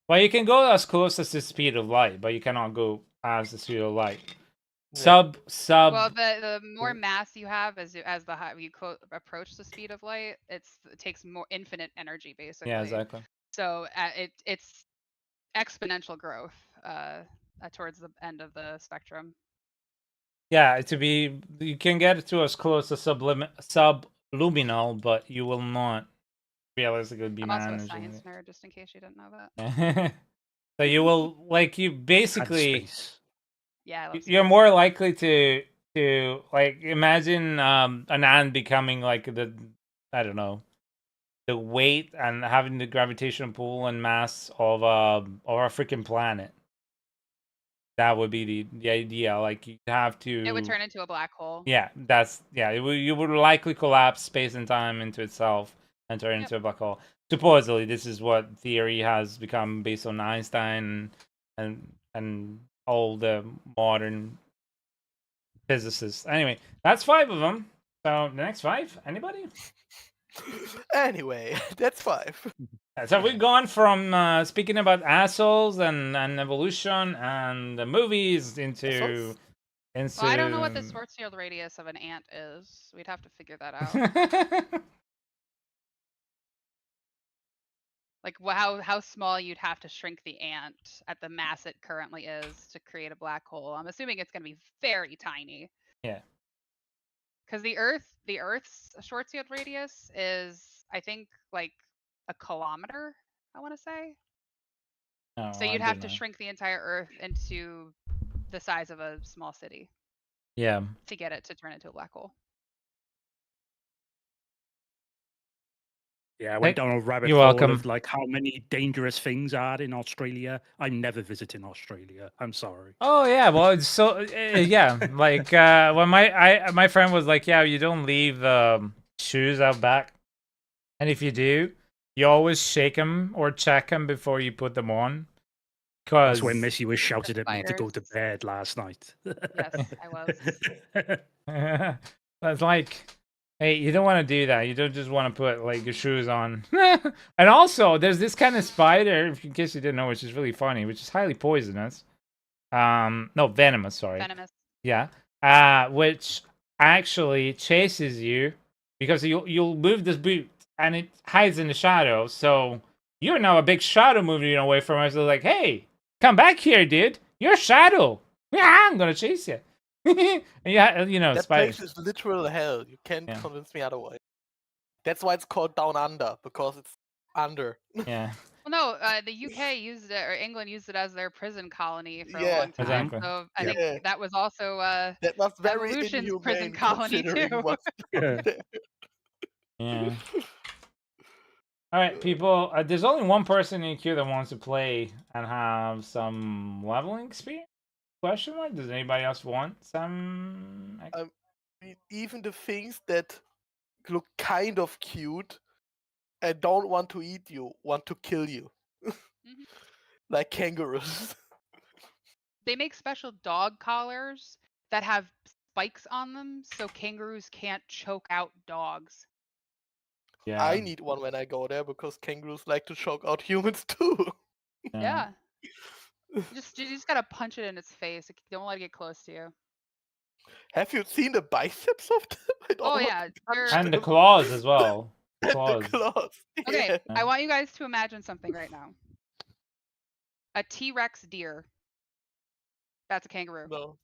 Speaker 1: Well, you can go as close as the speed of light, but you cannot go as the speed of light.
Speaker 5: Yeah.
Speaker 1: Sub.
Speaker 9: Well, the more mass you have as you approach the speed of light, it takes more infinite energy, basically.
Speaker 1: Yeah, exactly.
Speaker 9: So it's exponential growth towards the end of the spectrum.
Speaker 1: Yeah, you can get to as close as subluminal, but you will not realistically be managing.
Speaker 9: I'm also a science nerd, just in case you didn't know that.
Speaker 1: So you will you basically.
Speaker 9: Yeah,
Speaker 1: you're more likely to imagine an ant becoming like the weight and having the gravitational pull and mass of a freaking planet. That would be the idea. Like, you have to.
Speaker 9: It would turn into a black hole.
Speaker 1: Yeah, you would likely collapse space and time into itself and turn into a black hole. Supposedly, this is what theory has become based on Einstein and all the modern physicists. Anyway, that's 5 of them. So the next 5, anybody?
Speaker 5: Anyway, that's 5.
Speaker 1: So we've gone from speaking about assholes and evolution and the movies into.
Speaker 9: Well, I don't know what the Schwarzschild radius of an ant is. We'd have to figure that out. Like how small you'd have to shrink the ant at the mass it currently is to create a black hole. I'm assuming it's going to be very tiny.
Speaker 1: Yeah.
Speaker 9: Because the Earth's Schwarzschild radius is, I think, like a kilometer, I want to say.
Speaker 1: Oh,
Speaker 9: so you'd have to shrink the entire Earth into the size of a small city.
Speaker 1: Yeah.
Speaker 9: To get it to turn into a black hole.
Speaker 3: Yeah, I went down a rabbit hole of like how many dangerous things are in Australia. I'm never visiting Australia. I'm sorry.
Speaker 1: Oh yeah, well, it's so yeah, like when my friend was like, yeah, you don't leave shoes out back, and if you do, you always shake them or check them before you put them on, because
Speaker 3: that's when Missy was shouting at me to go to
Speaker 9: Spiders.
Speaker 3: bed last night.
Speaker 9: Yes, I was.
Speaker 1: That's like, hey, you don't want to do that. You don't just want to put like your shoes on. And also, there's this kind of spider, in case you didn't know, which is really funny, which is highly poisonous. No, venomous. Sorry.
Speaker 9: Venomous.
Speaker 1: Yeah. Which actually chases you because you'll move this boot and it hides in the shadow. So you're now a big shadow moving away from us. So like, hey, come back here, dude. You're a shadow. Yeah, I'm gonna chase you. And yeah, you know,
Speaker 5: That
Speaker 1: spiders.
Speaker 5: place is literal hell. You can't
Speaker 1: Yeah.
Speaker 5: convince me otherwise. That's why it's called Down Under, because it's under.
Speaker 1: Yeah.
Speaker 9: Well, no, the UK used it, or England used it as their prison colony for a
Speaker 5: Yeah.
Speaker 9: long time.
Speaker 1: Exactly.
Speaker 9: So I
Speaker 5: Yeah.
Speaker 9: think that was also
Speaker 5: That was very
Speaker 9: Evolution's prison
Speaker 5: inhumane
Speaker 9: colony
Speaker 5: considering
Speaker 9: too.
Speaker 5: what's there.
Speaker 1: Yeah. All right, people. There's only one person in queue that wants to play and have some leveling experience. Question mark? Does anybody else want some?
Speaker 5: I mean, even the things that look kind of cute and don't want to eat you, want to kill you.
Speaker 9: Mhm.
Speaker 5: Like kangaroos.
Speaker 9: They make special dog collars that have spikes on them so kangaroos can't choke out dogs.
Speaker 1: Yeah.
Speaker 5: I need one when I go there because kangaroos like to choke out humans too.
Speaker 9: Yeah. You just gotta punch it in its face. Don't let it get close to you.
Speaker 5: Have you seen the biceps of them? I don't
Speaker 9: Oh
Speaker 5: want
Speaker 9: yeah,
Speaker 5: to touch
Speaker 9: they're-
Speaker 1: And the
Speaker 5: them.
Speaker 1: claws as well.
Speaker 5: And
Speaker 1: Claws.
Speaker 5: the claws.
Speaker 9: Okay,
Speaker 5: Yeah.
Speaker 9: I want you guys to imagine something right now. A T-Rex deer. That's a kangaroo.
Speaker 5: No.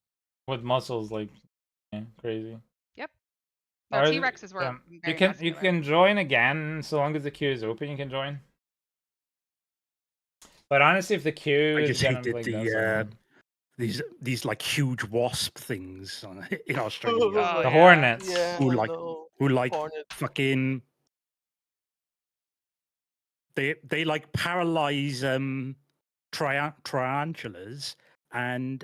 Speaker 1: With muscles like crazy.
Speaker 9: Yep. No,
Speaker 1: Or-
Speaker 9: T-Rexes were
Speaker 1: you
Speaker 9: very
Speaker 1: can
Speaker 9: muscular.
Speaker 1: join again so long as the queue is open. You can join. But honestly, if the queue
Speaker 3: I
Speaker 1: is
Speaker 3: just
Speaker 1: gonna
Speaker 3: hated
Speaker 1: like
Speaker 3: these like huge wasp things in Australia.
Speaker 9: Oh,
Speaker 1: the
Speaker 9: yeah.
Speaker 1: hornets.
Speaker 5: Yeah,
Speaker 3: Who
Speaker 5: I
Speaker 3: like-
Speaker 5: know.
Speaker 3: Who like
Speaker 5: Hornets.
Speaker 3: fucking they like paralyze tarantulas and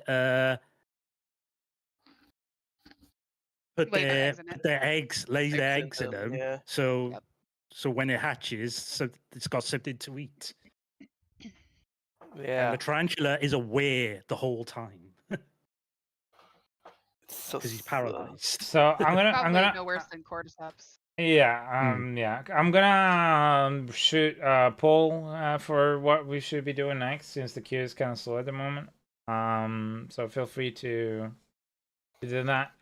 Speaker 3: put
Speaker 9: Lay their
Speaker 3: their
Speaker 9: eggs in it.
Speaker 3: lay their
Speaker 5: Eggs
Speaker 3: eggs
Speaker 5: in
Speaker 3: in
Speaker 5: them,
Speaker 3: them.
Speaker 5: yeah.
Speaker 3: So
Speaker 9: Yep.
Speaker 3: so when it hatches, so it's got something to eat.
Speaker 5: Yeah.
Speaker 3: And the tarantula is aware the whole time
Speaker 5: So
Speaker 3: because he's paralyzed.
Speaker 1: So I'm
Speaker 9: Probably
Speaker 1: gonna
Speaker 9: no worse than cordyceps.
Speaker 1: yeah I'm gonna shoot a poll for what we should be doing next since the queue is kind of slow at the moment. So feel free to do that.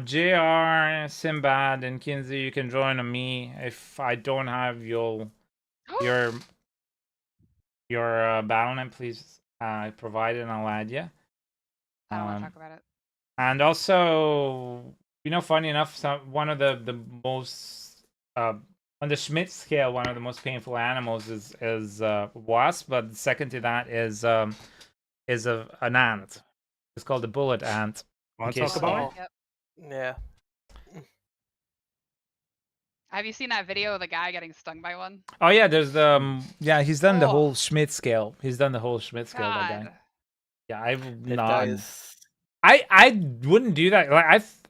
Speaker 1: JR, Sinbad, and Kinsey, you can join on me if I don't have your BattleNet. Please provide it and I'll add you.
Speaker 9: I don't want to talk about it.
Speaker 1: And also, you know, funny enough, one of the most on the Schmidt scale, one of the most painful animals is wasp, but the second to that is an ant. It's called the bullet ant.
Speaker 3: Want to talk about it?
Speaker 9: Yep.
Speaker 5: Yeah.
Speaker 9: Have you seen that video of the guy getting stung by one?
Speaker 1: Oh yeah, there's the he's done the
Speaker 9: Oh.
Speaker 1: whole Schmidt scale. He's done the whole Schmidt scale. That guy.
Speaker 9: God.
Speaker 1: Yeah, I've
Speaker 5: That
Speaker 1: not.
Speaker 5: guy is...
Speaker 1: I wouldn't do that.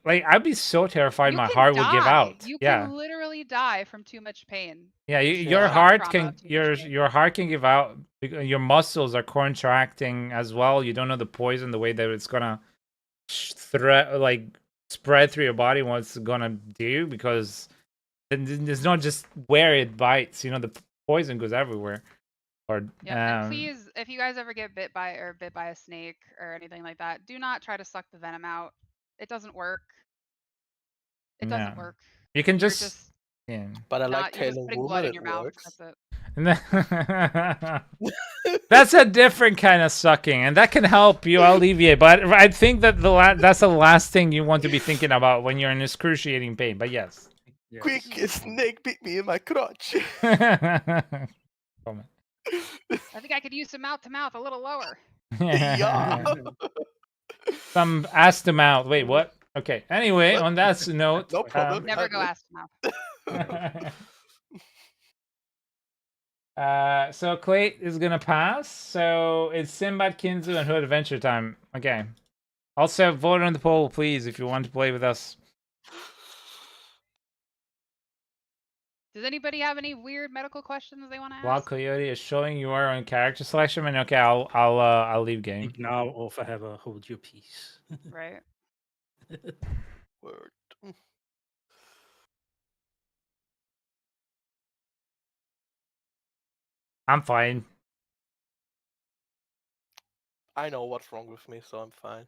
Speaker 1: I'd be so terrified
Speaker 9: You
Speaker 1: my
Speaker 9: can
Speaker 1: heart would give
Speaker 9: die.
Speaker 1: out.
Speaker 9: You
Speaker 1: Yeah.
Speaker 9: can literally die from too much pain.
Speaker 1: Yeah,
Speaker 5: Yeah.
Speaker 1: your
Speaker 9: Shock
Speaker 1: heart
Speaker 9: trauma,
Speaker 1: can
Speaker 9: too much pain.
Speaker 1: your heart can give out. Your muscles are contracting as well. You don't know the poison, the way that it's gonna spread through your body, what it's gonna do, because it's not just where it bites. You know, the poison goes everywhere. Or
Speaker 9: Yeah, and please, if you guys ever get bit by a snake or anything like that, do not try to suck the venom out. It doesn't work. It doesn't
Speaker 1: Yeah.
Speaker 9: work.
Speaker 1: you can
Speaker 9: You're
Speaker 1: just yeah.
Speaker 5: But I
Speaker 9: not,
Speaker 5: like
Speaker 9: you're just
Speaker 5: telling
Speaker 9: putting blood
Speaker 5: women
Speaker 9: in
Speaker 5: it
Speaker 9: your mouth.
Speaker 5: works.
Speaker 9: That's it.
Speaker 1: That's a different kind of sucking, and that can help you alleviate. But I think that that's the last thing you want to be thinking about when you're in excruciating pain. But yes.
Speaker 5: Quick, a snake bit me in my crotch.
Speaker 1: Comment.
Speaker 9: I think I could use some mouth to mouth a little lower.
Speaker 5: Yeah.
Speaker 1: Some ass to mouth. Wait, what? Okay. Anyway,
Speaker 5: What?
Speaker 1: on that note,
Speaker 5: No problem.
Speaker 9: Never go ass to mouth.
Speaker 1: So Clay is gonna pass. So it's Sinbad, Kinzu, and Hood Adventure time. Okay. Also, vote on the poll, please, if you want to play with us.
Speaker 9: Does anybody have any weird medical questions they want to
Speaker 1: Wild
Speaker 9: ask?
Speaker 1: Coyote is showing you are on character selection, and okay, I'll leave game.
Speaker 3: Speak now or forever hold your peace.
Speaker 9: Right.
Speaker 5: Word.
Speaker 1: I'm fine.
Speaker 5: I know what's wrong with me, so I'm fine.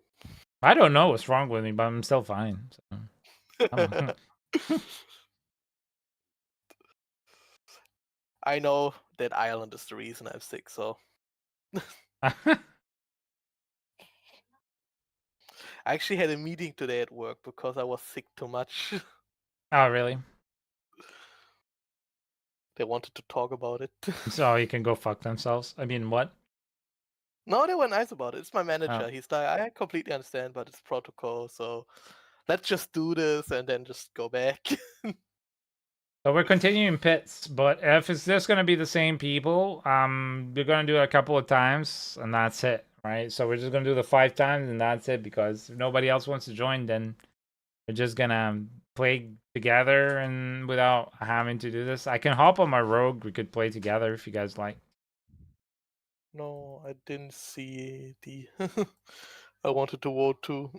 Speaker 1: I don't know what's wrong with me, but I'm still fine. So.
Speaker 5: I know that Ireland is the reason I'm sick, so. I actually had a meeting today at work because I was sick too much.
Speaker 1: Oh, really?
Speaker 5: They wanted to talk about it.
Speaker 1: So you can go fuck themselves. I mean, what?
Speaker 5: No, they were nice about it. It's my manager.
Speaker 1: Oh.
Speaker 5: He's like, I completely understand, but it's protocol, so let's just do this and then just go back.
Speaker 1: So we're continuing pits, but if it's just gonna be the same people, we're gonna do it a couple of times and that's it, right? So we're just gonna do the 5 times and that's it, because if nobody else wants to join, then we're just gonna play together and without having to do this. I can hop on my rogue. We could play together if you guys like.
Speaker 5: No, I didn't see the. I wanted to vote too.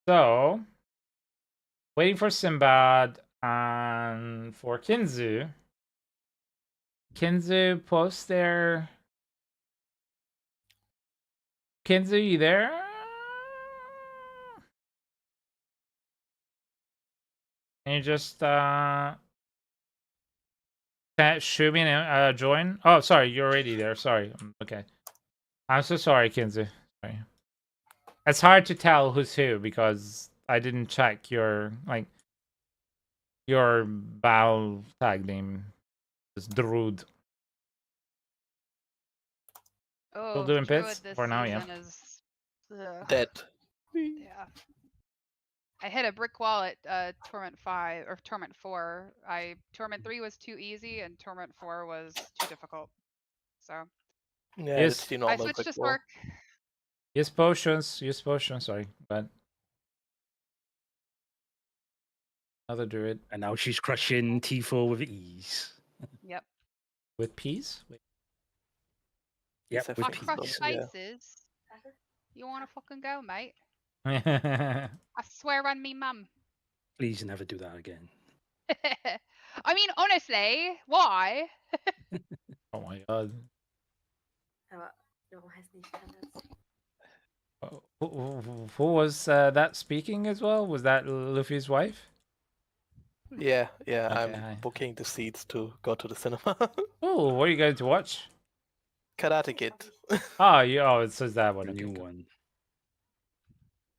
Speaker 1: So waiting for Sinbad and for Kinzu. Kinzu, post there. Kinzu, you there? Can you just shoot me and join? Oh, sorry, you're already there. Sorry. Okay. I'm so sorry, Kinzu. Sorry. It's hard to tell who's who because I didn't check your battle tag name. It's Druid.
Speaker 9: Oh,
Speaker 1: Still doing
Speaker 9: Druid
Speaker 1: pits
Speaker 9: this
Speaker 1: for now, yeah.
Speaker 9: season is
Speaker 5: Dead.
Speaker 9: Yeah. I hit a brick wall at Torment 5 or Torment 4. Torment 3 was too easy and Torment 4 was too difficult. So
Speaker 5: yeah,
Speaker 1: yes.
Speaker 5: it's the normal
Speaker 9: I switched to
Speaker 5: wall.
Speaker 9: Sorc.
Speaker 1: Use potions, sorry, but another druid.
Speaker 3: And now she's crushing T4 with ease.
Speaker 9: Yep.
Speaker 1: With peas? Wait.
Speaker 3: Yep, with
Speaker 9: I
Speaker 3: peas.
Speaker 9: crush faces. You wanna fucking go, mate?
Speaker 1: I
Speaker 9: swear on me mum.
Speaker 3: Please never do that again.
Speaker 9: I mean, honestly, why?
Speaker 1: Oh my god. Who was that speaking as well? Was that Luffy's wife?
Speaker 5: Yeah,
Speaker 1: Okay,
Speaker 5: I'm
Speaker 1: hi.
Speaker 5: booking the seats to go to the cinema.
Speaker 1: Oh, what are you going to watch?
Speaker 5: Karate Kid.
Speaker 1: Oh, it says that one.
Speaker 3: The
Speaker 1: Okay,
Speaker 3: new
Speaker 1: cool.
Speaker 3: one.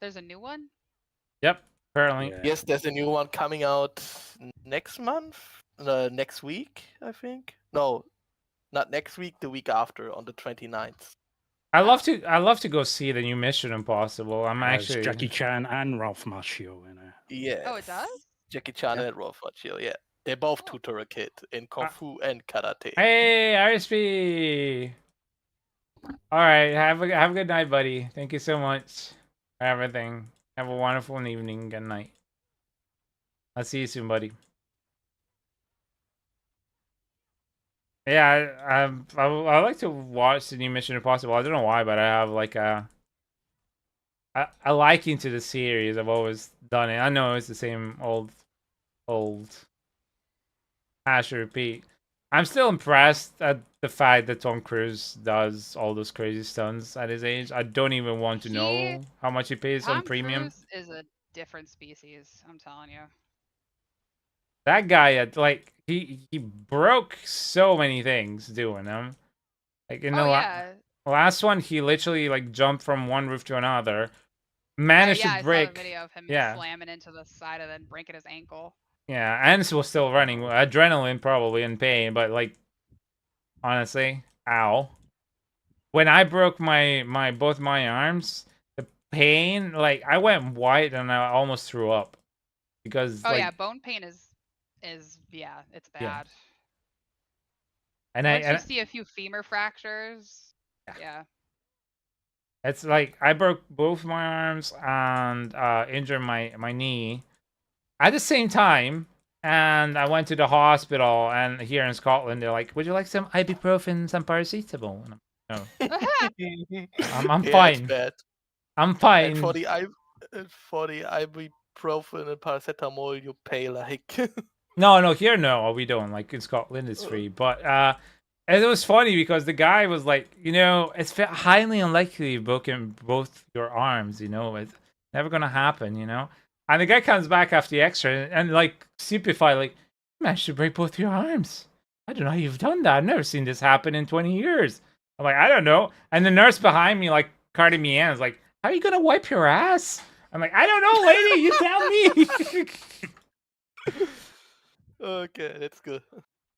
Speaker 9: There's a new one?
Speaker 1: Yep, apparently.
Speaker 3: Yeah.
Speaker 5: Yes, there's a new one coming out next month? Next week, I think. No, not next week, the week after, on the 29th.
Speaker 1: I love to go see the new Mission Impossible. I'm actually
Speaker 3: Jackie Chan and Ralph Macchio in it.
Speaker 5: Yeah.
Speaker 9: Oh, it does?
Speaker 5: Jackie Chan and Ralph Macchio, yeah. They're both tutor a kid in Kung Fu and Karate.
Speaker 1: Hey, RSP! Alright, have a good night, buddy. Thank you so much for everything. Have a wonderful evening. Good night. I'll see you soon, buddy. Yeah, I like to watch the new Mission Impossible. I don't know why, but I have like a liking to the series. I've always done it. I know it's the same old hash repeat. I'm still impressed at the fact that Tom Cruise does all those crazy stunts at his age. I don't even want to know how much he pays on premium.
Speaker 9: Tom Cruise is a different species, I'm telling you.
Speaker 1: That guy, like, he broke so many things doing them. Like in the last one, he literally like jumped from one roof to another, managed to break.
Speaker 9: I saw a video of him slamming into the side and then breaking his ankle.
Speaker 1: Yeah, and was still running. Adrenaline probably in pain, but like, honestly, ow. When I broke both my arms, the pain, like I went white and I almost threw up because
Speaker 9: bone pain is it's bad.
Speaker 1: Yeah. And
Speaker 9: once you see a few femur fractures, yeah.
Speaker 1: It's like I broke both my arms and injured my knee at the same time. And I went to the hospital, and here in Scotland, they're like, "Would you like some ibuprofen, some paracetamol?" And I'm, no, I'm
Speaker 5: Yeah, it's
Speaker 1: fine.
Speaker 5: bad.
Speaker 1: I'm
Speaker 5: And
Speaker 1: fine.
Speaker 5: for the ibuprofen and paracetamol, you pay like.
Speaker 1: No, here no, we don't. Like in Scotland, it's free. But it was funny because the guy was like, it's highly unlikely you've broken both your arms. It's never gonna happen. And the guy comes back after the X-ray and like stupefied, like, you managed to break both your arms. I don't know how you've done that. I've never seen this happen in 20 years. I'm like, I don't know. And the nurse behind me, like, carting me in, is like, how are you gonna wipe your ass? I'm like, I don't know, lady. You tell me.
Speaker 5: Okay, that's good.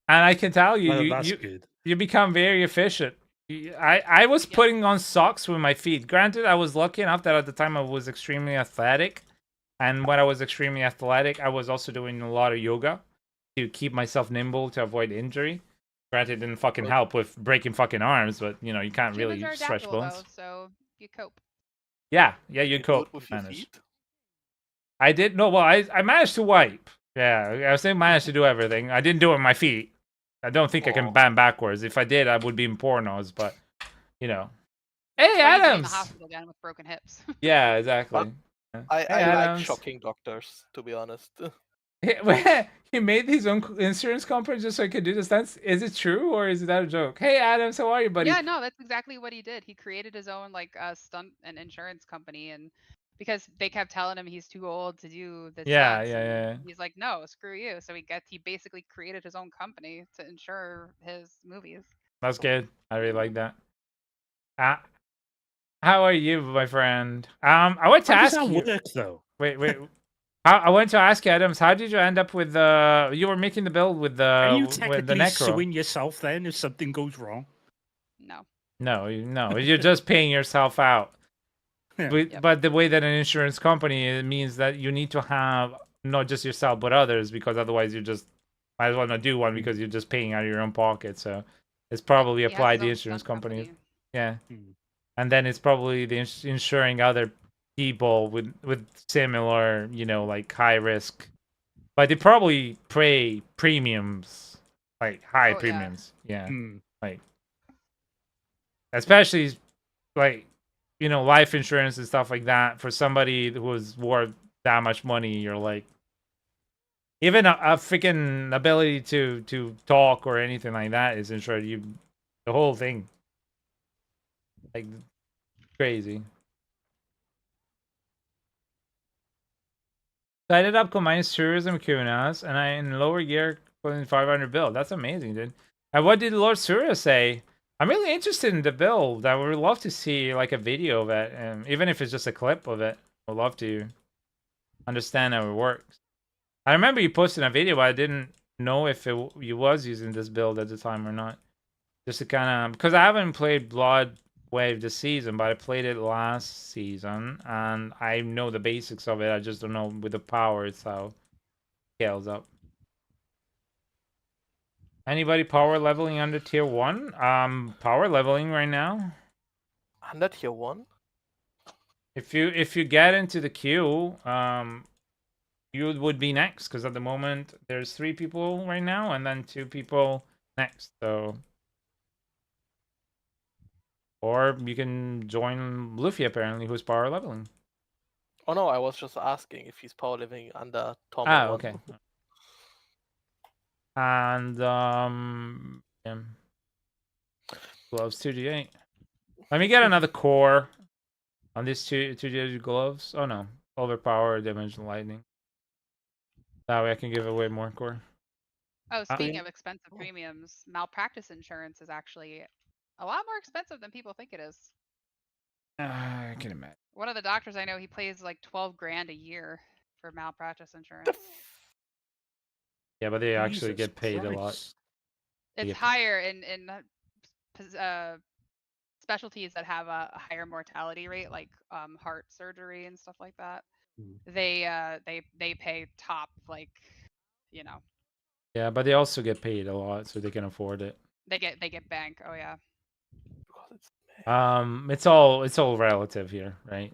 Speaker 1: And I can tell you,
Speaker 3: Well, that's
Speaker 1: you
Speaker 3: good.
Speaker 1: you become very efficient. I was putting on socks with my feet. Granted, I was lucky enough that at the time I was extremely athletic. And when I was extremely athletic, I was also doing a lot of yoga to keep myself nimble to avoid injury. Granted, it didn't fucking help with breaking fucking arms, but you can't really
Speaker 9: Humans are
Speaker 1: stretch
Speaker 9: adaptable,
Speaker 1: bones.
Speaker 9: though, so you cope.
Speaker 1: Yeah, you
Speaker 5: do
Speaker 1: cope.
Speaker 5: it with your feet?
Speaker 1: I did no. Well, I managed to wipe. Yeah, I saying managed to do everything. I didn't do it with my feet. I don't think I can bend backwards. If I did, I would be in pornos. But Hey,
Speaker 9: Or you'd be in the
Speaker 1: Adams.
Speaker 9: hospital again with broken hips.
Speaker 1: Yeah, exactly.
Speaker 5: I like
Speaker 1: Adams.
Speaker 5: shocking doctors, to be honest.
Speaker 1: He made his own insurance company just so he could do the stunts. Is it true or is that a joke? Hey, Adams, how are you, buddy?
Speaker 9: Yeah, no, that's exactly what he did. He created his own like stunt and insurance company, and because they kept telling him he's too old to do the stunts, and he's like, no, screw you. So he basically created his own company to insure his movies.
Speaker 1: That's good. I really like that. How are you, my friend? I want to ask you.
Speaker 3: Work, though?
Speaker 1: Wait. I want to ask you, Adams. How did you end up with the? You were making the build with the.
Speaker 3: Can you
Speaker 1: with the
Speaker 3: technically
Speaker 1: necro.
Speaker 3: suing yourself then if something goes wrong?
Speaker 9: No.
Speaker 1: No. You're just paying yourself out.
Speaker 3: Yeah.
Speaker 1: But the way that an insurance company, it means that you need to have not just yourself but others, because otherwise you just might as well not do one because you're just paying out of your own pocket. So it's probably applied the insurance company. Yeah. And then it's probably the insuring other people with similar, like high risk. But they probably pay premiums, like high premiums. Yeah. Like especially like life insurance and stuff like that for somebody who's worth that much money. You're like, even a freaking ability to talk or anything like that is insured. The whole thing, like, crazy. So I ended up combining tourism Kunas, and I in lower gear putting 500 build. That's amazing, dude. And what did Lord Surya say? I'm really interested in the build. I would love to see like a video of it, and even if it's just a clip of it, I'd love to understand how it works. I remember you posted a video, but I didn't know if you was using this build at the time or not. Just to kind of, because I haven't played Blood Wave this season, but I played it last season, and I know the basics of it. I just don't know with the power it's how it scales up. Anybody power leveling under tier 1? Power leveling right now.
Speaker 5: Under tier 1?
Speaker 1: If you get into the queue, you would be next, because at the moment there's 3 people right now, and then 2 people next. So, or you can join Luffy apparently, who's power leveling.
Speaker 5: Oh no, I was just asking if he's power leveling under Tom.
Speaker 1: Okay. And yeah. Gloves 2d8. Let me get another core on these 2d8 gloves. Oh no, overpowered dimensional lightning. That way I can give away more core.
Speaker 9: Oh, speaking of expensive premiums, malpractice insurance is actually a lot more expensive than people think it is.
Speaker 1: I can imagine.
Speaker 9: One of the doctors I know, he pays like 12 grand a year for malpractice insurance.
Speaker 1: Yeah, but they actually get paid a lot.
Speaker 9: It's higher in specialties that have a higher mortality rate, like heart surgery and stuff like that. They pay top, like,
Speaker 1: Yeah, but they also get paid a lot, so they can afford it.
Speaker 9: They get bank. Oh yeah.
Speaker 5: Because it's
Speaker 1: It's all relative here, right?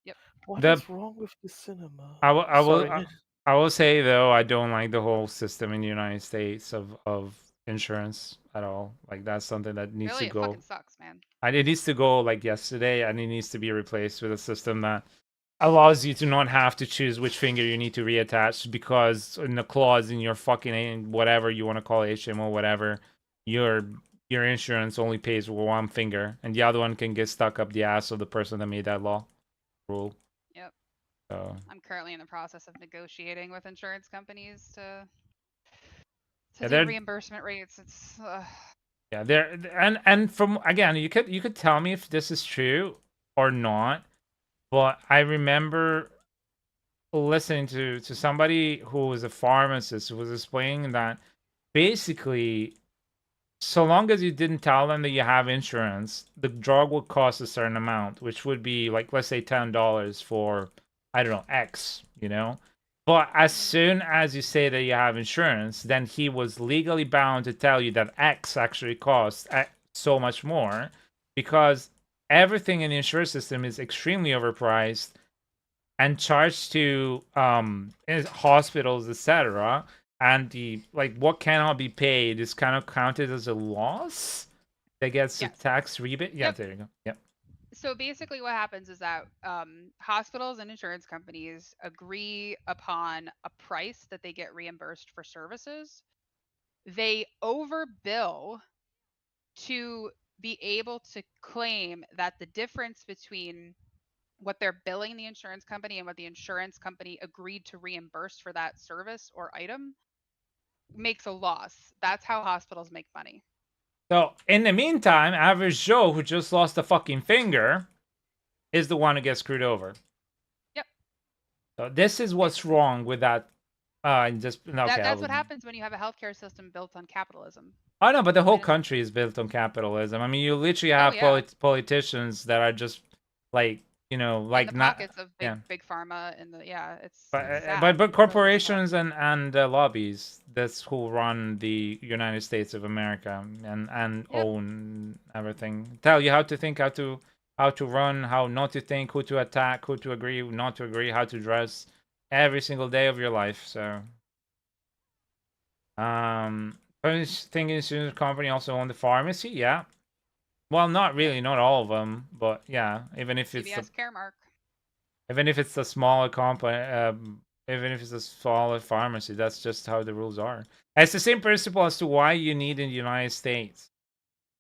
Speaker 9: Yep.
Speaker 5: What is wrong with the cinema?
Speaker 1: I will say though, I don't like the whole system in the United States of insurance at all. Like that's something that needs
Speaker 9: Really,
Speaker 1: to
Speaker 9: it
Speaker 1: go.
Speaker 9: fucking sucks, man.
Speaker 1: And it needs to go like yesterday, and it needs to be replaced with a system that allows you to not have to choose which finger you need to reattach, because in the clause in your fucking whatever you want to call it, HMO, whatever, your insurance only pays for one finger, and the other one can get stuck up the ass of the person that made that law rule.
Speaker 9: Yep.
Speaker 1: So
Speaker 9: I'm currently in the process of negotiating with insurance companies to
Speaker 1: Yeah,
Speaker 9: do reimbursement rates. It's
Speaker 1: yeah, there and from again, you could tell me if this is true or not, but I remember listening to somebody who was a pharmacist who was explaining that basically, so long as you didn't tell them that you have insurance, the drug would cost a certain amount, which would be like, let's say $10 for, I don't know, X, you know? But as soon as you say that you have insurance, then he was legally bound to tell you that X actually costs so much more, because everything in the insurance system is extremely overpriced and charged to hospitals, etc. And the what cannot be paid is kind of counted as a loss that gets a tax rebate. Yeah, there you go. Yep.
Speaker 9: So basically what happens is that hospitals and insurance companies agree upon a price that they get reimbursed for services. They overbill to be able to claim that the difference between what they're billing the insurance company and what the insurance company agreed to reimburse for that service or item makes a loss. That's how hospitals make money.
Speaker 1: So in the meantime, average Joe who just lost a fucking finger is the one who gets screwed over.
Speaker 9: Yep.
Speaker 1: So this is what's wrong with that.
Speaker 9: That's what happens when you have a healthcare system built on capitalism.
Speaker 1: Oh no, but the whole country is built on capitalism. I mean, you literally have politicians that are just like, in the
Speaker 9: pockets of big pharma, and it's
Speaker 1: but corporations and lobbies, that's who run the United States of America and own everything. Tell you how to think, how to run, how not to think, who to attack, who to agree, not to agree, how to dress every single day of your life. So think insurance company also own the pharmacy, yeah. Well, not really, not all of them, but yeah, even if it's
Speaker 9: Caremark.
Speaker 1: Even if it's a smaller company, even if it's a smaller pharmacy, that's just how the rules are. It's the same principle as to why you need in the United States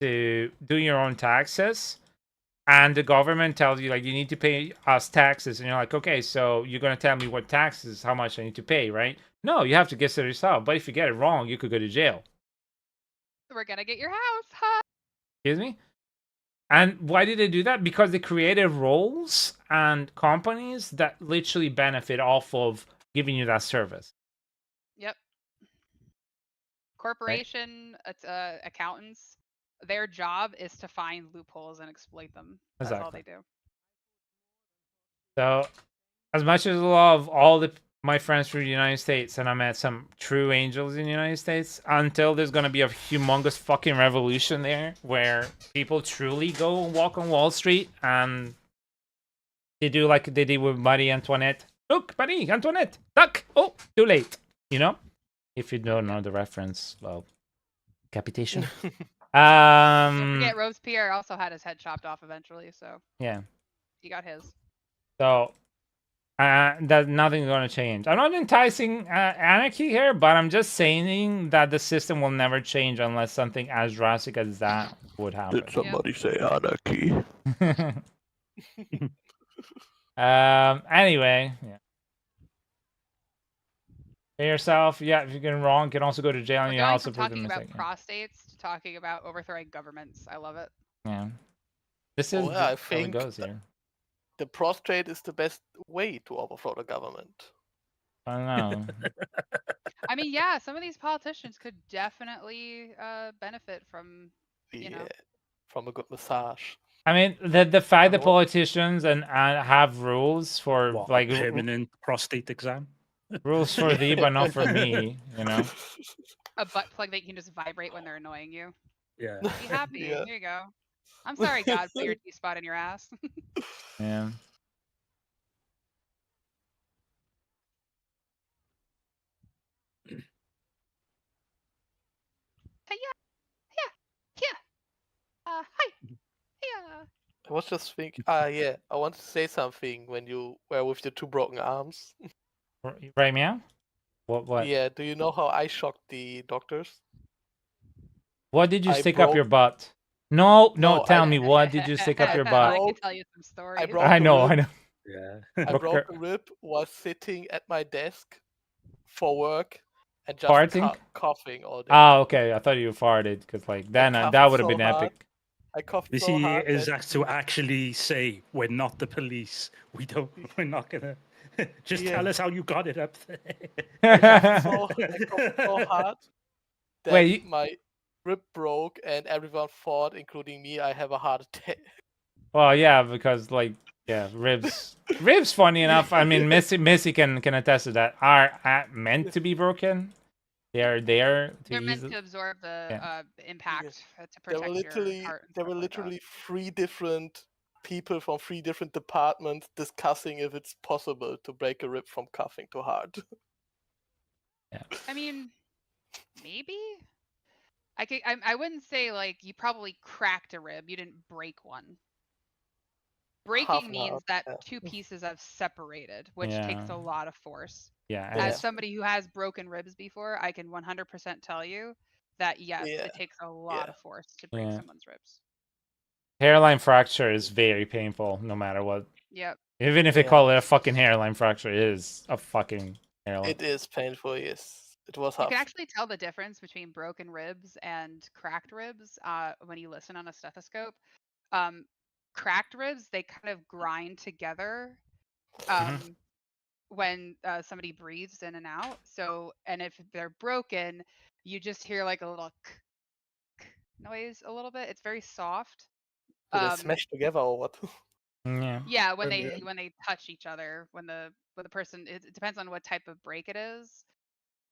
Speaker 1: to do your own taxes, and the government tells you like you need to pay us taxes, and you're like, okay, so you're gonna tell me what taxes, how much I need to pay, right? No, you have to guess it yourself. But if you get it wrong, you could go to jail.
Speaker 9: We're gonna get your house, huh?
Speaker 1: Excuse me? And why did they do that? Because they created roles and companies that literally benefit off of giving you that service.
Speaker 9: Yep. Corporation accountants, their job is to find loopholes and exploit them. That's all they do.
Speaker 1: So, as much as I love all my friends from the United States, and I met some true angels in the United States, until there's going to be a humongous fucking revolution there where people truly go walk on Wall Street and they do like they did with Marie Antoinette. Look, Marie Antoinette, duck! Oh, too late. You know? If you don't know the reference, well, capitation.
Speaker 9: Don't forget, Robespierre also had his head chopped off eventually, so
Speaker 1: yeah,
Speaker 9: he got his.
Speaker 1: So that nothing's going to change. I'm not enticing anarchy here, but I'm just saying that the system will never change unless something as drastic as that would happen.
Speaker 5: Did somebody say anarchy?
Speaker 1: Anyway, yeah. Pay yourself. Yeah, if you get it wrong, you can also go to jail.
Speaker 9: We're
Speaker 1: and you
Speaker 9: going
Speaker 1: also
Speaker 9: from talking about prostates to talking about overthrowing governments. I love it.
Speaker 1: Yeah, this is
Speaker 5: I
Speaker 1: how it goes here.
Speaker 5: The prostate is the best way to overthrow the government.
Speaker 1: I don't know.
Speaker 9: I mean, yeah, some of these politicians could definitely benefit from,
Speaker 5: from a good massage.
Speaker 1: I mean, the fact that politicians and have rules for like
Speaker 3: permanent prostate exam.
Speaker 1: Rules for thee, but not for me. You know.
Speaker 9: A butt plug that you can just vibrate when they're annoying you.
Speaker 3: Yeah.
Speaker 9: Be happy. Here you go. I'm sorry, God, put your T-spot in your ass.
Speaker 1: Yeah.
Speaker 9: Hey, yeah. Hi. Yeah.
Speaker 5: I was just thinking. Yeah. I want to say something when you were with your 2 broken arms.
Speaker 1: Right, meow? What?
Speaker 5: Yeah. Do you know how I shocked the doctors?
Speaker 1: What did you stick up your butt? No, tell me, what did you stick up your butt?
Speaker 9: I can tell you some stories.
Speaker 1: I know.
Speaker 3: Yeah.
Speaker 5: I broke a rib while sitting at my desk for work and just
Speaker 1: Farting?
Speaker 5: coughing all day.
Speaker 1: Oh, okay. I thought you farted because like then that would have been epic.
Speaker 5: I coughed
Speaker 3: This
Speaker 5: so hard.
Speaker 3: is to actually say we're not the police. We're not gonna just tell us how you got it up there.
Speaker 5: I coughed so hard that my rib broke and everyone thought, including me, I have a heart attack.
Speaker 1: Well, yeah, because like ribs. Funny enough. I mean, Missy can attest to that. Are meant to be broken. They are there.
Speaker 9: They're meant to absorb the impact to protect your heart.
Speaker 5: There were literally 3 different people from 3 different departments discussing if it's possible to break a rib from coughing too hard.
Speaker 1: Yeah.
Speaker 9: I mean, maybe. I wouldn't say like you probably cracked a rib. You didn't break one. Breaking means that 2 pieces have separated, which takes a lot of force.
Speaker 1: Yeah.
Speaker 9: As somebody who has broken ribs before, I can 100% tell you that yes, it takes a lot of force to break someone's ribs.
Speaker 1: Hairline fracture is very painful, no matter what.
Speaker 9: Yep.
Speaker 1: Even if they call it a fucking hairline fracture, it is a fucking hairline.
Speaker 5: It is painful, yes. It was
Speaker 9: You can actually tell the difference between broken ribs and cracked ribs when you listen on a stethoscope. Cracked ribs, they kind of grind together when somebody breathes in and out. So, and if they're broken, you just hear like a little noise a little bit. It's very soft.
Speaker 5: Do they smash together or what?
Speaker 9: Yeah, when they touch each other, when the person, it depends on what type of break it is.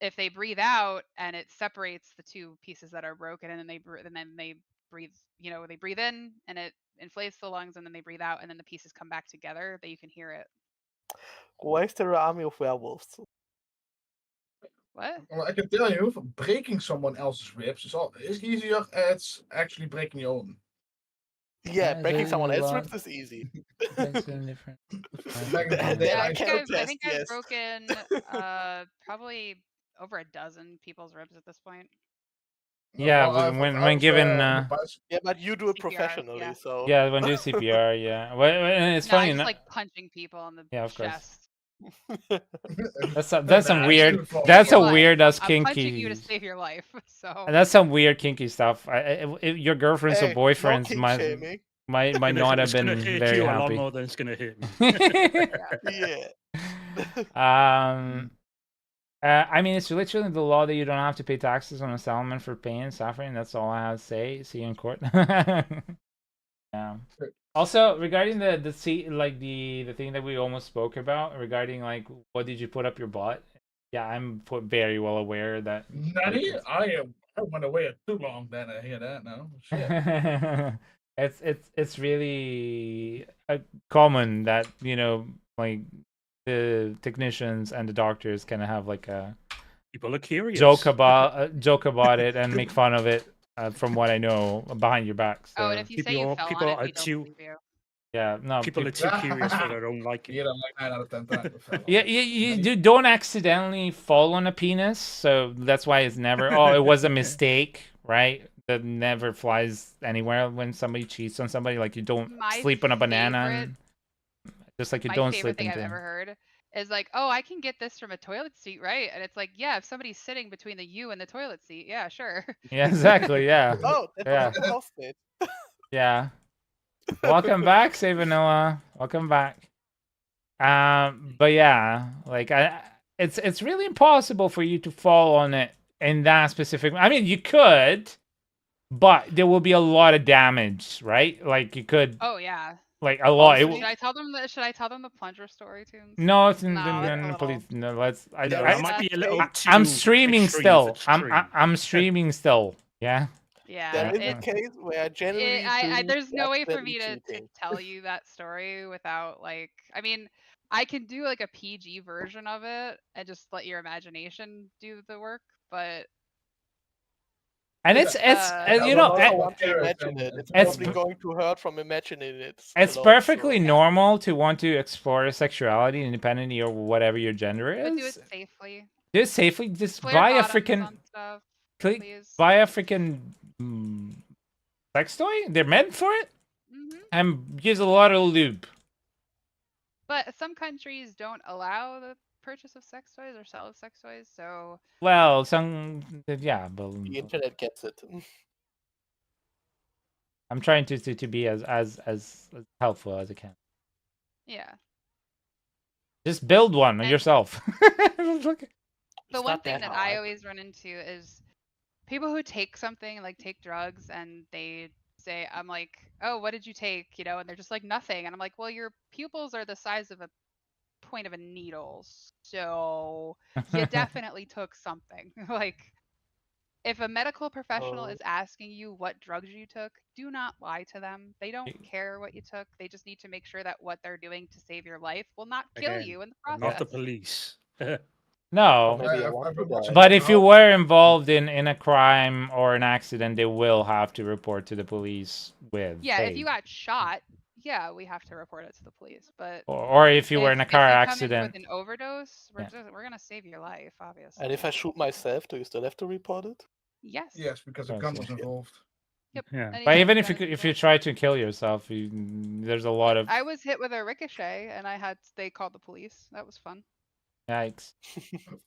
Speaker 9: If they breathe out and it separates the 2 pieces that are broken, and then they breathe, they breathe in and it inflates the lungs, and then they breathe out, and then the pieces come back together, that you can hear it.
Speaker 5: Why is there an army of werewolves?
Speaker 9: What?
Speaker 6: Well, I can tell you, breaking someone else's ribs is easier as actually breaking your own.
Speaker 5: Yeah, breaking someone else's ribs is easy.
Speaker 1: I
Speaker 9: think I've broken probably over a dozen people's ribs at this point.
Speaker 1: Yeah, well, when given.
Speaker 5: Yeah, but you do it professionally, so.
Speaker 1: Yeah, when do CPR, yeah. Well, it's funny.
Speaker 9: I just like punching people in the chest.
Speaker 1: That's some weird. That's a weird. That's kinky.
Speaker 9: I'm punching you to save your life. So.
Speaker 1: That's some weird kinky stuff. Your girlfriends or boyfriends might not have been very happy.
Speaker 3: A lot more than it's gonna hit me.
Speaker 5: Yeah.
Speaker 1: I mean, it's literally the law that you don't have to pay taxes on a settlement for pain and suffering. That's all I have to say. See you in court. Yeah. Also, regarding the thing that we almost spoke about, regarding like what did you put up your butt? Yeah, I'm very well aware that.
Speaker 6: I went away too long. Then I hear that now. Shit.
Speaker 1: It's really common that like the technicians and the doctors kind of have like a
Speaker 3: people are curious
Speaker 1: joke about it and make fun of it. From what I know, behind your back. So.
Speaker 9: Oh, and if you say you fell on it, people believe you.
Speaker 1: Yeah, no.
Speaker 3: People are too curious for their own liking.
Speaker 6: You don't like 9 out of 10 times.
Speaker 1: Yeah, you don't accidentally fall on a penis, so that's why it's never. Oh, it was a mistake, right? That never flies anywhere when somebody cheats on somebody. Like you don't sleep on a banana, just like you don't sleep.
Speaker 9: My favorite thing I've ever heard is like, oh, I can get this from a toilet seat, right? And it's like, yeah, if somebody's sitting between the you and the toilet seat, yeah, sure.
Speaker 1: Yeah, exactly, yeah.
Speaker 5: Oh, that's what I it.
Speaker 1: Yeah. Welcome back, Say Vanilla. Welcome back. But yeah, like it's really impossible for you to fall on it in that specific. I mean, you could, but there will be a lot of damage, right? Like you could.
Speaker 9: Oh yeah.
Speaker 1: Like a lot.
Speaker 9: Should I tell them the plunger story too?
Speaker 1: No, please. No, let's.
Speaker 3: Might be a little
Speaker 1: I'm streaming still. I'm streaming still. Yeah.
Speaker 9: Yeah,
Speaker 5: There is a case where I generally
Speaker 9: there's no way for
Speaker 5: accidentally
Speaker 9: me to
Speaker 5: cheating.
Speaker 9: tell you that story without like, I mean, I can do like a PG version of it and just let your imagination do the work, but
Speaker 1: And
Speaker 5: I
Speaker 1: you
Speaker 5: would
Speaker 1: know,
Speaker 5: also want to imagine it. It's probably going to hurt from imagining it.
Speaker 1: It's
Speaker 5: alone,
Speaker 1: perfectly
Speaker 5: so.
Speaker 1: normal to want to explore sexuality independently of whatever your gender is.
Speaker 9: but do it safely.
Speaker 1: Do it safely. Just
Speaker 9: Flare
Speaker 1: buy a
Speaker 9: bottoms
Speaker 1: freaking
Speaker 9: on stuff,
Speaker 1: please.
Speaker 9: please.
Speaker 1: Buy a freaking sex toy. They're meant for it, and use a lot of lube.
Speaker 9: But some countries don't allow the purchase of sex toys or sale of sex toys, so.
Speaker 1: Well, yeah, but
Speaker 5: The internet gets it.
Speaker 1: I'm trying to be as helpful as I can.
Speaker 9: Yeah.
Speaker 1: Just build one yourself.
Speaker 9: The one thing that I always run into is people who take something, like take drugs, and they say, I'm like, oh, what did you take? You know, and they're just like, nothing. And I'm like, well, your pupils are the size of a point of a needle. So you definitely took something. Like, if a medical professional is asking you what drugs you took, do not lie to them. They don't care what you took. They just need to make sure that what they're doing to save your life will not kill you in the process.
Speaker 3: Not the police.
Speaker 1: No,
Speaker 5: maybe I want to die.
Speaker 1: but if you were involved in a crime or an accident, they will have to report to the police with.
Speaker 9: Yeah, if you got shot, yeah, we have to report it to the police. But
Speaker 1: or if you were in a car accident,
Speaker 9: with an overdose, we're gonna save your life, obviously.
Speaker 5: And if I shoot myself, do you still have to report it?
Speaker 9: Yes.
Speaker 6: Yes, because a gun was involved.
Speaker 9: Yep.
Speaker 3: Yeah.
Speaker 1: But even if you try to kill yourself, there's a lot of.
Speaker 9: I was hit with a ricochet, and they called the police. That was fun.
Speaker 1: Yikes.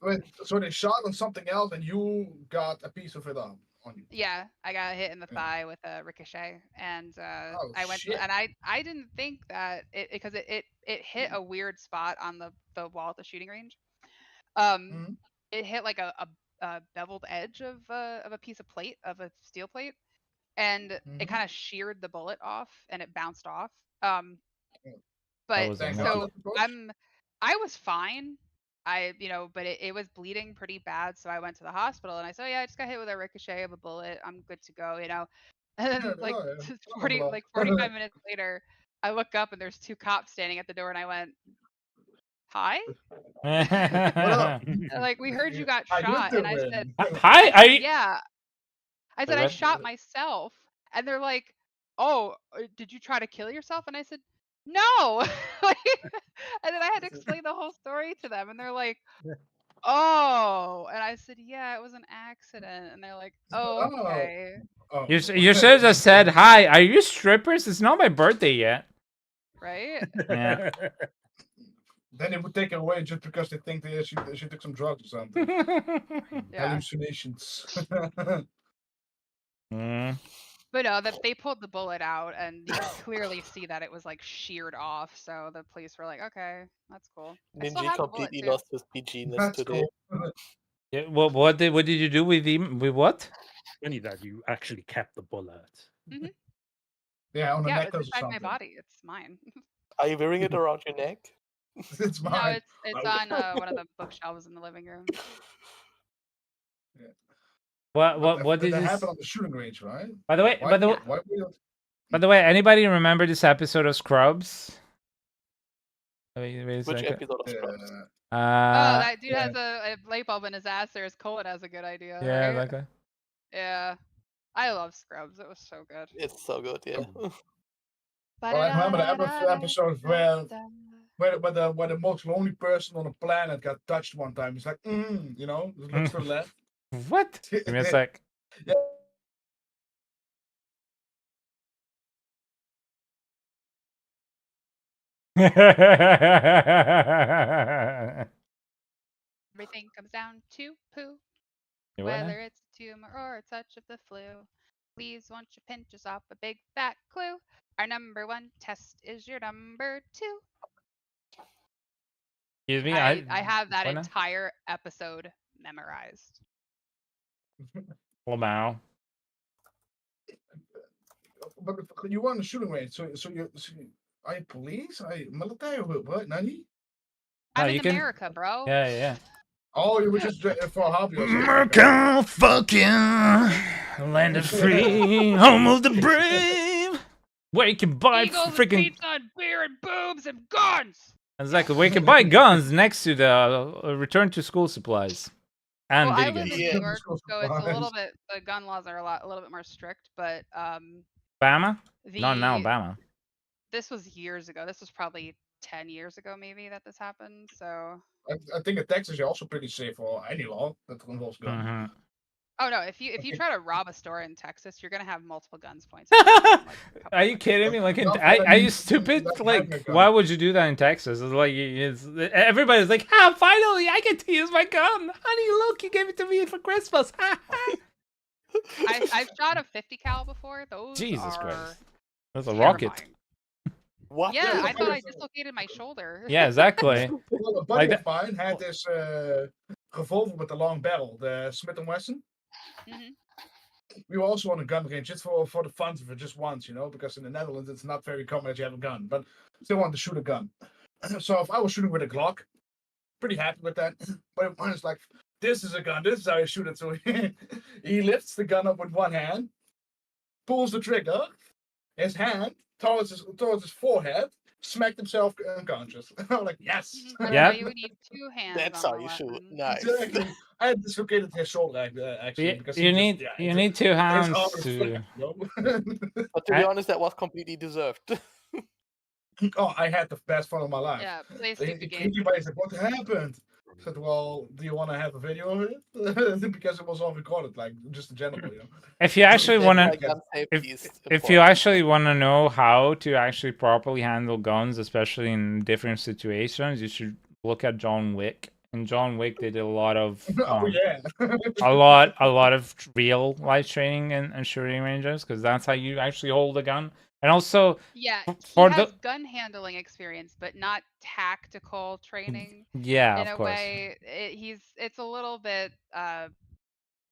Speaker 6: Wait, so they shot on something else, and you got a piece of it on you.
Speaker 9: Yeah, I got hit in the thigh with a ricochet, and I went
Speaker 6: shit.
Speaker 9: and I didn't think that because it hit a weird spot on the wall at the shooting range. It hit like a beveled edge of a piece of plate, of a steel plate, and it kind of sheared the bullet off, and it bounced off. But so I was fine. But it was bleeding pretty bad, so I went to the hospital, and I said, yeah, I just got hit with a ricochet of a bullet. I'm good to go, And then 45 minutes later, I look up and there's two cops standing at the door, and I went, hi? Like, we heard you got shot, and I said,
Speaker 1: hi,
Speaker 9: yeah. I said, I shot myself, and they're like, oh, did you try to kill yourself? And I said, no. And then I had to explain the whole story to them, and they're like, oh. And I said, yeah, it was an accident. And they're like, oh, okay.
Speaker 1: You should have just said, hi, are you strippers? It's not my birthday yet.
Speaker 9: Right?
Speaker 1: Yeah.
Speaker 6: Then they would take it away just because they think she took some drugs or something. Hallucinations.
Speaker 9: But no, that they pulled the bullet out, and you could clearly see that it was like sheared off. So the police were like, "Okay, that's cool."
Speaker 5: Ninja completely lost his PG-ness today.
Speaker 6: Cool.
Speaker 1: Yeah. What did you do with what?
Speaker 3: Only that you actually kept the bullet.
Speaker 9: Mm-hmm.
Speaker 6: Yeah, on the
Speaker 9: necklace
Speaker 6: necklace
Speaker 9: it's
Speaker 6: or something.
Speaker 9: My body. It's mine.
Speaker 5: Are you wearing it around your neck?
Speaker 6: It's mine.
Speaker 9: No, it's on one of the bookshelves in the living room.
Speaker 6: Yeah.
Speaker 1: What did
Speaker 6: that
Speaker 1: this
Speaker 6: happen on the shooting range, right?
Speaker 1: By the way, anybody remember this episode of Scrubs?
Speaker 5: Which episode of Scrubs?
Speaker 9: That dude has a light bulb in his ass, or his colon has a good idea.
Speaker 1: Yeah,
Speaker 9: right?
Speaker 1: like that.
Speaker 9: Yeah, I love Scrubs. It was so good.
Speaker 5: It's so good, yeah.
Speaker 6: Well, I remember the episode where the most lonely person on the planet got touched one time. It's like, looks to the left.
Speaker 1: What? Give me a sec.
Speaker 6: Yeah.
Speaker 9: Everything comes down to poo.
Speaker 1: Whether
Speaker 9: Whether it's a tumor or a touch of the flu. Please won't you pinch us off a big fat clue? Our number one test is your number two.
Speaker 1: Excuse me,
Speaker 9: I have that entire episode memorized.
Speaker 1: Wow.
Speaker 6: But you were on the shooting range, so you are you police? Are you military? What? Nani?
Speaker 9: I'm in America, bro.
Speaker 1: Yeah.
Speaker 6: Oh, you were just for a hobby or something.
Speaker 1: America, fuck yeah. Land of free, home of the brave. Where you can buy
Speaker 9: Eagles and
Speaker 1: freaking
Speaker 9: pizza and beer and boobs and guns.
Speaker 1: exactly. Where you can buy guns next to the return to school supplies and
Speaker 9: Well, I
Speaker 1: video
Speaker 9: live
Speaker 1: games.
Speaker 9: in
Speaker 6: Yeah.
Speaker 9: New York, so it's a little bit. The gun laws are a little bit more strict, but
Speaker 1: Bama? Not now,
Speaker 9: the
Speaker 1: Bama.
Speaker 9: this was years ago. This was probably 10 years ago, maybe that this happened. So.
Speaker 6: I think in Texas you're also pretty safe for any law that involves guns.
Speaker 1: Mm-hmm.
Speaker 9: Oh no! If you try to rob a store in Texas, you're gonna have multiple guns pointed at you in, like, a couple
Speaker 1: Are you
Speaker 9: seconds.
Speaker 1: kidding me? Like,
Speaker 6: No,
Speaker 1: are you stupid?
Speaker 6: that's
Speaker 1: Like,
Speaker 6: my gun.
Speaker 1: why would you do that in Texas? It's like everybody's like, "Ah, finally, I get to use my gun, honey. Look, you gave it to me for Christmas."
Speaker 9: I've shot a 50 cal before. Those
Speaker 1: Jesus
Speaker 9: are
Speaker 1: Christ, that's a rocket.
Speaker 9: terrifying.
Speaker 5: What?
Speaker 9: Yeah, I thought I
Speaker 6: Terrifying.
Speaker 9: dislocated my shoulder.
Speaker 1: Yeah, exactly.
Speaker 6: Well, a buddy of mine had this revolver with a long barrel, the Smith & Wesson.
Speaker 9: Mhm.
Speaker 6: We were also on a gun range just for the fun of it, just once, because in the Netherlands it's not very common that you have a gun, but still wanted to shoot a gun. So if I was shooting with a Glock, pretty happy with that. But mine is like, this is a gun, this is how you shoot it. So he lifts the gun up with one hand, pulls the trigger, his hand towards his forehead, smacked himself unconscious. I'm like, yes.
Speaker 9: That's
Speaker 1: Yeah.
Speaker 9: why you would need 2 hands.
Speaker 5: That's
Speaker 9: on
Speaker 5: how
Speaker 9: the
Speaker 5: you shoot.
Speaker 9: weapon.
Speaker 5: Nice.
Speaker 6: Exactly. I had dislocated his shoulder actually because
Speaker 1: You need two hands to.
Speaker 5: But to be honest, that was completely deserved.
Speaker 6: Oh, I had the best fun of my life.
Speaker 9: Yeah, play a
Speaker 6: He
Speaker 9: stupid
Speaker 6: came
Speaker 9: game.
Speaker 6: to me and said, "What happened?" I said, "Well, do you want to have a video of it?" Because it was all recorded, like just in general,
Speaker 1: If you actually want to,
Speaker 5: Like, gun safety is
Speaker 1: if you
Speaker 5: important.
Speaker 1: actually want to know how to actually properly handle guns, especially in different situations, you should look at John Wick. And John Wick did a lot of
Speaker 6: Oh yeah.
Speaker 1: a lot of real life training and shooting ranges, because that's how you actually hold a gun. And also,
Speaker 9: Yeah, he
Speaker 1: for
Speaker 9: has
Speaker 1: the
Speaker 9: gun handling experience, but not tactical training.
Speaker 1: yeah,
Speaker 9: In
Speaker 1: of
Speaker 9: a
Speaker 1: course.
Speaker 9: way, it's a little bit.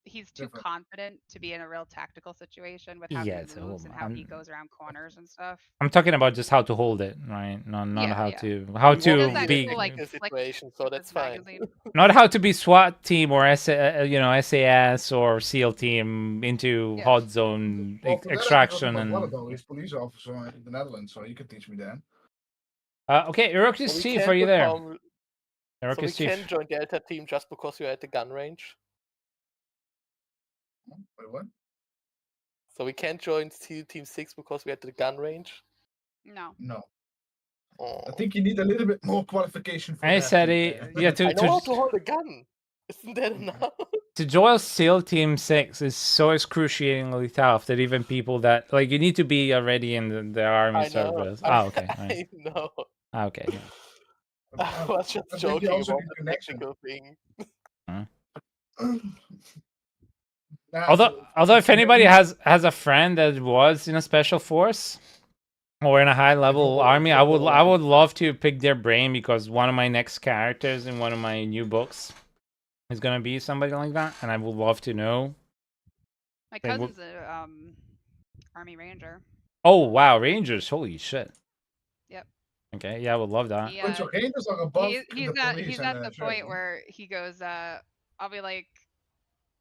Speaker 9: He's too
Speaker 6: Different.
Speaker 9: confident to be in a real tactical situation with how
Speaker 1: Yeah,
Speaker 9: he
Speaker 1: it's a
Speaker 9: moves
Speaker 1: whole-
Speaker 9: and how he
Speaker 1: I'm-
Speaker 9: goes around corners and stuff.
Speaker 1: I'm talking about just how to hold it, right? Not
Speaker 9: Yeah,
Speaker 1: how
Speaker 9: yeah.
Speaker 1: to
Speaker 5: We
Speaker 9: He
Speaker 5: won't
Speaker 9: does
Speaker 1: to
Speaker 9: that
Speaker 1: be
Speaker 9: cool, like,
Speaker 5: technical
Speaker 9: flick
Speaker 5: situation, so
Speaker 9: with
Speaker 5: that's
Speaker 9: his
Speaker 5: fine.
Speaker 9: magazine.
Speaker 1: not how to be SWAT team or SAS or SEAL team into
Speaker 9: Yeah.
Speaker 1: hot zone
Speaker 6: Well, for that, I
Speaker 1: extraction
Speaker 6: my brother,
Speaker 1: and.
Speaker 6: though, he's police officer in the Netherlands, so he could teach me that.
Speaker 1: Okay, Iroquois
Speaker 5: So we
Speaker 1: Chief,
Speaker 5: can't
Speaker 1: are you there?
Speaker 5: become- So
Speaker 1: Iroquois
Speaker 5: we
Speaker 1: Chief.
Speaker 5: can join Delta Team just because you're at the gun range.
Speaker 6: Wait, what?
Speaker 5: So we can't join Team 6 because we're at the gun range.
Speaker 9: No.
Speaker 6: No.
Speaker 5: Oh.
Speaker 6: I think you need a little bit more qualification for
Speaker 1: I
Speaker 6: that.
Speaker 1: said
Speaker 6: to be
Speaker 1: it.
Speaker 6: fair.
Speaker 1: Yeah,
Speaker 5: I know how to hold a gun. Isn't that enough?
Speaker 1: to join SEAL Team 6 is so excruciatingly tough that even people that like you need to be already in the army
Speaker 5: I know.
Speaker 1: service.
Speaker 5: I,
Speaker 1: Okay. Nice.
Speaker 5: I know.
Speaker 1: Okay.
Speaker 5: I was just
Speaker 6: I think you
Speaker 5: joking
Speaker 6: also
Speaker 5: about
Speaker 6: need
Speaker 5: the
Speaker 6: connection.
Speaker 5: technical thing.
Speaker 6: Nah,
Speaker 1: Although if anybody has a friend that was in a special force or in a high level army, I would love to pick their brain, because one of my next characters in one of my new books is gonna be somebody like that, and I would love to know.
Speaker 9: My
Speaker 1: They would-
Speaker 9: cousin's a Army Ranger.
Speaker 1: Oh wow, Rangers! Holy shit.
Speaker 9: Yep.
Speaker 1: Okay, yeah, I would love that.
Speaker 9: He,
Speaker 6: Wait, so Rangers are above
Speaker 9: he's
Speaker 6: the
Speaker 9: at
Speaker 6: police
Speaker 9: he's
Speaker 6: and
Speaker 9: at the point
Speaker 6: sheriff,
Speaker 9: where he goes, I'll be like,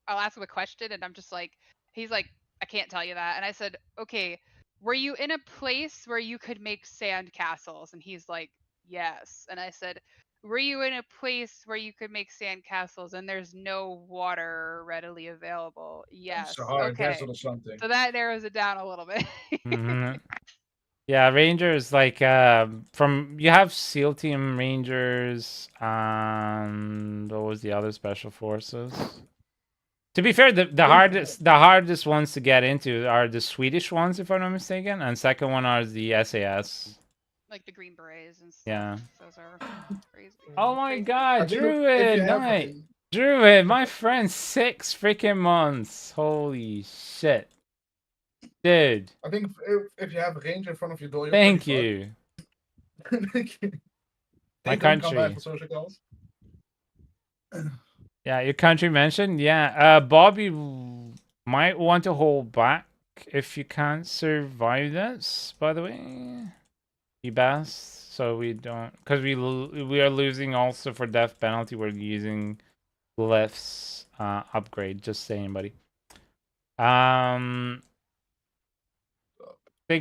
Speaker 9: I'll ask him a question and I'm just like, he's like, I can't tell you that. And I said, okay, were you in a place where you could make sand castles? And he's like, yes. And I said, were you in a place where you could make sand castles and there's no water readily available? Yes.
Speaker 6: Sahara
Speaker 9: Okay.
Speaker 6: Desert or something.
Speaker 9: So that narrows it down a little bit.
Speaker 1: Mhm. Yeah, Rangers, like from you have SEAL Team Rangers, and what was the other special forces? To be fair, the hardest ones to get into are the Swedish ones, if I'm not mistaken, and second one are the SAS.
Speaker 9: Like the Green Berets and stuff.
Speaker 1: Yeah.
Speaker 9: Those are crazy.
Speaker 1: Oh my
Speaker 9: crazy.
Speaker 1: God,
Speaker 6: I think if
Speaker 1: Druid,
Speaker 6: you have
Speaker 1: night, Druid, my friend, 6 freaking months. Holy shit, dude.
Speaker 6: I think if you have a range in front of your door, you're
Speaker 1: Thank
Speaker 6: pretty
Speaker 1: you.
Speaker 6: fucked.
Speaker 1: My
Speaker 6: They don't come
Speaker 1: country.
Speaker 6: back for social calls.
Speaker 1: Yeah, your country mentioned. Yeah, Bobby might want to hold back if you can't survive this. By the way, be best so we don't, because we are losing also for death penalty. We're using Glyph's upgrade. Just saying, buddy. Thank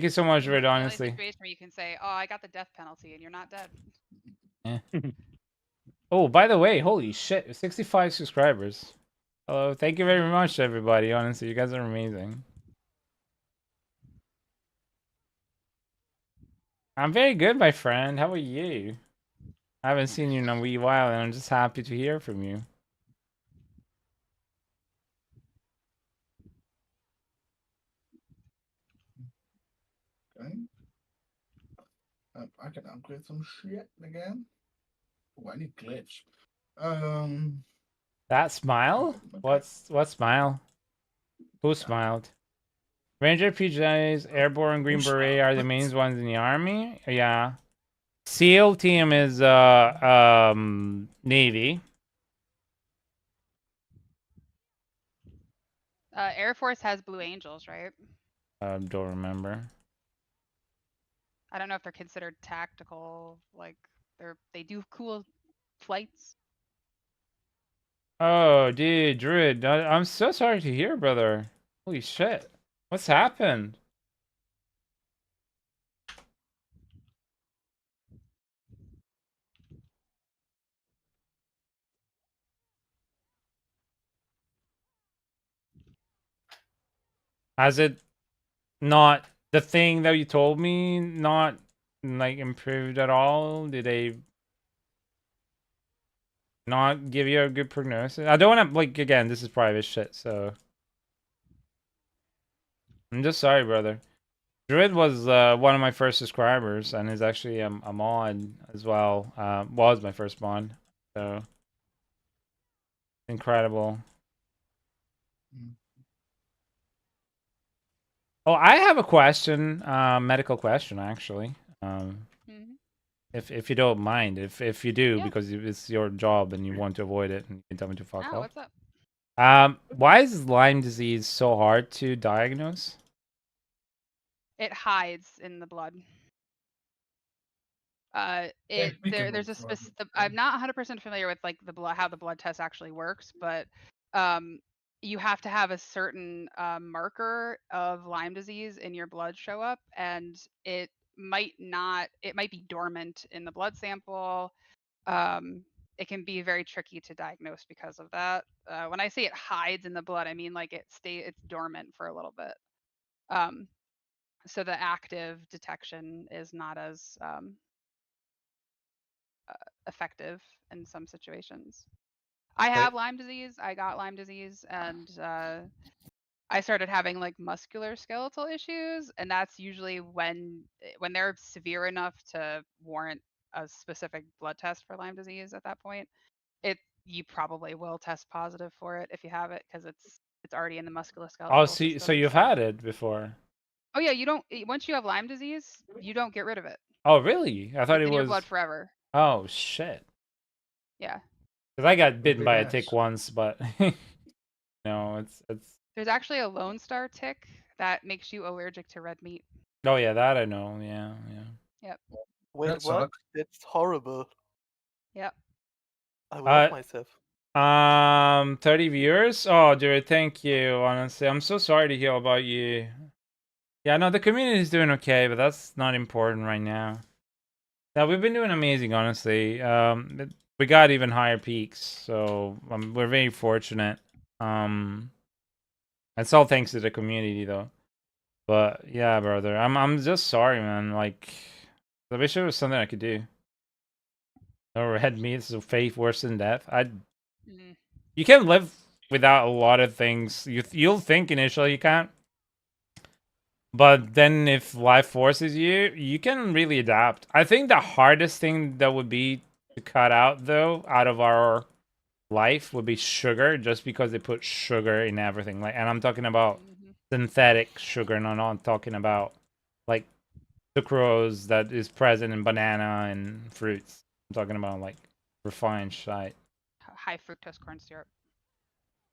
Speaker 1: you so much, Red,
Speaker 9: The only
Speaker 1: honestly.
Speaker 9: situation where you can say, "Oh, I got the death penalty," and you're not dead.
Speaker 1: Yeah. Oh, by the way, holy shit, 65 subscribers. Hello, thank you very much, everybody. Honestly, you guys are amazing. I'm very good, my friend. How are you? I haven't seen you in a wee while, and I'm just happy to hear from you.
Speaker 6: Okay. I can upgrade some shit again. Oh, I need glitch.
Speaker 1: That smile?
Speaker 6: Okay.
Speaker 1: What smile? Who smiled? Ranger, PJs, Airborne, Green Beret are the main ones in the army. Yeah. SEAL team is Navy.
Speaker 9: Air Force has Blue Angels, right?
Speaker 1: Don't remember.
Speaker 9: I don't know if they're considered tactical. Like they do cool flights.
Speaker 1: Oh, dude, Druid, I'm so sorry to hear, brother. Holy shit. What's happened? Has it not, the thing that you told me, not like improved at all? Did they not give you a good prognosis? I don't want to, like, again, this is private shit, so I'm just sorry, brother. Druid was one of my first subscribers, and is actually a mod as well. Was my first mod, so incredible. Oh, I have a question, medical question, actually. If you don't mind, if you do, because it's your job and you want to avoid it, and you can tell me to fuck off.
Speaker 9: What's up?
Speaker 1: Why is Lyme disease so hard to diagnose?
Speaker 9: It hides in the blood. There's a specific. I'm not 100% familiar with like the blood, how the blood test actually works, but you have to have a certain marker of Lyme disease in your blood show up, and it might not. It might be dormant in the blood sample. It can be very tricky to diagnose because of that. When I say it hides in the blood, I mean like it's dormant for a little bit. So the active detection is not as effective in some situations. I have Lyme disease. I got Lyme disease, and I started having like muscular skeletal issues, and that's usually when they're severe enough to warrant a specific blood test for Lyme disease. At that point, you probably will test positive for it if you have it, because it's already in the musculoskeletal
Speaker 1: Oh,
Speaker 9: system.
Speaker 1: so you've had it before?
Speaker 9: Oh yeah, you don't. Once you have Lyme disease, you don't get rid of it.
Speaker 1: Oh really? I thought
Speaker 9: it's
Speaker 1: it
Speaker 9: in
Speaker 1: was
Speaker 9: your blood forever.
Speaker 1: Oh shit.
Speaker 9: Yeah.
Speaker 1: Because I got bitten by a tick once, but no, it's.
Speaker 9: There's actually a Lone Star tick that makes you allergic to red meat.
Speaker 1: Oh yeah, that I know. Yeah.
Speaker 9: Yep.
Speaker 5: Wait, what? That's horrible.
Speaker 9: Yep.
Speaker 5: I love myself.
Speaker 1: 30 viewers. Oh, dude, thank you. Honestly, I'm so sorry to hear about you. Yeah, no, the community is doing okay, but that's not important right now. Yeah, we've been doing amazing, honestly. We got even higher peaks, so we're very fortunate. It's all thanks to the community, though. But yeah, brother, I'm just sorry, man. Like, I wish there was something I could do. No red meat, so fate worse than death. You can live without a lot of things. You'll think initially you can't, but then if life forces you, you can really adapt. I think the hardest thing that would be to cut out, though, out of our life would be sugar, just because they put sugar in everything. Like, and I'm talking about synthetic sugar, and I'm not talking about like sucrose that is present in banana and fruits. I'm talking about like refined shit.
Speaker 9: High fructose corn syrup.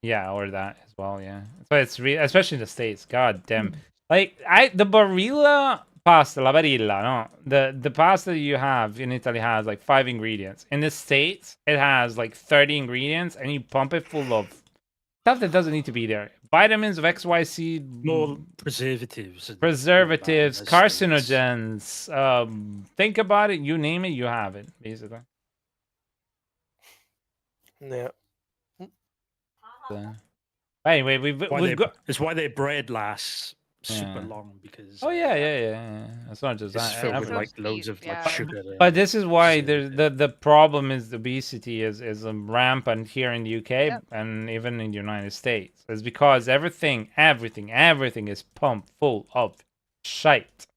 Speaker 1: Yeah, or that as well. Yeah, but it's especially in the States. God damn, like the Barilla pasta, la Barilla, no, the pasta you have in Italy has like 5 ingredients. In the States, it has like 30 ingredients, and you pump it full of Stuff that doesn't need to be there. Vitamins of XYZ.
Speaker 3: More preservatives.
Speaker 1: Preservatives, carcinogens. Think about it. You name it, you have it, basically.
Speaker 5: Yeah.
Speaker 1: So, anyway, we've got.
Speaker 3: It's why their bread lasts super
Speaker 1: Yeah.
Speaker 3: long because.
Speaker 1: Oh yeah. It's not just
Speaker 3: it's
Speaker 1: that.
Speaker 3: filled with
Speaker 9: so
Speaker 3: like
Speaker 9: sweet,
Speaker 3: loads of like
Speaker 9: yeah.
Speaker 3: sugar.
Speaker 1: But this is why there's the problem is obesity is rampant here in the UK and even in the United States. It's because everything is pumped full of shite.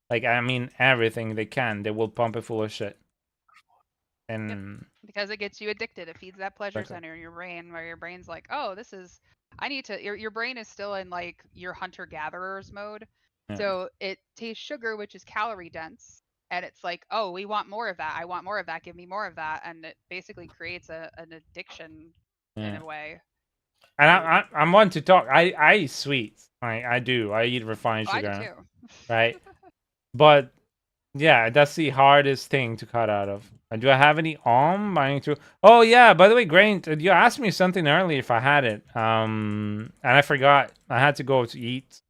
Speaker 1: Like I mean everything they can, they will pump it full of shit. And
Speaker 9: because it gets you addicted. It feeds that pleasure center in your brain where your brain's like, oh, this is I need to your brain is still in like your hunter gatherers mode.
Speaker 1: Yeah.
Speaker 9: So it tastes sugar, which is calorie dense. And it's like, oh, we want more of that. I want more of that. Give me more of that. And it basically creates an addiction in a way.
Speaker 1: And I'm one to talk. I eat sweets. I do. I eat refined sugar.
Speaker 9: I do too.
Speaker 1: Right? But yeah, that's the hardest thing to cut out of. Do I have any Oh yeah, by the way, Grain, you asked me something earlier if I had it. And I forgot. I had to go to eat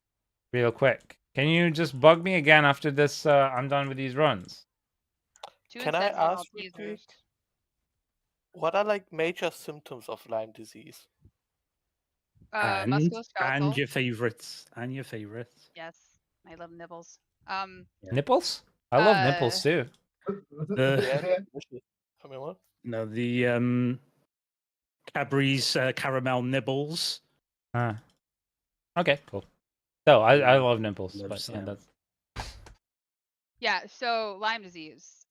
Speaker 1: real quick. Can you just bug me again after this I'm done with these runs?
Speaker 5: Can I ask you, what are like major symptoms of Lyme disease?
Speaker 3: And your favorites.
Speaker 9: Yes, I love nibbles.
Speaker 1: Nipples? I love nipples too.
Speaker 3: No, the Cadbury's caramel nibbles.
Speaker 1: Okay, cool. So I love nipples, but yeah, that's.
Speaker 9: Yeah, so Lyme disease.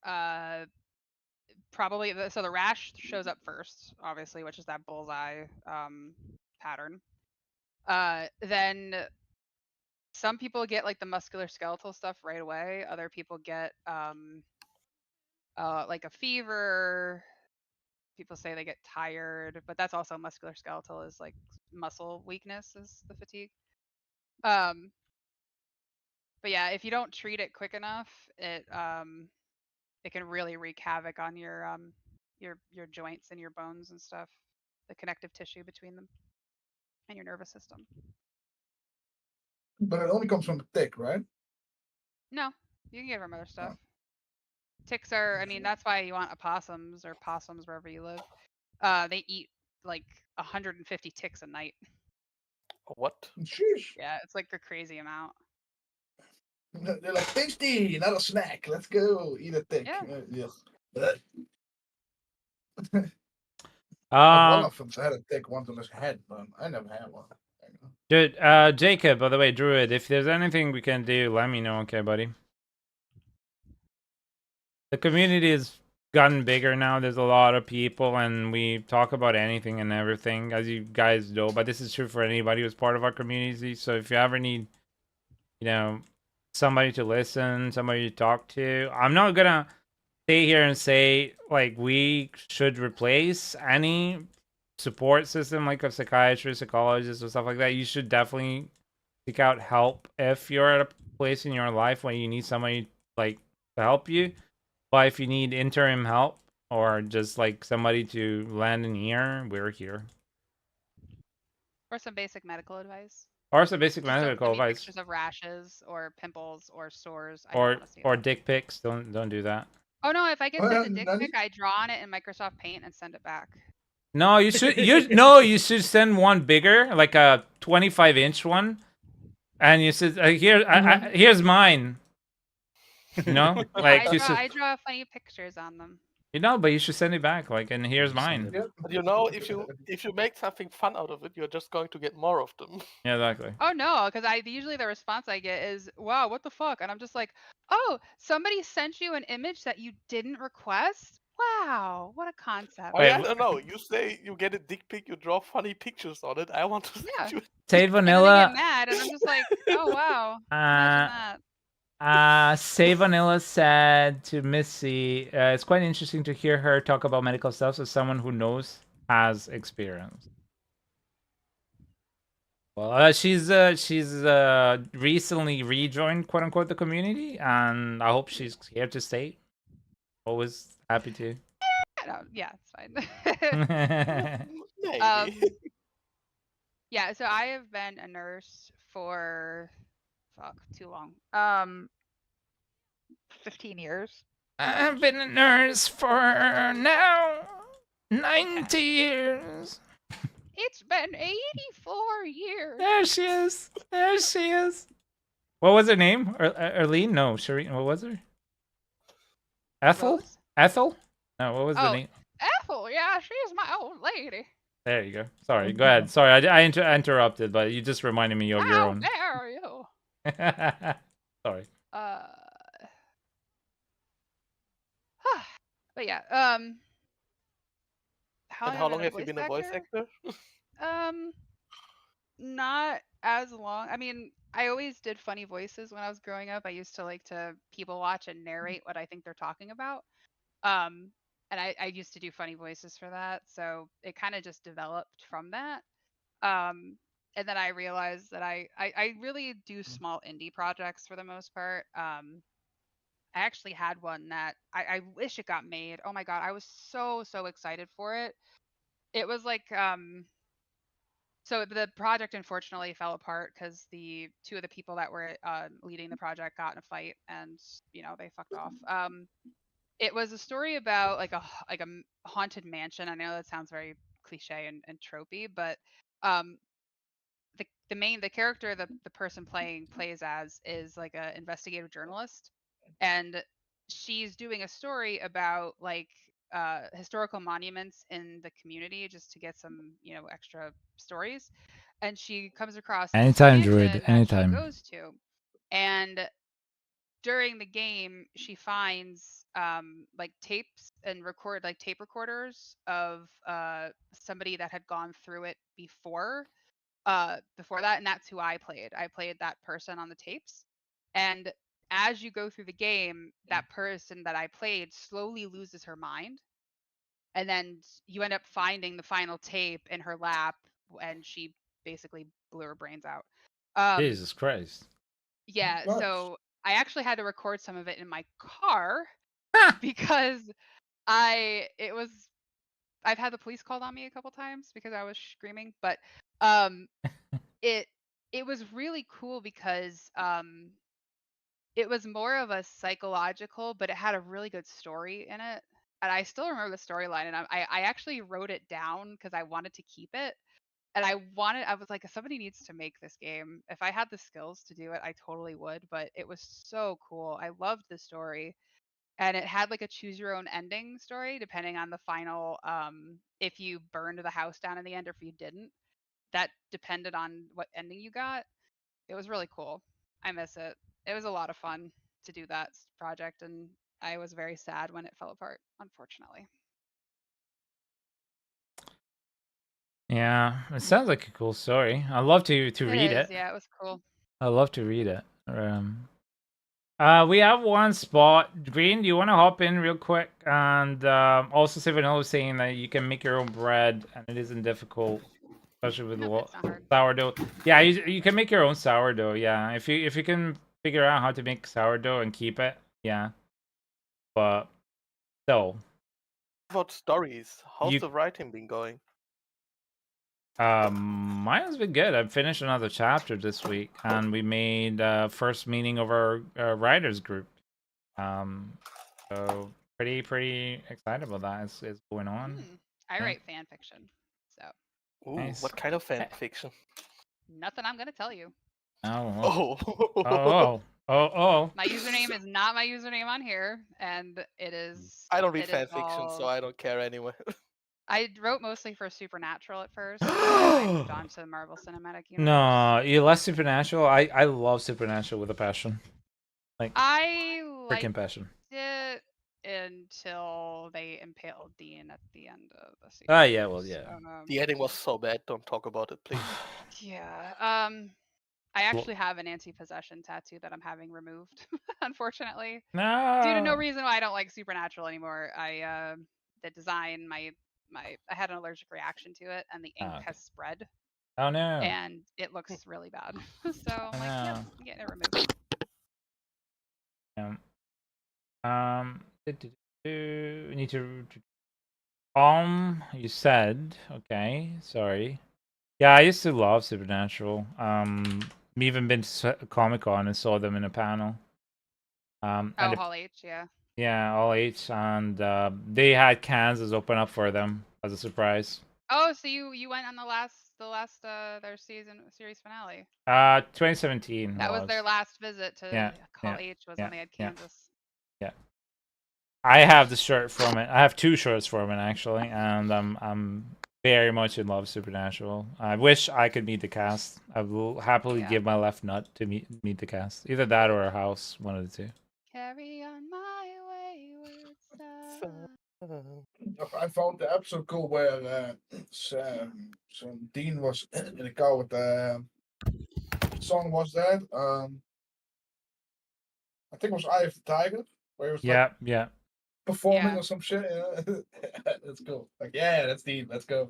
Speaker 9: Probably so the rash shows up first, obviously, which is that bullseye pattern. Then some people get like the musculoskeletal stuff right away. Other people get like a fever. People say they get tired, but that's also musculoskeletal is like muscle weakness is the fatigue. But yeah, if you don't treat it quick enough, it can really wreak havoc on your joints and your bones and stuff, the connective tissue between them and your nervous system.
Speaker 6: But it only comes from the tick, right?
Speaker 9: No, you can get from other stuff. Ticks are, I mean, that's why you want opossums or possums wherever you live. They eat like 150 ticks a night.
Speaker 5: What?
Speaker 6: Sheesh.
Speaker 9: Yeah, it's like a crazy amount.
Speaker 6: They're like, tasty, not a snack. Let's go eat a tick.
Speaker 9: Yeah.
Speaker 6: One of them had a tick once on his head, but I never had one.
Speaker 1: Dude, Jacob, by the way, Druid, if there's anything we can do, let me know, okay, buddy? The community has gotten bigger now. There's a lot of people, and we talk about anything and everything, as you guys know. But this is true for anybody who's part of our community. So if you ever need, somebody to listen, somebody to talk to, I'm not gonna stay here and say like we should replace any support system like a psychiatrist, psychologist, or stuff like that. You should definitely seek out help if you're at a place in your life where you need somebody like to help you. But if you need interim help or just like somebody to lend an ear, we're here.
Speaker 9: Or some basic medical advice.
Speaker 1: Or some basic
Speaker 9: Just
Speaker 1: medical advice.
Speaker 9: Pictures of rashes or pimples or sores.
Speaker 1: Or dick pics. Don't do that.
Speaker 9: Oh no! If I get sent a dick pic, I draw on it in Microsoft Paint and send it back.
Speaker 1: No, you should. You should send one bigger, like a 25-inch one, and you said, "Here's mine." Like
Speaker 9: I draw funny pictures on them.
Speaker 1: But you should send it back, like, and here's mine.
Speaker 5: Yeah, but if you make something fun out of it, you're just going to get more of them.
Speaker 1: Yeah, exactly.
Speaker 9: Oh no, because usually the response I get is, "Wow, what the fuck?" And I'm just like, "Oh, somebody sent you an image that you didn't request? Wow, what a concept!"
Speaker 5: I don't know. You say you get a dick pic, you draw funny pictures on it. I want to send you.
Speaker 1: Say Vanilla.
Speaker 9: And then they get mad, and I'm just like, "Oh wow, imagine that."
Speaker 1: Say Vanilla said to Missy, it's quite interesting to hear her talk about medical stuff as someone who has experience. Well, she's recently rejoined, quote unquote, the community, and I hope she's here to stay. Always happy to.
Speaker 9: Yeah, it's fine. Yeah, so I have been a nurse for too long. 15 years.
Speaker 1: I've been a nurse for now 90 years.
Speaker 9: It's been 84 years.
Speaker 1: There she is. There she is. What was her name? Arlene? No, Shireen. What was her? Ethel?
Speaker 9: Rose?
Speaker 1: Ethel? No, what was the
Speaker 9: Oh,
Speaker 1: name?
Speaker 9: Ethel, yeah, she's my old lady.
Speaker 1: There you go. Sorry, go ahead. Sorry, I interrupted, but you just reminded me of your
Speaker 9: How
Speaker 1: own.
Speaker 9: dare you?
Speaker 1: Sorry.
Speaker 9: But yeah,
Speaker 5: how long have you been a voice actor?
Speaker 9: Not as long. I mean, I always did funny voices when I was growing up. I used to like to people watch and narrate what I think they're talking about. And I used to do funny voices for that, so it kind of just developed from that. And then I realized that I really do small indie projects for the most part. I actually had one that I wish it got made. Oh my god, I was so excited for it. It was like so the project unfortunately fell apart because the two of the people that were leading the project got in a fight, and they fucked off. It was a story about like a haunted mansion. I know that sounds very cliche and tropey, but um, the character the person plays as is like an investigative journalist, and she's doing a story about like historical monuments in the community just to get some extra stories, and she comes across this
Speaker 1: Anytime,
Speaker 9: mansion
Speaker 1: Druid.
Speaker 9: that
Speaker 1: Anytime.
Speaker 9: she goes to, and during the game she finds like tapes and tape recorders of somebody that had gone through it before that, and that's who I played that person on the tapes. And as you go through the game, that person that I played slowly loses her mind, and then you end up finding the final tape in her lap, and she basically blew her brains out.
Speaker 1: Jesus Christ.
Speaker 9: Yeah, so I actually had to record some of it in my car because I've had the police called on me a couple times because I was screaming, but it was really cool because it was more of a psychological, but it had a really good story in it. And I still remember the storyline, and I actually wrote it down because I wanted to keep it. And I was like, somebody needs to make this game. If I had the skills to do it, I totally would. But it was so cool. I loved the story. And it had like a choose your own ending story, depending on the final, if you burned the house down in the end or if you didn't. That depended on what ending you got. It was really cool. I miss it. It was a lot of fun to do that project, and I was very sad when it fell apart, unfortunately.
Speaker 1: Yeah, it sounds like a cool story. I'd love to read it.
Speaker 9: Yeah, it was cool.
Speaker 1: I'd love to read it. We have one spot. Green, do you want to hop in real quick? And also, Sivano was saying that you can make your own bread, and it isn't difficult, especially with sourdough. Yeah, you can make your own sourdough. Yeah, if you can figure out how to make sourdough and keep it, yeah. But still.
Speaker 5: About stories, how's the writing been going?
Speaker 1: Mine has been good. I've finished another chapter this week, and we made first meeting of our writers group. So pretty excited about that. It's going on.
Speaker 9: I write fan fiction, so.
Speaker 5: Ooh,
Speaker 1: nice.
Speaker 5: What kind of fan fiction?
Speaker 9: Nothing I'm gonna tell you.
Speaker 1: Oh.
Speaker 9: My username is not my username on here, and it is.
Speaker 5: I don't read fan fiction, so I don't care anyway.
Speaker 9: I wrote mostly for Supernatural at first, and then I moved on to the Marvel Cinematic Universe.
Speaker 1: No, you love Supernatural. I love Supernatural with a passion. Like
Speaker 9: I
Speaker 1: freaking passion.
Speaker 9: It until they impaled Dean at the end of the season.
Speaker 1: Ah, yeah, well, yeah.
Speaker 5: The ending was so bad. Don't talk about it, please.
Speaker 9: Yeah. I actually have an anti-possession tattoo that I'm having removed, unfortunately.
Speaker 1: No.
Speaker 9: Due to no reason why I don't like Supernatural anymore. The design, I had an allergic reaction to it, and the ink has spread.
Speaker 1: Oh no.
Speaker 9: And it looks really bad. So I'm like, yep, I'm getting it removed.
Speaker 1: Yeah. We need to you said, okay, sorry. Yeah, I used to love Supernatural. We even been to Comic-Con and saw them in a panel. And
Speaker 9: Hall H, yeah.
Speaker 1: Yeah, All H, and they had Kansas open up for them as a surprise.
Speaker 9: Oh, so you went on the last their series finale.
Speaker 1: 2017.
Speaker 9: That was their last visit to Hall H was when they had Kansas.
Speaker 1: Yeah. I have the shirt from it. I have 2 shirts from it actually, and I'm very much in love with Supernatural. I wish I could meet the cast. I will happily give my left nut to meet the cast. Either that or a house, one of the two.
Speaker 9: Carry on my wayward son.
Speaker 6: I found the episode cool where Dean was in the car with what song was that? I think it was Eye of the Tiger, where he was like performing or some shit. Yeah. That's cool. Like, yeah, that's Dean. Let's go.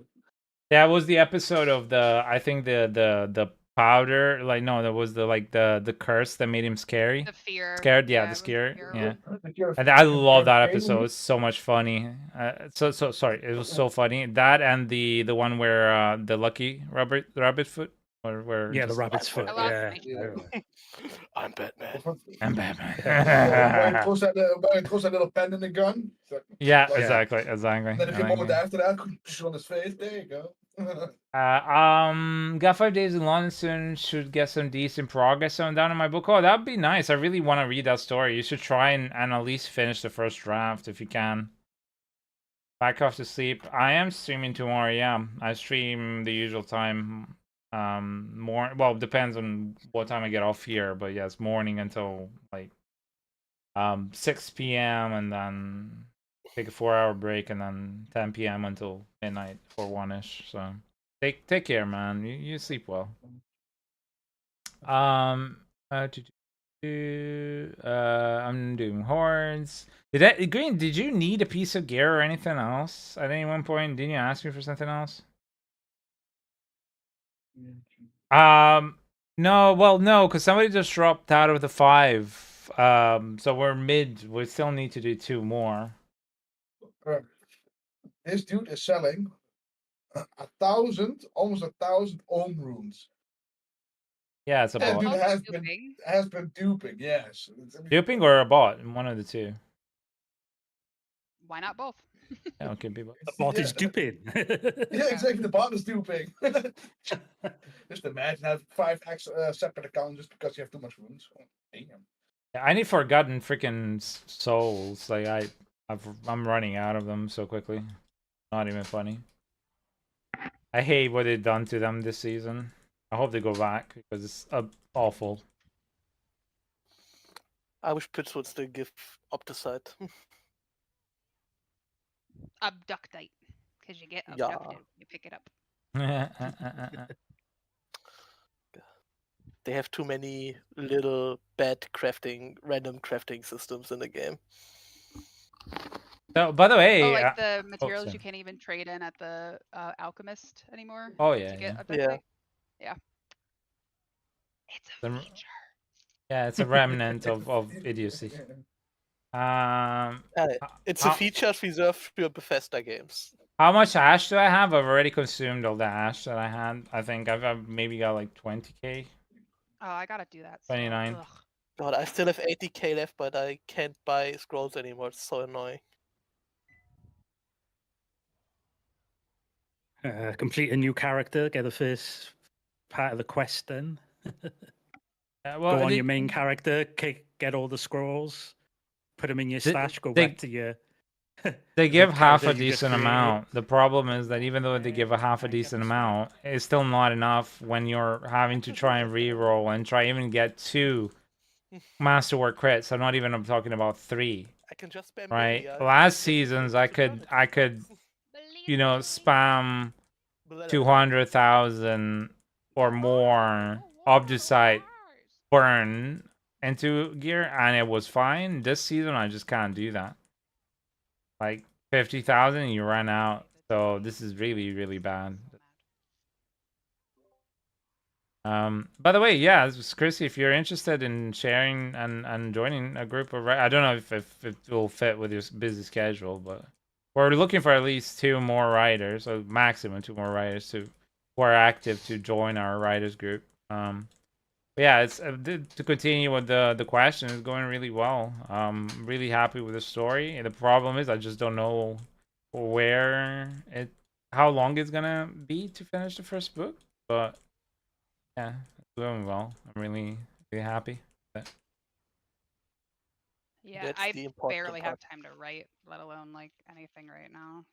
Speaker 1: That was the episode of I think the powder, like no, that was the curse that made him scary.
Speaker 9: The fear.
Speaker 1: Scared, the scare. Yeah. And I love that episode. It's so much funny. So sorry, it was so funny. That and the one where the lucky rabbit foot. Where
Speaker 3: the rabbit's foot. Yeah.
Speaker 5: I'm Batman.
Speaker 1: I'm Batman.
Speaker 6: Where he throws that little pen in the gun.
Speaker 1: Yeah, exactly.
Speaker 6: And then if you moment after that, shoot on his face. There you go.
Speaker 1: Got 5 days in London soon. Should get some decent progress on down in my book. Oh, that'd be nice. I really want to read that story. You should try and at least finish the first draft if you can. Back off to sleep. I am streaming tomorrow. Yeah, I stream the usual time. Well, depends on what time I get off here, but yeah, it's morning until like 6 p.m. and then take a 4-hour break, and then 10 p.m. until midnight or 1ish. So take care, man. You sleep well. I'm doing horns. Green, did you need a piece of gear or anything else at any one point? Didn't you ask me for something else? No, well, no, because somebody just dropped out of the 5. So we're mid. We still need to do 2 more.
Speaker 6: This dude is selling 1,000, almost 1,000 ohm runes.
Speaker 1: Yeah, it's a bot.
Speaker 6: Dude has been duping, yes.
Speaker 1: Duping or a bot? One of the two.
Speaker 9: Why not both?
Speaker 1: Yeah, it could be both.
Speaker 3: The bot is duping.
Speaker 6: Yeah, exactly. The bot is duping. Just imagine having 5 separate accounts just because you have too much runes. Oh, damn.
Speaker 1: Yeah, I need forgotten freaking souls. Like I'm running out of them so quickly. Not even funny. I hate what they've done to them this season. I hope they go back because it's awful.
Speaker 5: I wish Pitts would still give Opticite.
Speaker 9: Abductite, because you get abducted. You pick it up.
Speaker 5: They have too many little bad random crafting systems in the game.
Speaker 1: So, by the way,
Speaker 9: like the materials you can't even trade in at the alchemist anymore.
Speaker 1: Oh yeah,
Speaker 9: yeah. It's a feature.
Speaker 1: Yeah, it's a remnant of idiocy.
Speaker 5: It's a feature reserved for Bethesda games.
Speaker 1: How much ash do I have? I've already consumed all the ash that I had. I think I've maybe got like 20k.
Speaker 9: Oh, I gotta do that.
Speaker 1: 29.
Speaker 5: God, I still have 80k left, but I can't buy scrolls anymore. It's so annoying.
Speaker 3: Complete a new character, get the first part of the quest then.
Speaker 1: Well,
Speaker 3: go on your main character, get all the scrolls, put them in your stash, go back to your...
Speaker 1: They give half a decent amount. The problem is that even though they give a half a decent amount, it's still not enough when you're having to try and re-roll and try even get 2 masterwork crits. I'm not even talking about 3.
Speaker 5: I can just spam
Speaker 1: right. Last seasons I could spam 200,000 or more Obducite burn into gear and it was fine. This season I just can't do that. Like 50,000 you run out. So this is really, really bad. By the way, yeah, Chrissy, if you're interested in sharing and joining a group of, I don't know if it will fit with your busy schedule, but we're looking for at least 2 more writers, so maximum 2 more writers to who are active to join our writers group. Yeah, it's to continue with the question, is going really well. Really happy with the story. And the problem is I just don't know how long it's gonna be to finish the first book. But yeah, it's going well. I'm really happy.
Speaker 9: Yeah,
Speaker 5: That's
Speaker 9: I
Speaker 5: the important
Speaker 9: barely
Speaker 5: part.
Speaker 9: have time to write, let alone like anything right now.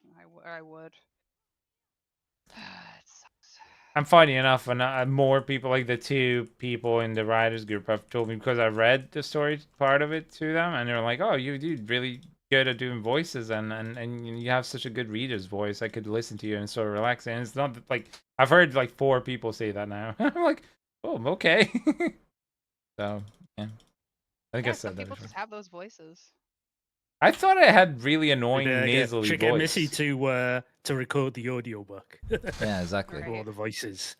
Speaker 9: I would. It sucks.
Speaker 1: I'm funny enough, and more people, like the 2 people in the writers group, have told me, because I read the story part of it to them, and they're like, "Oh, you do really good at doing voices, and you have such a good reader's voice. I could listen to you and it's so relaxing." And it's not like I've heard like 4 people say that now. I'm like, "Oh, okay." So yeah, I think I
Speaker 9: Yeah,
Speaker 1: said
Speaker 9: some
Speaker 1: that
Speaker 9: people
Speaker 1: before.
Speaker 9: just have those voices.
Speaker 1: I thought I had really annoying nasally
Speaker 3: should get
Speaker 1: voice.
Speaker 3: Missy to record the audiobook.
Speaker 10: Yeah, exactly.
Speaker 3: All the voices.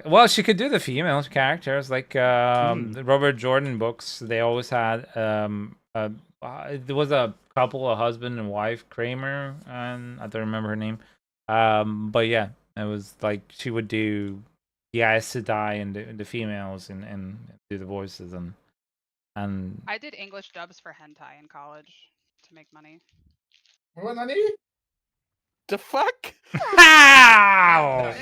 Speaker 1: Well, she could do the female characters, like the Robert Jordan books. They always had there was a couple, a husband and wife, Kramer, and I don't remember her name. But yeah, it was like she would do the Aes Sedai and the females and do the voices and
Speaker 9: I did English dubs for hentai in college to make money.
Speaker 6: What, Nani?
Speaker 5: The fuck?
Speaker 1: How?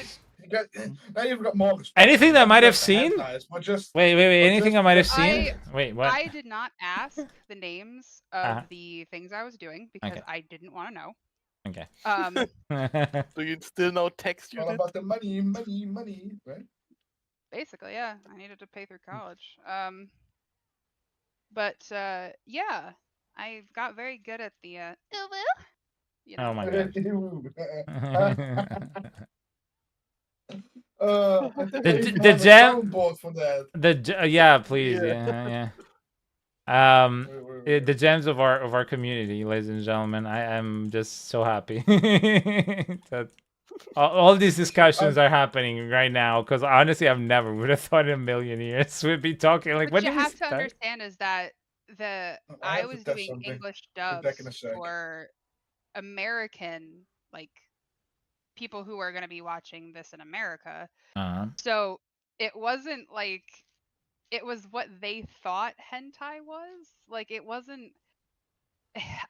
Speaker 6: Now you've got more respect.
Speaker 1: Anything that I might have seen? Wait. Anything I might have seen? Wait, what?
Speaker 9: I did not ask the names of the things I was doing because I didn't want to know.
Speaker 1: Okay.
Speaker 5: Do you still know text you
Speaker 6: All
Speaker 5: did?
Speaker 6: about the money, right?
Speaker 9: Basically, yeah. I needed to pay through college. But yeah, I got very good at the you know.
Speaker 1: Oh my god.
Speaker 6: The
Speaker 1: gem
Speaker 6: for that.
Speaker 1: Yeah, please. Yeah. The gems of our community, ladies and gentlemen. I am just so happy that all these discussions are happening right now, because honestly I've never would have thought in a million years we'd be talking like
Speaker 9: what
Speaker 1: what
Speaker 9: you have to understand is that I was doing English dubs for American, like, people who are going to be watching this in America. So it wasn't like it was what they thought hentai was. Like, it wasn't.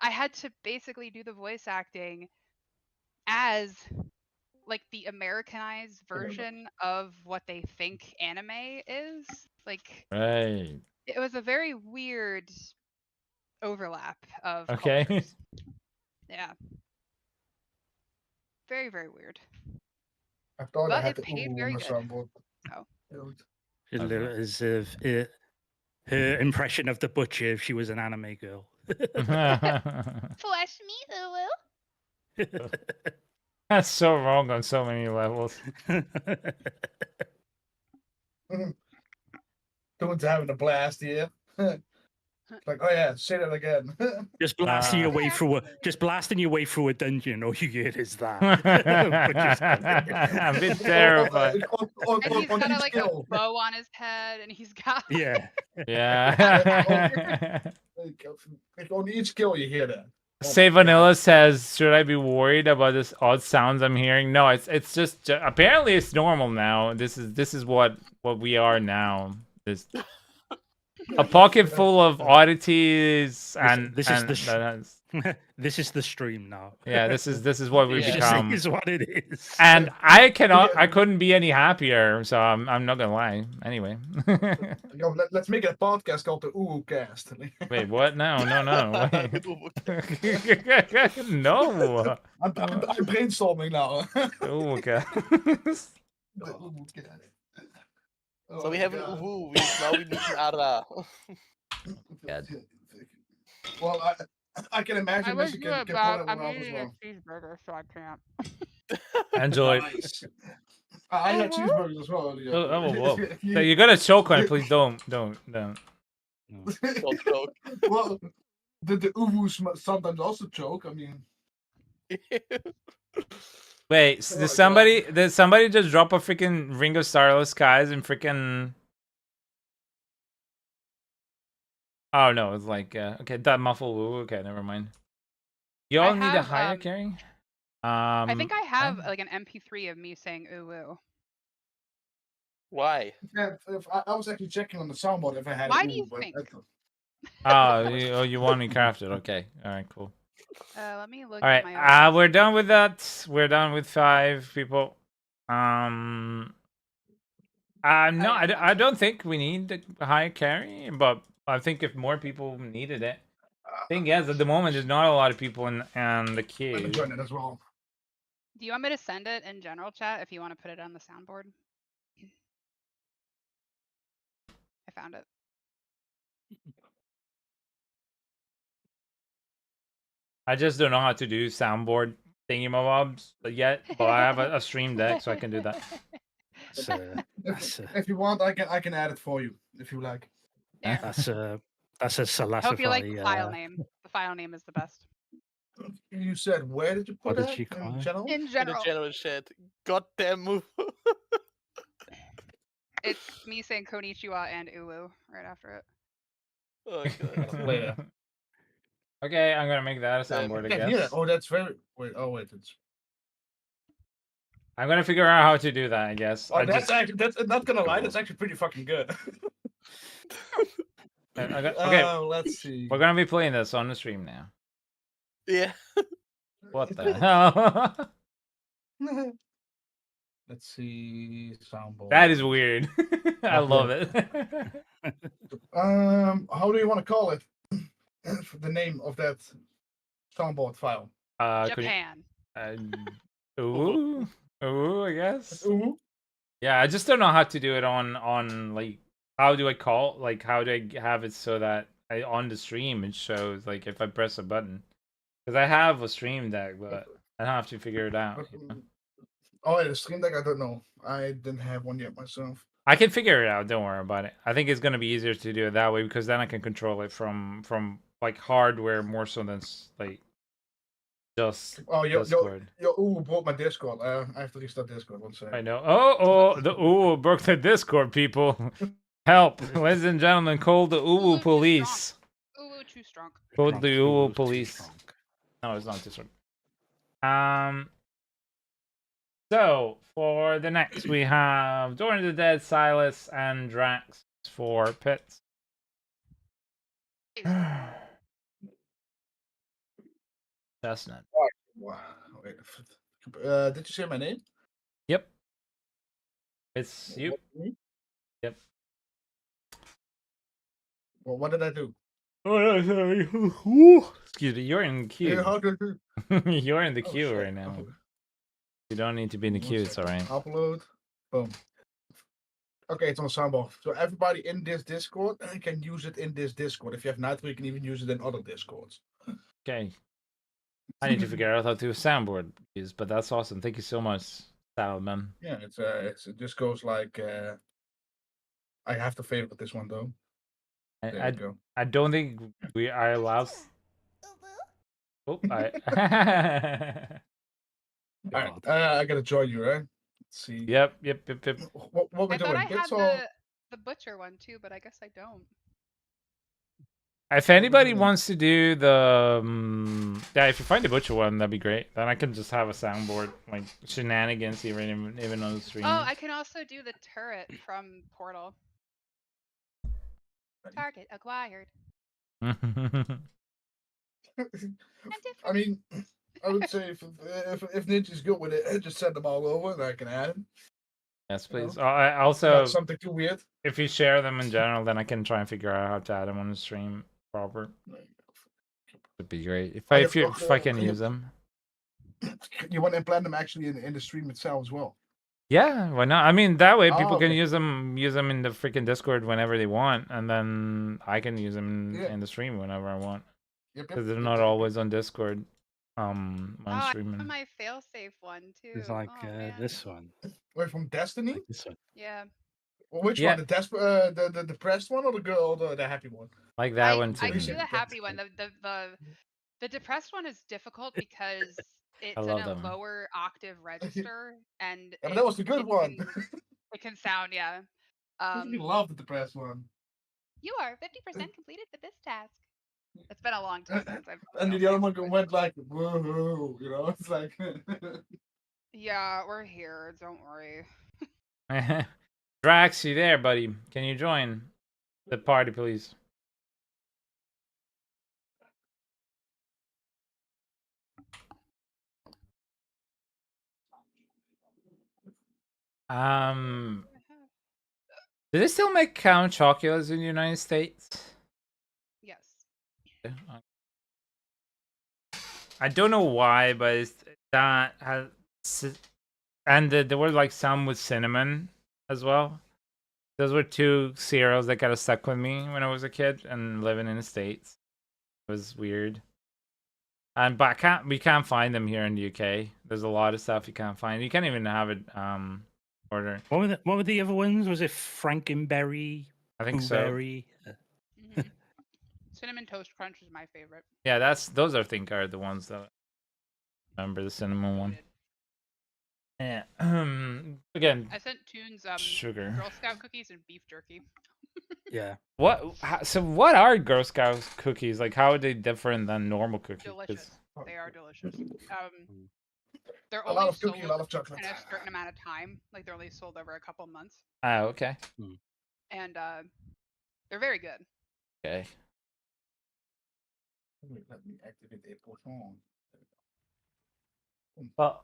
Speaker 9: I had to basically do the voice acting as like the Americanized version of what they think anime is. Like,
Speaker 1: right.
Speaker 9: It was a very weird overlap of
Speaker 1: Okay.
Speaker 9: cultures. Yeah. Very, very weird.
Speaker 6: I thought
Speaker 9: but
Speaker 6: I had
Speaker 9: it paid very good. So.
Speaker 3: As if her impression of the butcher if she was an anime girl.
Speaker 8: Flesh me, Uwu.
Speaker 1: That's so wrong on so many levels.
Speaker 6: Someone's having a blast here. Like, oh yeah, say that again.
Speaker 3: Just blasting your way through a dungeon. All you get is that.
Speaker 1: I'm a bit terrified.
Speaker 9: And he's got like a bow on his head, and he's got
Speaker 3: yeah.
Speaker 6: Like on each kill you hear that.
Speaker 1: Say Vanilla says, should I be worried about this odd sounds I'm hearing? No, it's just apparently it's normal now. This is what we are now. This a pocket full of oddities, and
Speaker 3: this is the stream now.
Speaker 1: Yeah, this is what we become.
Speaker 3: This is what it is.
Speaker 1: And I couldn't be any happier. So I'm not gonna lie. Anyway.
Speaker 6: Let's make it a podcast called the Uwu Cast.
Speaker 1: Wait, what? No. Wait. No.
Speaker 6: I'm brainstorming now.
Speaker 1: Uwu Cast.
Speaker 5: So we have an Uwu. Now we need an Ara.
Speaker 6: Well, I can imagine.
Speaker 9: I wish you were back. I'm eating a cheeseburger, so I can't.
Speaker 1: Enjoy.
Speaker 6: Nice. I had cheeseburgers as well. Yeah.
Speaker 1: Whoa. So you gotta choke on it, please. Don't.
Speaker 5: Don't choke.
Speaker 6: Well, the Uwus sometimes also choke. I mean.
Speaker 1: Wait, did somebody just drop a freaking Ring of Starless Skies and freaking? Oh no, it's like okay, that muffle woo. Okay, never mind. You all need a higher carry.
Speaker 9: I think I have like an MP3 of me saying ooh woo.
Speaker 5: Why?
Speaker 6: If I was actually checking on the soundboard if I had.
Speaker 9: Why do you think?
Speaker 1: You want me crafted? Okay. All right. Cool.
Speaker 9: Let me look
Speaker 1: All
Speaker 9: at
Speaker 1: right.
Speaker 9: my.
Speaker 1: We're done with that. We're done with 5 people. No, I don't think we need the high carry, but I think if more people needed it. Thing is, at the moment, there's not a lot of people in the queue.
Speaker 6: I'm join it as well.
Speaker 9: Do you want me to send it in general chat if you want to put it on the soundboard? I found it.
Speaker 1: I just don't know how to do soundboard thingy-mobs yet, but I have a stream deck, so I can do that.
Speaker 6: If you want, I can add it for you if you like.
Speaker 3: That's a Salasify.
Speaker 9: Hope you like the file name. The file name is the best.
Speaker 6: You said where did you put
Speaker 3: What did
Speaker 6: that?
Speaker 3: you call
Speaker 6: In
Speaker 3: it?
Speaker 6: general?
Speaker 9: In general.
Speaker 5: In the general chat. Goddamn move.
Speaker 9: It's me saying konnichiwa and uwu right after it.
Speaker 5: Oh god.
Speaker 6: Later.
Speaker 1: Okay, I'm gonna make that a soundboard, I guess.
Speaker 6: Yeah. Oh, that's very. Wait. Oh, wait. It's.
Speaker 1: I'm gonna figure out how to do that, I guess.
Speaker 6: Oh, that's not gonna lie. That's actually pretty fucking good.
Speaker 1: Okay.
Speaker 6: Let's see.
Speaker 1: We're gonna be playing this on the stream now.
Speaker 5: Yeah.
Speaker 1: What the hell?
Speaker 6: Let's see. Soundboard.
Speaker 1: That is weird. I love it.
Speaker 6: How do you want to call it? The name of that soundboard file.
Speaker 9: Japan.
Speaker 1: Ooh, I guess.
Speaker 6: Ooh.
Speaker 1: Yeah, I just don't know how to do it on like how do I have it so that on the stream it shows like if I press a button, because I have a stream deck, but I have to figure it out.
Speaker 6: Oh, yeah, the stream deck. I don't know. I didn't have one yet myself.
Speaker 1: I can figure it out. Don't worry about it. I think it's gonna be easier to do it that way because then I can control it from like hardware more so than like just Discord.
Speaker 6: Your Ooh broke my Discord. I have to restart Discord. 1 second.
Speaker 1: I know. Oh, the Ooh broke the Discord, people. Help, ladies and gentlemen, call the Ooh police.
Speaker 9: Ooh, too strong.
Speaker 1: Call the Ooh police. No, it's not too strong. So for the next, we have Door of the Dead, Silas, and Drax for pits. Chestnut.
Speaker 6: Wow. Wait. Did you say my name?
Speaker 1: Yep. It's you. Yep.
Speaker 6: Well, what did I do?
Speaker 1: Oh, sorry. Excuse me. You're in the queue. You're in the queue right now. You don't need to be in the queue. It's all right.
Speaker 6: Upload. Boom. Okay, it's on soundboard. So everybody in this Discord can use it in this Discord. If you have Nitro, you can even use it in other Discords.
Speaker 1: Okay. I need to figure out how to soundboard use, but that's awesome. Thank you so much, Salman.
Speaker 6: Yeah, it just goes like I have to favorite this one though.
Speaker 1: I don't think we are allowed. Oh,
Speaker 6: All right, I gotta join you, right? Let's see.
Speaker 1: Yep.
Speaker 6: What we
Speaker 9: I
Speaker 6: doing?
Speaker 9: thought I had the butcher one too, but I guess I don't.
Speaker 1: If anybody wants to do the if you find the butcher one, that'd be great. Then I can just have a soundboard like Shenanigans even on the stream.
Speaker 9: Oh, I can also do the turret from Portal. Target acquired.
Speaker 6: I mean, I would say if Ninja's good with it, just send them all over and I can add them.
Speaker 1: Yes, please.
Speaker 6: You know?
Speaker 1: I also
Speaker 6: Not something too weird.
Speaker 1: If you share them in general, then I can try and figure out how to add them on the stream proper. It'd be great if I can use them.
Speaker 6: You want to implant them actually in the stream itself as well?
Speaker 1: Yeah, why not? I mean, that way people can use them in the freaking Discord whenever they want, and then I can use them in the stream whenever I want. Because they're not always on Discord. When streaming.
Speaker 9: I have my failsafe one too.
Speaker 3: It's like this one.
Speaker 6: Wait, from Destiny?
Speaker 3: Like this one.
Speaker 9: Yeah.
Speaker 6: Well, which one? The depressed one or the girl or the happy one?
Speaker 1: Like that one too.
Speaker 9: I can do the happy one. The depressed one is difficult because it's in a lower octave register, and
Speaker 6: but that was the good one.
Speaker 9: It can sound, yeah.
Speaker 6: I love the depressed one.
Speaker 9: You are 50% completed with this task. It's been a long time since I've.
Speaker 6: And the other one went like, whoa, you know, it's like.
Speaker 9: Yeah, we're here. Don't worry.
Speaker 1: Drax, you there, buddy? Can you join the party, please? Do they still make Count Chocula's in the United States?
Speaker 9: Yes.
Speaker 1: I don't know why, but it's, that has, and there were like some with cinnamon as well. Those were two cereals that got stuck with me when I was a kid and living in the States. It was weird. But we can't find them here in the UK. There's a lot of stuff you can't find. You can't even have it order.
Speaker 3: What were the other ones? Was it Frankenberry?
Speaker 1: I think
Speaker 3: Blueberry?
Speaker 1: so.
Speaker 9: Cinnamon Toast Crunch is my favorite.
Speaker 1: Yeah, those I think are the ones that I remember, the cinnamon one. Yeah. Again,
Speaker 9: I sent Toons
Speaker 1: sugar.
Speaker 9: Girl Scout cookies and beef jerky.
Speaker 3: Yeah.
Speaker 1: So what are Girl Scout cookies? Like, how are they different than normal cookies?
Speaker 9: Delicious. They are delicious. They're
Speaker 6: A
Speaker 9: only
Speaker 6: lot of
Speaker 9: sold
Speaker 6: cookie, a lot of chocolate.
Speaker 9: in a certain amount of time. Like they're only sold over a couple months.
Speaker 1: Oh, okay.
Speaker 9: And they're very good.
Speaker 1: Okay.
Speaker 6: Let me activate a portion.
Speaker 1: Well,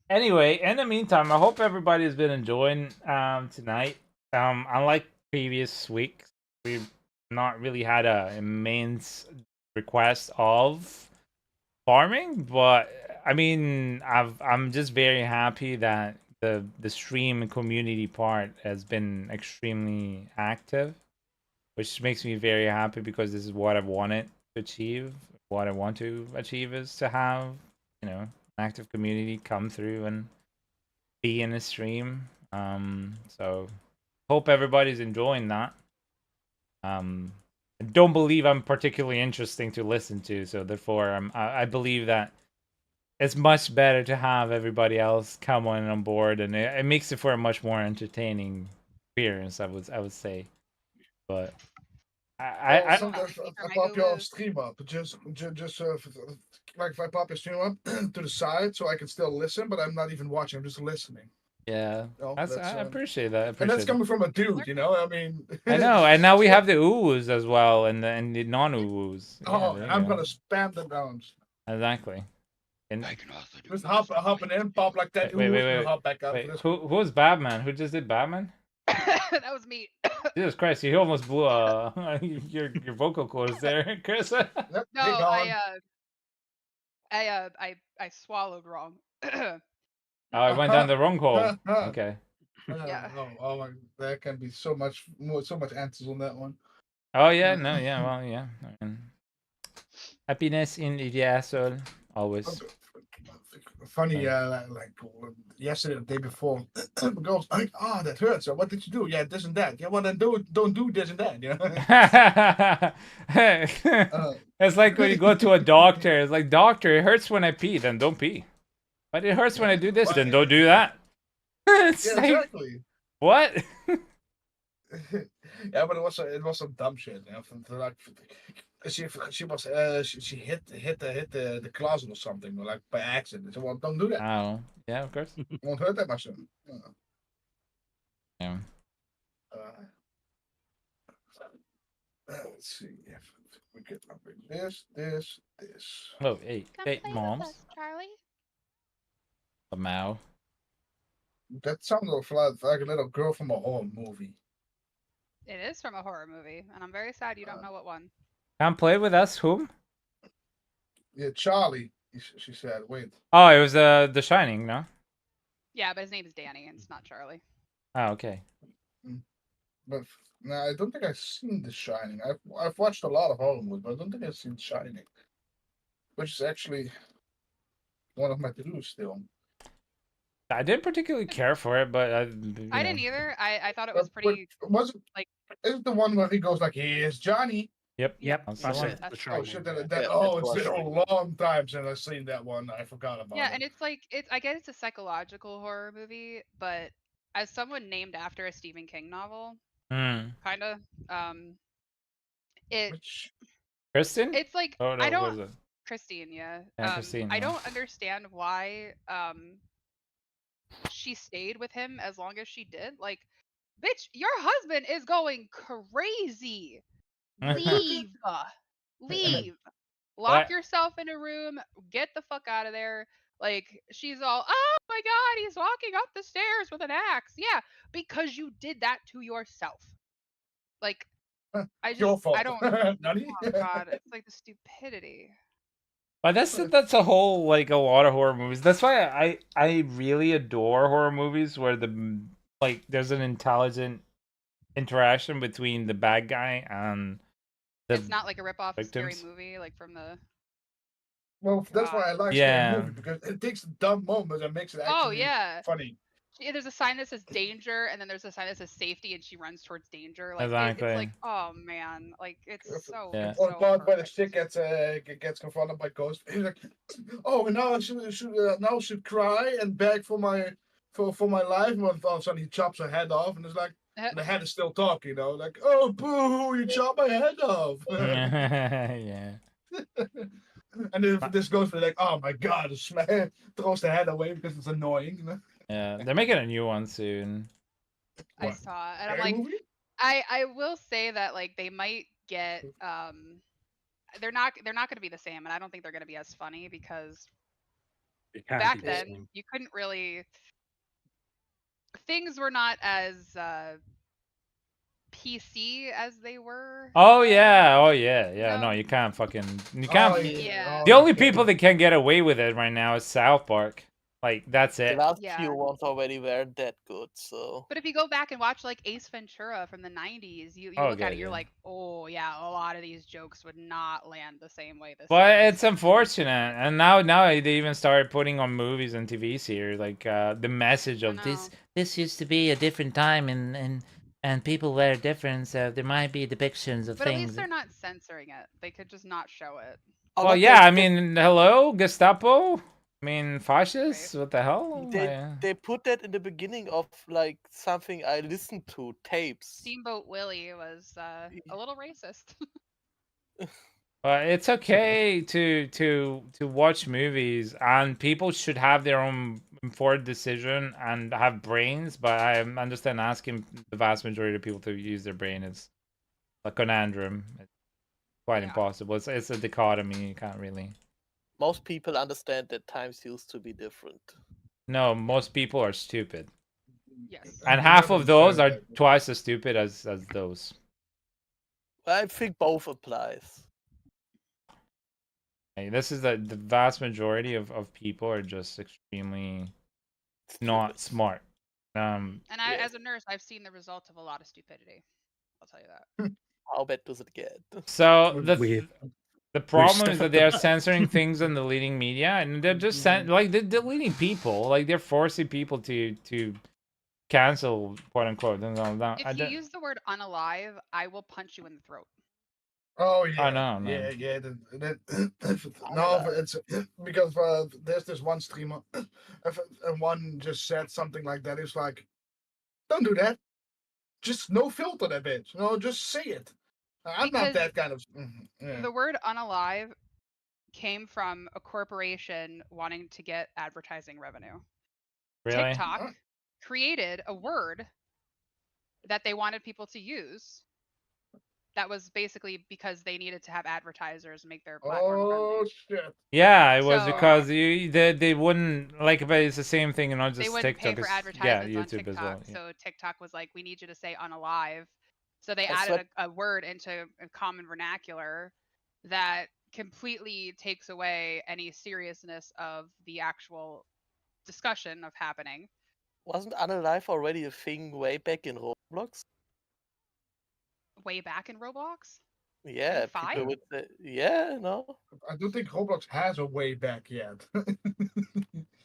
Speaker 1: anyway, in the meantime, I hope everybody's been enjoying tonight. Unlike previous weeks, we've not really had a immense request of farming, but I mean, I'm just very happy that the stream and community part has been extremely active, which makes me very happy because this is what I've wanted to achieve. What I want to achieve is to have, you know, active community come through and be in a stream. So hope everybody's enjoying that. I don't believe I'm particularly interesting to listen to, so therefore I believe that it's much better to have everybody else come on board, and it makes it for a much more entertaining experience. I would say, but I
Speaker 6: sometimes I pop your stream up, just like if I pop your stream up to the side, so I can still listen, but I'm not even watching; I'm just listening.
Speaker 1: Yeah, I appreciate that.
Speaker 6: And that's coming from a dude, you know. I mean,
Speaker 1: I know, and now we have the oohs as well, and the non oohs.
Speaker 6: Oh, yeah, I'm gonna spam them down.
Speaker 1: Exactly. And
Speaker 6: just hopping in, pop like that.
Speaker 1: Wait.
Speaker 6: Hop back up.
Speaker 1: Who was Batman? Who just did Batman?
Speaker 9: That was me.
Speaker 1: Jesus Christ! You almost blew your vocal cords there, Chris.
Speaker 9: No, I swallowed wrong.
Speaker 1: Oh, I went down the wrong hole. Okay.
Speaker 9: Yeah.
Speaker 6: Oh my, there can be so much answers on that one.
Speaker 1: Oh yeah, no, yeah, well, yeah. Happiness in the asshole, always.
Speaker 6: Funny, like yesterday, the day before, the girl's like, "Oh, that hurts. So what did you do? Yeah, this and that. Yeah, well then don't do this and that." You know.
Speaker 1: It's like when you go to a doctor. It's like, doctor, it hurts when I pee. Then don't pee. But it hurts when I do this. Then don't do that. It's
Speaker 6: yeah,
Speaker 1: like,
Speaker 6: exactly.
Speaker 1: What?
Speaker 6: Yeah, but it was some dumb shit. You know, like she hit the closet or something, like by accident. So well, don't do that.
Speaker 1: Oh, yeah, of course.
Speaker 6: It won't hurt that much.
Speaker 1: Yeah.
Speaker 6: Let's see if we get up in this.
Speaker 1: Oh, hey, moms.
Speaker 8: Charlie.
Speaker 1: A Mao.
Speaker 6: That sounds like a little girl from a horror movie.
Speaker 9: It is from a horror movie, and I'm very sad you don't know what one.
Speaker 1: Come play with us, whom?
Speaker 6: Yeah, Charlie. She said, "Wait."
Speaker 1: Oh, it was The Shining, no?
Speaker 9: Yeah, but his name is Danny, and it's not Charlie.
Speaker 1: Oh, okay.
Speaker 6: But no, I don't think I've seen The Shining. I've watched a lot of horror movies, but I don't think I've seen Shining, which is actually one of my to-dos still.
Speaker 1: I didn't particularly care for it, but
Speaker 9: I didn't either. I thought it was pretty.
Speaker 6: Was it
Speaker 9: like?
Speaker 6: Is it the one where he goes like, "Here's Johnny"?
Speaker 1: Yep.
Speaker 3: That's it.
Speaker 6: Oh shit! It's been a long time since I've seen that one. I forgot about it.
Speaker 9: Yeah, and it's like I guess it's a psychological horror movie, but as someone named after a Stephen King novel, kind of,
Speaker 1: Kristen?
Speaker 9: It's like
Speaker 1: Oh no,
Speaker 9: I
Speaker 1: what
Speaker 9: don't.
Speaker 1: is it?
Speaker 9: Christine, yeah.
Speaker 1: Christine.
Speaker 9: I
Speaker 1: Yeah.
Speaker 9: don't understand why she stayed with him as long as she did. Like, bitch, your husband is going crazy. Leave. Leave. Lock yourself in a room. Get the fuck out of there. Like, she's all, oh my god, he's walking up the stairs with an axe. Yeah, because you did that to yourself. Like,
Speaker 6: Your fault.
Speaker 9: I don't.
Speaker 6: Nani?
Speaker 9: Oh god, it's like the stupidity.
Speaker 1: But that's a whole like a lot of horror movies. That's why I really adore horror movies where like there's an intelligent interaction between the bad guy and the
Speaker 9: It's not like a rip-off scary
Speaker 1: victims.
Speaker 9: movie like from the.
Speaker 6: Well, that's why I like scary movies, because it takes dumb moments and makes it actually funny.
Speaker 9: There's a sign that says danger, and then there's a sign that says safety, and she runs towards danger. Like
Speaker 1: Exactly.
Speaker 9: it's like, oh man, like it's so.
Speaker 1: Yeah.
Speaker 9: It's
Speaker 6: Or the
Speaker 9: so
Speaker 6: part where the
Speaker 9: perfect.
Speaker 6: chick gets confronted by ghosts. He's like, "Oh, and now I should cry and beg for my life." And all of a sudden he chops her head off, and it's like the head is still talking. You know, like, "Oh, boo! You chopped my head off."
Speaker 1: Yeah.
Speaker 6: And if this goes for like, "Oh my god!" throws the head away because it's annoying. You know?
Speaker 1: Yeah, they're making a new one soon.
Speaker 9: I saw, and I'm like, I will say that like they might get they're not going to be the same, and I don't think they're going to be as funny because back then you couldn't really, things were not as PC as they were.
Speaker 1: Oh yeah. No, you can't you can't.
Speaker 9: Yeah.
Speaker 1: The only people that can get away with it right now is South Park. Like that's it.
Speaker 5: The last few ones already weren't that good, so.
Speaker 9: But if you go back and watch like Ace Ventura from the 90s, you look at it, you're like, oh yeah, a lot of these jokes would not land the same way this.
Speaker 1: But it's unfortunate, and now they even started putting on movies and TV series like the message of this used to be a different time and people were different, so there might be depictions of
Speaker 9: but
Speaker 1: things.
Speaker 9: At least they're not censoring it. They could just not show it.
Speaker 1: Well, yeah, I mean, hello, Gestapo. I mean, fascists. What the hell?
Speaker 5: They put that in the beginning of like something I listened to, tapes.
Speaker 9: Steamboat Willie was a little racist.
Speaker 1: It's okay to watch movies, and people should have their own informed decision and have brains. But I understand asking the vast majority of people to use their brain is a conundrum. It's quite impossible. It's a dichotomy. You can't really.
Speaker 5: Most people understand that times used to be different.
Speaker 1: No, most people are stupid.
Speaker 9: Yes.
Speaker 1: And half of those are twice as stupid as those.
Speaker 5: I think both applies.
Speaker 1: This is the vast majority of people are just extremely not smart.
Speaker 9: And as a nurse, I've seen the results of a lot of stupidity. I'll tell you that.
Speaker 5: How bad does it get?
Speaker 1: So the problem is that they are censoring things in the leading media, and they're just like they're deleting people, like they're forcing people to cancel, quote unquote.
Speaker 9: If you use the word unalive, I will punch you in the throat.
Speaker 6: Oh yeah.
Speaker 1: Oh no.
Speaker 6: Yeah. No, it's because there's this one streamer, and one just said something like that. It's like, don't do that. Just no filter that bitch. No, just say it. I'm not that kind of. Yeah.
Speaker 9: The word unalive came from a corporation wanting to get advertising revenue.
Speaker 1: Really?
Speaker 9: TikTok created a word that they wanted people to use. That was basically because they needed to have advertisers make their platform friendly.
Speaker 6: Shit.
Speaker 1: Yeah, it was because they wouldn't like, but it's the same thing, and not just
Speaker 9: they wouldn't
Speaker 1: TikTok.
Speaker 9: pay for advertisements on
Speaker 1: YouTube
Speaker 9: TikTok,
Speaker 1: as well.
Speaker 9: So TikTok was like, we need you to say unalive. So they added a word into a common vernacular that completely takes away any seriousness of the actual discussion of happening.
Speaker 5: Wasn't unalive already a thing way back in Roblox?
Speaker 9: Way back in Roblox?
Speaker 5: Yeah, people would say, yeah, no.
Speaker 6: I don't think Roblox has a way back yet.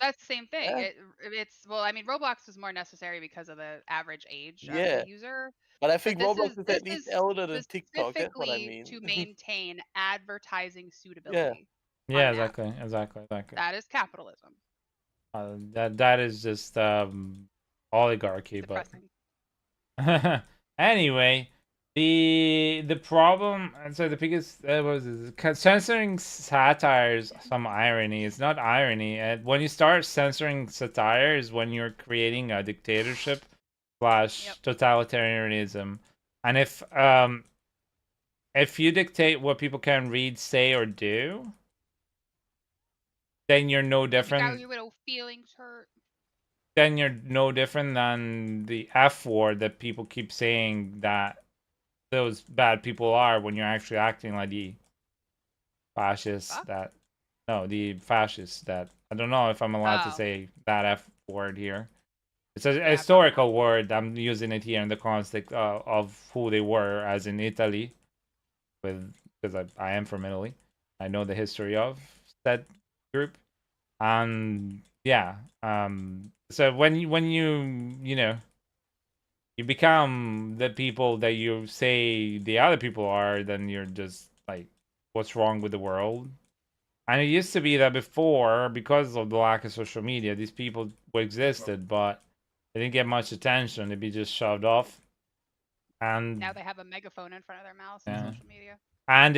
Speaker 9: That's the same thing.
Speaker 5: Yeah.
Speaker 9: It's well, I mean, Roblox is more necessary because of the average age of
Speaker 5: Yeah.
Speaker 9: the user.
Speaker 5: But I think Roblox is at least older than TikTok. That's what I
Speaker 9: Specifically
Speaker 5: mean.
Speaker 9: to maintain advertising suitability.
Speaker 1: Yeah, exactly.
Speaker 9: That is capitalism.
Speaker 1: That is just oligarchy,
Speaker 9: Depressing.
Speaker 1: but anyway, The problem, and so the biggest was censoring satires. Some irony. It's not irony. When you start censoring satire, is when you're creating a dictatorship / totalitarianism, and if you dictate what people can read, say, or do, then you're no different.
Speaker 9: You got your little feelings hurt.
Speaker 1: Then you're no different than the F word that people keep saying that those bad people are when you're actually acting like the fascists that the fascists that I don't know if I'm allowed to say that F word here. It's a historical word. I'm using it here in the context of who they were, as in Italy, because I am from Italy. I know the history of that group, and yeah. So when you know, you become the people that you say the other people are, then you're just like, what's wrong with the world? And it used to be that before, because of the lack of social media, these people existed, but they didn't get much attention. They'd be just shoved off. And
Speaker 9: now they have a megaphone in front of their mouths on social media.
Speaker 1: And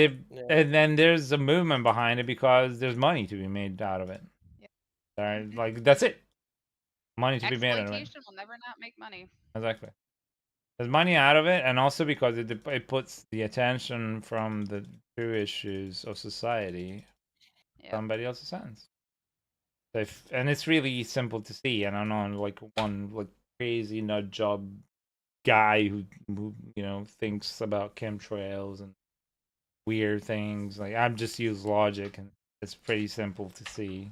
Speaker 1: and then there's a movement behind it because there's money to be made out of it. Yeah. Like that's it. Money to be made out of it.
Speaker 9: Exploitation will never not make money.
Speaker 1: Exactly. There's money out of it, and also because it puts the attention from the true issues of society somebody else's hands. So and it's really simple to see. And I don't know, like one crazy nut job guy who thinks about chemtrails and weird things. Like I'm just use logic, and it's pretty simple to see.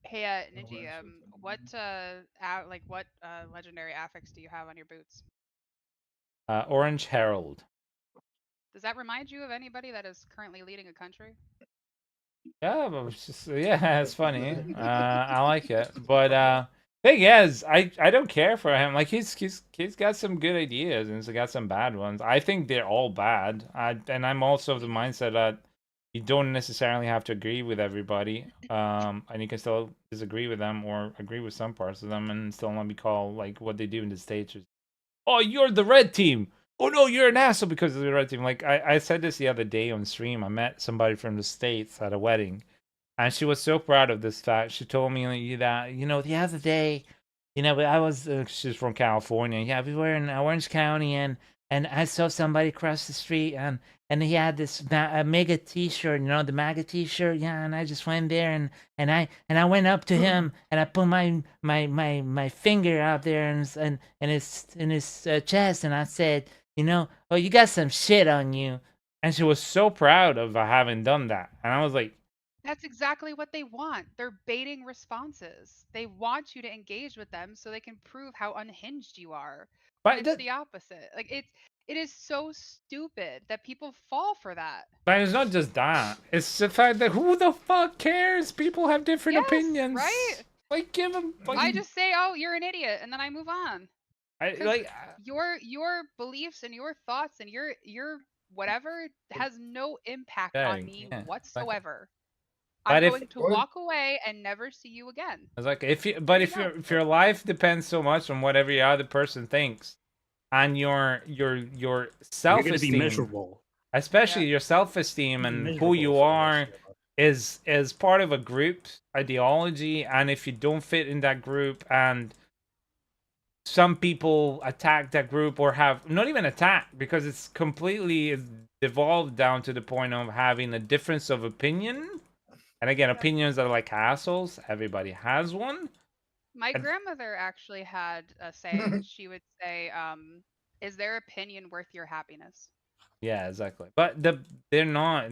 Speaker 9: Hey, Ninji, what legendary affix do you have on your boots?
Speaker 1: Orange Herald.
Speaker 9: Does that remind you of anybody that is currently leading a country?
Speaker 1: Yeah, but it's just it's funny. I like it, but thing is, I don't care for him. Like he's got some good ideas and he's got some bad ones. I think they're all bad. And I'm also of the mindset that you don't necessarily have to agree with everybody. And you can still disagree with them or agree with some parts of them and still not be called like what they do in the States. Oh, you're the red team. Oh no, you're an asshole because of the red team. Like I said this the other day on stream. I met somebody from the States at a wedding, and she was so proud of this fact. She told me that the other day, I was she's from California. Yeah, we were in Orange County, and I saw somebody across the street, and he had this mega T-shirt, the MAGA T-shirt. Yeah, and I just went there and I went up to him and I put my finger out there and in his chest, and I said, oh, you got some shit on you. And she was so proud of having done that, and I was like,
Speaker 9: that's exactly what they want. They're baiting responses. They want you to engage with them so they can prove how unhinged you are. But it's the opposite. Like it is so stupid that people fall for that.
Speaker 1: But it's not just that. It's the fact that who the fuck cares? People have different opinions.
Speaker 9: Right?
Speaker 1: Like give them.
Speaker 9: I just say, oh, you're an idiot, and then I move on. Your beliefs and your thoughts and your whatever has no impact on me whatsoever. I'm going to walk away and never see you again.
Speaker 1: It's like if your life depends so much on what every other person thinks, and your self-esteem,
Speaker 3: be miserable.
Speaker 1: Especially your self-esteem and who you are, is part of a group ideology, and if you don't fit in that group, and some people attack that group or have not even attack because it's completely devolved down to the point of having a difference of opinion. And again, opinions are like assholes. Everybody has one.
Speaker 9: My grandmother actually had a saying. She would say, is their opinion worth your happiness?
Speaker 1: Yeah, exactly. But they're not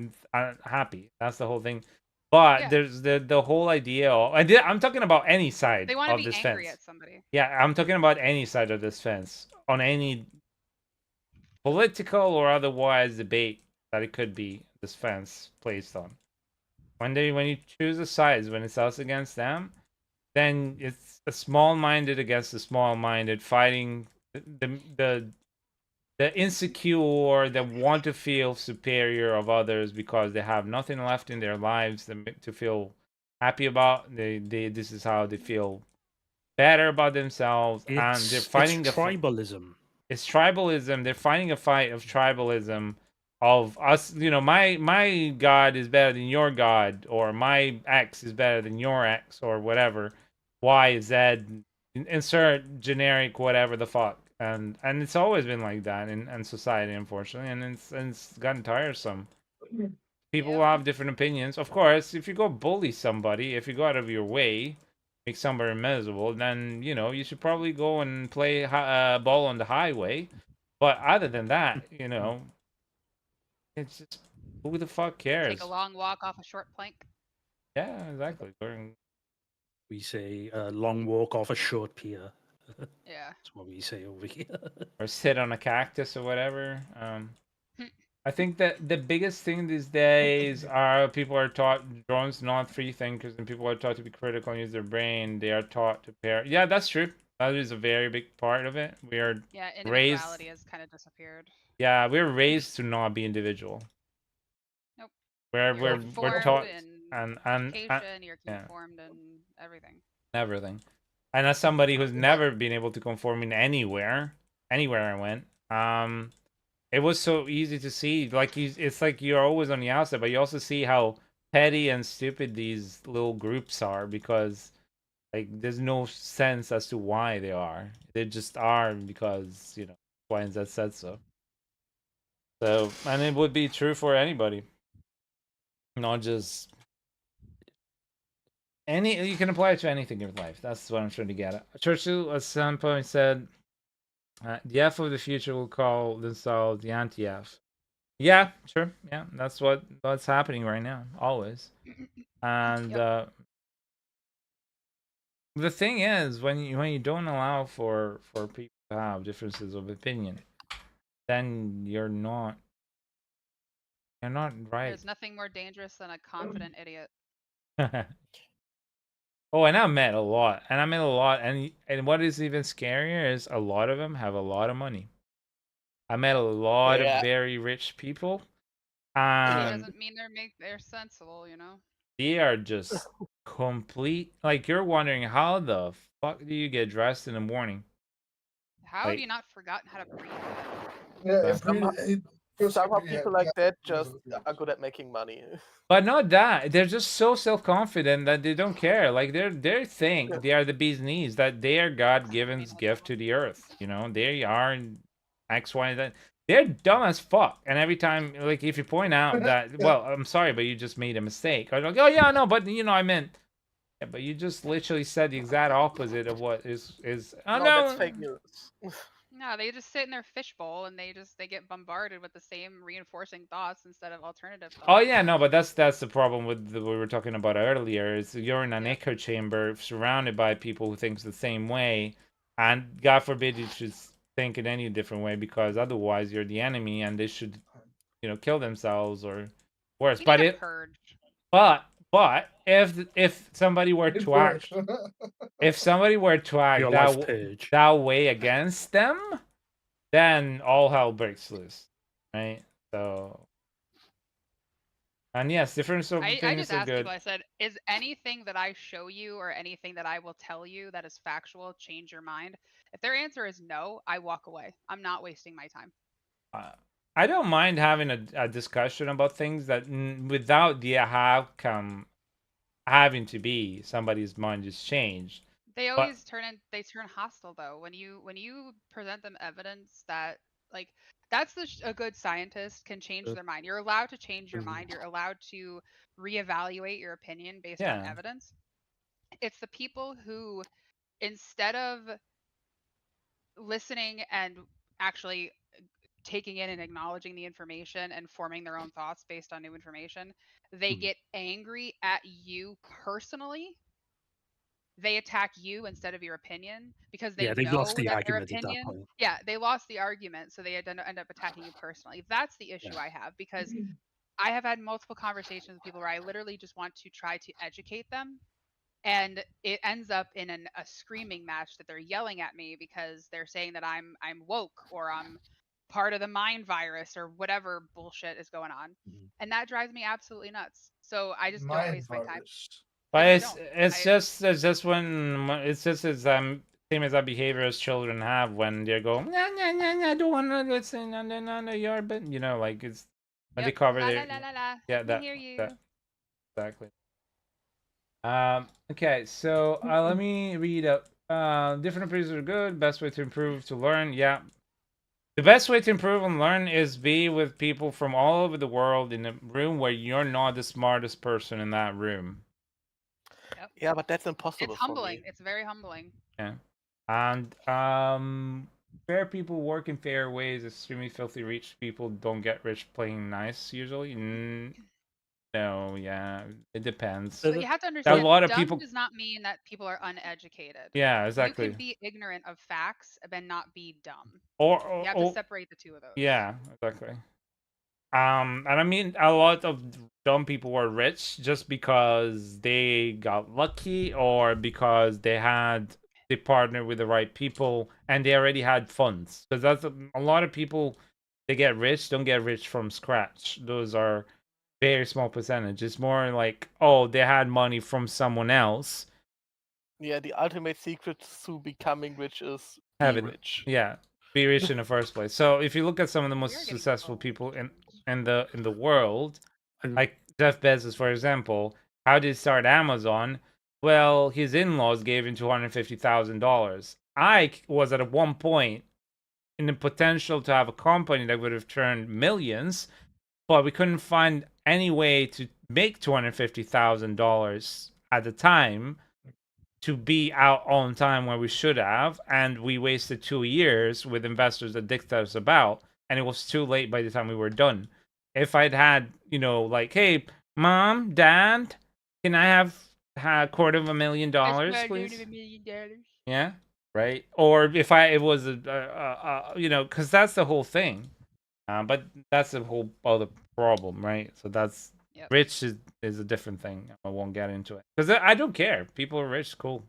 Speaker 1: happy. That's the whole thing. But there's the whole idea of, I'm talking about any side
Speaker 9: they want to
Speaker 1: of
Speaker 9: be
Speaker 1: this
Speaker 9: angry
Speaker 1: fence.
Speaker 9: At somebody.
Speaker 1: Yeah, I'm talking about any side of this fence. On any political or otherwise debate that it could be this fence placed on. When you choose a side, when it's us against them, then it's a small-minded against a small-minded fighting the insecure that want to feel superior of others because they have nothing left in their lives to feel happy about. This is how they feel better about themselves, and they're fighting
Speaker 3: tribalism.
Speaker 1: It's tribalism. They're fighting a fight of tribalism of us. You know, my god is better than your god, or my X is better than your X, or whatever. Y, Z, insert generic whatever the fuck. And it's always been like that in society, unfortunately, and it's gotten tiresome. People will have different opinions. Of course, if you go bully somebody, if you go out of your way, make somebody miserable, then, you know, you should probably go and play ball on the highway. But other than that, you know, it's just, who the fuck cares?
Speaker 9: Take a long walk off a short plank.
Speaker 1: Yeah, exactly.
Speaker 3: We say a long walk off a short pier.
Speaker 9: Yeah.
Speaker 3: That's what we say over here.
Speaker 1: Or sit on a cactus or whatever. I think that the biggest thing these days are people are taught drones not free thinkers, and people are taught to be critical and use their brain. They are taught to pair. Yeah, that's true. That is a very big part of it. We are
Speaker 9: individuality has kind of disappeared.
Speaker 1: Yeah, we're raised to not be individual.
Speaker 9: Nope.
Speaker 1: We're taught
Speaker 9: and education, you're conformed and everything.
Speaker 1: Everything. And as somebody who's never been able to conform in anywhere I went, it was so easy to see. Like it's like you're always on the outside, but you also see how petty and stupid these little groups are, because like there's no sense as to why they are. They just are because, you know, Y and Z said so. So, and it would be true for anybody, not just any. You can apply it to anything in life. That's what I'm trying to get at. Churchill at some point said, "The F of the future will call themselves the anti-F." Yeah, sure. Yeah, that's what's happening right now, always. And the thing is, when you don't allow for people to have differences of opinion, then you're not right.
Speaker 9: There's nothing more dangerous than a confident idiot.
Speaker 1: Oh, and I met a lot, and what is even scarier is a lot of them have a lot of money. I met a lot of very rich people.
Speaker 9: It doesn't mean they're sensible, you know.
Speaker 1: They are just complete. Like, you're wondering, how the fuck do you get dressed in the morning?
Speaker 9: How have you not forgotten how to breathe?
Speaker 5: Yeah, somehow people like that just are good at making money.
Speaker 1: But not that. They're just so self-confident that they don't care. Like, they think they are the bee's knees, that they are God-given gift to the earth. You know, they are X, Y, and Z. They're dumb as fuck. And every time, like, if you point out that, well, I'm sorry, but you just made a mistake. I'm like, oh yeah, no, but you know, I meant. Yeah, but you just literally said the exact opposite of what is. Oh no,
Speaker 5: that's fake news.
Speaker 9: No, they just sit in their fishbowl and they get bombarded with the same reinforcing thoughts instead of alternative thoughts.
Speaker 1: Oh yeah, no, but that's the problem with what we were talking about earlier. Is you're in an echo chamber surrounded by people who think the same way, and God forbid you should think in any different way, because otherwise you're the enemy and they should, you know, kill themselves or worse. But if somebody were to act, that way against them, then all hell breaks loose, right? So, and yes, difference of opinions
Speaker 9: I just
Speaker 1: are
Speaker 9: asked
Speaker 1: good.
Speaker 9: people, I said, is anything that I show you or anything that I will tell you that is factual change your mind? If their answer is no, I walk away. I'm not wasting my time.
Speaker 1: I don't mind having a discussion about things that without the outcome having to be somebody's mind is changed.
Speaker 9: They always turn hostile though. When you present them evidence that, like, that's a good scientist can change their mind. You're allowed to change your mind. You're allowed to reevaluate your opinion based on evidence. It's the people who, instead of listening and actually taking in and acknowledging the information and forming their own thoughts based on new information, they get angry at you personally. They attack you instead of your opinion because they know
Speaker 3: lost the
Speaker 9: that
Speaker 3: argument
Speaker 9: their opinion.
Speaker 3: At that point.
Speaker 9: Yeah, they lost the argument, so they end up attacking you personally. That's the issue I have, because I have had multiple conversations with people where I literally just want to try to educate them, and it ends up in a screaming match that they're yelling at me because they're saying that I'm woke or I'm part of the mind virus or whatever bullshit is going on, and that drives me absolutely nuts. So I just don't waste my time.
Speaker 1: But it's just when it's just as I'm same as that behavior as children have when they're going, nah, nah, nah, nah, I don't want to listen, nah, nah, nah, nah, yard, but you know, like it's when they cover
Speaker 9: La,
Speaker 1: their,
Speaker 9: la, la, la, la.
Speaker 1: yeah,
Speaker 9: I can hear you.
Speaker 1: that exactly. Okay, so let me read up. Different approaches are good. Best way to improve to learn. Yeah, the best way to improve and learn is be with people from all over the world in a room where you're not the smartest person in that room.
Speaker 9: Yep.
Speaker 5: Yeah, but that's impossible.
Speaker 9: It's humbling. It's very humbling.
Speaker 1: Yeah. And fair people work in fair ways. Extremely filthy rich people don't get rich playing nice usually. No, yeah, it depends.
Speaker 9: But you have to understand,
Speaker 1: a lot of
Speaker 9: dumb
Speaker 1: people
Speaker 9: does not mean that people are uneducated.
Speaker 1: Yeah, exactly.
Speaker 9: You can be ignorant of facts and not be dumb.
Speaker 1: Or
Speaker 9: you have to separate the two of those.
Speaker 1: Yeah, exactly. And I mean, a lot of dumb people were rich just because they got lucky or because they partnered with the right people and they already had funds. Because that's a lot of people, they get rich, don't get rich from scratch. Those are very small percentage. It's more like, oh, they had money from someone else.
Speaker 5: Yeah, the ultimate secret to becoming rich is be rich.
Speaker 1: Yeah, be rich in the first place. So if you look at some of the most successful people in the world, like Jeff Bezos, for example, how did he start Amazon? Well, his in-laws gave him $250,000. Ike was at one point in the potential to have a company that would have turned millions, but we couldn't find any way to make $250,000 at the time to be out on time where we should have, and we wasted 2 years with investors that dictated us about, and it was too late by the time we were done. If I'd had, like, hey, mom, dad, can I have $250,000, please? Yeah, right. Or if it was because that's the whole thing. But that's the whole other problem, right? So that's rich is a different thing. I won't get into it because I don't care. People are rich, cool.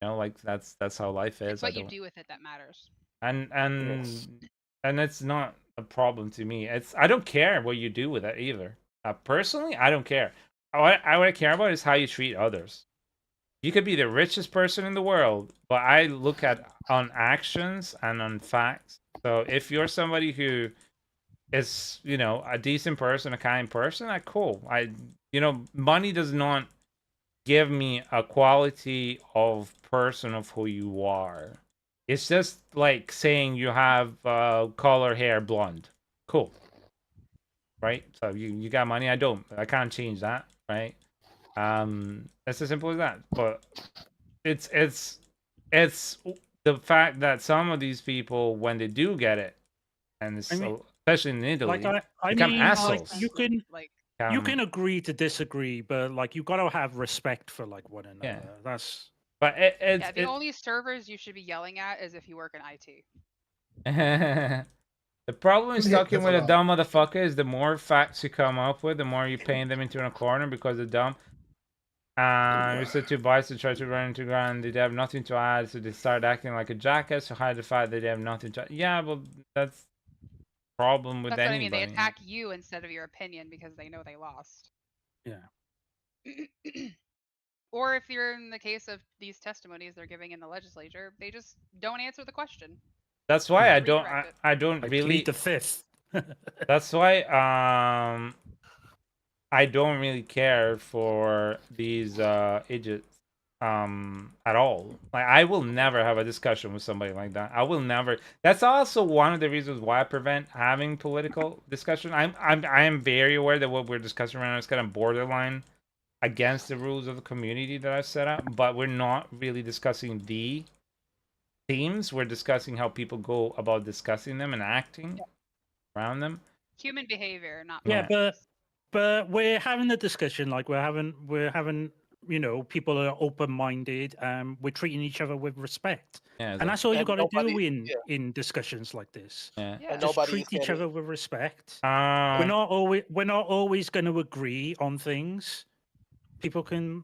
Speaker 1: Like that's how life is.
Speaker 9: It's what you do with it that matters.
Speaker 1: And it's not a problem to me. I don't care what you do with it either. Personally, I don't care. What I care about is how you treat others. You could be the richest person in the world, but I look at on actions and on facts. So if you're somebody who is, a decent person, a kind person, cool. Money does not give me a quality of person of who you are. It's just like saying you have color hair, blonde. Cool. Right? So you got money, I don't. I can't change that, right? It's as simple as that. But it's the fact that some of these people, when they do get it, and especially in Italy, become assholes.
Speaker 3: You can agree to disagree, but you got to have respect for one another.
Speaker 1: Yeah.
Speaker 3: That's.
Speaker 1: But
Speaker 9: the only servers you should be yelling at is if you work in IT.
Speaker 1: The problem is talking with a dumb motherfucker is the more facts you come up with, the more you paint them into a corner because they're dumb. We said two boys to try to run into ground. They have nothing to add, so they start acting like a jackass to hide the fact that they have nothing to add. Yeah, but that's the problem with
Speaker 9: That's
Speaker 1: anybody.
Speaker 9: What I mean. They attack you instead of your opinion because they know they lost.
Speaker 3: Yeah.
Speaker 9: Or if you're in the case of these testimonies they're giving in the legislature, they just don't answer the question.
Speaker 1: That's why I don't really
Speaker 3: plead the fifth.
Speaker 1: That's why I don't really care for these idiots at all. Like I will never have a discussion with somebody like that. I will never. That's also one of the reasons why I prevent having political discussion. I am very aware that what we're discussing right now is kind of borderline against the rules of the community that I've set up, but we're not really discussing the themes. We're discussing how people go about discussing them and acting around them.
Speaker 9: Human behavior, not
Speaker 3: but we're having a discussion. We're having people are open-minded. We're treating each other with respect, and that's all you got to do in discussions like this. Just treat each other with respect. We're not always going to agree on things. People can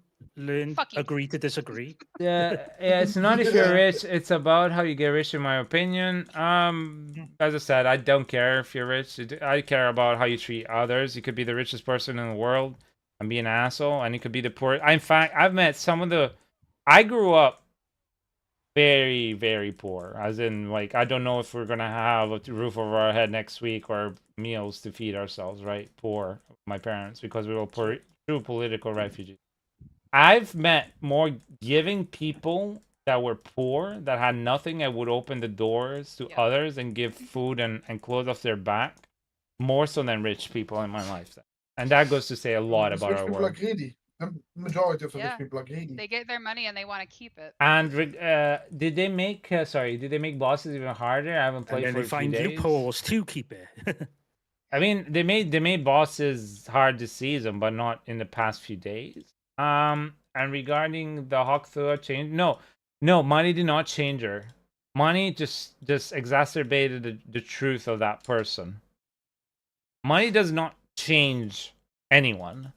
Speaker 3: agree to disagree.
Speaker 1: Yeah, it's not if you're rich, it's about how you get rich, in my opinion. As I said, I don't care if you're rich. I care about how you treat others. You could be the richest person in the world and be an asshole, and you could be the poor. In fact, I've met some of the. I grew up very, very poor. As in, like, I don't know if we're gonna have a roof over our head next week or meals to feed ourselves. Right, poor. My parents, because we were true political refugees. I've met more giving people that were poor, that had nothing, and would open the doors to others and give food and clothes off their back, more so than rich people in my lifetime. And that goes to say a lot about our world.
Speaker 6: Rich people are greedy. Majority of the rich
Speaker 9: Yeah.
Speaker 6: people are greedy.
Speaker 9: They get their money and they want to keep it.
Speaker 1: And did they make did they make bosses even harder? I haven't played
Speaker 3: And
Speaker 1: for
Speaker 3: then
Speaker 1: a
Speaker 3: they
Speaker 1: few
Speaker 3: find
Speaker 1: days.
Speaker 3: loopholes to keep it.
Speaker 1: I mean, they made bosses hard to seize but not in the past few days. And regarding the Hawkthua change, no, money did not change her. Money just exacerbated the truth of that person. Money does not change anyone.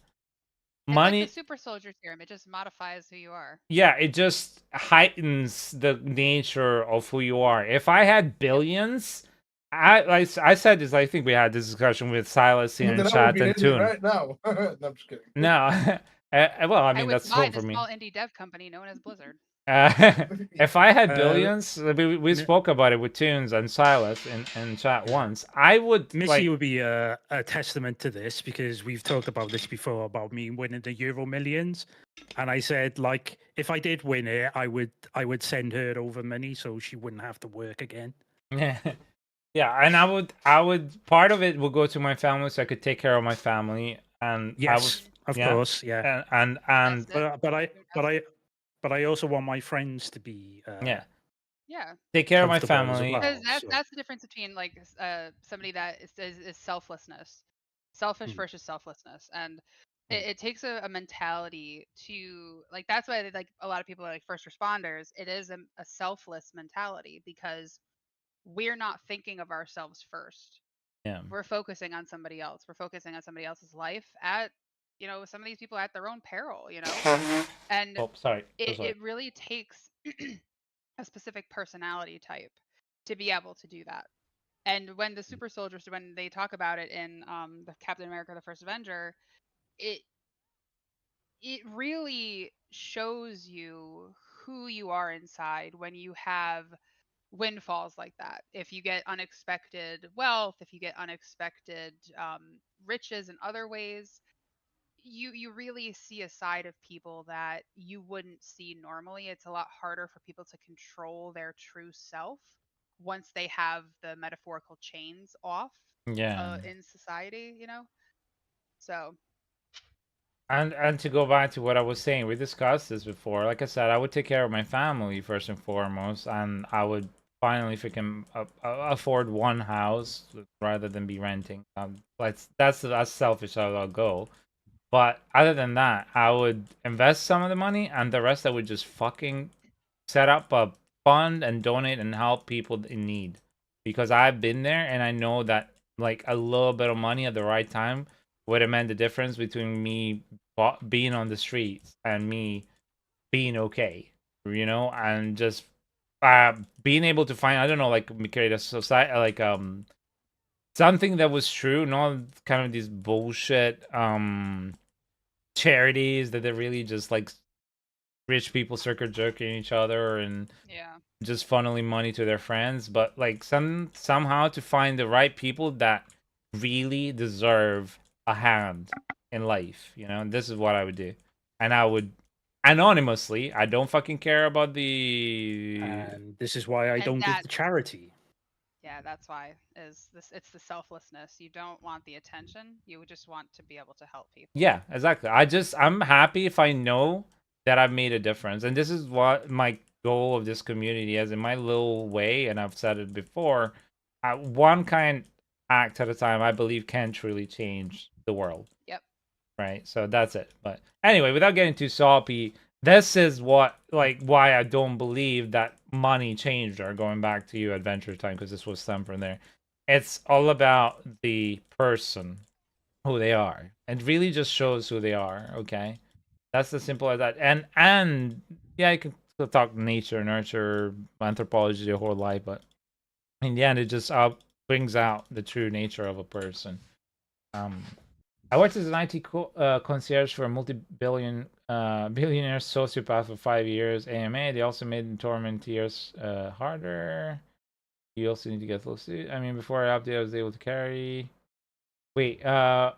Speaker 9: It's
Speaker 1: Money,
Speaker 9: like the super soldier theorem. It just modifies who you are.
Speaker 1: yeah, it just heightens the nature of who you are. If I had billions, I said this. I think we had this discussion with Silas here in chat and Toon.
Speaker 6: Right now. No, I'm just kidding.
Speaker 1: No, well, I mean
Speaker 9: would
Speaker 1: that's
Speaker 9: buy
Speaker 1: fun for
Speaker 9: the
Speaker 1: me.
Speaker 9: small indie dev company known as Blizzard.
Speaker 1: If I had billions, we spoke about it with Tunes and Silas in chat once. I would.
Speaker 3: Missy would be a testament to this, because we've talked about this before about me winning the Euro Millions, and I said, like, if I did win it, I would send her over money so she wouldn't have to work again.
Speaker 1: Yeah, yeah, and I would part of it will go to my family so I could take care of my family, and
Speaker 3: yes, of course, yeah,
Speaker 1: and
Speaker 3: but I also want my friends to be
Speaker 9: yeah,
Speaker 1: take care of my family.
Speaker 9: Because that's the difference between like somebody that is selflessness, selfish versus selflessness, and it takes a mentality to, like, that's why like a lot of people are like first responders. It is a selfless mentality because we're not thinking of ourselves first.
Speaker 1: Yeah,
Speaker 9: we're focusing on somebody else. We're focusing on somebody else's life at, some of these people at their own peril, and it really takes a specific personality type to be able to do that. And when the super soldiers, when they talk about it in the Captain America: The First Avenger, it really shows you who you are inside when you have windfalls like that. If you get unexpected wealth, if you get unexpected riches in other ways, you really see a side of people that you wouldn't see normally. It's a lot harder for people to control their true self once they have the metaphorical chains off in society, So
Speaker 1: and to go back to what I was saying, we discussed this before. Like I said, I would take care of my family first and foremost, and I would finally freaking afford one house rather than be renting. That's selfish how I'll go. But other than that, I would invest some of the money, and the rest I would just fucking set up a fund and donate and help people in need. Because I've been there, and I know that like a little bit of money at the right time would have meant the difference between me being on the streets and me being okay, and just being able to find, I don't know, like create a society, like something that was true, not kind of these bullshit charities that they're really just like rich people circle jerking each other and just funneling money to their friends, but like somehow to find the right people that really deserve a hand in life. This is what I would do, and I would anonymously. I don't fucking care about the.
Speaker 3: And this is why I don't give to charity.
Speaker 9: Yeah, that's why it's the selflessness. You don't want the attention. You just want to be able to help people.
Speaker 1: Yeah, exactly. I'm happy if I know that I've made a difference. And this is what my goal of this community is, in my little way, and I've said it before, one kind act at a time, I believe, can truly change the world.
Speaker 9: Yep.
Speaker 1: Right? So that's it. But anyway, without getting too soppy, this is why I don't believe that money changed her, going back to you, Adventure Time, because this was stemmed from there. It's all about the person, who they are, and really just shows who they are. Okay, that's as simple as that. And yeah, you can still talk nature, nurture, anthropology your whole life, but in the end, it just brings out the true nature of a person. I worked as an IT concierge for a multi-billion Billionaire sociopath for 5 years. AMA. They also made the torment tiers harder. You also need to get full suit. I mean, before I updated, I was able to carry. Wait. So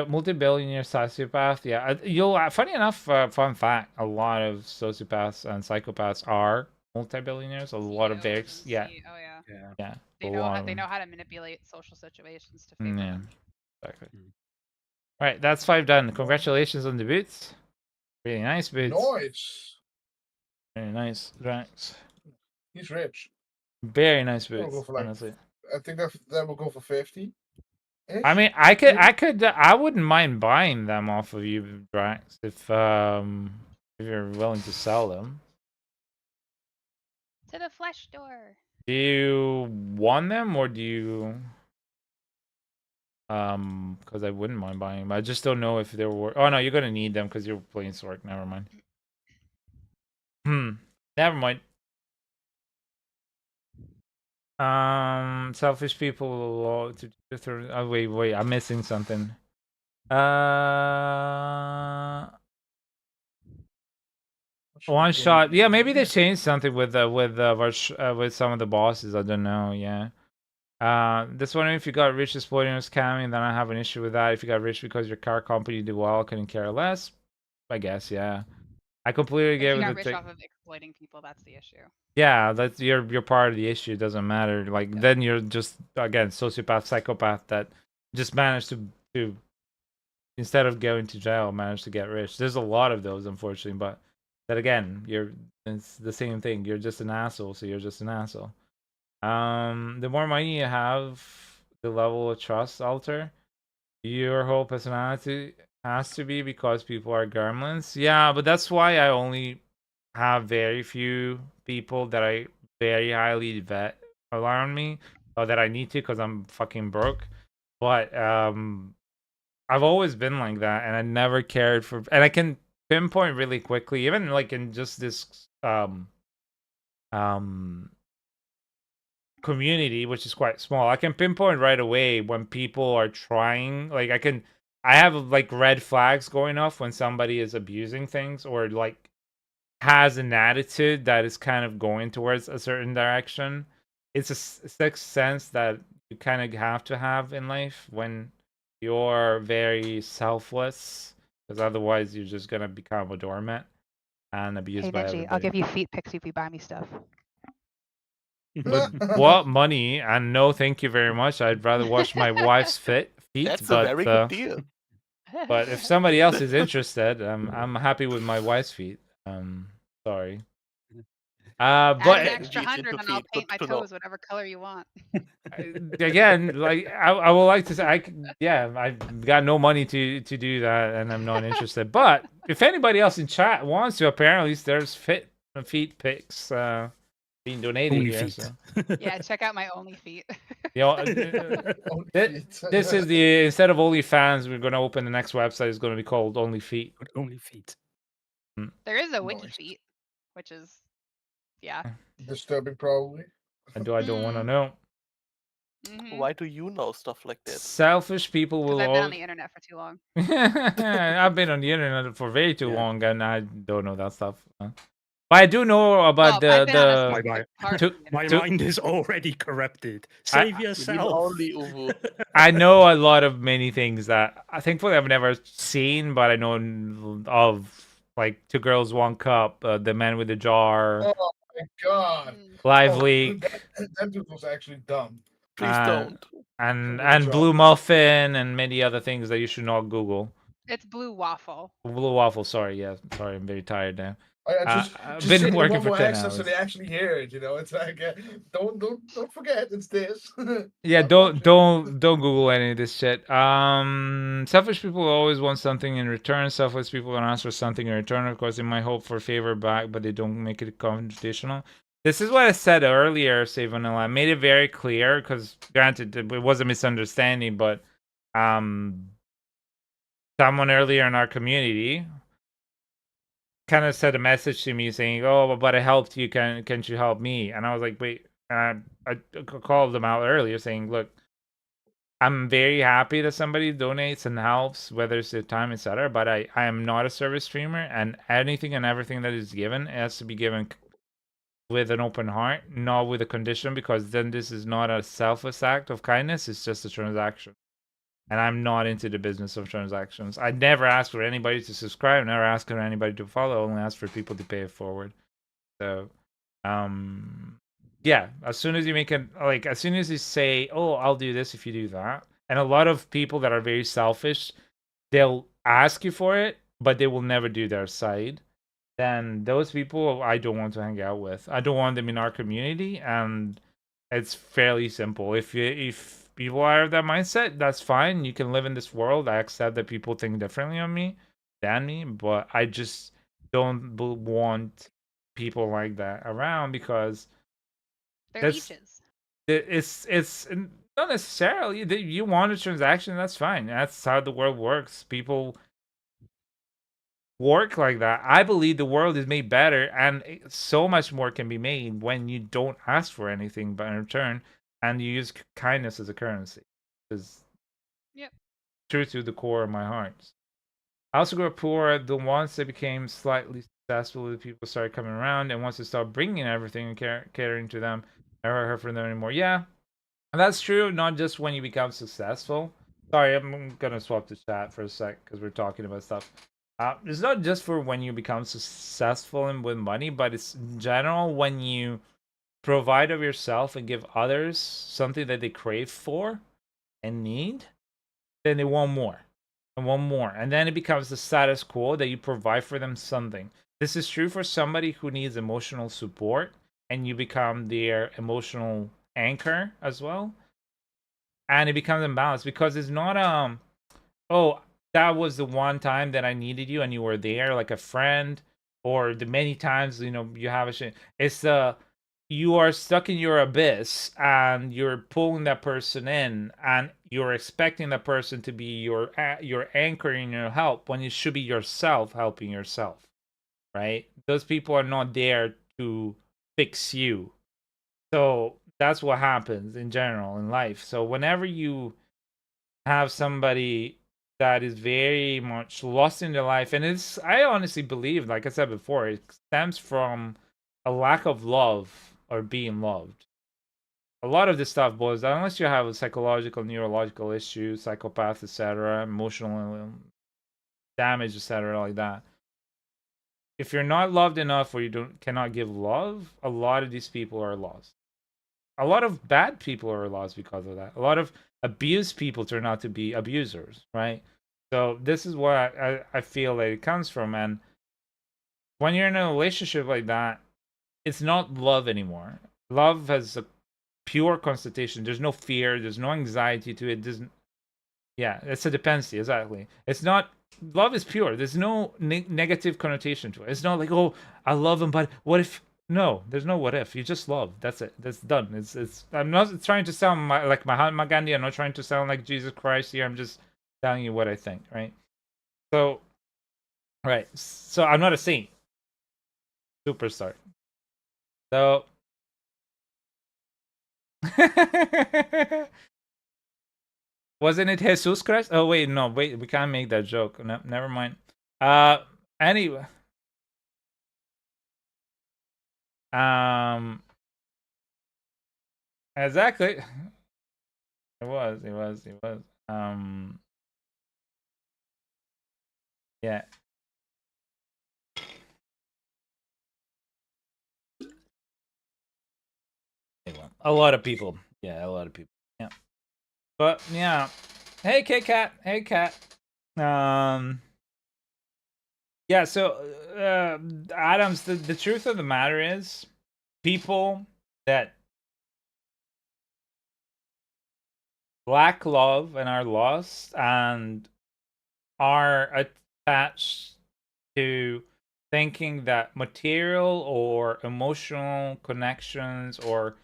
Speaker 1: multi-billionaire sociopath. Yeah. You'll. Funny enough. Fun fact. A lot of sociopaths and psychopaths are multi-billionaires. A lot of theirs. Yeah.
Speaker 9: Oh yeah.
Speaker 1: Yeah.
Speaker 9: They know how to manipulate social situations to favor them.
Speaker 1: Exactly. All right, that's 5 done. Congratulations on the boots. Really nice boots.
Speaker 6: Nice.
Speaker 1: Very nice, Drax.
Speaker 6: He's rich.
Speaker 1: Very nice boots.
Speaker 6: Go for like,
Speaker 1: honestly,
Speaker 6: I think that will go for 50.
Speaker 1: I mean, I wouldn't mind buying them off of you, Drax, if you're willing to sell them.
Speaker 9: To the flesh store.
Speaker 1: Do you want them or do you? Because I wouldn't mind buying them. I just don't know if they're worth. Oh no, you're gonna need them because you're playing Sorc. Never mind. Never mind. Selfish people to oh, wait, I'm missing something. One shot. Yeah, maybe they changed something with some of the bosses. I don't know. Yeah. Just wondering if you got rich exploiting or scamming, then I have an issue with that. If you got rich because your car company did well, couldn't care less. I guess, yeah. I completely get
Speaker 9: with
Speaker 1: the
Speaker 9: the rich off of exploiting people, that's the issue.
Speaker 1: Yeah, that's you're part of the issue. It doesn't matter. Like then you're just again sociopath, psychopath that just managed to instead of going to jail, managed to get rich. There's a lot of those, unfortunately, but that again, it's the same thing. You're just an asshole, so you're just an asshole. The more money you have, the level of trust alter. Your whole personality has to be because people are gremlins. Yeah, but that's why I only have very few people that I very highly vet around me, or that I need to because I'm fucking broke. But I've always been like that, and I never cared for. And I can pinpoint really quickly, even like in just this community, which is quite small. I can pinpoint right away when people are trying. Like I have like red flags going off when somebody is abusing things or like has an attitude that is kind of going towards a certain direction. It's a sixth sense that you kind of have to have in life when you're very selfless, because otherwise you're just gonna become a doormat and abused by everybody.
Speaker 9: I'll give you feet pics if you buy me stuff.
Speaker 1: With what money? And no, thank you very much. I'd rather wash my wife's feet.
Speaker 5: That's a very good deal.
Speaker 1: But if somebody else is interested, I'm happy with my wife's feet. Sorry. But
Speaker 9: add an extra 100 and I'll paint my toes whatever color you want.
Speaker 1: Again, like I would like to say, I've got no money to do that, and I'm not interested. But if anybody else in chat wants to, apparently there's feet pics being donated
Speaker 3: only
Speaker 1: here.
Speaker 3: Feet.
Speaker 1: So.
Speaker 9: Yeah, check out my only feet.
Speaker 1: You know, this is the instead of OnlyFans, we're gonna open the next website. It's gonna be called Only Feet.
Speaker 3: Only Feet.
Speaker 9: There is a wiki feet, which is
Speaker 6: disturbing, probably.
Speaker 1: I don't want to know.
Speaker 5: Why do you know stuff like that?
Speaker 1: Selfish people will.
Speaker 9: Because I've been on the internet for too long.
Speaker 1: I've been on the internet for way too long, and I don't know that stuff. But I do know about
Speaker 3: my mind is already corrupted. Save yourself.
Speaker 1: I know a lot of many things that thankfully I've never seen, but I know of, like 2 Girls 1 Cup, the Man with the Jar.
Speaker 6: Oh my god!
Speaker 1: Live Leak.
Speaker 6: That dude was actually dumb.
Speaker 5: Please don't.
Speaker 1: And Blue Muffin and many other things that you should not Google.
Speaker 9: It's Blue Waffle.
Speaker 1: Blue Waffle. Sorry, sorry, I'm very tired now.
Speaker 6: Just
Speaker 1: been working for 10 hours.
Speaker 6: So they actually hear it. You know, it's like don't forget it's this.
Speaker 1: Yeah, don't Google any of this shit. Selfish people always want something in return. Selfless people don't ask for something in return. Of course, they might hope for a favor back, but they don't make it conditional. This is what I said earlier, Say Vanilla. I made it very clear because, granted, it was a misunderstanding, but someone earlier in our community kind of sent a message to me saying, "Oh, but I helped you. Can't you help me?" And I was like, "Wait." I called them out earlier saying, "Look, I'm very happy that somebody donates and helps, whether it's their time, etc. But I am not a service streamer, and anything and everything that is given has to be given with an open heart, not with a condition, because then this is not a selfless act of kindness, it's just a transaction. And I'm not into the business of transactions. I never ask for anybody to subscribe, never ask for anybody to follow, only ask for people to pay it forward. So, yeah, as soon as you make it, like, as soon as you say, oh, I'll do this if you do that, and a lot of people that are very selfish, they'll ask you for it, but they will never do their side. Then those people I don't want to hang out with. I don't want them in our community, and it's fairly simple. If people are of that mindset, that's fine. You can live in this world. I accept that people think differently on me than me, but I just don't want people like that around, because
Speaker 9: they're leeches.
Speaker 1: It's not necessarily that you want a transaction. That's fine. That's how the world works. People work like that. I believe the world is made better, and so much more can be made when you don't ask for anything but in return, and you use kindness as a currency. Is true to the core of my heart. I also grew up poor. The ones that became slightly successful, the people started coming around, and once they start bringing everything and catering to them, I never heard from them anymore. Yeah, and that's true. Not just when you become successful. Sorry, I'm gonna swap the chat for a sec because we're talking about stuff. It's not just for when you become successful and with money, but it's in general when you provide of yourself and give others something that they crave for and need, then they want more and want more. And then it becomes the status quo that you provide for them something. This is true for somebody who needs emotional support, and you become their emotional anchor as well. And it becomes imbalanced because it's not oh, that was the one time that I needed you and you were there like a friend, or the many times you have a shit. It's you are stuck in your abyss and you're pulling that person in, and you're expecting that person to be your anchor in your help, when it should be yourself helping yourself, right? Those people are not there to fix you. So that's what happens in general in life. So whenever you have somebody that is very much lost in their life, and I honestly believe, like I said before, it stems from a lack of love or being loved. A lot of this stuff boils down, unless you have a psychological, neurological issue, psychopath, etc., emotional damage, etc., like that. If you're not loved enough, or you cannot give love, a lot of these people are lost. A lot of bad people are lost because of that. A lot of abused people turn out to be abusers, right? So this is where I feel that it comes from. And when you're in a relationship like that, it's not love anymore. Love has a pure constitution. There's no fear. There's no anxiety to it. Yeah, it's a dependency, exactly. It's not, love is pure. There's no negative connotation to it. It's not like, oh, I love him, but what if? No, there's no what if. You just love. That's it. That's done. It's. I'm not trying to sound like Mahatma Gandhi. I'm not trying to sound like Jesus Christ here. I'm just telling you what I think, right? So, right. So I'm not a saint. Superstar. So. Wasn't it Jesus Christ? Oh wait, no, wait, we can't make that joke. No, never mind. Anyway. Exactly. It was. Yeah. A lot of people. Yeah, a lot of people. Yeah. But yeah. Hey, K-Cat. Hey, Cat. Yeah, so Adams, the truth of the matter is, people that lack love and are lost and are attached to thinking that material or emotional connections or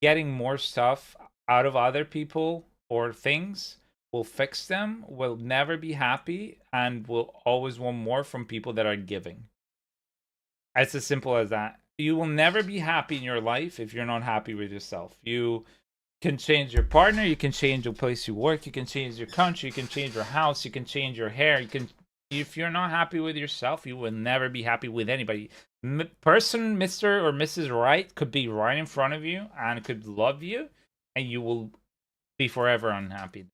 Speaker 1: getting more stuff out of other people or things will fix them, will never be happy, and will always want more from people that are giving. It's as simple as that. You will never be happy in your life if you're not happy with yourself. You can change your partner, you can change the place you work, you can change your country, you can change your house, you can change your hair, you can. If you're not happy with yourself, you will never be happy with anybody. Person, Mr. or Mrs. Right, could be right in front of you and could love you, and you will be forever unhappy.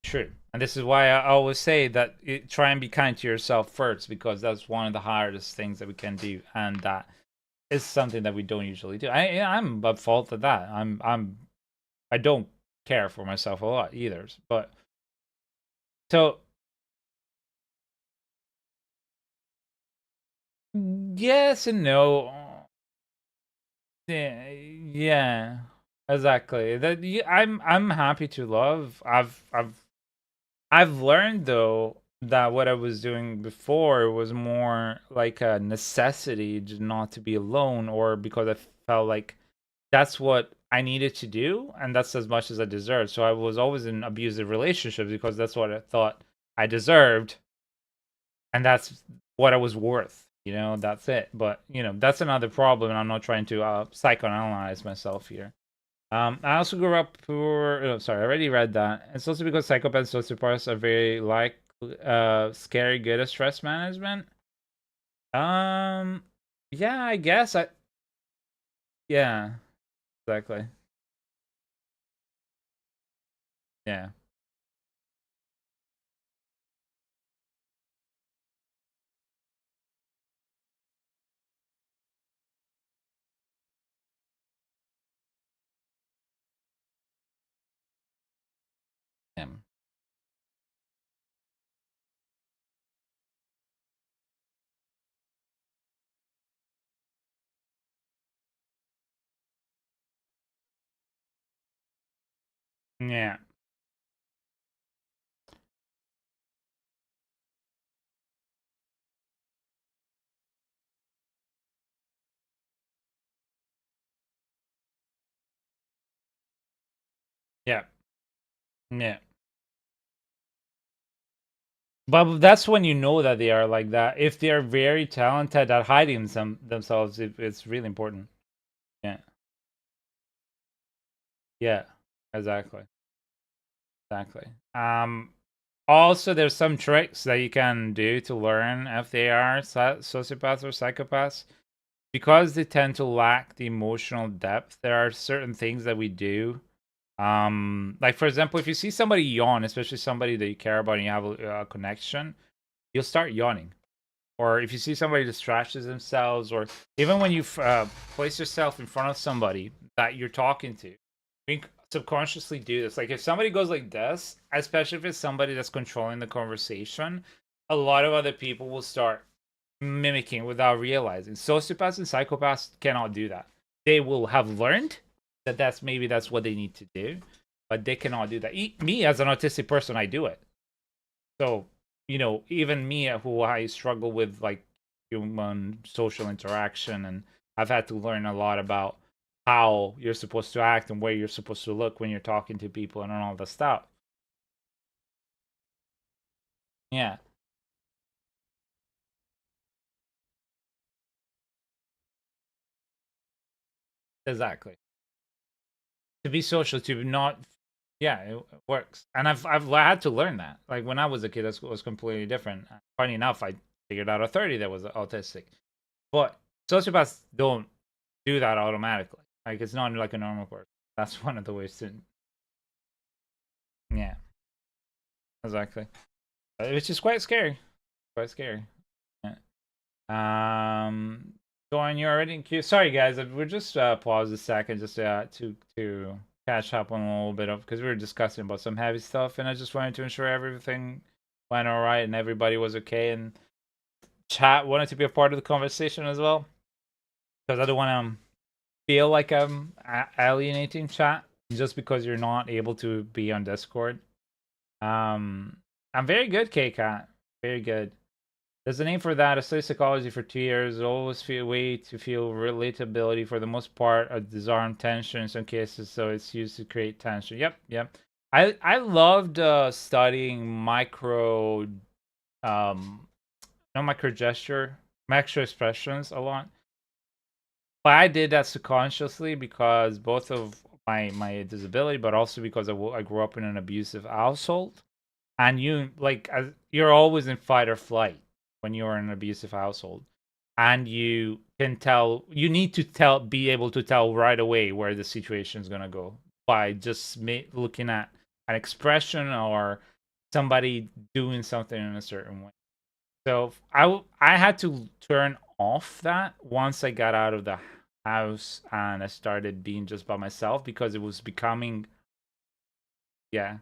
Speaker 1: True. And this is why I always say that try and be kind to yourself first, because that's one of the hardest things that we can do, and that is something that we don't usually do. I'm at fault at that. I don't care for myself a lot either. But so yes and no. Yeah, exactly. That I'm happy to love. I've learned though that what I was doing before was more like a necessity not to be alone, or because I felt like that's what I needed to do, and that's as much as I deserved. So I was always in abusive relationships because that's what I thought I deserved, and that's what I was worth. That's it. But that's another problem, and I'm not trying to psychoanalyze myself here. I also grew up poor. Oh, sorry, I already read that. It's also because psychopaths and sociopaths are very scary good at stress management. Yeah, I guess yeah, exactly. Yeah. Him. Yeah. Yeah. Yeah. But that's when you know that they are like that. If they are very talented at hiding themselves, it's really important. Yeah. Yeah. Exactly. Exactly. Also, there's some tricks that you can do to learn if they are sociopaths or psychopaths. Because they tend to lack the emotional depth, there are certain things that we do. Like for example, if you see somebody yawn, especially somebody that you care about and you have a connection, you'll start yawning. Or if you see somebody distracts themselves, or even when you place yourself in front of somebody that you're talking to, you can subconsciously do this. Like if somebody goes like this, especially if it's somebody that's controlling the conversation, a lot of other people will start mimicking without realizing. Sociopaths and psychopaths cannot do that. They will have learned that that's what they need to do, but they cannot do that. Me as an autistic person, I do it. So even me, who I struggle with like human social interaction, and I've had to learn a lot about how you're supposed to act and where you're supposed to look when you're talking to people and all that stuff. Yeah. Exactly. To be social, to not, yeah, it works. And I've had to learn that. Like when I was a kid, that was completely different. Funny enough, I figured out at 30 that was autistic. But sociopaths don't do that automatically. Like it's not like a normal person. That's one of the ways to. Yeah. Exactly. Which is quite scary. Quite scary. Yeah. Going, you're already in queue. Sorry guys, we're just pause a second just to catch up on a little bit of, because we were discussing about some heavy stuff, and I just wanted to ensure everything went all right and everybody was okay, and chat wanted to be a part of the conversation as well, because I don't want to feel like I'm alienating chat just because you're not able to be on Discord. I'm very good, K-Cat. Very good. There's a name for that. I studied psychology for 2 years. Always feel way to feel relatability. For the most part, a disarm tension in some cases, so it's used to create tension. Yep. I loved studying micro expressions a lot. But I did that subconsciously because both of my disability, but also because I grew up in an abusive household, and you're always in fight or flight when you're in an abusive household, and you can tell. You need to be able to tell right away where the situation is gonna go by just looking at an expression or somebody doing something in a certain way. So I had to turn off that once I got out of the house and I started being just by myself because it was becoming, yeah.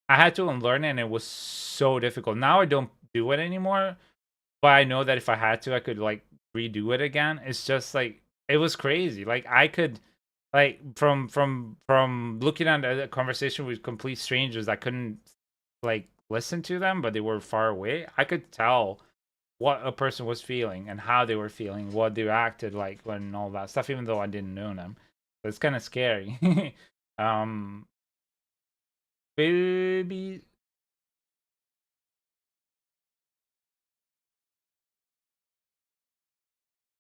Speaker 1: I had to unlearn it and it was so difficult. Now I don't do it anymore, but I know that if I had to, I could like redo it again. It's just like it was crazy. Like I could like from looking at a conversation with complete strangers, I couldn't like listen to them, but they were far away. I could tell what a person was feeling and how they were feeling, what they acted like when all that stuff, even though I didn't know them. So it's kind of scary. um, Baby.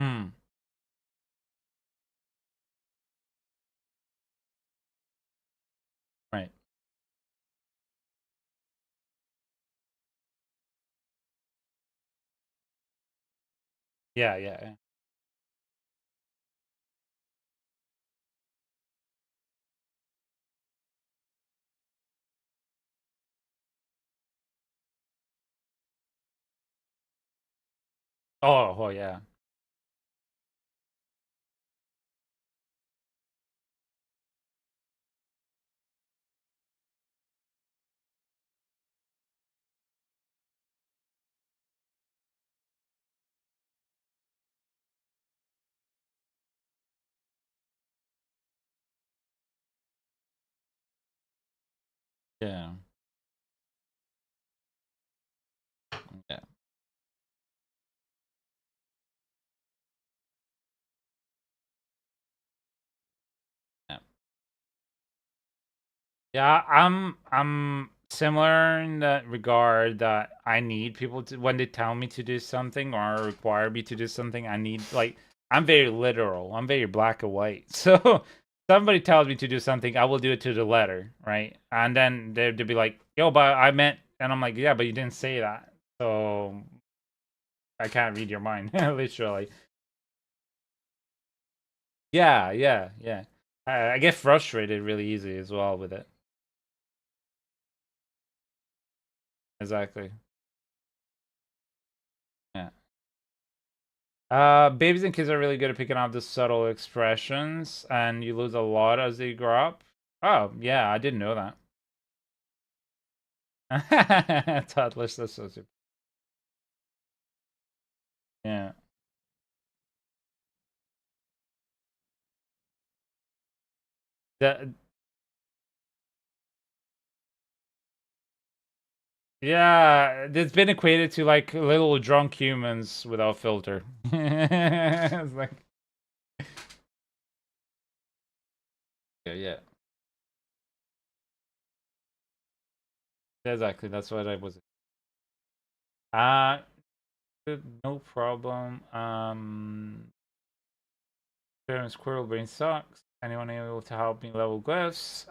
Speaker 1: Hmm. Right. Yeah, yeah, yeah. Oh, yeah. Yeah. Yeah. Yeah. Yeah, I'm similar in that regard that I need people to when they tell me to do something or require me to do something, I need like I'm very literal. I'm very black and white. So somebody tells me to do something, I will do it to the letter, right? And then they'll be like, "Yo, but I meant," and I'm like, "Yeah, but you didn't say that." So I can't read your mind, literally. Yeah, yeah, yeah. I get frustrated really easy as well with it. Exactly. Yeah. Babies and kids are really good at picking up the subtle expressions, and you lose a lot as they grow up. Oh, yeah, I didn't know that. Toddlers, that's so super. Yeah. That, yeah, it's been equated to like little drunk humans without filter. It's like, yeah, yeah. Exactly, that's what I was. Uh, no problem. Squirrel brain sucks. Anyone able to help me level glyphs?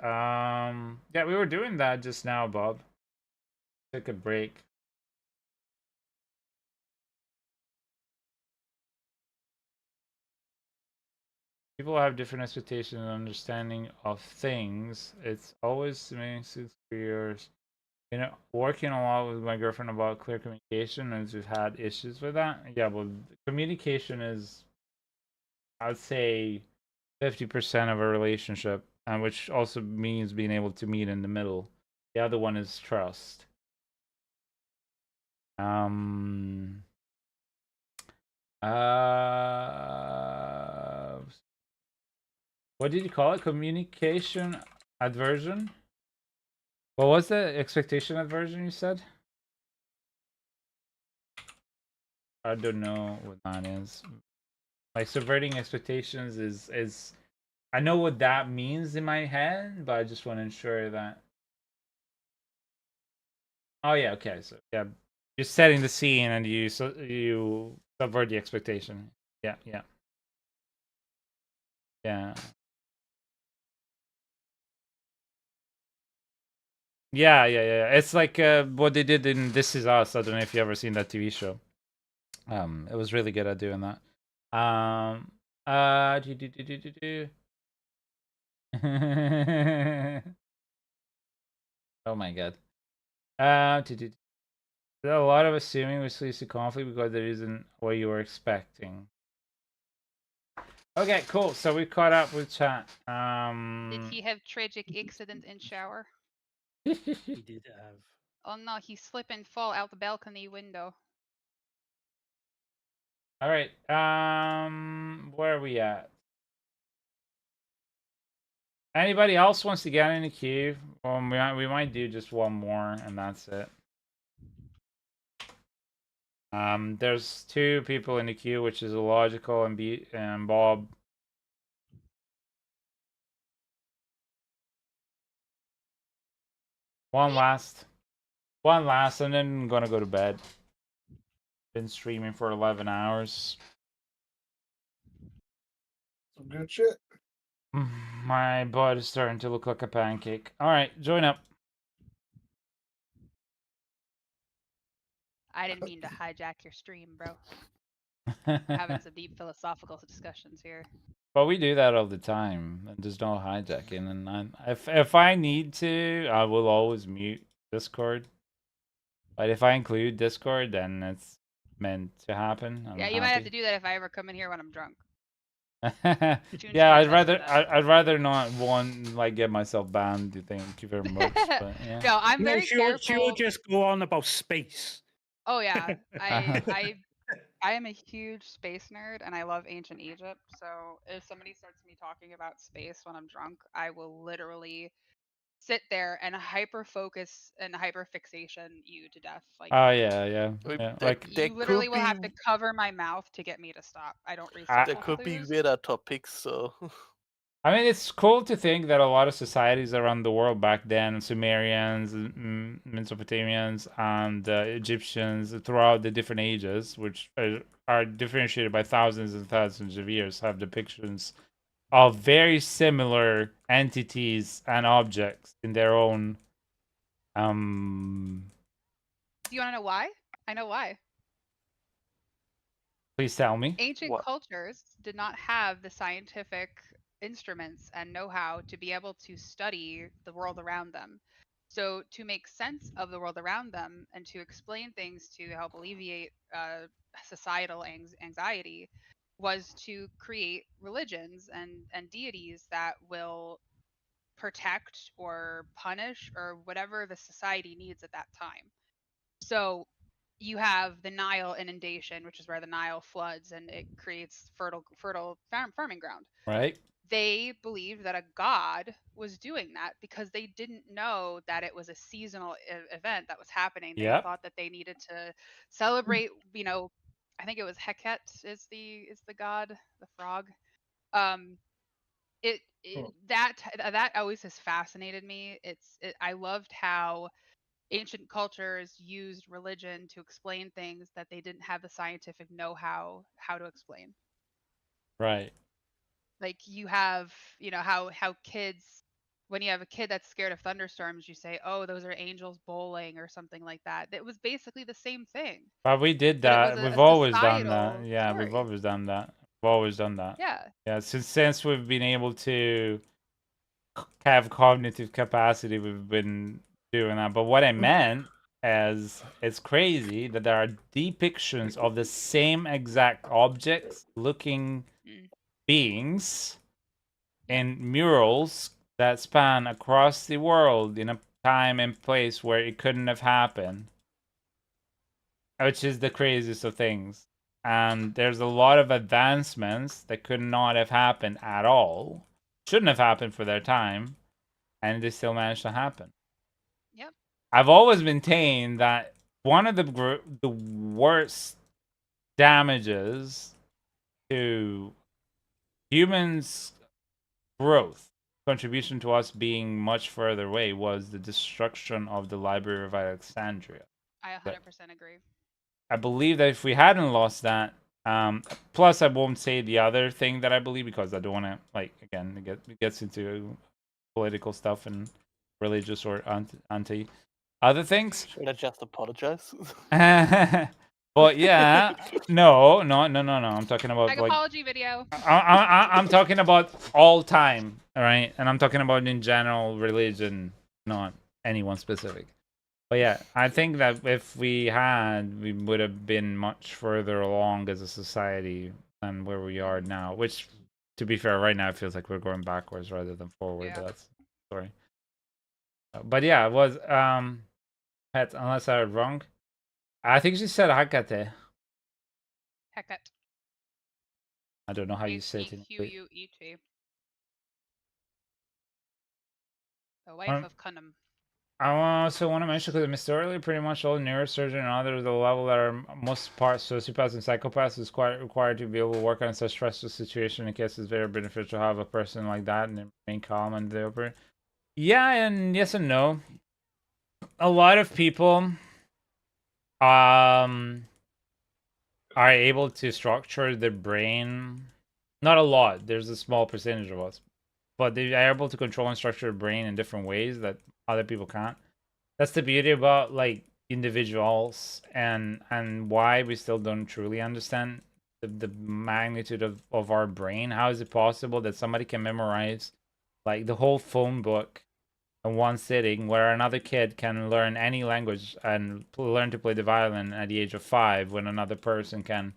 Speaker 1: Yeah, we were doing that just now, Bob. Took a break. People have different expectations and understanding of things. It's always makes it clear. You know, working a lot with my girlfriend about clear communication, and we've had issues with that. Yeah, well, communication is, I'd say, 50% of a relationship, and which also means being able to meet in the middle. The other one is trust. Um. What did you call it? Communication aversion? What was the expectation aversion you said? I don't know what that is. Like subverting expectations is I know what that means in my head, but I just want to ensure that. Oh yeah, okay. So yeah, you're setting the scene and you subvert the expectation. Yeah, yeah. Yeah. Yeah. It's like what they did in This Is Us. I don't know if you ever seen that TV show. It was really good at doing that. Oh my god. There's a lot of assuming which leads to conflict because there isn't what you were expecting. Okay, cool. So we caught up with chat.
Speaker 9: Did he have tragic accident in shower?
Speaker 3: He did have.
Speaker 9: Oh no, he slip and fall out the balcony window.
Speaker 1: All right. Where are we at? Anybody else wants to get in the queue? We might do just one more, and that's it. There's 2 people in the queue, which is illogical and Bob. One last, and then I'm gonna go to bed. Been streaming for 11 hours.
Speaker 6: Some good shit.
Speaker 1: My butt is starting to look like a pancake. All right, join up.
Speaker 9: I didn't mean to hijack your stream, bro. We're having some deep philosophical discussions here.
Speaker 1: But we do that all the time. There's no hijacking, and if I need to, I will always mute Discord. But if I include Discord, then it's meant to happen.
Speaker 9: Yeah, you might have to do that if I ever come in here when I'm drunk.
Speaker 1: Yeah, I'd rather not get myself banned. Thank you very much. But yeah.
Speaker 9: No, I'm very careful.
Speaker 3: She'll just go on about space.
Speaker 9: Oh yeah, I am a huge space nerd and I love ancient Egypt. So if somebody starts me talking about space when I'm drunk, I will literally sit there and hyper focus and hyper fixation you to death. Like,
Speaker 1: oh yeah.
Speaker 9: Like you literally will have to cover my mouth to get me to stop. I don't recycle.
Speaker 5: There could be weirder topics, so.
Speaker 1: I mean, it's cool to think that a lot of societies around the world back then, Sumerians, Mesopotamians, and Egyptians, throughout the different ages, which are differentiated by thousands and thousands of years, have depictions of very similar entities and objects in their own.
Speaker 9: Do you want to know why? I know why.
Speaker 1: Please tell me.
Speaker 9: Ancient cultures did not have the scientific instruments and know-how to be able to study the world around them. So to make sense of the world around them and to explain things to help alleviate societal anxiety was to create religions and deities that will protect or punish or whatever the society needs at that time. So you have the Nile inundation, which is where the Nile floods and it creates fertile farming ground.
Speaker 1: Right.
Speaker 9: They believed that a god was doing that because they didn't know that it was a seasonal event that was happening. They thought that they needed to celebrate, I think it was Heket is the god, the frog. That always has fascinated me. I loved how ancient cultures used religion to explain things that they didn't have the scientific know-how to explain.
Speaker 1: Right.
Speaker 9: Like you have, how kids, when you have a kid that's scared of thunderstorms, you say, oh, those are angels bowling or something like that. It was basically the same thing.
Speaker 1: But we did that. We've always done that. Yeah,
Speaker 9: story.
Speaker 1: we've always done that. We've always done that.
Speaker 9: Yeah.
Speaker 1: Yeah, since we've been able to have cognitive capacity, we've been doing that. But what I meant is, it's crazy that there are depictions of the same exact objects looking beings in murals that span across the world in a time and place where it couldn't have happened, which is the craziest of things. And there's a lot of advancements that could not have happened at all, shouldn't have happened for their time, and they still managed to happen.
Speaker 9: Yep.
Speaker 1: I've always maintained that one of the worst damages to humans' growth, contribution to us being much further away, was the destruction of the Library of Alexandria.
Speaker 9: I 100% agree.
Speaker 1: I believe that if we hadn't lost that, Plus, I won't say the other thing that I believe because I don't want to, like, again, it gets into political stuff and religious or anti other things.
Speaker 5: Should I just apologize?
Speaker 1: But yeah, no. I'm talking about
Speaker 9: like
Speaker 1: like
Speaker 9: apology video.
Speaker 1: I'm talking about all time, all right, and I'm talking about in general religion, not anyone specific. But yeah, I think that if we would have been much further along as a society than where we are now. Which, to be fair, right now it feels like we're going backwards rather than forward.
Speaker 9: Yeah.
Speaker 1: But that's sorry. But yeah, it was unless I heard wrong. I think she said Hakate.
Speaker 9: Hecate.
Speaker 1: I don't know how you say it in English.
Speaker 9: H-E-Q-U-E-T. The wife of Cunham.
Speaker 1: I also want to mention, because I missed earlier, pretty much all neurosurgeon and others, the level that are most part sociopaths and psychopaths is quite required to be able to work on such stressful situation. In case it's very beneficial to have a person like that and remain calm and the upper. Yeah, and yes and no. A lot of people are able to structure their brain. Not a lot. There's a small percentage of us, but they are able to control and structure their brain in different ways that other people can't. That's the beauty about like individuals and why we still don't truly understand the magnitude of our brain. How is it possible that somebody can memorize like the whole phone book in one sitting, where another kid can learn any language and learn to play the violin at the age of 5 when another person can?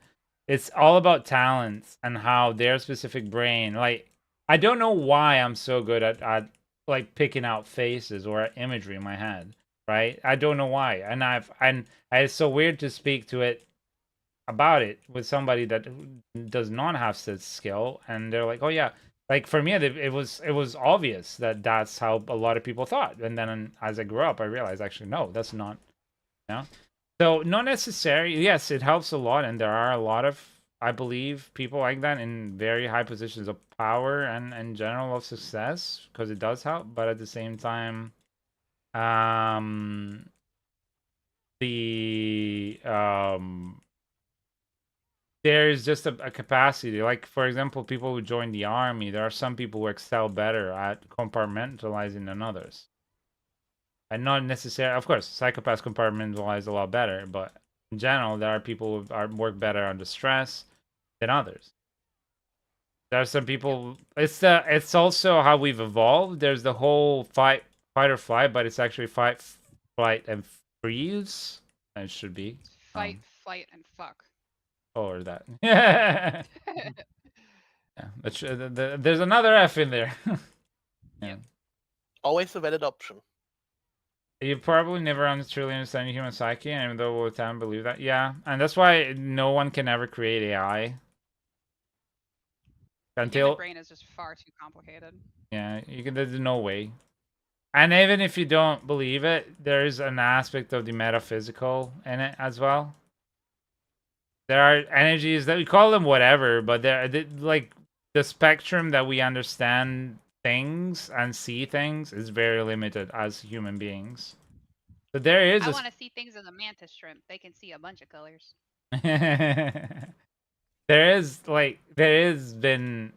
Speaker 1: It's all about talents and how their specific brain, like, I don't know why I'm so good at like picking out faces or imagery in my head, right? I don't know why. And it's so weird to speak to it about it with somebody that does not have such skill, and they're like, oh yeah, like for me it was obvious that that's how a lot of people thought, and then as I grew up I realized actually no, that's not, you know. So not necessary. Yes, it helps a lot, and there are a lot of, I believe, people like that in very high positions of power and in general of success, because it does help. But at the same time, the there's just a capacity. Like, for example, people who join the army, there are some people who excel better at compartmentalizing than others. And not necessarily, of course, psychopaths compartmentalize a lot better, but in general, there are people who work better under stress than others. There are some people. It's also how we've evolved. There's the whole fight or flight, but it's actually fight, flight, and freeze. It should be
Speaker 9: Fight, flight, and fuck.
Speaker 1: Or that. Yeah, there's another F in there. Yeah.
Speaker 5: Always a valid option.
Speaker 1: You probably never truly understand the human psyche, and even though we'll time believe that. Yeah, and that's why no one can ever create AI.
Speaker 9: The human brain is just far too complicated.
Speaker 1: Yeah, there's no way. And even if you don't believe it, there's an aspect of the metaphysical in it as well. There are energies that we call them whatever, but they're like the spectrum that we understand things and see things is very limited as human beings. So there is.
Speaker 9: I want to see things in the mantis shrimp. They can see a bunch of colors.
Speaker 1: There is been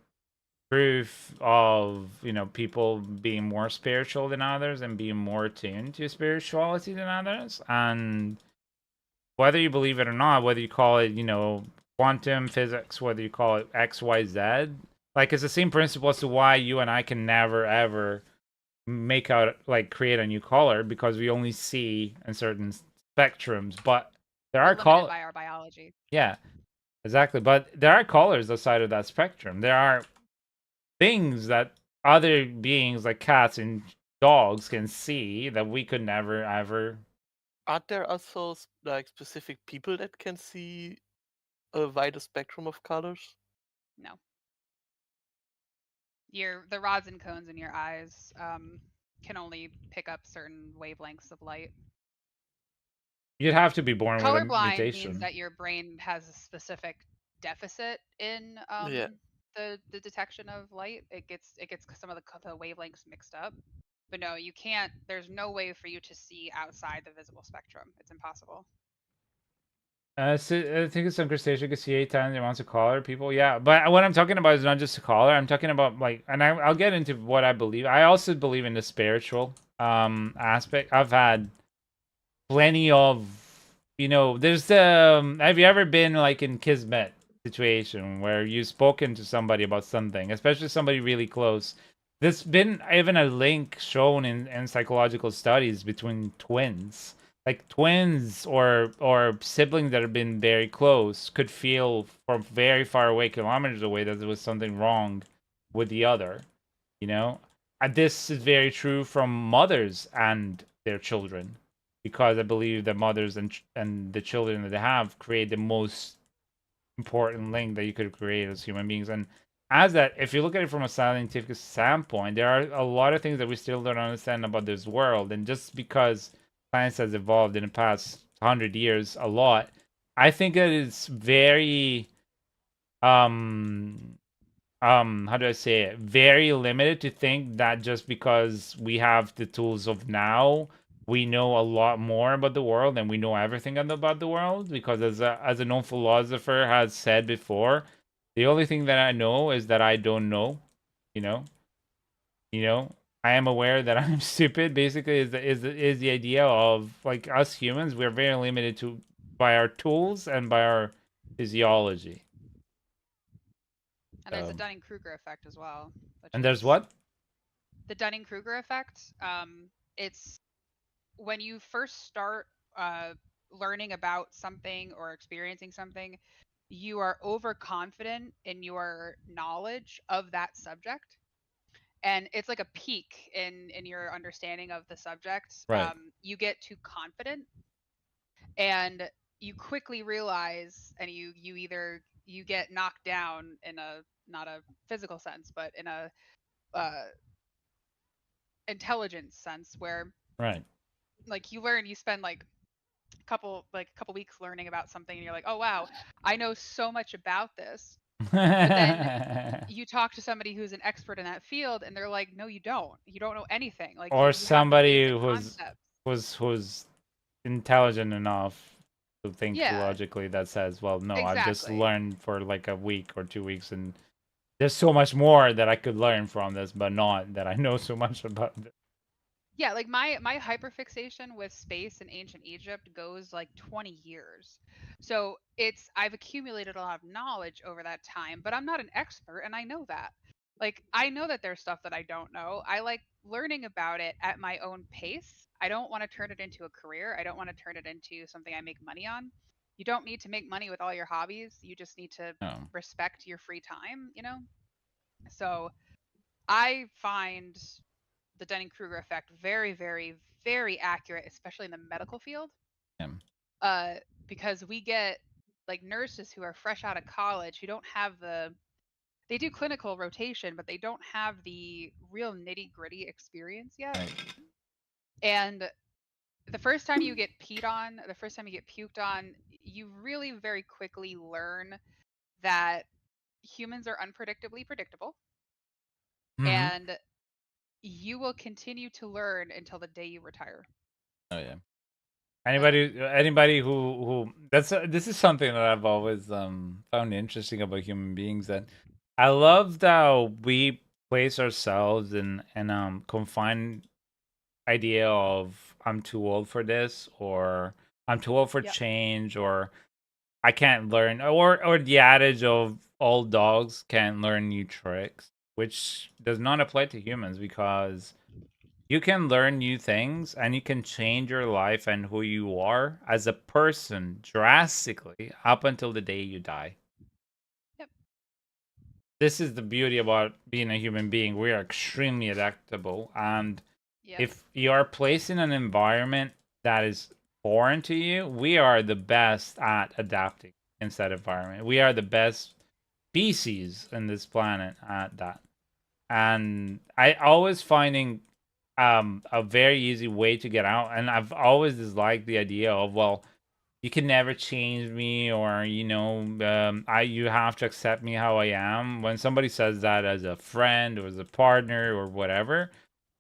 Speaker 1: proof of, you know, people being more spiritual than others and being more attuned to spirituality than others, and whether you believe it or not, whether you call it, you know, quantum physics, whether you call it XYZ, like it's the same principle as to why you and I can never ever make out, like, create a new color, because we only see in certain spectrums. But there are
Speaker 9: colors by our biology.
Speaker 1: Yeah, exactly. But there are colors outside of that spectrum. There are things that other beings like cats and dogs can see that we could never ever.
Speaker 5: Are there also like specific people that can see a wider spectrum of colors?
Speaker 9: No. The rods and cones in your eyes can only pick up certain wavelengths of light.
Speaker 1: You'd have to be born with a
Speaker 9: Colorblind
Speaker 1: mutation.
Speaker 9: means that your brain has a specific deficit in the detection of light. It gets some of the wavelengths mixed up. But no, you can't. There's no way for you to see outside the visible spectrum. It's impossible.
Speaker 1: So I think it's some crustacean could see 8 times the amounts of color people. Yeah, but what I'm talking about is not just the color. I'm talking about like, and I'll get into what I believe. I also believe in the spiritual aspect. I've had plenty of, there's have you ever been like in Kismet situation where you've spoken to somebody about something, especially somebody really close? There's been even a link shown in psychological studies between twins. Like twins or siblings that have been very close could feel from very far away, kilometers away, that there was something wrong with the other, you know? And this is very true from mothers and their children, because I believe that mothers and the children that they have create the most important link that you could create as human beings. And as that, if you look at it from a scientific standpoint, there are a lot of things that we still don't understand about this world. And just because science has evolved in the past 100 years a lot, I think that it's very how do I say it? Very limited to think that just because we have the tools of now, we know a lot more about the world and we know everything about the world. Because as a known philosopher has said before, the only thing that I know is that I don't know. You know, you know. I am aware that I'm stupid. Basically, is the idea of like us humans, we're very limited to by our tools and by our physiology.
Speaker 9: And there's a Dunning-Kruger effect as well.
Speaker 1: And there's what?
Speaker 9: The Dunning-Kruger effect. It's when you first start learning about something or experiencing something, you are overconfident in your knowledge of that subject. And it's like a peak in your understanding of the subject.
Speaker 1: Right.
Speaker 9: You get too confident, and you quickly realize, and you either you get knocked down in a, not a physical sense, but in a intelligence sense, where
Speaker 1: right,
Speaker 9: like you spend like a couple weeks learning about something, and you're like, oh wow, I know so much about this. But then you talk to somebody who's an expert in that field, and they're like, no, you don't know anything. Like,
Speaker 1: or
Speaker 9: you
Speaker 1: somebody
Speaker 9: have the basic concepts.
Speaker 1: who's intelligent enough to think
Speaker 9: Yeah,
Speaker 1: logically, that says, well, no, I've just
Speaker 9: exactly.
Speaker 1: learned for like a week or 2 weeks, and there's so much more that I could learn from this, but not that I know so much about it.
Speaker 9: Yeah, like my hyperfixation with space in ancient Egypt goes like 20 years. So I've accumulated a lot of knowledge over that time, but I'm not an expert, and I know that. Like, I know that there's stuff that I don't know. I like learning about it at my own pace. I don't want to turn it into a career. I don't want to turn it into something I make money on. You don't need to make money with all your hobbies. You just need to respect your free time, you know? So I find the Dunning-Kruger effect very, very, very accurate, especially in the medical field. Because we get like nurses who are fresh out of college, who don't have they do clinical rotation, but they don't have the real nitty-gritty experience yet.
Speaker 1: Right.
Speaker 9: And the first time you get peed on, the first time you get puked on, you really very quickly learn that humans are unpredictably predictable.
Speaker 1: Mm-hmm.
Speaker 9: And you will continue to learn until the day you retire.
Speaker 1: Oh yeah. Anybody who this is something that I've always found interesting about human beings, that I love how we place ourselves in confined idea of I'm too old for this, or I'm too old for change, or I can't learn, or the adage of old dogs can't learn new tricks, which does not apply to humans, because you can learn new things and you can change your life and who you are as a person drastically up until the day you die.
Speaker 9: Yep.
Speaker 1: This is the beauty about being a human being. We are extremely adaptable, and if you are placed in an environment that is foreign to you, we are the best at adapting in that environment. We are the best species in this planet at that. And I always finding a very easy way to get out, and I've always disliked the idea of, well, you can never change me, or you have to accept me how I am. When somebody says that as a friend or as a partner or whatever,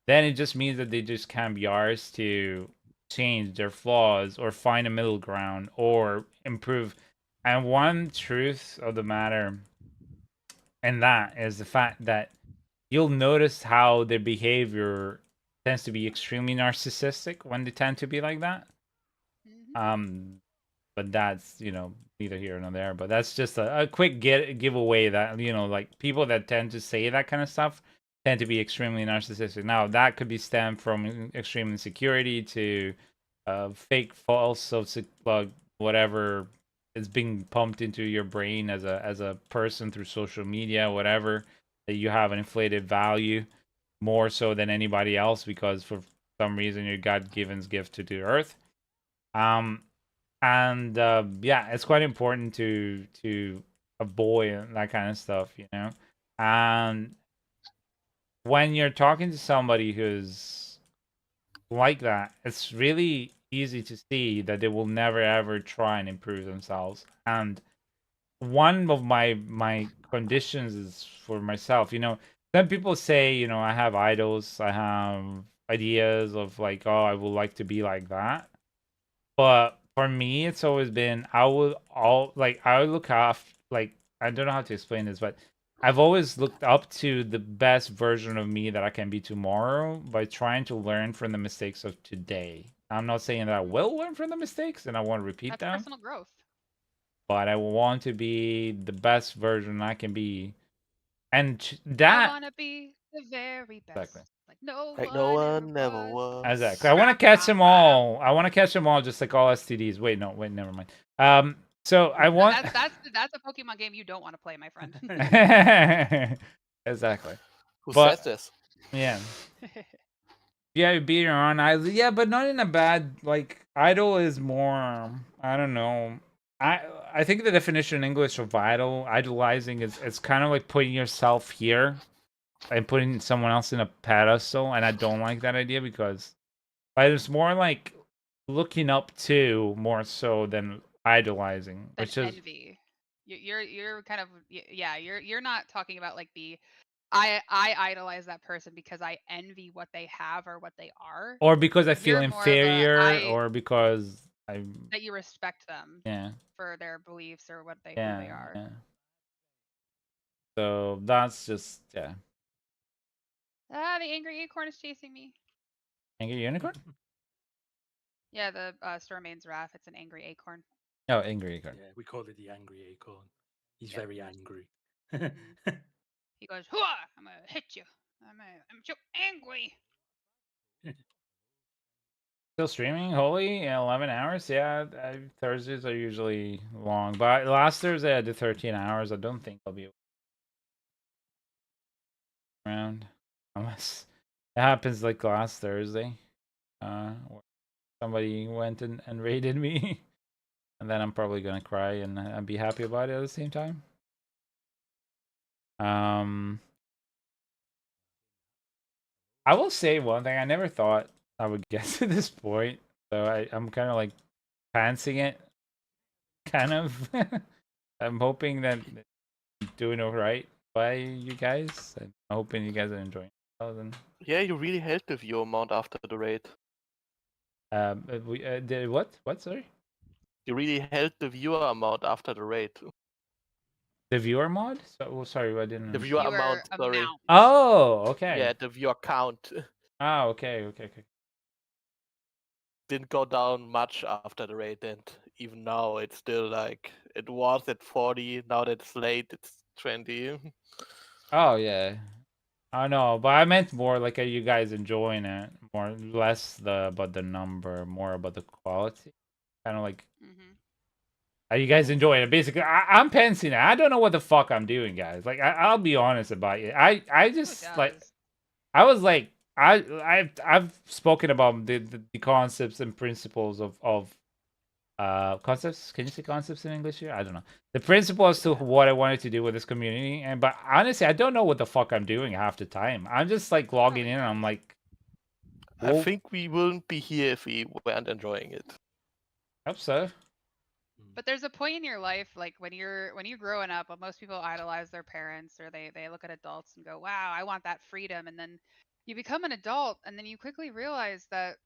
Speaker 1: then it just means that they just can't be ours to change their flaws or find a middle ground or improve. And one truth of the matter, and that is the fact that you'll notice how their behavior tends to be extremely narcissistic when they tend to be like that. But that's, neither here nor there. But that's just a quick giveaway that, like people that tend to say that kind of stuff tend to be extremely narcissistic. Now, that could be stemmed from extreme insecurity to fake, false, whatever is being pumped into your brain as a person through social media, whatever, that you have an inflated value more so than anybody else because for some reason you're God-given gift to the earth. And yeah, it's quite important to avoid that kind of stuff, And when you're talking to somebody who's like that, it's really easy to see that they will never ever try and improve themselves. And one of my conditions is for myself, Some people say, I have idols, I have ideas of like, oh, I would like to be like that. But for me, it's always been I would look off like I don't know how to explain this, but I've always looked up to the best version of me that I can be tomorrow by trying to learn from the mistakes of today. I'm not saying that I will learn from the mistakes and I won't repeat them.
Speaker 9: That's personal growth.
Speaker 1: But I want to be the best version I can be. And that
Speaker 9: I want to be the very best.
Speaker 1: Exactly.
Speaker 9: Like no
Speaker 5: one never was.
Speaker 1: Exactly. I want to catch them all. I want to catch them all just like all STDs. Wait, never mind. So I want
Speaker 9: that's a Pokemon game you don't want to play, my friend.
Speaker 1: Exactly.
Speaker 5: Who says this?
Speaker 1: Yeah. Yeah, you beat your own idol. Yeah, but not in a bad like idol is more I don't know. I think the definition in English of idolizing is it's kind of like putting yourself here and putting someone else in a pedestal, and I don't like that idea because it's more like looking up to more so than idolizing, which is
Speaker 9: envy. You're kind of you're not talking about like the I idolize that person because I envy what they have or what they are,
Speaker 1: or because I feel
Speaker 9: You're more of a,
Speaker 1: inferior, or because
Speaker 9: that you respect them for their beliefs or what who they are.
Speaker 1: Yeah. So that's just
Speaker 9: the angry acorn is chasing me.
Speaker 1: Angry unicorn?
Speaker 9: Yeah, the Stormain's Wrath. It's an angry acorn.
Speaker 1: Oh, angry acorn.
Speaker 3: Yeah, we call it the angry acorn. He's
Speaker 9: Yep.
Speaker 3: very angry.
Speaker 9: He goes, "Hooah! I'm gonna hit you. I'm so angry."
Speaker 1: Still streaming, holy, 11 hours. Yeah, Thursdays are usually long, but last Thursday I did 13 hours. I don't think I'll be around unless it happens like last Thursday, where somebody went and raided me, and then I'm probably gonna cry and be happy about it at the same time. I will say one thing. I never thought I would get to this point, so I'm kind of like fancying it. Kind of. I'm hoping that I'm doing all right by you guys. I'm hoping you guys are enjoying it. And
Speaker 5: yeah, you really held the view amount after the raid.
Speaker 1: We did what? What? Sorry.
Speaker 5: You really held the viewer amount after the raid.
Speaker 1: The viewer mod? So, sorry, I didn't.
Speaker 5: The viewer amount. Sorry.
Speaker 1: Oh, okay.
Speaker 5: Yeah, the viewer count.
Speaker 1: Oh, okay.
Speaker 5: Didn't go down much after the raid, and even now it's still like it was at 40. Now that it's late, it's 20.
Speaker 1: Oh yeah. I know, but I meant more like are you guys enjoying it? More less about the number, more about the quality. Kind of like. Are you guys enjoying it? Basically, I'm pensing it. I don't know what the fuck I'm doing, guys. Like, I'll be honest about it. I just like, I was like, I've spoken about the concepts and principles of concepts. Can you say concepts in English here? I don't know. The principle as to what I wanted to do with this community, but honestly, I don't know what the fuck I'm doing half the time. I'm just like logging in, and I'm like,
Speaker 5: I think we wouldn't be here if we weren't enjoying it.
Speaker 1: Hope so.
Speaker 9: But there's a point in your life, like when you're growing up, most people idolize their parents or they look at adults and go, "Wow, I want that freedom." And then you become an adult, and then you quickly realize that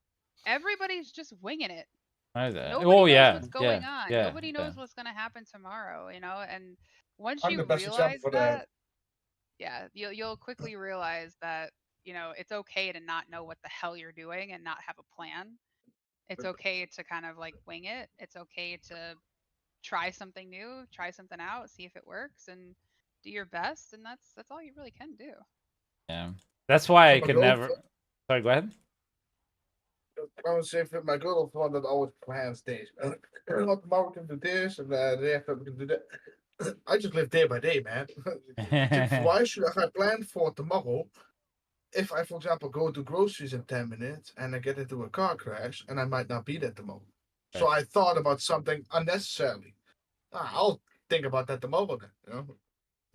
Speaker 9: everybody's just winging it.
Speaker 1: Nobody
Speaker 9: knows what's going on. Nobody knows what's going to happen tomorrow, you know? And once
Speaker 6: I'm
Speaker 9: you
Speaker 6: the best example
Speaker 9: realize
Speaker 6: for
Speaker 9: that, yeah, you'll quickly realize that, you know, it's okay to not know what the hell you're doing and not have a plan. It's okay to kind of like wing it. It's okay to try something new, try something out, see if it works, and do your best. And that's all you really can do.
Speaker 1: Yeah, that's why I
Speaker 6: my
Speaker 1: could never. Sorry, go ahead.
Speaker 6: I would say for my girl one that always plans days. Tomorrow we can do this, and the day after we can do that. I just live day by day, man. Why should I plan for tomorrow if I, for example, go to groceries in 10 minutes and I get into a car crash and I might not be there tomorrow? Right. So I thought about something unnecessarily. I'll think about that tomorrow then, you know?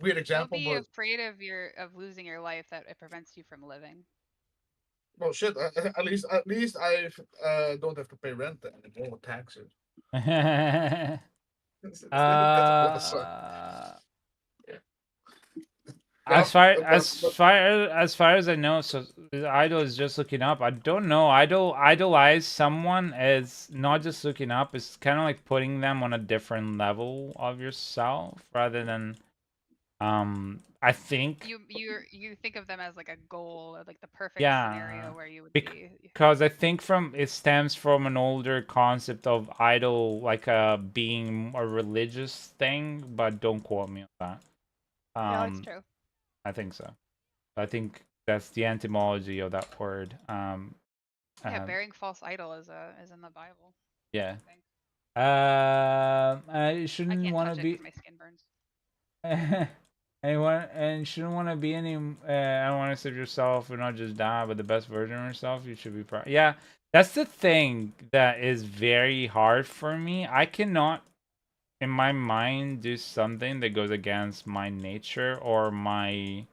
Speaker 6: Weird example,
Speaker 9: Don't be
Speaker 6: but
Speaker 9: afraid of losing your life that it prevents you from living.
Speaker 6: well, shit. At least I don't have to pay rent anymore or taxes. That's a plus.
Speaker 1: As far as I know, so Idol is just looking up. I don't know. Idolize someone is not just looking up. It's kind of like putting them on a different level of yourself rather than. I think
Speaker 9: you think of them as like a goal or like the perfect scenario where you would be.
Speaker 1: Because I think it stems from an older concept of idol, like being a religious thing, but don't quote me on that.
Speaker 9: Yeah, that's true.
Speaker 1: I think so. I think that's the etymology of that word.
Speaker 9: Yeah, bearing false idol is in the Bible.
Speaker 1: Yeah. I shouldn't want to be.
Speaker 9: My skin burns.
Speaker 1: And shouldn't want to be any. I don't want to save yourself or not just die, but the best version of yourself. You should be proud. Yeah, that's the thing that is very hard for me. I cannot, in my mind, do something that goes against my nature or my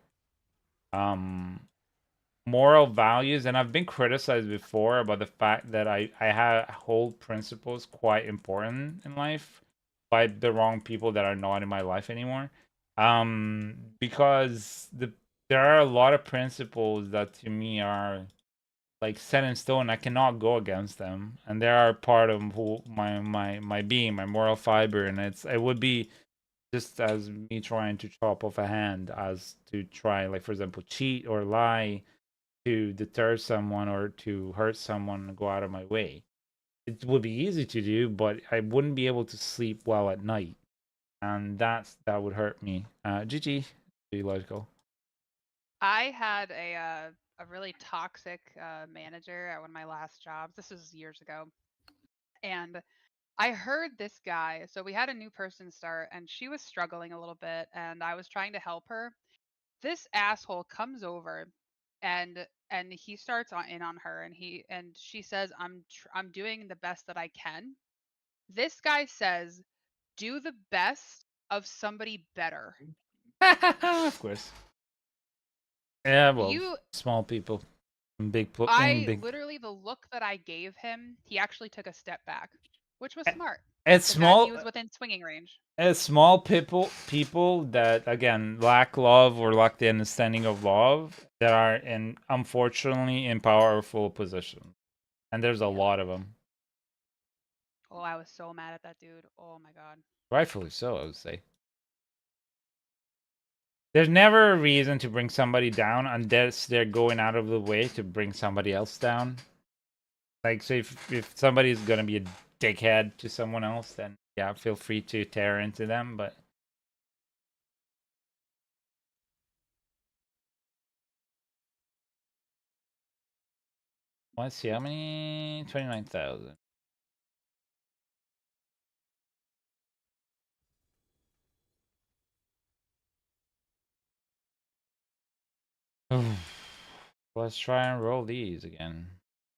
Speaker 1: moral values. And I've been criticized before about the fact that I hold principles quite important in life by the wrong people that are not in my life anymore. Because there are a lot of principles that to me are like set in stone. I cannot go against them, and they are part of who my being, my moral fiber, and it would be just as me trying to chop off a hand as to try, like for example, cheat or lie to deter someone or to hurt someone and go out of my way. It would be easy to do, but I wouldn't be able to sleep well at night, and that would hurt me. GG, be logical.
Speaker 9: I had a really toxic manager at one of my last jobs. This was years ago, and I heard this guy. So we had a new person start, and she was struggling a little bit, and I was trying to help her. This asshole comes over, and he starts in on her, and she says, I'm doing the best that I can." This guy says, "Do the best of somebody better."
Speaker 1: Of course. Yeah, well, small people, big.
Speaker 9: Literally, the look that I gave him, he actually took a step back, which was smart.
Speaker 1: It's small.
Speaker 9: He was within swinging range.
Speaker 1: It's small people that again lack love or lack the understanding of love that are unfortunately in powerful positions, and there's a lot of them.
Speaker 9: Oh, I was so mad at that dude. Oh my god.
Speaker 1: Rightfully so, I would say. There's never a reason to bring somebody down unless they're going out of the way to bring somebody else down. Like, so if somebody's gonna be a dickhead to someone else, then yeah, feel free to tear into them, but let's see, how many? 29,000. Let's try and roll these again.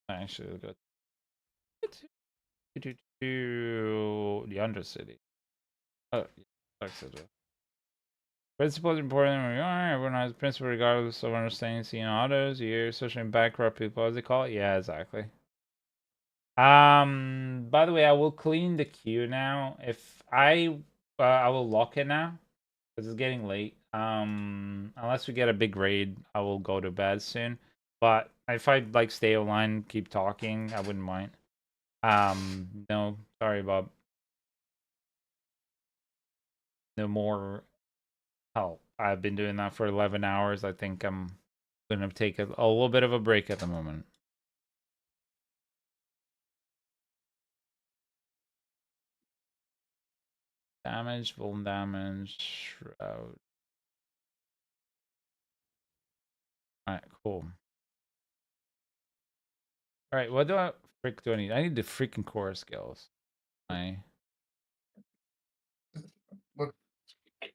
Speaker 1: Actually, we'll go to the Undercity. Oh, yeah, principle is important when we are. Everyone has principle regardless of understanding, seeing others. You're especially bankrupt people, as they call it. Yeah, exactly. By the way, I will clean the queue now. If I will lock it now because it's getting late. Unless we get a big raid, I will go to bed soon. But if I like stay online, keep talking, I wouldn't mind. No, sorry, Bob. No more help. I've been doing that for 11 hours. I think I'm gonna take a little bit of a break at the moment. Damage, full damage, shroud. Alright, cool. Alright, what do I need? I need the freaking core skills.
Speaker 6: Look,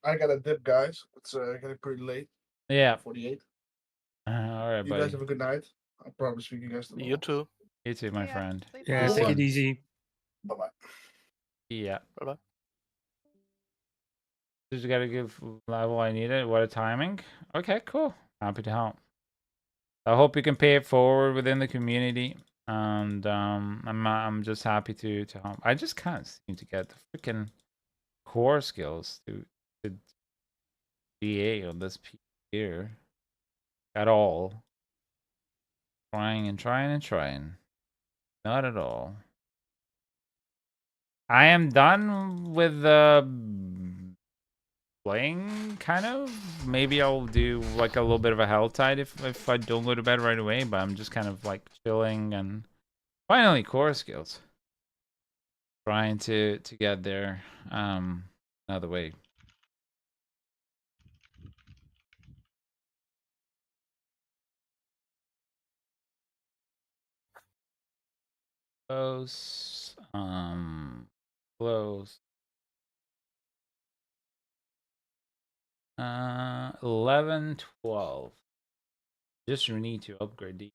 Speaker 6: I got a dip, guys. It's getting pretty late.
Speaker 1: Yeah.
Speaker 6: 48.
Speaker 1: Alright,
Speaker 6: You
Speaker 1: buddy.
Speaker 6: guys have a good night. I'll probably speak to you guys tomorrow.
Speaker 5: You too.
Speaker 1: You too, my friend.
Speaker 3: Yeah, take it easy.
Speaker 6: Bye-bye.
Speaker 1: Yeah.
Speaker 5: Bye-bye.
Speaker 1: Just gotta give level I need it. What a timing. Okay, cool. Happy to help. I hope you can pay it forward within the community. And I'm just happy to help. I just can't seem to get the freaking core skills to DA on this piece here at all. Trying and trying and trying. Not at all. I am done with the playing, kind of. Maybe I'll do like a little bit of a hell tide if I don't go to bed right away, but I'm just kind of like chilling and finally core skills. Trying to get there another way. Close. Close. 11, 12. Just need to upgrade these.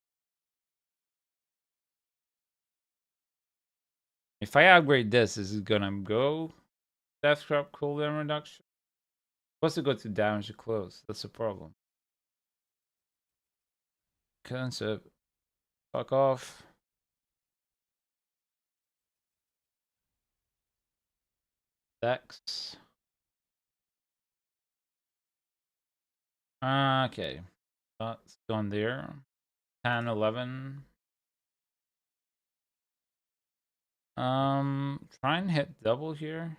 Speaker 1: If I upgrade this, is it gonna go death trap cooldown reduction? Supposed to go to damage to close. That's the problem. Concept. Fuck off. Dex. Okay. That's gone there. 10, 11. Try and hit double here.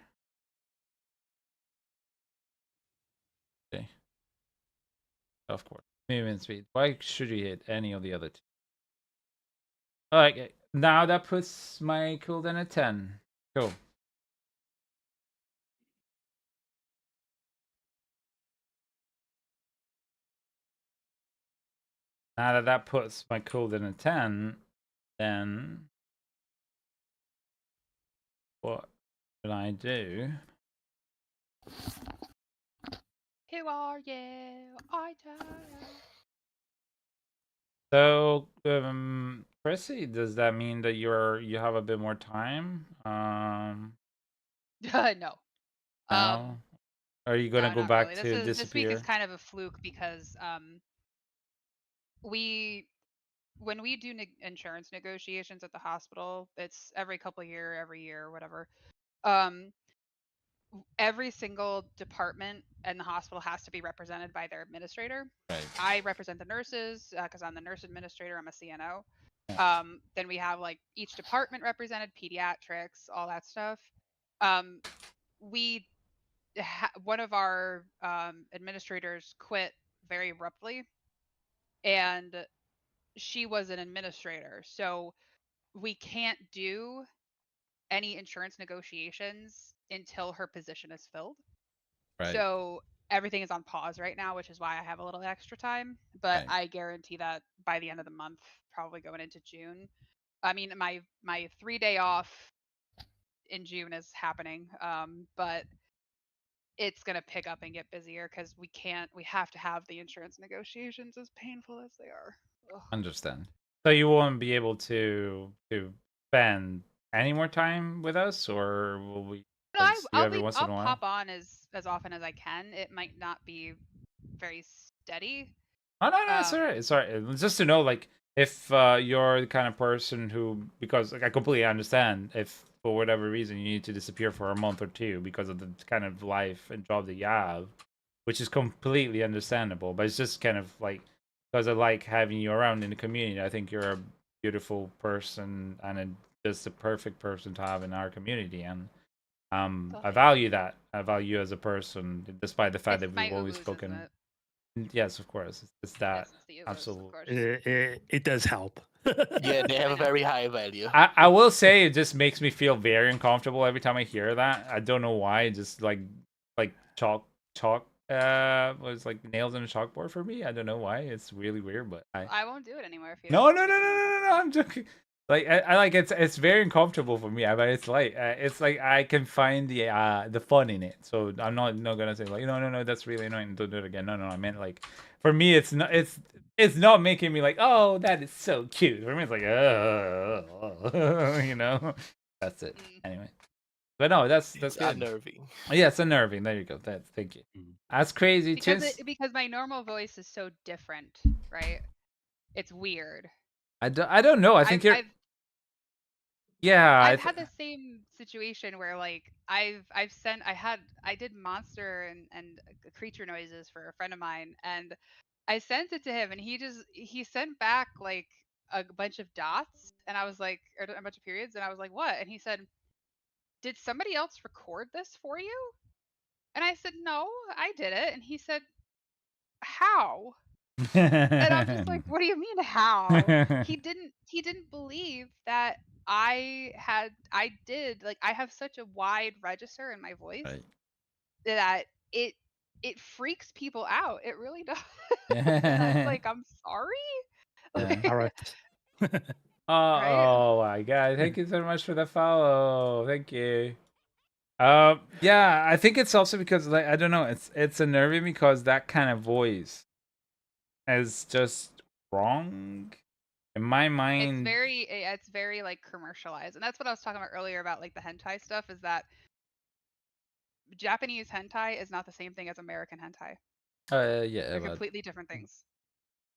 Speaker 1: Okay. Of course. Movement speed. Why should you hit any of the other two? Alright, now that puts my cooldown at 10. Cool. Now that puts my cooldown at 10, then what should I do?
Speaker 9: Who are you? I don't.
Speaker 1: So, Chrissy, does that mean that you have a bit more time?
Speaker 9: No.
Speaker 1: No? Are you gonna
Speaker 9: no,
Speaker 1: go
Speaker 9: not
Speaker 1: back
Speaker 9: really.
Speaker 1: to
Speaker 9: This week is
Speaker 1: disappear?
Speaker 9: kind of a fluke because when we do insurance negotiations at the hospital, it's every year, whatever. Every single department in the hospital has to be represented by their administrator.
Speaker 1: Right.
Speaker 9: I represent the nurses because I'm the nurse administrator. I'm a CNO. Then we have like each department represented, pediatrics, all that stuff. One of our administrators quit very abruptly, and she was an administrator, so we can't do any insurance negotiations until her position is filled.
Speaker 1: Right.
Speaker 9: So everything is on pause right now, which is why I have a little extra time. But
Speaker 1: Right.
Speaker 9: I guarantee that by the end of the month, probably going into June. I mean, my 3-day off in June is happening, but it's gonna pick up and get busier because we have to have the insurance negotiations, as painful as they are. Ugh.
Speaker 1: Understand. So you won't be able to spend any more time with us, or will we?
Speaker 9: No,
Speaker 1: Once
Speaker 9: I'll
Speaker 1: in a while?
Speaker 9: pop on as often as I can. It might not be very steady.
Speaker 1: Oh no, it's alright. It's alright. It's just to know, like, if you're the kind of person who, because like I completely understand if for whatever reason you need to disappear for a month or two because of the kind of life and job that you have, which is completely understandable. But it's just kind of like because I like having you around in the community. I think you're a beautiful person and just the perfect person to have in our community. And I value that. I value you as a person, despite the fact that we've always spoken. Yes, of course. It's that. Absolutely.
Speaker 3: It does help.
Speaker 5: Yeah, they have a very high value.
Speaker 1: I will say it just makes me feel very uncomfortable every time I hear that. I don't know why. Just like chalk was like nails on a chalkboard for me. I don't know why. It's really weird, but
Speaker 9: I won't do it anymore if you
Speaker 1: No. I'm joking. Like I like it's very uncomfortable for me. But it's like I can find the fun in it. So I'm not gonna say like no that's really annoying. Don't do it again. No I meant like for me it's not making me like oh that is so cute. For me it's like that's it. Anyway. But no, that's good.
Speaker 5: Unnerving.
Speaker 1: Yeah, it's unnerving. There you go. Thank you. That's crazy.
Speaker 9: Because my normal voice is so different, right? It's weird.
Speaker 1: I don't know. I think
Speaker 9: I've had the same situation where like I did monster and creature noises for a friend of mine, and I sent it to him, and he sent back like a bunch of dots, and I was like, or a bunch of periods, and I was like, what? And he said, did somebody else record this for you? And I said, no, I did it. And he said, how? And I'm just like, what do you mean how? He didn't believe that I have such a wide register in my voice that it freaks people out. It really does. And I was like, I'm sorry.
Speaker 3: All right.
Speaker 1: Oh my god! Thank you so much for the follow. Thank you. Yeah, I think it's also because like I don't know, it's unnerving because that kind of voice is just wrong in my mind.
Speaker 9: It's very like commercialized, and that's what I was talking about earlier about like the hentai stuff. Is that Japanese hentai is not the same thing as American hentai.
Speaker 1: Yeah,
Speaker 9: they're completely different things.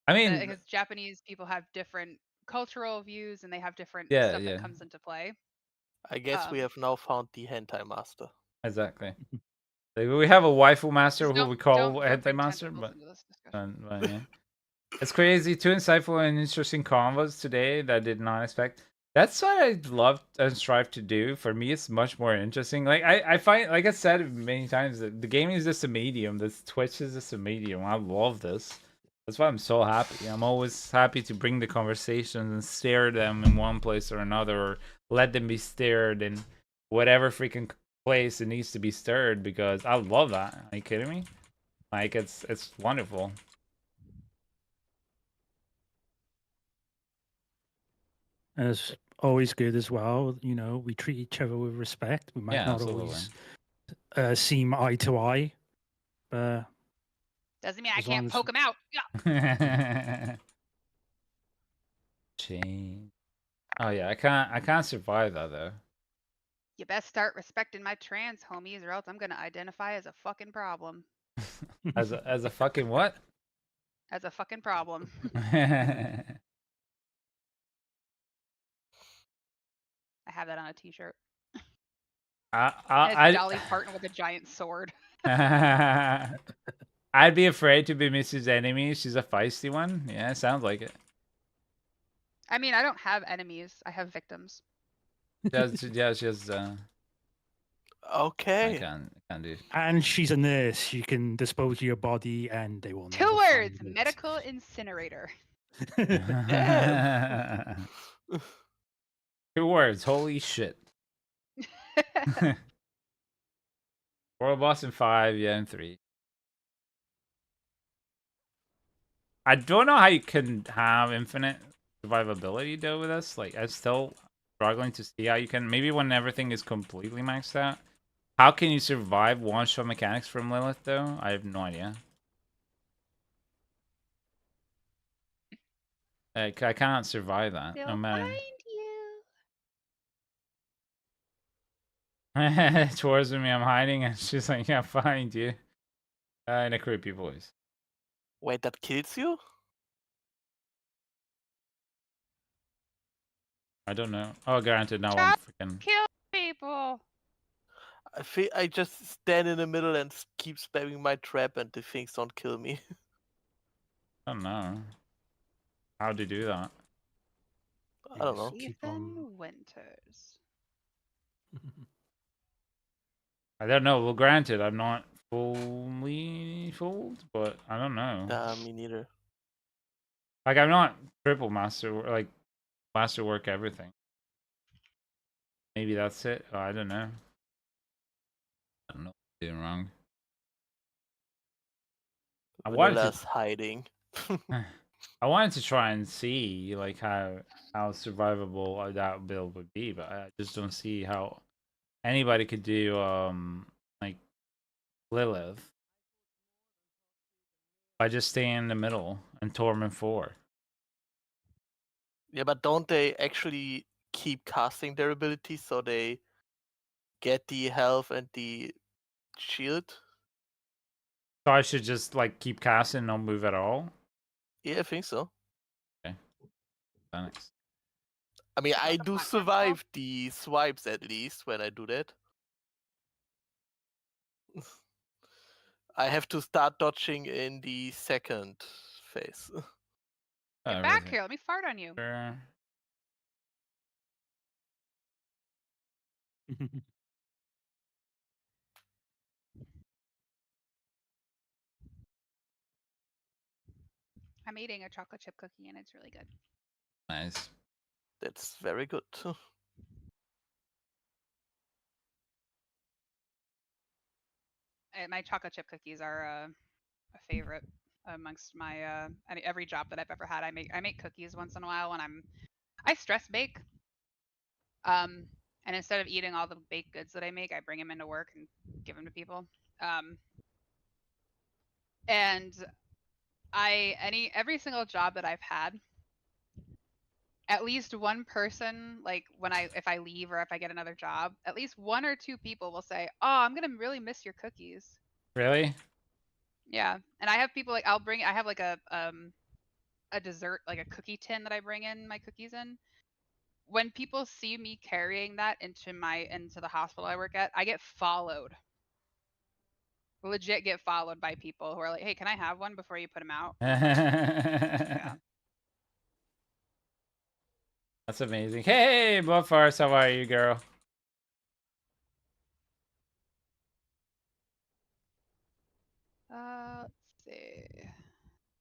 Speaker 1: I mean,
Speaker 9: because Japanese people have different cultural views and they have different stuff that comes into play.
Speaker 5: I guess we have now found the hentai master.
Speaker 1: Exactly. We have a waifu master who we call hentai master, but yeah. It's crazy. 2 insightful and interesting convos today that I did not expect. That's what I love and strive to do. For me, it's much more interesting. Like I find, like I said many times, that the gaming is just a medium. This Twitch is just a medium. I love this. That's why I'm so happy. I'm always happy to bring the conversations and steer them in one place or another, or let them be steered in whatever freaking place it needs to be stirred, because I love that. Are you kidding me? Like it's wonderful.
Speaker 3: And it's always good as well. We treat each other with respect. We might not always seem eye to eye, but
Speaker 9: doesn't mean I can't poke him out. Yeah.
Speaker 1: Change. Oh yeah, I can't survive that though.
Speaker 9: You best start respecting my trans homies, or else I'm gonna identify as a fucking problem.
Speaker 1: as a fucking what?
Speaker 9: As a fucking problem.
Speaker 1: I
Speaker 9: have that on a t-shirt.
Speaker 1: It's
Speaker 9: Dolly Parton with a giant sword.
Speaker 1: I'd be afraid to be Mrs. Enemy. She's a feisty one. Yeah, sounds like it.
Speaker 9: I mean, I don't have enemies. I have victims.
Speaker 1: Yeah, she's
Speaker 5: okay.
Speaker 1: I can't do.
Speaker 3: And she's a nurse. You can dispose of your body, and they will.
Speaker 9: 2 words: medical incinerator.
Speaker 1: 2 words. Holy shit. World boss in 5, yeah, in 3. I don't know how you can have infinite survivability though with us. Like, I'm still struggling to see how you can. Maybe when everything is completely maxed out. How can you survive one-shot mechanics from Lilith though? I have no idea. I cannot survive that.
Speaker 9: They'll
Speaker 1: no matter.
Speaker 9: find you.
Speaker 1: Towards me, I'm hiding, and she's like, "Yeah, find you." In a creepy voice.
Speaker 5: Wait, that kills you?
Speaker 1: I don't know. Oh, granted, now I'm freaking.
Speaker 9: Kill people.
Speaker 5: I just stand in the middle and keep spamming my trap, and the things don't kill me.
Speaker 1: Oh no. How to do that?
Speaker 5: I don't know.
Speaker 9: Ethan Winters.
Speaker 1: I don't know. Well, granted, I'm not fully fooled, but I don't know.
Speaker 5: Me neither.
Speaker 1: Like, I'm not triple master, like, masterwork everything. Maybe that's it. Oh, I don't know. I don't know what I'm doing wrong. I wanted to
Speaker 5: hiding.
Speaker 1: I wanted to try and see like how survivable that build would be, but I just don't see how anybody could do like Lilith by just staying in the middle and Torment 4.
Speaker 5: Yeah, but don't they actually keep casting their abilities so they get the health and the shield?
Speaker 1: So I should just like keep casting and not move at all?
Speaker 5: Yeah, I think so.
Speaker 1: Okay. Thanks.
Speaker 5: I mean, I do survive the swipes at least when I do that. I have to start dodging in the second phase.
Speaker 9: Get back here. Let me fart on you.
Speaker 1: Sure.
Speaker 9: I'm eating a chocolate chip cookie and it's really good.
Speaker 1: Nice.
Speaker 5: That's very good.
Speaker 9: My chocolate chip cookies are a favorite amongst my every job that I've ever had. I make cookies once in a while when I stress bake. And instead of eating all the baked goods that I make, I bring them into work and give them to people. And every single job that I've had, at least one person, like if I leave or if I get another job, at least one or two people will say, "Oh, I'm gonna really miss your cookies."
Speaker 1: Really?
Speaker 9: Yeah, and I have people like I have like a dessert, like a cookie tin that I bring in my cookies in. When people see me carrying that into the hospital I work at, I get followed. Legit get followed by people who are like, "Hey, can I have one before you put them out?" Yeah.
Speaker 1: That's amazing. Hey, Buffars, how are you, girl?
Speaker 9: Let's see.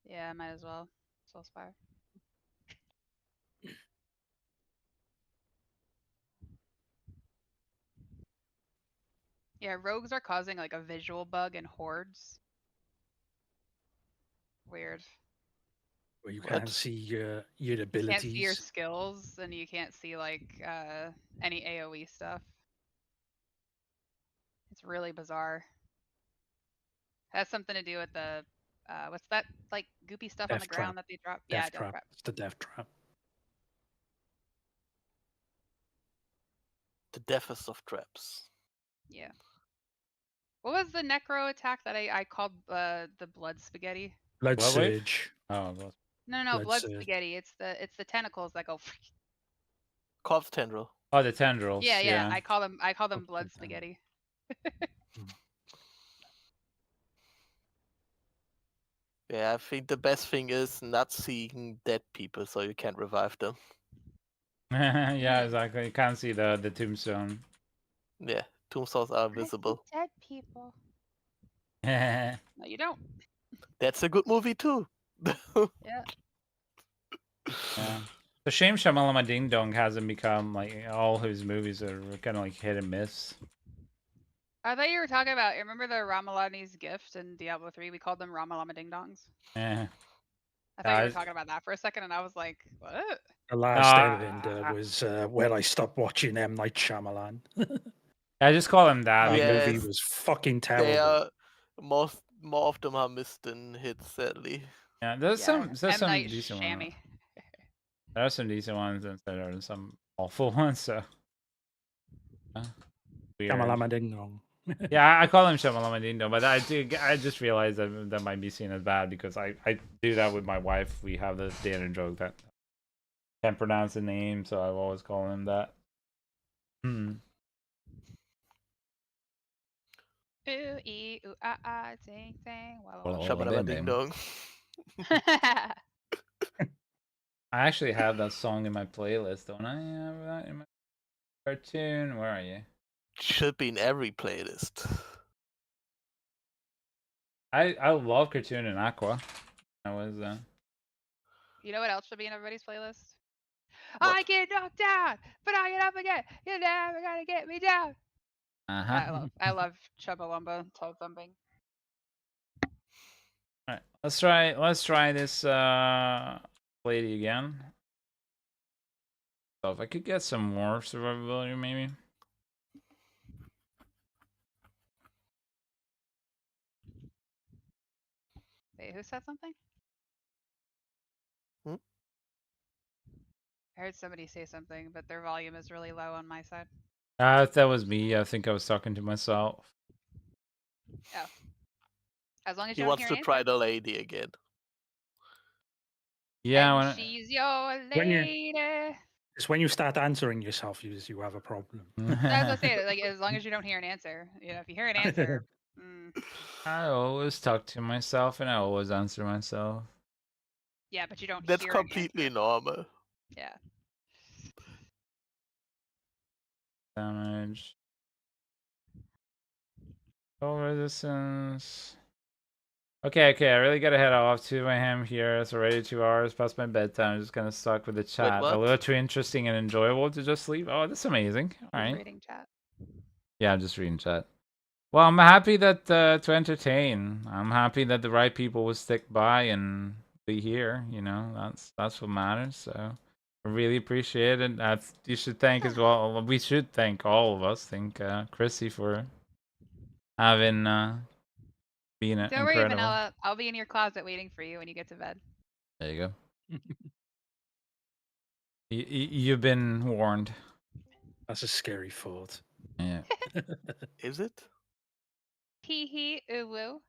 Speaker 9: Yeah, might as well. Soulspire. Yeah, rogues are causing like a visual bug in hordes. Weird.
Speaker 3: Where you can't see your abilities.
Speaker 9: Can't see your skills, and you can't see like any AOE stuff. It's really bizarre. It has something to do with the what's that like goopy stuff on the ground that they drop? Yeah, death trap.
Speaker 3: It's the death trap.
Speaker 5: The deafest of traps.
Speaker 9: Yeah. What was the necro attack that I called the blood spaghetti?
Speaker 3: Blood surge.
Speaker 1: Oh,
Speaker 9: no, blood spaghetti. It's the tentacles that go.
Speaker 5: Corpse tendril.
Speaker 1: Oh, the tendrils.
Speaker 9: Yeah. I call them blood spaghetti.
Speaker 5: Yeah, I think the best thing is not seeing dead people so you can't revive them.
Speaker 1: Yeah, exactly. You can't see the tombstone.
Speaker 5: Yeah, tombstones are visible.
Speaker 9: Dead people.
Speaker 1: Yeah.
Speaker 9: No, you don't.
Speaker 5: That's a good movie too.
Speaker 9: Yeah.
Speaker 1: Yeah. The shame Shamalama Ding Dong hasn't become like all his movies are kind of like hit and miss.
Speaker 9: I thought you were talking about. Remember the Ramalani's gift in Diablo 3? We called them Ramalama Ding Dongs.
Speaker 1: Yeah.
Speaker 9: I thought you were talking about that for a second, and I was like, what?
Speaker 3: The last Airbender was where I stopped watching M. Night Shyamalan.
Speaker 1: I just call him that.
Speaker 3: That movie was fucking terrible.
Speaker 5: They are, more of them are missed than hits, sadly.
Speaker 1: Yeah, there's some decent
Speaker 9: ones.
Speaker 1: There are some decent ones, and there are some awful ones. So.
Speaker 3: Shamalama Ding Dong.
Speaker 1: Yeah, I call him Shamalama Ding Dong, but I just realized that might be seen as bad because I do that with my wife. We have the dating joke that I can't pronounce the name, so I always call him that.
Speaker 9: Ooh, ee, ooh, ah, ah, ding, ding.
Speaker 5: Shamalama Ding Dong.
Speaker 1: I actually have that song in my playlist, don't I? Have that in my cartoon. Where are you?
Speaker 5: Should be in every playlist.
Speaker 1: I love Cartoon and Aqua. That was
Speaker 9: You know what else should be in everybody's playlist?
Speaker 5: What?
Speaker 9: I get knocked down, but I get up again. You're never gonna get me down. I love Chubbawamba toe thumping.
Speaker 1: Alright, let's try this lady again. So if I could get some more survivability maybe.
Speaker 9: Wait, who said something?
Speaker 5: Hmm?
Speaker 9: I heard somebody say something, but their volume is really low on my side.
Speaker 1: If that was me, I think I was talking to myself.
Speaker 9: Oh. As long as
Speaker 5: He
Speaker 9: you don't
Speaker 5: wants
Speaker 9: hear
Speaker 5: to
Speaker 9: an
Speaker 5: try
Speaker 9: answer.
Speaker 5: the lady again.
Speaker 1: Yeah,
Speaker 9: And she's your lady.
Speaker 3: It's when you start answering yourself, you have a problem.
Speaker 9: As I say, like as long as you don't hear an answer. You know, if you hear an answer.
Speaker 1: I always talk to myself and I always answer myself.
Speaker 9: Yeah, but you don't
Speaker 5: That's
Speaker 9: hear
Speaker 5: completely normal.
Speaker 9: Yeah.
Speaker 1: Damage. Full resistance. Okay, I really gotta head off. 2 a.m. here. It's already 2 hours past my bedtime. I'm just kind of stuck with the chat.
Speaker 5: what?
Speaker 1: A little too interesting and enjoyable to just sleep. Oh, that's amazing. All right.
Speaker 9: Reading chat.
Speaker 1: Yeah, I'm just reading chat. Well, I'm happy that to entertain. I'm happy that the right people will stick by and be here. You know, that's what matters. So I really appreciate it. You should thank as well. We should thank all of us. Thank Chrissy for having being
Speaker 9: Don't worry,
Speaker 1: incredible.
Speaker 9: Vanilla. I'll be in your closet waiting for you when you get to bed.
Speaker 1: There you go. You've been warned.
Speaker 3: That's a scary thought.
Speaker 1: Yeah.
Speaker 5: Is it?
Speaker 9: Hee hee ooh woo.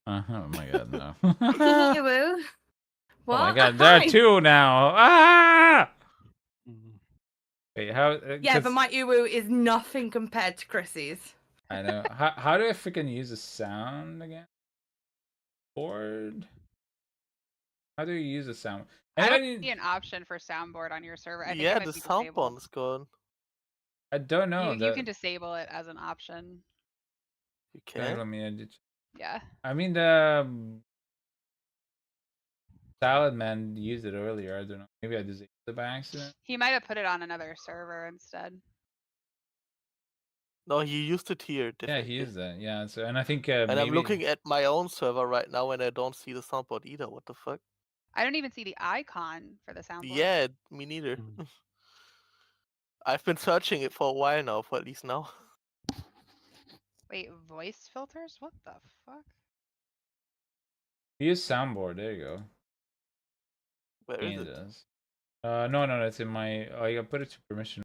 Speaker 1: Oh my god, no.
Speaker 7: Hee woo. What?
Speaker 1: Oh my god, there are 2 now. Ah! Wait, how?
Speaker 4: Yeah, but my uwu is nothing compared to Chrissy's.
Speaker 1: I know. How do I freaking use the sound again? Board. How do you use the sound?
Speaker 9: I don't
Speaker 1: Anybody?
Speaker 9: see an option for soundboard on your server. I think
Speaker 5: Yeah,
Speaker 9: it might
Speaker 5: the
Speaker 9: be
Speaker 5: sound
Speaker 9: disabled.
Speaker 5: bomb's gone.
Speaker 1: I don't know.
Speaker 9: You can disable it as an option.
Speaker 5: You can?
Speaker 1: Let me edit.
Speaker 9: Yeah.
Speaker 1: I mean the Salad Man used it earlier. I don't know. Maybe I disabled it by accident.
Speaker 9: He might have put it on another server instead.
Speaker 5: No, he used it here.
Speaker 1: Yeah,
Speaker 5: Definitely.
Speaker 1: he used it. Yeah, so and I think
Speaker 5: and
Speaker 1: maybe...
Speaker 5: I'm looking at my own server right now and I don't see the soundboard either. What the fuck?
Speaker 9: I don't even see the icon for the soundboard.
Speaker 5: Yeah, me neither. I've been searching it for a while now, for at least now.
Speaker 9: Wait, voice filters? What the fuck?
Speaker 1: Use soundboard. There you go.
Speaker 5: Where is it?
Speaker 1: No, it's in my. I put it to permission.